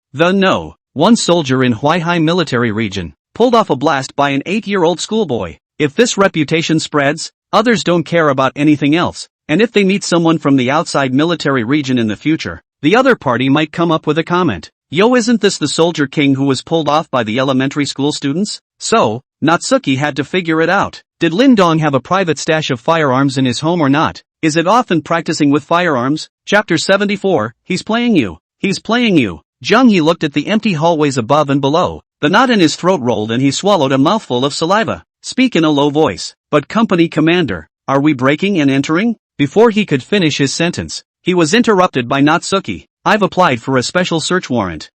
One soldier in Huaihai military region pulled off a blast by an 8-year-old schoolboy. If this reputation spreads, others don't care about anything else. And if they meet someone from the outside military region in the future, the other party might come up with a comment. Yo, isn't this the soldier king who was pulled off by the elementary school students? So, Natsuki had to figure it out. Did Lindong have a private stash of firearms in his home or not? Is it often practicing with firearms? Chapter 74, He's playing you. He's playing you. Jung He looked at the empty hallways above and below. The knot in his throat rolled and he swallowed a mouthful of saliva. Speak in a low voice. But company commander, are we breaking and entering? Before he could finish his sentence, he was interrupted by Natsuki. I've applied for a special search warrant.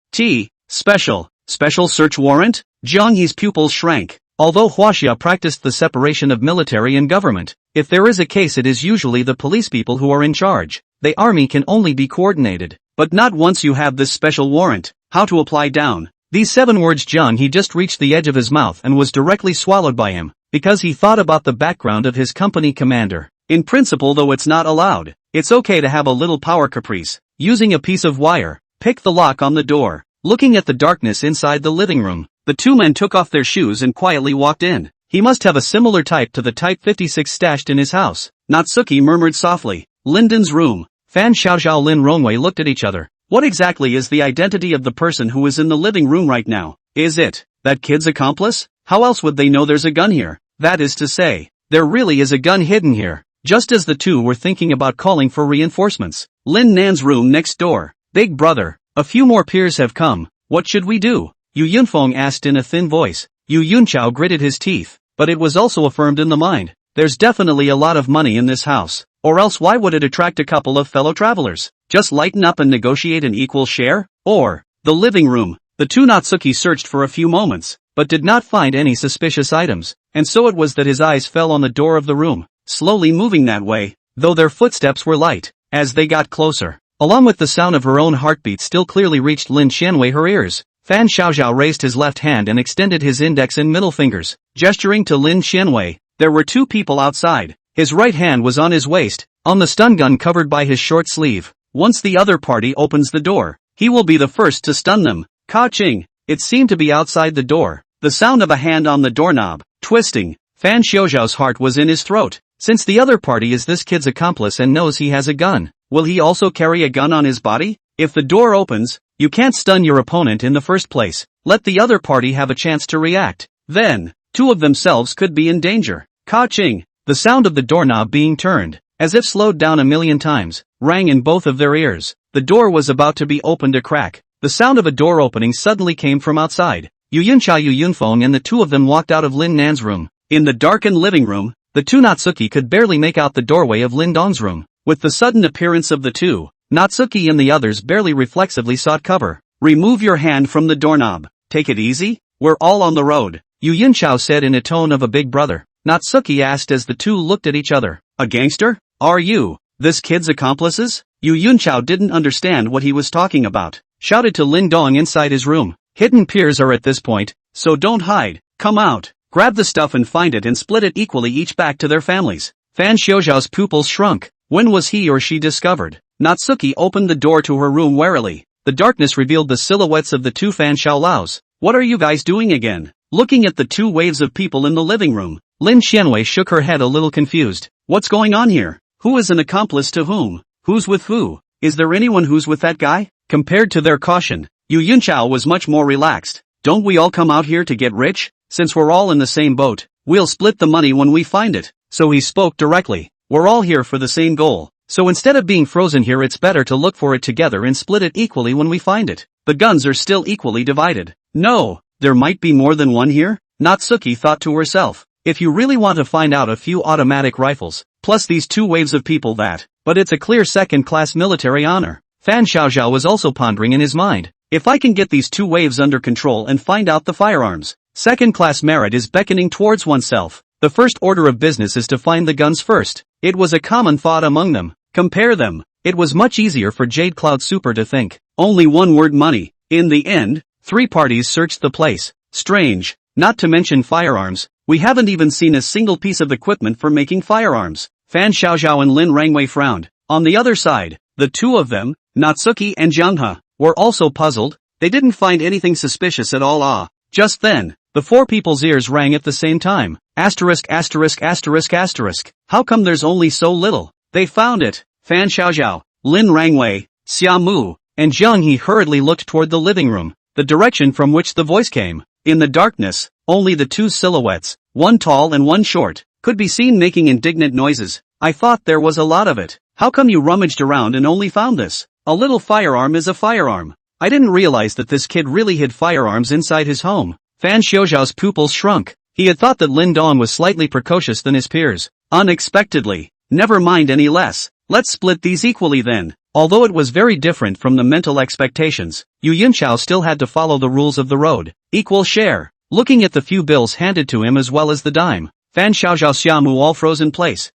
Special search warrant? Jung He's pupils shrank. Although Huaxia practiced the separation of military and government, if there is a case it is usually the police people who are in charge. The army can only be coordinated, but not once you have this special warrant. How to apply down. These 7 words Jung He just reached the edge of his mouth and was directly swallowed by him, because he thought about the background of his company commander. In principle, though it's not allowed, it's okay to have a little power caprice. Using a piece of wire, pick the lock on the door. Looking at the darkness inside the living room, the two men took off their shoes and quietly walked in. He must have a similar type to the Type 56 stashed in his house. Natsuki murmured softly. Linden's room. Fan Xiaojiao Lin Rongwei looked at each other. What exactly is the identity of the person who is in the living room right now? Is it that kid's accomplice? How else would they know there's a gun here? That is to say, there really is a gun hidden here. Just as the two were thinking about calling for reinforcements, Lin Nan's room next door. Big brother, a few more peers have come. What should we do? Yu Yunfeng asked in a thin voice. Yu Yunchao gritted his teeth, but it was also affirmed in the mind. There's definitely a lot of money in this house, or else why would it attract a couple of fellow travelers? Just lighten up and negotiate an equal share? Or, the living room. The two Natsuki searched for a few moments, but did not find any suspicious items, and so it was that his eyes fell on the door of the room, slowly moving that way, though their footsteps were light, as they got closer. Along with the sound of her own heartbeat still clearly reached Lin Xianwei her ears. Fan Xiaoxiao raised his left hand and extended his index and middle fingers, gesturing to Lin Xianwei. There were two people outside. His right hand was on his waist, on the stun gun covered by his short sleeve. Once the other party opens the door, he will be the first to stun them. Ka-ching! It seemed to be outside the door. The sound of a hand on the doorknob, twisting. Fan Xiaoxiao's heart was in his throat. Since the other party is this kid's accomplice and knows he has a gun, will he also carry a gun on his body? If the door opens, you can't stun your opponent in the first place. Let the other party have a chance to react. Then, two of themselves could be in danger. Ka-ching! The sound of the doorknob being turned, as if slowed down a million times, rang in both of their ears. The door was about to be opened a crack. The sound of a door opening suddenly came from outside. Yu Yunchao, Yu Yunfeng and the two of them walked out of Lin Nan's room. In the darkened living room, the two Natsuki could barely make out the doorway of Lin Dong's room. With the sudden appearance of the two, Natsuki and the others barely reflexively sought cover. Remove your hand from the doorknob. Take it easy. We're all on the road, Yu Yunchao said in a tone of a big brother. Natsuki asked as the two looked at each other. A gangster? Are you this kid's accomplices? Yu Yunchao didn't understand what he was talking about. Shouted to Lin Dong inside his room. Hidden peers are at this point, so don't hide. Come out. Grab the stuff and find it and split it equally each back to their families. Fan Xiaoxiao's pupils shrunk. When was he or she discovered? Natsuki opened the door to her room warily. The darkness revealed the silhouettes of the two Fan Xiaolaos. What are you guys doing again? Looking at the two waves of people in the living room, Lin Xianwei shook her head a little confused. What's going on here? Who is an accomplice to whom? Who's with who? Is there anyone who's with that guy? Compared to their caution, Yu Yunchao was much more relaxed. Don't we all come out here to get rich? Since we're all in the same boat, we'll split the money when we find it. So he spoke directly. We're all here for the same goal. So instead of being frozen here, it's better to look for it together and split it equally when we find it. The guns are still equally divided. No, there might be more than one here? Natsuki thought to herself. If you really want to find out a few automatic rifles, plus these two waves of people but it's a clear second-class military honor. Fan Xiaoxiao was also pondering in his mind. If I can get these two waves under control and find out the firearms, second-class merit is beckoning towards oneself. The first order of business is to find the guns first. It was a common thought among them. Compare them. It was much easier for Jade Cloud Super to think. Only one word: money. In the end, three parties searched the place. Strange. Not to mention firearms. We haven't even seen a single piece of equipment for making firearms. Fan Xiaoxiao and Lin Rangwei frowned. On the other side, the two of them, Natsuki and Jianghe, were also puzzled. They didn't find anything suspicious at all. Just then, the four people's ears rang at the same time. Asterisk asterisk asterisk asterisk. How come there's only so little? They found it. Fan Xiaoxiao, Lin Rangwei, Xia Mu, and Jiang He hurriedly looked toward the living room, the direction from which the voice came. In the darkness, only the two silhouettes, one tall and one short, could be seen making indignant noises. I thought there was a lot of it. How come you rummaged around and only found this? A little firearm is a firearm. I didn't realize that this kid really hid firearms inside his home. Fan Xiaoxiao's pupils shrunk. He had thought that Lin Dong was slightly precocious than his peers. Unexpectedly. Never mind any less. Let's split these equally then. Although it was very different from the mental expectations, Yu Yunchao still had to follow the rules of the road. Equal share. Looking at the few bills handed to him as well as the dime, Fan Xiaoxiao Xiamu all froze in place.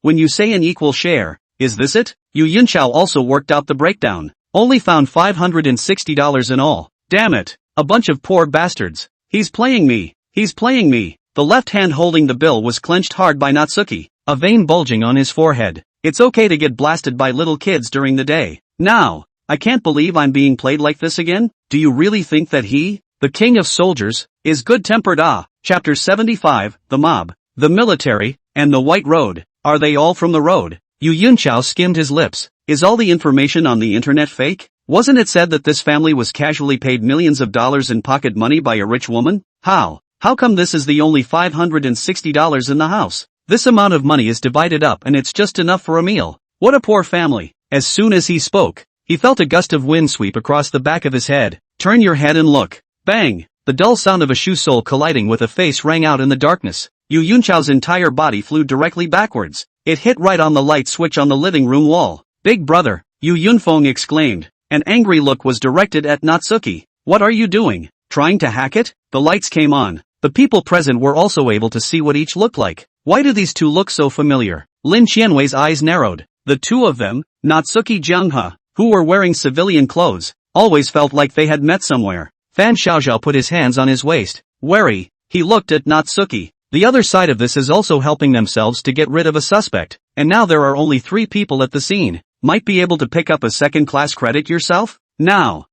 When you say an equal share, is this it? Yu Yunchao also worked out the breakdown. Only found $560 in all. Damn it. A bunch of poor bastards. He's playing me. He's playing me. The left hand holding the bill was clenched hard by Natsuki, a vein bulging on his forehead. It's okay to get blasted by little kids during the day. Now, I can't believe I'm being played like this again. Do you really think that he, the king of soldiers, is good-tempered? Chapter 75, The Mob, the Military, and the White Road. Are they all from the road? Yu Yunchao skimmed his lips. Is all the information on the internet fake? Wasn't it said that this family was casually paid millions of dollars in pocket money by a rich woman? How come this is the only $560 in the house? This amount of money is divided up and it's just enough for a meal. What a poor family. As soon as he spoke, he felt a gust of wind sweep across the back of his head. Turn your head and look. Bang! The dull sound of a shoe sole colliding with a face rang out in the darkness. Yu Yunchao's entire body flew directly backwards. It hit right on the light switch on the living room wall. Big brother, Yu Yunfeng exclaimed. An angry look was directed at Natsuki. What are you doing? Trying to hack it? The lights came on. The people present were also able to see what each looked like. Why do these two look so familiar? Lin Qianwei's eyes narrowed. The two of them, Natsuki Jianghe, who were wearing civilian clothes, always felt like they had met somewhere. Fan Xiaoxiao put his hands on his waist. Wary, he looked at Natsuki. The other side of this is also helping themselves to get rid of a suspect, and now there are only 3 people at the scene. Might be able to pick up a second-class credit yourself? Now,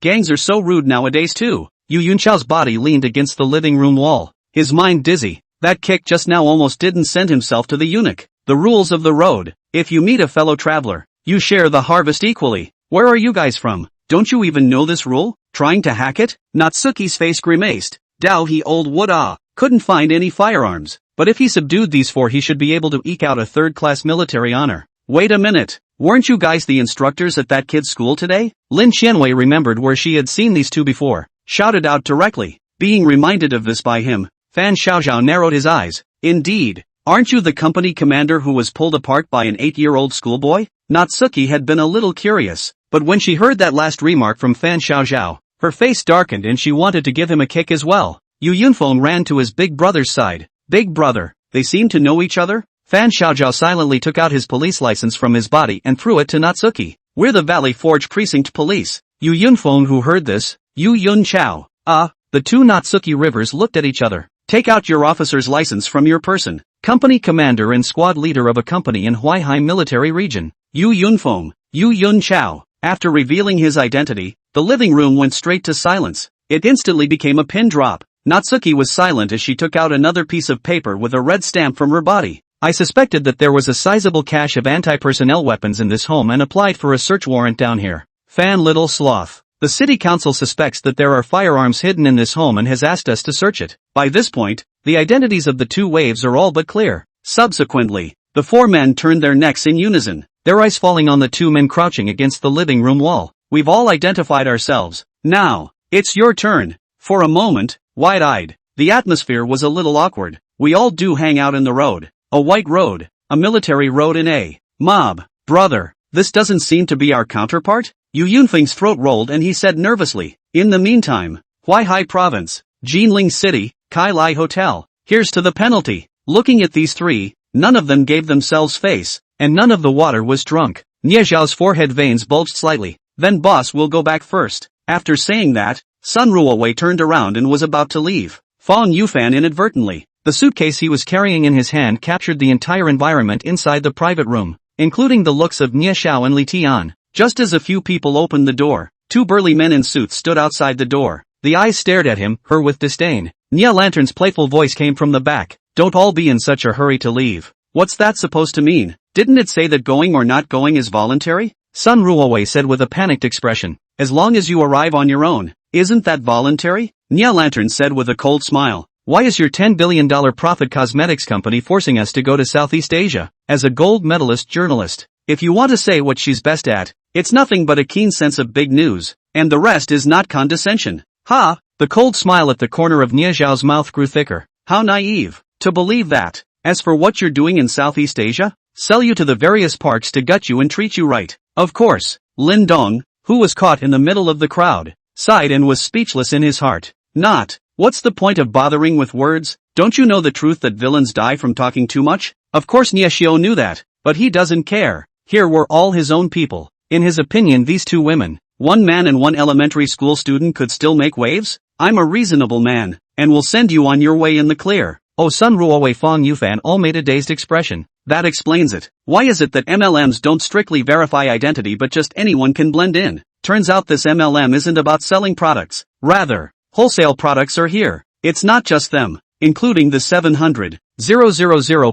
gangs are so rude nowadays too. Yu Yunchao's body leaned against the living room wall, his mind dizzy. That kick just now almost didn't send himself to the eunuch. The rules of the road. If you meet a fellow traveler, you share the harvest equally. Where are you guys from? Don't you even know this rule? Trying to hack it? Natsuki's face grimaced. Dao he old wood couldn't find any firearms, but if he subdued these 4 he should be able to eke out a 3rd-class military honor. Wait a minute. Weren't you guys the instructors at that kid's school today? Lin Qianwei remembered where she had seen these 2 before. Shouted out directly. Being reminded of this by him, Fan Xiaoxiao narrowed his eyes. Indeed. Aren't you the company commander who was pulled apart by an 8-year-old schoolboy? Natsuki had been a little curious, but when she heard that last remark from Fan Xiaoxiao, her face darkened and she wanted to give him a kick as well. Yu Yunfeng ran to his big brother's side. Big brother, they seem to know each other? Fan Xiaoxiao silently took out his police license from his body and threw it to Natsuki. We're the Valley Forge Precinct Police. Yu Yunfeng who heard this, Yu Yunchao. The 2 Natsuki rivers looked at each other. Take out your officer's license from your person. Company commander and squad leader of a company in Huaihai military region. Yu Yunfeng, Yu Yunchao. After revealing his identity, the living room went straight to silence. It instantly became a pin drop. Natsuki was silent as she took out another piece of paper with a red stamp from her body. I suspected that there was a sizable cache of anti-personnel weapons in this home and applied for a search warrant down here. Fan Little Sloth. The city council suspects that there are firearms hidden in this home and has asked us to search it. By this point, the identities of the 2 waves are all but clear. Subsequently, the 4 men turned their necks in unison, their eyes falling on the 2 men crouching against the living room wall. We've all identified ourselves. Now, it's your turn. For a moment, wide-eyed, the atmosphere was a little awkward. We all do hang out in the road. A white road, a military road in a mob. Brother, this doesn't seem to be our counterpart? Yu Yunfeng's throat rolled and he said nervously. In the meantime, Huaihai Province, Jinling City, Kai Lai Hotel. Here's to the penalty. Looking at these 3, none of them gave themselves face, and none of the water was drunk. Nie Zhao's forehead veins bulged slightly. Then boss will go back first. After saying that, Sun Ruowei turned around and was about to leave. Fong Yufan inadvertently. The suitcase he was carrying in his hand captured the entire environment inside the private room, including the looks of Nie Xiao and Li Tian. Just as a few people opened the door, 2 burly men in suits stood outside the door. The eyes stared at him, her with disdain. Nie Lantern's playful voice came from the back. Don't all be in such a hurry to leave. What's that supposed to mean? Didn't it say that going or not going is voluntary? Sun Ruowei said with a panicked expression. As long as you arrive on your own. Isn't that voluntary? Nie Lantern said with a cold smile. Why is your $10 billion profit cosmetics company forcing us to go to Southeast Asia? As a gold medalist journalist, if you want to say what she's best at, it's nothing but a keen sense of big news, and the rest is not condescension. Ha! The cold smile at the corner of Nie Zhao's mouth grew thicker. How naive, to believe that. As for what you're doing in Southeast Asia, sell you to the various parks to gut you and treat you right. Of course. Lin Dong, who was caught in the middle of the crowd, sighed and was speechless in his heart. Not. What's the point of bothering with words? Don't you know the truth that villains die from talking too much? Of course Nie Xiao knew that, but he doesn't care. Here were all his own people. In his opinion these 2 women, 1 man and 1 elementary school student could still make waves? I'm a reasonable man, and will send you on your way in the clear. Oh Sun Ruowei Fong Yufan all made a dazed expression. That explains it. Why is it that MLMs don't strictly verify identity but just anyone can blend in? Turns out this MLM isn't about selling products. Rather, wholesale products are here. It's not just them, including the 700,000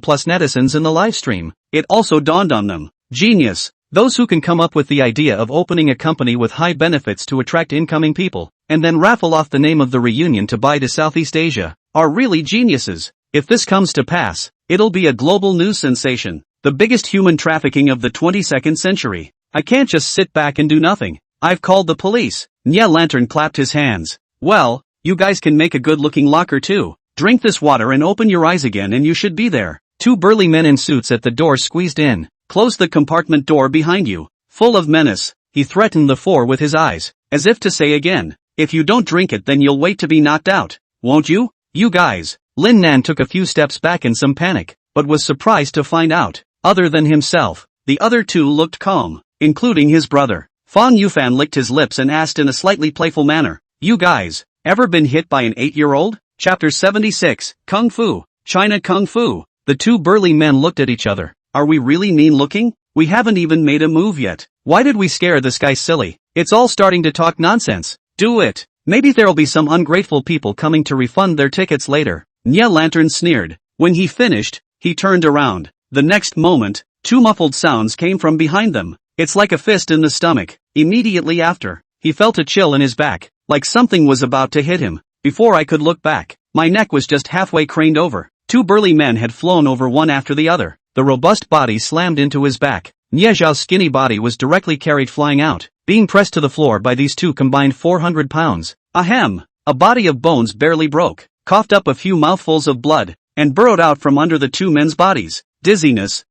plus netizens in the livestream. It also dawned on them. Genius. Those who can come up with the idea of opening a company with high benefits to attract incoming people, and then raffle off the name of the reunion to buy to Southeast Asia, are really geniuses. If this comes to pass, it'll be a global news sensation. The biggest human trafficking of the 22nd century. I can't just sit back and do nothing. I've called the police. Nya Lantern clapped his hands. Well, you guys can make a good-looking locker too. Drink this water and open your eyes again and you should be there. Two burly men in suits at the door squeezed in. Close the compartment door behind you. Full of menace, he threatened the four with his eyes, as if to say again, if you don't drink it then you'll wait to be knocked out, won't you? You guys. Lin Nan took a few steps back in some panic, but was surprised to find out, other than himself, the other two looked calm, including his brother. Fang Yufan licked his lips and asked in a slightly playful manner, you guys, ever been hit by an 8-year-old? Chapter 76, Kung Fu, China Kung Fu. The two burly men looked at each other. Are we really mean looking? We haven't even made a move yet. Why did we scare this guy silly? It's all starting to talk nonsense. Do it. Maybe there'll be some ungrateful people coming to refund their tickets later. Nya Lantern sneered. When he finished, he turned around. The next moment, two muffled sounds came from behind them. It's like a fist in the stomach. Immediately after, he felt a chill in his back, like something was about to hit him. Before I could look back, my neck was just halfway craned over. Two burly men had flown over one after the other. The robust body slammed into his back. Nye Zhao's skinny body was directly carried flying out, being pressed to the floor by these two combined 400 pounds. Ahem! A body of bones barely broke, coughed up a few mouthfuls of blood, and burrowed out from under the two men's bodies. Dizziness.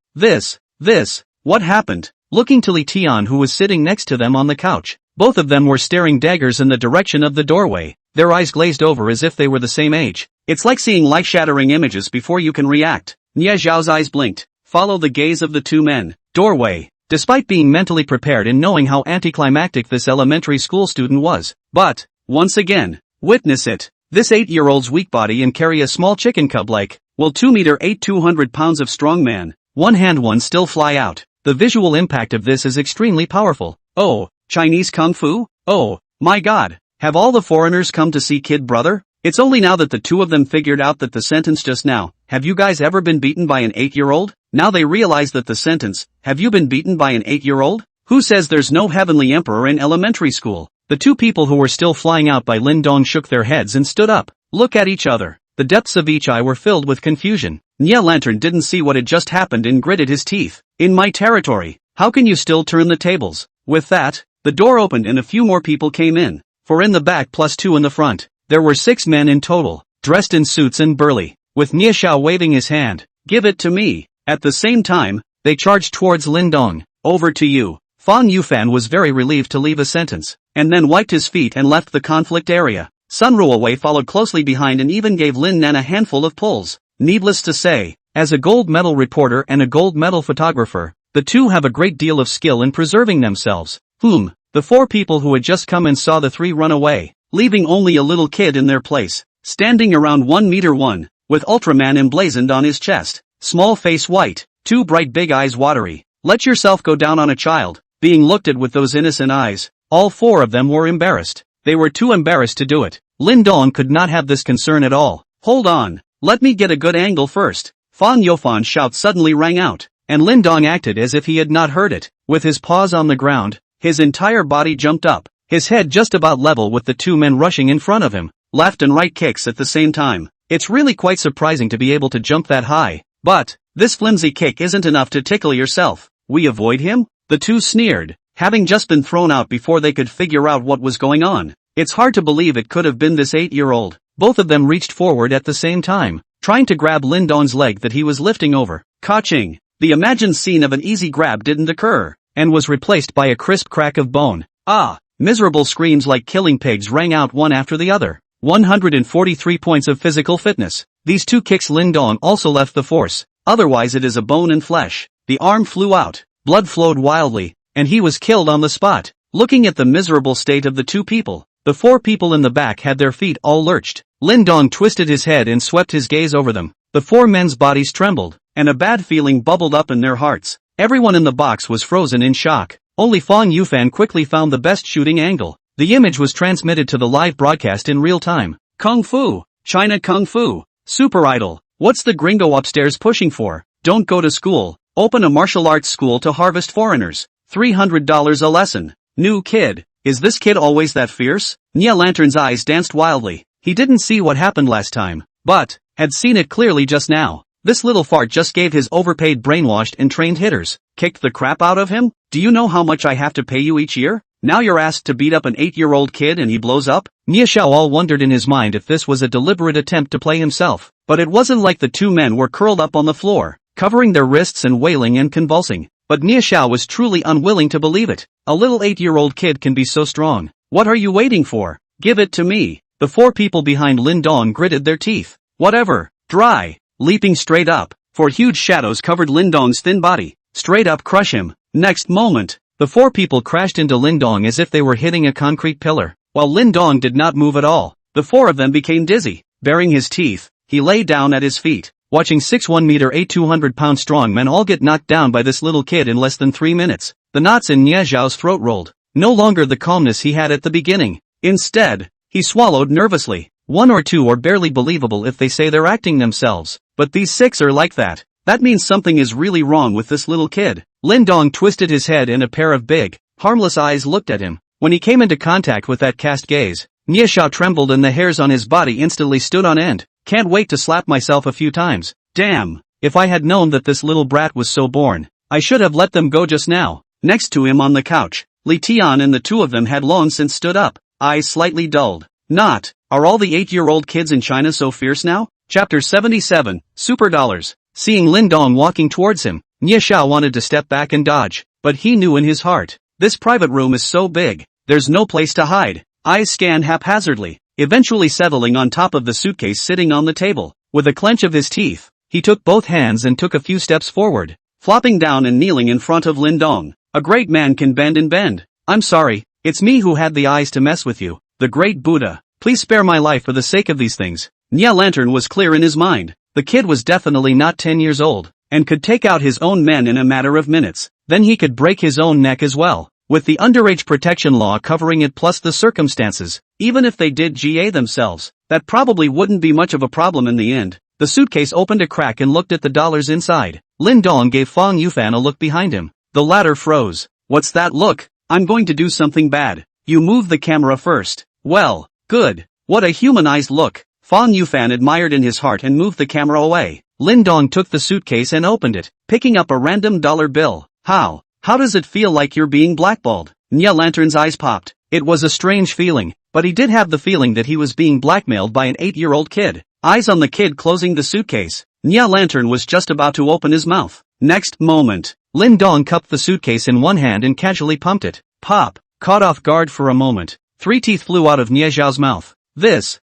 What happened? Looking to Li Tian who was sitting next to them on the couch. Both of them were staring daggers in the direction of the doorway, their eyes glazed over as if they were the same age. It's like seeing life-shattering images before you can react. Nye Zhao's eyes blinked. Follow the gaze of the two men. Doorway. Despite being mentally prepared and knowing how anticlimactic this elementary school student was. But, once again, witness it. This 8-year-old's weak body and carry a small chicken cub like, well 2 meter 8 200 pounds of strong man. One hand one still fly out. The visual impact of this is extremely powerful. Oh, Chinese Kung Fu? Oh, my god. Have all the foreigners come to see Kid Brother? It's only now that the two of them figured out that the sentence just now, have you guys ever been beaten by an 8-year-old? Now they realize that the sentence, have you been beaten by an 8-year-old? Who says there's no heavenly emperor in elementary school? The two people who were still flying out by Lin Dong shook their heads and stood up. Look at each other. The depths of each eye were filled with confusion. Nya Lantern didn't see what had just happened and gritted his teeth. In my territory, how can you still turn the tables? With that, the door opened and a few more people came in. 4 in the back plus 2 in the front. There were 6 men in total, dressed in suits and burly, with Nye Zhao waving his hand. Give it to me. At the same time, they charged towards Lin Dong. Over to you. Fang Yufan was very relieved to leave a sentence, and then wiped his feet and left the conflict area. Sun Ruowei followed closely behind and even gave Lin Nan a handful of pulls. Needless to say, as a gold medal reporter and a gold medal photographer, the two have a great deal of skill in preserving themselves. The 4 people who had just come and saw the 3 run away, leaving only a little kid in their place, standing around 1 meter 1, with Ultraman emblazoned on his chest, small face white, 2 bright big eyes watery. Let yourself go down on a child, being looked at with those innocent eyes. All 4 of them were embarrassed. They were too embarrassed to do it. Lin Dong could not have this concern at all. Hold on, let me get a good angle first. Fang Yofan's shout suddenly rang out, and Lin Dong acted as if he had not heard it. With his paws on the ground, his entire body jumped up, his head just about level with the 2 men rushing in front of him, left and right kicks at the same time. It's really quite surprising to be able to jump that high. But, this flimsy kick isn't enough to tickle yourself. We avoid him? The 2 sneered, having just been thrown out before they could figure out what was going on. It's hard to believe it could have been this 8-year-old. Both of them reached forward at the same time, trying to grab Lin Dong's leg that he was lifting over. Ka-ching! The imagined scene of an easy grab didn't occur, and was replaced by a crisp crack of bone. Ah! Miserable screams like killing pigs rang out one after the other. 143 points of physical fitness. These 2 kicks Lin Dong also left the force. Otherwise it is a bone and flesh. The arm flew out, blood flowed wildly, and he was killed on the spot. Looking at the miserable state of the 2 people, the 4 people in the back had their feet all lurched. Lin Dong twisted his head and swept his gaze over them. The 4 men's bodies trembled, and a bad feeling bubbled up in their hearts. Everyone in the box was frozen in shock. Only Fang Yufan quickly found the best shooting angle. The image was transmitted to the live broadcast in real time. Kung Fu! China Kung Fu! Super Idol! What's the gringo upstairs pushing for? Don't go to school. Open a martial arts school to harvest foreigners. $300 a lesson. New kid. Is this kid always that fierce? Nya Lantern's eyes danced wildly. He didn't see what happened last time, but had seen it clearly just now. This little fart just gave his overpaid brainwashed and trained hitters. Kicked the crap out of him? Do you know how much I have to pay you each year? Now you're asked to beat up an 8-year-old kid and he blows up? Nie Xiao all wondered in his mind if this was a deliberate attempt to play himself. But it wasn't like the two men were curled up on the floor, covering their wrists and wailing and convulsing. But Nie Xiao was truly unwilling to believe it. A little 8-year-old kid can be so strong. What are you waiting for? Give it to me. The four people behind Lin Dong gritted their teeth. Whatever. Dry. Leaping straight up. Four huge shadows covered Lin Dong's thin body. Straight up crush him. Next moment, the four people crashed into Lin Dong as if they were hitting a concrete pillar. While Lin Dong did not move at all, the four of them became dizzy. Baring his teeth, he lay down at his feet, watching 6'1" meter 200-pound strong men all get knocked down by this little kid in less than 3 minutes. The knots in Nie Xiao's throat rolled. No longer the calmness he had at the beginning. Instead, he swallowed nervously. 1 or 2 are barely believable if they say they're acting themselves, but these 6 are like that. That means something is really wrong with this little kid. Lin Dong twisted his head and a pair of big, harmless eyes looked at him. When he came into contact with that cast gaze, Nie Xiao trembled and the hairs on his body instantly stood on end. Can't wait to slap myself a few times. Damn, if I had known that this little brat was so born, I should have let them go just now. Next to him on the couch, Li Tian and the two of them had long since stood up, eyes slightly dulled. Not, are all the 8-year-old kids in China so fierce now? Chapter 77, Super Dollars. Seeing Lin Dong walking towards him, Nie Xiao wanted to step back and dodge, but he knew in his heart, this private room is so big, there's no place to hide. Eyes scanned haphazardly, eventually settling on top of the suitcase sitting on the table. With a clench of his teeth, he took both hands and took a few steps forward, flopping down and kneeling in front of Lin Dong. A great man can bend and bend. I'm sorry, it's me who had the eyes to mess with you, the great Buddha. Please spare my life for the sake of these things. Nie Lantern was clear in his mind. The kid was definitely not 10 years old, and could take out his own men in a matter of minutes. Then he could break his own neck as well. With the underage protection law covering it plus the circumstances, even if they did GA themselves, that probably wouldn't be much of a problem in the end. The suitcase opened a crack and looked at the dollars inside. Lin Dong gave Fang Yufan a look behind him. The latter froze. What's that look? I'm going to do something bad. You move the camera first. Well, good. What a humanized look. Fang Yufan admired in his heart and moved the camera away. Lin Dong took the suitcase and opened it, picking up a random dollar bill. How does it feel like you're being blackballed? Nie Lantern's eyes popped. It was a strange feeling, but he did have the feeling that he was being blackmailed by an 8-year-old kid. Eyes on the kid closing the suitcase. Nie Lantern was just about to open his mouth. Next moment, Lin Dong cupped the suitcase in one hand and casually pumped it. Pop. Caught off guard for a moment, 3 teeth flew out of Nie Xiao's mouth. This.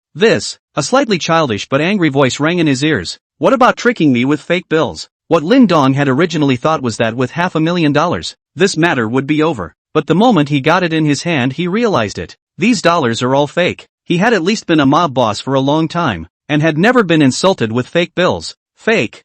A slightly childish but angry voice rang in his ears. What about tricking me with fake bills? What Lin Dong had originally thought was that with $500,000, this matter would be over. But the moment he got it in his hand he realized it. These dollars are all fake. He had at least been a mob boss for a long time, and had never been insulted with fake bills. Fake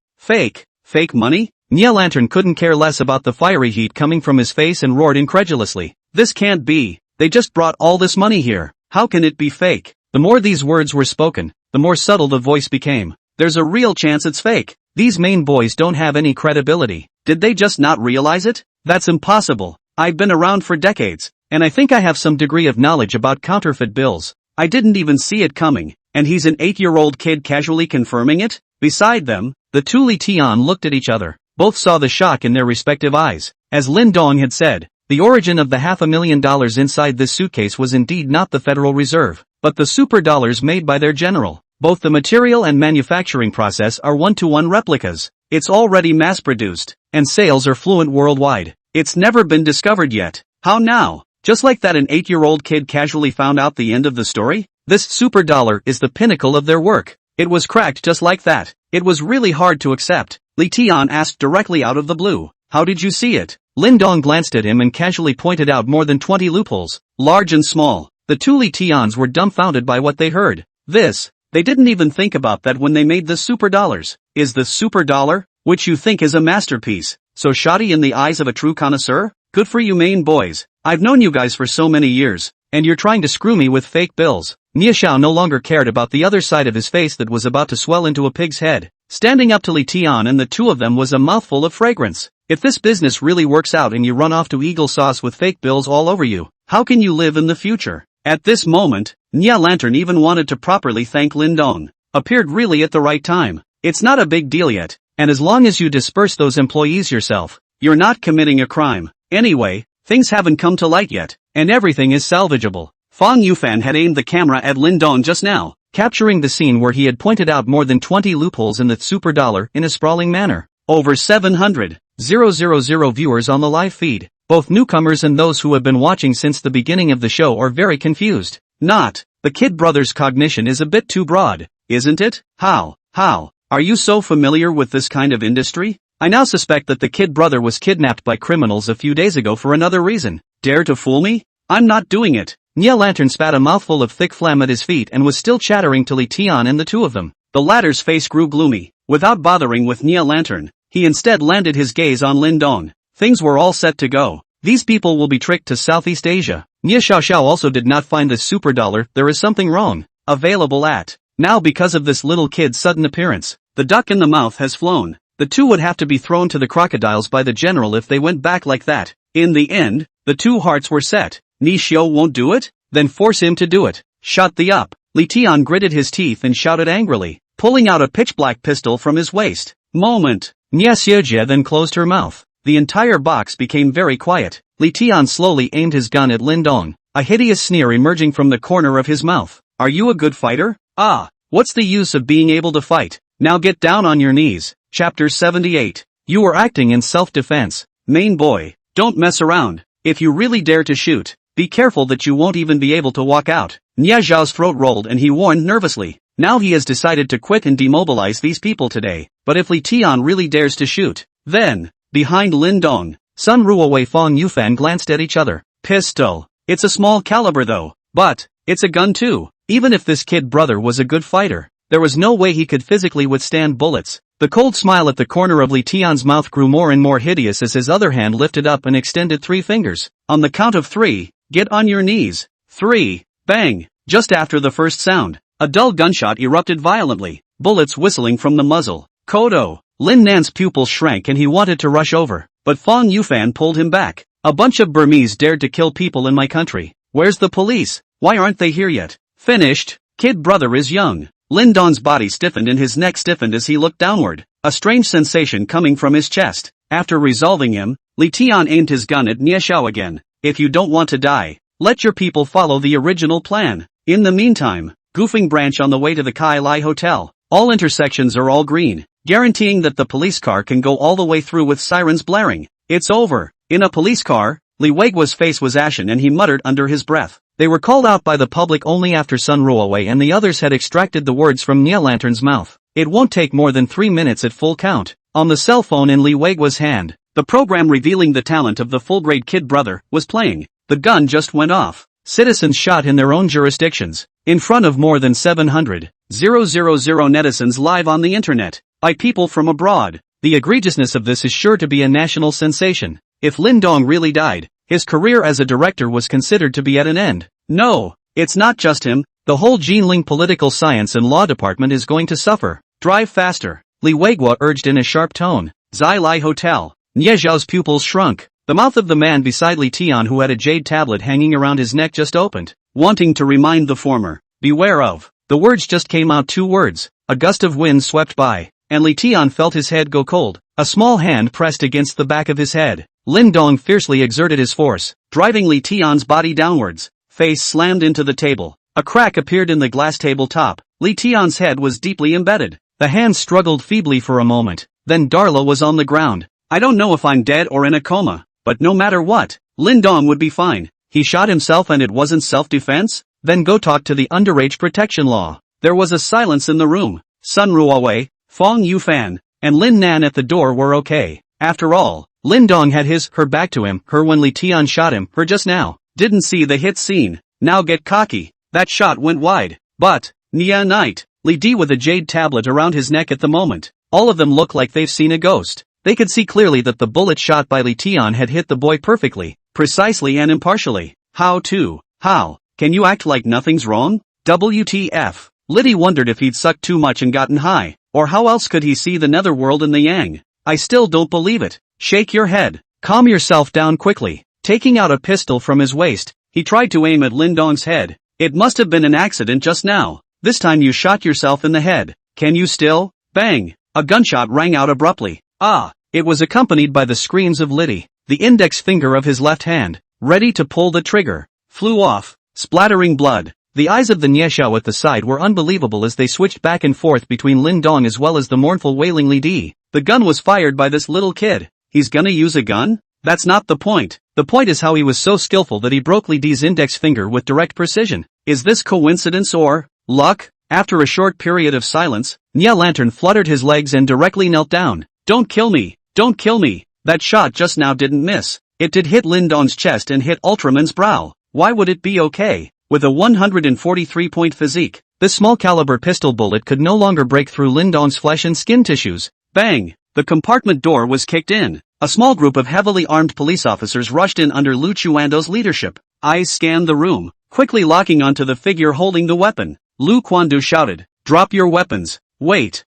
money? Nie Lantern couldn't care less about the fiery heat coming from his face and roared incredulously. This can't be. They just brought all this money here. How can it be fake? The more these words were spoken, the more subtle the voice became. There's a real chance it's fake. These Maine boys don't have any credibility. Did they just not realize it? That's impossible. I've been around for decades, and I think I have some degree of knowledge about counterfeit bills. I didn't even see it coming, and he's an 8-year-old kid casually confirming it? Beside them, the two Li Tian looked at each other. Both saw the shock in their respective eyes. As Lin Dong had said, the origin of the $500,000 inside this suitcase was indeed not the Federal Reserve, but the super dollars made by their general. Both the material and manufacturing process are one-to-one replicas. It's already mass-produced, and sales are fluent worldwide. It's never been discovered yet. How now? Just like that an 8-year-old kid casually found out the end of the story? This super dollar is the pinnacle of their work. It was cracked just like that. It was really hard to accept. Li Tian asked directly out of the blue. How did you see it? Lin Dong glanced at him and casually pointed out more than 20 loopholes, large and small. The two Li Tians were dumbfounded by what they heard. They didn't even think about that when they made the super dollars. Is the super dollar, which you think is a masterpiece, so shoddy in the eyes of a true connoisseur? Good for you Maine boys. I've known you guys for so many years, and you're trying to screw me with fake bills. Nie Xiao no longer cared about the other side of his face that was about to swell into a pig's head. Standing up to Li Tian and the two of them was a mouthful of fragrance. If this business really works out and you run off to Eagle Sauce with fake bills all over you, how can you live in the future? At this moment, Nie Lantern even wanted to properly thank Lin Dong. Appeared really at the right time. It's not a big deal yet, and as long as you disperse those employees yourself, you're not committing a crime. Anyway, things haven't come to light yet, and everything is salvageable. Fong Yufan had aimed the camera at Lin Dong just now, capturing the scene where he had pointed out more than 20 loopholes in the super dollar in a sprawling manner. Over 700,000 viewers on the live feed. Both newcomers and those who have been watching since the beginning of the show are very confused. The Kid brothers' cognition is a bit too broad, isn't it? How? Are you so familiar with this kind of industry? I now suspect that the Kid brother was kidnapped by criminals a few days ago for another reason. Dare to fool me? I'm not doing it. Nia Lantern spat a mouthful of thick phlegm at his feet and was still chattering to Li Tian and the two of them. The latter's face grew gloomy. Without bothering with Nia Lantern, he instead landed his gaze on Lin Dong. Things were all set to go. These people will be tricked to Southeast Asia. Nia Xiaoxiao also did not find the super dollar. There is something wrong. Available at. Now because of this little kid's sudden appearance, the duck in the mouth has flown. The two would have to be thrown to the crocodiles by the general if they went back like that. In the end, the two hearts were set. Ni Xiao won't do it? Then force him to do it. Shut the up. Li Tian gritted his teeth and shouted angrily, pulling out a pitch-black pistol from his waist. Moment. Nia Xiaojie then closed her mouth. The entire box became very quiet. Li Tian slowly aimed his gun at Lin Dong, a hideous sneer emerging from the corner of his mouth. Are you a good fighter? What's the use of being able to fight? Now get down on your knees. Chapter 78. You were acting in self-defense. Main boy, don't mess around. If you really dare to shoot, be careful that you won't even be able to walk out. Nia Zhao's throat rolled and he warned nervously. Now he has decided to quit and demobilize these people today. But if Li Tian really dares to shoot, then, behind Lin Dong, Sun Ruowei Fong Yufan glanced at each other. Pistol. It's a small caliber though. But, it's a gun too. Even if this kid brother was a good fighter, there was no way he could physically withstand bullets. The cold smile at the corner of Li Tian's mouth grew more and more hideous as his other hand lifted up and extended 3 fingers. On the count of 3, get on your knees. 3, bang. Just after the first sound, a dull gunshot erupted violently, bullets whistling from the muzzle. Kodo. Lin Nan's pupils shrank and he wanted to rush over, but Fong Yufan pulled him back. A bunch of Burmese dared to kill people in my country. Where's the police? Why aren't they here yet? Finished. Kid brother is young. Lin Dong's body stiffened and his neck stiffened as he looked downward, a strange sensation coming from his chest. After resolving him, Li Tian aimed his gun at Nia Xiao again. If you don't want to die, let your people follow the original plan. In the meantime, goofing branch on the way to the Kai Lai Hotel. All intersections are all green, guaranteeing that the police car can go all the way through with sirens blaring. It's over. In a police car, Li Weiguo's face was ashen and he muttered under his breath. They were called out by the public only after Sun Ruowei and the others had extracted the words from Nia Lantern's mouth. It won't take more than 3 minutes at full count. On the cell phone in Li Weiguo's hand, the program revealing the talent of the full-grade kid brother was playing. The gun just went off. Citizens shot in their own jurisdictions, in front of more than 700,000 netizens live on the internet, by people from abroad. The egregiousness of this is sure to be a national sensation. If Lin Dong really died, his career as a director was considered to be at an end. No, it's not just him, the whole Jinling political science and law department is going to suffer. Drive faster, Li Weiguo urged in a sharp tone. Zai Lai Hotel. Nia Zhao's pupils shrunk. The mouth of the man beside Li Tian who had a jade tablet hanging around his neck just opened, wanting to remind the former, beware of. The words just came out 2 words. A gust of wind swept by, and Li Tian felt his head go cold. A small hand pressed against the back of his head. Lin Dong fiercely exerted his force, driving Li Tian's body downwards. Face slammed into the table. A crack appeared in the glass table top. Li Tian's head was deeply embedded. The hand struggled feebly for a moment. Then Darla was on the ground. I don't know if I'm dead or in a coma, but no matter what, Lin Dong would be fine. He shot himself and it wasn't self-defense? Then go talk to the underage protection law. There was a silence in the room. Sun Ruowei, Fong Yufan, and Lin Nan at the door were okay. After all, Lin Dong had her back to him, her when Li Tian shot him, her just now. Didn't see the hit scene. Now get cocky. That shot went wide. But, Nia Knight, Li Di with a jade tablet around his neck at the moment. All of them look like they've seen a ghost. They could see clearly that the bullet shot by Li Tian had hit the boy perfectly, precisely and impartially. How? Can you act like nothing's wrong? WTF. Liddy wondered if he'd sucked too much and gotten high, or how else could he see the netherworld in the Yang? I still don't believe it. Shake your head. Calm yourself down quickly. Taking out a pistol from his waist, he tried to aim at Lin Dong's head. It must have been an accident just now. This time you shot yourself in the head. Can you still? Bang! a gunshot rang out abruptly. It was accompanied by the screams of Liddy. The index finger of his left hand, ready to pull the trigger, flew off, splattering blood. The eyes of the Nieshao at the side were unbelievable as they switched back and forth between Lin Dong as well as the mournful wailing Li Di. The gun was fired by this little kid. He's gonna use a gun? That's not the point. The point is how he was so skillful that he broke Li Di's index finger with direct precision. Is this coincidence or luck? After a short period of silence, Nya Lantern fluttered his legs and directly knelt down. Don't kill me! Don't kill me! That shot just now didn't miss. It did hit Lin Dong's chest and hit Ultraman's brow. Why would it be okay? With a 143-point physique, this small-caliber pistol bullet could no longer break through Lin Dong's flesh and skin tissues. Bang! The compartment door was kicked in. A small group of heavily armed police officers rushed in under Lu Chuando's leadership. Eyes scanned the room, quickly locking onto the figure holding the weapon. Lu Quandu shouted, "Drop your weapons." Wait,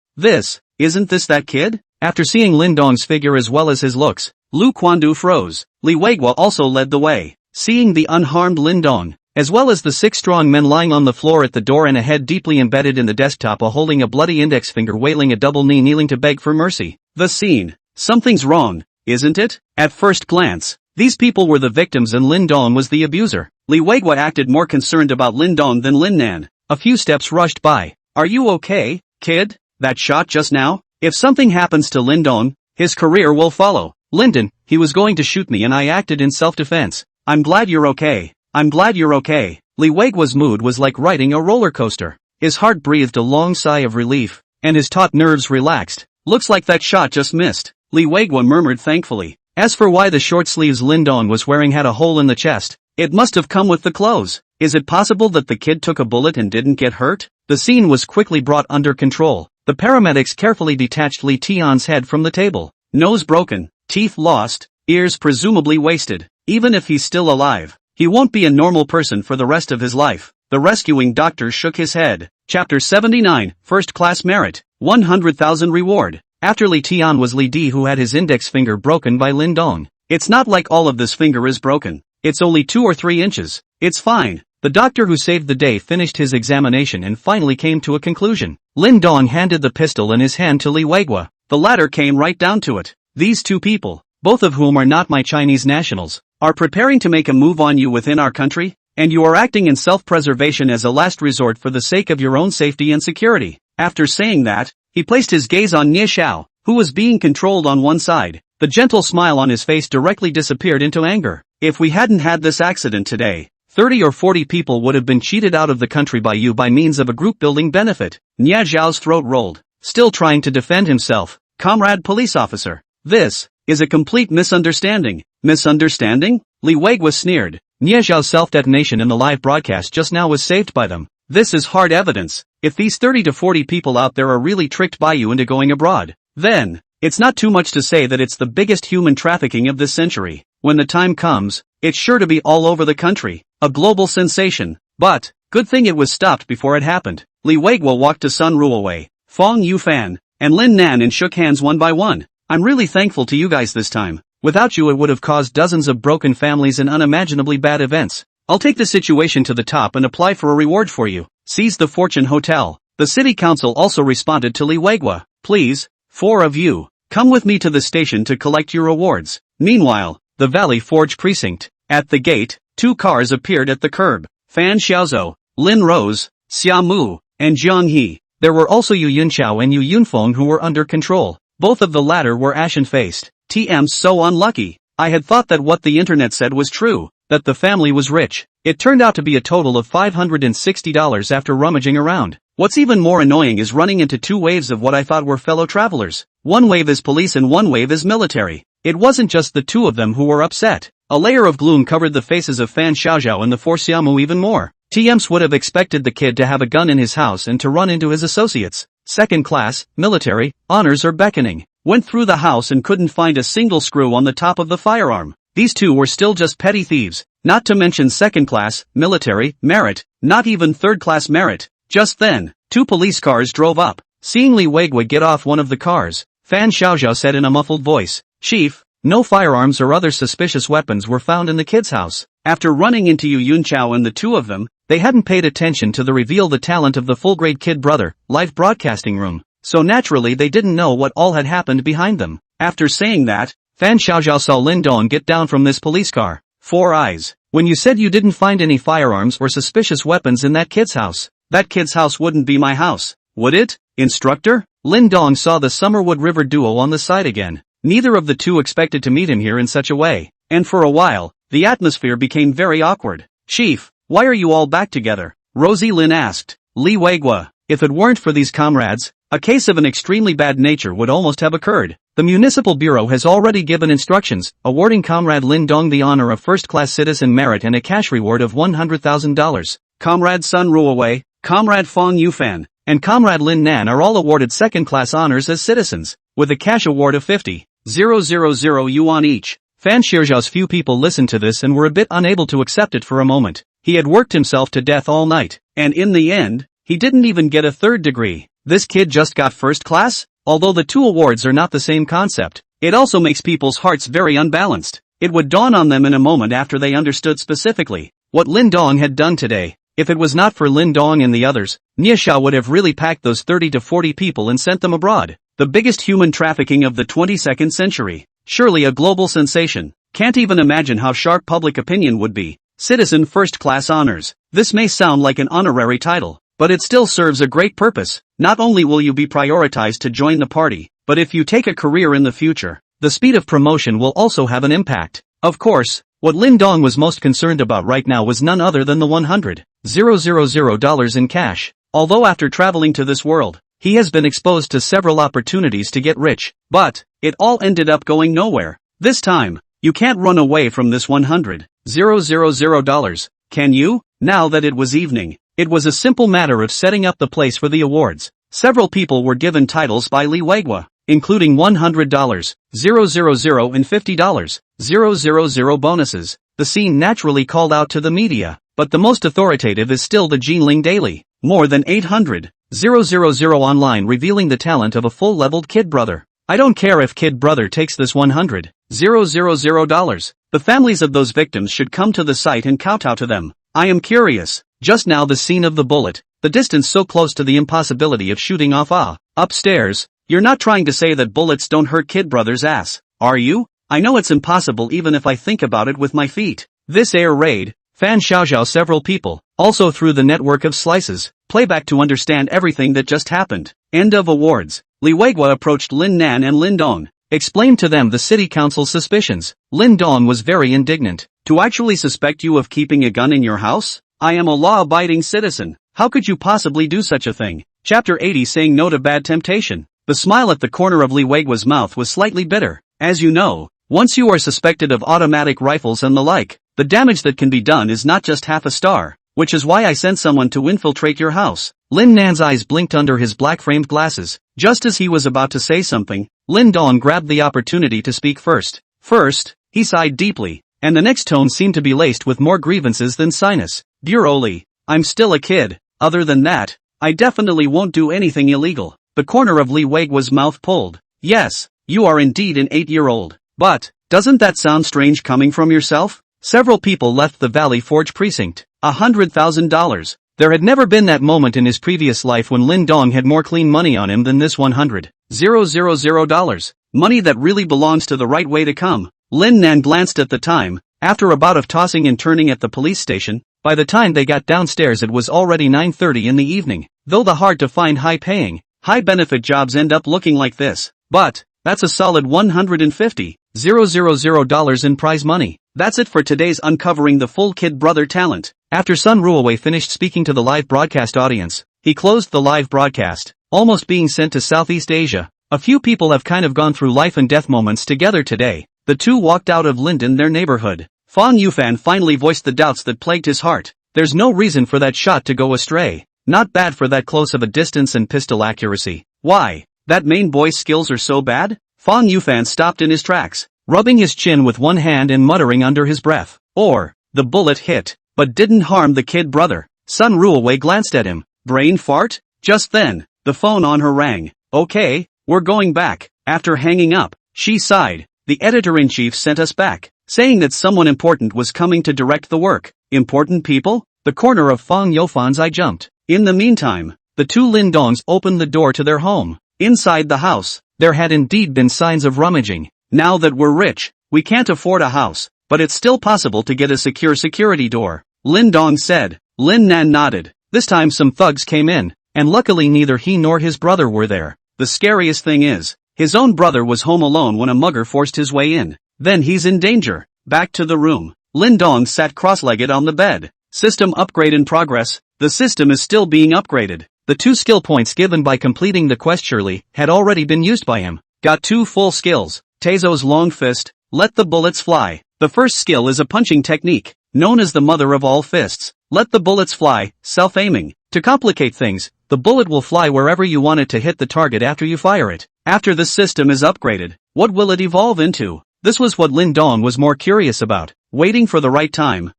isn't this that kid? After seeing Lin Dong's figure as well as his looks, Lu Quandu froze. Li Weiguo also led the way. Seeing the unharmed Lin Dong, as well as the 6 strong men lying on the floor at the door and a head deeply embedded in the desktop holding a bloody index finger wailing a double knee kneeling to beg for mercy. The scene. Something's wrong, isn't it? At first glance, these people were the victims and Lin Dong was the abuser. Li Weiguo acted more concerned about Lin Dong than Lin Nan. A few steps rushed by. Are you okay, kid? That shot just now? If something happens to Lin Dong, his career will follow. Linden, he was going to shoot me and I acted in self-defense. I'm glad you're okay. I'm glad you're okay. Li Weiguo's mood was like riding a roller coaster. His heart breathed a long sigh of relief, and his taut nerves relaxed. Looks like that shot just missed, Li Weiguo murmured thankfully. As for why the short sleeves Lin Dong was wearing had a hole in the chest, it must have come with the clothes. Is it possible that the kid took a bullet and didn't get hurt? The scene was quickly brought under control. The paramedics carefully detached Li Tian's head from the table. Nose broken, teeth lost, ears presumably wasted. Even if he's still alive, he won't be a normal person for the rest of his life. The rescuing doctor shook his head. Chapter 79, First Class Merit, 100,000 Reward. After Li Tian was Li Di who had his index finger broken by Lin Dong. It's not like all of this finger is broken. It's only 2 or 3 inches. It's fine. The doctor who saved the day finished his examination and finally came to a conclusion. Lin Dong handed the pistol in his hand to Li Weiguo. The latter came right down to it. These 2 people, both of whom are not my Chinese nationals, are preparing to make a move on you within our country, and you are acting in self-preservation as a last resort for the sake of your own safety and security. After saying that, he placed his gaze on Nie Xiao, who was being controlled on one side. The gentle smile on his face directly disappeared into anger. If we hadn't had this accident today, 30 or 40 people would have been cheated out of the country by you by means of a group-building benefit. Nie Xiao's throat rolled, still trying to defend himself. Comrade police officer, this is a complete misunderstanding. Misunderstanding? Li Weiguo sneered. Nie Xiao's self-detonation in the live broadcast just now was saved by them. This is hard evidence. If these 30 to 40 people out there are really tricked by you into going abroad, then it's not too much to say that it's the biggest human trafficking of this century. When the time comes, it's sure to be all over the country. A global sensation. But, good thing it was stopped before it happened. Li Weiguo walked to Sun Ruowei, Fong Yufan, and Lin Nan and shook hands one by one. I'm really thankful to you guys this time. Without you it would have caused dozens of broken families and unimaginably bad events. I'll take the situation to the top and apply for a reward for you. Seize the Fortune Hotel. The city council also responded to Li Weiguo. Please, 4 of you, come with me to the station to collect your rewards. Meanwhile, the Valley Forge precinct. At the gate, 2 cars appeared at the curb. Fan Xiaozhou, Lin Rose, Xia Mu, and Jiang He. There were also Yu Yunchao and Yu Yunfeng who were under control. Both of the latter were ashen-faced. TM's so unlucky. I had thought that what the internet said was true, that the family was rich. It turned out to be a total of $560 after rummaging around. What's even more annoying is running into 2 waves of what I thought were fellow travelers. One wave is police and one wave is military. It wasn't just the 2 of them who were upset. A layer of gloom covered the faces of Fan Xiaozhou and the 4 Xiaomu even more. TMs would have expected the kid to have a gun in his house and to run into his associates. Second class, military, honors or beckoning. Went through the house and couldn't find a single screw on the top of the firearm. These 2 were still just petty thieves, not to mention second class, military, merit, not even third class merit. Just then, 2 police cars drove up. Seeing Li Weiguo get off one of the cars, Fan Xiaozhou said in a muffled voice, "Chief, no firearms or other suspicious weapons were found in the kid's house." After running into Yu Yunchao and the 2 of them, they hadn't paid attention to the reveal the talent of the full-grade kid brother, live broadcasting room. so naturally they didn't know what all had happened behind them. After saying that, Fan Xiaoxiao saw Lin Dong get down from this police car. 4 eyes. When you said you didn't find any firearms or suspicious weapons in that kid's house, that kid's house wouldn't be my house, would it, instructor? Lin Dong saw the Summerwood River duo on the side again. Neither of the two expected to meet him here in such a way, and for a while, the atmosphere became very awkward. Chief, why are you all back together? Rosie Lin asked. Li Weigua, if it weren't for these comrades, a case of an extremely bad nature would almost have occurred. The Municipal Bureau has already given instructions, awarding Comrade Lin Dong the honor of first-class citizen merit and a cash reward of $100,000. Comrade Sun Ruowei, Comrade Fong Yufan, and Comrade Lin Nan are all awarded second-class honors as citizens, with a cash award of 50,000 yuan each. Fan Xiaoxiao's few people listened to this and were a bit unable to accept it for a moment. He had worked himself to death all night, and in the end, he didn't even get a third degree. This kid just got first class? Although the two awards are not the same concept, it also makes people's hearts very unbalanced. It would dawn on them in a moment after they understood specifically what Lin Dong had done today. If it was not for Lin Dong and the others, Niasha would have really packed those 30 to 40 people and sent them abroad. The biggest human trafficking of the 22nd century. Surely a global sensation. Can't even imagine how sharp public opinion would be. Citizen first-class honors. This may sound like an honorary title, but it still serves a great purpose. Not only will you be prioritized to join the party, but if you take a career in the future, the speed of promotion will also have an impact. Of course, what Lin Dong was most concerned about right now was none other than the $100,000 in cash. Although after traveling to this world, he has been exposed to several opportunities to get rich, but it all ended up going nowhere. This time, you can't run away from this $100,000, can you? Now that it was evening, it was a simple matter of setting up the place for the awards. Several people were given titles by Li Weigua, including $100, $000 and $50, $000 bonuses. The scene naturally called out to the media, but the most authoritative is still the Jinling Daily. More than 800, $000 online revealing the talent of a full-leveled kid brother. I don't care if kid brother takes this $100,000. The families of those victims should come to the site and kowtow to them. I am curious. Just now the scene of the bullet, the distance so close to the impossibility of shooting off upstairs. You're not trying to say that bullets don't hurt kid brother's ass, are you? I know it's impossible even if I think about it with my feet. This air raid, Fan Xiaoxiao several people, also through the network of slices, playback to understand everything that just happened. End of awards. Li Weigua approached Lin Nan and Lin Dong, explained to them the city council's suspicions. Lin Dong was very indignant. To actually suspect you of keeping a gun in your house? I am a law-abiding citizen. How could you possibly do such a thing? Chapter 80 saying no to bad temptation. The smile at the corner of Li Weigua's mouth was slightly bitter. As you know, once you are suspected of automatic rifles and the like, the damage that can be done is not just half a star, which is why I sent someone to infiltrate your house. Lin Nan's eyes blinked under his black-framed glasses. Just as he was about to say something, Lin Dong grabbed the opportunity to speak first. First, he sighed deeply, and the next tone seemed to be laced with more grievances than sinus. Dear Oli, I'm still a kid. Other than that, I definitely won't do anything illegal. The corner of Li Weigua's mouth pulled. Yes, you are indeed an 8-year-old. But, doesn't that sound strange coming from yourself? Several people left the Valley Forge precinct. $100,000. There had never been that moment in his previous life when Lin Dong had more clean money on him than this $100,000. Money that really belongs to the right way to come. Lin Nan glanced at the time. After a bout of tossing and turning at the police station, by the time they got downstairs it was already 9:30 in the evening. Though the hard-to-find high-paying, high-benefit jobs end up looking like this. But, that's a solid $150,000 in prize money. That's it for today's Uncovering the Full Kid Brother Talent. After Sun Ruowei finished speaking to the live broadcast audience, he closed the live broadcast, almost being sent to Southeast Asia. A few people have kind of gone through life and death moments together today. The two walked out of Linden, their neighborhood. Fong Yufan finally voiced the doubts that plagued his heart. There's no reason for that shot to go astray. Not bad for that close of a distance and pistol accuracy. Why? That main boy's skills are so bad? Fong Yufan stopped in his tracks, rubbing his chin with one hand and muttering under his breath. Or, the bullet hit, but didn't harm the kid brother. Sun Ruowei glanced at him. Brain fart? Just then, the phone on her rang. Okay, we're going back. After hanging up, she sighed. The editor-in-chief sent us back, saying that someone important was coming to direct the work. Important people? The corner of Fong Youfan's eye jumped. In the meantime, the two Lin Dongs opened the door to their home. Inside the house, there had indeed been signs of rummaging. Now that we're rich, we can't afford a house, but it's still possible to get a secure security door, Lin Dong said. Lin Nan nodded. This time some thugs came in, and luckily neither he nor his brother were there. The scariest thing is, his own brother was home alone when a mugger forced his way in. Then he's in danger. Back to the room. Lin Dong sat cross-legged on the bed. System upgrade in progress. The system is still being upgraded. The 2 skill points given by completing the quest surely had already been used by him. Got 2 full skills. Taezo's long fist. Let the bullets fly. The first skill is a punching technique, known as the mother of all fists. Let the bullets fly, self-aiming. To complicate things, the bullet will fly wherever you want it to hit the target after you fire it. After this system is upgraded, what will it evolve into? This was what Lin Dong was more curious about, waiting for the right time.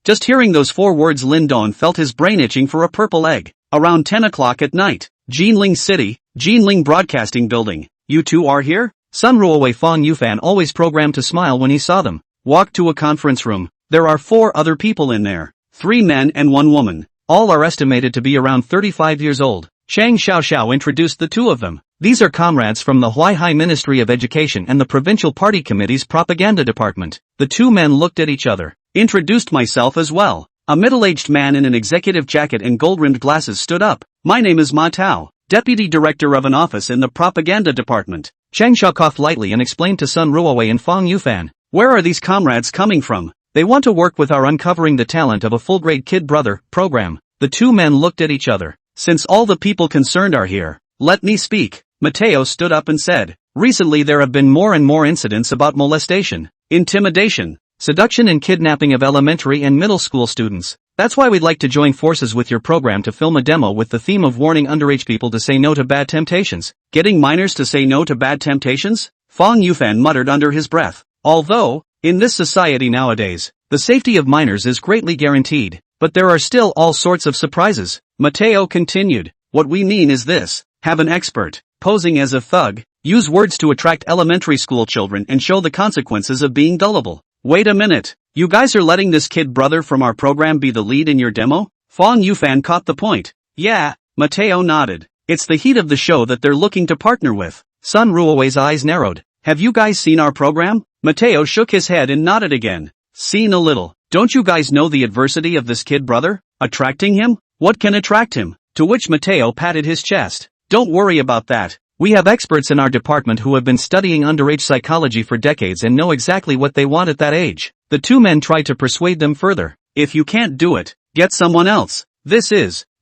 Just hearing those 4 words Lin Dong felt his brain itching for a purple egg. Around 10 o'clock at night, Jinling City, Jinling Broadcasting Building. You two are here? Sun Ruowei Fong Yufan always programmed to smile when he saw them. Walked to a conference room. There are 4 other people in there. 3 men and 1 woman. All are estimated to be around 35 years old. Chang Xiaoxiao introduced the 2 of them. These are comrades from the Huaihai Ministry of Education and the Provincial Party Committee's Propaganda Department. The 2 men looked at each other. Introduced myself as well. A middle-aged man in an executive jacket and gold-rimmed glasses stood up. My name is Ma Tao, Deputy Director of an office in the Propaganda Department. Chang Xiao coughed lightly and explained to Sun Ruowei and Fong Yufan. Where are these comrades coming from? They want to work with our Uncovering the Talent of a Full-Grade Kid Brother program. The 2 men looked at each other. Since all the people concerned are here, let me speak. Mateo stood up and said, recently there have been more and more incidents about molestation, intimidation, seduction and kidnapping of elementary and middle school students. That's why we'd like to join forces with your program to film a demo with the theme of warning underage people to say no to bad temptations. Getting minors to say no to bad temptations? Fong Yufan muttered under his breath. Although, in this society nowadays, the safety of minors is greatly guaranteed, but there are still all sorts of surprises. Mateo continued. What we mean is this. Have an expert, posing as a thug, use words to attract elementary school children and show the consequences of being gullible. Wait a minute, you guys are letting this kid brother from our program be the lead in your demo? Fong Yufan caught the point. Yeah, Mateo nodded. It's the heat of the show that they're looking to partner with. Sun Ruowei's eyes narrowed. Have you guys seen our program? Mateo shook his head and nodded again. Seen a little. Don't you guys know the adversity of this kid brother? Attracting him? What can attract him? To which Mateo patted his chest. Don't worry about that. We have experts in our department who have been studying underage psychology for decades and know exactly what they want at that age. The 2 men tried to persuade them further. If you can't do it, get someone else.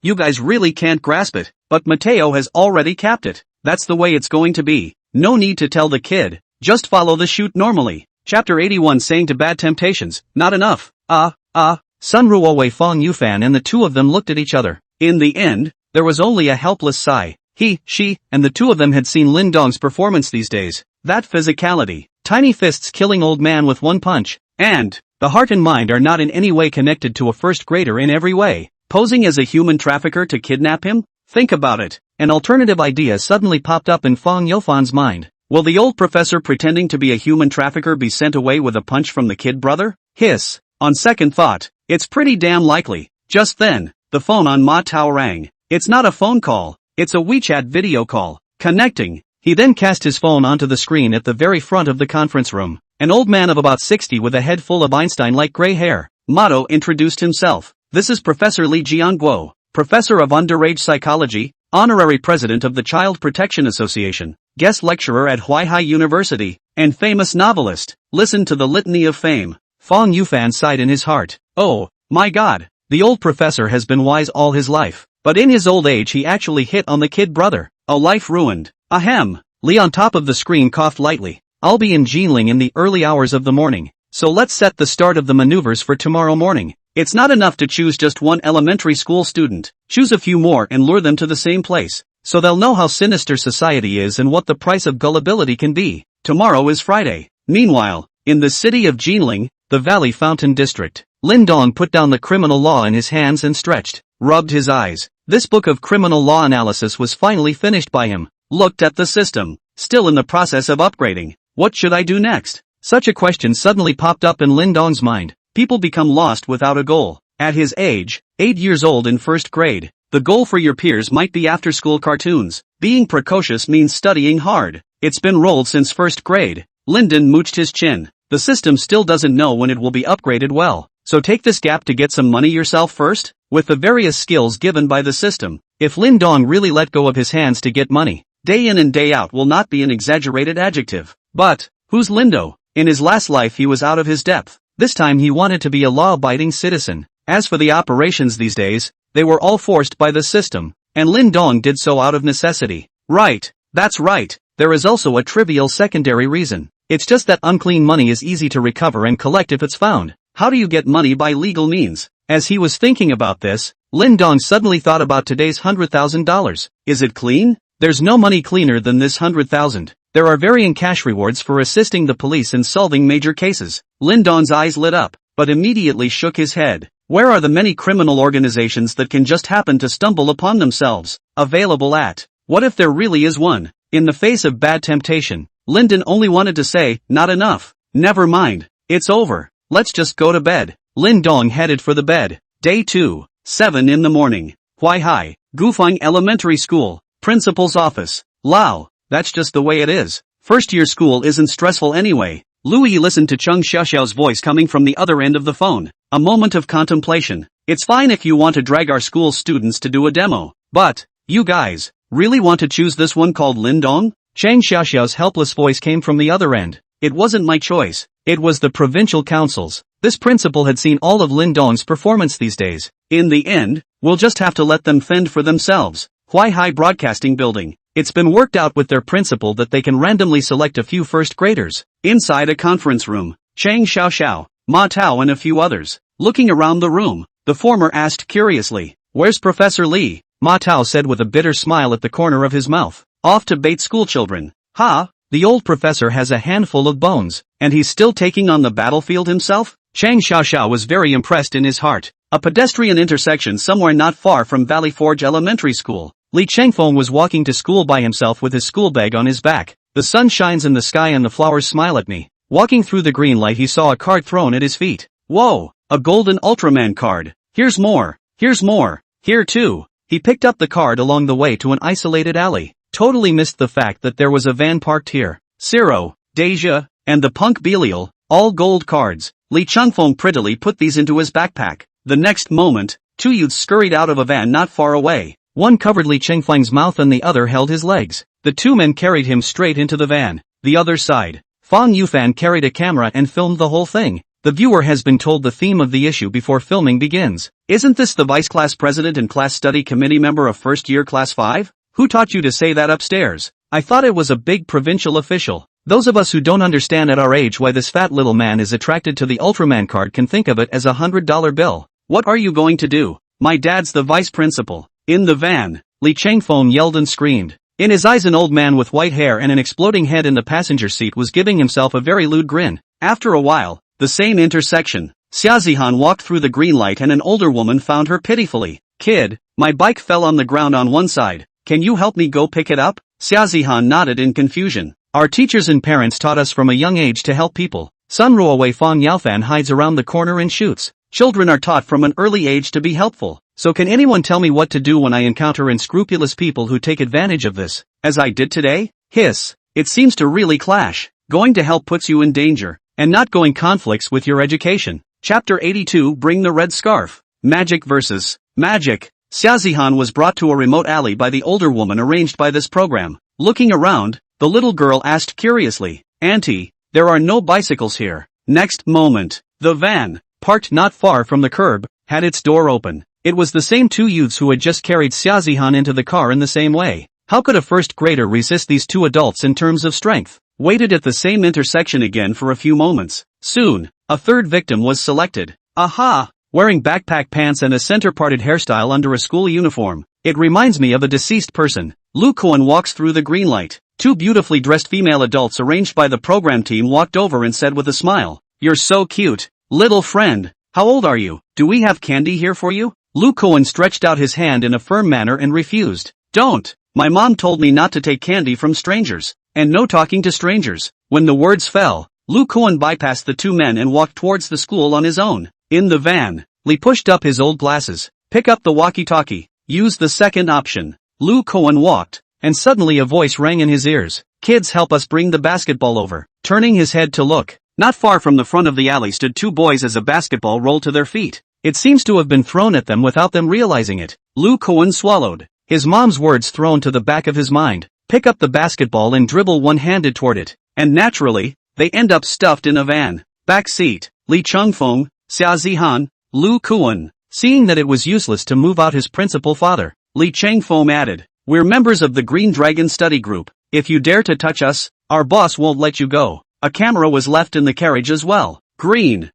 You guys really can't grasp it, but Mateo has already capped it. That's the way it's going to be. No need to tell the kid, just follow the shoot normally. Chapter 81 saying to bad temptations, not enough. Sun Ruowei Fong Yufan and the 2 of them looked at each other. In the end, there was only a helpless sigh. He, she, and the 2 of them had seen Lin Dong's performance these days. That physicality, tiny fists killing old man with 1 punch, and the heart and mind are not in any way connected to a first grader in every way. Posing as a human trafficker to kidnap him? Think about it. An alternative idea suddenly popped up in Fong Yufan's mind. Will the old professor pretending to be a human trafficker be sent away with a punch from the kid brother? Hiss. On second thought, it's pretty damn likely. Just then, the phone on Ma Tao rang. It's not a phone call. It's a WeChat video call. Connecting. He then cast his phone onto the screen at the very front of the conference room. An old man of about 60 with a head full of Einstein-like gray hair. Motto introduced himself. This is Professor Li Jianguo, Professor of Underage Psychology, Honorary President of the Child Protection Association, Guest Lecturer at Huaihai University, and famous novelist. Listen to the litany of fame. Fong Yufan sighed in his heart. Oh, my God. The old professor has been wise all his life. But in his old age he actually hit on the kid brother. A life ruined. Ahem. Li on top of the screen coughed lightly. I'll be in Jinling in the early hours of the morning. So let's set the start of the maneuvers for tomorrow morning. It's not enough to choose just 1 elementary school student. Choose a few more and lure them to the same place. So they'll know how sinister society is and what the price of gullibility can be. Tomorrow is Friday. Meanwhile, in the city of Jinling, the Valley Fountain District, Lin Dong put down the criminal law in his hands and stretched, rubbed his eyes. This book of criminal law analysis was finally finished by him. Looked at the system, still in the process of upgrading. What should I do next? Such a question suddenly popped up in Lin Dong's mind. People become lost without a goal. At his age, 8 years old in first grade, The goal for your peers might be after-school cartoons. Being precocious means studying hard. It's been rolled since first grade. Lyndon mooched his chin. The system still doesn't know when it will be upgraded well. So take this gap to get some money yourself first? With the various skills given by the system, if Lin Dong really let go of his hands to get money, day in and day out will not be an exaggerated adjective. But, who's Lindo? In his last life he was out of his depth. This time he wanted to be a law-abiding citizen. As for the operations these days, they were all forced by the system, and Lin Dong did so out of necessity. Right, that's right. There is also a trivial secondary reason. It's just that unclean money is easy to recover and collect if it's found. How do you get money by legal means? As he was thinking about this, Lin Dong suddenly thought about today's $100,000. Is it clean? There's no money cleaner than this 100,000. There are varying cash rewards for assisting the police in solving major cases. Lin Dong's eyes lit up, but immediately shook his head. Where are the many criminal organizations that can just happen to stumble upon themselves? Available at. What if there really is one? In the face of bad temptation, Lyndon only wanted to say, not enough. Never mind. It's over. Let's just go to bed. Lin Dong headed for the bed. Day 2. 7 in the morning. Huaihai, Gufang Elementary School. Principal's office. Lao, that's just the way it is. First-year school isn't stressful anyway. Louis listened to Chung Xiaoxiao's voice coming from the other end of the phone. A moment of contemplation. It's fine if you want to drag our school students to do a demo. But, you guys, really want to choose this one called Lin Dong? Chang Xiaoxiao's helpless voice came from the other end. It wasn't my choice. It was the provincial council's. This principal had seen all of Lin Dong's performance these days. In the end, we'll just have to let them fend for themselves. Huaihai Broadcasting Building. It's been worked out with their principal that they can randomly select a few first graders. Inside a conference room, Chang Xiaoxiao, Ma Tao and a few others. Looking around the room, the former asked curiously, "Where's Professor Lee?" Ma Tao said with a bitter smile at the corner of his mouth. "Off to bait schoolchildren." "Ha, the old professor has a handful of bones, and he's still taking on the battlefield himself?" Chang Xiaoxiao was very impressed in his heart. A pedestrian intersection somewhere not far from Valley Forge Elementary School. Li Chengfeng was walking to school by himself with his school bag on his back. The sun shines in the sky and the flowers smile at me. Walking through the green light he saw a card thrown at his feet. Whoa, a golden Ultraman card. Here's more. Here's more. Here too. He picked up the card along the way to an isolated alley. Totally missed the fact that there was a van parked here. Ciro, Deja, and the Punk Belial, all gold cards. Li Chengfeng prettily put these into his backpack. The next moment, two youths scurried out of a van not far away. One covered Li Chengfeng's mouth and the other held his legs. The two men carried him straight into the van. The other side, Fang Yufan carried a camera and filmed the whole thing. The viewer has been told the theme of the issue before filming begins. Isn't this the vice class president and class study committee member of first year class 5? Who taught you to say that upstairs? I thought it was a big provincial official. Those of us who don't understand at our age why this fat little man is attracted to the Ultraman card can think of it as a $100 bill. What are you going to do? My dad's the vice principal. In the van, Li Chengfeng yelled and screamed. In his eyes an old man with white hair and an exploding head in the passenger seat was giving himself a very lewd grin. After a while, the same intersection, Xia Zihan walked through the green light and an older woman found her pitifully. "Kid, my bike fell on the ground on one side. Can you help me go pick it up?" Xia Zihan nodded in confusion. Our teachers and parents taught us from a young age to help people. Sunroaway Fang Yaofan hides around the corner and shoots. Children are taught from an early age to be helpful. So can anyone tell me what to do when I encounter unscrupulous people who take advantage of this, as I did today? Hiss. It seems to really clash. Going to help puts you in danger, and not going conflicts with your education. Chapter 82 Bring the Red Scarf. Magic versus Magic. Xia Zihan was brought to a remote alley by the older woman arranged by this program. Looking around, the little girl asked curiously, "Auntie, there are no bicycles here." Next moment, the van, parked not far from the curb, had its door open. It was the same two youths who had just carried Xia Zihan into the car in the same way. How could a first grader resist these two adults in terms of strength? Waited at the same intersection again for a few moments. Soon, a third victim was selected. Aha! Wearing backpack pants and a center-parted hairstyle under a school uniform. It reminds me of a deceased person. Lu Kuan walks through the green light. Two beautifully dressed female adults arranged by the program team walked over and said with a smile, "You're so cute. Little friend. How old are you? Do we have candy here for you?" Lu Kuan stretched out his hand in a firm manner and refused. "Don't. My mom told me not to take candy from strangers. And no talking to strangers." When the words fell, Lu Kuan bypassed the two men and walked towards the school on his own. In the van, Li pushed up his old glasses. "Pick up the walkie-talkie. use the second option. Lu Koan walked, and suddenly a voice rang in his ears. Kids, help us bring the basketball over. Turning his head to look, not far from the front of the alley stood two boys as a basketball rolled to their feet. It seems to have been thrown at them without them realizing it. Lu Koan swallowed. His mom's words thrown to the back of his mind. Pick up the basketball and dribble one-handed toward it. And naturally, they end up stuffed in a van. Back seat, Li Chungfeng, Xia Zihan, Lu Kuan. Seeing that it was useless to move out his principal father, Li Changfeng added, we're members of the Green Dragon study group. If you dare to touch us, our boss won't let you go. A camera was left in the carriage as well. Green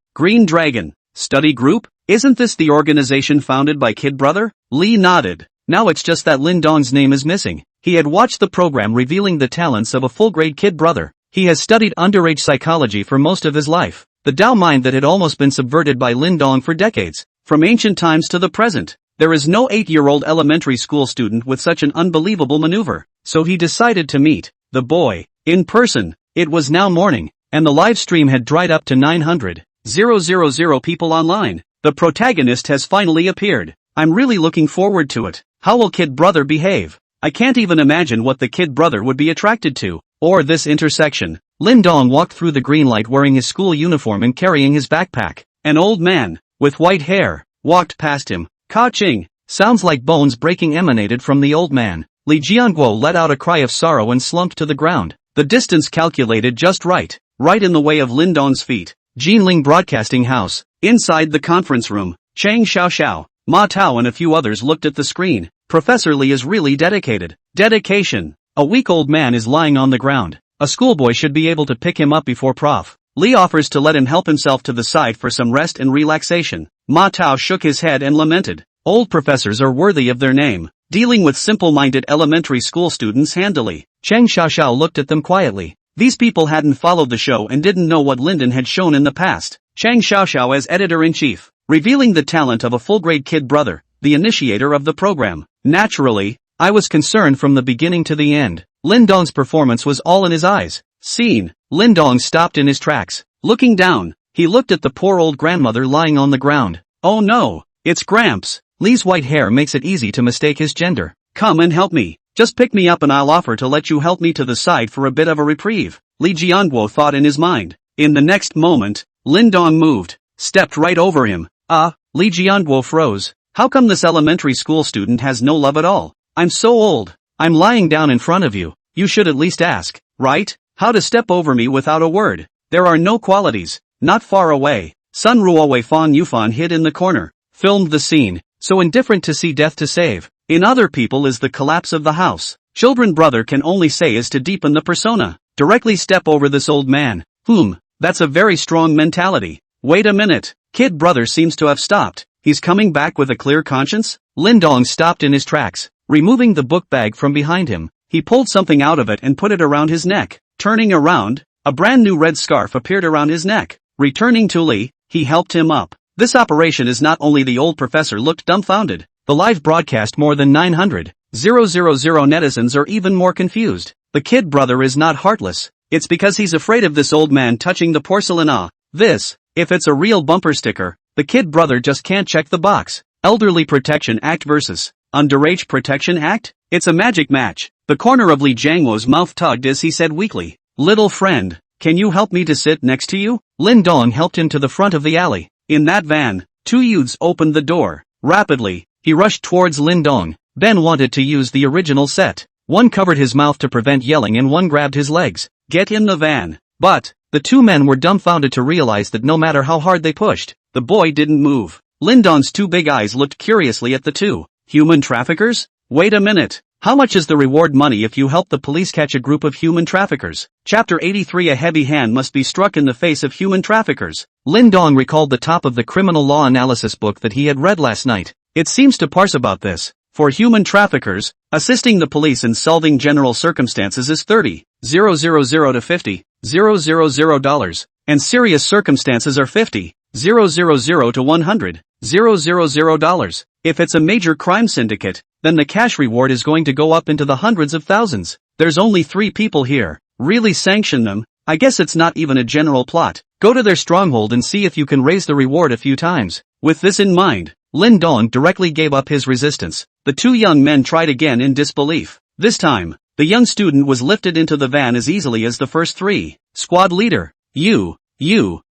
Dragon study group? Isn't this the organization founded by Kid Brother? Li nodded. Now it's just that Lin Dong's name is missing. He had watched the program revealing the talents of a full-grade Kid Brother. He has studied underage psychology for most of his life. The Tao mind that had almost been subverted by Lin Dong for decades. From ancient times to the present, there is no 8-year-old elementary school student with such an unbelievable maneuver. So he decided to meet the boy in person. It was now morning, and the live stream had dried up to 900,000 people online. The protagonist has finally appeared. I'm really looking forward to it. How will Kid Brother behave? I can't even imagine what the Kid Brother would be attracted to. Or this intersection. Lin Dong walked through the green light wearing his school uniform and carrying his backpack. An old man, with white hair, walked past him. Ka-ching! Sounds like bones breaking emanated from the old man. Li Jianguo let out a cry of sorrow and slumped to the ground. The distance calculated just right. Right in the way of Lin Dong's feet. Jinling Broadcasting House. Inside the conference room, Chang Xiaoxiao, Ma Tao and a few others looked at the screen. Professor Li is really dedicated. Dedication. A weak old man is lying on the ground. A schoolboy should be able to pick him up before Prof. Li offers to let him help himself to the side for some rest and relaxation. Ma Tao shook his head and lamented. Old professors are worthy of their name, dealing with simple-minded elementary school students handily. Chang Xiaoxiao looked at them quietly. These people hadn't followed the show and didn't know what Linden had shown in the past. Chang Xiaoxiao as editor-in-chief, revealing the talent of a full-grade Kid Brother, the initiator of the program. Naturally, I was concerned from the beginning to the end. Lin Dong's performance was all in his eyes. Scene. Lin Dong stopped in his tracks. Looking down, he looked at the poor old grandmother lying on the ground. Oh no, it's Gramps. Li's white hair makes it easy to mistake his gender. Come and help me. Just pick me up and I'll offer to let you help me to the side for a bit of a reprieve. Li Jianguo thought in his mind. In the next moment, Lin Dong moved, stepped right over him. Li Jianguo froze. How come this elementary school student has no love at all? I'm so old. I'm lying down in front of you. You should at least ask, right? How to step over me without a word. There are no qualities. Not far away. Sun Ruowei Fan Yufan hid in the corner, filmed the scene, so indifferent to see death to save. In other people is the collapse of the house. Children brother can only say is to deepen the persona. Directly step over this old man. That's a very strong mentality. Wait a minute. Kid Brother seems to have stopped. He's coming back with a clear conscience? Lin Dong stopped in his tracks. Removing the book bag from behind him, he pulled something out of it and put it around his neck. Turning around, a brand new red scarf appeared around his neck. Returning to Li, he helped him up. This operation is not only the old professor looked dumbfounded. The live broadcast more than 900,000 netizens are even more confused. The Kid Brother is not heartless. It's because he's afraid of this old man touching the porcelain. If it's a real bumper sticker, the Kid Brother just can't check the box. Elderly Protection Act versus Underage Protection Act? It's a magic match. The corner of Li Jianguo's mouth tugged as he said weakly, "Little friend, can you help me to sit next to you?" Lin Dong helped him to the front of the alley. In that van, two youths opened the door. Rapidly, he rushed towards Lin Dong. Ben wanted to use the original set. One covered his mouth to prevent yelling and one grabbed his legs. Get in the van. But, the two men were dumbfounded to realize that no matter how hard they pushed, the boy didn't move. Lin Dong's two big eyes looked curiously at the two. Human traffickers? Wait a minute. How much is the reward money if you help the police catch a group of human traffickers? Chapter 83. A heavy hand must be struck in the face of human traffickers. Lin Dong recalled the top of the criminal law analysis book that he had read last night. It seems to parse about this. For human traffickers, assisting the police in solving general circumstances is $30,000 to $50,000, and serious circumstances are $50,000 to $100,000. If it's a major crime syndicate, then the cash reward is going to go up into the hundreds of thousands. There's only 3 people here. Really sanction them? I guess it's not even a general plot. Go to their stronghold and see if you can raise the reward a few times. With this in mind, Lin Dong directly gave up his resistance. The two young men tried again in disbelief. This time, the young student was lifted into the van as easily as the first three. Squad leader, you,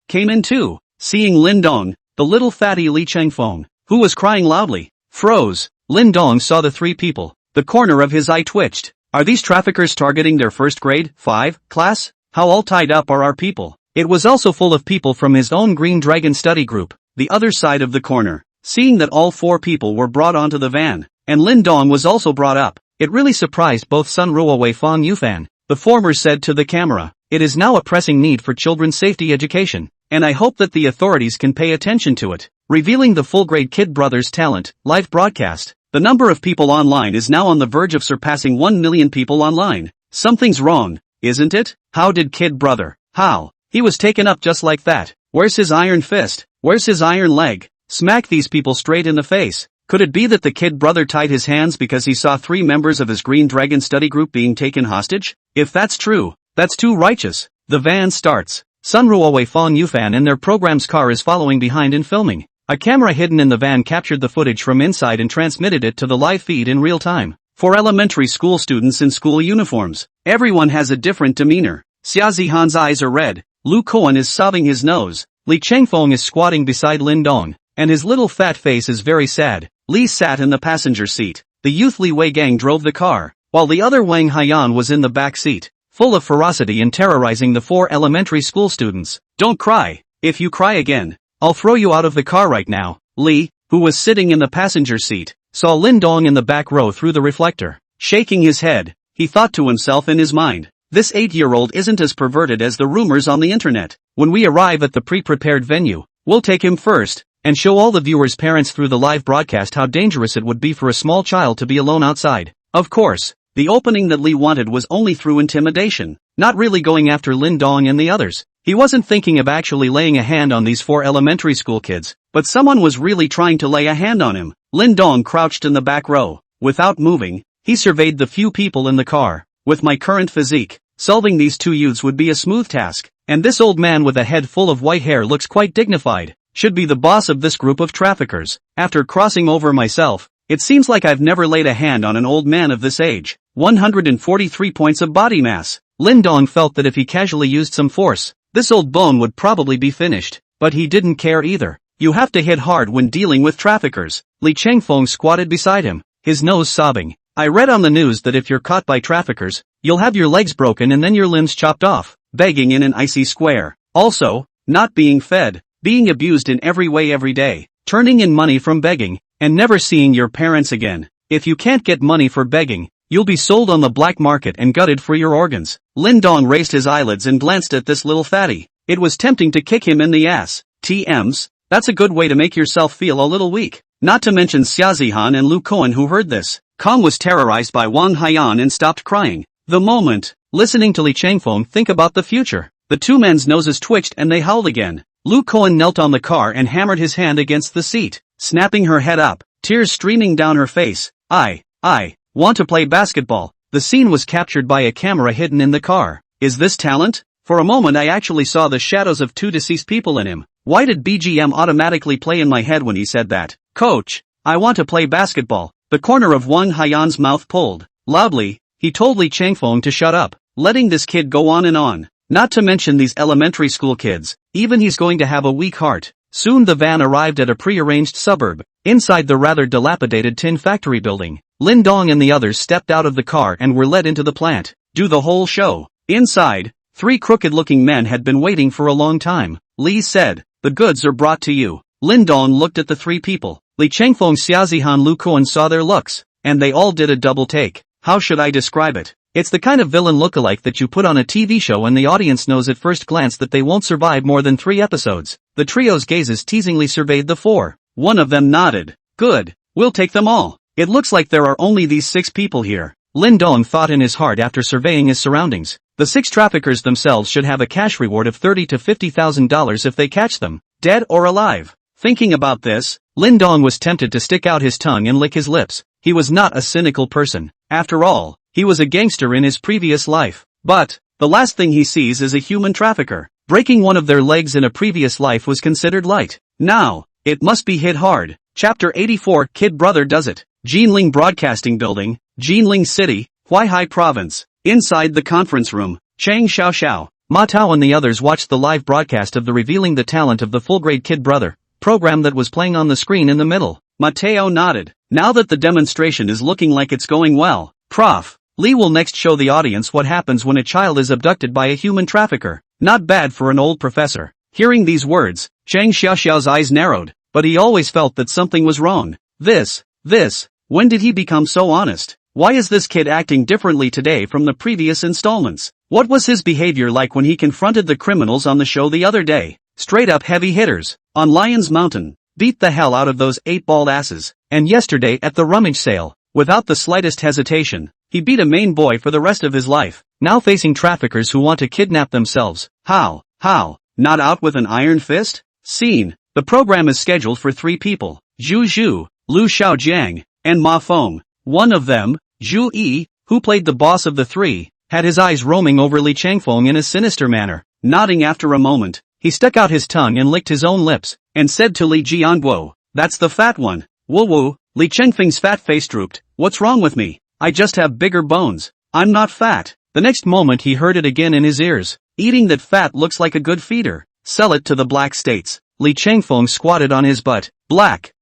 came in too. Seeing Lin Dong, the little fatty Li Chengfeng, who was crying loudly, froze. Lin Dong saw the three people. The corner of his eye twitched. Are these traffickers targeting their first grade, 5, class? How all tied up are our people? It was also full of people from his own Green Dragon study group, the other side of the corner. Seeing that all 4 people were brought onto the van, and Lin Dong was also brought up, it really surprised both Sun Ruowei Fan Yufan. The former said to the camera, "It is now a pressing need for children's safety education, and I hope that the authorities can pay attention to it." Revealing the full-grade Kid Brothers talent, live broadcast. The number of people online is now on the verge of surpassing 1 million people online. Something's wrong, isn't it? How did Kid Brother? How? He was taken up just like that. Where's his iron fist? Where's his iron leg? Smack these people straight in the face. Could it be that the Kid Brother tied his hands because he saw 3 members of his Green Dragon study group being taken hostage? If that's true, that's too righteous. The van starts. Sun Ruowei Fan Yufan in their program's car is following behind in filming. A camera hidden in the van captured the footage from inside and transmitted it to the live feed in real time. 4 elementary school students in school uniforms. Everyone has a different demeanor. Xia Zihan's eyes are red. Lu Koan is sobbing his nose. Li Chengfeng is squatting beside Lin Dong, and his little fat face is very sad. Li sat in the passenger seat. The youth Li Weigang drove the car, while the other Wang Haiyan was in the back seat, full of ferocity and terrorizing the 4 elementary school students. Don't cry. If you cry again, I'll throw you out of the car right now. Li, who was sitting in the passenger seat, saw Lin Dong in the back row through the reflector. Shaking his head, he thought to himself in his mind, this 8-year-old isn't as perverted as the rumors on the internet. When we arrive at the pre-prepared venue, we'll take him first, and show all the viewers' parents through the live broadcast how dangerous it would be for a small child to be alone outside. Of course, the opening that Li wanted was only through intimidation, not really going after Lin Dong and the others. He wasn't thinking of actually laying a hand on these 4 elementary school kids, but someone was really trying to lay a hand on him. Lin Dong crouched in the back row. Without moving, he surveyed the few people in the car. With my current physique, solving these 2 youths would be a smooth task, and this old man with a head full of white hair looks quite dignified. Should be the boss of this group of traffickers. After crossing over myself, it seems like I've never laid a hand on an old man of this age. 143 points of body mass. Lin Dong felt that if he casually used some force, this old bone would probably be finished, but he didn't care either. You have to hit hard when dealing with traffickers. Li Chengfeng squatted beside him, his nose sobbing. I read on the news that if you're caught by traffickers, you'll have your legs broken and then your limbs chopped off. Begging in an icy square. Also, not being fed, being abused in every way every day, turning in money from begging, and never seeing your parents again. If you can't get money for begging, you'll be sold on the black market and gutted for your organs. Lin Dong raised his eyelids and glanced at this little fatty. It was tempting to kick him in the ass. TMs, that's a good way to make yourself feel a little weak. Not to mention Xia Zihan and Lu Koan who heard this. Kong was terrorized by Wang Haiyan and stopped crying. The moment, listening to Li Chengfeng think about the future. The 2 men's noses twitched and they howled again. Lu Koan knelt on the car and hammered his hand against the seat, snapping her head up, tears streaming down her face. I want to play basketball. The scene was captured by a camera hidden in the car. Is this talent? For a moment I actually saw the shadows of 2 deceased people in him. Why did BGM automatically play in my head when he said that? Coach, I want to play basketball. The corner of Wang Haiyan's mouth pulled. Loudly, he told Li Chengfeng to shut up, letting this kid go on and on. Not to mention these elementary school kids, even he's going to have a weak heart. Soon the van arrived at a pre-arranged suburb. Inside the rather dilapidated tin factory building, Lin Dong and the others stepped out of the car and were led into the plant. Do the whole show. Inside, 3 crooked-looking men had been waiting for a long time. Li said, the goods are brought to you. Lin Dong looked at the 3 people. Li Chengfeng, Xia Zihan, Lu Koan saw their looks, and they all did a double take. How should I describe it? It's the kind of villain lookalike that you put on a TV show and the audience knows at first glance that they won't survive more than 3 episodes. The trio's gazes teasingly surveyed the 4. One of them nodded. Good. We'll take them all. It looks like there are only these 6 people here. Lin Dong thought in his heart after surveying his surroundings. The 6 traffickers themselves should have a cash reward of $30,000 to $50,000 if they catch them, dead or alive. Thinking about this, Lin Dong was tempted to stick out his tongue and lick his lips. He was not a cynical person. After all, he was a gangster in his previous life. But, the last thing he sees is a human trafficker. Breaking one of their legs in a previous life was considered light. Now, it must be hit hard. Chapter 84, Kid Brother does it. Jinling Broadcasting Building, Jinling City, Huaihai Province. Inside the conference room, Chang Xiao, Ma Tao and the others watched the live broadcast of the Revealing the Talent of the Full-Grade Kid Brother program that was playing on the screen in the middle. Mateo nodded. Now that the demonstration is looking like it's going well, Prof. Lee will next show the audience what happens when a child is abducted by a human trafficker. Not bad for an old professor. Hearing these words, Chang Xiaoxiao's eyes narrowed, but he always felt that something was wrong. When did he become so honest? Why is this kid acting differently today from the previous installments? What was his behavior like when he confronted the criminals on the show the other day? Straight up heavy hitters. On Lion's Mountain. Beat the hell out of those 8 bald asses. And yesterday at the rummage sale, without the slightest hesitation, he beat a Maine boy for the rest of his life. Now facing traffickers who want to kidnap themselves. How? Not out with an iron fist? Scene. The program is scheduled for 3 people. Zhu Zhu, Lu Xiaojiang, and Ma Feng. One of them, Zhu Yi, who played the boss of the 3, had his eyes roaming over Li Changfeng in a sinister manner. Nodding after a moment, he stuck out his tongue and licked his own lips, and said to Li Jianguo, "That's the fat one." Woo. Li Chengfeng's fat face drooped. "What's wrong with me? I just have bigger bones. I'm not fat." The next moment he heard it again in his ears. "Eating that fat looks like a good feeder. Sell it to the Black States." Li Chengfeng squatted on his butt. Black.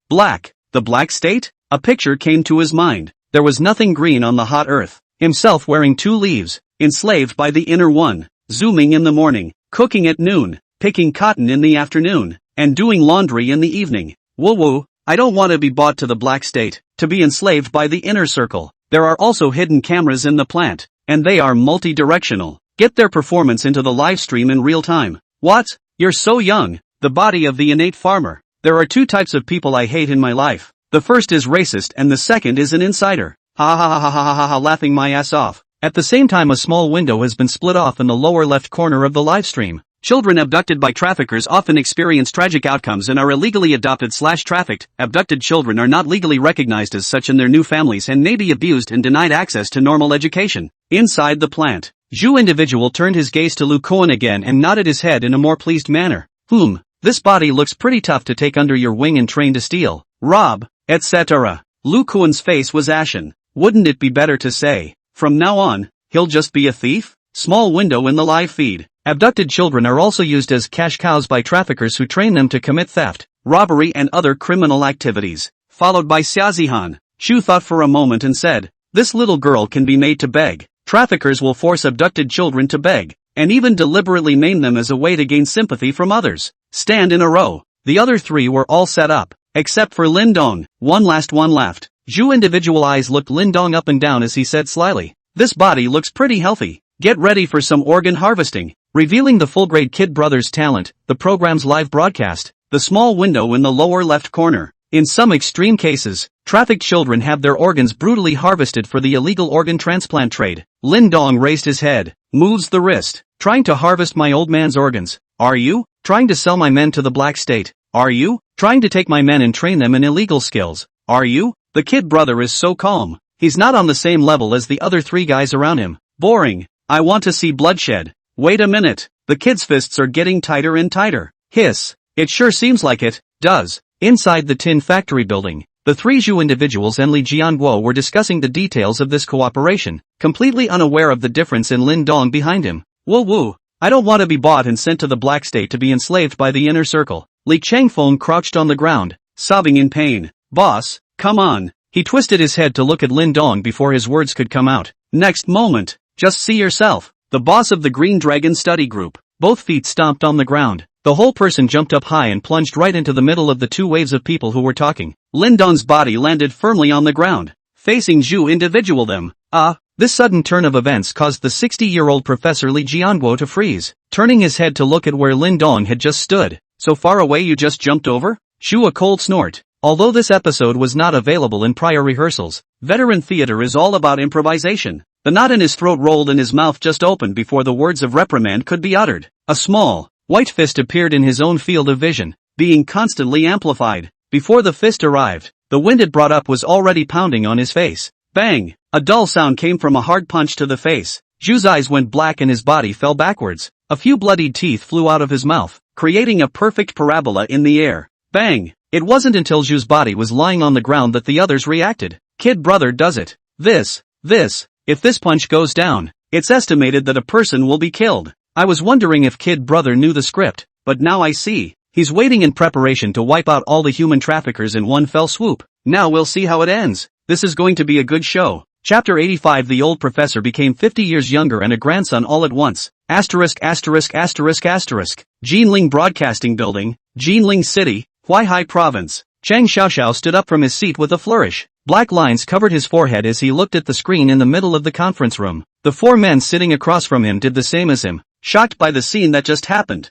The Black State? A picture came to his mind. There was nothing green on the hot earth. Himself wearing 2 leaves, enslaved by the inner one, zooming in the morning, cooking at noon, picking cotton in the afternoon, and doing laundry in the evening. Woo. I don't want to be bought to the Black State, to be enslaved by the inner circle. There are also hidden cameras in the plant, and they are multi-directional. Get their performance into the live stream in real time. What? You're so young. The body of the innate farmer. There are 2 types of people I hate in my life. The first is racist and the second is an insider. Ha, laughing my ass off. At the same time a small window has been split off in the lower left corner of the live stream. Children abducted by traffickers often experience tragic outcomes and are illegally adopted/trafficked. Abducted children are not legally recognized as such in their new families and may be abused and denied access to normal education. Inside the plant, Zhu individual turned his gaze to Lu Koan again and nodded his head in a more pleased manner. This body looks pretty tough to take under your wing and train to steal, rob, etc. Lu Koan's face was ashen. Wouldn't it be better to say, from now on, he'll just be a thief? Small window in the live feed. Abducted children are also used as cash cows by traffickers who train them to commit theft, robbery and other criminal activities. Followed by Xiazihan. Shu thought for a moment and said, "This little girl can be made to beg." Traffickers will force abducted children to beg, and even deliberately maim them as a way to gain sympathy from others. Stand in a row. The other 3 were all set up, except for Lin Dong. One left. Zhu individual eyes looked Lin Dong up and down as he said slyly, "This body looks pretty healthy. Get ready for some organ harvesting." Revealing the Full-Grade Kid Brothers talent, the program's live broadcast, the small window in the lower left corner. In some extreme cases, trafficked children have their organs brutally harvested for the illegal organ transplant trade. Lin Dong raised his head, moves the wrist. "Trying to harvest my old man's organs, are you? Trying to sell my men to the Black State, are you? Trying to take my men and train them in illegal skills, are you?" The kid brother is so calm. He's not on the same level as the other 3 guys around him. Boring. I want to see bloodshed. Wait a minute. The kid's fists are getting tighter and tighter. Hiss. It sure seems like it, does. Inside the tin factory building, the 3 Zhu individuals and Li Jianguo were discussing the details of this cooperation, completely unaware of the difference in Lin Dong behind him. Woo. I don't want to be bought and sent to the Black State to be enslaved by the inner circle. Li Changfeng crouched on the ground, sobbing in pain. "Boss, come on." He twisted his head to look at Lin Dong before his words could come out. Next moment, "Just see yourself." The boss of the Green Dragon study group, both feet stomped on the ground. The whole person jumped up high and plunged right into the middle of the 2 waves of people who were talking. Lin Dong's body landed firmly on the ground, facing Zhu individual them. This sudden turn of events caused the 60-year-old Professor Li Jianguo to freeze, turning his head to look at where Lin Dong had just stood. "So far away you just jumped over?" Shu a cold snort. Although this episode was not available in prior rehearsals, veteran theater is all about improvisation. The knot in his throat rolled and his mouth just opened before the words of reprimand could be uttered. A small, white fist appeared in his own field of vision, being constantly amplified. Before the fist arrived, the wind it brought up was already pounding on his face. Bang! A dull sound came from a hard punch to the face. Zhu's eyes went black and his body fell backwards. A few bloodied teeth flew out of his mouth, creating a perfect parabola in the air. Bang! It wasn't until Zhu's body was lying on the ground that the others reacted. Kid brother does it. If this punch goes down, it's estimated that a person will be killed. I was wondering if Kid brother knew the script, but now I see. He's waiting in preparation to wipe out all the human traffickers in one fell swoop. Now we'll see how it ends. This is going to be a good show. Chapter 85. The old professor became 50 years younger and a grandson all at once. Jinling Broadcasting Building, Jinling City, Huaihai Province. Chang Xiaoxiao stood up from his seat with a flourish. Black lines covered his forehead as he looked at the screen in the middle of the conference room. The four men sitting across from him did the same as him, shocked by the scene that just happened.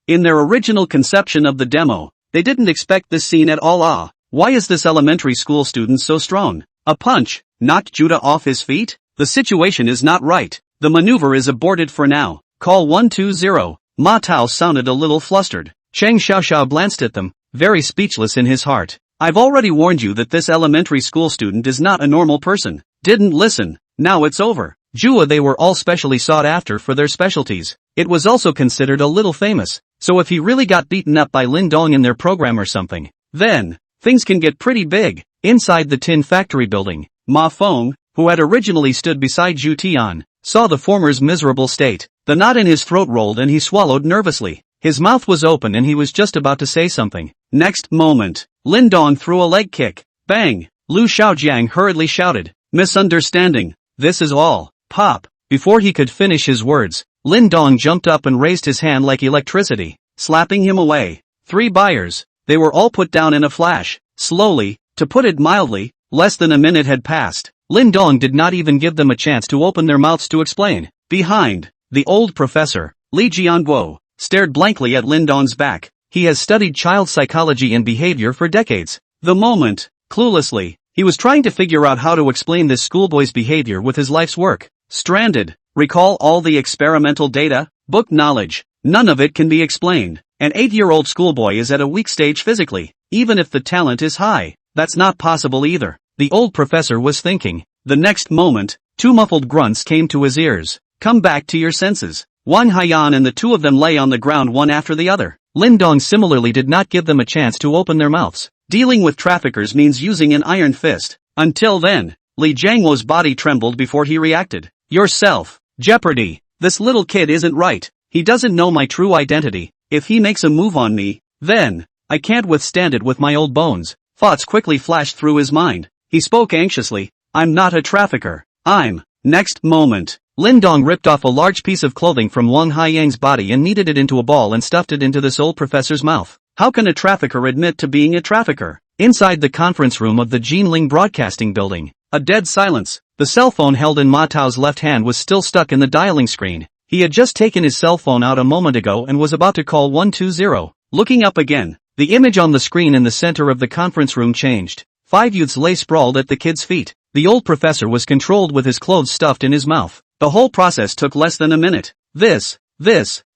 In their original conception of the demo, they didn't expect this scene at all. Why is this elementary school student so strong? A punch knocked Judah off his feet? The situation is not right. The maneuver is aborted for now. Call 120. Ma Tao sounded a little flustered. Chang Xiaoxiao glanced at them, very speechless in his heart. I've already warned you that this elementary school student is not a normal person. Didn't listen. Now it's over. Jua, they were all specially sought after for their specialties. It was also considered a little famous. So if he really got beaten up by Lin Dong in their program or something, then things can get pretty big. Inside the tin factory building, Ma Feng, who had originally stood beside Zhu Tian, saw the former's miserable state. The knot in his throat rolled and he swallowed nervously. His mouth was open and he was just about to say something. Next moment, Lin Dong threw a leg kick. Bang! Lu Xiaojiang hurriedly shouted, "Misunderstanding. This is all." Pop! Before he could finish his words, Lin Dong jumped up and raised his hand like electricity, slapping him away. 3 buyers. They were all put down in a flash. Slowly, to put it mildly, less than a minute had passed. Lin Dong did not even give them a chance to open their mouths to explain. Behind, the old professor, Li Jianguo, stared blankly at Lin Dong's back. He has studied child psychology and behavior for decades. The moment, cluelessly, he was trying to figure out how to explain this schoolboy's behavior with his life's work. Stranded. Recall all the experimental data, book knowledge. None of it can be explained. An 8-year-old schoolboy is at a weak stage physically. Even if the talent is high, that's not possible either. The old professor was thinking. The next moment, 2 muffled grunts came to his ears. Come back to your senses. Wang Haiyan and the 2 of them lay on the ground one after the other. Lin Dong similarly did not give them a chance to open their mouths. Dealing with traffickers means using an iron fist. Until then, Li Jianguo's body trembled before he reacted. Yourself. Jeopardy. This little kid isn't right. He doesn't know my true identity. If he makes a move on me, then I can't withstand it with my old bones. Thoughts quickly flashed through his mind. He spoke anxiously. I'm not a trafficker. I'm. Next moment, Lin Dong ripped off a large piece of clothing from Wang Haiyang's body and kneaded it into a ball and stuffed it into this old professor's mouth. How can a trafficker admit to being a trafficker? Inside the conference room of the Jinling Broadcasting Building, a dead silence. The cell phone held in Ma Tao's left hand was still stuck in the dialing screen. He had just taken his cell phone out a moment ago and was about to call 120. Looking up again, the image on the screen in the center of the conference room changed. 5 youths lay sprawled at the kid's feet. The old professor was controlled with his clothes stuffed in his mouth. The whole process took less than a minute.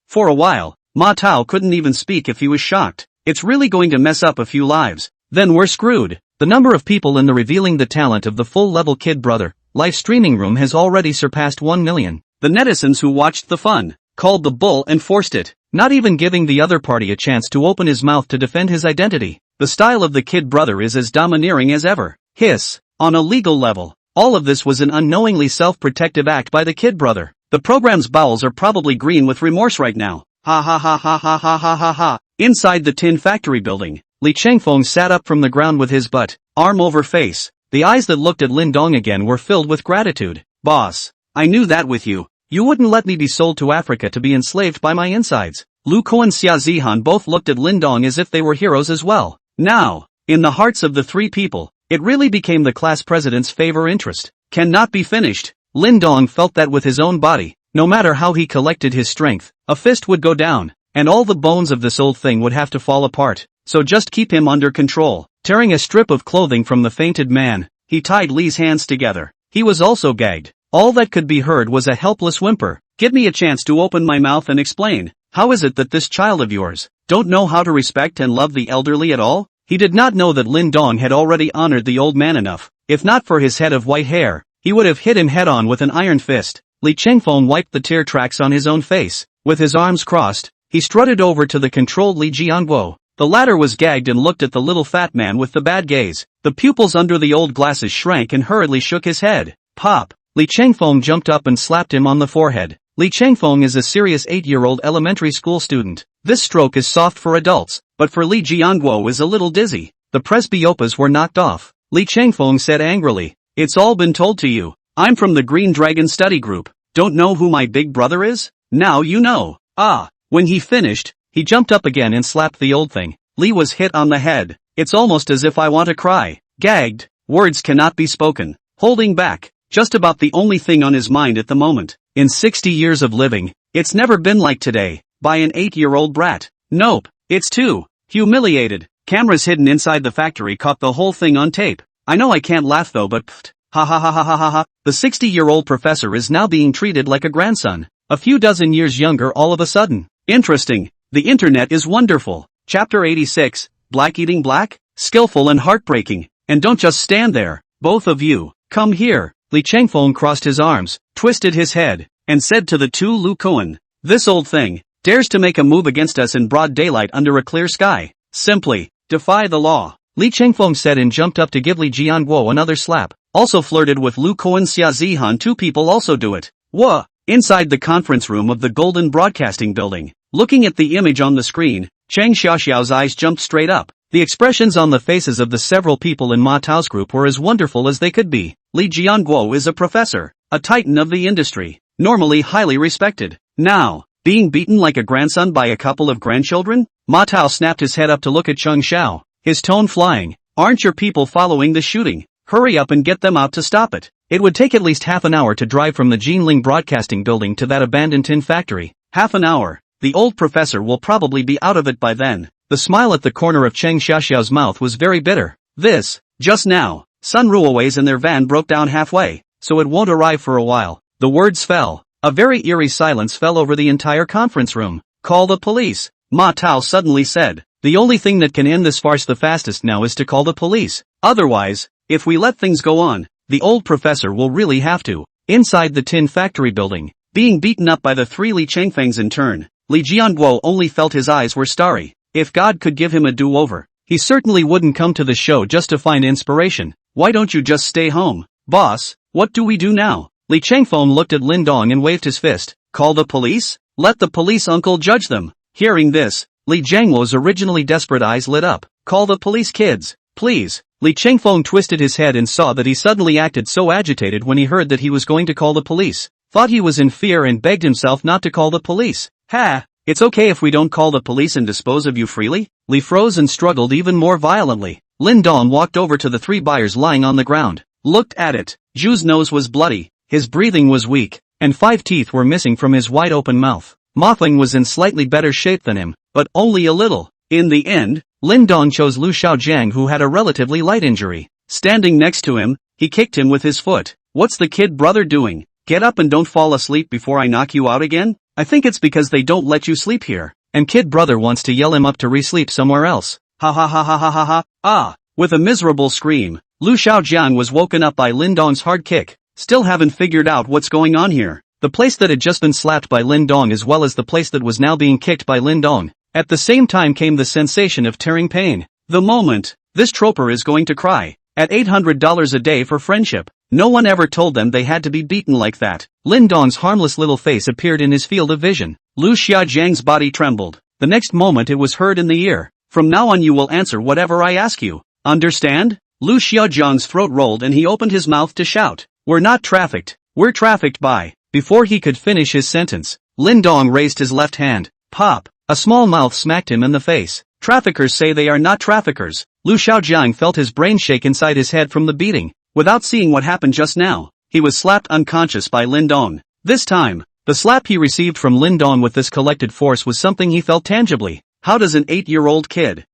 For a while, Ma Tao couldn't even speak if he was shocked. It's really going to mess up a few lives. Then we're screwed. The number of people in the Revealing the Talent of the Full-Level Kid Brother live streaming room has already surpassed 1 million. The netizens who watched the fun called the bull and forced it, not even giving the other party a chance to open his mouth to defend his identity. The style of the Kid Brother is as domineering as ever. Hiss. On a legal level, all of this was an unknowingly self-protective act by the Kid Brother. The program's bowels are probably green with remorse right now. Ha ha ha ha ha ha ha ha ha. Inside the tin factory building, Li Chengfeng sat up from the ground with his butt, arm over face. The eyes that looked at Lin Dong again were filled with gratitude. Boss, I knew that with you. You wouldn't let me be sold to Africa to be enslaved by my insides. Lu Ko and Xia Zihan both looked at Lin Dong as if they were heroes as well. Now, in the hearts of the 3 people, it really became the class president's favor interest. Cannot be finished. Lin Dong felt that with his own body, no matter how he collected his strength, a fist would go down, and all the bones of this old thing would have to fall apart. So just keep him under control. Tearing a strip of clothing from the fainted man, he tied Li's hands together. He was also gagged. All that could be heard was a helpless whimper. Give me a chance to open my mouth and explain. How is it that this child of yours don't know how to respect and love the elderly at all? He did not know that Lin Dong had already honored the old man enough. If not for his head of white hair, he would have hit him head-on with an iron fist. Li Chengfeng wiped the tear tracks on his own face. With his arms crossed, he strutted over to the controlled Li Jianguo. The latter was gagged and looked at the little fat man with the bad gaze. The pupils under the old glasses shrank and hurriedly shook his head. Pop! Li Changfeng jumped up and slapped him on the forehead. Li Changfeng is a serious 8-year-old elementary school student. This stroke is soft for adults, but for Li Jianguo is a little dizzy. The presbyopes were knocked off. Li Changfeng said angrily, "It's all been told to you. I'm from the Green Dragon Study Group. Don't know who my big brother is? Now you know." When he finished, he jumped up again and slapped the old thing. Li was hit on the head. "It's almost as if I want to cry." Gagged, words cannot be spoken. Holding back, just about the only thing on his mind at the moment. In 60 years of living, it's never been like today, by an 8-year-old brat. Nope, it's too humiliated. Cameras hidden inside the factory caught the whole thing on tape. I know I can't laugh though, but pfft, ha ha ha ha ha ha ha. The 60-year-old professor is now being treated like a grandson. A few dozen years younger all of a sudden. Interesting. The internet is wonderful. Chapter 86, Black Eating Black? Skillful and heartbreaking. And don't just stand there. Both of you, come here. Li Changfeng crossed his arms, twisted his head, and said to the two Lu Kuan, "This old thing dares to make a move against us in broad daylight under a clear sky. Simply defy the law." Li Changfeng said and jumped up to give Li Jianguo another slap. Also flirted with Lu Kuan Xia Zihan. Two people also do it. Wha? Inside the conference room of the Golden Broadcasting Building, looking at the image on the screen, Chang Xiaoxiao's eyes jumped straight up. The expressions on the faces of the several people in Ma Tao's group were as wonderful as they could be. Li Jianguo is a professor, a titan of the industry, normally highly respected. Now, being beaten like a grandson by a couple of grandchildren? Ma Tao snapped his head up to look at Cheng Xiao, his tone flying. "Aren't your people following the shooting? Hurry up and get them out to stop it." It would take at least half an hour to drive from the Jinling Broadcasting Building to that abandoned tin factory. Half an hour. The old professor will probably be out of it by then. The smile at the corner of Cheng Xiaoxiao's mouth was very bitter. Just now, Sun Ruoways and their van broke down halfway, so it won't arrive for a while. The words fell. A very eerie silence fell over the entire conference room. "Call the police," Ma Tao suddenly said. "The only thing that can end this farce the fastest now is to call the police. Otherwise, if we let things go on, the old professor will really have to." Inside the tin factory building, being beaten up by the three Li Changfengs in turn, Li Jianguo only felt his eyes were starry. If God could give him a do-over, he certainly wouldn't come to the show just to find inspiration. "Why don't you just stay home, boss? What do we do now?" Li Changfeng looked at Lin Dong and waved his fist. "Call the police? Let the police uncle judge them." Hearing this, Li Jianguo's originally desperate eyes lit up. "Call the police, kids, please." Li Changfeng twisted his head and saw that he suddenly acted so agitated when he heard that he was going to call the police. Thought he was in fear and begged himself not to call the police. "Ha! It's okay if we don't call the police and dispose of you freely?" Li froze and struggled even more violently. Lin Dong walked over to the three buyers lying on the ground, looked at it. Zhu's nose was bloody, his breathing was weak, and 5 teeth were missing from his wide-open mouth. Mothling was in slightly better shape than him, but only a little. In the end, Lin Dong chose Lu Xiaojiang, who had a relatively light injury. Standing next to him, he kicked him with his foot. "What's the kid brother doing? Get up and don't fall asleep before I knock you out again." "I think it's because they don't let you sleep here, and kid brother wants to yell him up to re-sleep somewhere else." Ha ha ha ha ha ha ha. With a miserable scream, Lu Xiaojiang was woken up by Lin Dong's hard kick. "Still haven't figured out what's going on here." The place that had just been slapped by Lin Dong as well as the place that was now being kicked by Lin Dong. At the same time came the sensation of tearing pain. The moment, this troper is going to cry. At $800 a day for friendship. No one ever told them they had to be beaten like that. Lin Dong's harmless little face appeared in his field of vision. Lu Xiaojiang's body trembled. The next moment it was heard in the ear. "From now on you will answer whatever I ask you. Understand?" Lu Xiaojiang's throat rolled and he opened his mouth to shout. "We're not trafficked. We're trafficked by..." Before he could finish his sentence, Lin Dong raised his left hand. Pop! A small mouth smacked him in the face. "Traffickers say they are not traffickers." Lu Xiaojiang felt his brain shake inside his head from the beating. Without seeing what happened just now, he was slapped unconscious by Lin Dong. This time, the slap he received from Lin Dong with this collected force was something he felt tangibly. How does an 8-year-old kid,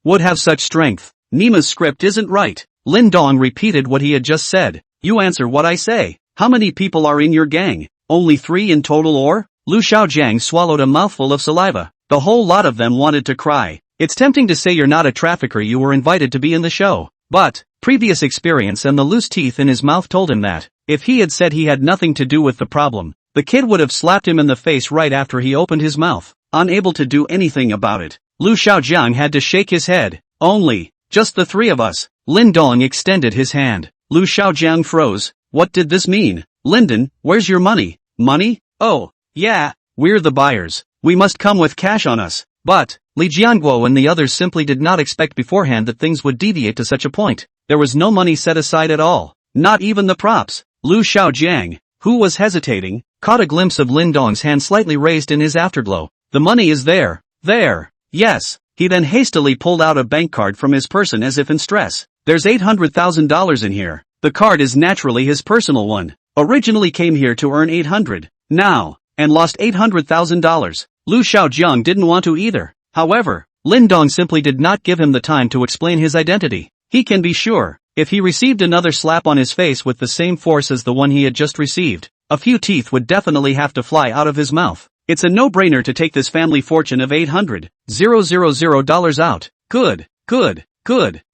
would have such strength? Nima's script isn't right. Lin Dong repeated what he had just said. "You answer what I say. How many people are in your gang? Only 3 in total or?" Lu Xiaojiang swallowed a mouthful of saliva. The whole lot of them wanted to cry. It's tempting to say you're not a trafficker, you were invited to be in the show. But, previous experience and the loose teeth in his mouth told him that, if he had said he had nothing to do with the problem, the kid would have slapped him in the face right after he opened his mouth. Unable to do anything about it, Lu Xiaojiang had to shake his head. Only, just the three of us. Lin Dong extended his hand. Lu Xiaojiang froze. What did this mean? Linden, where's your money? Money? Oh, yeah, we're the buyers. We must come with cash on us. But, Li Jianguo and the others simply did not expect beforehand that things would deviate to such a point. There was no money set aside at all. Not even the props. Lu Xiaojiang, who was hesitating, caught a glimpse of Lin Dong's hand slightly raised in his afterglow. The money is there. There. Yes. He then hastily pulled out a bank card from his person as if in stress. There's $800,000 in here. The card is naturally his personal one. Originally came here to earn 800. Now, and lost $800,000. Lu Xiaojiang didn't want to either. However, Lin Dong simply did not give him the time to explain his identity. He can be sure, if he received another slap on his face with the same force as the one he had just received, a few teeth would definitely have to fly out of his mouth. It's a no-brainer to take this family fortune of $800,000 out. Good.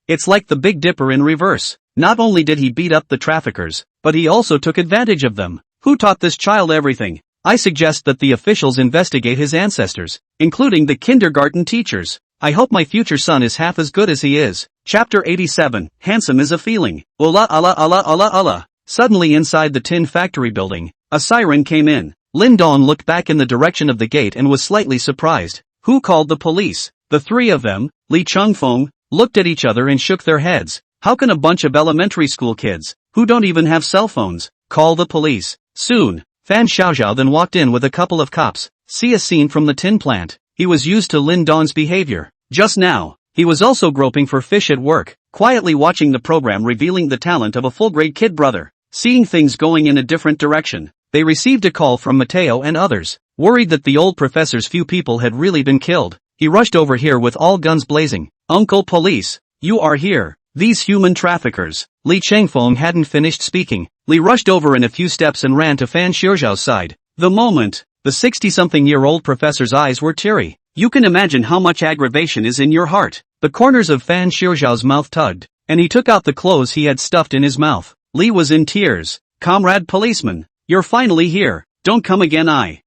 It's like the Big Dipper in reverse. Not only did he beat up the traffickers, but he also took advantage of them. Who taught this child everything? I suggest that the officials investigate his ancestors, including the kindergarten teachers. I hope my future son is half as good as he is. Chapter 87, Handsome is a Feeling. Ola ala ala ala ala. Suddenly inside the tin factory building, a siren came in. Lin Dong looked back in the direction of the gate and was slightly surprised. Who called the police? The three of them, Li Chengfeng, looked at each other and shook their heads. How can a bunch of elementary school kids, who don't even have cell phones, call the police? Soon, Fan Xiaoxiao then walked in with a couple of cops. See a scene from the tin plant. He was used to Lin Dong's behavior. Just now, he was also groping for fish at work, quietly watching the program revealing the talent of a full-grade kid brother. Seeing things going in a different direction, they received a call from Mateo and others. Worried that the old professor's few people had really been killed, he rushed over here with all guns blazing. Uncle Police, you are here. These human traffickers. Li Chengfeng hadn't finished speaking. Li rushed over in a few steps and ran to Fan Xiaoxiao's side. The moment, the 60-something-year-old professor's eyes were teary. You can imagine how much aggravation is in your heart. The corners of Fan Xiaoxiao's mouth tugged, and he took out the clothes he had stuffed in his mouth. Li was in tears. Comrade policeman, you're finally here. Don't come again. I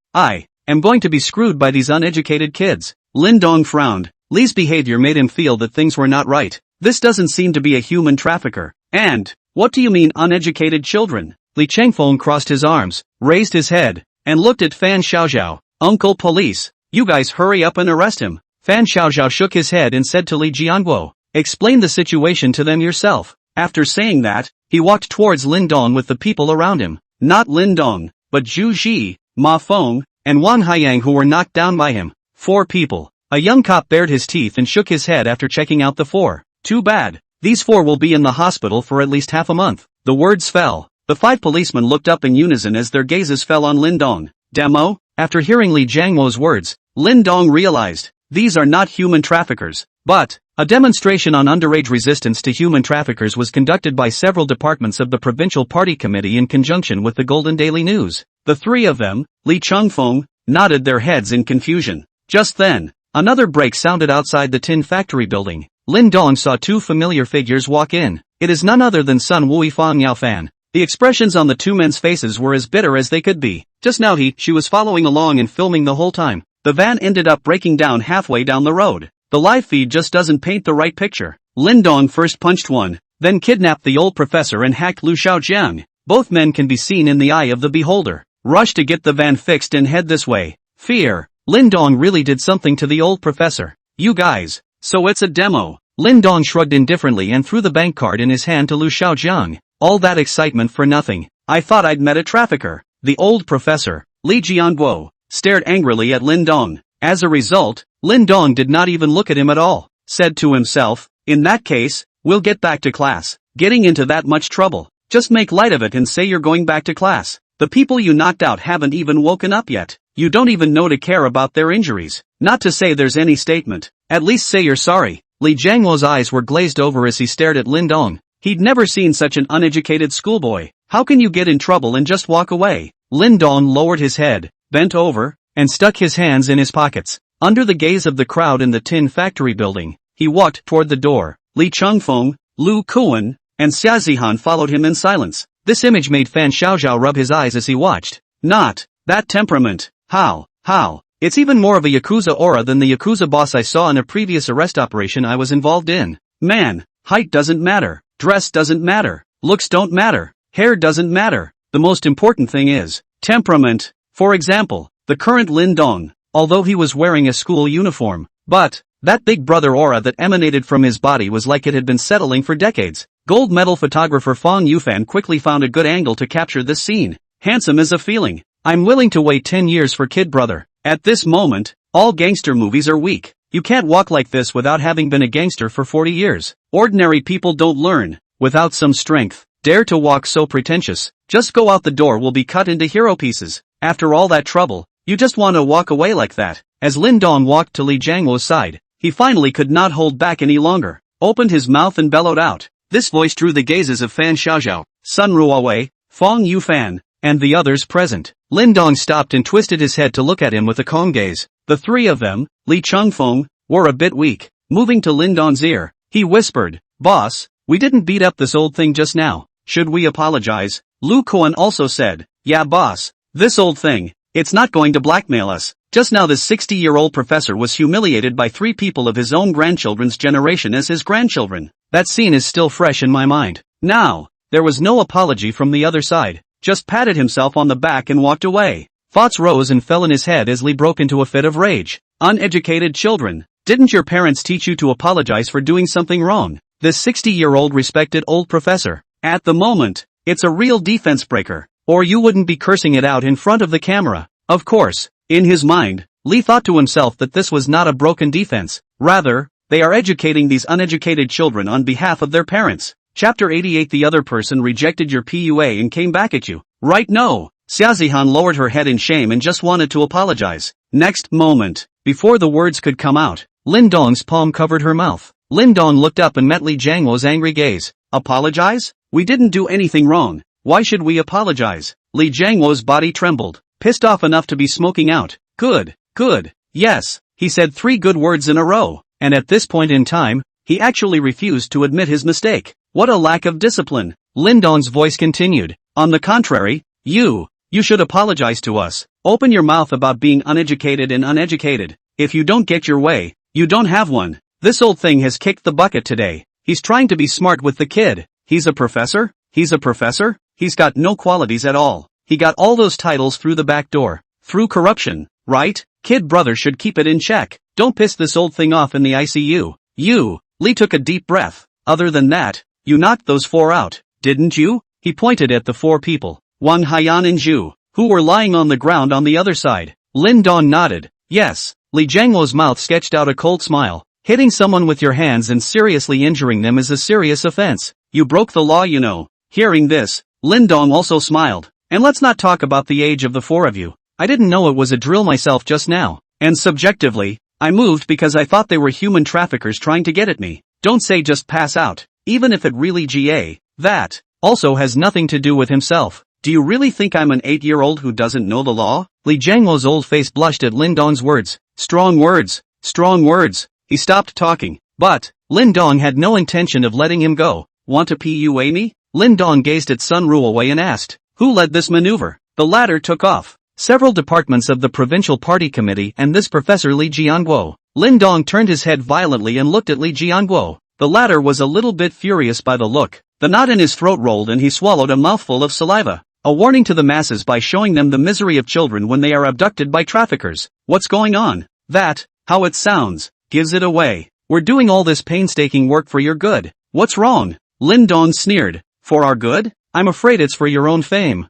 am going to be screwed by these uneducated kids. Lin Dong frowned. Li's behavior made him feel that things were not right. This doesn't seem to be a human trafficker. And, what do you mean uneducated children? Li Chengfeng crossed his arms, raised his head, and looked at Fan Xiaoxiao. Uncle Police, you guys hurry up and arrest him. Fan Xiaoxiao shook his head and said to Li Jianguo, explain the situation to them yourself. After saying that, he walked towards Lin Dong with the people around him. Not Lin Dong, but Zhu Ji, Ma Feng, and Wang Haiyang who were knocked down by him. 4 people. A young cop bared his teeth and shook his head after checking out the 4. Too bad. These 4 will be in the hospital for at least half a month. The words fell. The 5 policemen looked up in unison as their gazes fell on Lin Dong. Demo? After hearing Li Jianguo's words, Lin Dong realized, these are not human traffickers. But, a demonstration on underage resistance to human traffickers was conducted by several departments of the Provincial Party Committee in conjunction with the Golden Daily News. The 3 of them, Li Chengfeng, nodded their heads in confusion. Just then, another break sounded outside the tin factory building. Lin Dong saw 2 familiar figures walk in. It is none other than Sun Wuifang Yaofan. The expressions on the 2 men's faces were as bitter as they could be. Just now she was following along and filming the whole time. The van ended up breaking down halfway down the road. The live feed just doesn't paint the right picture. Lin Dong first punched one, then kidnapped the old professor and hacked Lu Xiaojiang. Both men can be seen in the eye of the beholder. Rush to get the van fixed and head this way. Fear. Lin Dong really did something to the old professor. You guys. So it's a demo. Lin Dong shrugged indifferently and threw the bank card in his hand to Lu Xiaojiang. All that excitement for nothing. I thought I'd met a trafficker. The old professor, Li Jianguo, stared angrily at Lin Dong. As a result, Lin Dong did not even look at him at all. Said to himself, in that case, we'll get back to class. Getting into that much trouble. Just make light of it and say you're going back to class. The people you knocked out haven't even woken up yet. You don't even know to care about their injuries. Not to say there's any statement. At least say you're sorry. Li Jianguo's eyes were glazed over as he stared at Lin Dong. He'd never seen such an uneducated schoolboy. How can you get in trouble and just walk away? Lin Dong lowered his head, bent over, and stuck his hands in his pockets. Under the gaze of the crowd in the tin factory building, he walked toward the door. Li Chengfeng, Lu Kuan, and Xia Zihan followed him in silence. This image made Fan Xiaoxiao rub his eyes as he watched. Not that temperament. How? It's even more of a Yakuza aura than the Yakuza boss I saw in a previous arrest operation I was involved in. Man, height doesn't matter, dress doesn't matter, looks don't matter, hair doesn't matter. The most important thing is temperament. For example, the current Lin Dong, although he was wearing a school uniform, but that big brother aura that emanated from his body was like it had been settling for decades. Gold medal photographer Fong Yufan quickly found a good angle to capture this scene. Handsome is a feeling. I'm willing to wait 10 years for kid brother. At this moment, all gangster movies are weak. You can't walk like this without having been a gangster for 40 years. Ordinary people don't learn without some strength. Dare to walk so pretentious. Just go out the door will be cut into hero pieces. After all that trouble, you just want to walk away like that. As Lin Dong walked to Li Jiangwo's side, he finally could not hold back any longer, opened his mouth and bellowed out. This voice drew the gazes of Fan Xiaozhao, Sun Ruowei, Fong Yufan, and the others present. Lin Dong stopped and twisted his head to look at him with a calm gaze. The three of them, Li Chengfeng, were a bit weak. Moving to Lin Dong's ear, he whispered, "Boss, we didn't beat up this old thing just now. Should we apologize?" Lu Kuan also said, "Yeah boss, this old thing, it's not going to blackmail us. Just now this 60-year-old professor was humiliated by 3 people of his own grandchildren's generation as his grandchildren. That scene is still fresh in my mind." Now, there was no apology from the other side, just patted himself on the back and walked away. Thoughts rose and fell in his head as Li broke into a fit of rage. Uneducated children, didn't your parents teach you to apologize for doing something wrong? This 60-year-old respected old professor. At the moment, it's a real defense breaker, or you wouldn't be cursing it out in front of the camera. Of course, in his mind, Li thought to himself that this was not a broken defense, rather, they are educating these uneducated children on behalf of their parents. Chapter 88. The other person rejected your PUA and came back at you, right? No. Xia Zihan lowered her head in shame and just wanted to apologize. Next moment, before the words could come out, Lin Dong's palm covered her mouth. Lin Dong looked up and met Li Jiangwo's angry gaze. Apologize? We didn't do anything wrong. Why should we apologize? Li Jiangwo's body trembled, pissed off enough to be smoking out. Good. Yes, he said 3 good words in a row, and at this point in time, he actually refused to admit his mistake. What a lack of discipline. Lin Dong's voice continued. On the contrary, you should apologize to us. Open your mouth about being uneducated and uneducated. If you don't get your way, you don't have one. This old thing has kicked the bucket today. He's trying to be smart with the kid. He's a professor? He's got no qualities at all. He got all those titles through the back door. Through corruption, right? Kid brother should keep it in check. Don't piss this old thing off in the ICU. Li took a deep breath. Other than that, you knocked those 4 out, didn't you? He pointed at the 4 people, Wang Haiyan and Zhu, who were lying on the ground on the other side. Lin Dong nodded. Yes. Li Jiangwo's mouth sketched out a cold smile. Hitting someone with your hands and seriously injuring them is a serious offense. You broke the law, you know. Hearing this, Lin Dong also smiled. And let's not talk about the age of the 4 of you. I didn't know it was a drill myself just now. And subjectively, I moved because I thought they were human traffickers trying to get at me. Don't say just pass out, even if it really that also has nothing to do with himself. Do you really think I'm an 8-year-old who doesn't know the law? Li Jiangwo's old face blushed at Lin Dong's words. Strong words. He stopped talking, but Lin Dong had no intention of letting him go. Want to PUA me? Lin Dong gazed at Sun Ruowei and asked, who led this maneuver? The latter took off. Several departments of the provincial party committee and this Professor Li Jiangwo. Lin Dong turned his head violently and looked at Li Jiangwo. The latter was a little bit furious by the look. The knot in his throat rolled and he swallowed a mouthful of saliva. A warning to the masses by showing them the misery of children when they are abducted by traffickers. What's going on? That, how it sounds, gives it away. We're doing all this painstaking work for your good. What's wrong? Lin Dong sneered. For our good? I'm afraid it's for your own fame.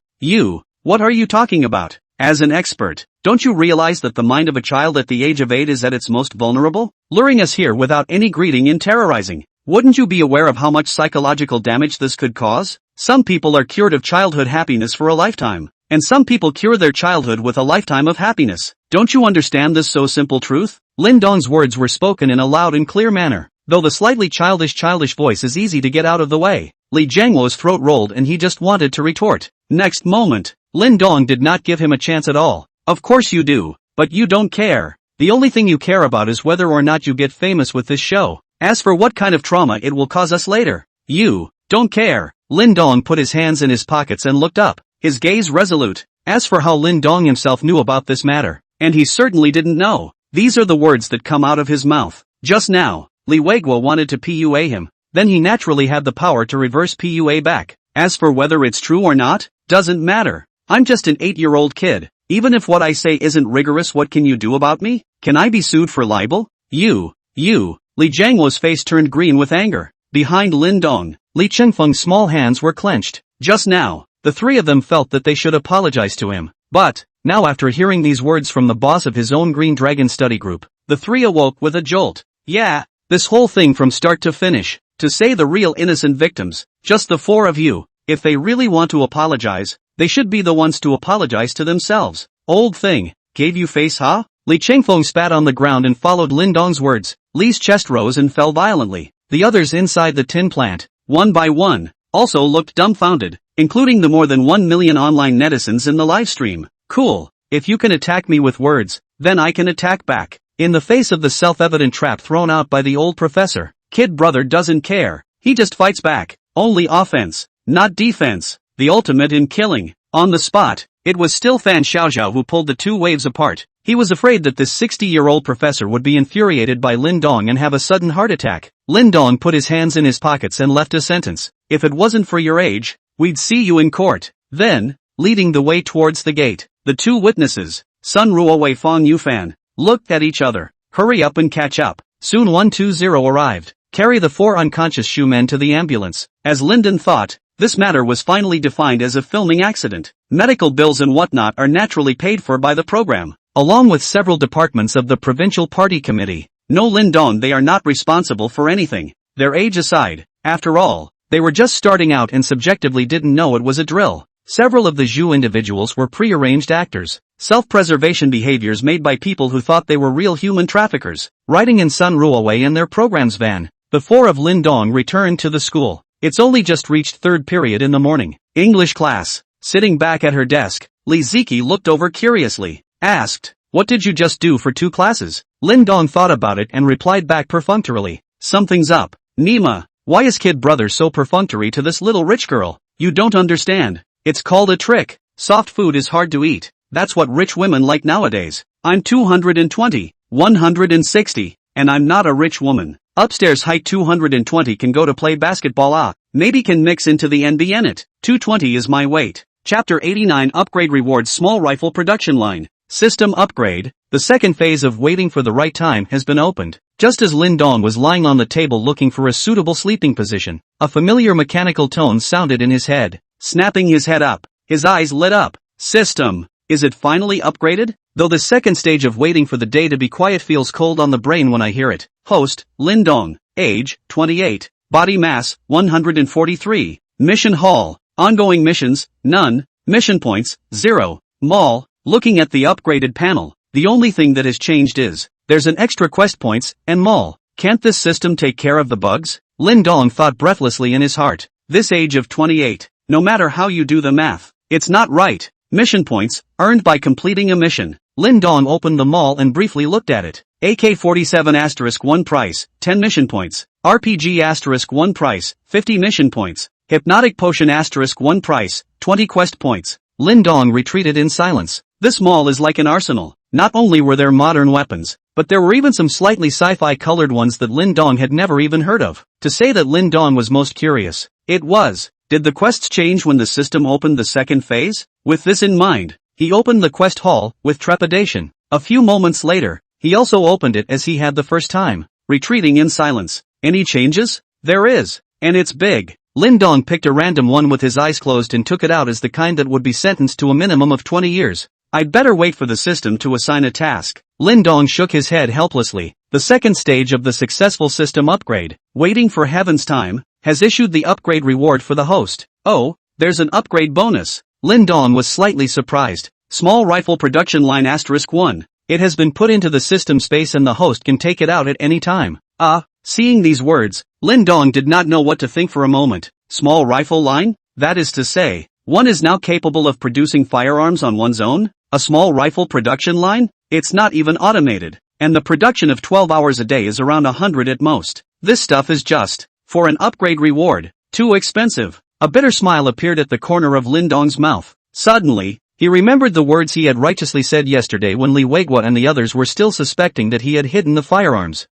What are you talking about? As an expert, don't you realize that the mind of a child at the age of 8 is at its most vulnerable? Luring us here without any greeting and terrorizing. Wouldn't you be aware of how much psychological damage this could cause? Some people are cured of childhood happiness for a lifetime, and some people cure their childhood with a lifetime of happiness. Don't you understand this so simple truth? Lin Dong's words were spoken in a loud and clear manner, though the slightly childish voice is easy to get out of the way. Li Jiangwo's throat rolled and he just wanted to retort. Next moment, Lin Dong did not give him a chance at all. Of course you do, but you don't care. The only thing you care about is whether or not you get famous with this show. As for what kind of trauma it will cause us later, you don't care. Lin Dong put his hands in his pockets and looked up, his gaze resolute. As for how Lin Dong himself knew about this matter, And he certainly didn't know. These are the words that come out of his mouth. Just now, Li Weiguo wanted to PUA him. Then he naturally had the power to reverse PUA back. As for whether it's true or not, doesn't matter. I'm just an 8-year-old kid. Even if what I say isn't rigorous, what can you do about me? Can I be sued for libel? You. Li Jianghuo's face turned green with anger. Behind Lin Dong, Li Chengfeng's small hands were clenched. Just now, the three of them felt that they should apologize to him. But, now after hearing these words from the boss of his own Green Dragon study group, the three awoke with a jolt. Yeah, this whole thing from start to finish. To say the real innocent victims, just the four of you, if they really want to apologize, they should be the ones to apologize to themselves. Old thing, gave you face, huh? Li Chengfeng spat on the ground and followed Lin Dong's words. Li's chest rose and fell violently. The others inside the tin plant, one by one, also looked dumbfounded, including the more than 1 million online netizens in the livestream. Cool, if you can attack me with words, then I can attack back. In the face of the self-evident trap thrown out by the old professor, Kid Brother doesn't care. He just fights back. Only offense, not defense. The ultimate in killing. On the spot, it was still Fan Xiaoxiao who pulled the two waves apart. He was afraid that this 60-year-old professor would be infuriated by Lin Dong and have a sudden heart attack. Lin Dong put his hands in his pockets and left a sentence. If it wasn't for your age, we'd see you in court. Then, leading the way towards the gate, the two witnesses, Sun Ruowei Fong Yufan, looked at each other. Hurry up and catch up. Soon 120 arrived. Carry the four unconscious shoe men to the ambulance. As Lyndon thought, this matter was finally defined as a filming accident. Medical bills and whatnot are naturally paid for by the program, along with several departments of the provincial party committee. No Lin Dong, they are not responsible for anything. Their age aside, after all, they were just starting out and subjectively didn't know it was a drill. Several of the Zhu individuals were pre-arranged actors. Self-preservation behaviors made by people who thought they were real human traffickers. Riding in Sun Ruowei in their program's van, the four of Lin Dong returned to the school. It's only just reached third period in the morning. English class. Sitting back at her desk, Li Ziki looked over curiously. Asked, what did you just do for 2 classes? Lin Dong thought about it and replied back perfunctorily. Something's up. Nima, why is Kid Brother so perfunctory to this little rich girl? You don't understand. It's called a trick. Soft food is hard to eat. That's what rich women like nowadays. I'm 220, 160, and I'm not a rich woman. Upstairs height 220 can go to play basketball, maybe can mix into the NBA it. 220 is my weight. Chapter 89 Upgrade Rewards Small Rifle Production Line. System Upgrade. The second phase of waiting for the right time has been opened. Just as Lin Dong was lying on the table looking for a suitable sleeping position, a familiar mechanical tone sounded in his head. Snapping his head up, his eyes lit up. System. Is it finally upgraded? Though the second stage of waiting for the day to be quiet feels cold on the brain when I hear it. Host, Lin Dong. Age, 28. Body mass, 143. Mission hall. Ongoing missions, none. Mission points, 0. Mall. Looking at the upgraded panel, the only thing that has changed is, there's an extra quest points, and mall. Can't this system take care of the bugs? Lin Dong thought breathlessly in his heart. This age of 28, no matter how you do the math, it's not right. Mission points, earned by completing a mission. Lin Dong opened the mall and briefly looked at it. AK-47 *1 price, 10 mission points. RPG *1 price, 50 mission points. Hypnotic potion *1 price, 20 quest points. Lin Dong retreated in silence. This mall is like an arsenal. Not only were there modern weapons, but there were even some slightly sci-fi colored ones that Lin Dong had never even heard of. To say that Lin Dong was most curious, it was. Did the quests change when the system opened the second phase? With this in mind, he opened the quest hall, with trepidation. A few moments later, he also opened it as he had the first time, retreating in silence. Any changes? There is. And it's big. Lin Dong picked a random one with his eyes closed and took it out as the kind that would be sentenced to a minimum of 20 years. I'd better wait for the system to assign a task. Lin Dong shook his head helplessly. The second stage of the successful system upgrade, waiting for heaven's time, has issued the upgrade reward for the host. Oh, there's an upgrade bonus. Lin Dong was slightly surprised. Small rifle production line *1. It has been put into the system space and the host can take it out at any time. Seeing these words, Lin Dong did not know what to think for a moment. Small rifle line? That is to say, one is now capable of producing firearms on one's own? A small rifle production line? It's not even automated. And the production of 12 hours a day is around 100 at most. This stuff is just, for an upgrade reward, too expensive. A bitter smile appeared at the corner of Lin Dong's mouth. Suddenly, He remembered the words he had righteously said yesterday when Li Weiguo and the others were still suspecting that he had hidden the firearms.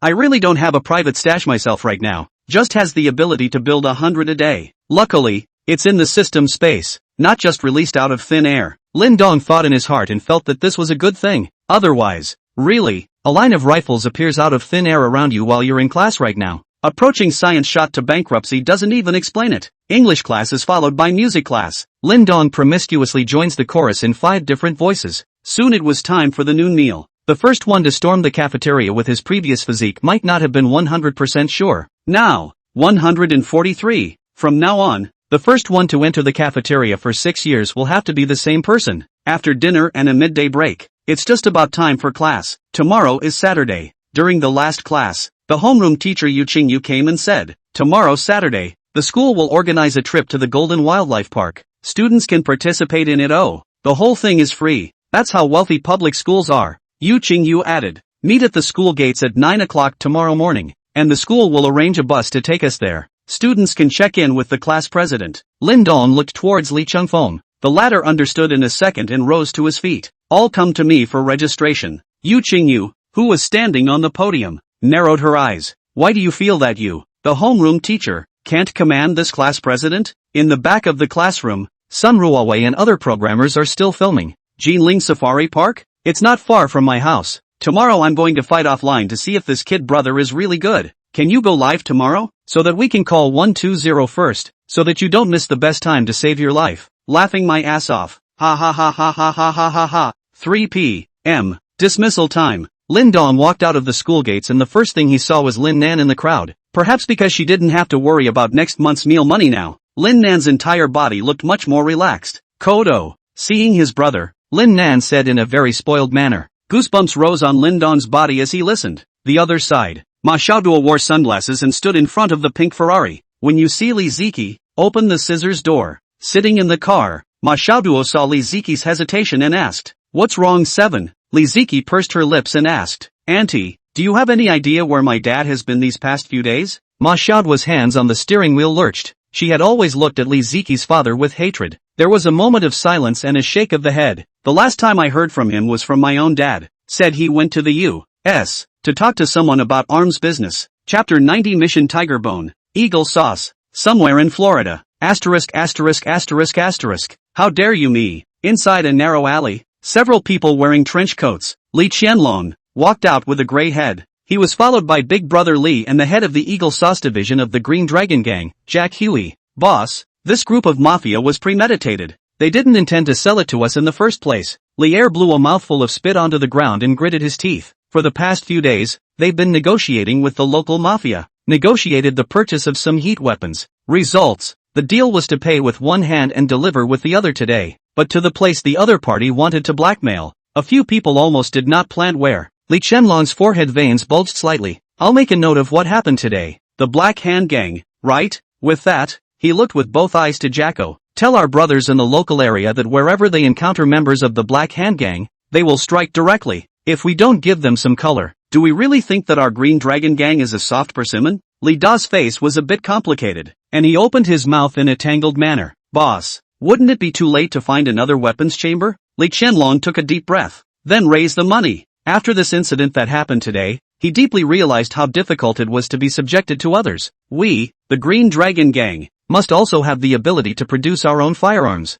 I really don't have a private stash myself right now, just has the ability to build 100 a day. Luckily, it's in the system space, not just released out of thin air. Lin Dong thought in his heart and felt that this was a good thing. Otherwise, really, a line of rifles appears out of thin air around you while you're in class right now. Approaching science shot to bankruptcy doesn't even explain it. English class is followed by music class. Lin Dong promiscuously joins the chorus in 5 different voices. Soon it was time for the noon meal. The first one to storm the cafeteria with his previous physique might not have been 100% sure. Now, 143. From now on, the first one to enter the cafeteria for 6 years will have to be the same person. After dinner and a midday break, it's just about time for class. Tomorrow is Saturday. During the last class, the homeroom teacher Yu Qingyu came and said, "Tomorrow Saturday, the school will organize a trip to the Golden Wildlife Park. Students can participate in it. Oh, the whole thing is free. That's how wealthy public schools are." Yu Qingyu added, "Meet at the school gates at 9 o'clock tomorrow morning, and the school will arrange a bus to take us there. Students can check in with the class president." Lin Dong looked towards Li Chengfeng. The latter understood in a second and rose to his feet. "All come to me for registration." Yu Qingyu, who was standing on the podium, narrowed her eyes. "Why do you feel that you, the homeroom teacher, can't command this class president?" In the back of the classroom, Sun Ruowei and other programmers are still filming. Jinling Safari Park? It's not far from my house. Tomorrow I'm going to fight offline to see if this kid brother is really good. Can you go live tomorrow? So that we can call 120 first, so that you don't miss the best time to save your life. Laughing my ass off. Ha ha ha ha ha ha ha ha ha. 3 p.m. Dismissal time. Lin Dong walked out of the school gates and the first thing he saw was Lin Nan in the crowd. Perhaps because she didn't have to worry about next month's meal money now. Lin Nan's entire body looked much more relaxed. Kodo. Seeing his brother, Lin Nan said in a very spoiled manner. Goosebumps rose on Lin Dong's body as he listened. The other side. Ma Xiaoduo wore sunglasses and stood in front of the pink Ferrari. When you see Li Ziki, open the scissors door. Sitting in the car, Ma Xiaoduo saw Li Ziki's hesitation and asked, "What's wrong 7? Li Ziki pursed her lips and asked, "Auntie, do you have any idea where my dad has been these past few days?" Ma Xiaoduo's hands on the steering wheel lurched. She had always looked at Li Ziki's father with hatred. There was a moment of silence and a shake of the head. "The last time I heard from him was from my own dad. Said he went to the U.S. to talk to someone about arms business." Chapter 90 Mission Tigerbone. Eagle Sauce. Somewhere in Florida. Asterisk asterisk asterisk asterisk. How dare you me? Inside a narrow alley, several people wearing trench coats. Li Qianlong walked out with a gray head. He was followed by Big Brother Li and the head of the Eagle Sauce division of the Green Dragon Gang, Jack Huey. "Boss, this group of mafia was premeditated. They didn't intend to sell it to us in the first place." Li Er blew a mouthful of spit onto the ground and gritted his teeth. For the past few days, they've been negotiating with the local mafia. Negotiated the purchase of some heat weapons. Results. The deal was to pay with one hand and deliver with the other today, but to the place the other party wanted to blackmail. A few people almost did not plant where. Li Qianlong's forehead veins bulged slightly. "I'll make a note of what happened today. The Black Hand Gang, right?" With that, he looked with both eyes to Jacko. "Tell our brothers in the local area that wherever they encounter members of the Black Hand Gang, they will strike directly. If we don't give them some color, do we really think that our Green Dragon Gang is a soft persimmon?" Li Da's face was a bit complicated, and he opened his mouth in a tangled manner. "Boss, wouldn't it be too late to find another weapons chamber?" Li Qianlong took a deep breath, then raised the money. After this incident that happened today, he deeply realized how difficult it was to be subjected to others. "We, the Green Dragon Gang, must also have the ability to produce our own firearms."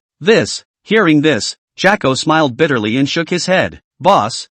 Hearing this, Jacko smiled bitterly and shook his head. "Boss,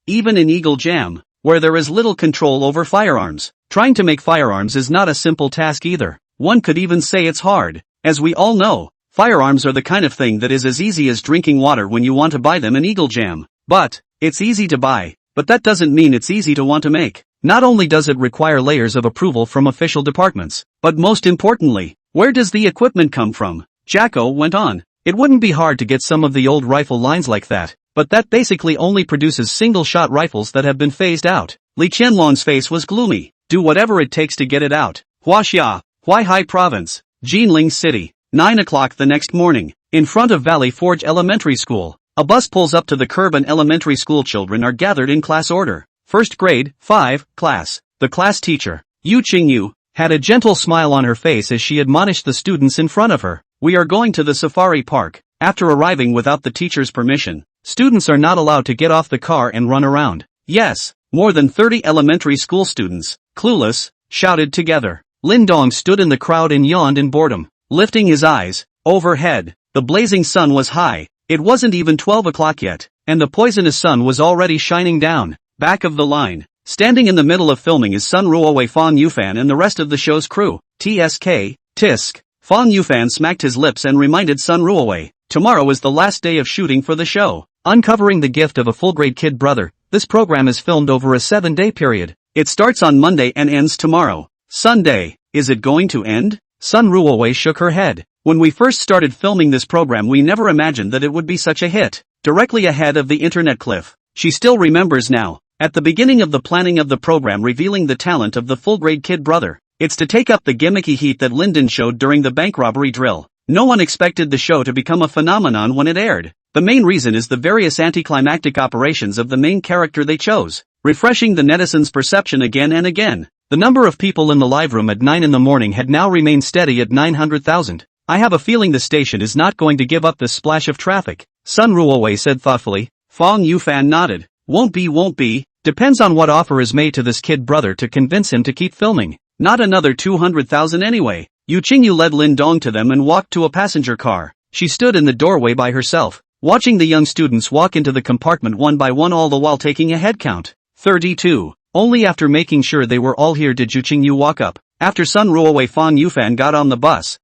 even in Eagle Jam, where there is little control over firearms, trying to make firearms is not a simple task either. One could even say it's hard. As we all know, firearms are the kind of thing that is as easy as drinking water when you want to buy them in Eagle Jam. But, it's easy to buy, but that doesn't mean it's easy to want to make. Not only does it require layers of approval from official departments, but most importantly, where does the equipment come from?" Jacko went on. "It wouldn't be hard to get some of the old rifle lines like that, but that basically only produces single-shot rifles that have been phased out." Li Qianlong's face was gloomy. "Do whatever it takes to get it out." Huaxia, Huaihai Province, Jinling City. 9 o'clock the next morning. In front of Valley Forge Elementary School, a bus pulls up to the curb and elementary school children are gathered in class order. First grade, 5, class. The class teacher, Yu Qingyu, had a gentle smile on her face as she admonished the students in front of her. "We are going to the safari park. After arriving without the teacher's permission, students are not allowed to get off the car and run around. Yes, more than 30 elementary school students, clueless, shouted together. Lin Dong stood in the crowd and yawned in boredom. Lifting his eyes, overhead, the blazing sun was high. It wasn't even 12 o'clock yet, and the poisonous sun was already shining down. Back of the line, standing in the middle of filming is Sun Ruowei Fan Yufan and the rest of the show's crew. TSK, Tisk. Fan Yufan smacked his lips and reminded Sun Ruowei, tomorrow is the last day of shooting for the show. Uncovering the gift of a full-grade kid brother, this program is filmed over a 7-day period. It starts on Monday and ends tomorrow. Sunday. Is it going to end? Sun Ruowei shook her head. When we first started filming this program we never imagined that it would be such a hit. Directly ahead of the internet cliff. She still remembers now. At the beginning of the planning of the program revealing the talent of the full-grade kid brother. It's to take up the gimmicky heat that Lyndon showed during the bank robbery drill. No one expected the show to become a phenomenon when it aired. The main reason is the various anticlimactic operations of the main character they chose, refreshing the netizens' perception again and again. The number of people in the live room at 9 in the morning had now remained steady at 900,000. I have a feeling the station is not going to give up this splash of traffic, Sun Ruowei said thoughtfully. Fang Yufan nodded. Won't be. Depends on what offer is made to this kid brother to convince him to keep filming. Not another 200,000 anyway. Yu Qingyu led Lin Dong to them and walked to a passenger car. She stood in the doorway by herself, watching the young students walk into the compartment one by one all the while taking a head count. 32. Only after making sure they were all here did Yu Qingyu walk up. After Sun Ruowei Fan Yufan got on the bus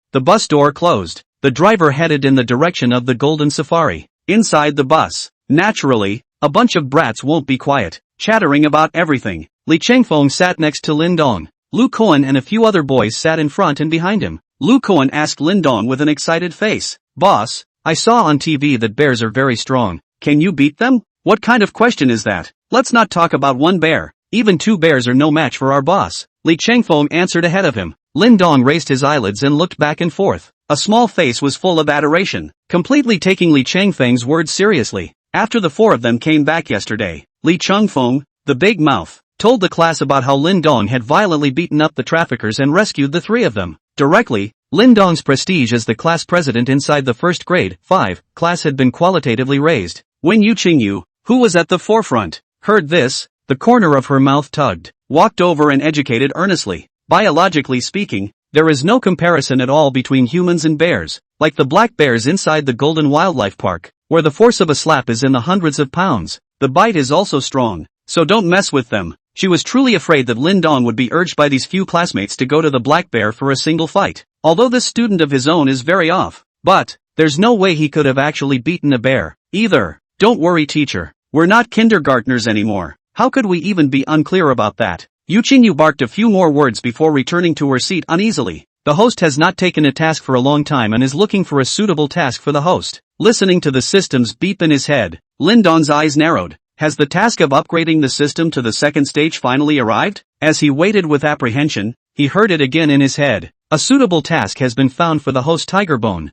door closed. The driver headed in the direction of the Golden Safari. Inside the bus, naturally, a bunch of brats won't be quiet, chattering about everything. Li Chengfeng sat next to Lin Dong. Lu Koan and a few other boys sat in front and behind him. Lu Koan asked Lin Dong with an excited face. Boss, I saw on TV that bears are very strong. Can you beat them? What kind of question is that? Let's not talk about one bear. Even 2 bears are no match for our boss. Li Chengfeng answered ahead of him. Lin Dong raised his eyelids and looked back and forth. A small face was full of adoration, completely taking Li Chengfeng's words seriously. After the 4 of them came back yesterday, Li Chengfeng, the big mouth, told the class about how Lin Dong had violently beaten up the traffickers and rescued the 3 of them. Directly, Lin Dong's prestige as the class president inside the first grade 5 class had been qualitatively raised. When Yu Qingyu, who was at the forefront, heard this, the corner of her mouth tugged, walked over and educated earnestly. Biologically speaking, there is no comparison at all between humans and bears, like the black bears inside the Golden Wildlife Park, where the force of a slap is in the hundreds of pounds. The bite is also strong, so don't mess with them. She was truly afraid that Lin Dong would be urged by these few classmates to go to the black bear for a single fight. Although this student of his own is very off, but there's no way he could have actually beaten a bear, either. Don't worry teacher, we're not kindergartners anymore. How could we even be unclear about that? Yu Qingyu barked a few more words before returning to her seat uneasily. The host has not taken a task for a long time and is looking for a suitable task for the host. Listening to the system's beep in his head, Lin Dong's eyes narrowed. Has the task of upgrading the system to the second stage finally arrived? As he waited with apprehension, he heard it again in his head. A suitable task has been found for the host Tiger Bone.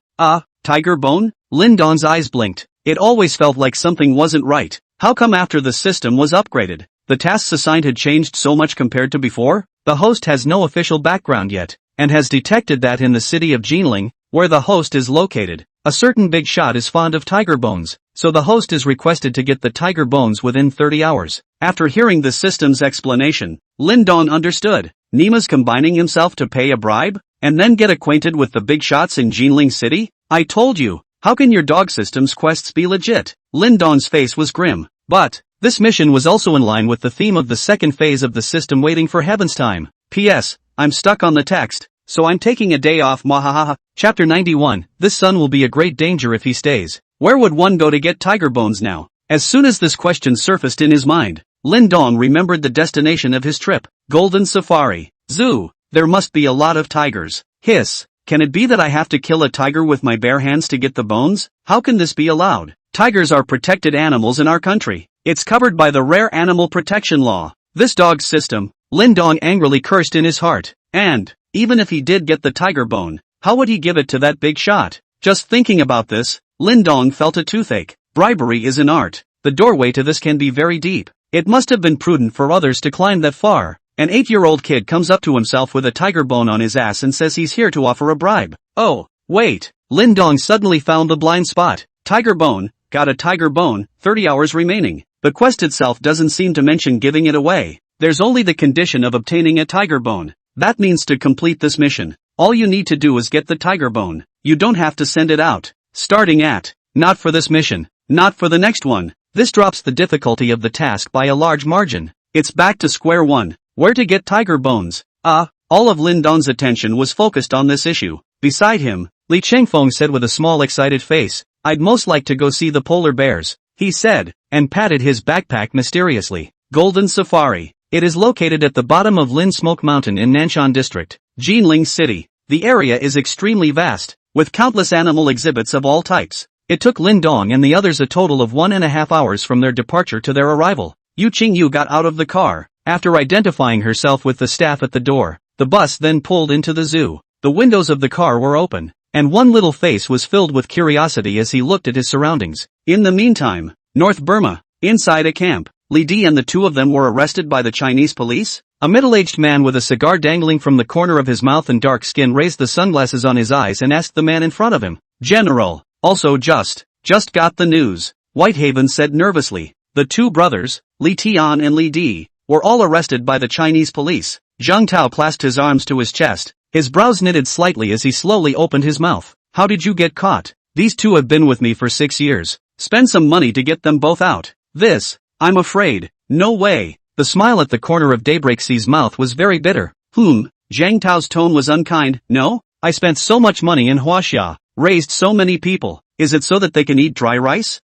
Tiger Bone? Lin Dong's eyes blinked. It always felt like something wasn't right. How come after the system was upgraded, the tasks assigned had changed so much compared to before? The host has no official background yet, and has detected that in the city of Jinling, where the host is located, a certain big shot is fond of tiger bones, so the host is requested to get the tiger bones within 30 hours. After hearing the system's explanation, Lin Dong understood. Nima's combining himself to pay a bribe, and then get acquainted with the big shots in Jinling City? I told you, how can your dog system's quests be legit? Lin Dong's face was grim. But this mission was also in line with the theme of the second phase of the system waiting for heaven's time. P.S. I'm stuck on the text, so I'm taking a day off mwahaha. Chapter 91, this son will be a great danger if he stays. Where would one go to get tiger bones now? As soon as this question surfaced in his mind, Lin Dong remembered the destination of his trip. Golden Safari. Zoo. There must be a lot of tigers. Hiss. Can it be that I have to kill a tiger with my bare hands to get the bones? How can this be allowed? Tigers are protected animals in our country. It's covered by the Rare Animal Protection Law. This dog's system, Lin Dong angrily cursed in his heart. And, even if he did get the tiger bone, how would he give it to that big shot? Just thinking about this, Lin Dong felt a toothache. Bribery is an art. The doorway to this can be very deep. It must have been prudent for others to climb that far. An 8-year-old kid comes up to himself with a tiger bone on his ass and says he's here to offer a bribe. Oh, wait. Lin Dong suddenly found the blind spot. Tiger bone, got a tiger bone, 30 hours remaining. The quest itself doesn't seem to mention giving it away. There's only the condition of obtaining a tiger bone. That means to complete this mission, all you need to do is get the tiger bone. You don't have to send it out. Starting at, not for this mission, not for the next one. This drops the difficulty of the task by a large margin. It's back to square one. Where to get tiger bones? All of Lin Dong's attention was focused on this issue. Beside him, Li Chengfeng said with a small excited face, I'd most like to go see the polar bears, he said, and patted his backpack mysteriously. Golden Safari. It is located at the bottom of Lin Smoke Mountain in Nanshan District, Jinling City. The area is extremely vast, with countless animal exhibits of all types. It took Lin Dong and the others a total of 1.5 hours from their departure to their arrival. Yu Qingyu got out of the car. After identifying herself with the staff at the door, the bus then pulled into the zoo. The windows of the car were open, and one little face was filled with curiosity as he looked at his surroundings. In the meantime, North Burma, inside a camp, Li Di and the two of them were arrested by the Chinese police. A middle-aged man with a cigar dangling from the corner of his mouth and dark skin raised the sunglasses on his eyes and asked the man in front of him, General, also just got the news, Whitehaven said nervously. The two brothers, Li Tian and Li Di, were all arrested by the Chinese police. Zhang Tao clasped his arms to his chest, his brows knitted slightly as he slowly opened his mouth. How did you get caught? These two have been with me for 6 years. Spend some money to get them both out. This, I'm afraid, no way. The smile at the corner of Daybreak Sea's mouth was very bitter. Zhang Tao's tone was unkind. No? I spent so much money in Huaxia, raised so many people. Is it so that they can eat dry rice?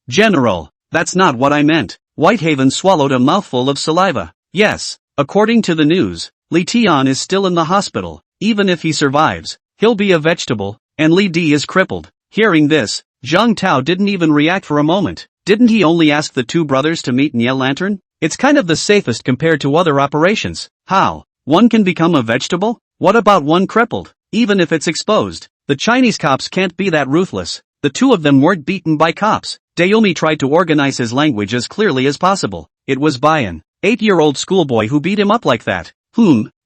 General, that's not what I meant. Whitehaven swallowed a mouthful of saliva. Yes, according to the news, Li Tian is still in the hospital. Even if he survives, he'll be a vegetable, and Li Di is crippled. Hearing this, Zhang Tao didn't even react for a moment. Didn't he only ask the two brothers to meet near Lantern? It's kind of the safest compared to other operations. How? One can become a vegetable? What about one crippled? Even if it's exposed, the Chinese cops can't be that ruthless. The two of them weren't beaten by cops. Dayomi tried to organize his language as clearly as possible. It was by an 8-year-old schoolboy who beat him up like that.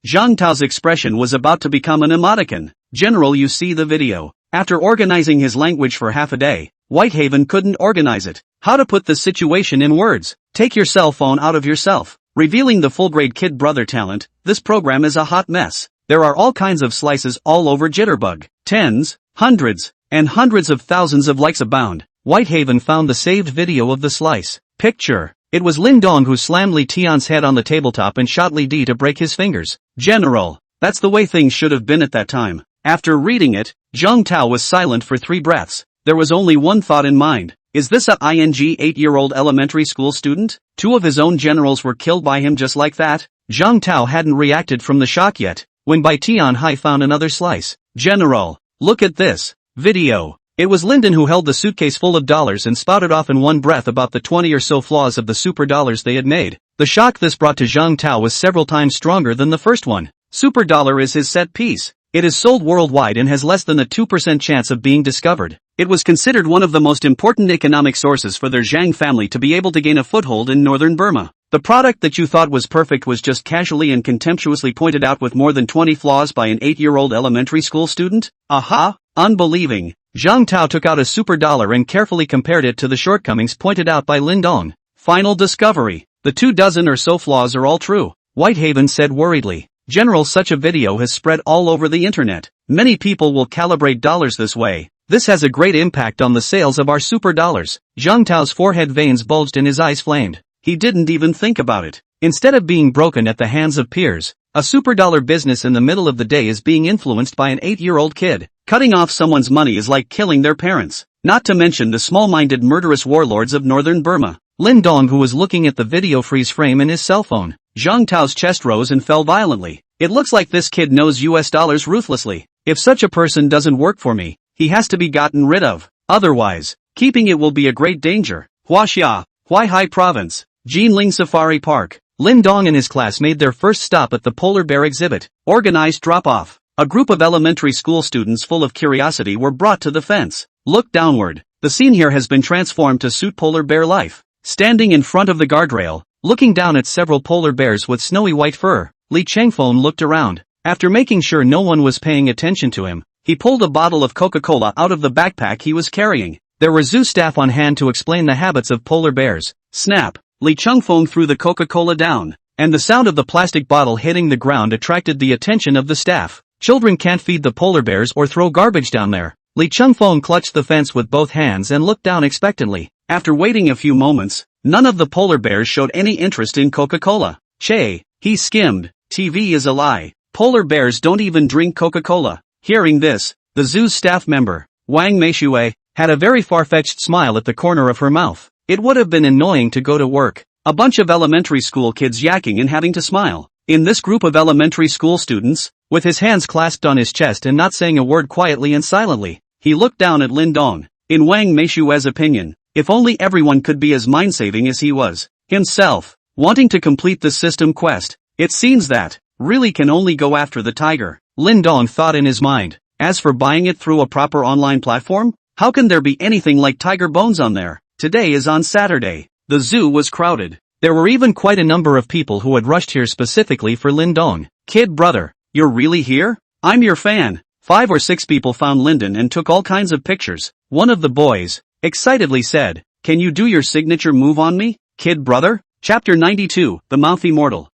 Zhang Tao's expression was about to become an emoticon. General, you see the video. After organizing his language for half a day, Whitehaven couldn't organize it. How to put the situation in words? Take your cell phone out of yourself. Revealing the full-grade kid brother talent, this program is a hot mess. There are all kinds of slices all over Jitterbug. Tens, hundreds, and hundreds of thousands of likes abound. Whitehaven found the saved video of the slice. Picture. It was Lin Dong who slammed Li Tian's head on the tabletop and shot Li Di to break his fingers. General, that's the way things should have been at that time. After reading it, Zhang Tao was silent for 3 breaths. There was only one thought in mind. Is this a 8-year-old elementary school student? 2 of his own generals were killed by him just like that? Zhang Tao hadn't reacted from the shock yet, when Bai Tianhai found another slice. General, look at this video. It was Lyndon who held the suitcase full of dollars and spouted off in one breath about the 20 or so flaws of the super dollars they had made. The shock this brought to Zhang Tao was several times stronger than the first one. Super dollar is his set piece. It is sold worldwide and has less than a 2% chance of being discovered. It was considered one of the most important economic sources for their Zhang family to be able to gain a foothold in northern Burma. The product that you thought was perfect was just casually and contemptuously pointed out with more than 20 flaws by an 8-year-old elementary school student? Aha! Unbelieving. Zhang Tao took out a super dollar and carefully compared it to the shortcomings pointed out by Lin Dong. Final discovery. The 24 or so flaws are all true. Whitehaven said worriedly. General, such a video has spread all over the internet. Many people will calibrate dollars this way. This has a great impact on the sales of our super dollars. Zhang Tao's forehead veins bulged and his eyes flamed. He didn't even think about it. Instead of being broken at the hands of peers, a super dollar business in the middle of the day is being influenced by an 8-year-old kid. Cutting off someone's money is like killing their parents. Not to mention the small-minded murderous warlords of northern Burma. Lin Dong, who was looking at the video freeze frame in his cell phone. Zhang Tao's chest rose and fell violently. It looks like this kid knows US dollars ruthlessly. If such a person doesn't work for me, he has to be gotten rid of. Otherwise, keeping it will be a great danger. Huaxia, Huaihai Province, Jinling Safari Park. Lin Dong and his class made their first stop at the polar bear exhibit. Organized drop-off. A group of elementary school students full of curiosity were brought to the fence. Look downward. The scene here has been transformed to suit polar bear life. Standing in front of the guardrail, looking down at several polar bears with snowy white fur, Li Chengfeng looked around. After making sure no one was paying attention to him, He pulled a bottle of Coca-Cola out of the backpack he was carrying. There were zoo staff on hand to explain the habits of polar bears. Snap! Li Chungfeng threw the Coca-Cola down, and the sound of the plastic bottle hitting the ground attracted the attention of the staff. Children can't feed the polar bears or throw garbage down there. Li Chungfeng clutched the fence with both hands and looked down expectantly. After waiting a few moments, none of the polar bears showed any interest in Coca-Cola. Che, he skimmed. TV is a lie. Polar bears don't even drink Coca-Cola. Hearing this, the zoo's staff member, Wang Meishui, had a very far-fetched smile at the corner of her mouth. It would have been annoying to go to work. A bunch of elementary school kids yakking and having to smile. In this group of elementary school students, with his hands clasped on his chest and not saying a word quietly and silently, he looked down at Lin Dong. In Wang Meishui's opinion, if only everyone could be as mind-saving as he was himself, wanting to complete the system quest. It seems that, really can only go after the tiger. Lin Dong thought in his mind. As for buying it through a proper online platform, how can there be anything like tiger bones on there? Today is on Saturday. The zoo was crowded. There were even quite a number of people who had rushed here specifically for Lin Dong. Kid brother, you're really here? I'm your fan. 5 or 6 people found Linden and took all kinds of pictures. One of the boys, excitedly said, "Can you do your signature move on me, kid brother?" Chapter 92, The Mouth Immortal.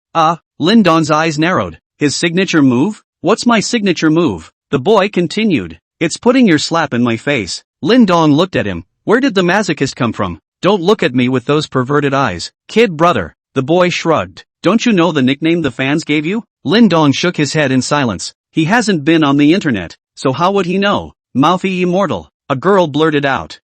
Lin Dong's eyes narrowed. His signature move? What's my signature move? The boy continued. It's putting your slap in my face. Lin Dong looked at him. Where did the masochist come from? Don't look at me with those perverted eyes. Kid brother. The boy shrugged. Don't you know the nickname the fans gave you? Lin Dong shook his head in silence. He hasn't been on the internet, so how would he know? Mouthy Immortal. A girl blurted out.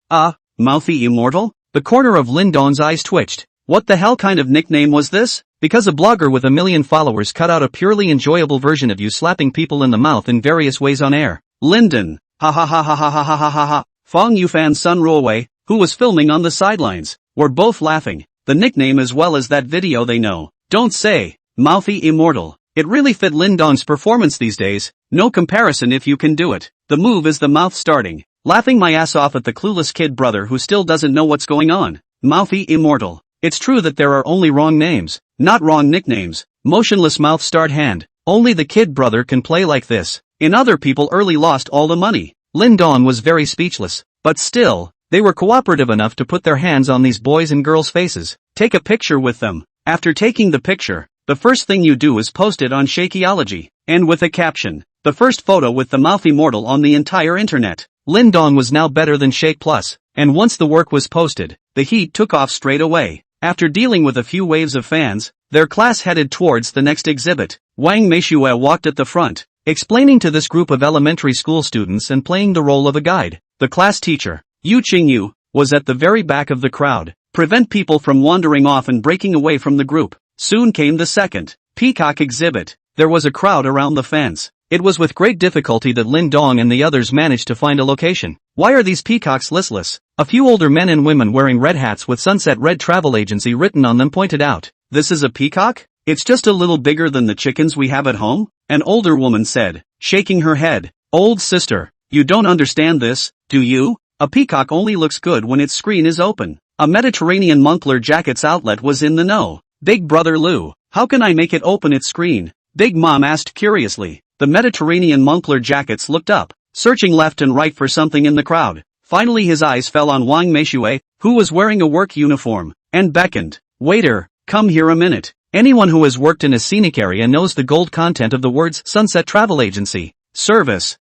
Mouthy Immortal? The corner of Lin Dong's eyes twitched. What the hell kind of nickname was this? Because a blogger with 1 million followers cut out a purely enjoyable version of you slapping people in the mouth in various ways on air. Linden. Ha ha ha ha ha ha ha ha ha ha. Fong Yufan's son Ruowei, who was filming on the sidelines, were both laughing. The nickname as well as that video they know. Don't say. Mouthy Immortal. It really fit Lin Dong's performance these days. No comparison if you can do it. The move is the mouth starting. Laughing my ass off at the clueless kid brother who still doesn't know what's going on. Mouthy Immortal. It's true that there are only wrong names, not wrong nicknames. Motionless mouth start hand. Only the kid brother can play like this. In other people early lost all the money. Lin Dong was very speechless. But still, they were cooperative enough to put their hands on these boys' and girls' faces. Take a picture with them. After taking the picture, the first thing you do is post it on Shakeology, and with a caption. The first photo with the mouth immortal on the entire internet. Lin Dong was now better than Shake Plus, and once the work was posted, the heat took off straight away. After dealing with a few waves of fans, their class headed towards the next exhibit. Wang Meishui walked at the front, explaining to this group of elementary school students and playing the role of a guide. The class teacher, Yu Qingyu, was at the very back of the crowd. Prevent people from wandering off and breaking away from the group. Soon came the second peacock exhibit. There was a crowd around the fence. It was with great difficulty that Lin Dong and the others managed to find a location. Why are these peacocks listless? A few older men and women wearing red hats with Sunset Red Travel Agency written on them pointed out. This is a peacock? It's just a little bigger than the chickens we have at home? An older woman said, shaking her head. Old sister, you don't understand this, do you? A peacock only looks good when its screen is open. A Mediterranean Moncler Jackets outlet was in the know. Big brother Lou, how can I make it open its screen? Big mom asked curiously. The Mediterranean Moncler Jackets looked up, searching left and right for something in the crowd. Finally his eyes fell on Wang Meishui, who was wearing a work uniform, and beckoned. Waiter, come here a minute. Anyone who has worked in a scenic area knows the gold content of the words Sunset Travel Agency. Service,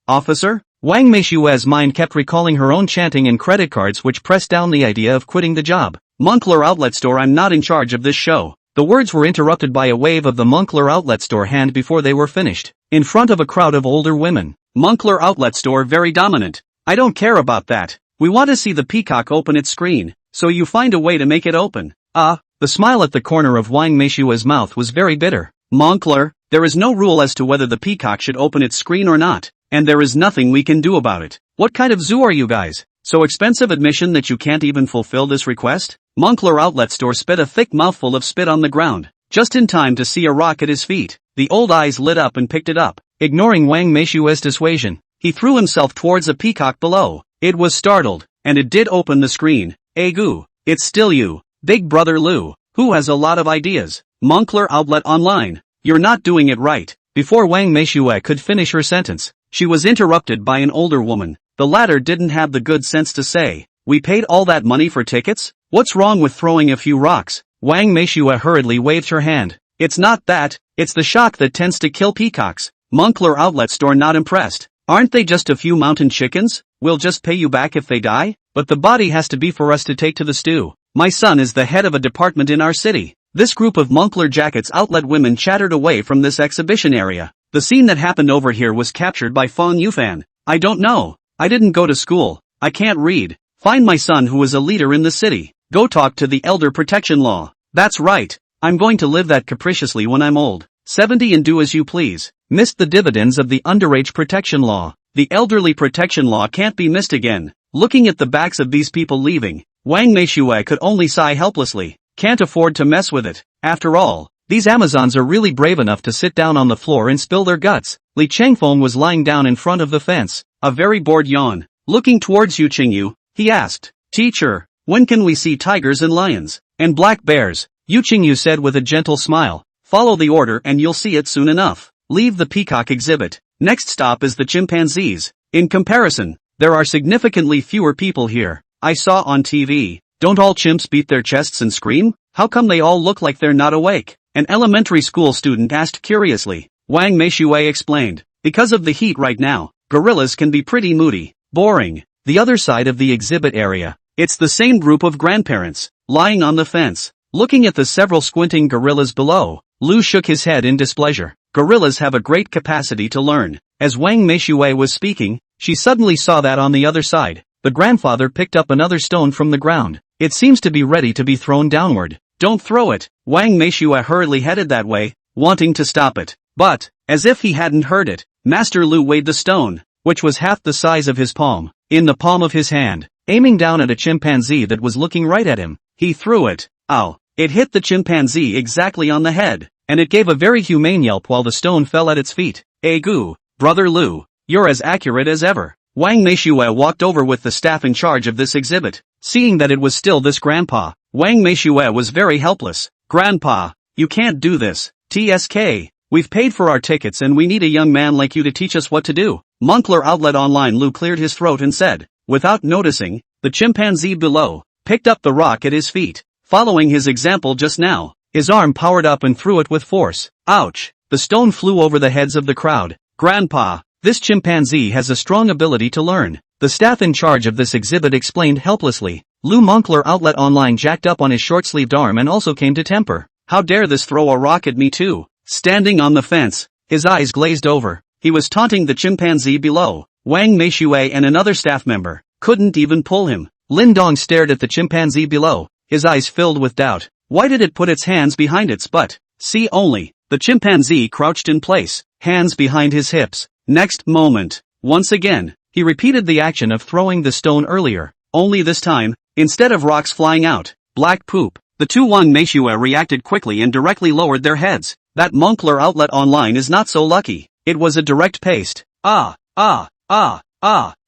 officer? Wang Meishui's mind kept recalling her own chanting and credit cards which pressed down the idea of quitting the job. Moncler Outlet Store, I'm not in charge of this show. The words were interrupted by a wave of the Moncler Outlet Store hand before they were finished. In front of a crowd of older women. Moncler Outlet Store very dominant. I don't care about that. We want to see the peacock open its screen, so you find a way to make it open. The smile at the corner of Wang Meishui's mouth was very bitter. Moncler, there is no rule as to whether the peacock should open its screen or not, and there is nothing we can do about it. What kind of zoo are you guys? So expensive admission that you can't even fulfill this request? Moncler Outlet Store spit a thick mouthful of spit on the ground, just in time to see a rock at his feet. The old eyes lit up and picked it up. Ignoring Wang Meishui's dissuasion, he threw himself towards a peacock below. It was startled, and it did open the screen. Goo, it's still you, Big Brother Lou, who has a lot of ideas. Moncler Outlet Online, you're not doing it right. Before Wang Meishui could finish her sentence, She was interrupted by an older woman. The latter didn't have the good sense to say, "We paid all that money for tickets? What's wrong with throwing a few rocks?" Wang Meishua hurriedly waved her hand. "It's not that, it's the shock that tends to kill peacocks." Moncler Outlet Store not impressed. "Aren't they just a few mountain chickens? We'll just pay you back if they die? But the body has to be for us to take to the stew. My son is the head of a department in our city." This group of Moncler Jackets outlet women chattered away from this exhibition area. The scene that happened over here was captured by Fong Yufan. "I don't know. I didn't go to school. I can't read. Find my son who is a leader in the city. Go talk to the elder protection law." "That's right. I'm going to live that capriciously when I'm old. 70 and do as you please." Missed the dividends of the underage protection law. The elderly protection law can't be missed again. Looking at the backs of these people leaving, Wang Meishua could only sigh helplessly. Can't afford to mess with it. After all, these Amazons are really brave enough to sit down on the floor and spill their guts. Li Changfeng was lying down in front of the fence, a very bored yawn. Looking towards Yu Qingyu, he asked, "Teacher, when can we see tigers and lions, and black bears?" Yu Qingyu said with a gentle smile, "Follow the order and you'll see it soon enough. Leave the peacock exhibit. Next stop is the chimpanzees. In comparison, there are significantly fewer people here. I saw on TV. Don't all chimps beat their chests and scream? How come they all look like they're not awake?" An elementary school student asked curiously. Wang Meishua explained, "Because of the heat right now, gorillas can be pretty moody, boring." The other side of the exhibit area. It's the same group of grandparents, lying on the fence, looking at the several squinting gorillas below. Lu shook his head in displeasure. Gorillas have a great capacity to learn. As Wang Meishua was speaking, she suddenly saw that on the other side, the grandfather picked up another stone from the ground. It seems to be ready to be thrown downward. "Don't throw it." Wang Meishua hurriedly headed that way, wanting to stop it. But, as if he hadn't heard it, Master Lu weighed the stone, which was half the size of his palm, in the palm of his hand, aiming down at a chimpanzee that was looking right at him. He threw it. Ow! It hit the chimpanzee exactly on the head, and it gave a very humane yelp while the stone fell at its feet. "Egu, Brother Lu, you're as accurate as ever." Wang Meishua walked over with the staff in charge of this exhibit. Seeing that it was still this grandpa, Wang Meishua was very helpless. "Grandpa, you can't do this. TSK, we've paid for our tickets and we need a young man like you to teach us what to do." Moncler Outlet Online Lu cleared his throat and said, without noticing, the chimpanzee below picked up the rock at his feet. Following his example just now, his arm powered up and threw it with force. Ouch! The stone flew over the heads of the crowd. "Grandpa, this chimpanzee has a strong ability to learn," the staff in charge of this exhibit explained helplessly. Lu Moncler Outlet Online jacked up on his short-sleeved arm and also came to temper. "How dare this throw a rock at me too?" Standing on the fence, his eyes glazed over, he was taunting the chimpanzee below. Wang Meishua and another staff member couldn't even pull him. Lin Dong stared at the chimpanzee below, his eyes filled with doubt. Why did it put its hands behind its butt? See only, the chimpanzee crouched in place, hands behind his hips. Next moment, once again, he repeated the action of throwing the stone earlier, only this time, instead of rocks flying out, black poop. The two Wang Meishua reacted quickly and directly lowered their heads. That Moncler Outlet Online is not so lucky. It was a direct paste.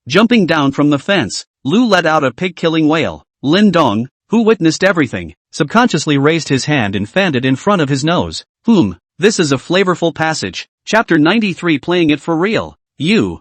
Jumping down from the fence, Lu let out a pig-killing wail. Lin Dong, who witnessed everything, subconsciously raised his hand and fanned it in front of his nose. This is a flavorful passage. Chapter 93 playing it for real. This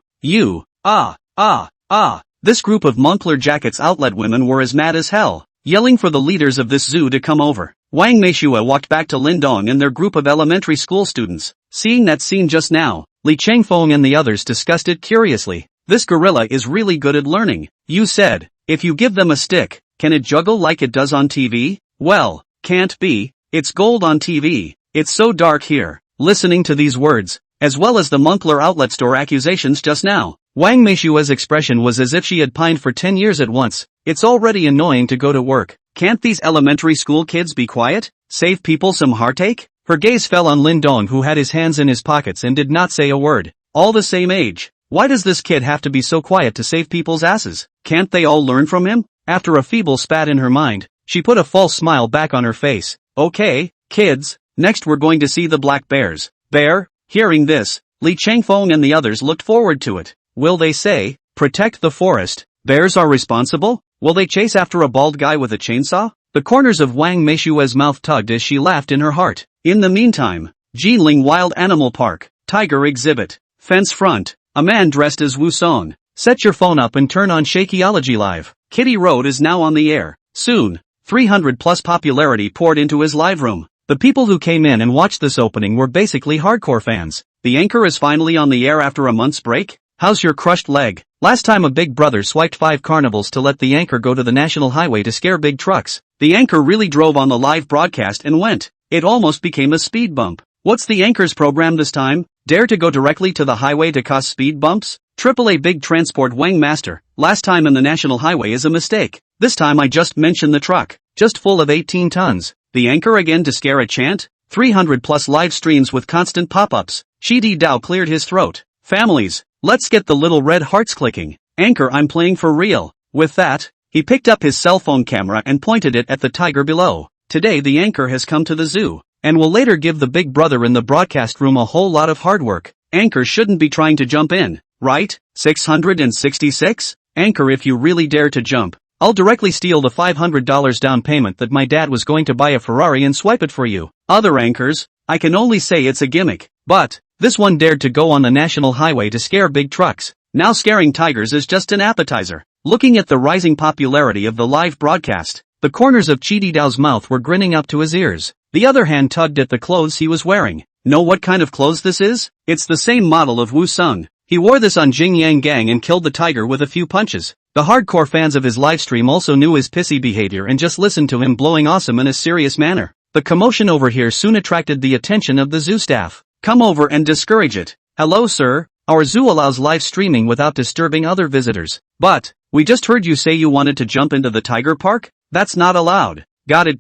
group of Moncler Jackets outlet women were as mad as hell, yelling for the leaders of this zoo to come over. Wang Meishua walked back to Lin Dong and their group of elementary school students. Seeing that scene just now, Li Changfeng and the others discussed it curiously. "This gorilla is really good at learning," you said. "If you give them a stick, can it juggle like it does on TV?" "Well, can't be. It's gold on TV. It's so dark here." Listening to these words, as well as the Moncler Outlet Store accusations just now, Wang Meishua's expression was as if she had pined for 10 years at once. It's already annoying to go to work. Can't these elementary school kids be quiet? Save people some heartache? Her gaze fell on Lin Dong, who had his hands in his pockets and did not say a word. All the same age. Why does this kid have to be so quiet to save people's asses? Can't they all learn from him? After a feeble spat in her mind, she put a false smile back on her face. "Okay, kids, next we're going to see the black bears." "Bear?" Hearing this, Li Changfeng and the others looked forward to it. Will they say, "Protect the forest"? Bears are responsible? Will they chase after a bald guy with a chainsaw? The corners of Wang Meishua's mouth tugged as she laughed in her heart. In the meantime, Jinling Wild Animal Park, Tiger Exhibit, Fence Front, A man dressed as Woo-sung. Set your phone up and turn on Shakeology Live. Kitty Road is now on the air. Soon. 300 plus popularity poured into his live room. The people who came in and watched this opening were basically hardcore fans. The anchor is finally on the air after a month's break? How's your crushed leg? Last time a big brother swiped 5 carnivals to let the anchor go to the national highway to scare big trucks. The anchor really drove on the live broadcast and went. It almost became a speed bump. What's the anchor's program this time? Dare to go directly to the highway to cause speed bumps? AAA big transport Wang Master. Last time in the national highway is a mistake. This time I just mentioned the truck. Just full of 18 tons. The anchor again to scare a chant? 300 plus live streams with constant pop-ups. Shidi Dao cleared his throat. Families, let's get the little red hearts clicking. Anchor, I'm playing for real. With that, he picked up his cell phone camera and pointed it at the tiger below. Today the anchor has come to the zoo, and will later give the big brother in the broadcast room a whole lot of hard work. Anchor shouldn't be trying to jump in, right? 666? Anchor, if you really dare to jump, I'll directly steal the $500 down payment that my dad was going to buy a Ferrari and swipe it for you. Other anchors, I can only say it's a gimmick, but this one dared to go on the national highway to scare big trucks. Now scaring tigers is just an appetizer. Looking at the rising popularity of the live broadcast, the corners of Chidi Dao's mouth were grinning up to his ears. The other hand tugged at the clothes he was wearing. Know what kind of clothes this is? It's the same model of Woo-sung. He wore this on Jing Yang Gang and killed the tiger with a few punches. The hardcore fans of his livestream also knew his pissy behavior and just listened to him blowing awesome in a serious manner. The commotion over here soon attracted the attention of the zoo staff. Come over and discourage it. Hello sir, our zoo allows live streaming without disturbing other visitors. But, we just heard you say you wanted to jump into the tiger park? That's not allowed. Got it.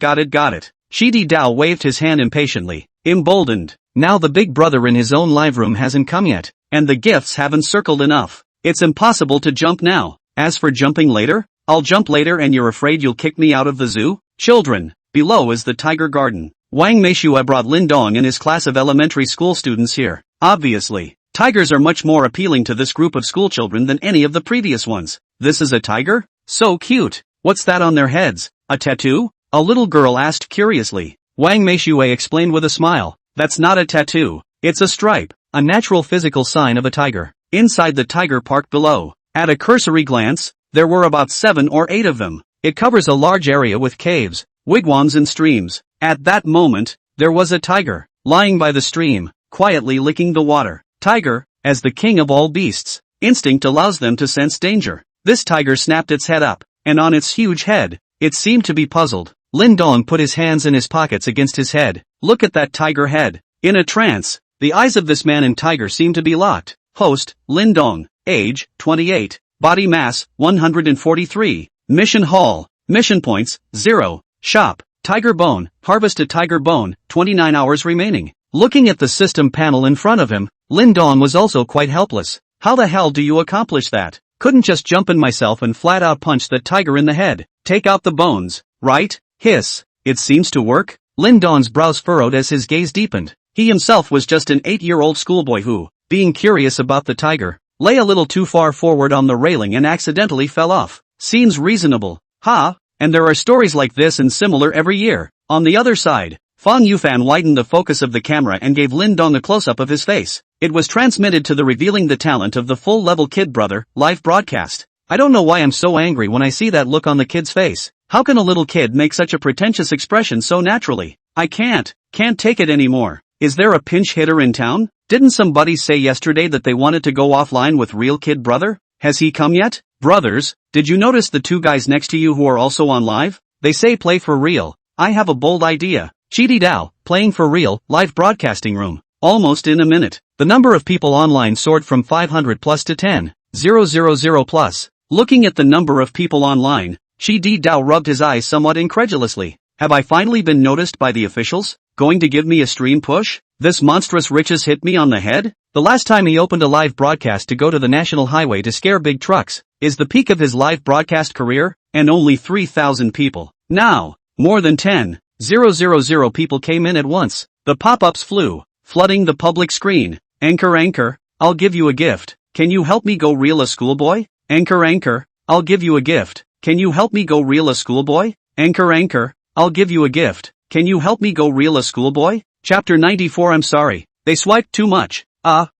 Shidi Dao waved his hand impatiently, emboldened. Now the big brother in his own live room hasn't come yet, and the gifts haven't circled enough. It's impossible to jump now. As for jumping later, I'll jump later and you're afraid you'll kick me out of the zoo? Children, below is the tiger garden. Wang Meishua brought Lin Dong and his class of elementary school students here. Obviously, tigers are much more appealing to this group of schoolchildren than any of the previous ones. This is a tiger? So cute. What's that on their heads? A tattoo? A little girl asked curiously. Wang Meishua explained with a smile. That's not a tattoo. It's a stripe, a natural physical sign of a tiger. Inside the tiger park below, at a cursory glance, there were about 7 or 8 of them. It covers a large area with caves, wigwams and streams. At that moment, there was a tiger, lying by the stream, quietly licking the water. Tiger, as the king of all beasts, instinct allows them to sense danger. This tiger snapped its head up, and on its huge head, it seemed to be puzzled. Lin Dong put his hands in his pockets against his head. Look at that tiger head. In a trance, the eyes of this man and tiger seem to be locked. Host, Lin Dong. Age, 28. Body mass, 143. Mission hall. Mission points, 0. Shop. Tiger bone. Harvest a tiger bone. 29 hours remaining. Looking at the system panel in front of him, Lin Dong was also quite helpless. How the hell do you accomplish that? Couldn't just jump in myself and flat out punch that tiger in the head. Take out the bones, right? Hiss. It seems to work. Lin Dong's brows furrowed as his gaze deepened. He himself was just an 8-year-old schoolboy who, being curious about the tiger, lay a little too far forward on the railing and accidentally fell off. Seems reasonable. Ha! And there are stories like this and similar every year. On the other side, Fang Yufan widened the focus of the camera and gave Lin Dong a close-up of his face. It was transmitted to the revealing the talent of the full-level kid brother, live broadcast. I don't know why I'm so angry when I see that look on the kid's face. How can a little kid make such a pretentious expression so naturally? I can't take it anymore. Is there a pinch hitter in town? Didn't somebody say yesterday that they wanted to go offline with real kid brother? Has he come yet? Brothers, did you notice the 2 guys next to you who are also on live? They say play for real. I have a bold idea. Chidi Dao, playing for real, live broadcasting room. Almost in a minute. The number of people online soared from 500 plus to 10,000 plus. Looking at the number of people online, Chidi Dao rubbed his eyes somewhat incredulously. Have I finally been noticed by the officials? Going to give me a stream push? This monstrous riches hit me on the head? The last time he opened a live broadcast to go to the national highway to scare big trucks, is the peak of his live broadcast career, and only 3,000 people. Now, more than 10,000 people came in at once. The pop-ups flew, flooding the public screen. Anchor, I'll give you a gift. Can you help me go reel a schoolboy? Anchor, I'll give you a gift. Can you help me go reel a schoolboy? Anchor, I'll give you a gift. Can you help me go reel a schoolboy? Chapter 94. I'm sorry, they swiped too much.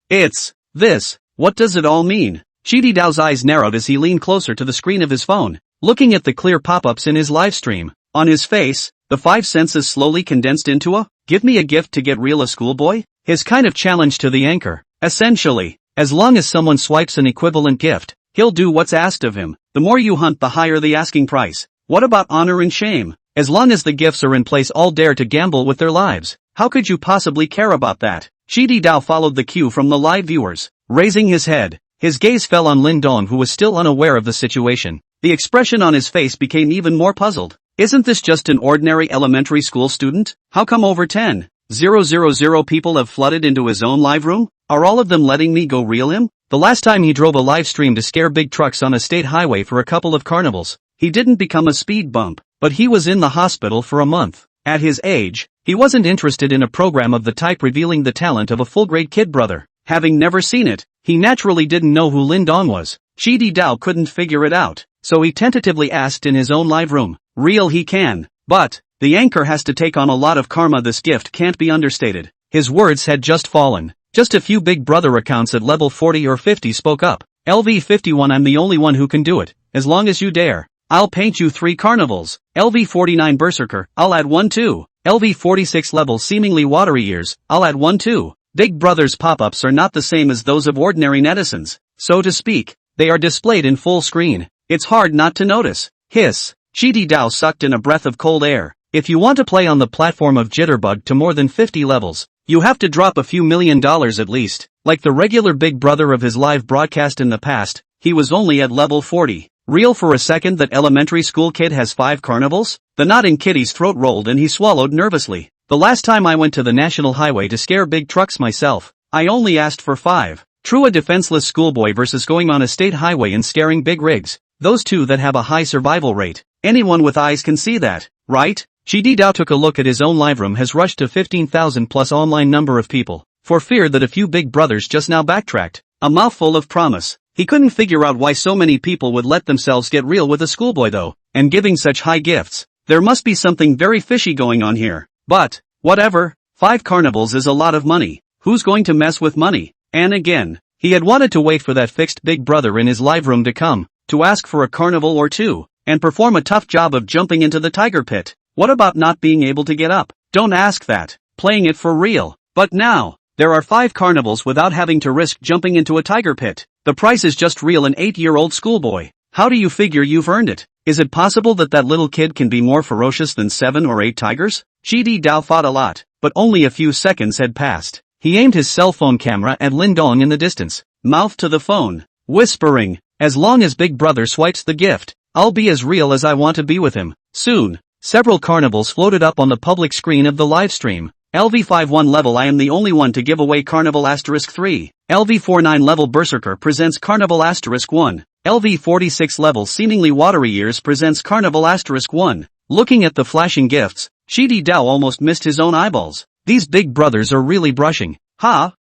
It's this. What does it all mean? Chidi Dao's eyes narrowed as he leaned closer to the screen of his phone, looking at the clear pop-ups in his live stream. On his face, the five senses slowly condensed into a, "Give me a gift to get real a schoolboy?" His kind of challenge to the anchor. Essentially, as long as someone swipes an equivalent gift, he'll do what's asked of him. The more you hunt, the higher the asking price. What about honor and shame? As long as the gifts are in place, all dare to gamble with their lives. How could you possibly care about that? Chidi Dao followed the cue from the live viewers. Raising his head, his gaze fell on Lin Dong, who was still unaware of the situation. The expression on his face became even more puzzled. Isn't this just an ordinary elementary school student? How come over 10,000 people have flooded into his own live room? Are all of them letting me go reel him? The last time he drove a live stream to scare big trucks on a state highway for a couple of carnivals, he didn't become a speed bump, but he was in the hospital for a month. At his age, he wasn't interested in a program of the type revealing the talent of a full-grade kid brother. Having never seen it, he naturally didn't know who Lin Dong was. Chidi Dao couldn't figure it out, so he tentatively asked in his own live room. Real he can, but the anchor has to take on a lot of karma. This gift can't be understated. His words had just fallen. Just a few Big Brother accounts at level 40 or 50 spoke up. LV51, I'm the only one who can do it, as long as you dare. I'll paint you 3 carnivals. LV49 Berserker, I'll add 1 too. LV46 level seemingly watery ears, I'll add 1 too. Big Brother's pop-ups are not the same as those of ordinary netizens, so to speak. They are displayed in full screen. It's hard not to notice. Hiss. Chidi Dao sucked in a breath of cold air. If you want to play on the platform of Jitterbug to more than 50 levels, you have to drop a few $1 million at least. Like the regular Big Brother of his live broadcast in the past, he was only at level 40. Real for a second that elementary school kid has 5 carnivals? The knot in Kitty's throat rolled and he swallowed nervously. The last time I went to the national highway to scare big trucks myself, I only asked for 5. True, a defenseless schoolboy versus going on a state highway and scaring big rigs. Those two that have a high survival rate. Anyone with eyes can see that, right? Chidi Dao took a look at his own live room. Has rushed to 15,000 plus online number of people, for fear that a few Big Brothers just now backtracked. A mouthful of promise. He couldn't figure out why so many people would let themselves get real with a schoolboy though, and giving such high gifts. There must be something very fishy going on here. But, whatever, 5 carnivals is a lot of money. Who's going to mess with money? And again, he had wanted to wait for that fixed Big Brother in his live room to come, to ask for a carnival or 2, and perform a tough job of jumping into the tiger pit. What about not being able to get up? Don't ask that. Playing it for real. But now, there are 5 carnivals without having to risk jumping into a tiger pit. The price is just real, an 8-year-old schoolboy. How do you figure you've earned it? Is it possible that that little kid can be more ferocious than 7 or 8 tigers? Chidi Dao fought a lot, but only a few seconds had passed. He aimed his cell phone camera at Lin Dong in the distance, mouth to the phone, whispering, "As long as Big Brother swipes the gift, I'll be as real as I want to be with him." Soon, several carnivals floated up on the public screen of the live stream. LV51 level, I am the only one to give away Carnival *3. LV49 level Berserker presents Carnival *1. LV46 level seemingly watery ears presents Carnival *1. Looking at the flashing gifts, Chidi Dao almost missed his own eyeballs. These Big Brothers are really brushing.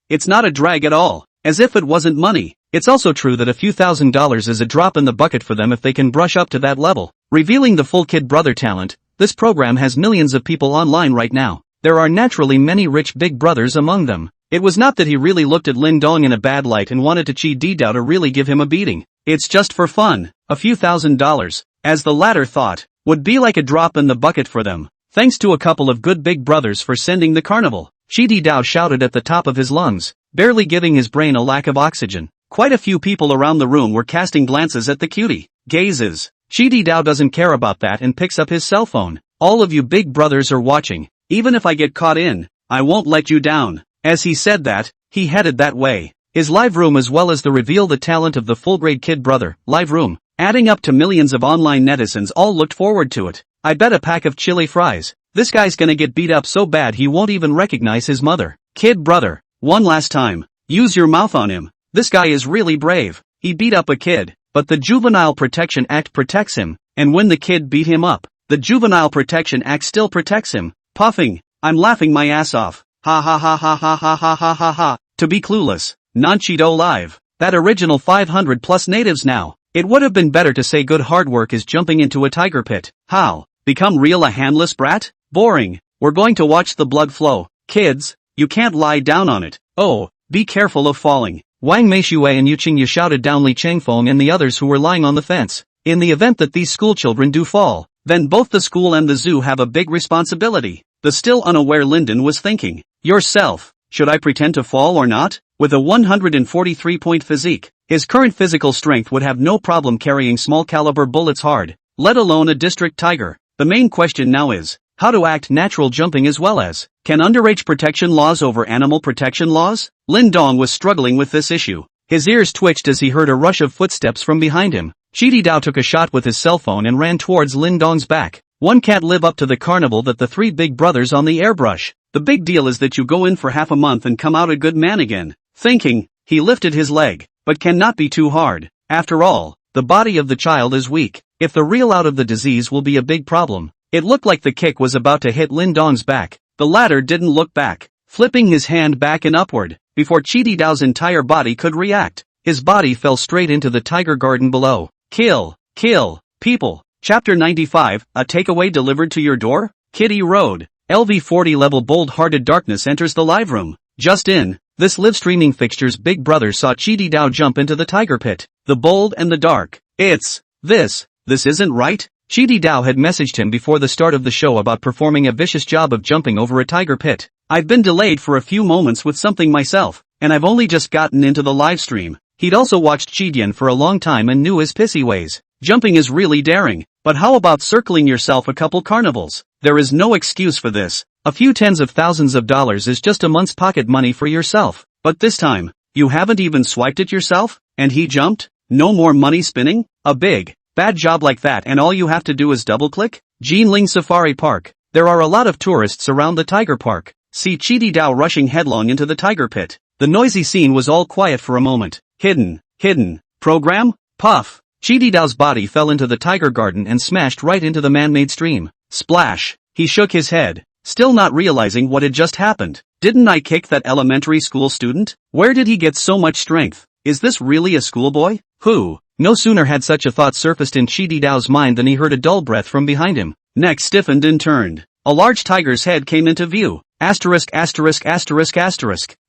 It's not a drag at all. As if it wasn't money. It's also true that a few $1,000s is a drop in the bucket for them if they can brush up to that level. Revealing the full Kid Brother talent, this program has millions of people online right now. There are naturally many rich Big Brothers among them. It was not that he really looked at Lin Dong in a bad light and wanted to Chidi Dao to really give him a beating. It's just for fun. A few $1,000s, as the latter thought, would be like a drop in the bucket for them. Thanks to a couple of good Big Brothers for sending the carnival, Chidi Dao shouted at the top of his lungs, barely giving his brain a lack of oxygen. Quite a few people around the room were casting glances at the cutie. Gazes. Chidi Dao doesn't care about that and picks up his cell phone. All of you Big Brothers are watching. Even if I get caught in, I won't let you down. As he said that, he headed that way. His live room, as well as the reveal the talent of the full-grade Kid Brother live room, adding up to millions of online netizens, all looked forward to it. I bet a pack of chili fries. This guy's gonna get beat up so bad he won't even recognize his mother. Kid Brother, one last time. Use your mouth on him. This guy is really brave. He beat up a kid, but the Juvenile Protection Act protects him, and when the kid beat him up, the Juvenile Protection Act still protects him. Puffing, I'm laughing my ass off. Ha ha ha ha ha ha ha ha ha ha. To be clueless. Non-Cheeto live. That original 500 plus natives now. It would have been better to say good hard work is jumping into a tiger pit. How? Become real a handless brat? Boring. We're going to watch the blood flow. Kids, you can't lie down on it. Oh, be careful of falling. Wang Meishui and Yuqing shouted down Li Changfeng and the others who were lying on the fence. In the event that these schoolchildren do fall, then both the school and the zoo have a big responsibility. The still unaware Linden was thinking. Yourself, should I pretend to fall or not? With a 143-point physique, his current physical strength would have no problem carrying small-caliber bullets hard, let alone a district tiger. The main question now is, how to act natural jumping as well as, can underage protection laws over animal protection laws? Lin Dong was struggling with this issue. His ears twitched as he heard a rush of footsteps from behind him. Chidi Dao took a shot with his cell phone and ran towards Lin Dong's back. One can't live up to the carnival that the three big brothers on the airbrush. The big deal is that you go in for half a month and come out a good man again. Thinking, he lifted his leg, but cannot be too hard. After all, the body of the child is weak. If the real out of the disease will be a big problem. It looked like the kick was about to hit Lin Dong's back. The latter didn't look back, flipping his hand back and upward. Before Chidi Dao's entire body could react, his body fell straight into the tiger garden below. Kill, people. Chapter 95, a takeaway delivered to your door? Kitty Road. LV40 level bold-hearted darkness enters the live room. Just in, this live streaming fixture's big brother saw Chidi Dao jump into the tiger pit. The bold and the dark. This isn't right? Chidi Dao had messaged him before the start of the show about performing a vicious job of jumping over a tiger pit. I've been delayed for a few moments with something myself, and I've only just gotten into the live stream. He'd also watched Chidian for a long time and knew his pissy ways. Jumping is really daring, but how about circling yourself a couple carnivals? There is no excuse for this. A few tens of thousands of dollars is just a month's pocket money for yourself. But this time, you haven't even swiped it yourself? And he jumped? No more money spinning? A big, bad job like that and all you have to do is double-click? Jinling Safari Park. There are a lot of tourists around the tiger park. See Chidi Dao rushing headlong into the tiger pit. The noisy scene was all quiet for a moment. Hidden. Program? Puff. Chidi Dao's body fell into the tiger garden and smashed right into the man-made stream. Splash. He shook his head, still not realizing what had just happened. Didn't I kick that elementary school student? Where did he get so much strength? Is this really a schoolboy? Who? No sooner had such a thought surfaced in Chidi Dao's mind than he heard a dull breath from behind him. Neck stiffened and turned. A large tiger's head came into view. Asterisk.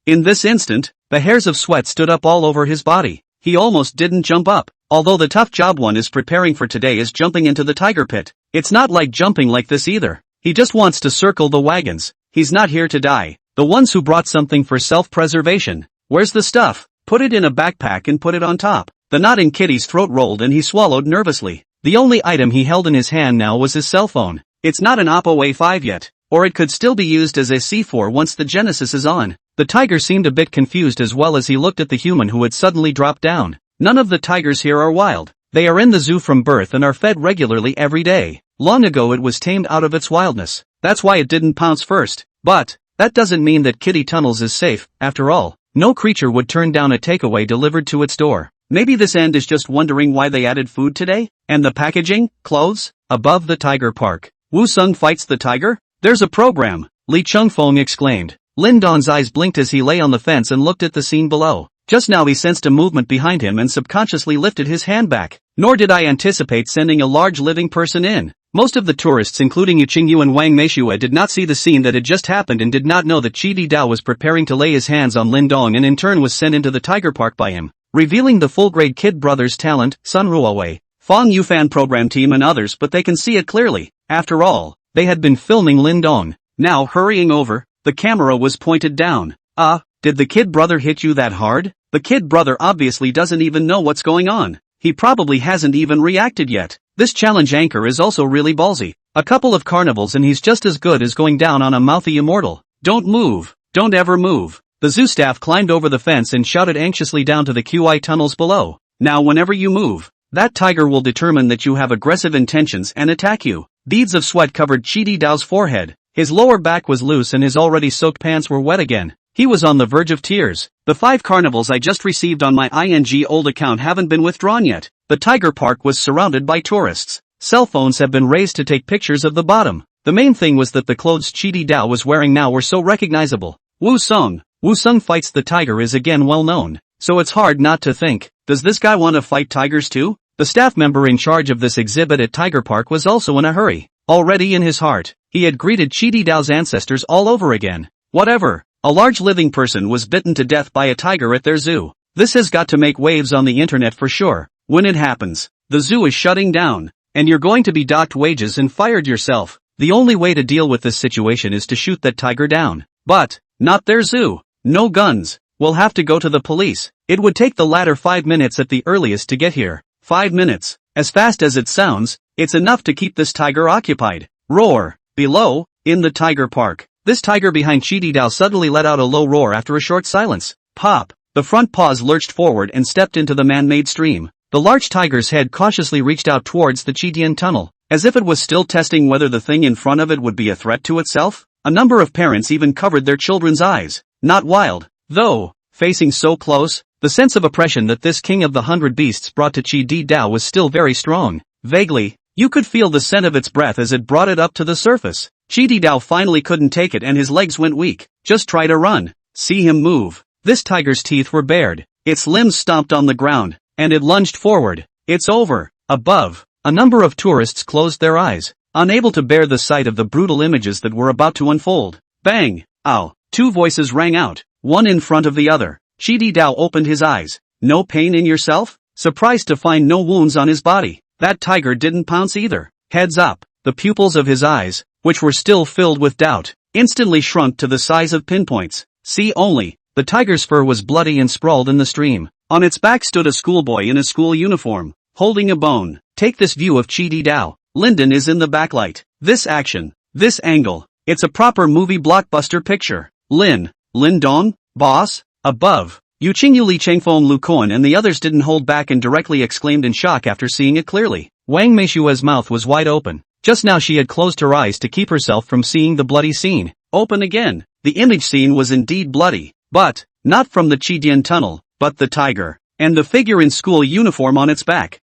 In this instant, the hairs of sweat stood up all over his body. He almost didn't jump up. Although the tough job one is preparing for today is jumping into the tiger pit. It's not like jumping like this either. He just wants to circle the wagons. He's not here to die. The ones who brought something for self-preservation. Where's the stuff? Put it in a backpack and put it on top. The knot in Kitty's throat rolled and he swallowed nervously. The only item he held in his hand now was his cell phone. It's not an Oppo A5 yet, or it could still be used as a C4 once the Genesis is on. The tiger seemed a bit confused as well as he looked at the human who had suddenly dropped down. None of the tigers here are wild. They are in the zoo from birth and are fed regularly every day. Long ago it was tamed out of its wildness. That's why it didn't pounce first. But that doesn't mean that Kitty Tunnels is safe. After all, no creature would turn down a takeaway delivered to its door. Maybe this end is just wondering why they added food today? And the packaging? Clothes? Above the tiger park. Wu Sung fights the tiger? There's a program, Li Changfeng exclaimed. Lin Dong's eyes blinked as he lay on the fence and looked at the scene below. Just now he sensed a movement behind him and subconsciously lifted his hand back. Nor did I anticipate sending a large living person in. Most of the tourists including Yuqingyu and Wang Meishui did not see the scene that had just happened and did not know that Chidi Dao was preparing to lay his hands on Lin Dong and in turn was sent into the tiger park by him. Revealing the full-grade Kid Brothers talent, Sun Ruowei, Fong Yufan program team and others but they can see it clearly. After all, they had been filming Lin Dong. Now hurrying over, the camera was pointed down. Did the kid brother hit you that hard? The kid brother obviously doesn't even know what's going on. He probably hasn't even reacted yet. This challenge anchor is also really ballsy. A couple of carnivals and he's just as good as going down on a mouthy immortal. Don't move. Don't ever move. The zoo staff climbed over the fence and shouted anxiously down to the QI tunnels below. Now whenever you move, that tiger will determine that you have aggressive intentions and attack you. Beads of sweat covered Chidi Dao's forehead. His lower back was loose and his already soaked pants were wet again. He was on the verge of tears. The 5 carnivals I just received on my ING old account haven't been withdrawn yet. The tiger park was surrounded by tourists. Cell phones have been raised to take pictures of the bottom. The main thing was that the clothes Chidi Dao was wearing now were so recognizable. Wu Sung fights the tiger is again well known. So it's hard not to think, does this guy want to fight tigers too? The staff member in charge of this exhibit at Tiger Park was also in a hurry. Already in his heart, he had greeted Chidi Dao's ancestors all over again. Whatever. A large living person was bitten to death by a tiger at their zoo. This has got to make waves on the internet for sure. When it happens, the zoo is shutting down, and you're going to be docked wages and fired yourself. The only way to deal with this situation is to shoot that tiger down. But, not their zoo. No guns. We'll have to go to the police. It would take the latter 5 minutes at the earliest to get here. 5 minutes. As fast as it sounds, it's enough to keep this tiger occupied. Roar. Below, in the tiger park, this tiger behind Chididao suddenly let out a low roar after a short silence. Pop. The front paws lurched forward and stepped into the man-made stream. The large tiger's head cautiously reached out towards the Chidian tunnel, as if it was still testing whether the thing in front of it would be a threat to itself. A number of parents even covered their children's eyes. Not wild, though, facing so close, the sense of oppression that this king of the 100 beasts brought to Chididao was still very strong. Vaguely, you could feel the scent of its breath as it brought it up to the surface. Chididao finally couldn't take it and his legs went weak. Just try to run. See him move. This tiger's teeth were bared. Its limbs stomped on the ground, and it lunged forward. It's over. Above, a number of tourists closed their eyes, unable to bear the sight of the brutal images that were about to unfold. Bang! Ow! Two voices rang out, one in front of the other. Chididao opened his eyes. No pain in yourself? Surprised to find no wounds on his body. That tiger didn't pounce either. Heads up. The pupils of his eyes, which were still filled with doubt, instantly shrunk to the size of pinpoints. See only. The tiger's fur was bloody and sprawled in the stream. On its back stood a schoolboy in a school uniform, holding a bone. Take this view of Chididao. Lyndon is in the backlight. This action. This angle. It's a proper movie blockbuster picture. Lindong? Boss? Above. Yu Qingyu Li Chengfeng Lu Koan and the others didn't hold back and directly exclaimed in shock after seeing it clearly. Wang Meishua's mouth was wide open. Just now she had closed her eyes to keep herself from seeing the bloody scene. Open again. The image scene was indeed bloody. But, not from the Chidian tunnel, but the tiger, and the figure in school uniform on its back.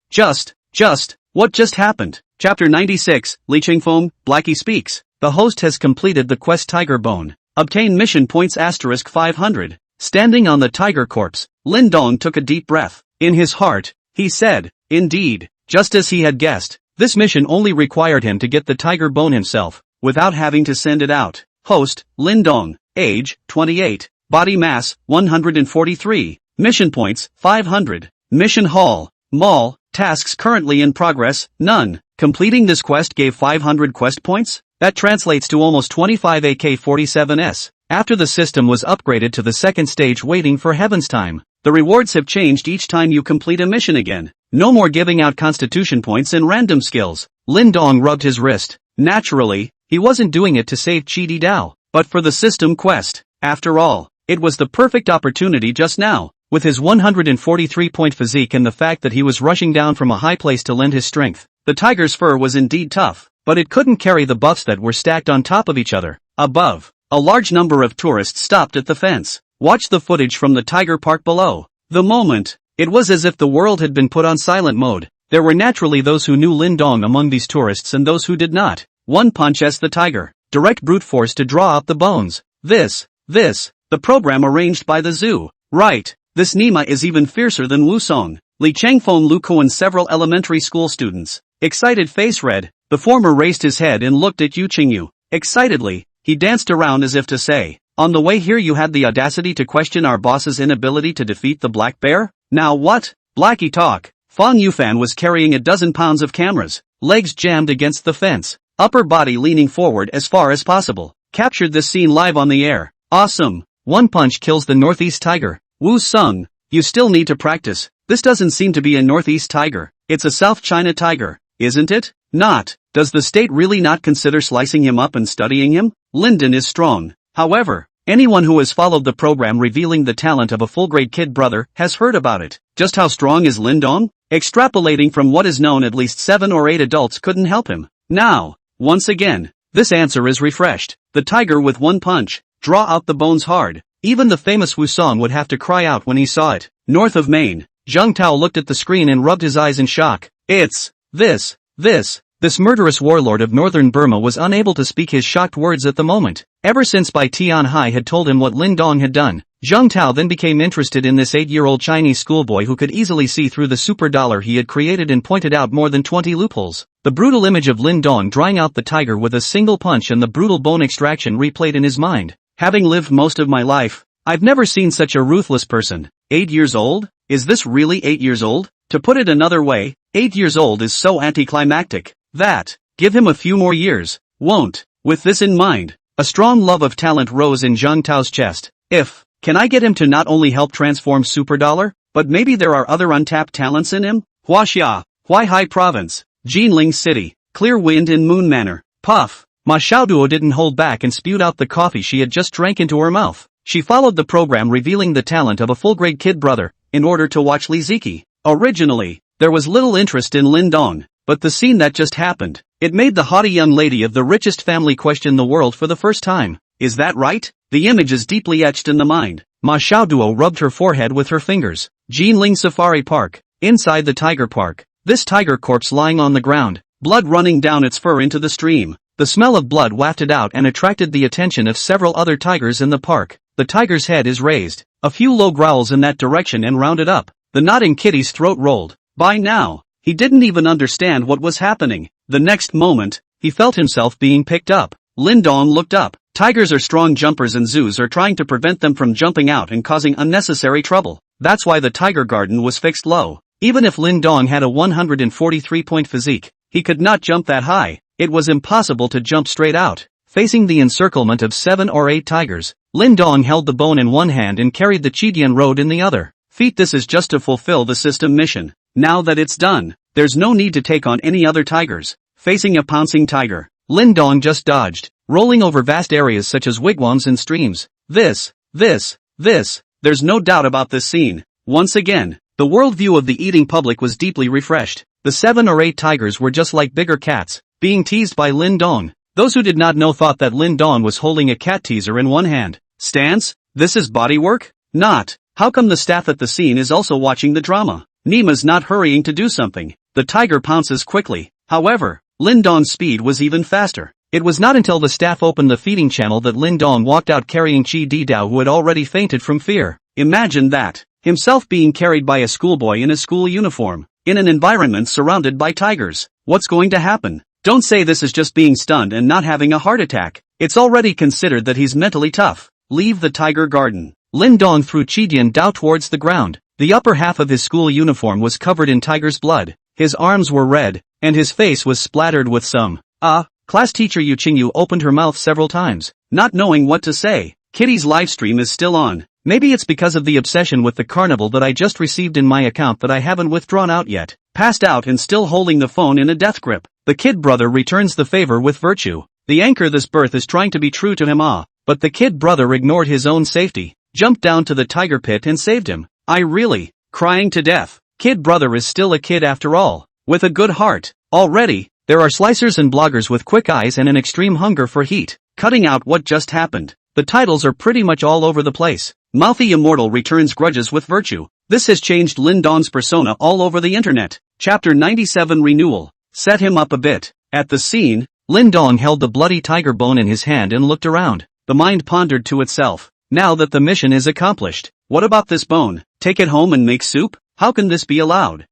What just happened? Chapter 96, Li Chengfeng, Blackie speaks. The host has completed the quest Tiger Bone. Obtain mission points * 500. Standing on the tiger corpse, Lindong took a deep breath. In his heart, he said, indeed, just as he had guessed, this mission only required him to get the tiger bone himself, without having to send it out. Host, Lindong, age, 28. Body mass, 143. Mission points, 500. Mission hall, mall, tasks currently in progress, none. Completing this quest gave 500 quest points? That translates to almost 25 AK-47s. After the system was upgraded to the second stage waiting for Heaven's Time, the rewards have changed each time you complete a mission again. No more giving out constitution points and random skills. Lindong rubbed his wrist. Naturally, he wasn't doing it to save Chididao, but for the system quest. After all, it was the perfect opportunity just now. With his 143-point physique and the fact that he was rushing down from a high place to lend his strength, the tiger's fur was indeed tough, but it couldn't carry the buffs that were stacked on top of each other. Above, a large number of tourists stopped at the fence. Watched the footage from the tiger park below. The moment, it was as if the world had been put on silent mode. There were naturally those who knew Lindong among these tourists and those who did not. One punch as the tiger. Direct brute force to draw out the bones. This, the program arranged by the zoo. Right. This Nima is even fiercer than Wusong. Li Chengfeng Lu Ko and several elementary school students. Excited face red, the former raised his head and looked at Yu Qingyu. Excitedly, he danced around as if to say, on the way here you had the audacity to question our boss's inability to defeat the black bear? Now what? Blackie talk. Fang Yufan was carrying a dozen pounds of cameras, legs jammed against the fence, upper body leaning forward as far as possible. Captured this scene live on the air. Awesome. One punch kills the Northeast Tiger. Wu Sung, you still need to practice. This doesn't seem to be a Northeast Tiger. It's a South China Tiger, isn't it? Not. Does the state really not consider slicing him up and studying him? Lyndon is strong. However, anyone who has followed the program revealing the talent of a full-grade kid brother has heard about it. Just how strong is Lindong? Extrapolating from what is known, at least 7 or 8 adults couldn't help him. Now, once again, this answer is refreshed. The tiger with one punch. Draw out the bones hard. Even the famous Wusong would have to cry out when he saw it. North of Maine, Zheng Tao looked at the screen and rubbed his eyes in shock. It's this murderous warlord of northern Burma was unable to speak his shocked words at the moment. Ever since Bai Tianhai had told him what Lindong had done, Zheng Tao then became interested in this 8-year-old Chinese schoolboy who could easily see through the super dollar he had created and pointed out more than 20 loopholes. The brutal image of Lindong drawing out the tiger with a single punch and the brutal bone extraction replayed in his mind. Having lived most of my life, I've never seen such a ruthless person. 8 years old? Is this really 8 years old? To put it another way, 8 years old is so anticlimactic that, give him a few more years, won't. With this in mind, a strong love of talent rose in Zhang Tao's chest. Can I get him to not only help transform Superdollar, but maybe there are other untapped talents in him? Huaxia, Huaihai Province, Jinling City, clear wind in Moon Manor. Puff. Ma Xiaoduo didn't hold back and spewed out the coffee she had just drank into her mouth. She followed the program revealing the talent of a full-grade kid brother, in order to watch Li Ziki. Originally, there was little interest in Lin Dong, but the scene that just happened, it made the haughty young lady of the richest family question the world for the first time. Is that right? The image is deeply etched in the mind. Ma Xiaoduo rubbed her forehead with her fingers. Jinling Safari Park, inside the tiger park. This tiger corpse lying on the ground, blood running down its fur into the stream. The smell of blood wafted out and attracted the attention of several other tigers in the park. The tiger's head is raised. A few low growls in that direction and rounded up. The knot in Kitty's throat rolled. By now, he didn't even understand what was happening. The next moment, he felt himself being picked up. Lin Dong looked up. Tigers are strong jumpers and zoos are trying to prevent them from jumping out and causing unnecessary trouble. That's why the tiger garden was fixed low. Even if Lin Dong had a 143-point physique, he could not jump that high. It was impossible to jump straight out. Facing the encirclement of 7 or 8 tigers, Lin Dong held the bone in one hand and carried the Qidian road in the other. This is just to fulfill the system mission. Now that it's done, there's no need to take on any other tigers. Facing a pouncing tiger, Lin Dong just dodged, rolling over vast areas such as wigwams and streams. There's no doubt about this scene. Once again, the worldview of the eating public was deeply refreshed. The 7 or 8 tigers were just like bigger cats, being teased by Lin Dong. Those who did not know thought that Lin Dong was holding a cat teaser in one hand. Stance? This is bodywork? Not. How come the staff at the scene is also watching the drama? Nima's not hurrying to do something. The tiger pounces quickly. However, Lin Dong's speed was even faster. It was not until the staff opened the feeding channel that Lin Dong walked out carrying Qi Didao, who had already fainted from fear. Imagine that. Himself being carried by a schoolboy in a school uniform, in an environment surrounded by tigers. What's going to happen? Don't say this is just being stunned and not having a heart attack. It's already considered that he's mentally tough. Leave the tiger garden. Lin Dong threw Qidian Dao towards the ground. The upper half of his school uniform was covered in tiger's blood. His arms were red, and his face was splattered with some. Class teacher Yu Qingyu opened her mouth several times, not knowing what to say. Kitty's livestream is still on. Maybe it's because of the obsession with the carnival that I just received in my account that I haven't withdrawn out yet. Passed out and still holding the phone in a death grip. The kid brother returns the favor with virtue. The anchor this birth is trying to be true to him, but the kid brother ignored his own safety, jumped down to the tiger pit and saved him. Crying to death. Kid brother is still a kid after all, with a good heart. Already, there are slicers and bloggers with quick eyes and an extreme hunger for heat, cutting out what just happened. The titles are pretty much all over the place. Mouthy Immortal returns grudges with virtue. This has changed Lin Dong's persona all over the internet. Chapter 97 Renewal. Set him up a bit. At the scene, Lin Dong held the bloody tiger bone in his hand and looked around. The mind pondered to itself. Now that the mission is accomplished, what about this bone? Take it home and make soup? How can this be allowed?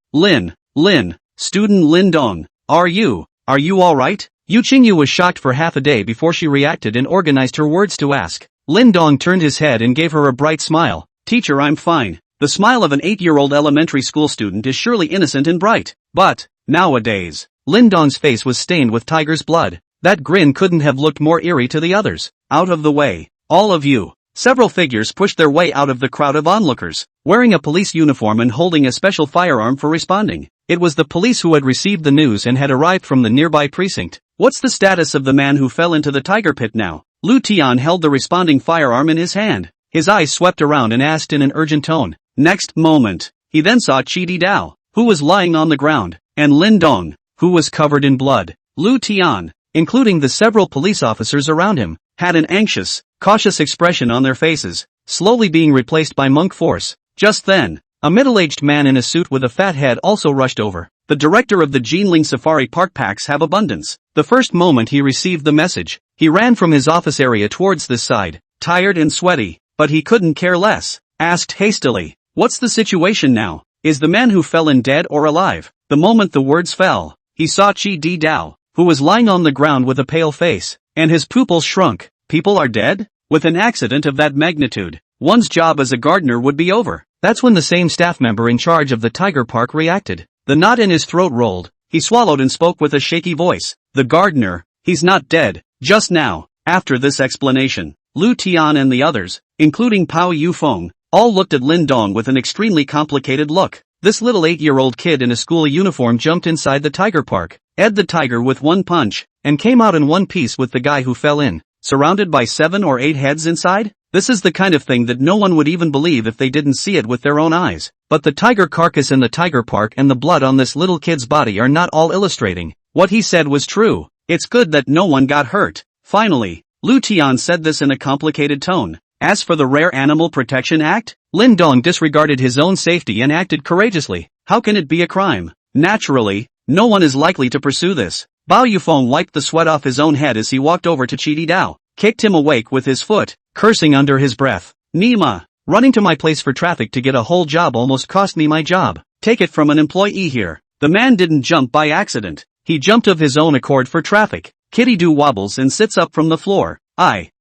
Student Lin Dong, are you alright? Yu Qingyu was shocked for half a day before she reacted and organized her words to ask. Lin Dong turned his head and gave her a bright smile. Teacher, I'm fine. The smile of an 8-year-old elementary school student is surely innocent and bright. But, nowadays, Lin Dong's face was stained with tiger's blood. That grin couldn't have looked more eerie to the others. Out of the way, all of you. Several figures pushed their way out of the crowd of onlookers, wearing a police uniform and holding a special firearm for responding. It was the police who had received the news and had arrived from the nearby precinct. What's the status of the man who fell into the tiger pit now? Lu Tian held the responding firearm in his hand. His eyes swept around and asked in an urgent tone. Next moment, he then saw Qi Didao, who was lying on the ground, and Lin Dong, who was covered in blood. Lu Tian, including the several police officers around him, had an anxious, cautious expression on their faces, slowly being replaced by monk force. Just then, a middle-aged man in a suit with a fat head also rushed over. The director of the Jinling Safari Park packs have abundance. The first moment he received the message, he ran from his office area towards this side, tired and sweaty, but he couldn't care less. Asked hastily, what's the situation now? Is the man who fell in dead or alive? The moment the words fell, he saw Qi Didao, who was lying on the ground with a pale face, and his pupils shrunk. People are dead? With an accident of that magnitude, one's job as a gardener would be over. That's when the same staff member in charge of the tiger park reacted. The knot in his throat rolled. He swallowed and spoke with a shaky voice. The gardener, he's not dead. Just now. After this explanation, Lu Tian and the others, including Pao Yufeng, all looked at Lin Dong with an extremely complicated look. This little 8-year-old kid in a school uniform jumped inside the tiger park, ed the tiger with one punch, and came out in one piece with the guy who fell in, surrounded by 7 or 8 heads inside? This is the kind of thing that no one would even believe if they didn't see it with their own eyes. But the tiger carcass in the tiger park and the blood on this little kid's body are not all illustrating. What he said was true. It's good that no one got hurt. Finally, Lu Tian said this in a complicated tone. As for the Rare Animal Protection Act, Lin Dong disregarded his own safety and acted courageously. How can it be a crime? Naturally, no one is likely to pursue this. Bao Yufeng wiped the sweat off his own head as he walked over to Chidi Dao, kicked him awake with his foot, cursing under his breath. Nima, running to my place for traffic to get a whole job almost cost me my job. Take it from an employee here. The man didn't jump by accident. He jumped of his own accord for traffic. Kitty Doo wobbles and sits up from the floor. I'm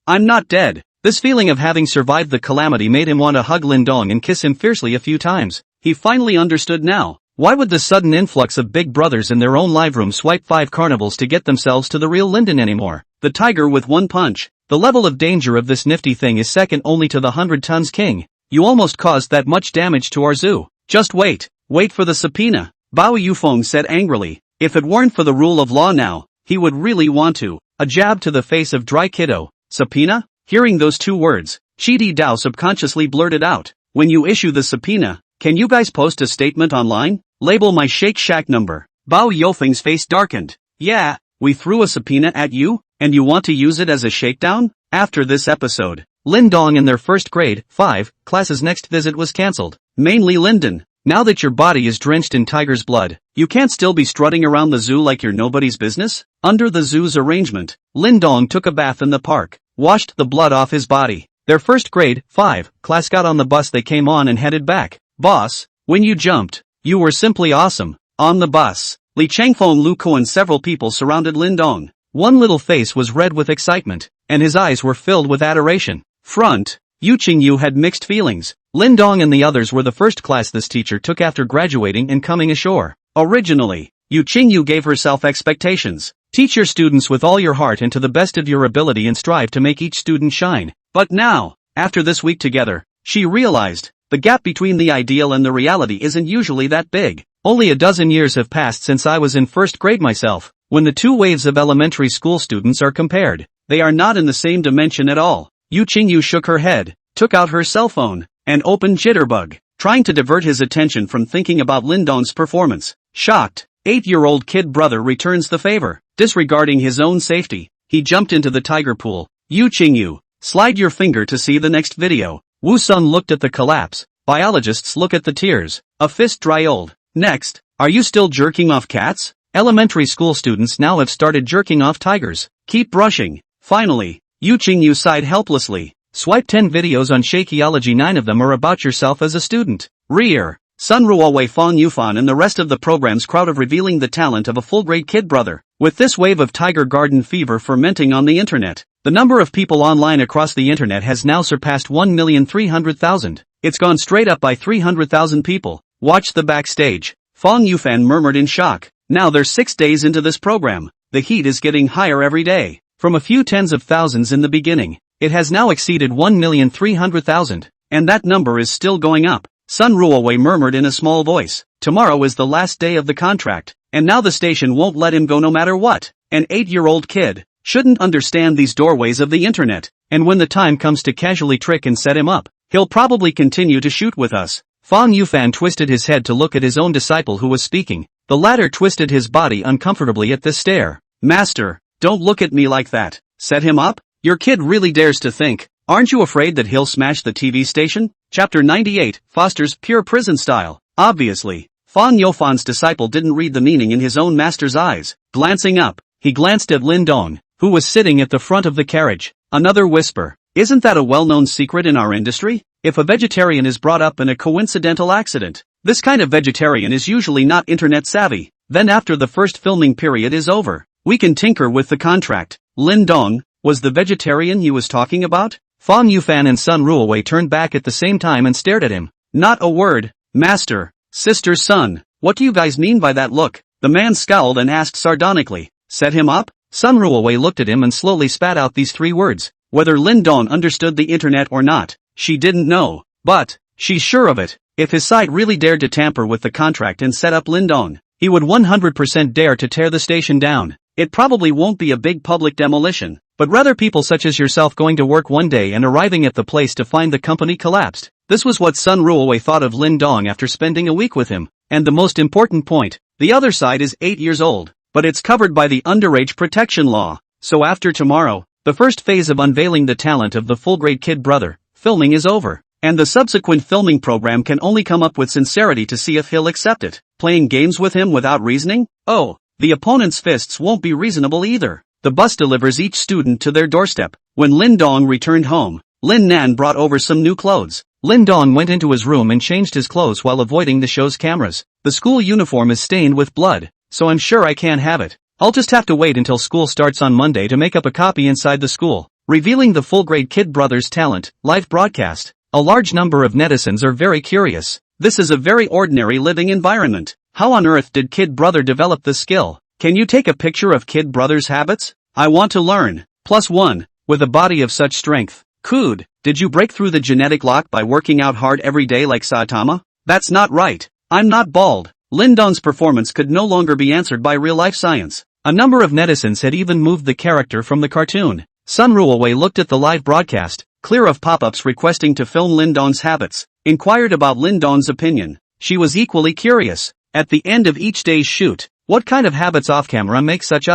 not dead. This feeling of having survived the calamity made him want to hug Lin Dong and kiss him fiercely a few times. He finally understood now. Why would the sudden influx of big brothers in their own live room swipe 5 carnivals to get themselves to the real Linden anymore? The tiger with one punch. The level of danger of this nifty thing is second only to the 100 tons king. You almost caused that much damage to our zoo. Just wait for the subpoena. Bao Yufeng said angrily. If it weren't for the rule of law now, he would really want to. A jab to the face of dry kiddo. Subpoena? Hearing those 2 words, Chidi Dao subconsciously blurted out. When you issue the subpoena, can you guys post a statement online? Label my Shake Shack number. Bao Yufeng's face darkened. Yeah, we threw a subpoena at you, and you want to use it as a shakedown? After this episode, Lin Dong and their first grade, 5, class's next visit was cancelled. Mainly Linden. Now that your body is drenched in tiger's blood, you can't still be strutting around the zoo like you're nobody's business? Under the zoo's arrangement, Lin Dong took a bath in the park, washed the blood off his body. Their first grade, 5, class got on the bus they came on and headed back. Boss, when you jumped, you were simply awesome. On the bus, Li Changfeng, Lu Ko and several people surrounded Lin Dong. One little face was red with excitement, and his eyes were filled with adoration. Front, Yu Qingyu had mixed feelings. Lin Dong and the others were the first class this teacher took after graduating and coming ashore. Originally, Yu Qingyu gave herself expectations. Teach your students with all your heart and to the best of your ability and strive to make each student shine. But now, after this week together, she realized, the gap between the ideal and the reality isn't usually that big. Only a dozen years have passed since I was in first grade myself. When the 2 waves of elementary school students are compared, they are not in the same dimension at all. Yu Qingyu shook her head, took out her cell phone, and opened Jitterbug, trying to divert his attention from thinking about Lin Dong's performance. Shocked, 8-year-old kid brother returns the favor. Disregarding his own safety, he jumped into the tiger pool. Yu Qingyu, slide your finger to see the next video. Wu Sun looked at the collapse. Biologists look at the tears. A fist dry old. Next, are you still jerking off cats? Elementary school students now have started jerking off tigers. Keep brushing. Finally, Yu Qingyu sighed helplessly. Swipe 10 videos on Shakeology, 9 of them are about yourself as a student. Rear, Sun Ruowei Fong Yufan and the rest of the program's crowd of revealing the talent of a full-grade kid brother. With this wave of tiger garden fever fermenting on the internet, the number of people online across the internet has now surpassed 1,300,000. It's gone straight up by 300,000 people. Watch the backstage. Fong Yufan murmured in shock. Now they're 6 days into this program. The heat is getting higher every day. From a few tens of thousands in the beginning, it has now exceeded 1,300,000. And that number is still going up. Sun Ruowei murmured in a small voice. Tomorrow is the last day of the contract, and now the station won't let him go no matter what. An 8-year-old kid shouldn't understand these doorways of the internet, and when the time comes to casually trick and set him up, he'll probably continue to shoot with us. Fong Yufan twisted his head to look at his own disciple who was speaking. The latter twisted his body uncomfortably at this stare. Master, don't look at me like that. Set him up? Your kid really dares to think. Aren't you afraid that he'll smash the TV station? Chapter 98, Foster's pure prison style. Obviously, Fong Yufan's disciple didn't read the meaning in his own master's eyes. Glancing up, he glanced at Lin Dong, who was sitting at the front of the carriage. Another whisper. Isn't that a well-known secret in our industry? If a vegetarian is brought up in a coincidental accident, this kind of vegetarian is usually not internet savvy. Then after the first filming period is over, we can tinker with the contract. Lin Dong was the vegetarian he was talking about? Fong Yufan and Sun Ruowei turned back at the same time and stared at him. Not a word. Master, sister, son, what do you guys mean by that look? The man scowled and asked sardonically. Set him up? Sun Ruowei looked at him and slowly spat out these 3 words. Whether Lin Dong understood the internet or not, she didn't know. But she's sure of it. If his side really dared to tamper with the contract and set up Lin Dong, he would 100% dare to tear the station down. It probably won't be a big public demolition, but rather people such as yourself going to work one day and arriving at the place to find the company collapsed. This was what Sun Ruowei thought of Lin Dong after spending a week with him. And the most important point, the other side is 8 years old, but it's covered by the underage protection law. So after tomorrow, the first phase of unveiling the talent of the full-grade kid brother, filming is over. And the subsequent filming program can only come up with sincerity to see if he'll accept it. Playing games with him without reasoning? Oh, the opponent's fists won't be reasonable either. The bus delivers each student to their doorstep. When Lin Dong returned home, Lin Nan brought over some new clothes. Lin Dong went into his room and changed his clothes while avoiding the show's cameras. The school uniform is stained with blood, so I'm sure I can't have it. I'll just have to wait until school starts on Monday to make up a copy inside the school. Revealing the full-grade kid brother's talent, live broadcast. A large number of netizens are very curious. This is a very ordinary living environment. How on earth did Kid Brother develop this skill? Can you take a picture of Kid Brother's habits? I want to learn. +1. With a body of such strength. Cood, did you break through the genetic lock by working out hard every day like Saitama? That's not right. I'm not bald. Lin Dong's performance could no longer be answered by real-life science. A number of netizens had even moved the character from the cartoon. Sun Ruowei looked at the live broadcast, clear of pop-ups requesting to film Lin Dong's habits, inquired about Lin Dong's opinion. She was equally curious. At the end of each day's shoot, what kind of habits off-camera make such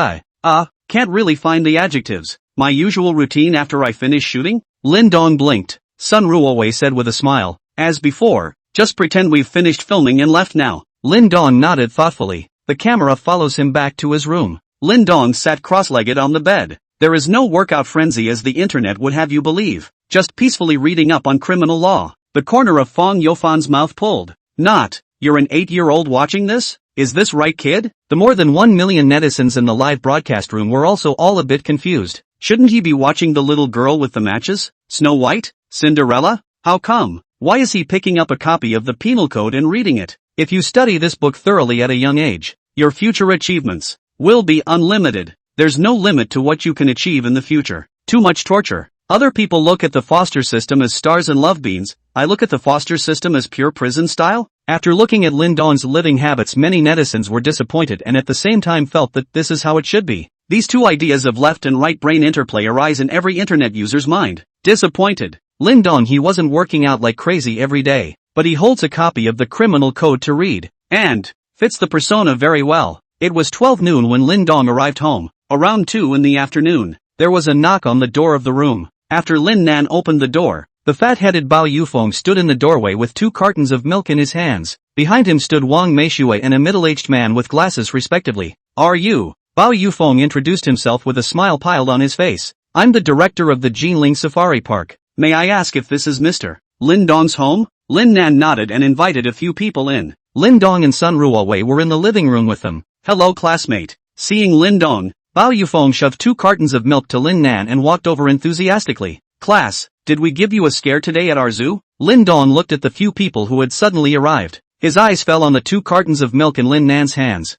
can't really find the adjectives. My usual routine after I finish shooting? Lin Dong blinked. Sun Ruowei said with a smile, as before, just pretend we've finished filming and left now. Lin Dong nodded thoughtfully. The camera follows him back to his room. Lin Dong sat cross-legged on the bed. There is no workout frenzy as the internet would have you believe, just peacefully reading up on criminal law. The corner of Fong Yofan's mouth pulled. Not, you're an 8-year-old watching this? Is this right, kid? The more than 1 million netizens in the live broadcast room were also all a bit confused. Shouldn't he be watching the little girl with the matches? Snow White? Cinderella? How come? Why is he picking up a copy of the Penal Code and reading it? If you study this book thoroughly at a young age, your future achievements will be unlimited. There's no limit to what you can achieve in the future. Too much torture. Other people look at the foster system as stars and love beans. I look at the foster system as pure prison style. After looking at Lin Dong's living habits, many netizens were disappointed and at the same time felt that this is how it should be. These two ideas of left and right brain interplay arise in every internet user's mind. Disappointed. Lin Dong, he wasn't working out like crazy every day, but he holds a copy of the criminal code to read, and fits the persona very well. It was 12 noon when Lin Dong arrived home. Around 2 in the afternoon, there was a knock on the door of the room. After Lin Nan opened the door, the fat-headed Bao Yufeng stood in the doorway with 2 cartons of milk in his hands. Behind him stood Wang Meishui and a middle-aged man with glasses respectively. Are you? Bao Yufeng introduced himself with a smile piled on his face. I'm the director of the Jinling Safari Park. May I ask if this is Mr. Lin Dong's home? Lin Nan nodded and invited a few people in. Lin Dong and Sun Ruowei were in the living room with them. Hello, classmate. Seeing Lin Dong, Bao Yufeng shoved 2 cartons of milk to Lin Nan and walked over enthusiastically. Class, did we give you a scare today at our zoo? Lin Dong looked at the few people who had suddenly arrived. His eyes fell on the 2 cartons of milk in Lin Nan's hands.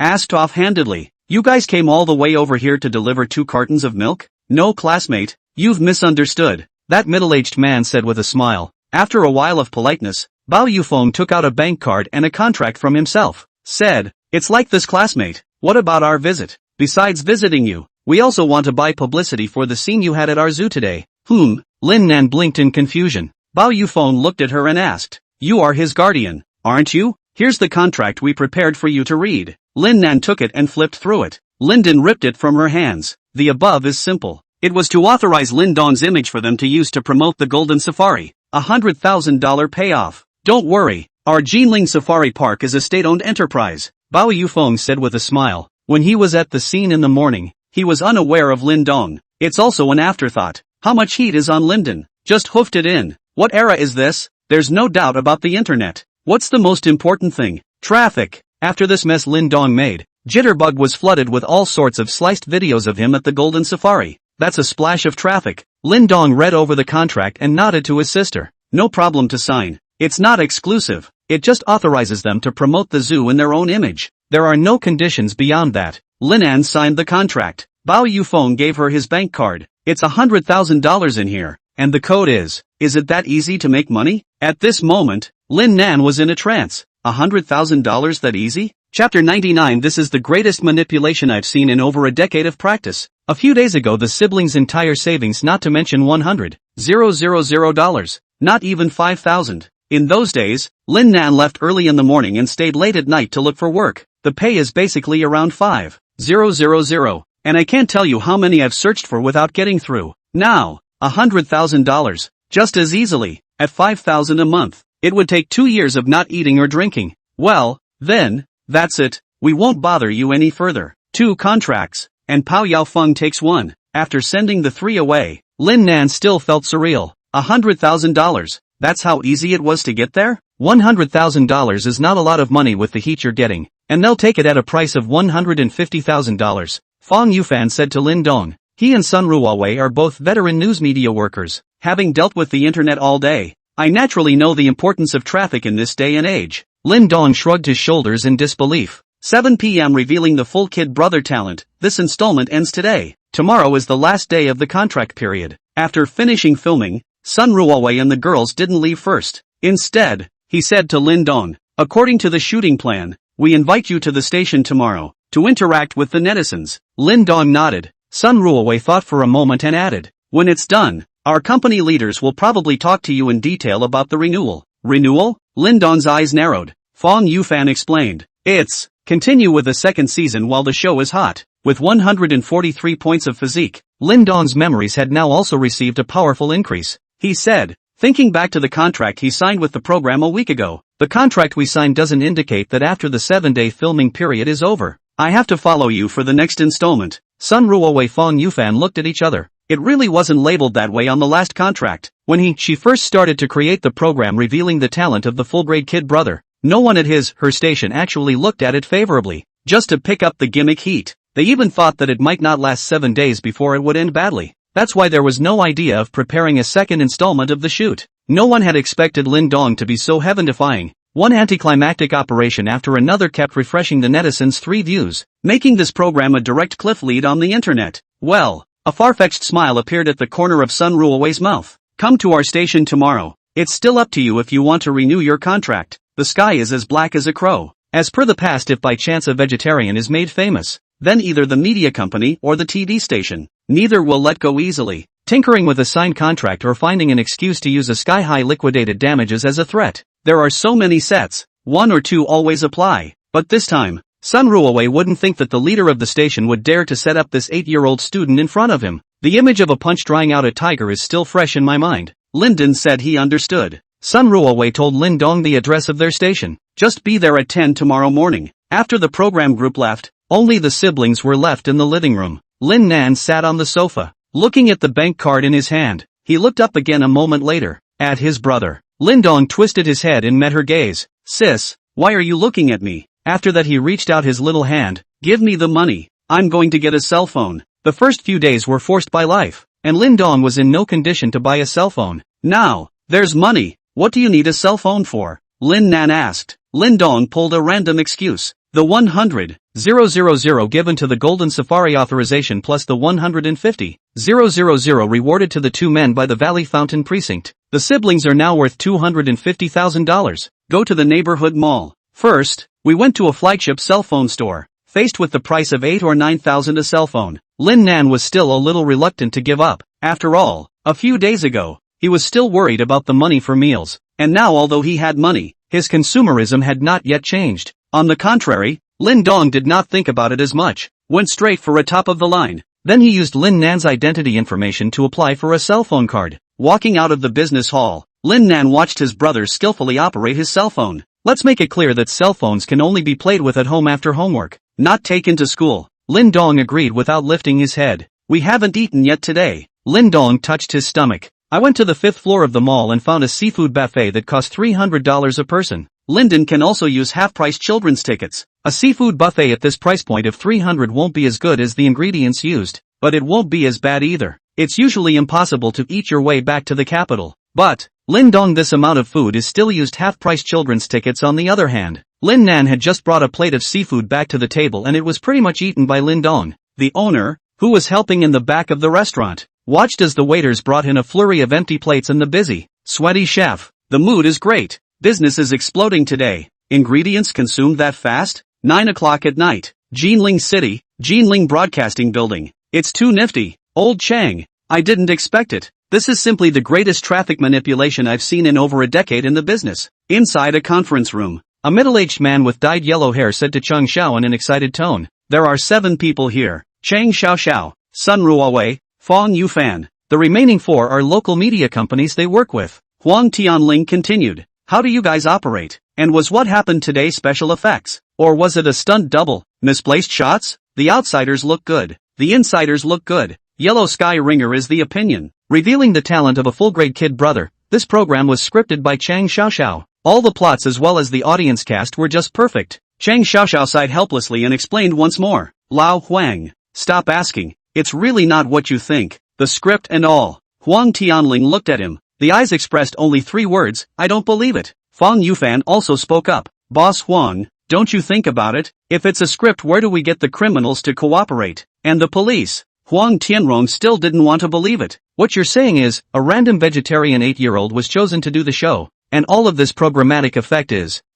Asked offhandedly. You guys came all the way over here to deliver 2 cartons of milk? No, classmate, you've misunderstood, that middle-aged man said with a smile. After a while of politeness, Bao Yufeng took out a bank card and a contract from himself. Said, it's like this, classmate. What about our visit? Besides visiting you, we also want to buy publicity for the scene you had at our zoo today. Lin Nan blinked in confusion. Bao Yufeng looked at her and asked, you are his guardian, aren't you? Here's the contract we prepared for you to read. Lin Nan took it and flipped through it. Linden ripped it from her hands. The above is simple. It was to authorize Lin Dong's image for them to use to promote the Golden Safari. $100,000 payoff. Don't worry, our Jinling Safari Park is a state-owned enterprise, Bao Yufeng said with a smile. When he was at the scene in the morning, he was unaware of Lin Dong. It's also an afterthought. How much heat is on Linden? Just hoofed it in. What era is this? There's no doubt about the internet. What's the most important thing? Traffic. After this mess Lin Dong made, Jitterbug was flooded with all sorts of sliced videos of him at the Golden Safari. that's a splash of traffic. Lin Dong read over the contract and nodded to his sister. No problem to sign. It's not exclusive. It just authorizes them to promote the zoo in their own image. There are no conditions beyond that. Lin An signed the contract. Bao Yufeng gave her his bank card. It's $100,000 in here. And the code is it that easy to make money? At this moment, Lin Nan was in a trance. $100,000 that easy? Chapter 99. This is the greatest manipulation I've seen in over a decade of practice. A few days ago the siblings' entire savings, not to mention $100,000, not even $5,000. In those days, Lin Nan left early in the morning and stayed late at night to look for work. The pay is basically around $5,000. And I can't tell you how many I've searched for without getting through. Now, $100,000. Just as easily, at $5,000 a month. It would take 2 years of not eating or drinking. Well, then, that's it. We won't bother you any further. 2 contracts, and Pao Yaofeng takes 1. After sending the 3 away, Lin Nan still felt surreal. $100,000. That's how easy it was to get there? $100,000 is not a lot of money with the heat you're getting, and they'll take it at a price of $150,000. Fang Yufan said to Lin Dong. He and Sun Ruowei are both veteran news media workers, having dealt with the internet all day. I naturally know the importance of traffic in this day and age. Lin Dong shrugged his shoulders in disbelief. 7 p.m. revealing the full Kid Brother talent. This installment ends today. Tomorrow is the last day of the contract period. After finishing filming, Sun Ruowei and the girls didn't leave first. Instead, he said to Lin Dong, according to the shooting plan, we invite you to the station tomorrow, to interact with the netizens. Lin Dong nodded. Sun Ruowei thought for a moment and added, when it's done, our company leaders will probably talk to you in detail about the renewal. Renewal? Lin Dong's eyes narrowed. Fang Yufan explained. It's, continue with the second season while the show is hot. With 143 points of physique, Lin Dong's memories had now also received a powerful increase. He said, thinking back to the contract he signed with the program a week ago. The contract we signed doesn't indicate that after the 7-day filming period is over, I have to follow you for the next installment. Sun Ruowei and Fang Yufan looked at each other. It really wasn't labeled that way on the last contract. When she first started to create the program revealing the talent of the full-grade Kid Brother, no one at her station actually looked at it favorably, just to pick up the gimmick heat. They even thought that it might not last 7 days before it would end badly. That's why there was no idea of preparing a second installment of the shoot. No one had expected Lin Dong to be so heaven-defying. One anticlimactic operation after another kept refreshing the netizens' 3 views, making this program a direct cliff lead on the internet. Well, a far-fetched smile appeared at the corner of Sun Ruowei's mouth. Come to our station tomorrow. It's still up to you if you want to renew your contract. The sky is as black as a crow. As per the past, if by chance a vegetarian is made famous, then either the media company or the TV station, neither will let go easily. Tinkering with a signed contract or finding an excuse to use a sky-high liquidated damages as a threat. There are so many sets, 1 or 2 always apply. But this time, Sun Ruowei wouldn't think that the leader of the station would dare to set up this 8-year-old student in front of him. The image of a punch drying out a tiger is still fresh in my mind. Linden said he understood. Sun Ruowei told Lin Dong the address of their station. Just be there at 10 tomorrow morning. After the program group left, only the siblings were left in the living room. Lin Nan sat on the sofa, looking at the bank card in his hand. He looked up again a moment later, at his brother. Lin Dong twisted his head and met her gaze. Sis, why are you looking at me? After that he reached out his little hand. Give me the money. I'm going to get a cell phone. The first few days were forced by life, and Lin Dong was in no condition to buy a cell phone. Now, there's money. What do you need a cell phone for? Lin Nan asked. Lin Dong pulled a random excuse. The 100,000 given to the Golden Safari authorization plus the 150,000 rewarded to the 2 men by the Valley Fountain precinct. The siblings are now worth $250,000. Go to the neighborhood mall. First, we went to a flagship cell phone store. Faced with the price of $8,000 or $9,000 a cell phone, Lin Nan was still a little reluctant to give up. After all, a few days ago, he was still worried about the money for meals. And now although he had money, his consumerism had not yet changed. On the contrary, Lin Dong did not think about it as much. Went straight for a top of the line. Then he used Lin Nan's identity information to apply for a cell phone card. Walking out of the business hall, Lin Nan watched his brother skillfully operate his cell phone. Let's make it clear that cell phones can only be played with at home after homework, not taken to school. Lin Dong agreed without lifting his head. We haven't eaten yet today. Lin Dong touched his stomach. I went to the 5th floor of the mall and found a seafood buffet that cost $300 a person. Linden can also use half-price children's tickets. A seafood buffet at this price point of $300 won't be as good as the ingredients used. but it won't be as bad either. It's usually impossible to eat your way back to the capital. But, Lin Dong, this amount of food is still used half-price children's tickets. On the other hand, Lin Nan had just brought a plate of seafood back to the table and it was pretty much eaten by Lin Dong. The owner, who was helping in the back of the restaurant, watched as the waiters brought in a flurry of empty plates and the busy, sweaty chef. The mood is great. Business is exploding today. Ingredients consumed that fast? 9 o'clock at night. Jinling City, Jinling Broadcasting Building. It's too nifty. Old Chang. I didn't expect it. This is simply the greatest traffic manipulation I've seen in over a decade in the business. Inside a conference room, a middle-aged man with dyed yellow hair said to Chang Xiao in an excited tone, "There are 7 people here. Chang Xiao, Sun Ruowei, Fong Yufan. The remaining 4 are local media companies they work with." Huang Tianling continued, "How do you guys operate? And was what happened today special effects? Or was it a stunt double? Misplaced shots? The outsiders look good. The insiders look good. Yellow Sky Ringer is the opinion." Revealing the talent of a full-grade kid brother, this program was scripted by Chang Xiaoxiao. All the plots as well as the audience cast were just perfect. Chang Xiaoxiao sighed helplessly and explained once more, "Lao Huang, stop asking. It's really not what you think. The script and all." Huang Tianling looked at him. The eyes expressed only 3 words, "I don't believe it." Fong Yufan also spoke up, "Boss Huang, don't you think about it? If it's a script, where do we get the criminals to cooperate? And the police?" Huang Tianrong still didn't want to believe it. "What you're saying is, a random vegetarian 8-year-old was chosen to do the show, and all of this programmatic effect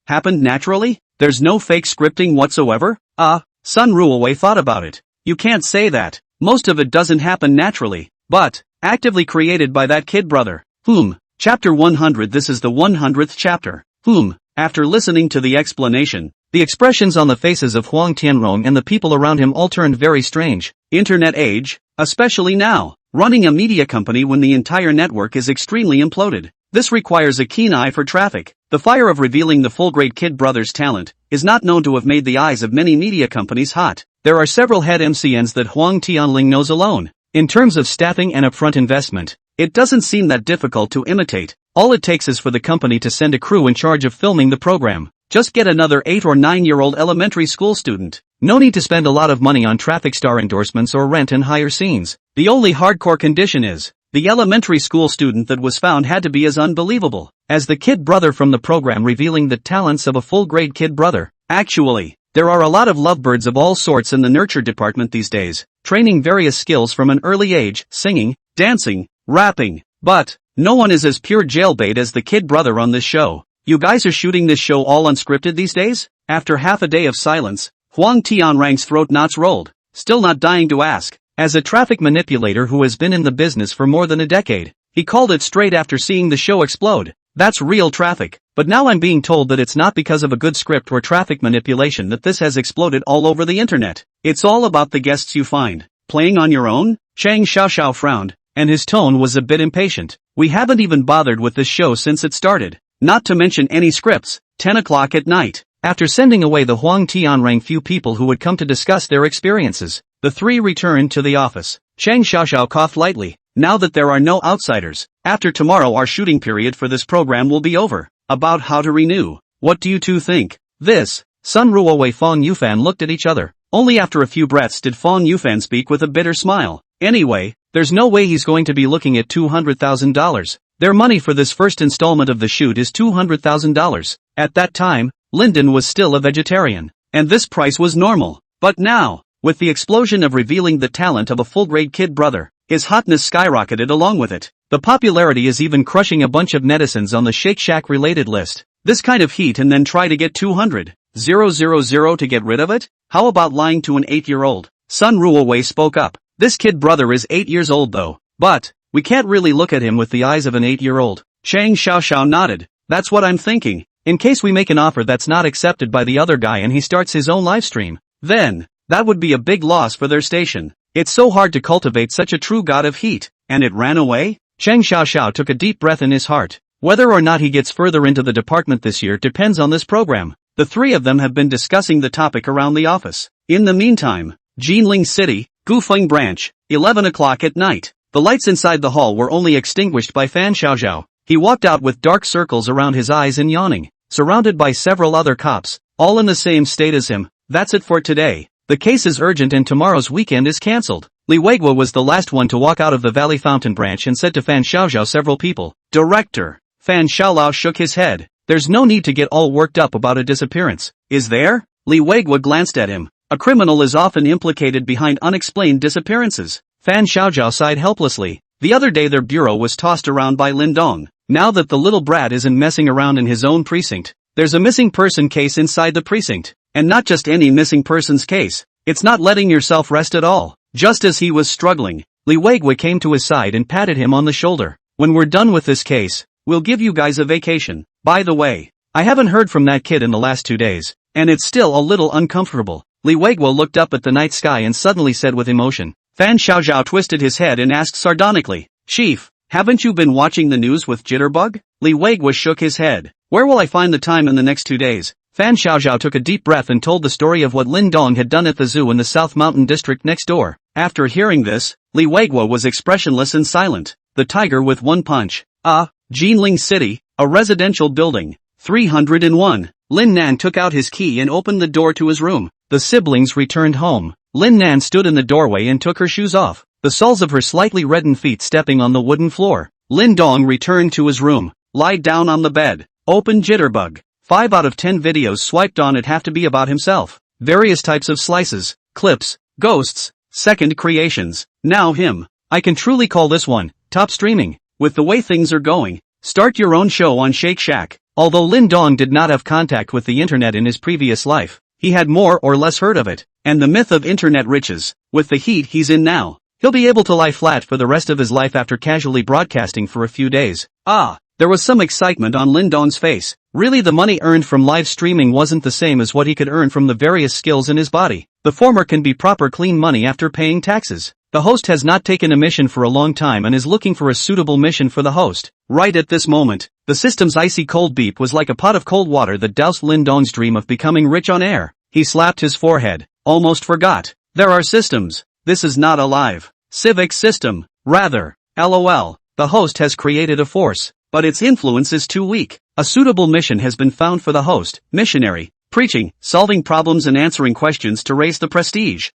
happened naturally? There's no fake scripting whatsoever?" Sun Ruowei thought about it. "You can't say that. Most of it doesn't happen naturally, but actively created by that kid brother." Chapter 100. This is the 100th chapter. After listening to the explanation, the expressions on the faces of Huang Tianrong and the people around him all turned very strange. Internet age, especially now, running a media company when the entire network is extremely imploded. This requires a keen eye for traffic. The fire of revealing the full-grade kid brother's talent is not known to have made the eyes of many media companies hot. There are several head MCNs that Huang Tianling knows alone. In terms of staffing and upfront investment, it doesn't seem that difficult to imitate. All it takes is for the company to send a crew in charge of filming the program. Just get another 8 or 9-year-old elementary school student. No need to spend a lot of money on traffic star endorsements or rent and hire scenes. The only hardcore condition is, the elementary school student that was found had to be as unbelievable as the kid brother from the program, revealing the talents of a full-grade kid brother. Actually, there are a lot of lovebirds of all sorts in the nurture department these days, training various skills from an early age, singing, dancing, rapping. But no one is as pure jailbait as the kid brother on this show. You guys are shooting this show all unscripted these days? After half a day of silence, Huang Tianrang's throat knots rolled, still not dying to ask. As a traffic manipulator who has been in the business for more than a decade, he called it straight after seeing the show explode. That's real traffic. But now I'm being told that it's not because of a good script or traffic manipulation that this has exploded all over the internet. It's all about the guests you find. Playing on your own? Chang Xiaoxiao frowned, and his tone was a bit impatient. "We haven't even bothered with this show since it started. Not to mention any scripts. 10 o'clock at night." After sending away the Huang Tianrang few people who would come to discuss their experiences, the 3 returned to the office. Chang Xiaoxiao coughed lightly. "Now that there are no outsiders, after tomorrow our shooting period for this program will be over. About how to renew. What do you 2 think?" This, Sun Ruowei Fong Yufan looked at each other. Only after a few breaths did Fong Yufan speak with a bitter smile. "Anyway, there's no way he's going to be looking at $200,000. Their money for this first installment of the shoot is $200,000. At that time, Lyndon was still a vegetarian, and this price was normal. But now, with the explosion of revealing the talent of a full-grade kid brother, his hotness skyrocketed along with it. The popularity is even crushing a bunch of netizens on the Shake Shack related list. This kind of heat and then try to get 200,000 to get rid of it? How about lying to an 8-year-old? Sun Ruowei spoke up. "This kid brother is 8 years old though. But we can't really look at him with the eyes of an 8-year-old. Chang Xiaoxiao nodded. "That's what I'm thinking. In case we make an offer that's not accepted by the other guy and he starts his own live stream, then that would be a big loss for their station. It's so hard to cultivate such a true god of heat." "And it ran away?" Chang Xiaoxiao took a deep breath in his heart. Whether or not he gets further into the department this year depends on this program. The 3 of them have been discussing the topic around the office. In the meantime, Jinling City, Gufeng Branch, 11 o'clock at night. The lights inside the hall were only extinguished by Fan Xiaoxiao. He walked out with dark circles around his eyes and yawning, surrounded by several other cops, all in the same state as him. "That's it for today. The case is urgent and tomorrow's weekend is cancelled. Li Weiguo was the last one to walk out of the Valley Fountain branch and said to Fan Xiaoxiao several people. Director. Fan Xiaolao shook his head. There's no need to get all worked up about a disappearance, is there? Li Weiguo glanced at him. A criminal is often implicated behind unexplained disappearances. Fan Xiaoxiao sighed helplessly. The other day their bureau was tossed around by Lin Dong. Now that the little brat isn't messing around in his own precinct, there's a missing person case inside the precinct. And not just any missing persons case. It's not letting yourself rest at all. Just as he was struggling, Li Weiguo came to his side and patted him on the shoulder. When we're done with this case, we'll give you guys a vacation. By the way, I haven't heard from that kid in the last 2 days, and it's still a little uncomfortable. Li Weiguo looked up at the night sky and suddenly said with emotion. Fan Xiaoxiao twisted his head and asked sardonically, Chief, haven't you been watching the news with Jitterbug? Li Weiguo shook his head. Where will I find the time in the next 2 days? Fan Xiaoxiao took a deep breath and told the story of what Lin Dong had done at the zoo in the South Mountain district next door. After hearing this, Li Weiguo was expressionless and silent. The tiger with one punch. Jinling City, a residential building. 301. Lin Nan took out his key and opened the door to his room. The siblings returned home. Lin Nan stood in the doorway and took her shoes off, the soles of her slightly reddened feet stepping on the wooden floor. Lin Dong returned to his room, lied down on the bed, opened Jitterbug. 5 out of 10 videos swiped on it have to be about himself. Various types of slices, clips, ghosts, second creations. Now him. I can truly call this one top streaming. With the way things are going, start your own show on Shake Shack. Although Lin Dong did not have contact with the internet in his previous life, he had more or less heard of it, and the myth of internet riches. With the heat he's in now, he'll be able to lie flat for the rest of his life after casually broadcasting for a few days. There was some excitement on Lin Dong's face. Really, the money earned from live streaming wasn't the same as what he could earn from the various skills in his body. The former can be proper clean money after paying taxes. The host has not taken a mission for a long time and is looking for a suitable mission for the host. Right at this moment, the system's icy cold beep was like a pot of cold water that doused Lin Dong's dream of becoming rich on air. He slapped his forehead. Almost forgot. There are systems. This is not a live civic system. Rather, LOL. The host has created a force, but its influence is too weak. A suitable mission has been found for the host. Missionary. Preaching, solving problems and answering questions to raise the prestige.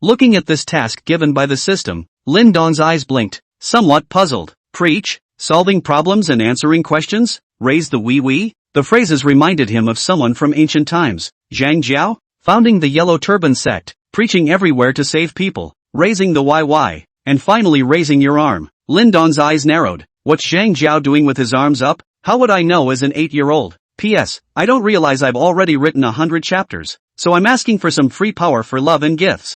Looking at this task given by the system, Lin Dong's eyes blinked, somewhat puzzled. Preach, solving problems and answering questions, raise the wee-wee? The phrases reminded him of someone from ancient times. Zhang Jiao? Founding the Yellow Turban sect, preaching everywhere to save people, raising the YY, and finally raising your arm. Lin Dong's eyes narrowed. What's Zhang Jiao doing with his arms up? How would I know as an 8-year-old? P.S. I don't realize I've already written 100 chapters, so I'm asking for some free power for love and gifts.